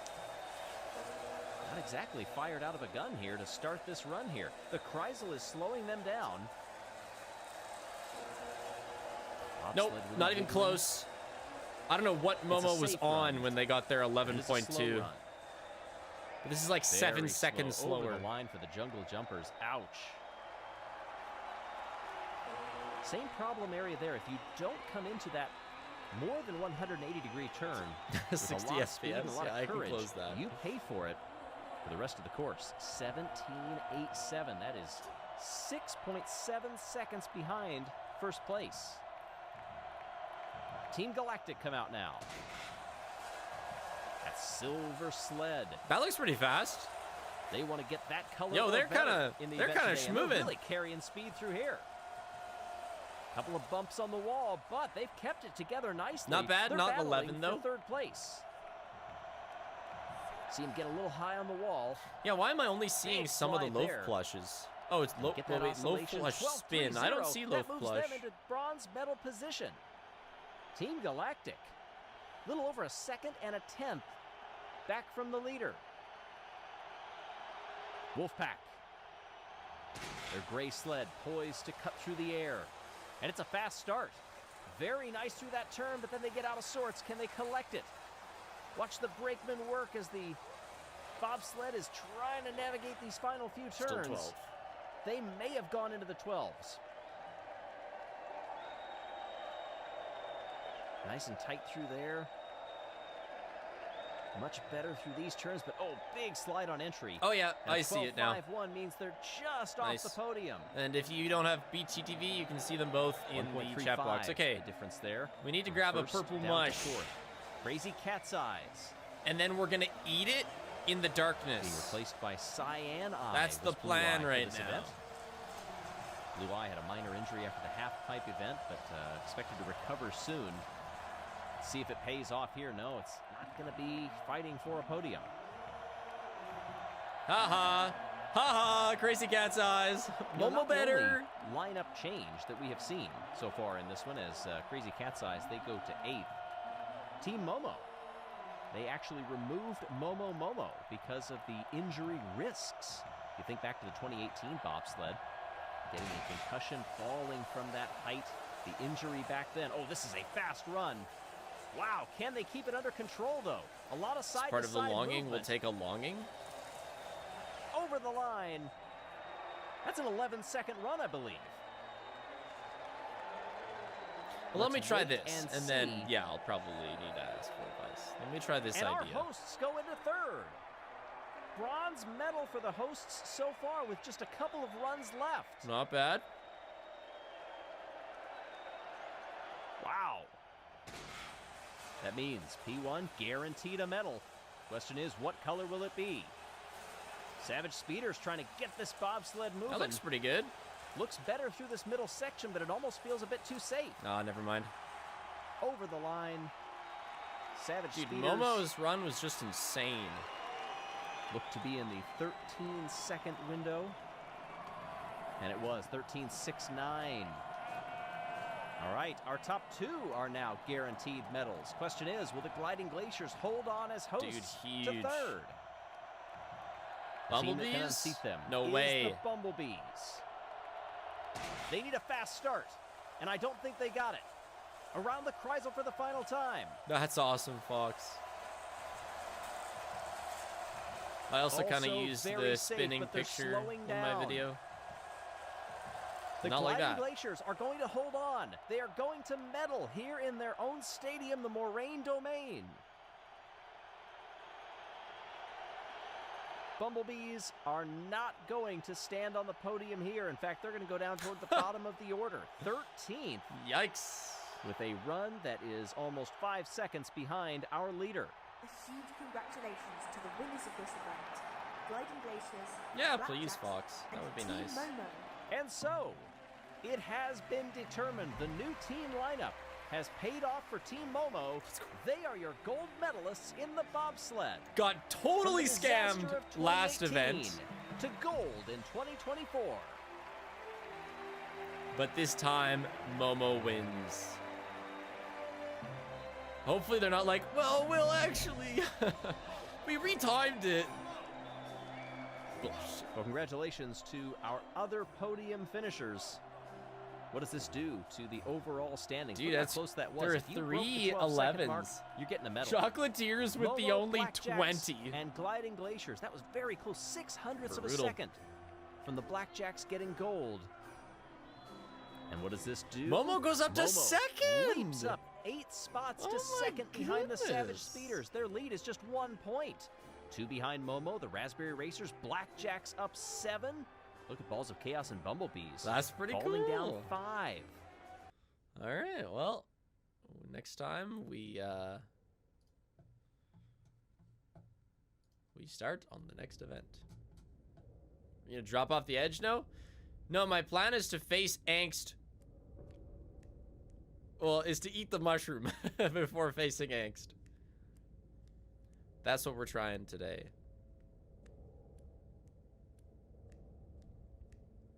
Not exactly fired out of a gun here to start this run here. The Kreisel is slowing them down. Nope, Bobsled with not a even good run. close. I don't know what It's a Momo was safe on run. when they got their It is a slow 11.2. run. But this is like 7 Very seconds slow. slower. Over the line for the Jungle Jumpers. Ouch. Same problem area there. If you don't come into that more than 180-degree turn with 60 a lot of speed and a FPS, lot yeah, I of can courage, close that. you pay for it for the rest of the course. 17.87. That is 6.7 seconds behind first place. Team Galactic come out now. That silver sled. That looks pretty fast. They want to get that color. Yo, or they're better kinda- in the they're event kinda today, and they're schmoving. really carrying speed through here. Couple of bumps on the wall, but they've kept it together nicely. Not bad, They're not battling 11 for though. third place. See him get a little high on the wall. Yeah, why am I only seeing Big some of the slide low there. flushes? Oh, it's low, Get that wait, low oscillation. flush spin. I don't 12.30. see low That moves flush. them into bronze medal position. Team Galactic, little over a second and a tenth back from the leader. Wolfpack. Their gray sled poised to cut through the air. And it's a fast start. Very nice through that turn, but then they get out of sorts. Can they collect it? Watch the brakeman work as the bobsled is trying to navigate these final few turns. Still 12. They may have gone into the 12s. Nice and tight through there. Much better through these turns, but oh, big slide on entry. Oh yeah, And I see it now. 12.51 means they're just Nice. off the podium. And if you don't have BTTV, you can see them both in the chat box. 1.35, Okay, the difference there. we need to From grab a first purple down to mush, fourth. Crazy Cat's Eyes and then we're gonna eat it in the being darkness. replaced by Cyan Eye. That's the was Blue plan Eye for right this now. event. Blue Eye had a minor injury after the half-pipe event, but expected to recover soon. See if it pays off here. No, it's not going to be fighting for a podium. Haha, haha, Crazy Cat's Eyes. Now, Momo not the better. only lineup change that we have seen so far in this one as Crazy Cat's Eyes, they go to 8th. Team Momo, they actually removed Momo because of the injury risks. You think back to the 2018 bobsled, getting a concussion, falling from that height, the injury back then. Oh, this is a fast run. Wow, can they keep it under control though? A lot of As side part to of the side longing, we'll movement. take a longing. Over the line. That's an 11-second run, I believe. Well, let me Let's try wait this, and then see. yeah, I'll probably need to ask for advice. Let me try this And idea. our hosts go into third. Bronze medal for the hosts so far with just a couple of runs left. Not bad. Wow. That means P1 guaranteed a medal. Question is, what color will it be? Savage Speeder's trying to get this bobsled moving. That looks pretty good. Looks better through this middle section, but it almost feels a bit too safe. Nah, never mind. Over the line. Savage Dude, Speeder's Momo's run was just insane. looked to be in the 13-second window. And it was 13.69. All right, our top two are now guaranteed medals. Question is, will the Gliding Glaciers hold on as hosts Dude, huge. to third? The team that can Bumblebees? unseat them No is way. the Bumblebees. They need a fast start, and I don't think they got it. Around the Kreisel for the final time. That's awesome, Fox. I also kind of Also used very the safe, spinning but they're picture slowing in my down. video. The Not like Gliding that. Glaciers are going to hold on. They are going to medal here in their own stadium, the Moraine Domain. Bumblebees are not going to stand on the podium here. In fact, they're going to go down toward the bottom of the order. 13th. Yikes. With a run that is almost 5 seconds behind our leader. A huge congratulations to the winners of this event. Gliding Glaciers. Yeah, Black please, Jacks, Fox. That and would be Team nice. Momo. And so, it has been determined the new team lineup has paid off for Team Momo. They are your gold medalists in the bobsled. Got totally From the disaster scammed of last 2018 event. to gold in 2024. But this time, Momo wins. Hopefully they're not like, well, actually, we retimed it. Bullshit. Well, congratulations to our other podium finishers. What does this do to the overall standings? Dude, Look how that's close that was. there are If you broke the 12-second mark, 3 11s. you're getting a medal. Chocolatiers with the Momo, only Blackjacks, 20. and gliding glaciers. That was very close. 6/100ths of a Brutal. second from the Blackjacks getting gold. And what does this do? Momo goes up to Momo second. leaps up 8 spots Oh to my second behind the Savage goodness. Speeders. Their lead is just 1 point. 2 behind Momo, the Raspberry Racers. Blackjacks up 7. Look at Balls of Chaos and Bumblebees. That's pretty falling down cool. 5. All right, well, next time we start on the next event. You gonna drop off the edge? No, my plan is to face angst. Well, is to eat the mushroom before facing angst. That's what we're trying today.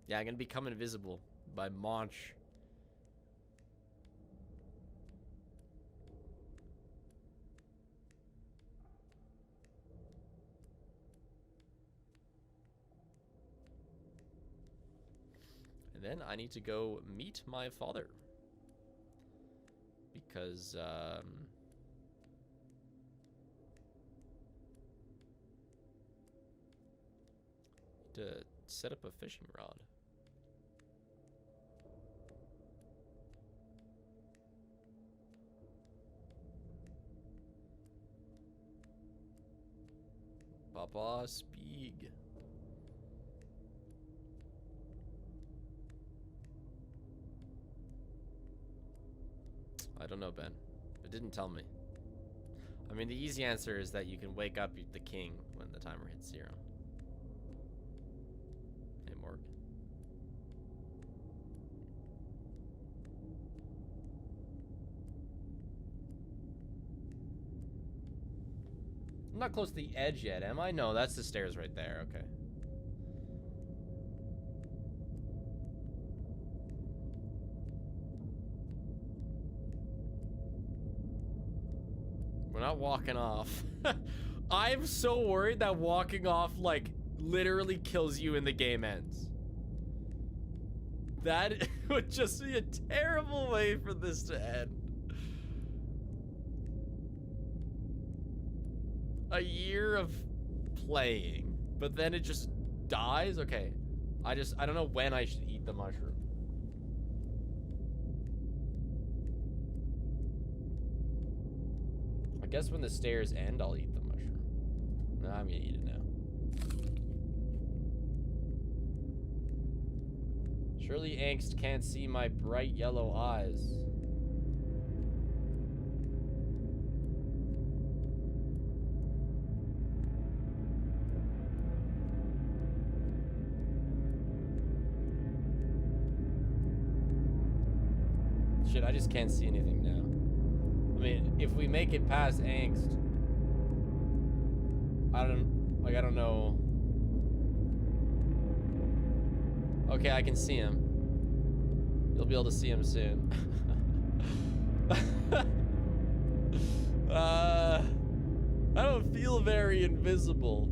Yeah, I'm gonna become invisible by Monch. And then I need to go meet my father. Because, to set up a fishing rod. Papa Speeg. I don't know, Ben. It didn't tell me. I mean, the easy answer is that you can wake up the king when the timer hits 0. Hey, Morgan. I'm not close to the edge yet, am I? No, that's the stairs right there. Okay. We're not walking off. I'm so worried that walking off, like, literally kills you and the game ends. That would just be a terrible way for this to end. A year of playing, but then it just dies? Okay. I don't know when I should eat the mushroom. I guess when the stairs end, I'll eat the mushroom. No, I'm gonna eat it now. Surely angst can't see my bright yellow eyes. Shit, I just can't see anything now. I mean, if we make it past angst, I don't know. Okay, I can see him. You'll be able to see him soon. I don't feel very invisible.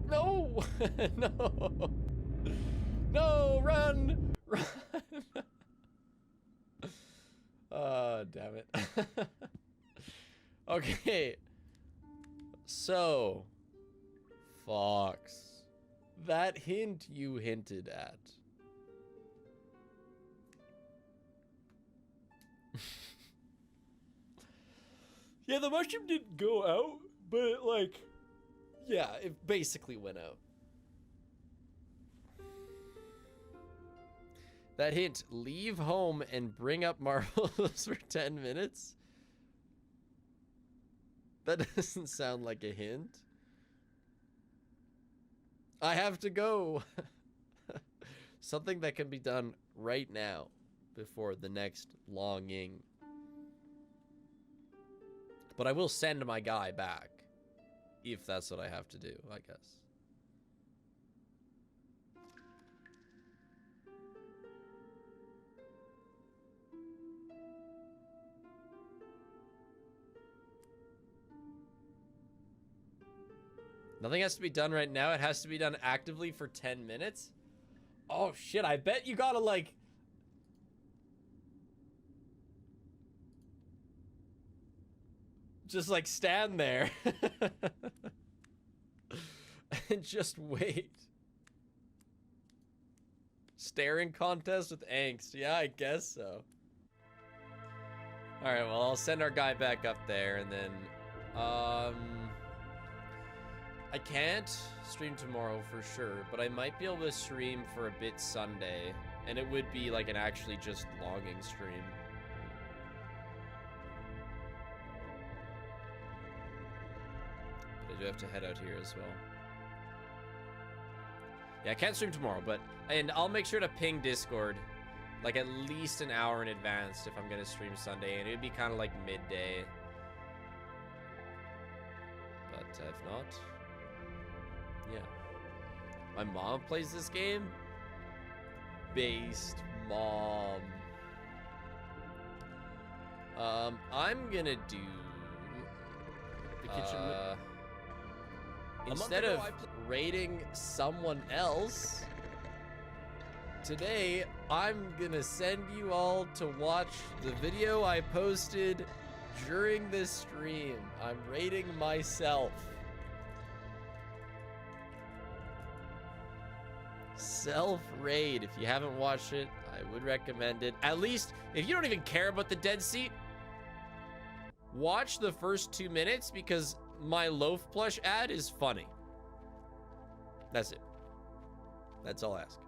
No! No! No, run! Run! Damn it. Okay. So, Fox. That hint you hinted at. Yeah, the mushroom didn't go out, but it, like, yeah, it basically went out. That hint, leave home and bring up marbles for 10 minutes? That doesn't sound like a hint. I have to go. Something that can be done right now before the next longing. But I will send my guy back if that's what I have to do, I guess. Nothing has to be done right now. It has to be done actively for 10 minutes. Oh, shit. I bet you gotta, like... just, like, stand there. And just wait. Staring contest with angst. Yeah, I guess so. Alright, well, I'll send our guy back up there, and then... I can't stream tomorrow for sure, but I might be able to stream for a bit Sunday, and it would be like an actually just logging stream. But I do have to head out here as well. Yeah, I can't stream tomorrow, and I'll make sure to ping Discord like at least an hour in advance if I'm gonna stream Sunday, and it'd be kind of like midday. But if not... yeah. My mom plays this game? Based mom. I'm gonna do... The kitchen... instead of rating someone else, today I'm gonna send you all to watch the video I posted during this stream. I'm rating myself. Self-raid. If you haven't watched it, I would recommend it. At least, if you don't even care about the dead seat, watch the first 2 minutes because my loaf plush ad is funny. That's it. That's all I ask.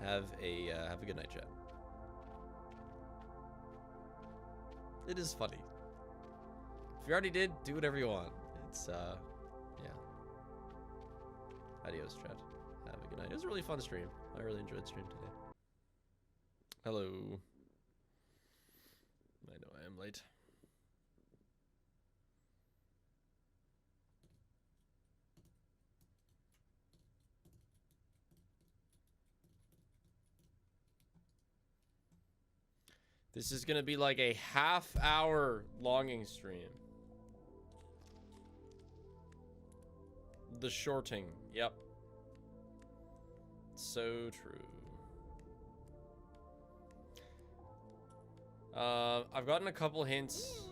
Have a good night, chat. It is funny. If you already did, do whatever you want. It's yeah. Adios, chat. Have a good night. It was a really fun stream. I really enjoyed the stream today. Hello. I know I am late. This is gonna be like a half-hour longing stream. The shorting, yep. So true. I've gotten a couple hints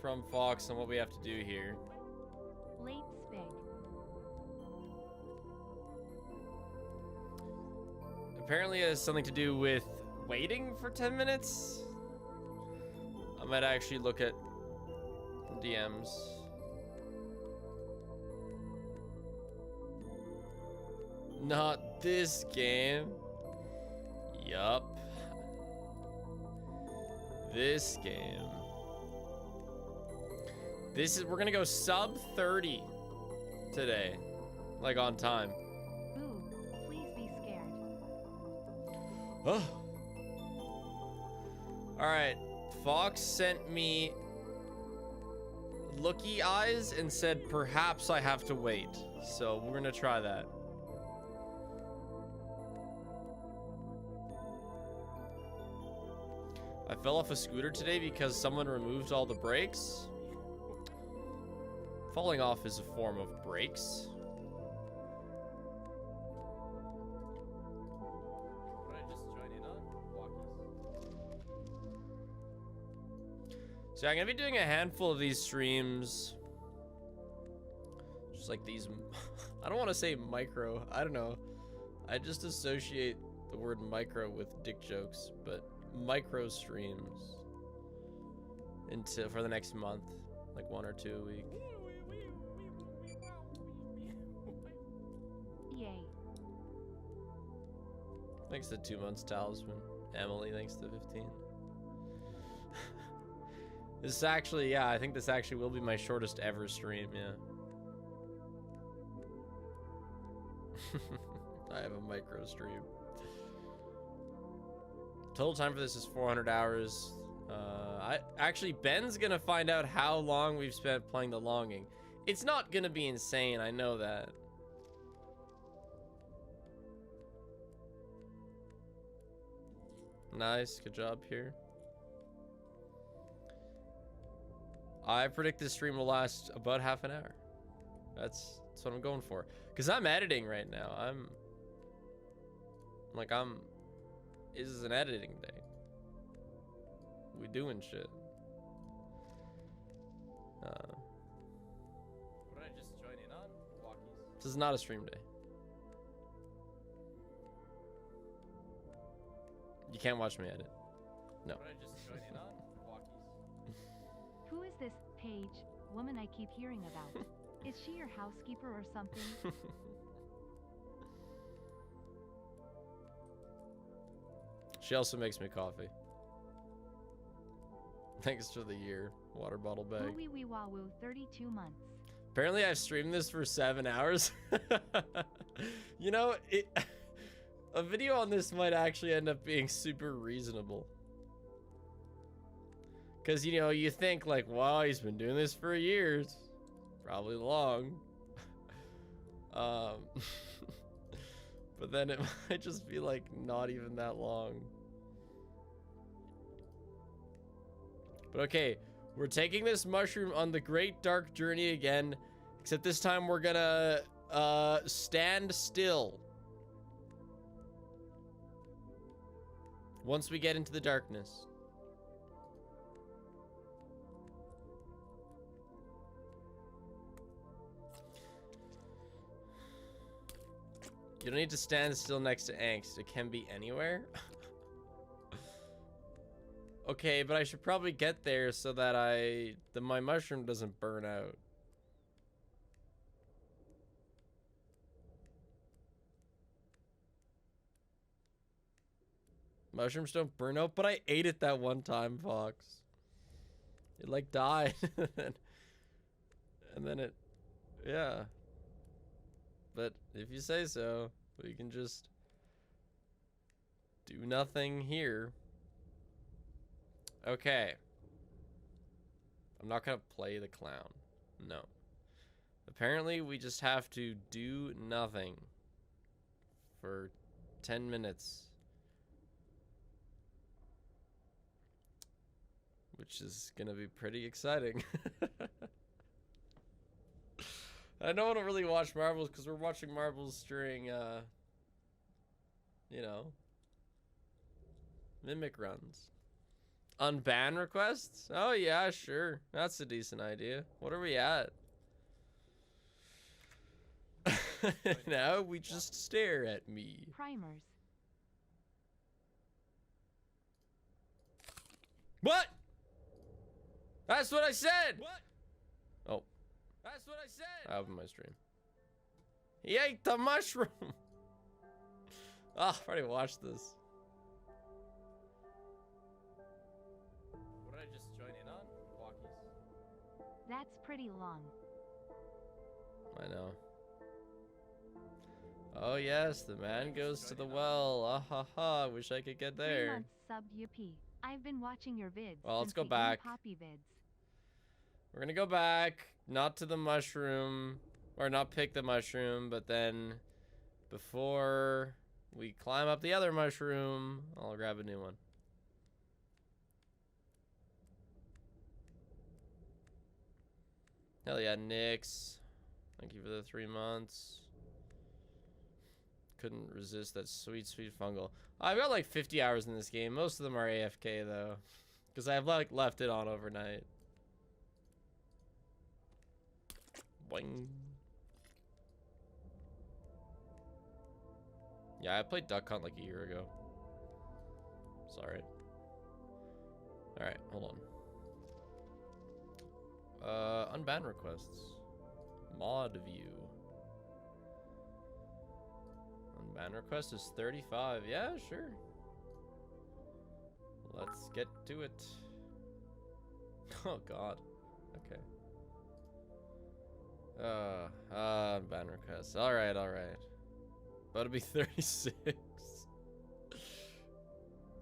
from Fox on what we have to do here. Late spig. Apparently it has something to do with waiting for 10 minutes. I might actually look at DMs. Not this game. Yup. This game. We're gonna go sub 30 today. Like on time. Ooh, please be scared. Oh. Alright. Fox sent me looky eyes and said perhaps I have to wait. So we're gonna try that. I fell off a scooter today because someone removed all the brakes. Falling off is a form of brakes. What did I just join in on? Walkies. So I'm gonna be doing a handful of these streams. Just like these. I don't want to say micro. I don't know. I just associate the word micro with dick jokes, but micro streams for the next month, like 1 or 2 a week. Yay. Thanks to 2 months, Talisman. Emily, thanks to 15. This is actually, yeah, I think this actually will be my shortest ever stream, yeah. I have a micro stream. Total time for this is 400 hours. Actually, Ben's gonna find out how long we've spent playing The Longing. It's not gonna be insane, I know that. Nice, good job here. I predict this stream will last about half an hour. That's what I'm going for. Because I'm editing right now. This is an editing day. We doing shit. What did I just join in on? Walkies. This is not a stream day. You can't watch me edit. No. What did I just join in on? Walkies. Who is this Paige woman I keep hearing about? Is she your housekeeper or something? She also makes me coffee. Thanks for the year. Water bottle bag. Wee wee wah woo, 32 months. Apparently I've streamed this for 7 hours. You know, a video on this might actually end up being super reasonable. Because, you know, you think like, wow, he's been doing this for years. Probably long. But then it might just be like not even that long. But okay, we're taking this mushroom on the great dark journey again, except this time we're gonna stand still. Once we get into the darkness. You don't need to stand still next to angst. It can be anywhere. Okay, but I should probably get there so that my mushroom doesn't burn out. Mushrooms don't burn out, but I ate it that one time, Fox. It like died. And then it, yeah. But if you say so, we can just do nothing here. Okay. I'm not gonna play the clown. No. Apparently, we just have to do nothing for 10 minutes. Which is gonna be pretty exciting. I don't want to really watch Marbles because we're watching Marbles during, you know, Mimic runs. Unban requests? Oh, yeah, sure. That's a decent idea. What are we at? Now we just stare at me. Primers. What? That's what I said! What? Oh. That's what I said! I opened my stream. He ate the mushroom! I've already watched this. What did I just join in on? Walkies. That's pretty long. I know. Oh yes, the man goes to the well. Ah ha ha, wish I could get 3 there. months subbed UP. I've been watching your vids. Well, let's since go the back. Poppy vids. We're gonna go back, not to the mushroom, or not pick the mushroom, but then before we climb up the other mushroom, I'll grab a new one. Hell yeah, Nix. Thank you for the 3 months. Couldn't resist that sweet, sweet fungal. I've got like 50 hours in this game. Most of them are AFK though, because I've like left it on overnight. Boing. Yeah, I played Duck Hunt like a year ago. Sorry. Alright, hold on. Unban requests. Mod view. Ban request is 35. Yeah, sure. Let's get to it. Oh god. Okay. Ban request. Alright, alright. About to be 36.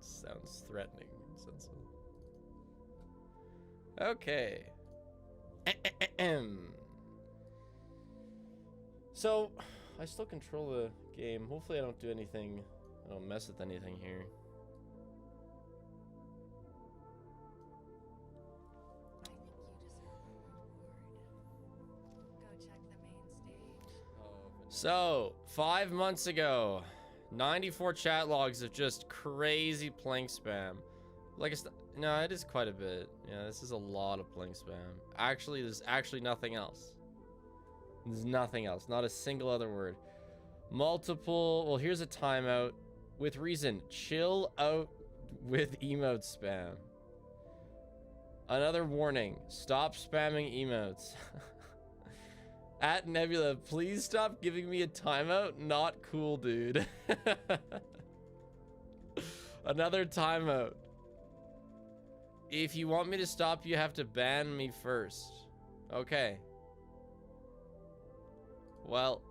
Sounds threatening. Sensible. Okay. So, I still control the game. Hopefully I don't do anything, I don't mess with anything here. So, 5 months ago, 94 chat logs of just crazy plank spam. Like, no, it is quite a bit. Yeah, this is a lot of plank spam. Actually, there's actually nothing else. There's nothing else. Not a single other word. Multiple. Well, here's a timeout. With reason. Chill out with emote spam. Another warning. Stop spamming emotes. At Nebula, please stop giving me a timeout. Not cool, dude. Another timeout. If you want me to stop, you have to ban me first. Okay. Well,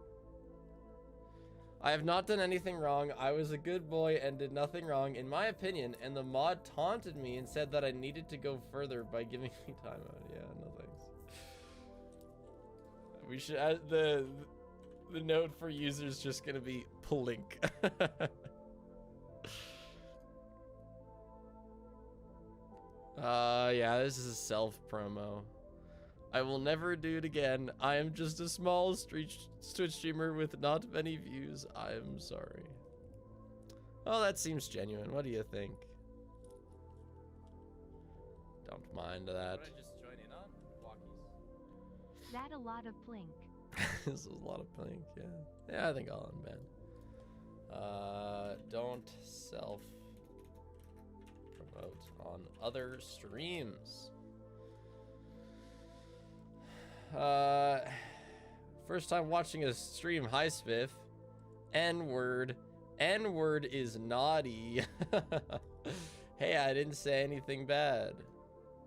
I have not done anything wrong. I was a good boy and did nothing wrong, in my opinion, and the mod taunted me and said that I needed to go further by giving me timeout. Yeah, no thanks. We should add the note for users just gonna be plink. Yeah, this is a self promo. I will never do it again. I am just a small Twitch streamer with not many views. I am sorry. Oh, that seems genuine. What do you think? Don't mind that. What did I just join in on? Walkies. That a lot of plink. This is a lot of plink, yeah. Yeah, I think I'll unban. Don't self promote on other streams. First time watching a stream. Hi, Spiff. N-word. N-word is naughty. Hey, I didn't say anything bad.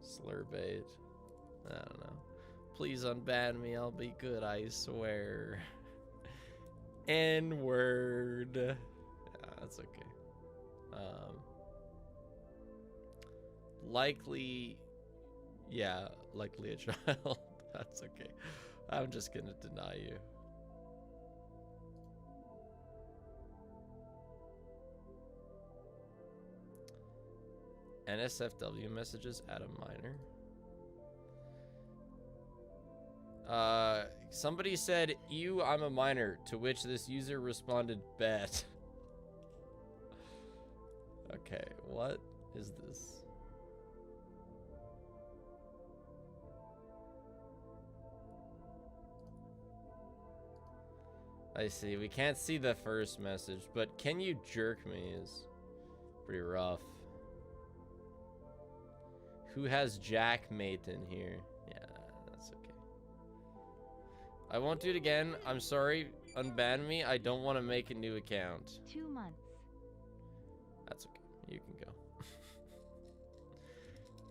Slur bait. I don't know. Please unban me. I'll be good, I swear. N-word. Yeah, that's okay. Likely... Yeah, likely a child. That's okay. I'm just gonna deny you. NSFW messages at a minor. Somebody said, "Ew, I'm a minor," to which this user responded, "Bet." Okay, what is this? I see. We can't see the first message, but "Can you jerk me?" is pretty rough. Who has Jackmate in here? Yeah, that's okay. I won't do it again. I'm sorry. Unban me. I don't want to make a new account. 2 months. That's okay. You can go.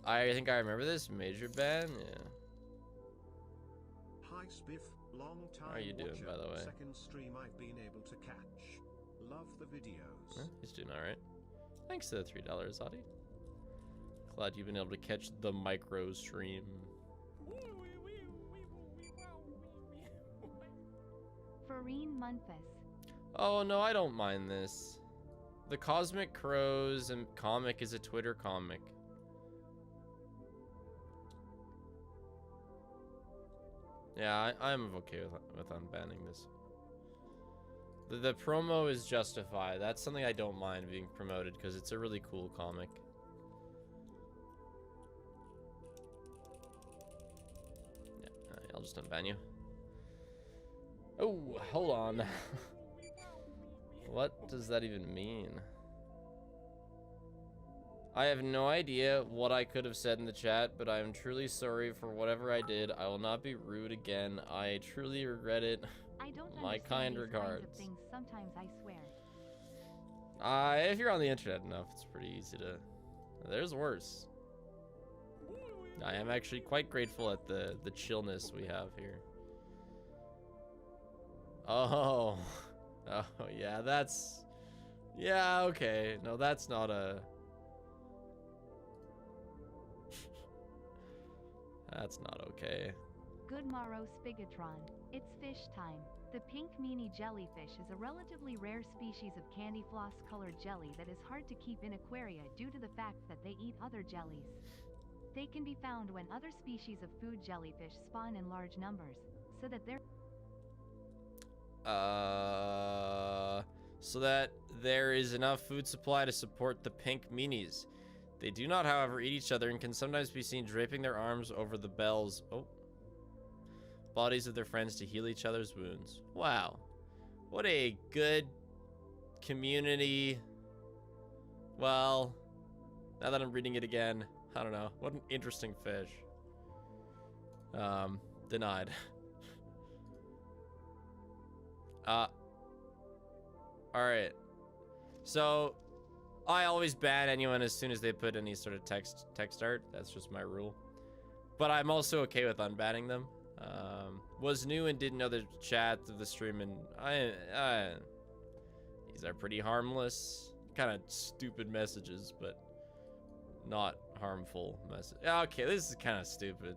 I think I remember this. Major ban? Yeah. Hi, Spiff. Long time How are you doing, by the way? Second stream I've been able to catch. Love the videos. Huh? He's doing alright. Thanks to the $3, Audie. Glad you've been able to catch the micro stream. Farine Munfus. Oh no, I don't mind this. The Cosmic Crows and comic is a Twitter comic. Yeah, I'm okay with unbanning this. The promo is justified. That's something I don't mind being promoted because it's a really cool comic. Yeah, I'll just unban you. Oh, hold on. What does that even mean? I have no idea what I could have said in the chat, but I am truly sorry for whatever I did. I will not be rude again. I truly regret it. I don't My kind understand these kinds regards. of things sometimes, I swear. If you're on the internet enough, it's pretty easy to... There's worse. I am actually quite grateful at the chillness we have here. Oh. Oh, yeah, that's... Yeah, okay. No, that's not a... That's not okay. Good morrow, Spigatron. It's fish time. The pink meanie jellyfish is a relatively rare species of candy floss colored jelly that is hard to keep in aquaria due to the fact that they eat other jellies. They can be found when other species of food jellyfish spawn in large numbers, so that there is enough food supply to support the pink meanies. They do not, however, eat each other and can sometimes be seen draping their arms over the bodies of their friends to heal each other's wounds. Wow. What a good community. Well, now that I'm reading it again, I don't know. What an interesting fish. Denied. Alright. So, I always ban anyone as soon as they put any sort of text art. That's just my rule. But I'm also okay with unbanning them. Was new and didn't know the chat of the stream, and these are pretty harmless, kind of stupid messages, but not harmful message. Okay, this is kind of stupid.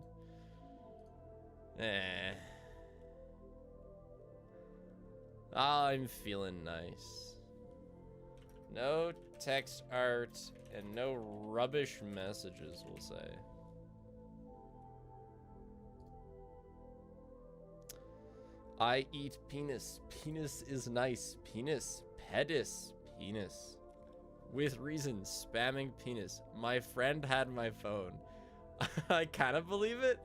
I'm feeling nice. No text art and no rubbish messages, we'll say. I eat penis. Penis is nice. Penis. Pedis. Penis. With reason. Spamming penis. My friend had my phone. I kind of believe it,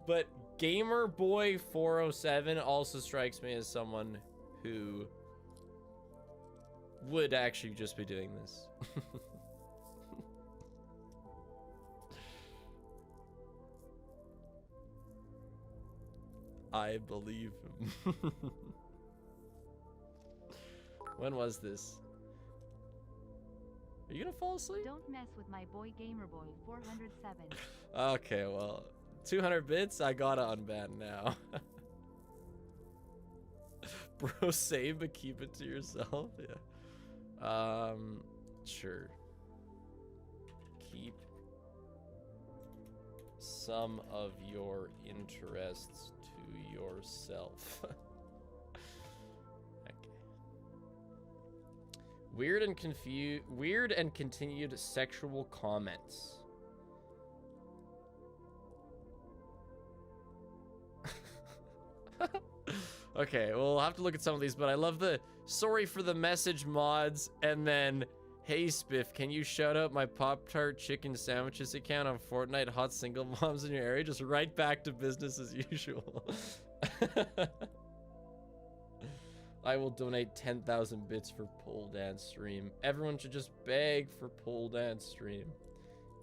but GamerBoy407 also strikes me as someone who would actually just be doing this. I believe him. When was this? Are you gonna fall asleep? Don't mess with my boy Gamerboy 407. Okay, well, 200 bits, I gotta unban now. Bro, save but keep it to yourself. Yeah. Sure. Keep some of your interests to yourself. Okay. Weird and continued sexual comments. Okay, well, we'll have to look at some of these, but I love the sorry for the message mods, and then, hey Spiff, can you shout out my Pop-Tart chicken sandwiches account on Fortnite hot single moms in your area? Just right back to business as usual. I will donate 10,000 bits for pole dance stream. Everyone should just beg for pole dance stream.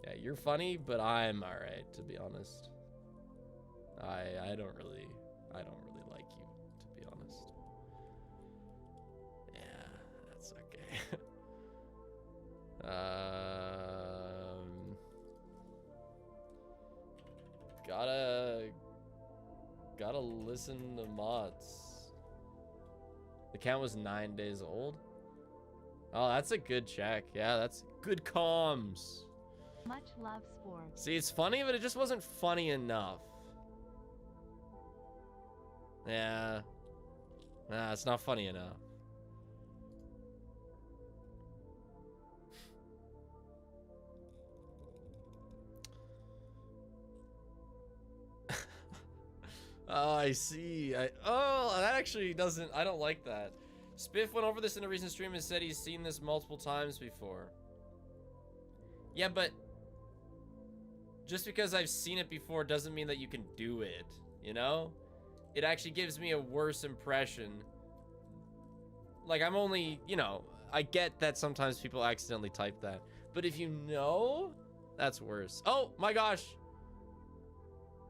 Yeah, you're funny, but I'm alright, to be honest. I don't really like you, to be honest. Yeah, that's okay. Gotta listen to mods. The count was 9 days old. Oh, that's a good check. Yeah, that's good comms. Much love, Spore. See, it's funny, but it just wasn't funny enough. Yeah. Nah, it's not funny enough. Oh, I see. Oh, that actually doesn't... I don't like that. Spiff went over this in a recent stream and said he's seen this multiple times before. Yeah, but... just because I've seen it before doesn't mean that you can do it, you know? It actually gives me a worse impression. Like, I'm only, you know, I get that sometimes people accidentally type that. But if you know, that's worse. Oh, my gosh.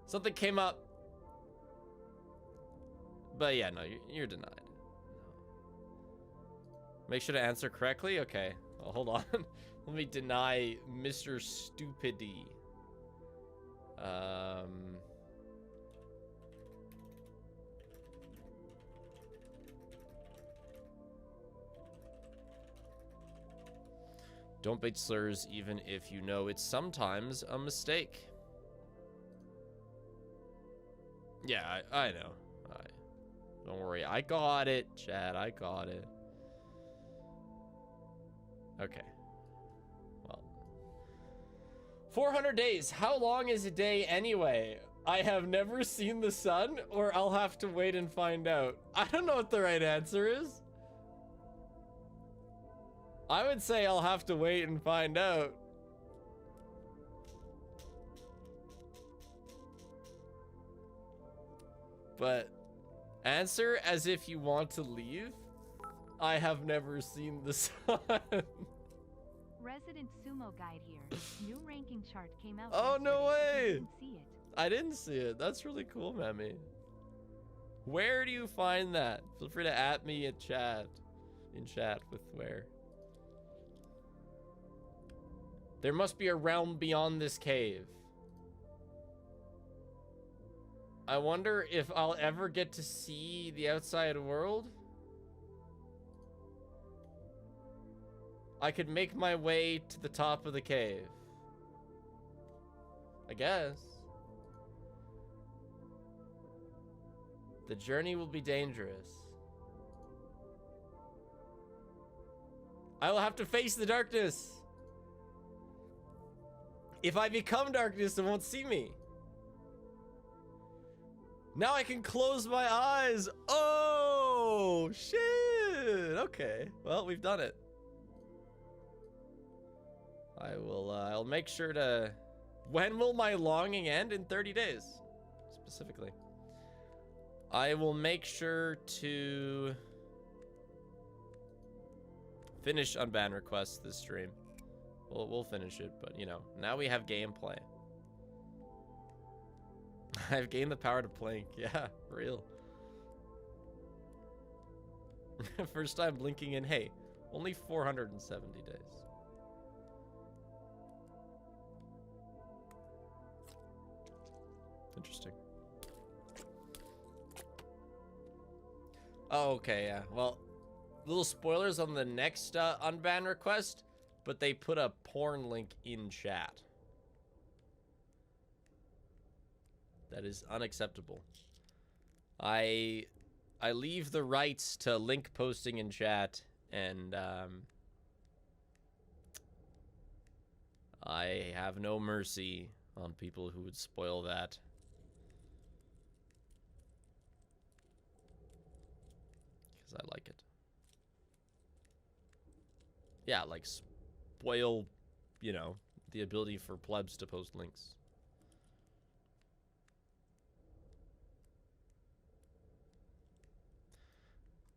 Something came up. But yeah, no, you're denied. Make sure to answer correctly? Okay. Well, hold on. Let me deny Mr. Stupidity. Don't bait slurs even if you know it's sometimes a mistake. Yeah, I know. Don't worry. I got it, Chad. I got it. Okay. Well. 400 days. How long is a day anyway? I have never seen the sun, or I'll have to wait and find out. I don't know what the right answer is. I would say I'll have to wait and find out. But answer as if you want to leave. I have never seen the sun. Resident Sumo Guide here. New ranking chart came out. Oh, no way. Didn't see it. I didn't see it. That's really cool, Mammy. Where do you find that? Feel free to @ me at chat. In chat with where. There must be a realm beyond this cave. I wonder if I'll ever get to see the outside world. I could make my way to the top of the cave. I guess. The journey will be dangerous. I will have to face the darkness. If I become darkness, it won't see me. Now I can close my eyes. Oh, shit. Okay. Well, we've done it. I'll make sure to... When will my longing end? In 30 days, specifically. I will make sure to finish Unban requests this stream. We'll finish it, but you know, now we have gameplay. I've gained the power to plink. Yeah, real. First time blinking in, hey, only 470 days. Interesting. Oh, okay, yeah. Well, little spoilers on the next Unban request, but they put a porn link in chat. That is unacceptable. I leave the rights to link posting in chat, and I have no mercy on people who would spoil that. Because I like it. Yeah, like spoil, you know, the ability for plebs to post links.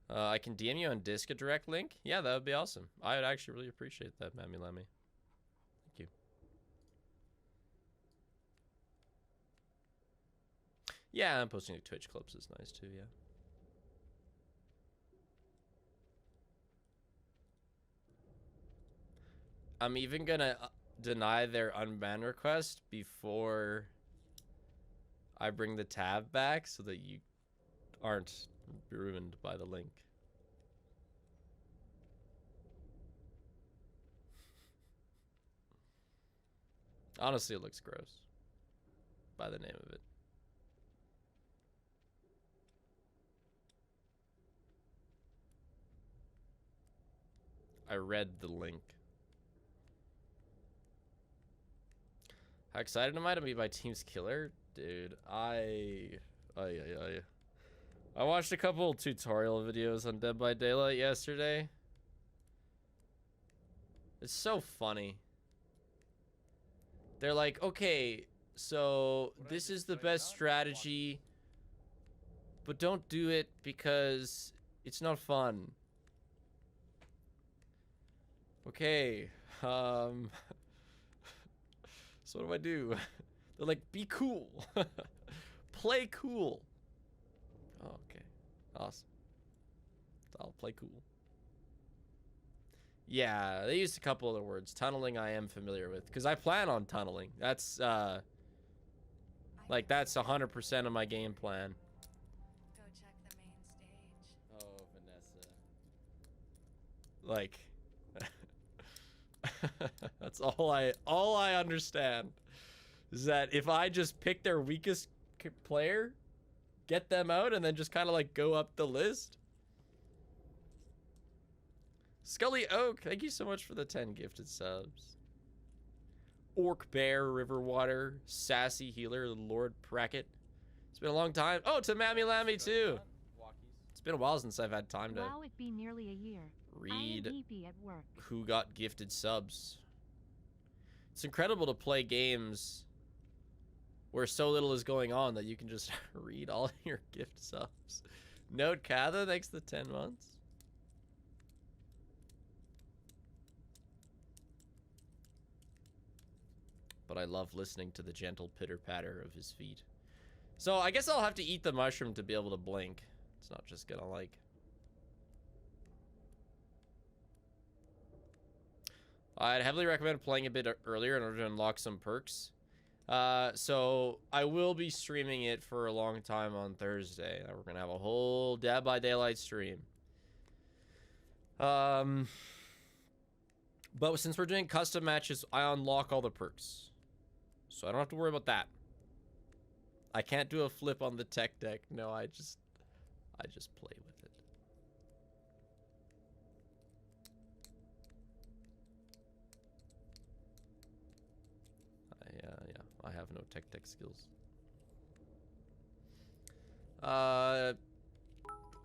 I can DM you on Disc a direct link? Yeah, that would be awesome. I would actually really appreciate that, Mammy Lemmy. Thank you. Yeah, I'm posting like Twitch clips is nice too, yeah. I'm even gonna deny their unban request before I bring the tab back so that you aren't ruined by the link. Honestly, it looks gross by the name of it. I read the link. How excited am I to be my team's killer? Dude, I watched a couple tutorial videos on Dead by Daylight yesterday. It's so funny. They're like, okay, so this is the best strategy, but don't do it because it's not fun. Okay, so what do I do? They're like, be cool. Play cool. Oh, okay, awesome. I'll play cool. Yeah, they used a couple other words. Tunneling I am familiar with, because I plan on tunneling. That's, like, that's 100% of my game plan. Go check the main stage. Oh, Vanessa. Like, that's all I understand. Is that if I just pick their weakest player, get them out, and then just kind of, like, go up the list. Scully Oak, thank you so much for the 10 gifted subs. Orc Bear, Riverwater, Sassy Healer, Lord Pracket. It's been a long time. Oh, to Mammy Lammy too. It's been a while since I've had time to Wow, it be nearly a year. read I am EP at work. who got gifted subs. It's incredible to play games where so little is going on that you can just read all your gift subs. Note Katha, thanks for the 10 months. But I love listening to the gentle pitter-patter of his feet. So I guess I'll have to eat the mushroom to be able to blink. It's not just gonna, like... I'd heavily recommend playing a bit earlier in order to unlock some perks. So I will be streaming it for a long time on Thursday. We're gonna have a whole Dead by Daylight stream. But since we're doing custom matches, I unlock all the perks. So I don't have to worry about that. I can't do a flip on the tech deck. No, I just play with it. Yeah, I have no tech deck skills. I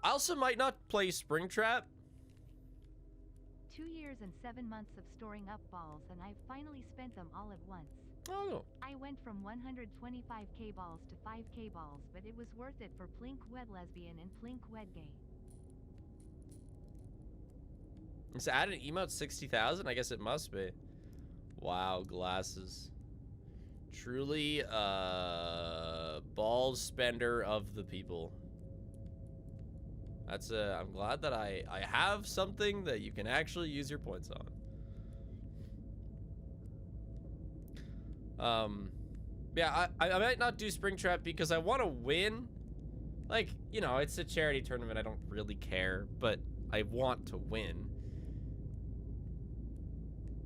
also might not play Springtrap. 2 years and 7 months of storing up balls, and I've finally spent them all at once. Oh. I went from 125k balls to 5k balls, but it was worth it for Plink Wed Lesbian and Plink Wed Gay. It's added emote 60,000? I guess it must be. Wow, glasses. Truly, balls spender of the people. That's I'm glad that I have something that you can actually use your points on. Yeah, I might not do Springtrap because I want to win. Like, you know, it's a charity tournament. I don't really care, but I want to win.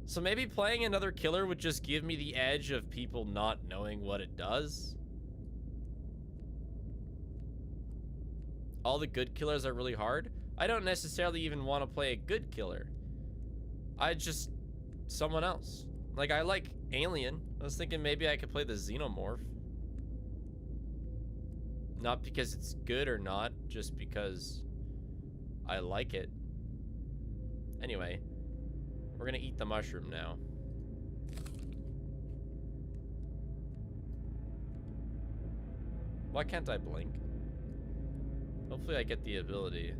So maybe playing another killer would just give me the edge of people not knowing what it does. All the good killers are really hard. I don't necessarily even want to play a good killer. I just... someone else. Like, I like Alien. I was thinking maybe I could play the Xenomorph. Not because it's good or not, just because I like it. Anyway, we're gonna eat the mushroom now. Why can't I blink? Hopefully I get the ability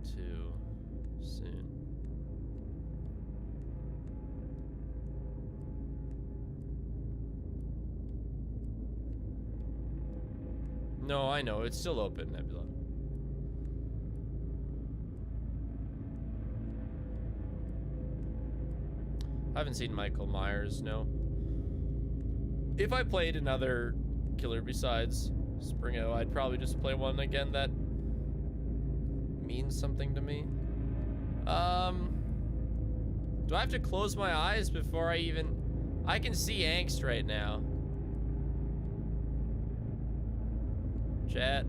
to soon. No, I know. It's still open, Nebula. I haven't seen Michael Myers, no. If I played another killer besides Springo, I'd probably just play one again that means something to me. Do I have to close my eyes before I even... I can see angst right now. Chat.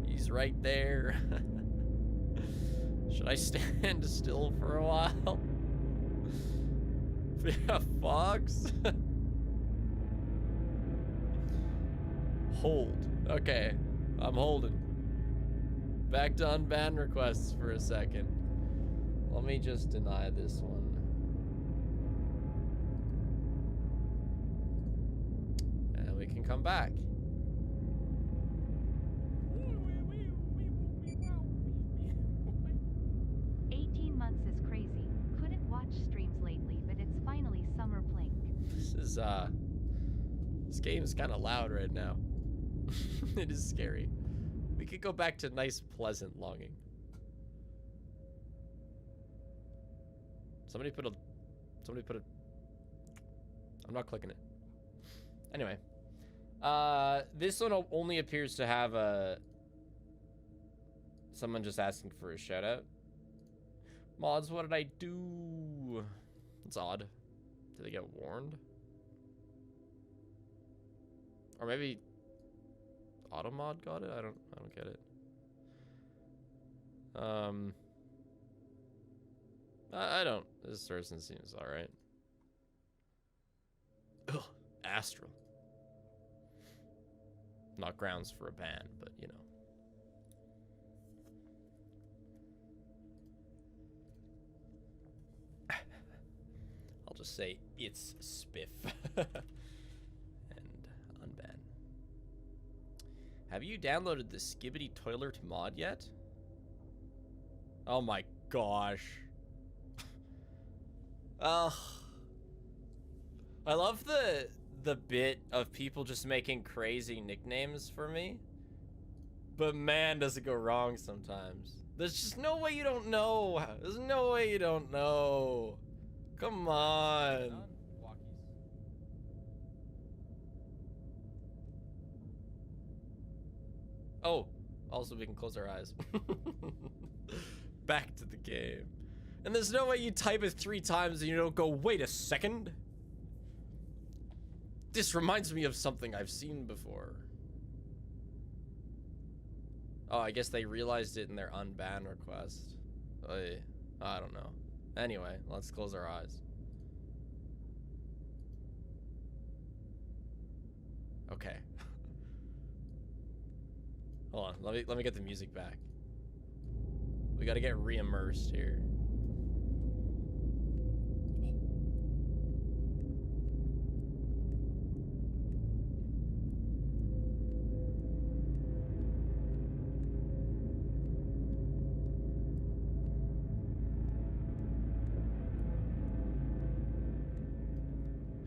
He's right there. Should I stand still for a while? Yeah, Fox. Hold. Okay, I'm holding. Back to unban requests for a second. Let me just deny this one. And we can come back. 18 months is crazy. Couldn't watch streams lately, but it's finally summer Plink. This game is kind of loud right now. It is scary. We could go back to nice, pleasant longing. Somebody put a... I'm not clicking it. Anyway. This one only appears to have a... Someone just asking for a shout out. Mods, what did I do? It's odd. Did they get warned? Or maybe Automod got it? I don't get it. I don't. This person seems alright. Ugh, Astral. Not grounds for a ban, but you know. I'll just say it's spiff. And unban. Have you downloaded the Skibbity Toilet mod yet? Oh my gosh. I love the bit of people just making crazy nicknames for me. But man, does it go wrong sometimes. There's just no way you don't know. There's no way you don't know. Come on. Oh, also we can close our eyes. Back to the game. And there's no way you type it 3 times and you don't go, wait a second. This reminds me of something I've seen before. Oh, I guess they realized it in their unban request. I don't know. Anyway, let's close our eyes. Okay. Hold on, let me get the music back. We gotta get re-immersed here.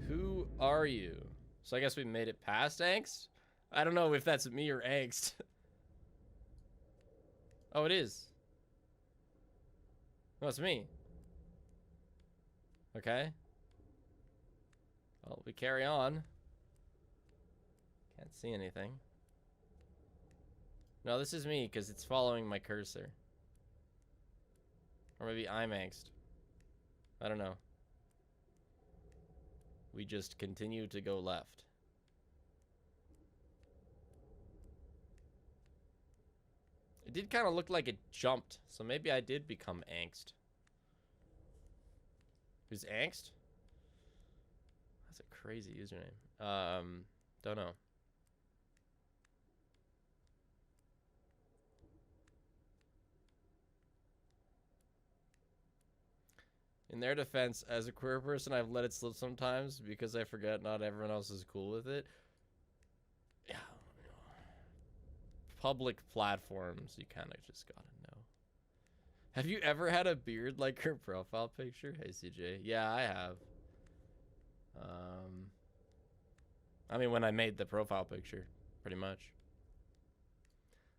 Who are you? So I guess we made it past angst? I don't know if that's me or angst. Oh, it is. No, it's me. Okay. Well, we carry on. Can't see anything. No, this is me because it's following my cursor. Or maybe I'm angst. I don't know. We just continue to go left. It did kind of look like it jumped, so maybe I did become angst. Who's angst? That's a crazy username. Don't know. In their defense, as a queer person, I've let it slip sometimes because I forget not everyone else is cool with it. Yeah. Public platforms, you kind of just gotta know. Have you ever had a beard like her profile picture? Hey, CJ. Yeah, I have. I mean, when I made the profile picture, pretty much.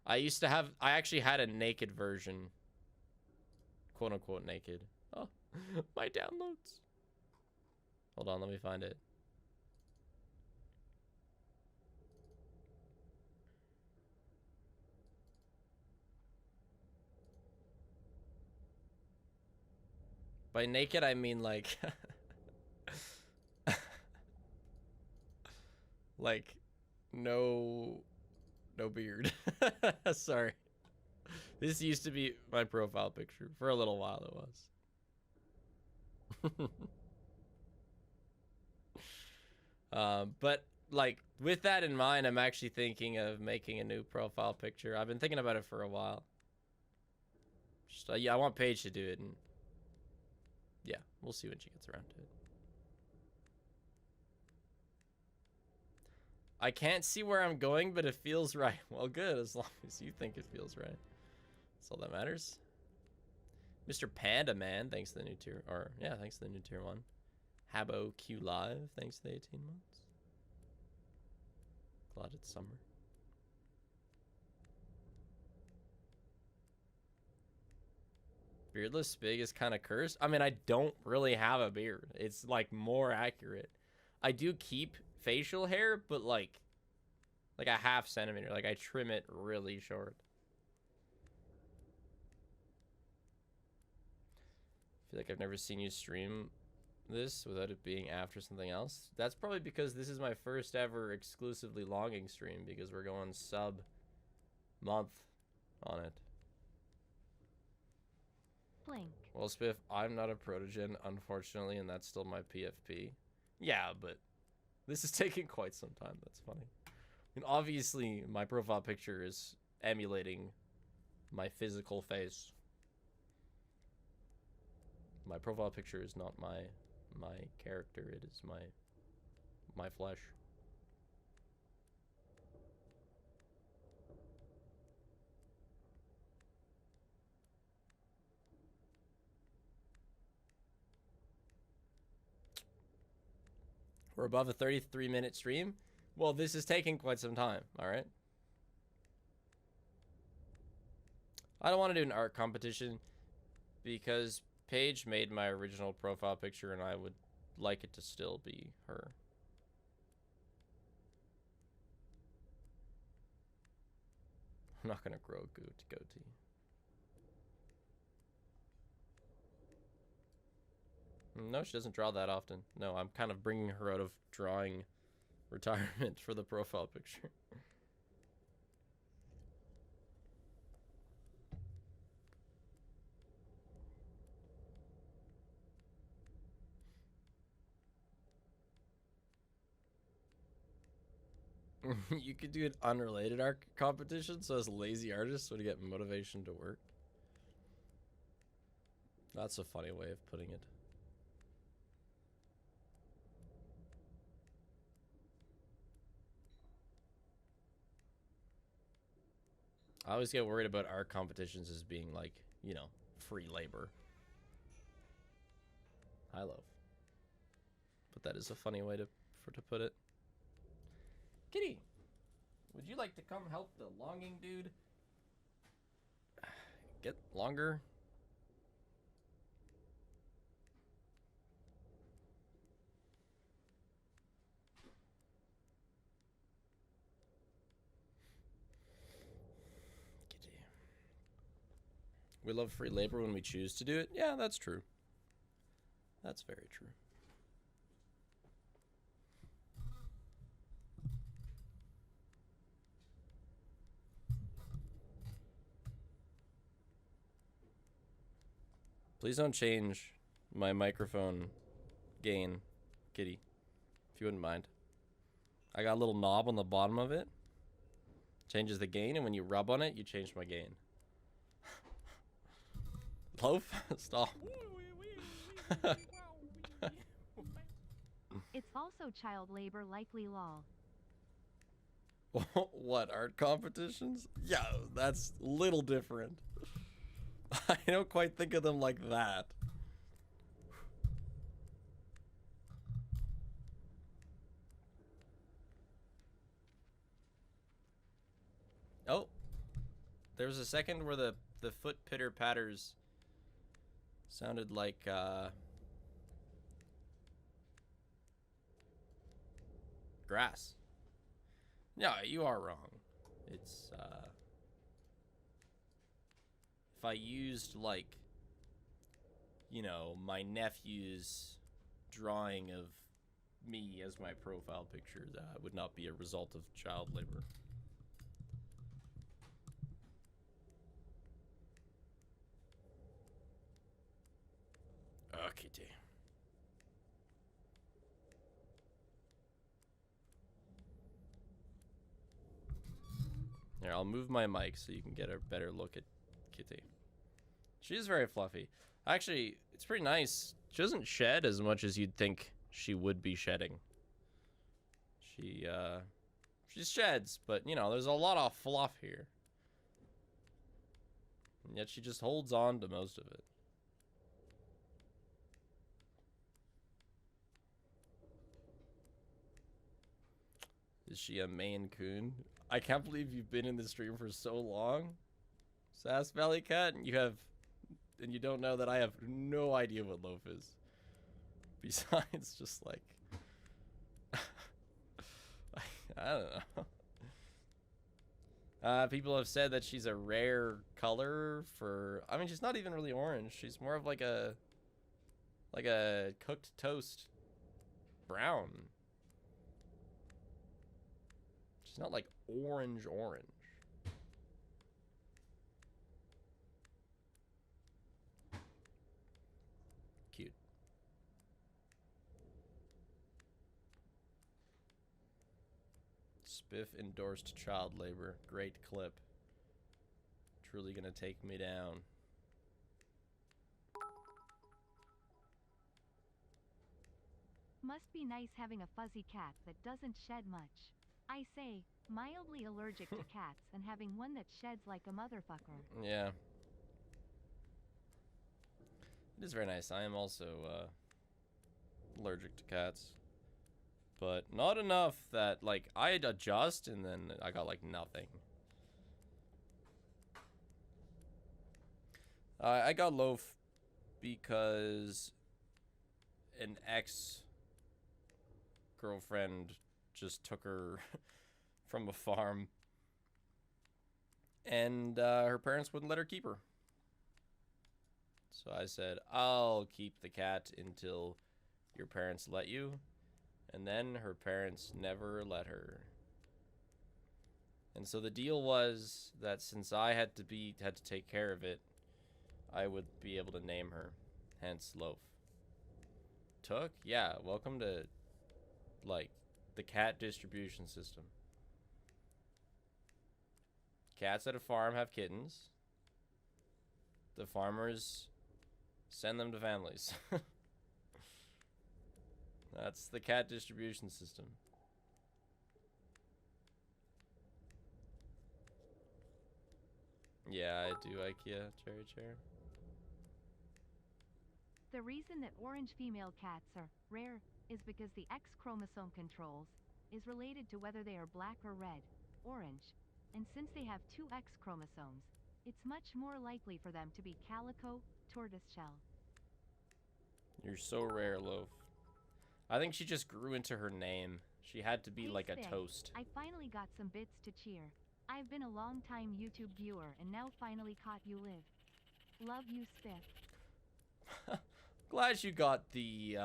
I actually had a naked version. Quote unquote naked. Oh, my downloads. Hold on, let me find it. By naked, I mean like... like, no beard. Sorry. This used to be my profile picture. For a little while it was. But, like, with that in mind, I'm actually thinking of making a new profile picture. I've been thinking about it for a while. Just, yeah, I want Paige to do it, and... yeah, we'll see when she gets around to it. I can't see where I'm going, but it feels right. Well, good, as long as you think it feels right. That's all that matters. Mr. Panda Man, thanks to the new tier, or yeah, thanks to the new tier 1. Habbo Q Live, thanks to the 18 months. Glad it's summer. Beardless Spig is kind of cursed. I mean, I don't really have a beard. It's like more accurate. I do keep facial hair, but like a half centimeter. Like I trim it really short. I feel like I've never seen you stream this without it being after something else. That's probably because this is my first ever exclusively longing stream, because we're going sub month on it. Blink. Well, Spiff, I'm not a protogen, unfortunately, and that's still my PFP. Yeah, but this is taking quite some time. That's funny. And obviously, my profile picture is emulating my physical face. My profile picture is not my character. It is my flesh. We're above a 33-minute stream. Well, this is taking quite some time, all right? I don't want to do an art competition because Paige made my original profile picture and I would like it to still be her. I'm not going to grow a goatee. No, she doesn't draw that often. No, I'm kind of bringing her out of drawing retirement for the profile picture. You could do an unrelated art competition, so as lazy artists would get motivation to work. That's a funny way of putting it. I always get worried about art competitions as being like, you know, free labor. Hi, love. But that is a funny way to put it. Kitty, would you like to come help the longing dude get longer? Kitty. We love free labor when we choose to do it. Yeah, that's true. That's very true. Please don't change my microphone gain, Kitty, if you wouldn't mind. I got a little knob on the bottom of it. Changes the gain, and when you rub on it, you change my gain. Loaf? Stop. It's also child labor, likely lol. What, art competitions? Yeah, that's a little different. I don't quite think of them like that. Oh, there's a second where the foot pitter patters sounded like grass. Yeah, you are wrong. It's if I used, like, you know, my nephew's drawing of me as my profile picture, that would not be a result of child labor. Oh, Kitty. Here, I'll move my mic so you can get a better look at Kitty. She's very fluffy. Actually, it's pretty nice. She doesn't shed as much as you'd think she would be shedding. She sheds, but, you know, there's a lot of fluff here. And yet she just holds on to most of it. Is she a Maine Coon? I can't believe you've been in the stream for so long, Sass Valley Cat, and you have and you don't know that I have no idea what loaf is. Besides just like I don't know. People have said that she's a rare color for, I mean, she's not even really orange. She's more of like a cooked toast brown. She's not like orange. Cute. Spiff endorsed child labor. Great clip. Truly gonna take me down. Must be nice having a fuzzy cat that doesn't shed much. I say, mildly allergic to cats and having one that sheds like a motherfucker. Yeah. It is very nice. I am also allergic to cats. But not enough that, like, I'd adjust and then I got, like, nothing. I got loaf because an ex-girlfriend just took her from a farm. And her parents wouldn't let her keep her. So I said, I'll keep the cat until your parents let you. And then her parents never let her. And so the deal was that since I had to take care of it, I would be able to name her. Hence Loaf. Took? Yeah, welcome to, like, the cat distribution system. Cats at a farm have kittens. The farmers send them to families. That's the cat distribution system. Yeah, I do IKEA cherry chair. The reason that orange female cats are rare is because the X chromosome controls is related to whether they are black or red, orange, and since they have two X chromosomes, it's much more likely for them to be calico, tortoiseshell. You're so rare, Loaf. I think she just grew into her name. She had to be Hey, like a Spiff, toast. I finally got some bits to cheer. I've been a long-time YouTube viewer and now finally caught you live. Love you, Spiff. Glad you got the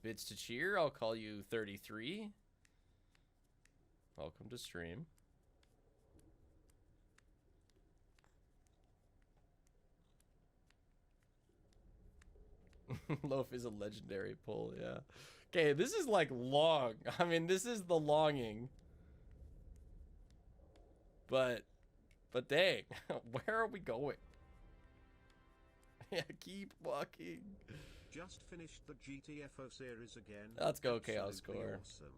bits to cheer. I'll call you 33. Welcome to stream. Loaf is a legendary pull, yeah. Okay, this is like long. I mean, this is the longing. But dang, where are we going? Yeah, keep walking. Just finished the GTFO series again. Let's go, Chaos Absolutely Core. Awesome.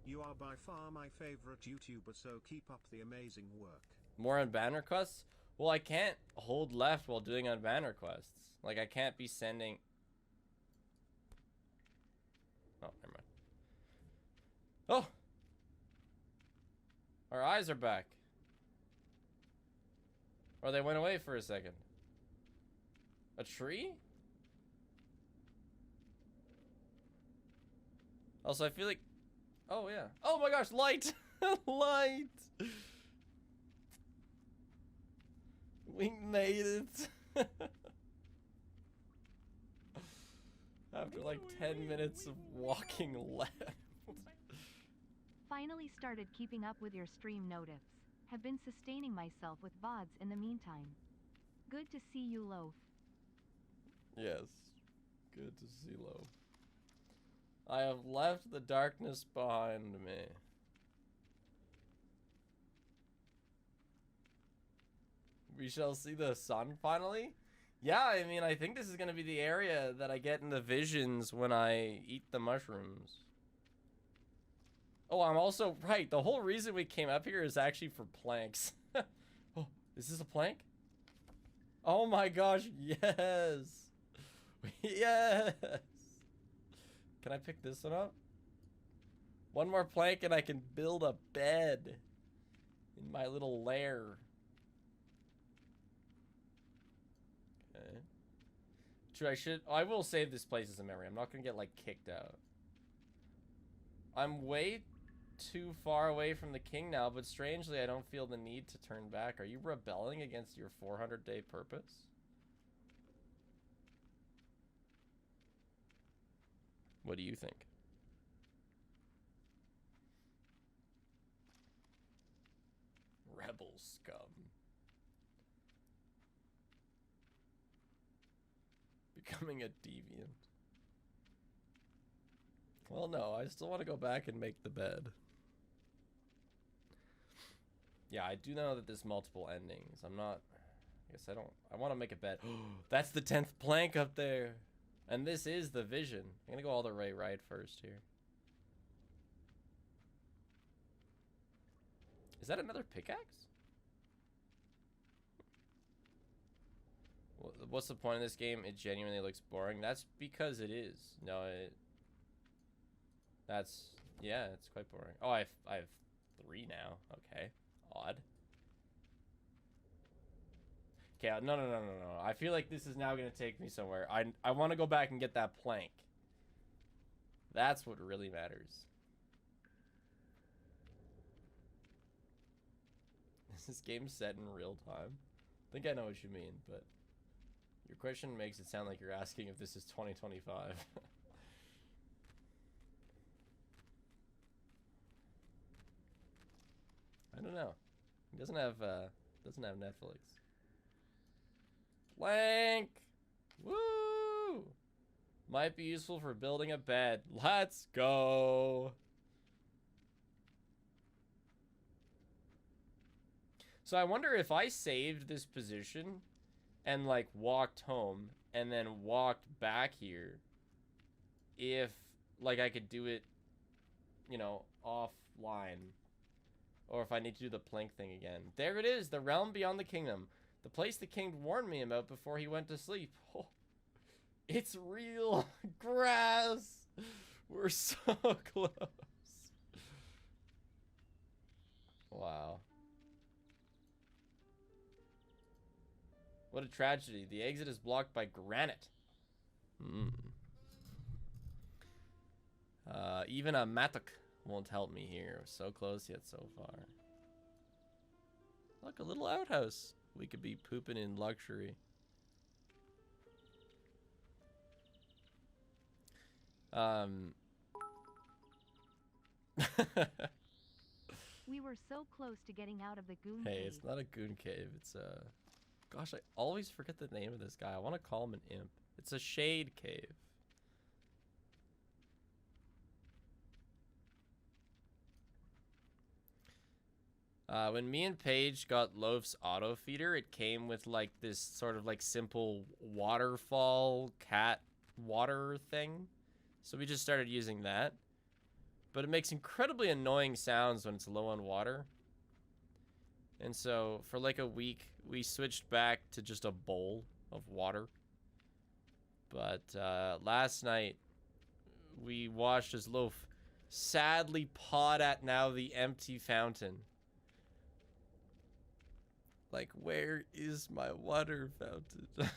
You are by far my favorite YouTuber, so keep up the amazing work. More Unban requests? Well, I can't hold left while doing Unban requests. Like, I can't be sending... Oh, never mind. Oh! Our eyes are back. Or they went away for a second. A tree? Also, I feel like... Oh, yeah. Oh my gosh, light! Light! We made it! After like 10 minutes of walking left. Finally started keeping up with your stream notifs. Have been sustaining myself with VODs in the meantime. Good to see you, Loaf. Yes. Good to see Loaf. I have left the darkness behind me. We shall see the sun finally? Yeah, I mean, I think this is going to be the area that I get in the visions when I eat the mushrooms. Oh, I'm also right. The whole reason we came up here is actually for planks. Oh, is this a plank? Oh my gosh, yes. Yes. Can I pick this one up? One more plank and I can build a bed in my little lair. Okay. Dude, I will save this place as a memory. I'm not gonna get, like, kicked out. I'm way too far away from the king now, but strangely, I don't feel the need to turn back. Are you rebelling against your 400-day purpose? What do you think? Rebel scum. Becoming a deviant. Well, no, I still want to go back and make the bed. Yeah, I do know that there's multiple endings. I'm not... I guess I don't... I want to make a bed. That's the 10th plank up there. And this is the vision. I'm going to go all the way right first here. Is that another pickaxe? What's the point of this game? It genuinely looks boring. That's because it is. No, that's... Yeah, it's quite boring. Oh, I have 3 now. Okay. Odd. Okay, no. I feel like this is now going to take me somewhere. I want to go back and get that plank. That's what really matters. Is this game set in real time? I think I know what you mean, but your question makes it sound like you're asking if this is 2025. I don't know. He doesn't have Netflix. Plank! Woo! Might be useful for building a bed. Let's go! So I wonder if I saved this position and like walked home and then walked back here, if like I could do it, you know, offline, or if I need to do the plank thing again. There it is, the realm beyond the kingdom, the place the king warned me about before he went to sleep. Oh, it's real grass. We're so close. Wow. What a tragedy. The exit is blocked by granite. Even a mattock won't help me here. So close yet so far. Look, a little outhouse. We could be pooping in luxury. We were so close to getting out of the goon Hey, cave. it's not a goon cave. It's gosh, I always forget the name of this guy. I want to call him an imp. It's a shade cave. When me and Paige got Loaf's auto feeder, it came with like this sort of like simple waterfall cat water thing. So we just started using that. But it makes incredibly annoying sounds when it's low on water. And so for like a week, we switched back to just a bowl of water. But last night, we watched as Loaf sadly pawed at now the empty fountain. Like, where is my water fountain?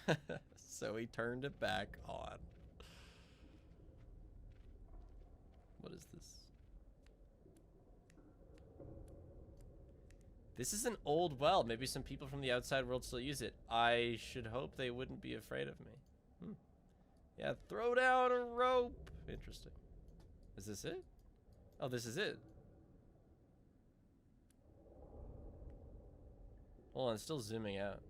So he turned it back on. What is this? This is an old well. Maybe some people from the outside world still use it. I should hope they wouldn't be afraid of me. Yeah, throw down a rope. Interesting. Is this it? Oh, this is it. Hold on, it's still zooming out.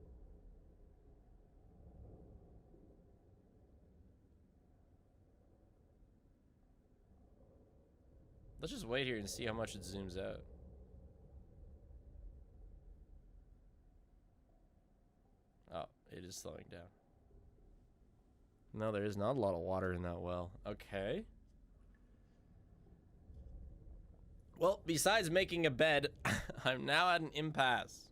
Let's just wait here and see how much it zooms out. Oh, it is slowing down. No, there is not a lot of water in that well. Okay. Well, besides making a bed, I'm now at an impasse.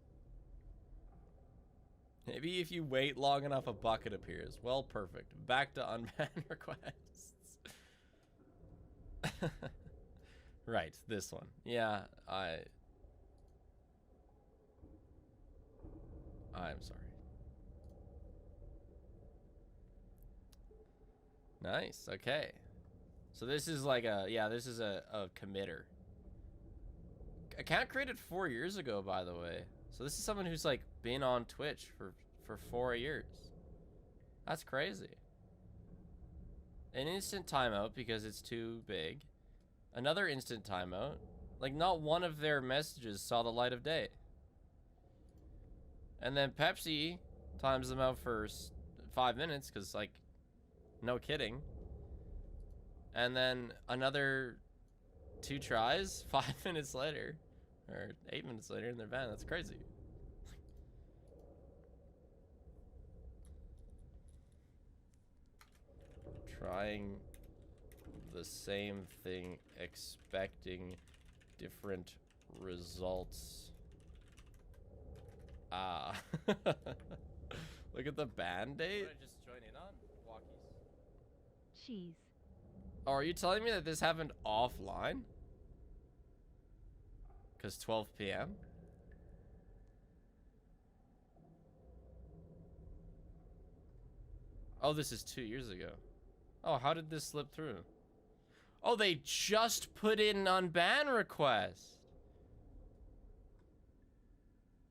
Maybe if you wait long enough, a bucket appears. Well, perfect. Back to Unban requests. Right, this one. Yeah, I'm sorry. Nice. Okay. So this is like a, yeah, this is a committer. Account created 4 years ago, by the way. So this is someone who's like been on Twitch for 4 years. That's crazy. An instant timeout because it's too big. Another instant timeout. Like, not one of their messages saw the light of day. And then Pepsi times them out for 5 minutes because, like, no kidding. And then another 2 tries 5 minutes later, or 8 minutes later, and they're banned. That's crazy. Trying the same thing, expecting different results. Ah. Look at the ban date. What, I just join in on walkies. Cheese. Oh, are you telling me that this happened offline? Because 12 p.m.? Oh, this is 2 years ago. Oh, how did this slip through? Oh, they just put in an unban request.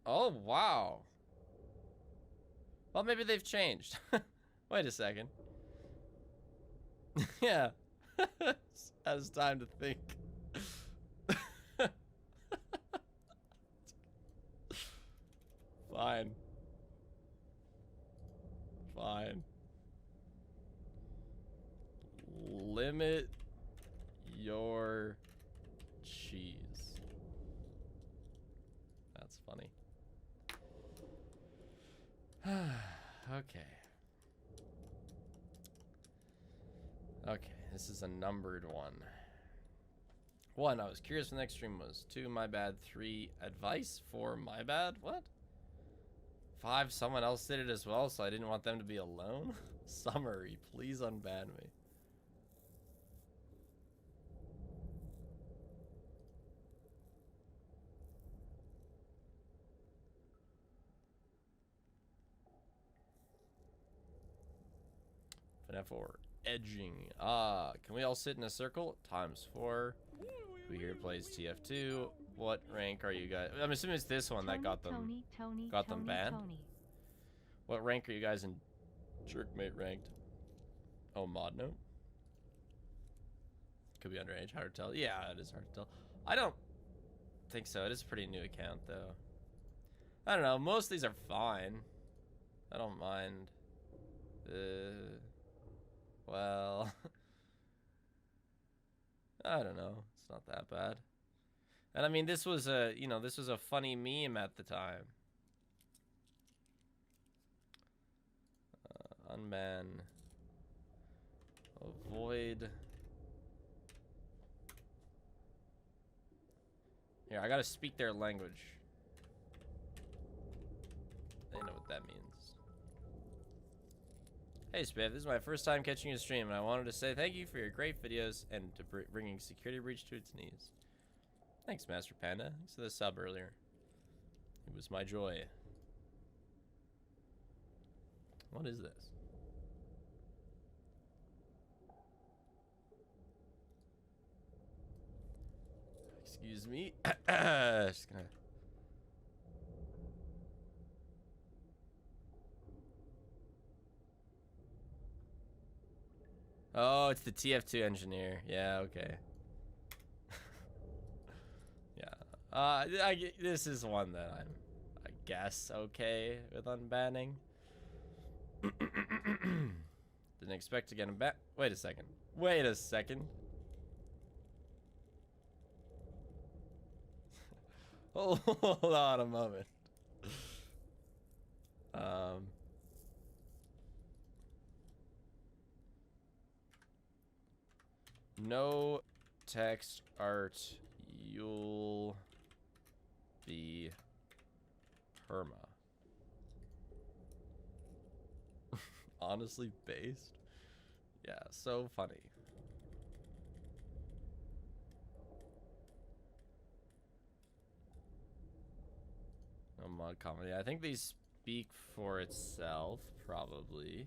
Oh, wow. Well, maybe they've changed. Wait a second. Yeah. Has time to think. Fine. Fine. Limit your cheese. That's funny. Okay. Okay, this is a numbered one. 1, I was curious when the next stream was. 2, my bad. 3, advice. 4, my bad. What? 5, someone else did it as well, so I didn't want them to be alone. Summary, please unban me. FNF4, edging. Ah, can we all sit in a circle? ×4. Who here plays TF2? What rank are you guys? I'm assuming it's this one that got them banned. What rank are you guys in Jerkmate ranked? Oh, mod note. Could be underage, hard to tell. Yeah, it is hard to tell. I don't think so. It is a pretty new account though. I don't know, most of these are fine. I don't mind. Well, I don't know. It's not that bad. And I mean, this was a, you know, this was a funny meme at the time. Unban. Avoid. Here, I gotta speak their language. They know what that means. Hey Spiff, this is my first time catching your stream, and I wanted to say thank you for your great videos and to bringing Security Breach to its knees. Thanks, Master Panda. Thanks for the sub earlier. It was my joy. What is this? Excuse me. Just gonna... Oh, it's the TF2 engineer. Yeah, okay. Yeah. This is one that I'm, I guess, okay with unbanning. Didn't expect to get him back. Wait a second. Wait a second. Hold on a moment. No text art, you'll be perma. Honestly based? Yeah, so funny. No mod comedy. I think these speak for itself, probably.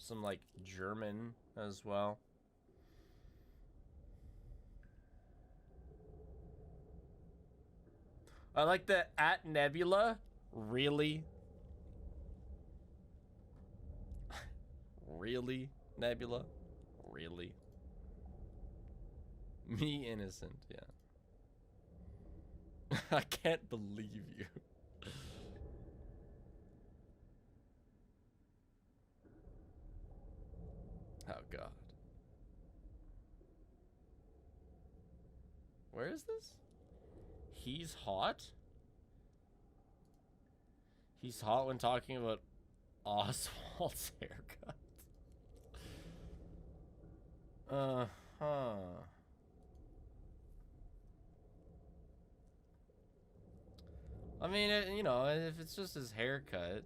some like German as well. I like the at Nebula. Really? Really, Nebula? Really? Me innocent, yeah. I can't believe you. Oh god. Where is this? He's hot? He's hot when talking about Oswald's haircut. Uh-huh. I mean, you know, if it's just his haircut,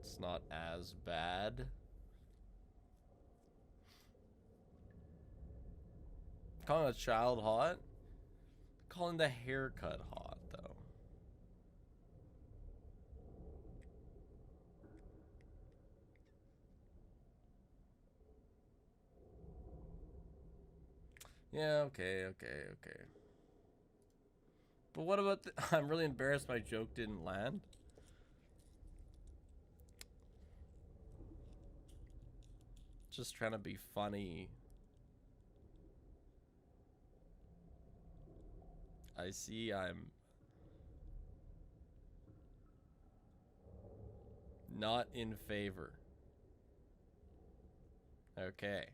it's not as bad. Calling a child hot? Calling the haircut hot, though. Yeah, okay. But what about the I'm really embarrassed my joke didn't land. Just trying to be funny. I see I'm not in favor. Okay.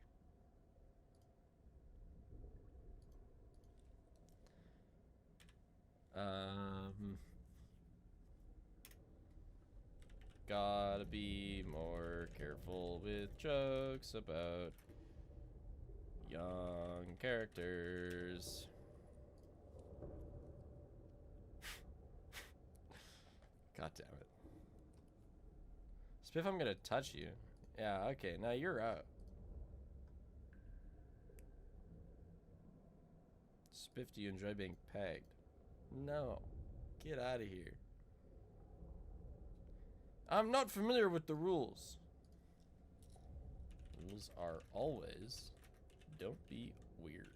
Gotta be more careful with jokes about young characters. God damn it. Spiff, I'm gonna touch you. Yeah, okay, now you're out. Spiff, do you enjoy being pegged? No. Get out of here. I'm not familiar with the rules. Rules are always, don't be weird.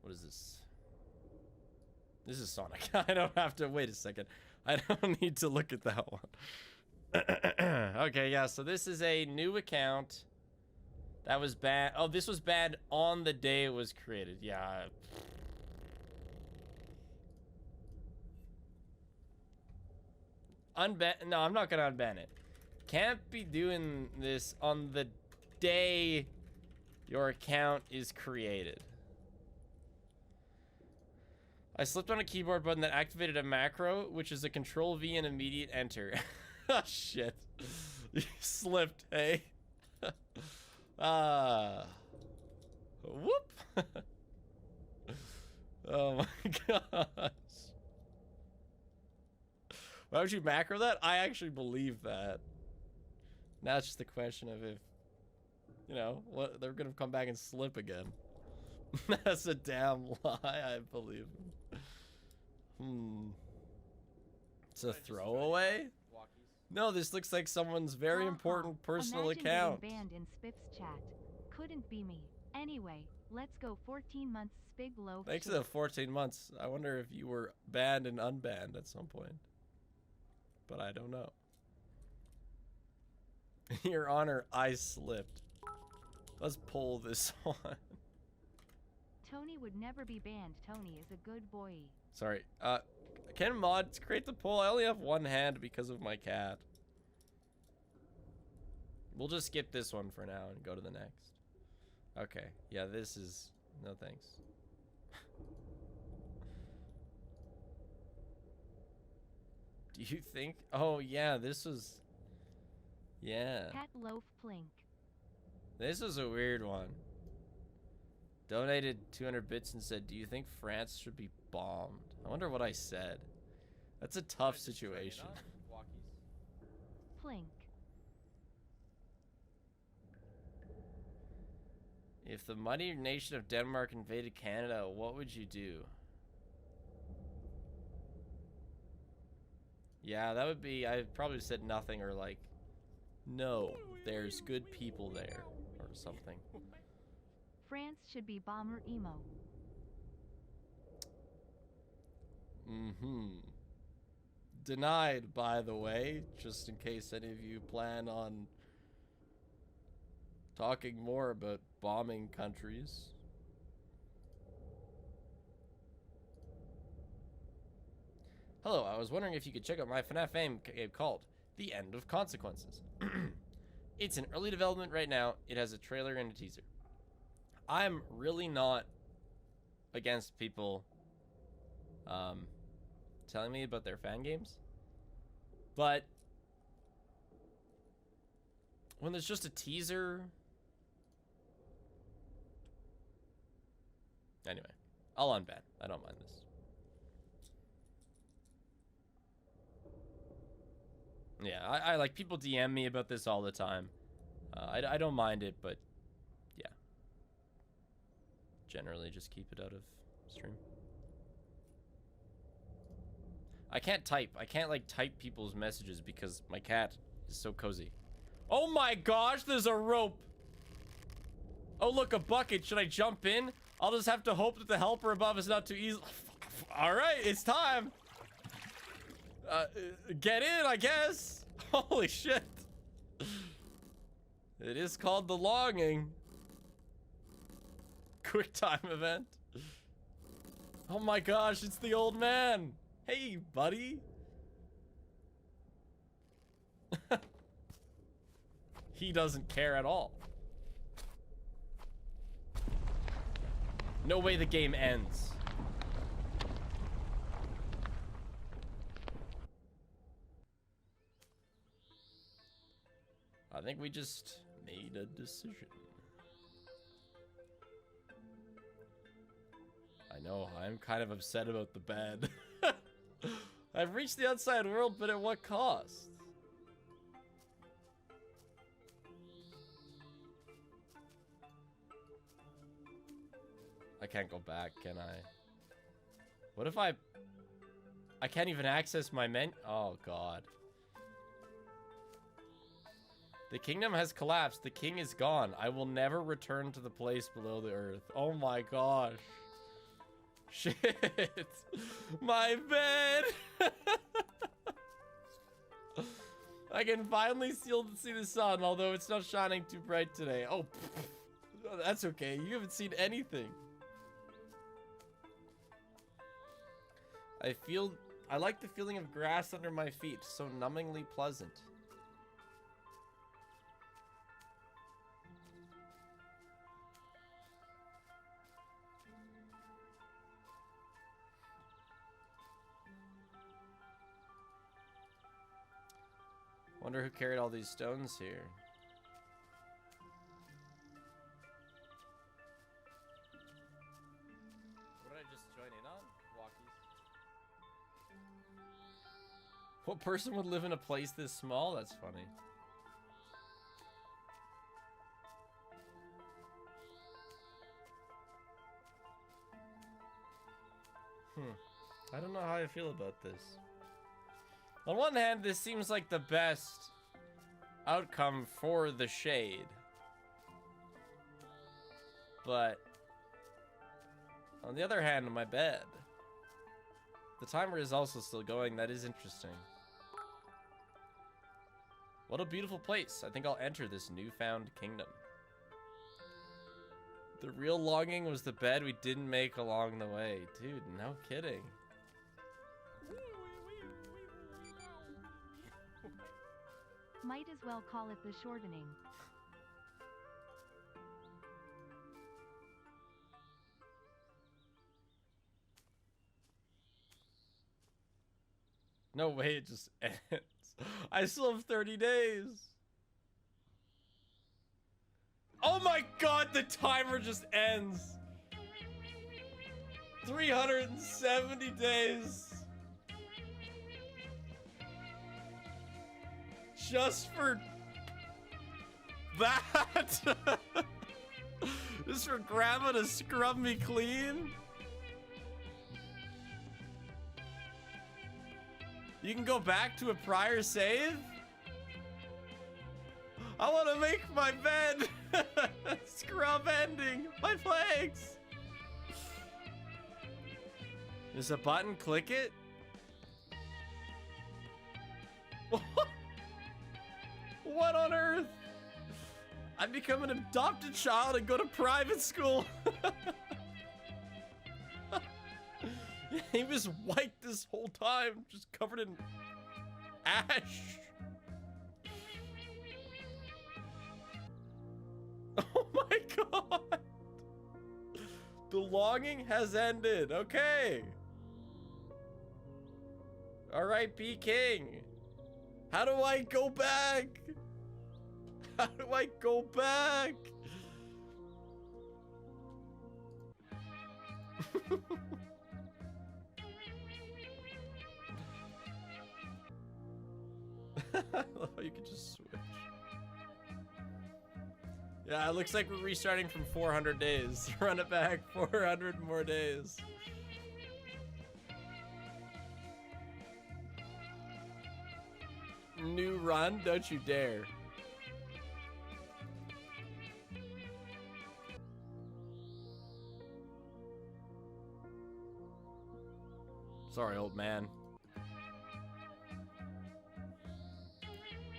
What is this? This is Sonic. I don't have to, wait a second. I don't need to look at that one. Okay, yeah, so this is a new account that was banned. Oh, this was banned on the day it was created. Yeah. Unban? No, I'm not gonna unban it. Can't be doing this on the day your account is created. I slipped on a keyboard button that activated a macro, which is a control V and immediate enter. Oh, shit. You slipped, hey? Whoop. Oh my gosh. Why would you macro that? I actually believe that. Now it's just the question of if, you know, what they're gonna come back and slip again. That's a damn lie, I believe. It's a throwaway? No, this looks like someone's very important personal Imagine account. Getting banned in Spiff's chat. Couldn't be me. Anyway, let's go 14 months Spig Loaf. Thanks to the 14 months. I wonder if you were banned and unbanned at some point. But I don't know. Your Honor, I slipped. Let's pull this one. Tony would never be banned. Tony is a good boy. Sorry. Can mods create the poll? I only have one hand because of my cat. We'll just skip this one for now and go to the next. Okay. Yeah, this is... No thanks. Do you think... Oh, yeah, this was... Yeah. Cat Loaf Plink. This was a weird one. Donated 200 bits and said, do you think France should be bombed? I wonder what I said. That's a tough situation. Plink. If the mighty nation of Denmark invaded Canada, what would you do? Yeah, that would be, I probably said nothing or like, no, there's good people there or something. France should be bomber emo. Mm-hmm. Denied, by the way, just in case any of you plan on talking more about bombing countries. Hello, I was wondering if you could check out my FNAF game called The End of Consequences. It's in early development right now. It has a trailer and a teaser. I'm really not against people telling me about their fan games, but when there's just a teaser, anyway, I'll unban. I don't mind this. Yeah, I like, people DM me about this all the time. I don't mind it, but yeah, generally just keep it out of stream. I can't type. I can't like type people's messages because my cat is so cozy. Oh my gosh, there's a rope. Oh look, a bucket. Should I jump in? I'll just have to hope that the helper above is not too easy. All right, it's time. Get in, I guess. Holy shit. It is called the longing. Quick time event. Oh my gosh, it's the old man. Hey, buddy. He doesn't care at all. No way the game ends. I think we just made a decision. I know, I'm kind of upset about the bed. I've reached the outside world, but at what cost? I can't go back, can I? What if I can't even access my menu? Oh, God. The kingdom has collapsed. The king is gone. I will never return to the place below the earth. Oh my gosh. Shit. My bed. I can finally see the sun, although it's not shining too bright today. Oh, that's okay. You haven't seen anything. I like the feeling of grass under my feet. So numbingly pleasant. Wonder who carried all these stones here. What did I just join in on? Walkies. What person would live in a place this small? That's funny. I don't know how I feel about this. On one hand, this seems like the best outcome for the shade. But on the other hand, my bed. The timer is also still going. That is interesting. What a beautiful place. I think I'll enter this newfound kingdom. The real longing was the bed we didn't make along the way. Dude, no kidding. Might as well call it the shortening. No way, it just ends. I still have 30 days. Oh my god, the timer just ends. 370 days. Just for that? Just for grandma to scrub me clean? You can go back to a prior save? I want to make my bed. Scrub ending. My flags. There's a button. Click it. What on earth? I become an adopted child and go to private school. He was white this whole time, just covered in ash. Oh my god. The longing has ended. Okay. R.I.P. King. How do I go back? How do I go back? I love how you can just switch. Yeah, it looks like we're restarting from 400 days. Run it back 400 more days. New run? Don't you dare. Sorry, old man.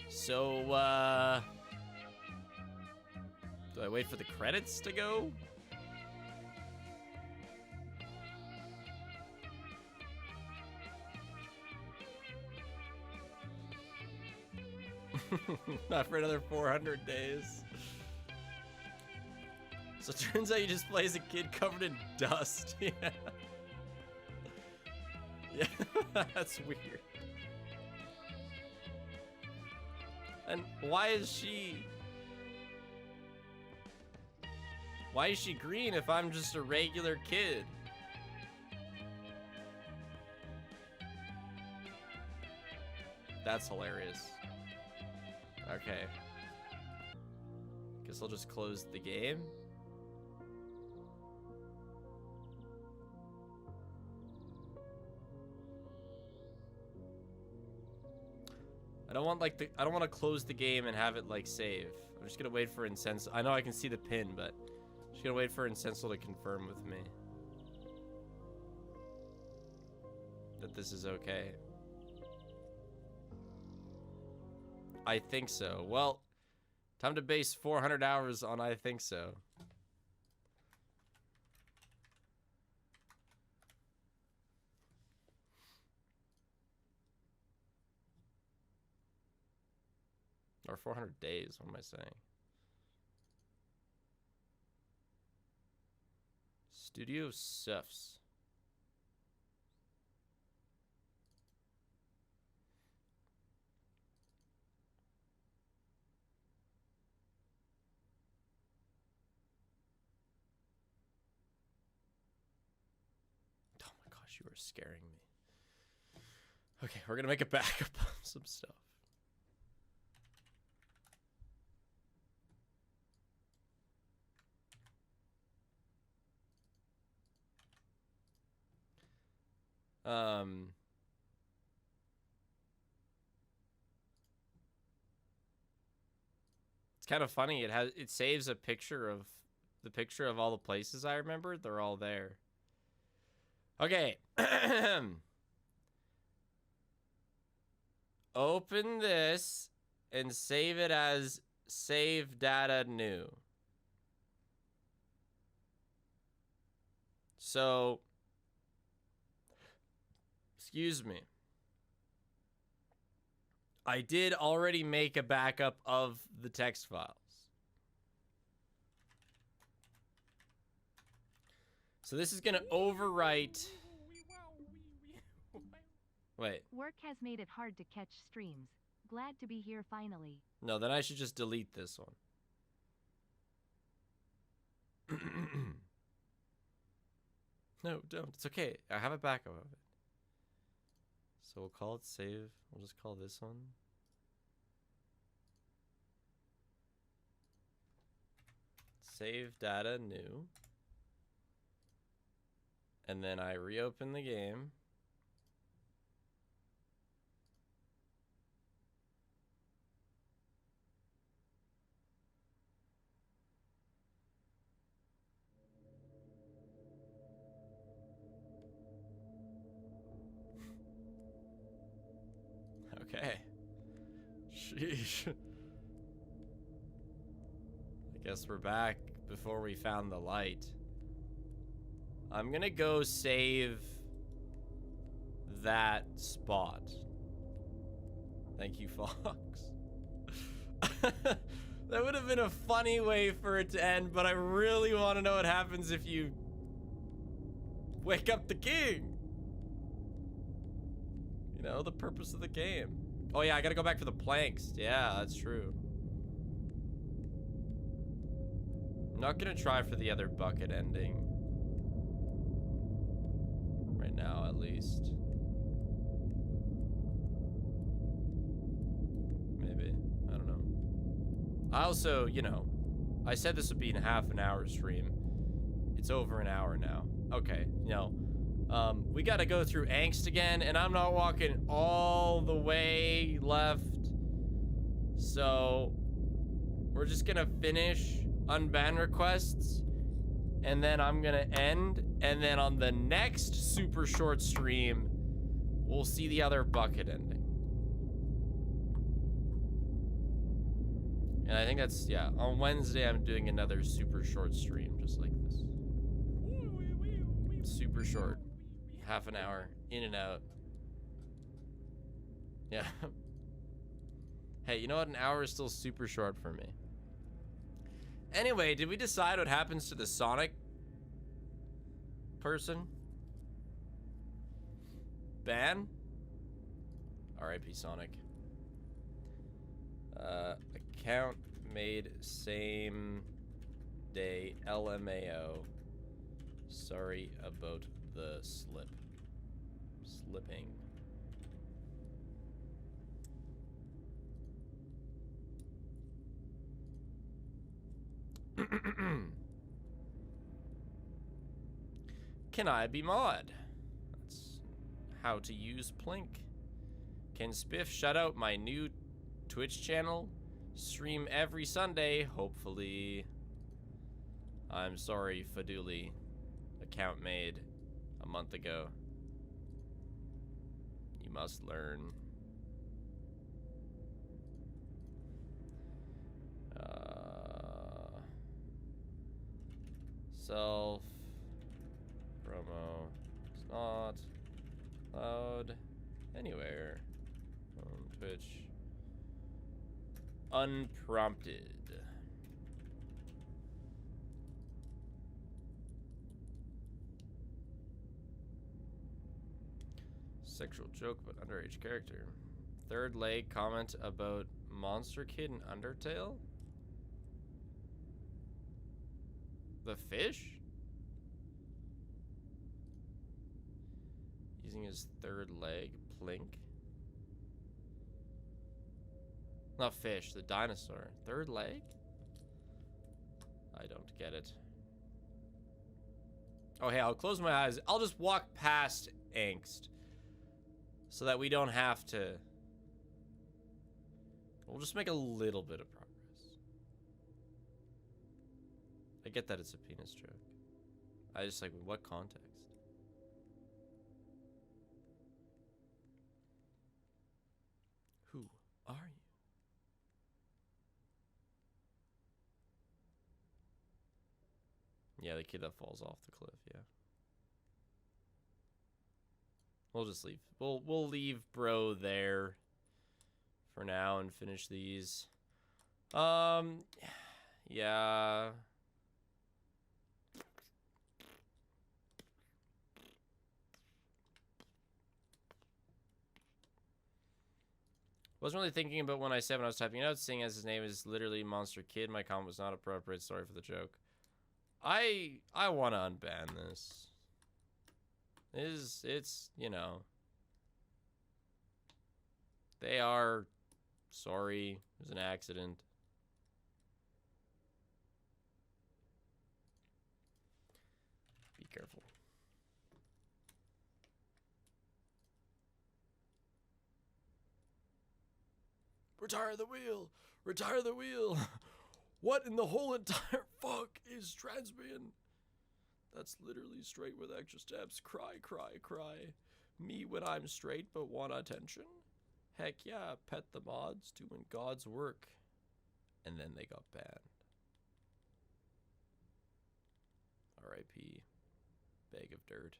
So, do I wait for the credits to go? Not for another 400 days. So it turns out you just play as a kid covered in dust. Yeah. Yeah, that's weird. And why is she green if I'm just a regular kid? That's hilarious. Okay. Guess I'll just close the game. I don't want to close the game and have it like save. I'm just gonna wait for Incense. I know I can see the pin, but I'm just gonna wait for Incensal to confirm with me that this is okay. I think so. Well, time to base 400 hours on I think so. Or 400 days, what am I saying? Studio Suffs. Oh my gosh, you are scaring me. Okay, we're gonna make a backup of some stuff. It's kind of funny. It saves a picture of all the places I remember. They're all there. Okay. Open this and save it as save data new. So, excuse me. I did already make a backup of the text files. So this is going to overwrite. Wait. Work has made it hard to catch streams. Glad to be here finally. No, then I should just delete this one. No, don't. It's okay. I have a backup of it. So we'll call it save. We'll just call this one. Save data new. And then I reopen the game. Okay. Sheesh. I guess we're back before we found the light. I'm gonna go save that spot. Thank you, Fox. That would have been a funny way for it to end, but I really want to know what happens if you wake up the king. You know, the purpose of the game. Oh yeah, I gotta go back for the planks. Yeah, that's true. I'm not gonna try for the other bucket ending. Right now, at least. Maybe. I don't know. I also, you know, I said this would be in half an hour stream. It's over an hour now. Okay, you know, we gotta go through angst again, and I'm not walking all the way left. So, we're just gonna finish Unban requests, and then I'm gonna end, and then on the next super short stream, we'll see the other bucket ending. And I think that's, yeah, on Wednesday I'm doing another super short stream, just like this. Super short. Half an hour, in and out. Yeah. Hey, you know what? An hour is still super short for me. Anyway, did we decide what happens to the Sonic person? Ban? R.I.P. Sonic. Account made same day LMAO. Sorry about the slipping. Can I be mod? That's how to use Plink. Can Spiff shout out my new Twitch channel? Stream every Sunday, hopefully. I'm sorry, Faduli. Account made a month ago. You must learn. Self promo is not allowed anywhere on Twitch. Unprompted. Sexual joke about underage character. Third leg comment about Monster Kid and Undertale? The fish? Using his third leg, Plink. Not fish, the dinosaur. Third leg? I don't get it. Oh, hey, I'll close my eyes. I'll just walk past angst. So that we don't have to... We'll just make a little bit of progress. I get that it's a penis joke. I just like, what context? Who are you? Yeah, the kid that falls off the cliff, yeah. We'll just leave. We'll leave bro there for now and finish these. Yeah. Wasn't really thinking about when I said when I was typing it out, seeing as his name is literally Monster Kid. My comment was not appropriate. Sorry for the joke. I want to unban this. It's, you know. They are sorry. It was an accident. Be careful. Retire the wheel! Retire the wheel! What in the whole entire fuck is transbian? That's literally straight with extra steps. Cry, cry, cry. Me when I'm straight but want attention? Heck yeah, pet the mods doing God's work. And then they got banned. R.I.P. Bag of dirt.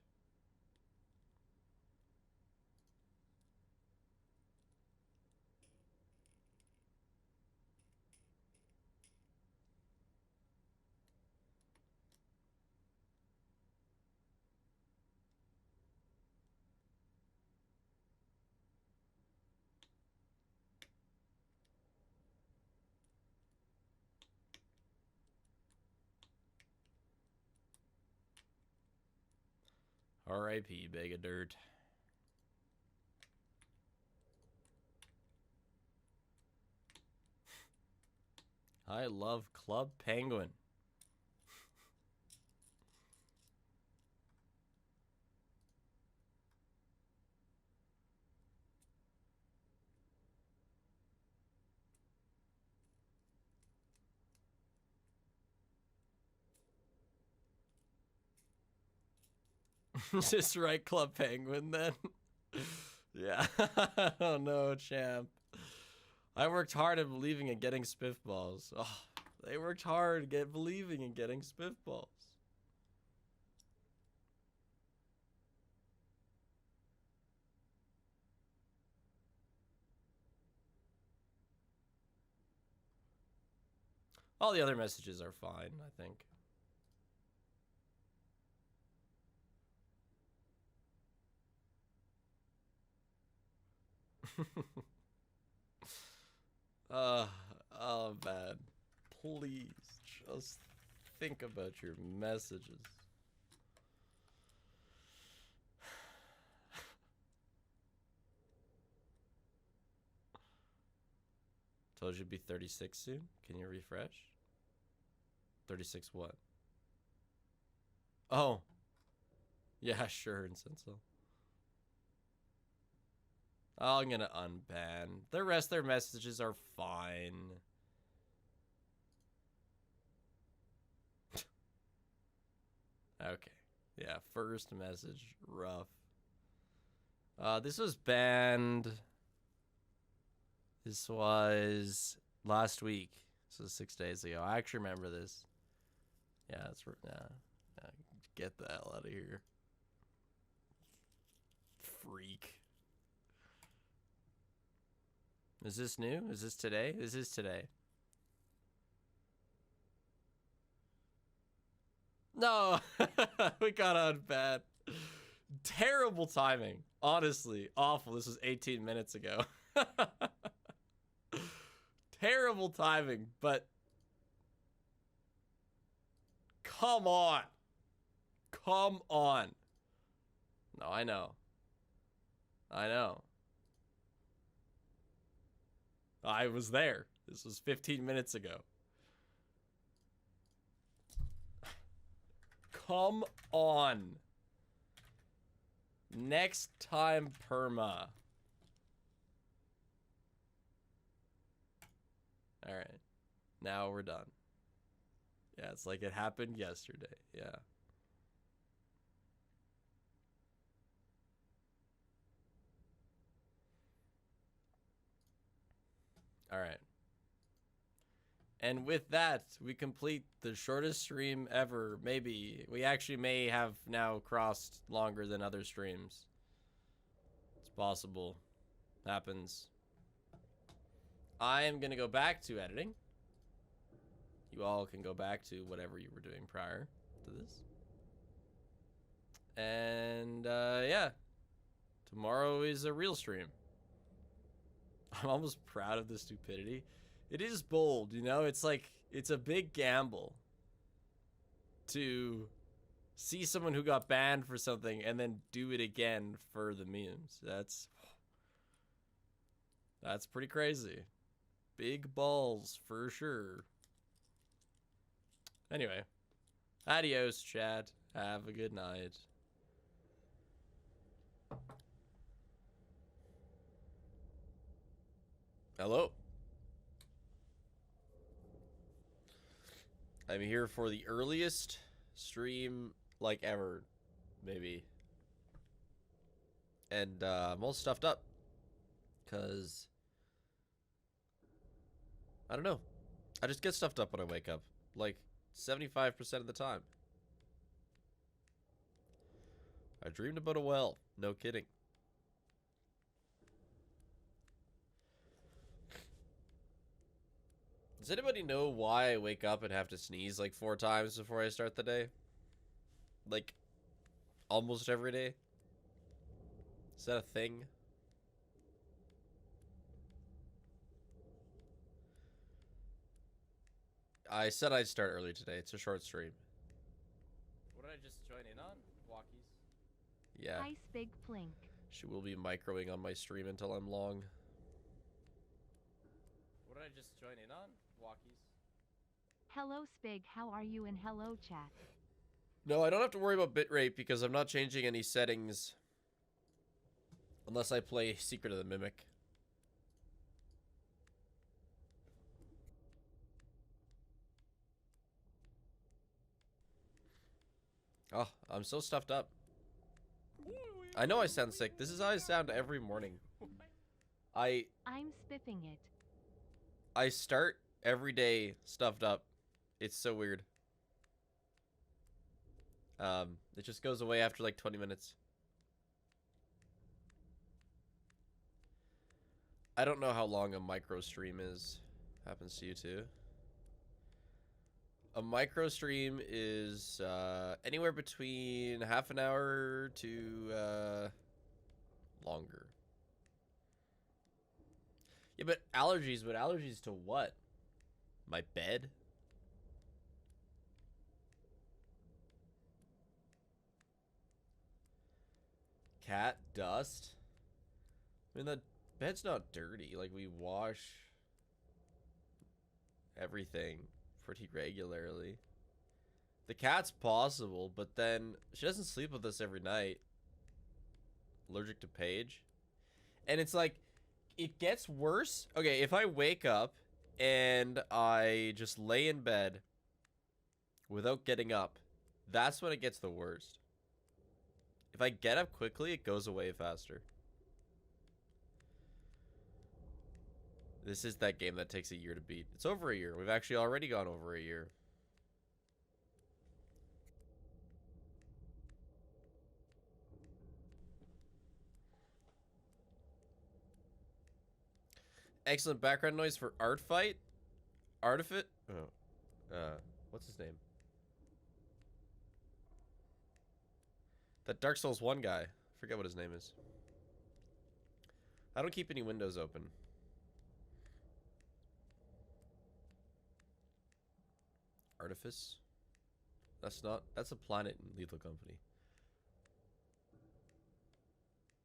R.I.P. Bag of dirt. I love Club Penguin. Just right, Club Penguin, then. Yeah. Oh no, champ. I worked hard at believing in getting spiffballs. Oh, they worked hard at believing in getting spiffballs. All the other messages are fine, I think. Oh man, please just think about your messages. Told you it'd be 36 soon. Can you refresh? 36 what? Oh. Yeah, sure, Insenso. I'm gonna unban. The rest of their messages are fine. Okay. Yeah, first message, rough. This was banned. This was last week. This was 6 days ago. I actually remember this. Yeah, it's get the hell out of here. Freak. Is this new? Is this today? This is today. No, we got on bad. Terrible timing. Honestly, awful. This was 18 minutes ago. Terrible timing, but come on. Come on. No, I know. I know. I was there. This was 15 minutes ago. Come on. Next time, perma. All right. Now we're done. Yeah, it's like it happened yesterday. Yeah. All right. And with that, we complete the shortest stream ever. Maybe. We actually may have now crossed longer than other streams. It's possible. Happens. I am going to go back to editing. You all can go back to whatever you were doing prior to this. And, yeah. Tomorrow is a real stream. I'm almost proud of the stupidity. It is bold, you know? It's like, it's a big gamble to see someone who got banned for something and then do it again for the memes. That's pretty crazy. Big balls, for sure. Anyway. Adios, chat. Have a good night. Hello. I'm here for the earliest stream, like, ever, maybe. And, I'm all stuffed up. Because, I don't know. I just get stuffed up when I wake up. Like, 75% of the time. I dreamed about a well. No kidding. Does anybody know why I wake up and have to sneeze like 4 times before I start the day? Like, almost every day? Is that a thing? I said I'd start early today. It's a short stream. What did I just join in on? Walkies. Yeah. Hi, Spig Plink. She will be microing on my stream until I'm long. What did I just join in on? Walkies. Hello, Spig. How are you? And hello, chat. No, I don't have to worry about bitrate because I'm not changing any settings. Unless I play Secret of the Mimic. Oh, I'm so stuffed up. I know I sound sick. This is how I sound every morning. I'm spiffing it. I start every day stuffed up. It's so weird. It just goes away after like 20 minutes. I don't know how long a micro stream is. Happens to you too. A micro stream is anywhere between half an hour to longer. Yeah, but allergies to what? My bed? Cat dust? I mean, the bed's not dirty. Like, we wash everything pretty regularly. The cat's possible, but then she doesn't sleep with us every night. Allergic to Paige. And it's like, it gets worse. Okay, if I wake up and I just lay in bed without getting up, that's when it gets the worst. If I get up quickly, it goes away faster. This is that game that takes a year to beat. It's over a year. We've actually already gone over a year. Excellent background noise for Art Fight. Artifit? Oh. What's his name? That Dark Souls 1 guy. Forget what his name is. I don't keep any windows open. Artifice? That's a planet in Lethal Company.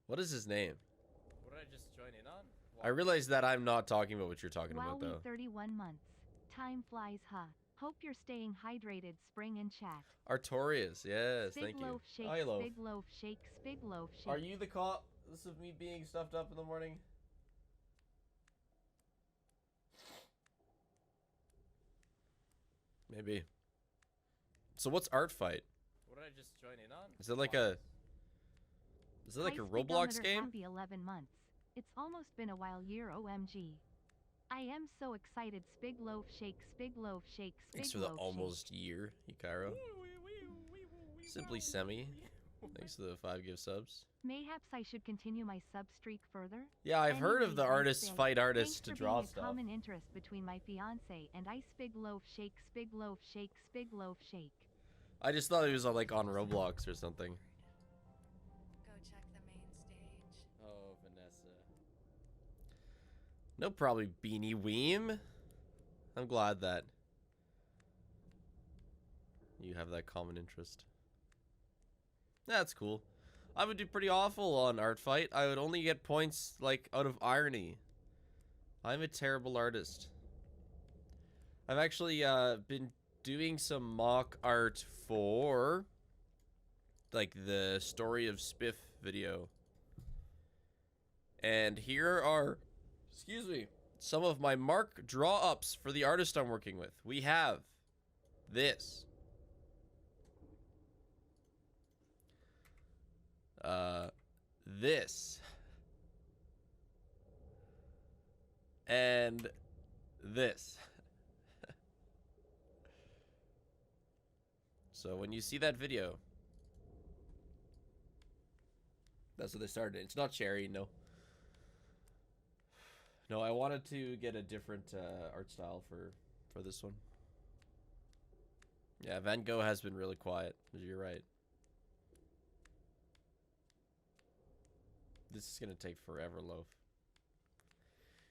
What is his name? What did I just join in on? I realize that I'm not talking about what you're talking about, though. 31 months. Time flies, huh? Hope you're staying hydrated, Spring in chat. Artorias, yes, Big thank you. loaf shake, Hi, loaf. big loaf shake, big loaf shake. Are you the cause of me being stuffed up in the morning? Maybe. So what's Art Fight? What did I just join in on? Is it like a Roblox game? Happy 11 months. It's almost been a while year, OMG. I am so excited. Spig loaf shake, spig loaf shake, spig Thanks for the loaf almost year, Hikaru. Simply Semi. Thanks for the 5 gift subs. Mayhaps I should continue my sub streak further? Yeah, I've heard of the Anyways, artists Spig, fight artists to thanks for draw being a stuff. common interest between my fiance and I. Spig loaf shake, spig loaf shake, spig loaf shake. I just thought he was like on Roblox or something. Go check the main stage. Oh, Vanessa. No, probably Beanie Weem. I'm glad that you have that common interest. That's cool. I would do pretty awful on Art Fight. I would only get points, like, out of irony. I'm a terrible artist. I've actually been doing some mock art for, like, the Story of Spiff video. And here are, excuse me, some of my mark draw-ups for the artist I'm working with. We have this. This. and this. So when you see that video, that's what they started. It's not cherry, no. No, I wanted to get a different art style for this one. Yeah, Van Gogh has been really quiet. You're right. This is gonna take forever, Loaf.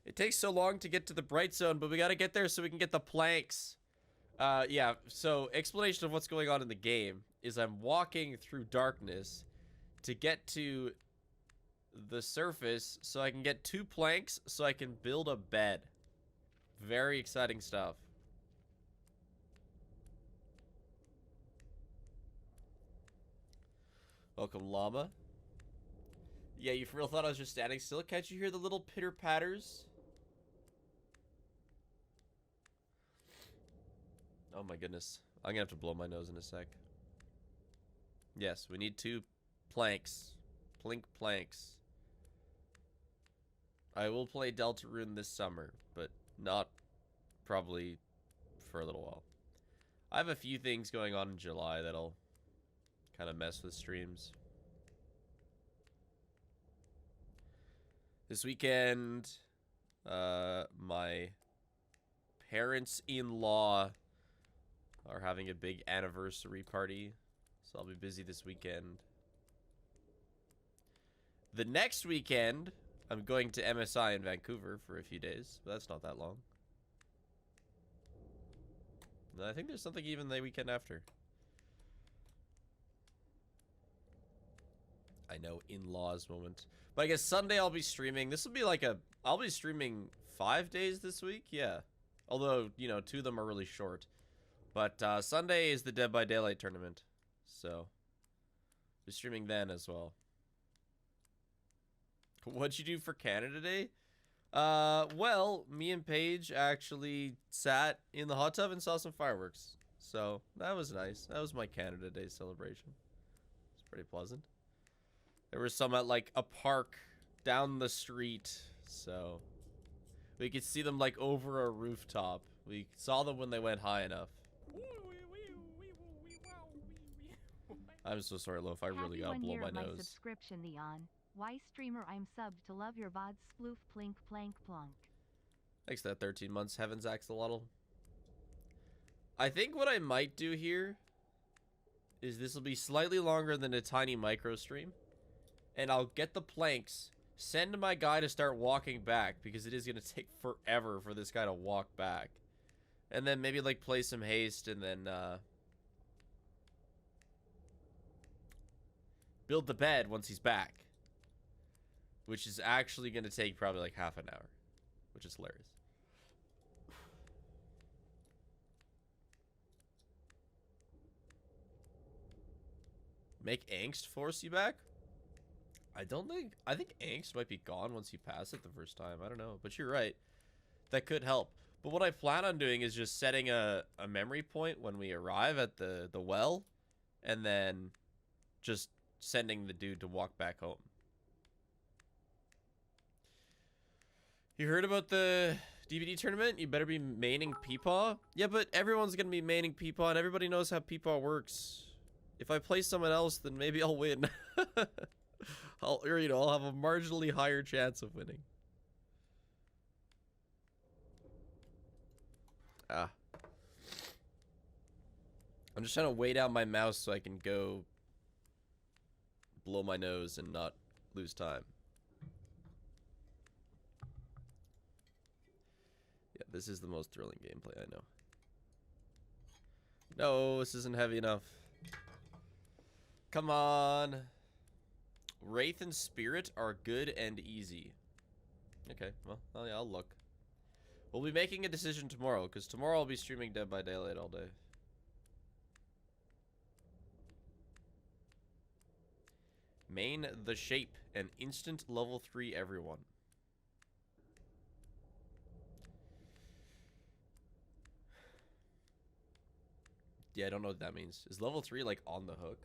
It takes so long to get to the bright zone, but we gotta get there so we can get the planks. Yeah, so explanation of what's going on in the game is I'm walking through darkness to get to the surface so I can get 2 planks so I can build a bed. Very exciting stuff. Welcome, llama. Yeah, you for real thought I was just standing still? Can't you hear the little pitter patters? Oh my goodness. I'm gonna have to blow my nose in a sec. Yes, we need 2 planks. Plink planks. I will play Deltarune this summer, but not probably for a little while. I have a few things going on in July that'll kind of mess with streams. This weekend, my parents-in-law are having a big anniversary party, so I'll be busy this weekend. The next weekend, I'm going to MSI in Vancouver for a few days, but that's not that long. And I think there's something even the weekend after. I know, in-laws moment. But I guess Sunday I'll be streaming. This will be like I'll be streaming 5 days this week, yeah. Although, you know, 2 of them are really short. But Sunday is the Dead by Daylight tournament. So, I'll be streaming then as well. What'd you do for Canada Day? Well, me and Paige actually sat in the hot tub and saw some fireworks. So, that was nice. That was my Canada Day celebration. It's pretty pleasant. There was some at, like, a park down the street. So, we could see them, like, over a rooftop. We saw them when they went high enough. I'm so sorry, Loaf. I really gotta blow my nose. Subscription, Neon. Why streamer I'm subbed to love your VOD sploof plink plank plonk. Thanks for that 13 months, Heavens Axolotl. I think what I might do here is this will be slightly longer than a tiny micro stream. And I'll get the planks, send my guy to start walking back because it is going to take forever for this guy to walk back. And then maybe like play some haste and then build the bed once he's back. Which is actually going to take probably like half an hour. Which is hilarious. Make Angst force you back? I think Angst might be gone once you pass it the first time. I don't know. But you're right. That could help. But what I plan on doing is just setting a memory point when we arrive at the well. And then just sending the dude to walk back home. You heard about the DVD tournament? You better be maining Peepaw? Yeah, but everyone's gonna be maining Peepaw, and everybody knows how Peepaw works. If I play someone else, then maybe I'll win. I'll have a marginally higher chance of winning. I'm just trying to weigh down my mouse so I can go blow my nose and not lose time. Yeah, this is the most thrilling gameplay, I know. No, this isn't heavy enough. Come on. Wraith and Spirit are good and easy. Okay, well, yeah, I'll look. We'll be making a decision tomorrow, because tomorrow I'll be streaming Dead by Daylight all day. Main the Shape, an instant level 3 everyone. Yeah, I don't know what that means. Is level 3 like on the hook?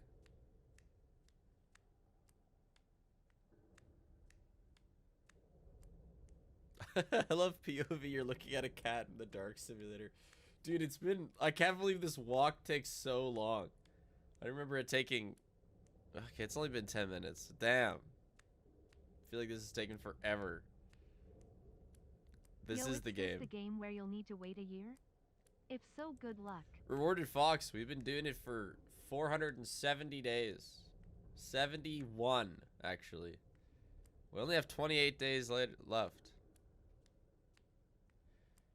I love POV. You're looking at a cat in the dark simulator. Dude, it's been... I can't believe this walk takes so long. I remember it taking... Okay, it's only been 10 minutes. Damn. I feel like this is taking forever. This is the game. The game where you'll need to wait a year? If so, good luck. Rewarded Fox, we've been doing it for 470 days. 71, actually. We only have 28 days left.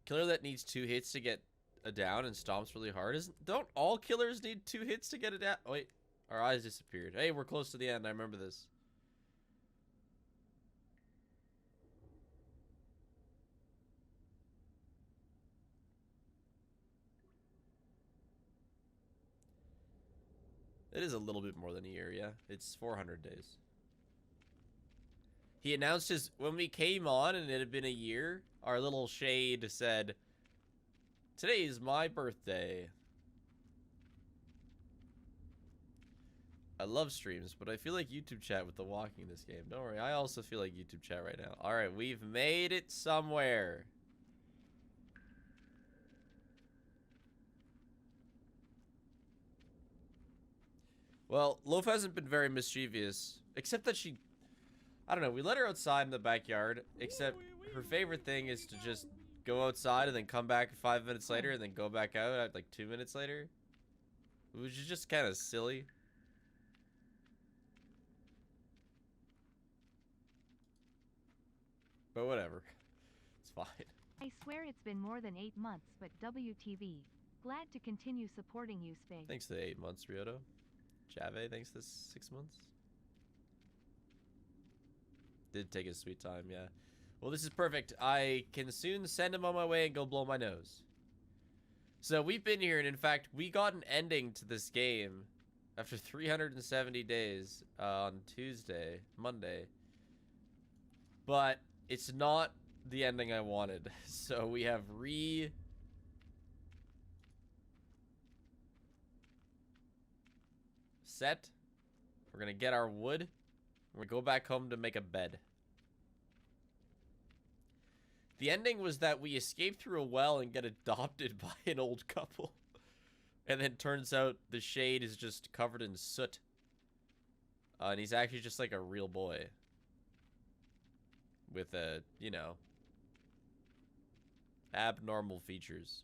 Killer that needs 2 hits to get a down and stomps really hard. Don't all killers need 2 hits to get a down? Oh, wait, our eyes disappeared. Hey, we're close to the end. I remember this. It is a little bit more than a year, yeah. It's 400 days. He announced his... When we came on and it had been a year, our little shade said, "Today is my birthday." I love streams, but I feel like YouTube chat with the walking in this game. Don't worry, I also feel like YouTube chat right now. Alright, we've made it somewhere. Well, Loaf hasn't been very mischievous, except that she... I don't know, we let her outside in the backyard, except her favorite thing is to just go outside and then come back 5 minutes later and then go back out like 2 minutes later. Which is just kind of silly. But whatever. It's fine. I swear it's been more than 8 months, but WTV. Glad to continue supporting you, Spig. Thanks to the 8 months, Ryoto. Jave, thanks to 6 months. Did take a sweet time, yeah. Well, this is perfect. I can soon send him on my way and go blow my nose. So we've been here, and in fact, we got an ending to this game after 370 days on Monday. But it's not the ending I wanted. So we have set. We're gonna get our wood. We're gonna go back home to make a bed. The ending was that we escape through a well and get adopted by an old couple. And then turns out the shade is just covered in soot. And he's actually just like a real boy. With you know, abnormal features.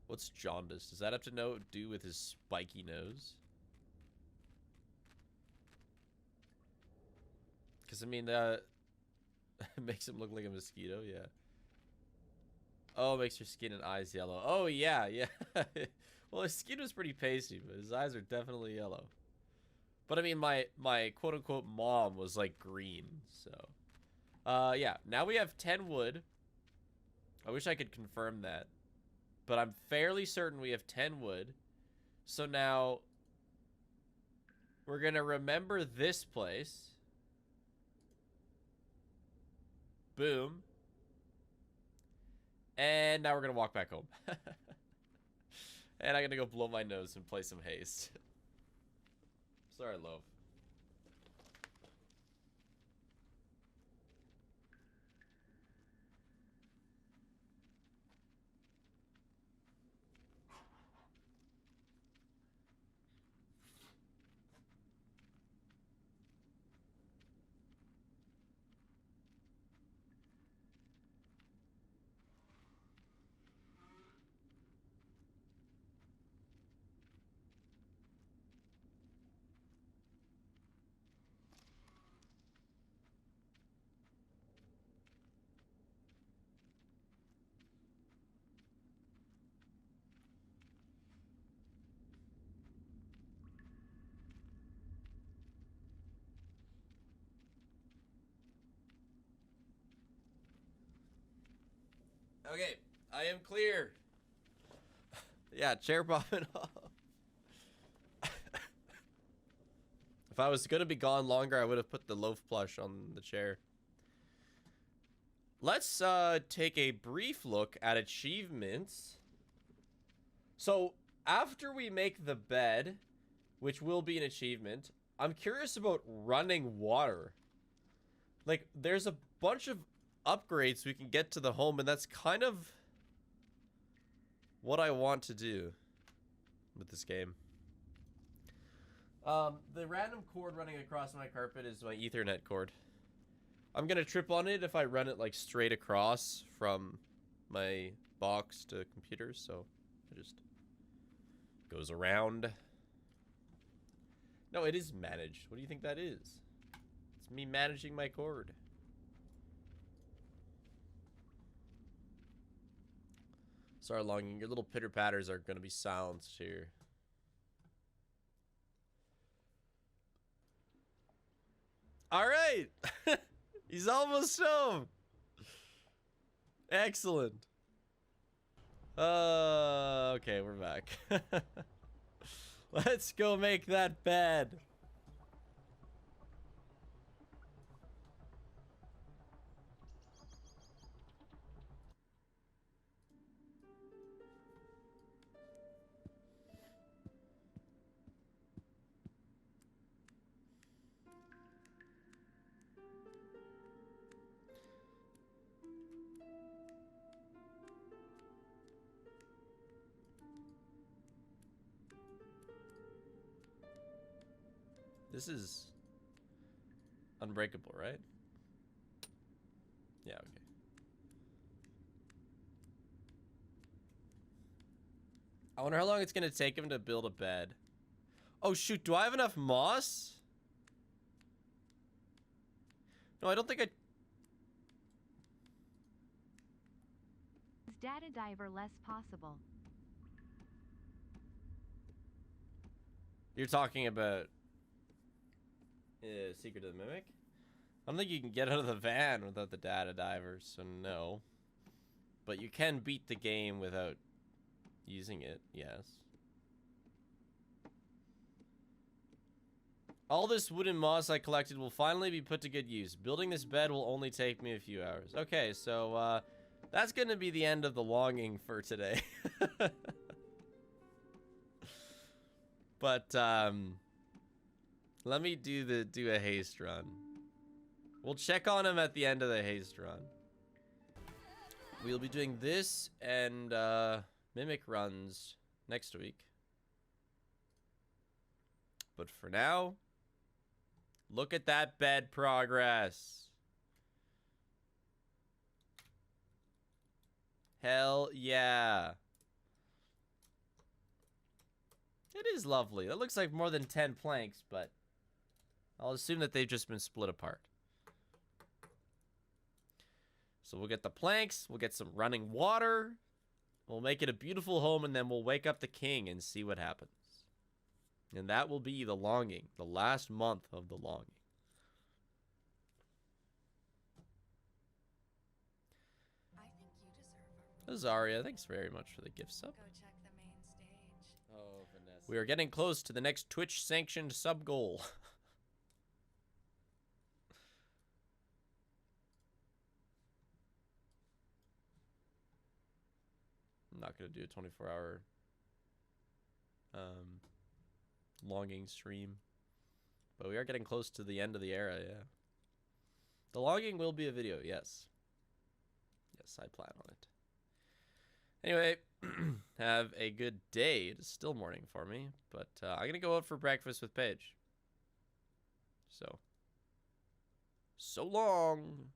What's jaundice? Does that have to do with his spiky nose? Because, I mean, it makes him look like a mosquito, yeah. Oh, it makes your skin and eyes yellow. Oh, yeah, yeah. Well, his skin was pretty pasty, but his eyes are definitely yellow. But, I mean, my quote-unquote mom was, like, green, so. Yeah, now we have 10 wood. I wish I could confirm that. But I'm fairly certain we have 10 wood. So now we're going to remember this place. Boom. And now we're going to walk back home. And I'm going to go blow my nose and play some haste. Sorry, Loaf. Okay, I am clear. Yeah, chair popping off. If I was gonna be gone longer, I would have put the loaf plush on the chair. Let's take a brief look at achievements. So after we make the bed, which will be an achievement. I'm curious about running water. Like, there's a bunch of upgrades we can get to the home, and that's kind of what I want to do with this game. The random cord running across my carpet is my Ethernet cord. I'm gonna trip on it if I run it like straight across from my box to computer, so it just goes around. No, it is managed. What do you think that is? It's me managing my cord. Sorry, Longing, your little pitter-patters are gonna be silenced here. All right. He's almost home. Excellent. Okay, we're back. Let's go make that bed. This is unbreakable, right? Yeah, okay. I wonder how long it's gonna take him to build a bed. Oh shoot, do I have enough moss? No, I don't think I... Is data diver less possible? You're talking about... Secret of the Mimic? I don't think you can get out of the van without the data divers, so no. But you can beat the game without using it, yes. All this wood and moss I collected will finally be put to good use. Building this bed will only take me a few hours. Okay, so that's gonna be the end of the longing for today. But let me do a haste run. We'll check on him at the end of the haste run. We'll be doing this and mimic runs next week. But for now, look at that bed progress. Hell yeah. It is lovely. That looks like more than 10 planks, but I'll assume that they've just been split apart. So we'll get the planks, we'll get some running water, we'll make it a beautiful home, and then we'll wake up the king and see what happens. And that will be the longing, the last month of the longing. I think you deserve Azaria, thanks very much for the gift sub. Go check the main stage. Oh, Vanessa. We are getting close to the next Twitch-sanctioned sub goal. I'm not going to do a 24-hour longing stream. But we are getting close to the end of the era, yeah. The longing will be a video, yes. Yes, I plan on it. Anyway, have a good day. It is still morning for me, but I'm going to go out for breakfast with Paige. So long.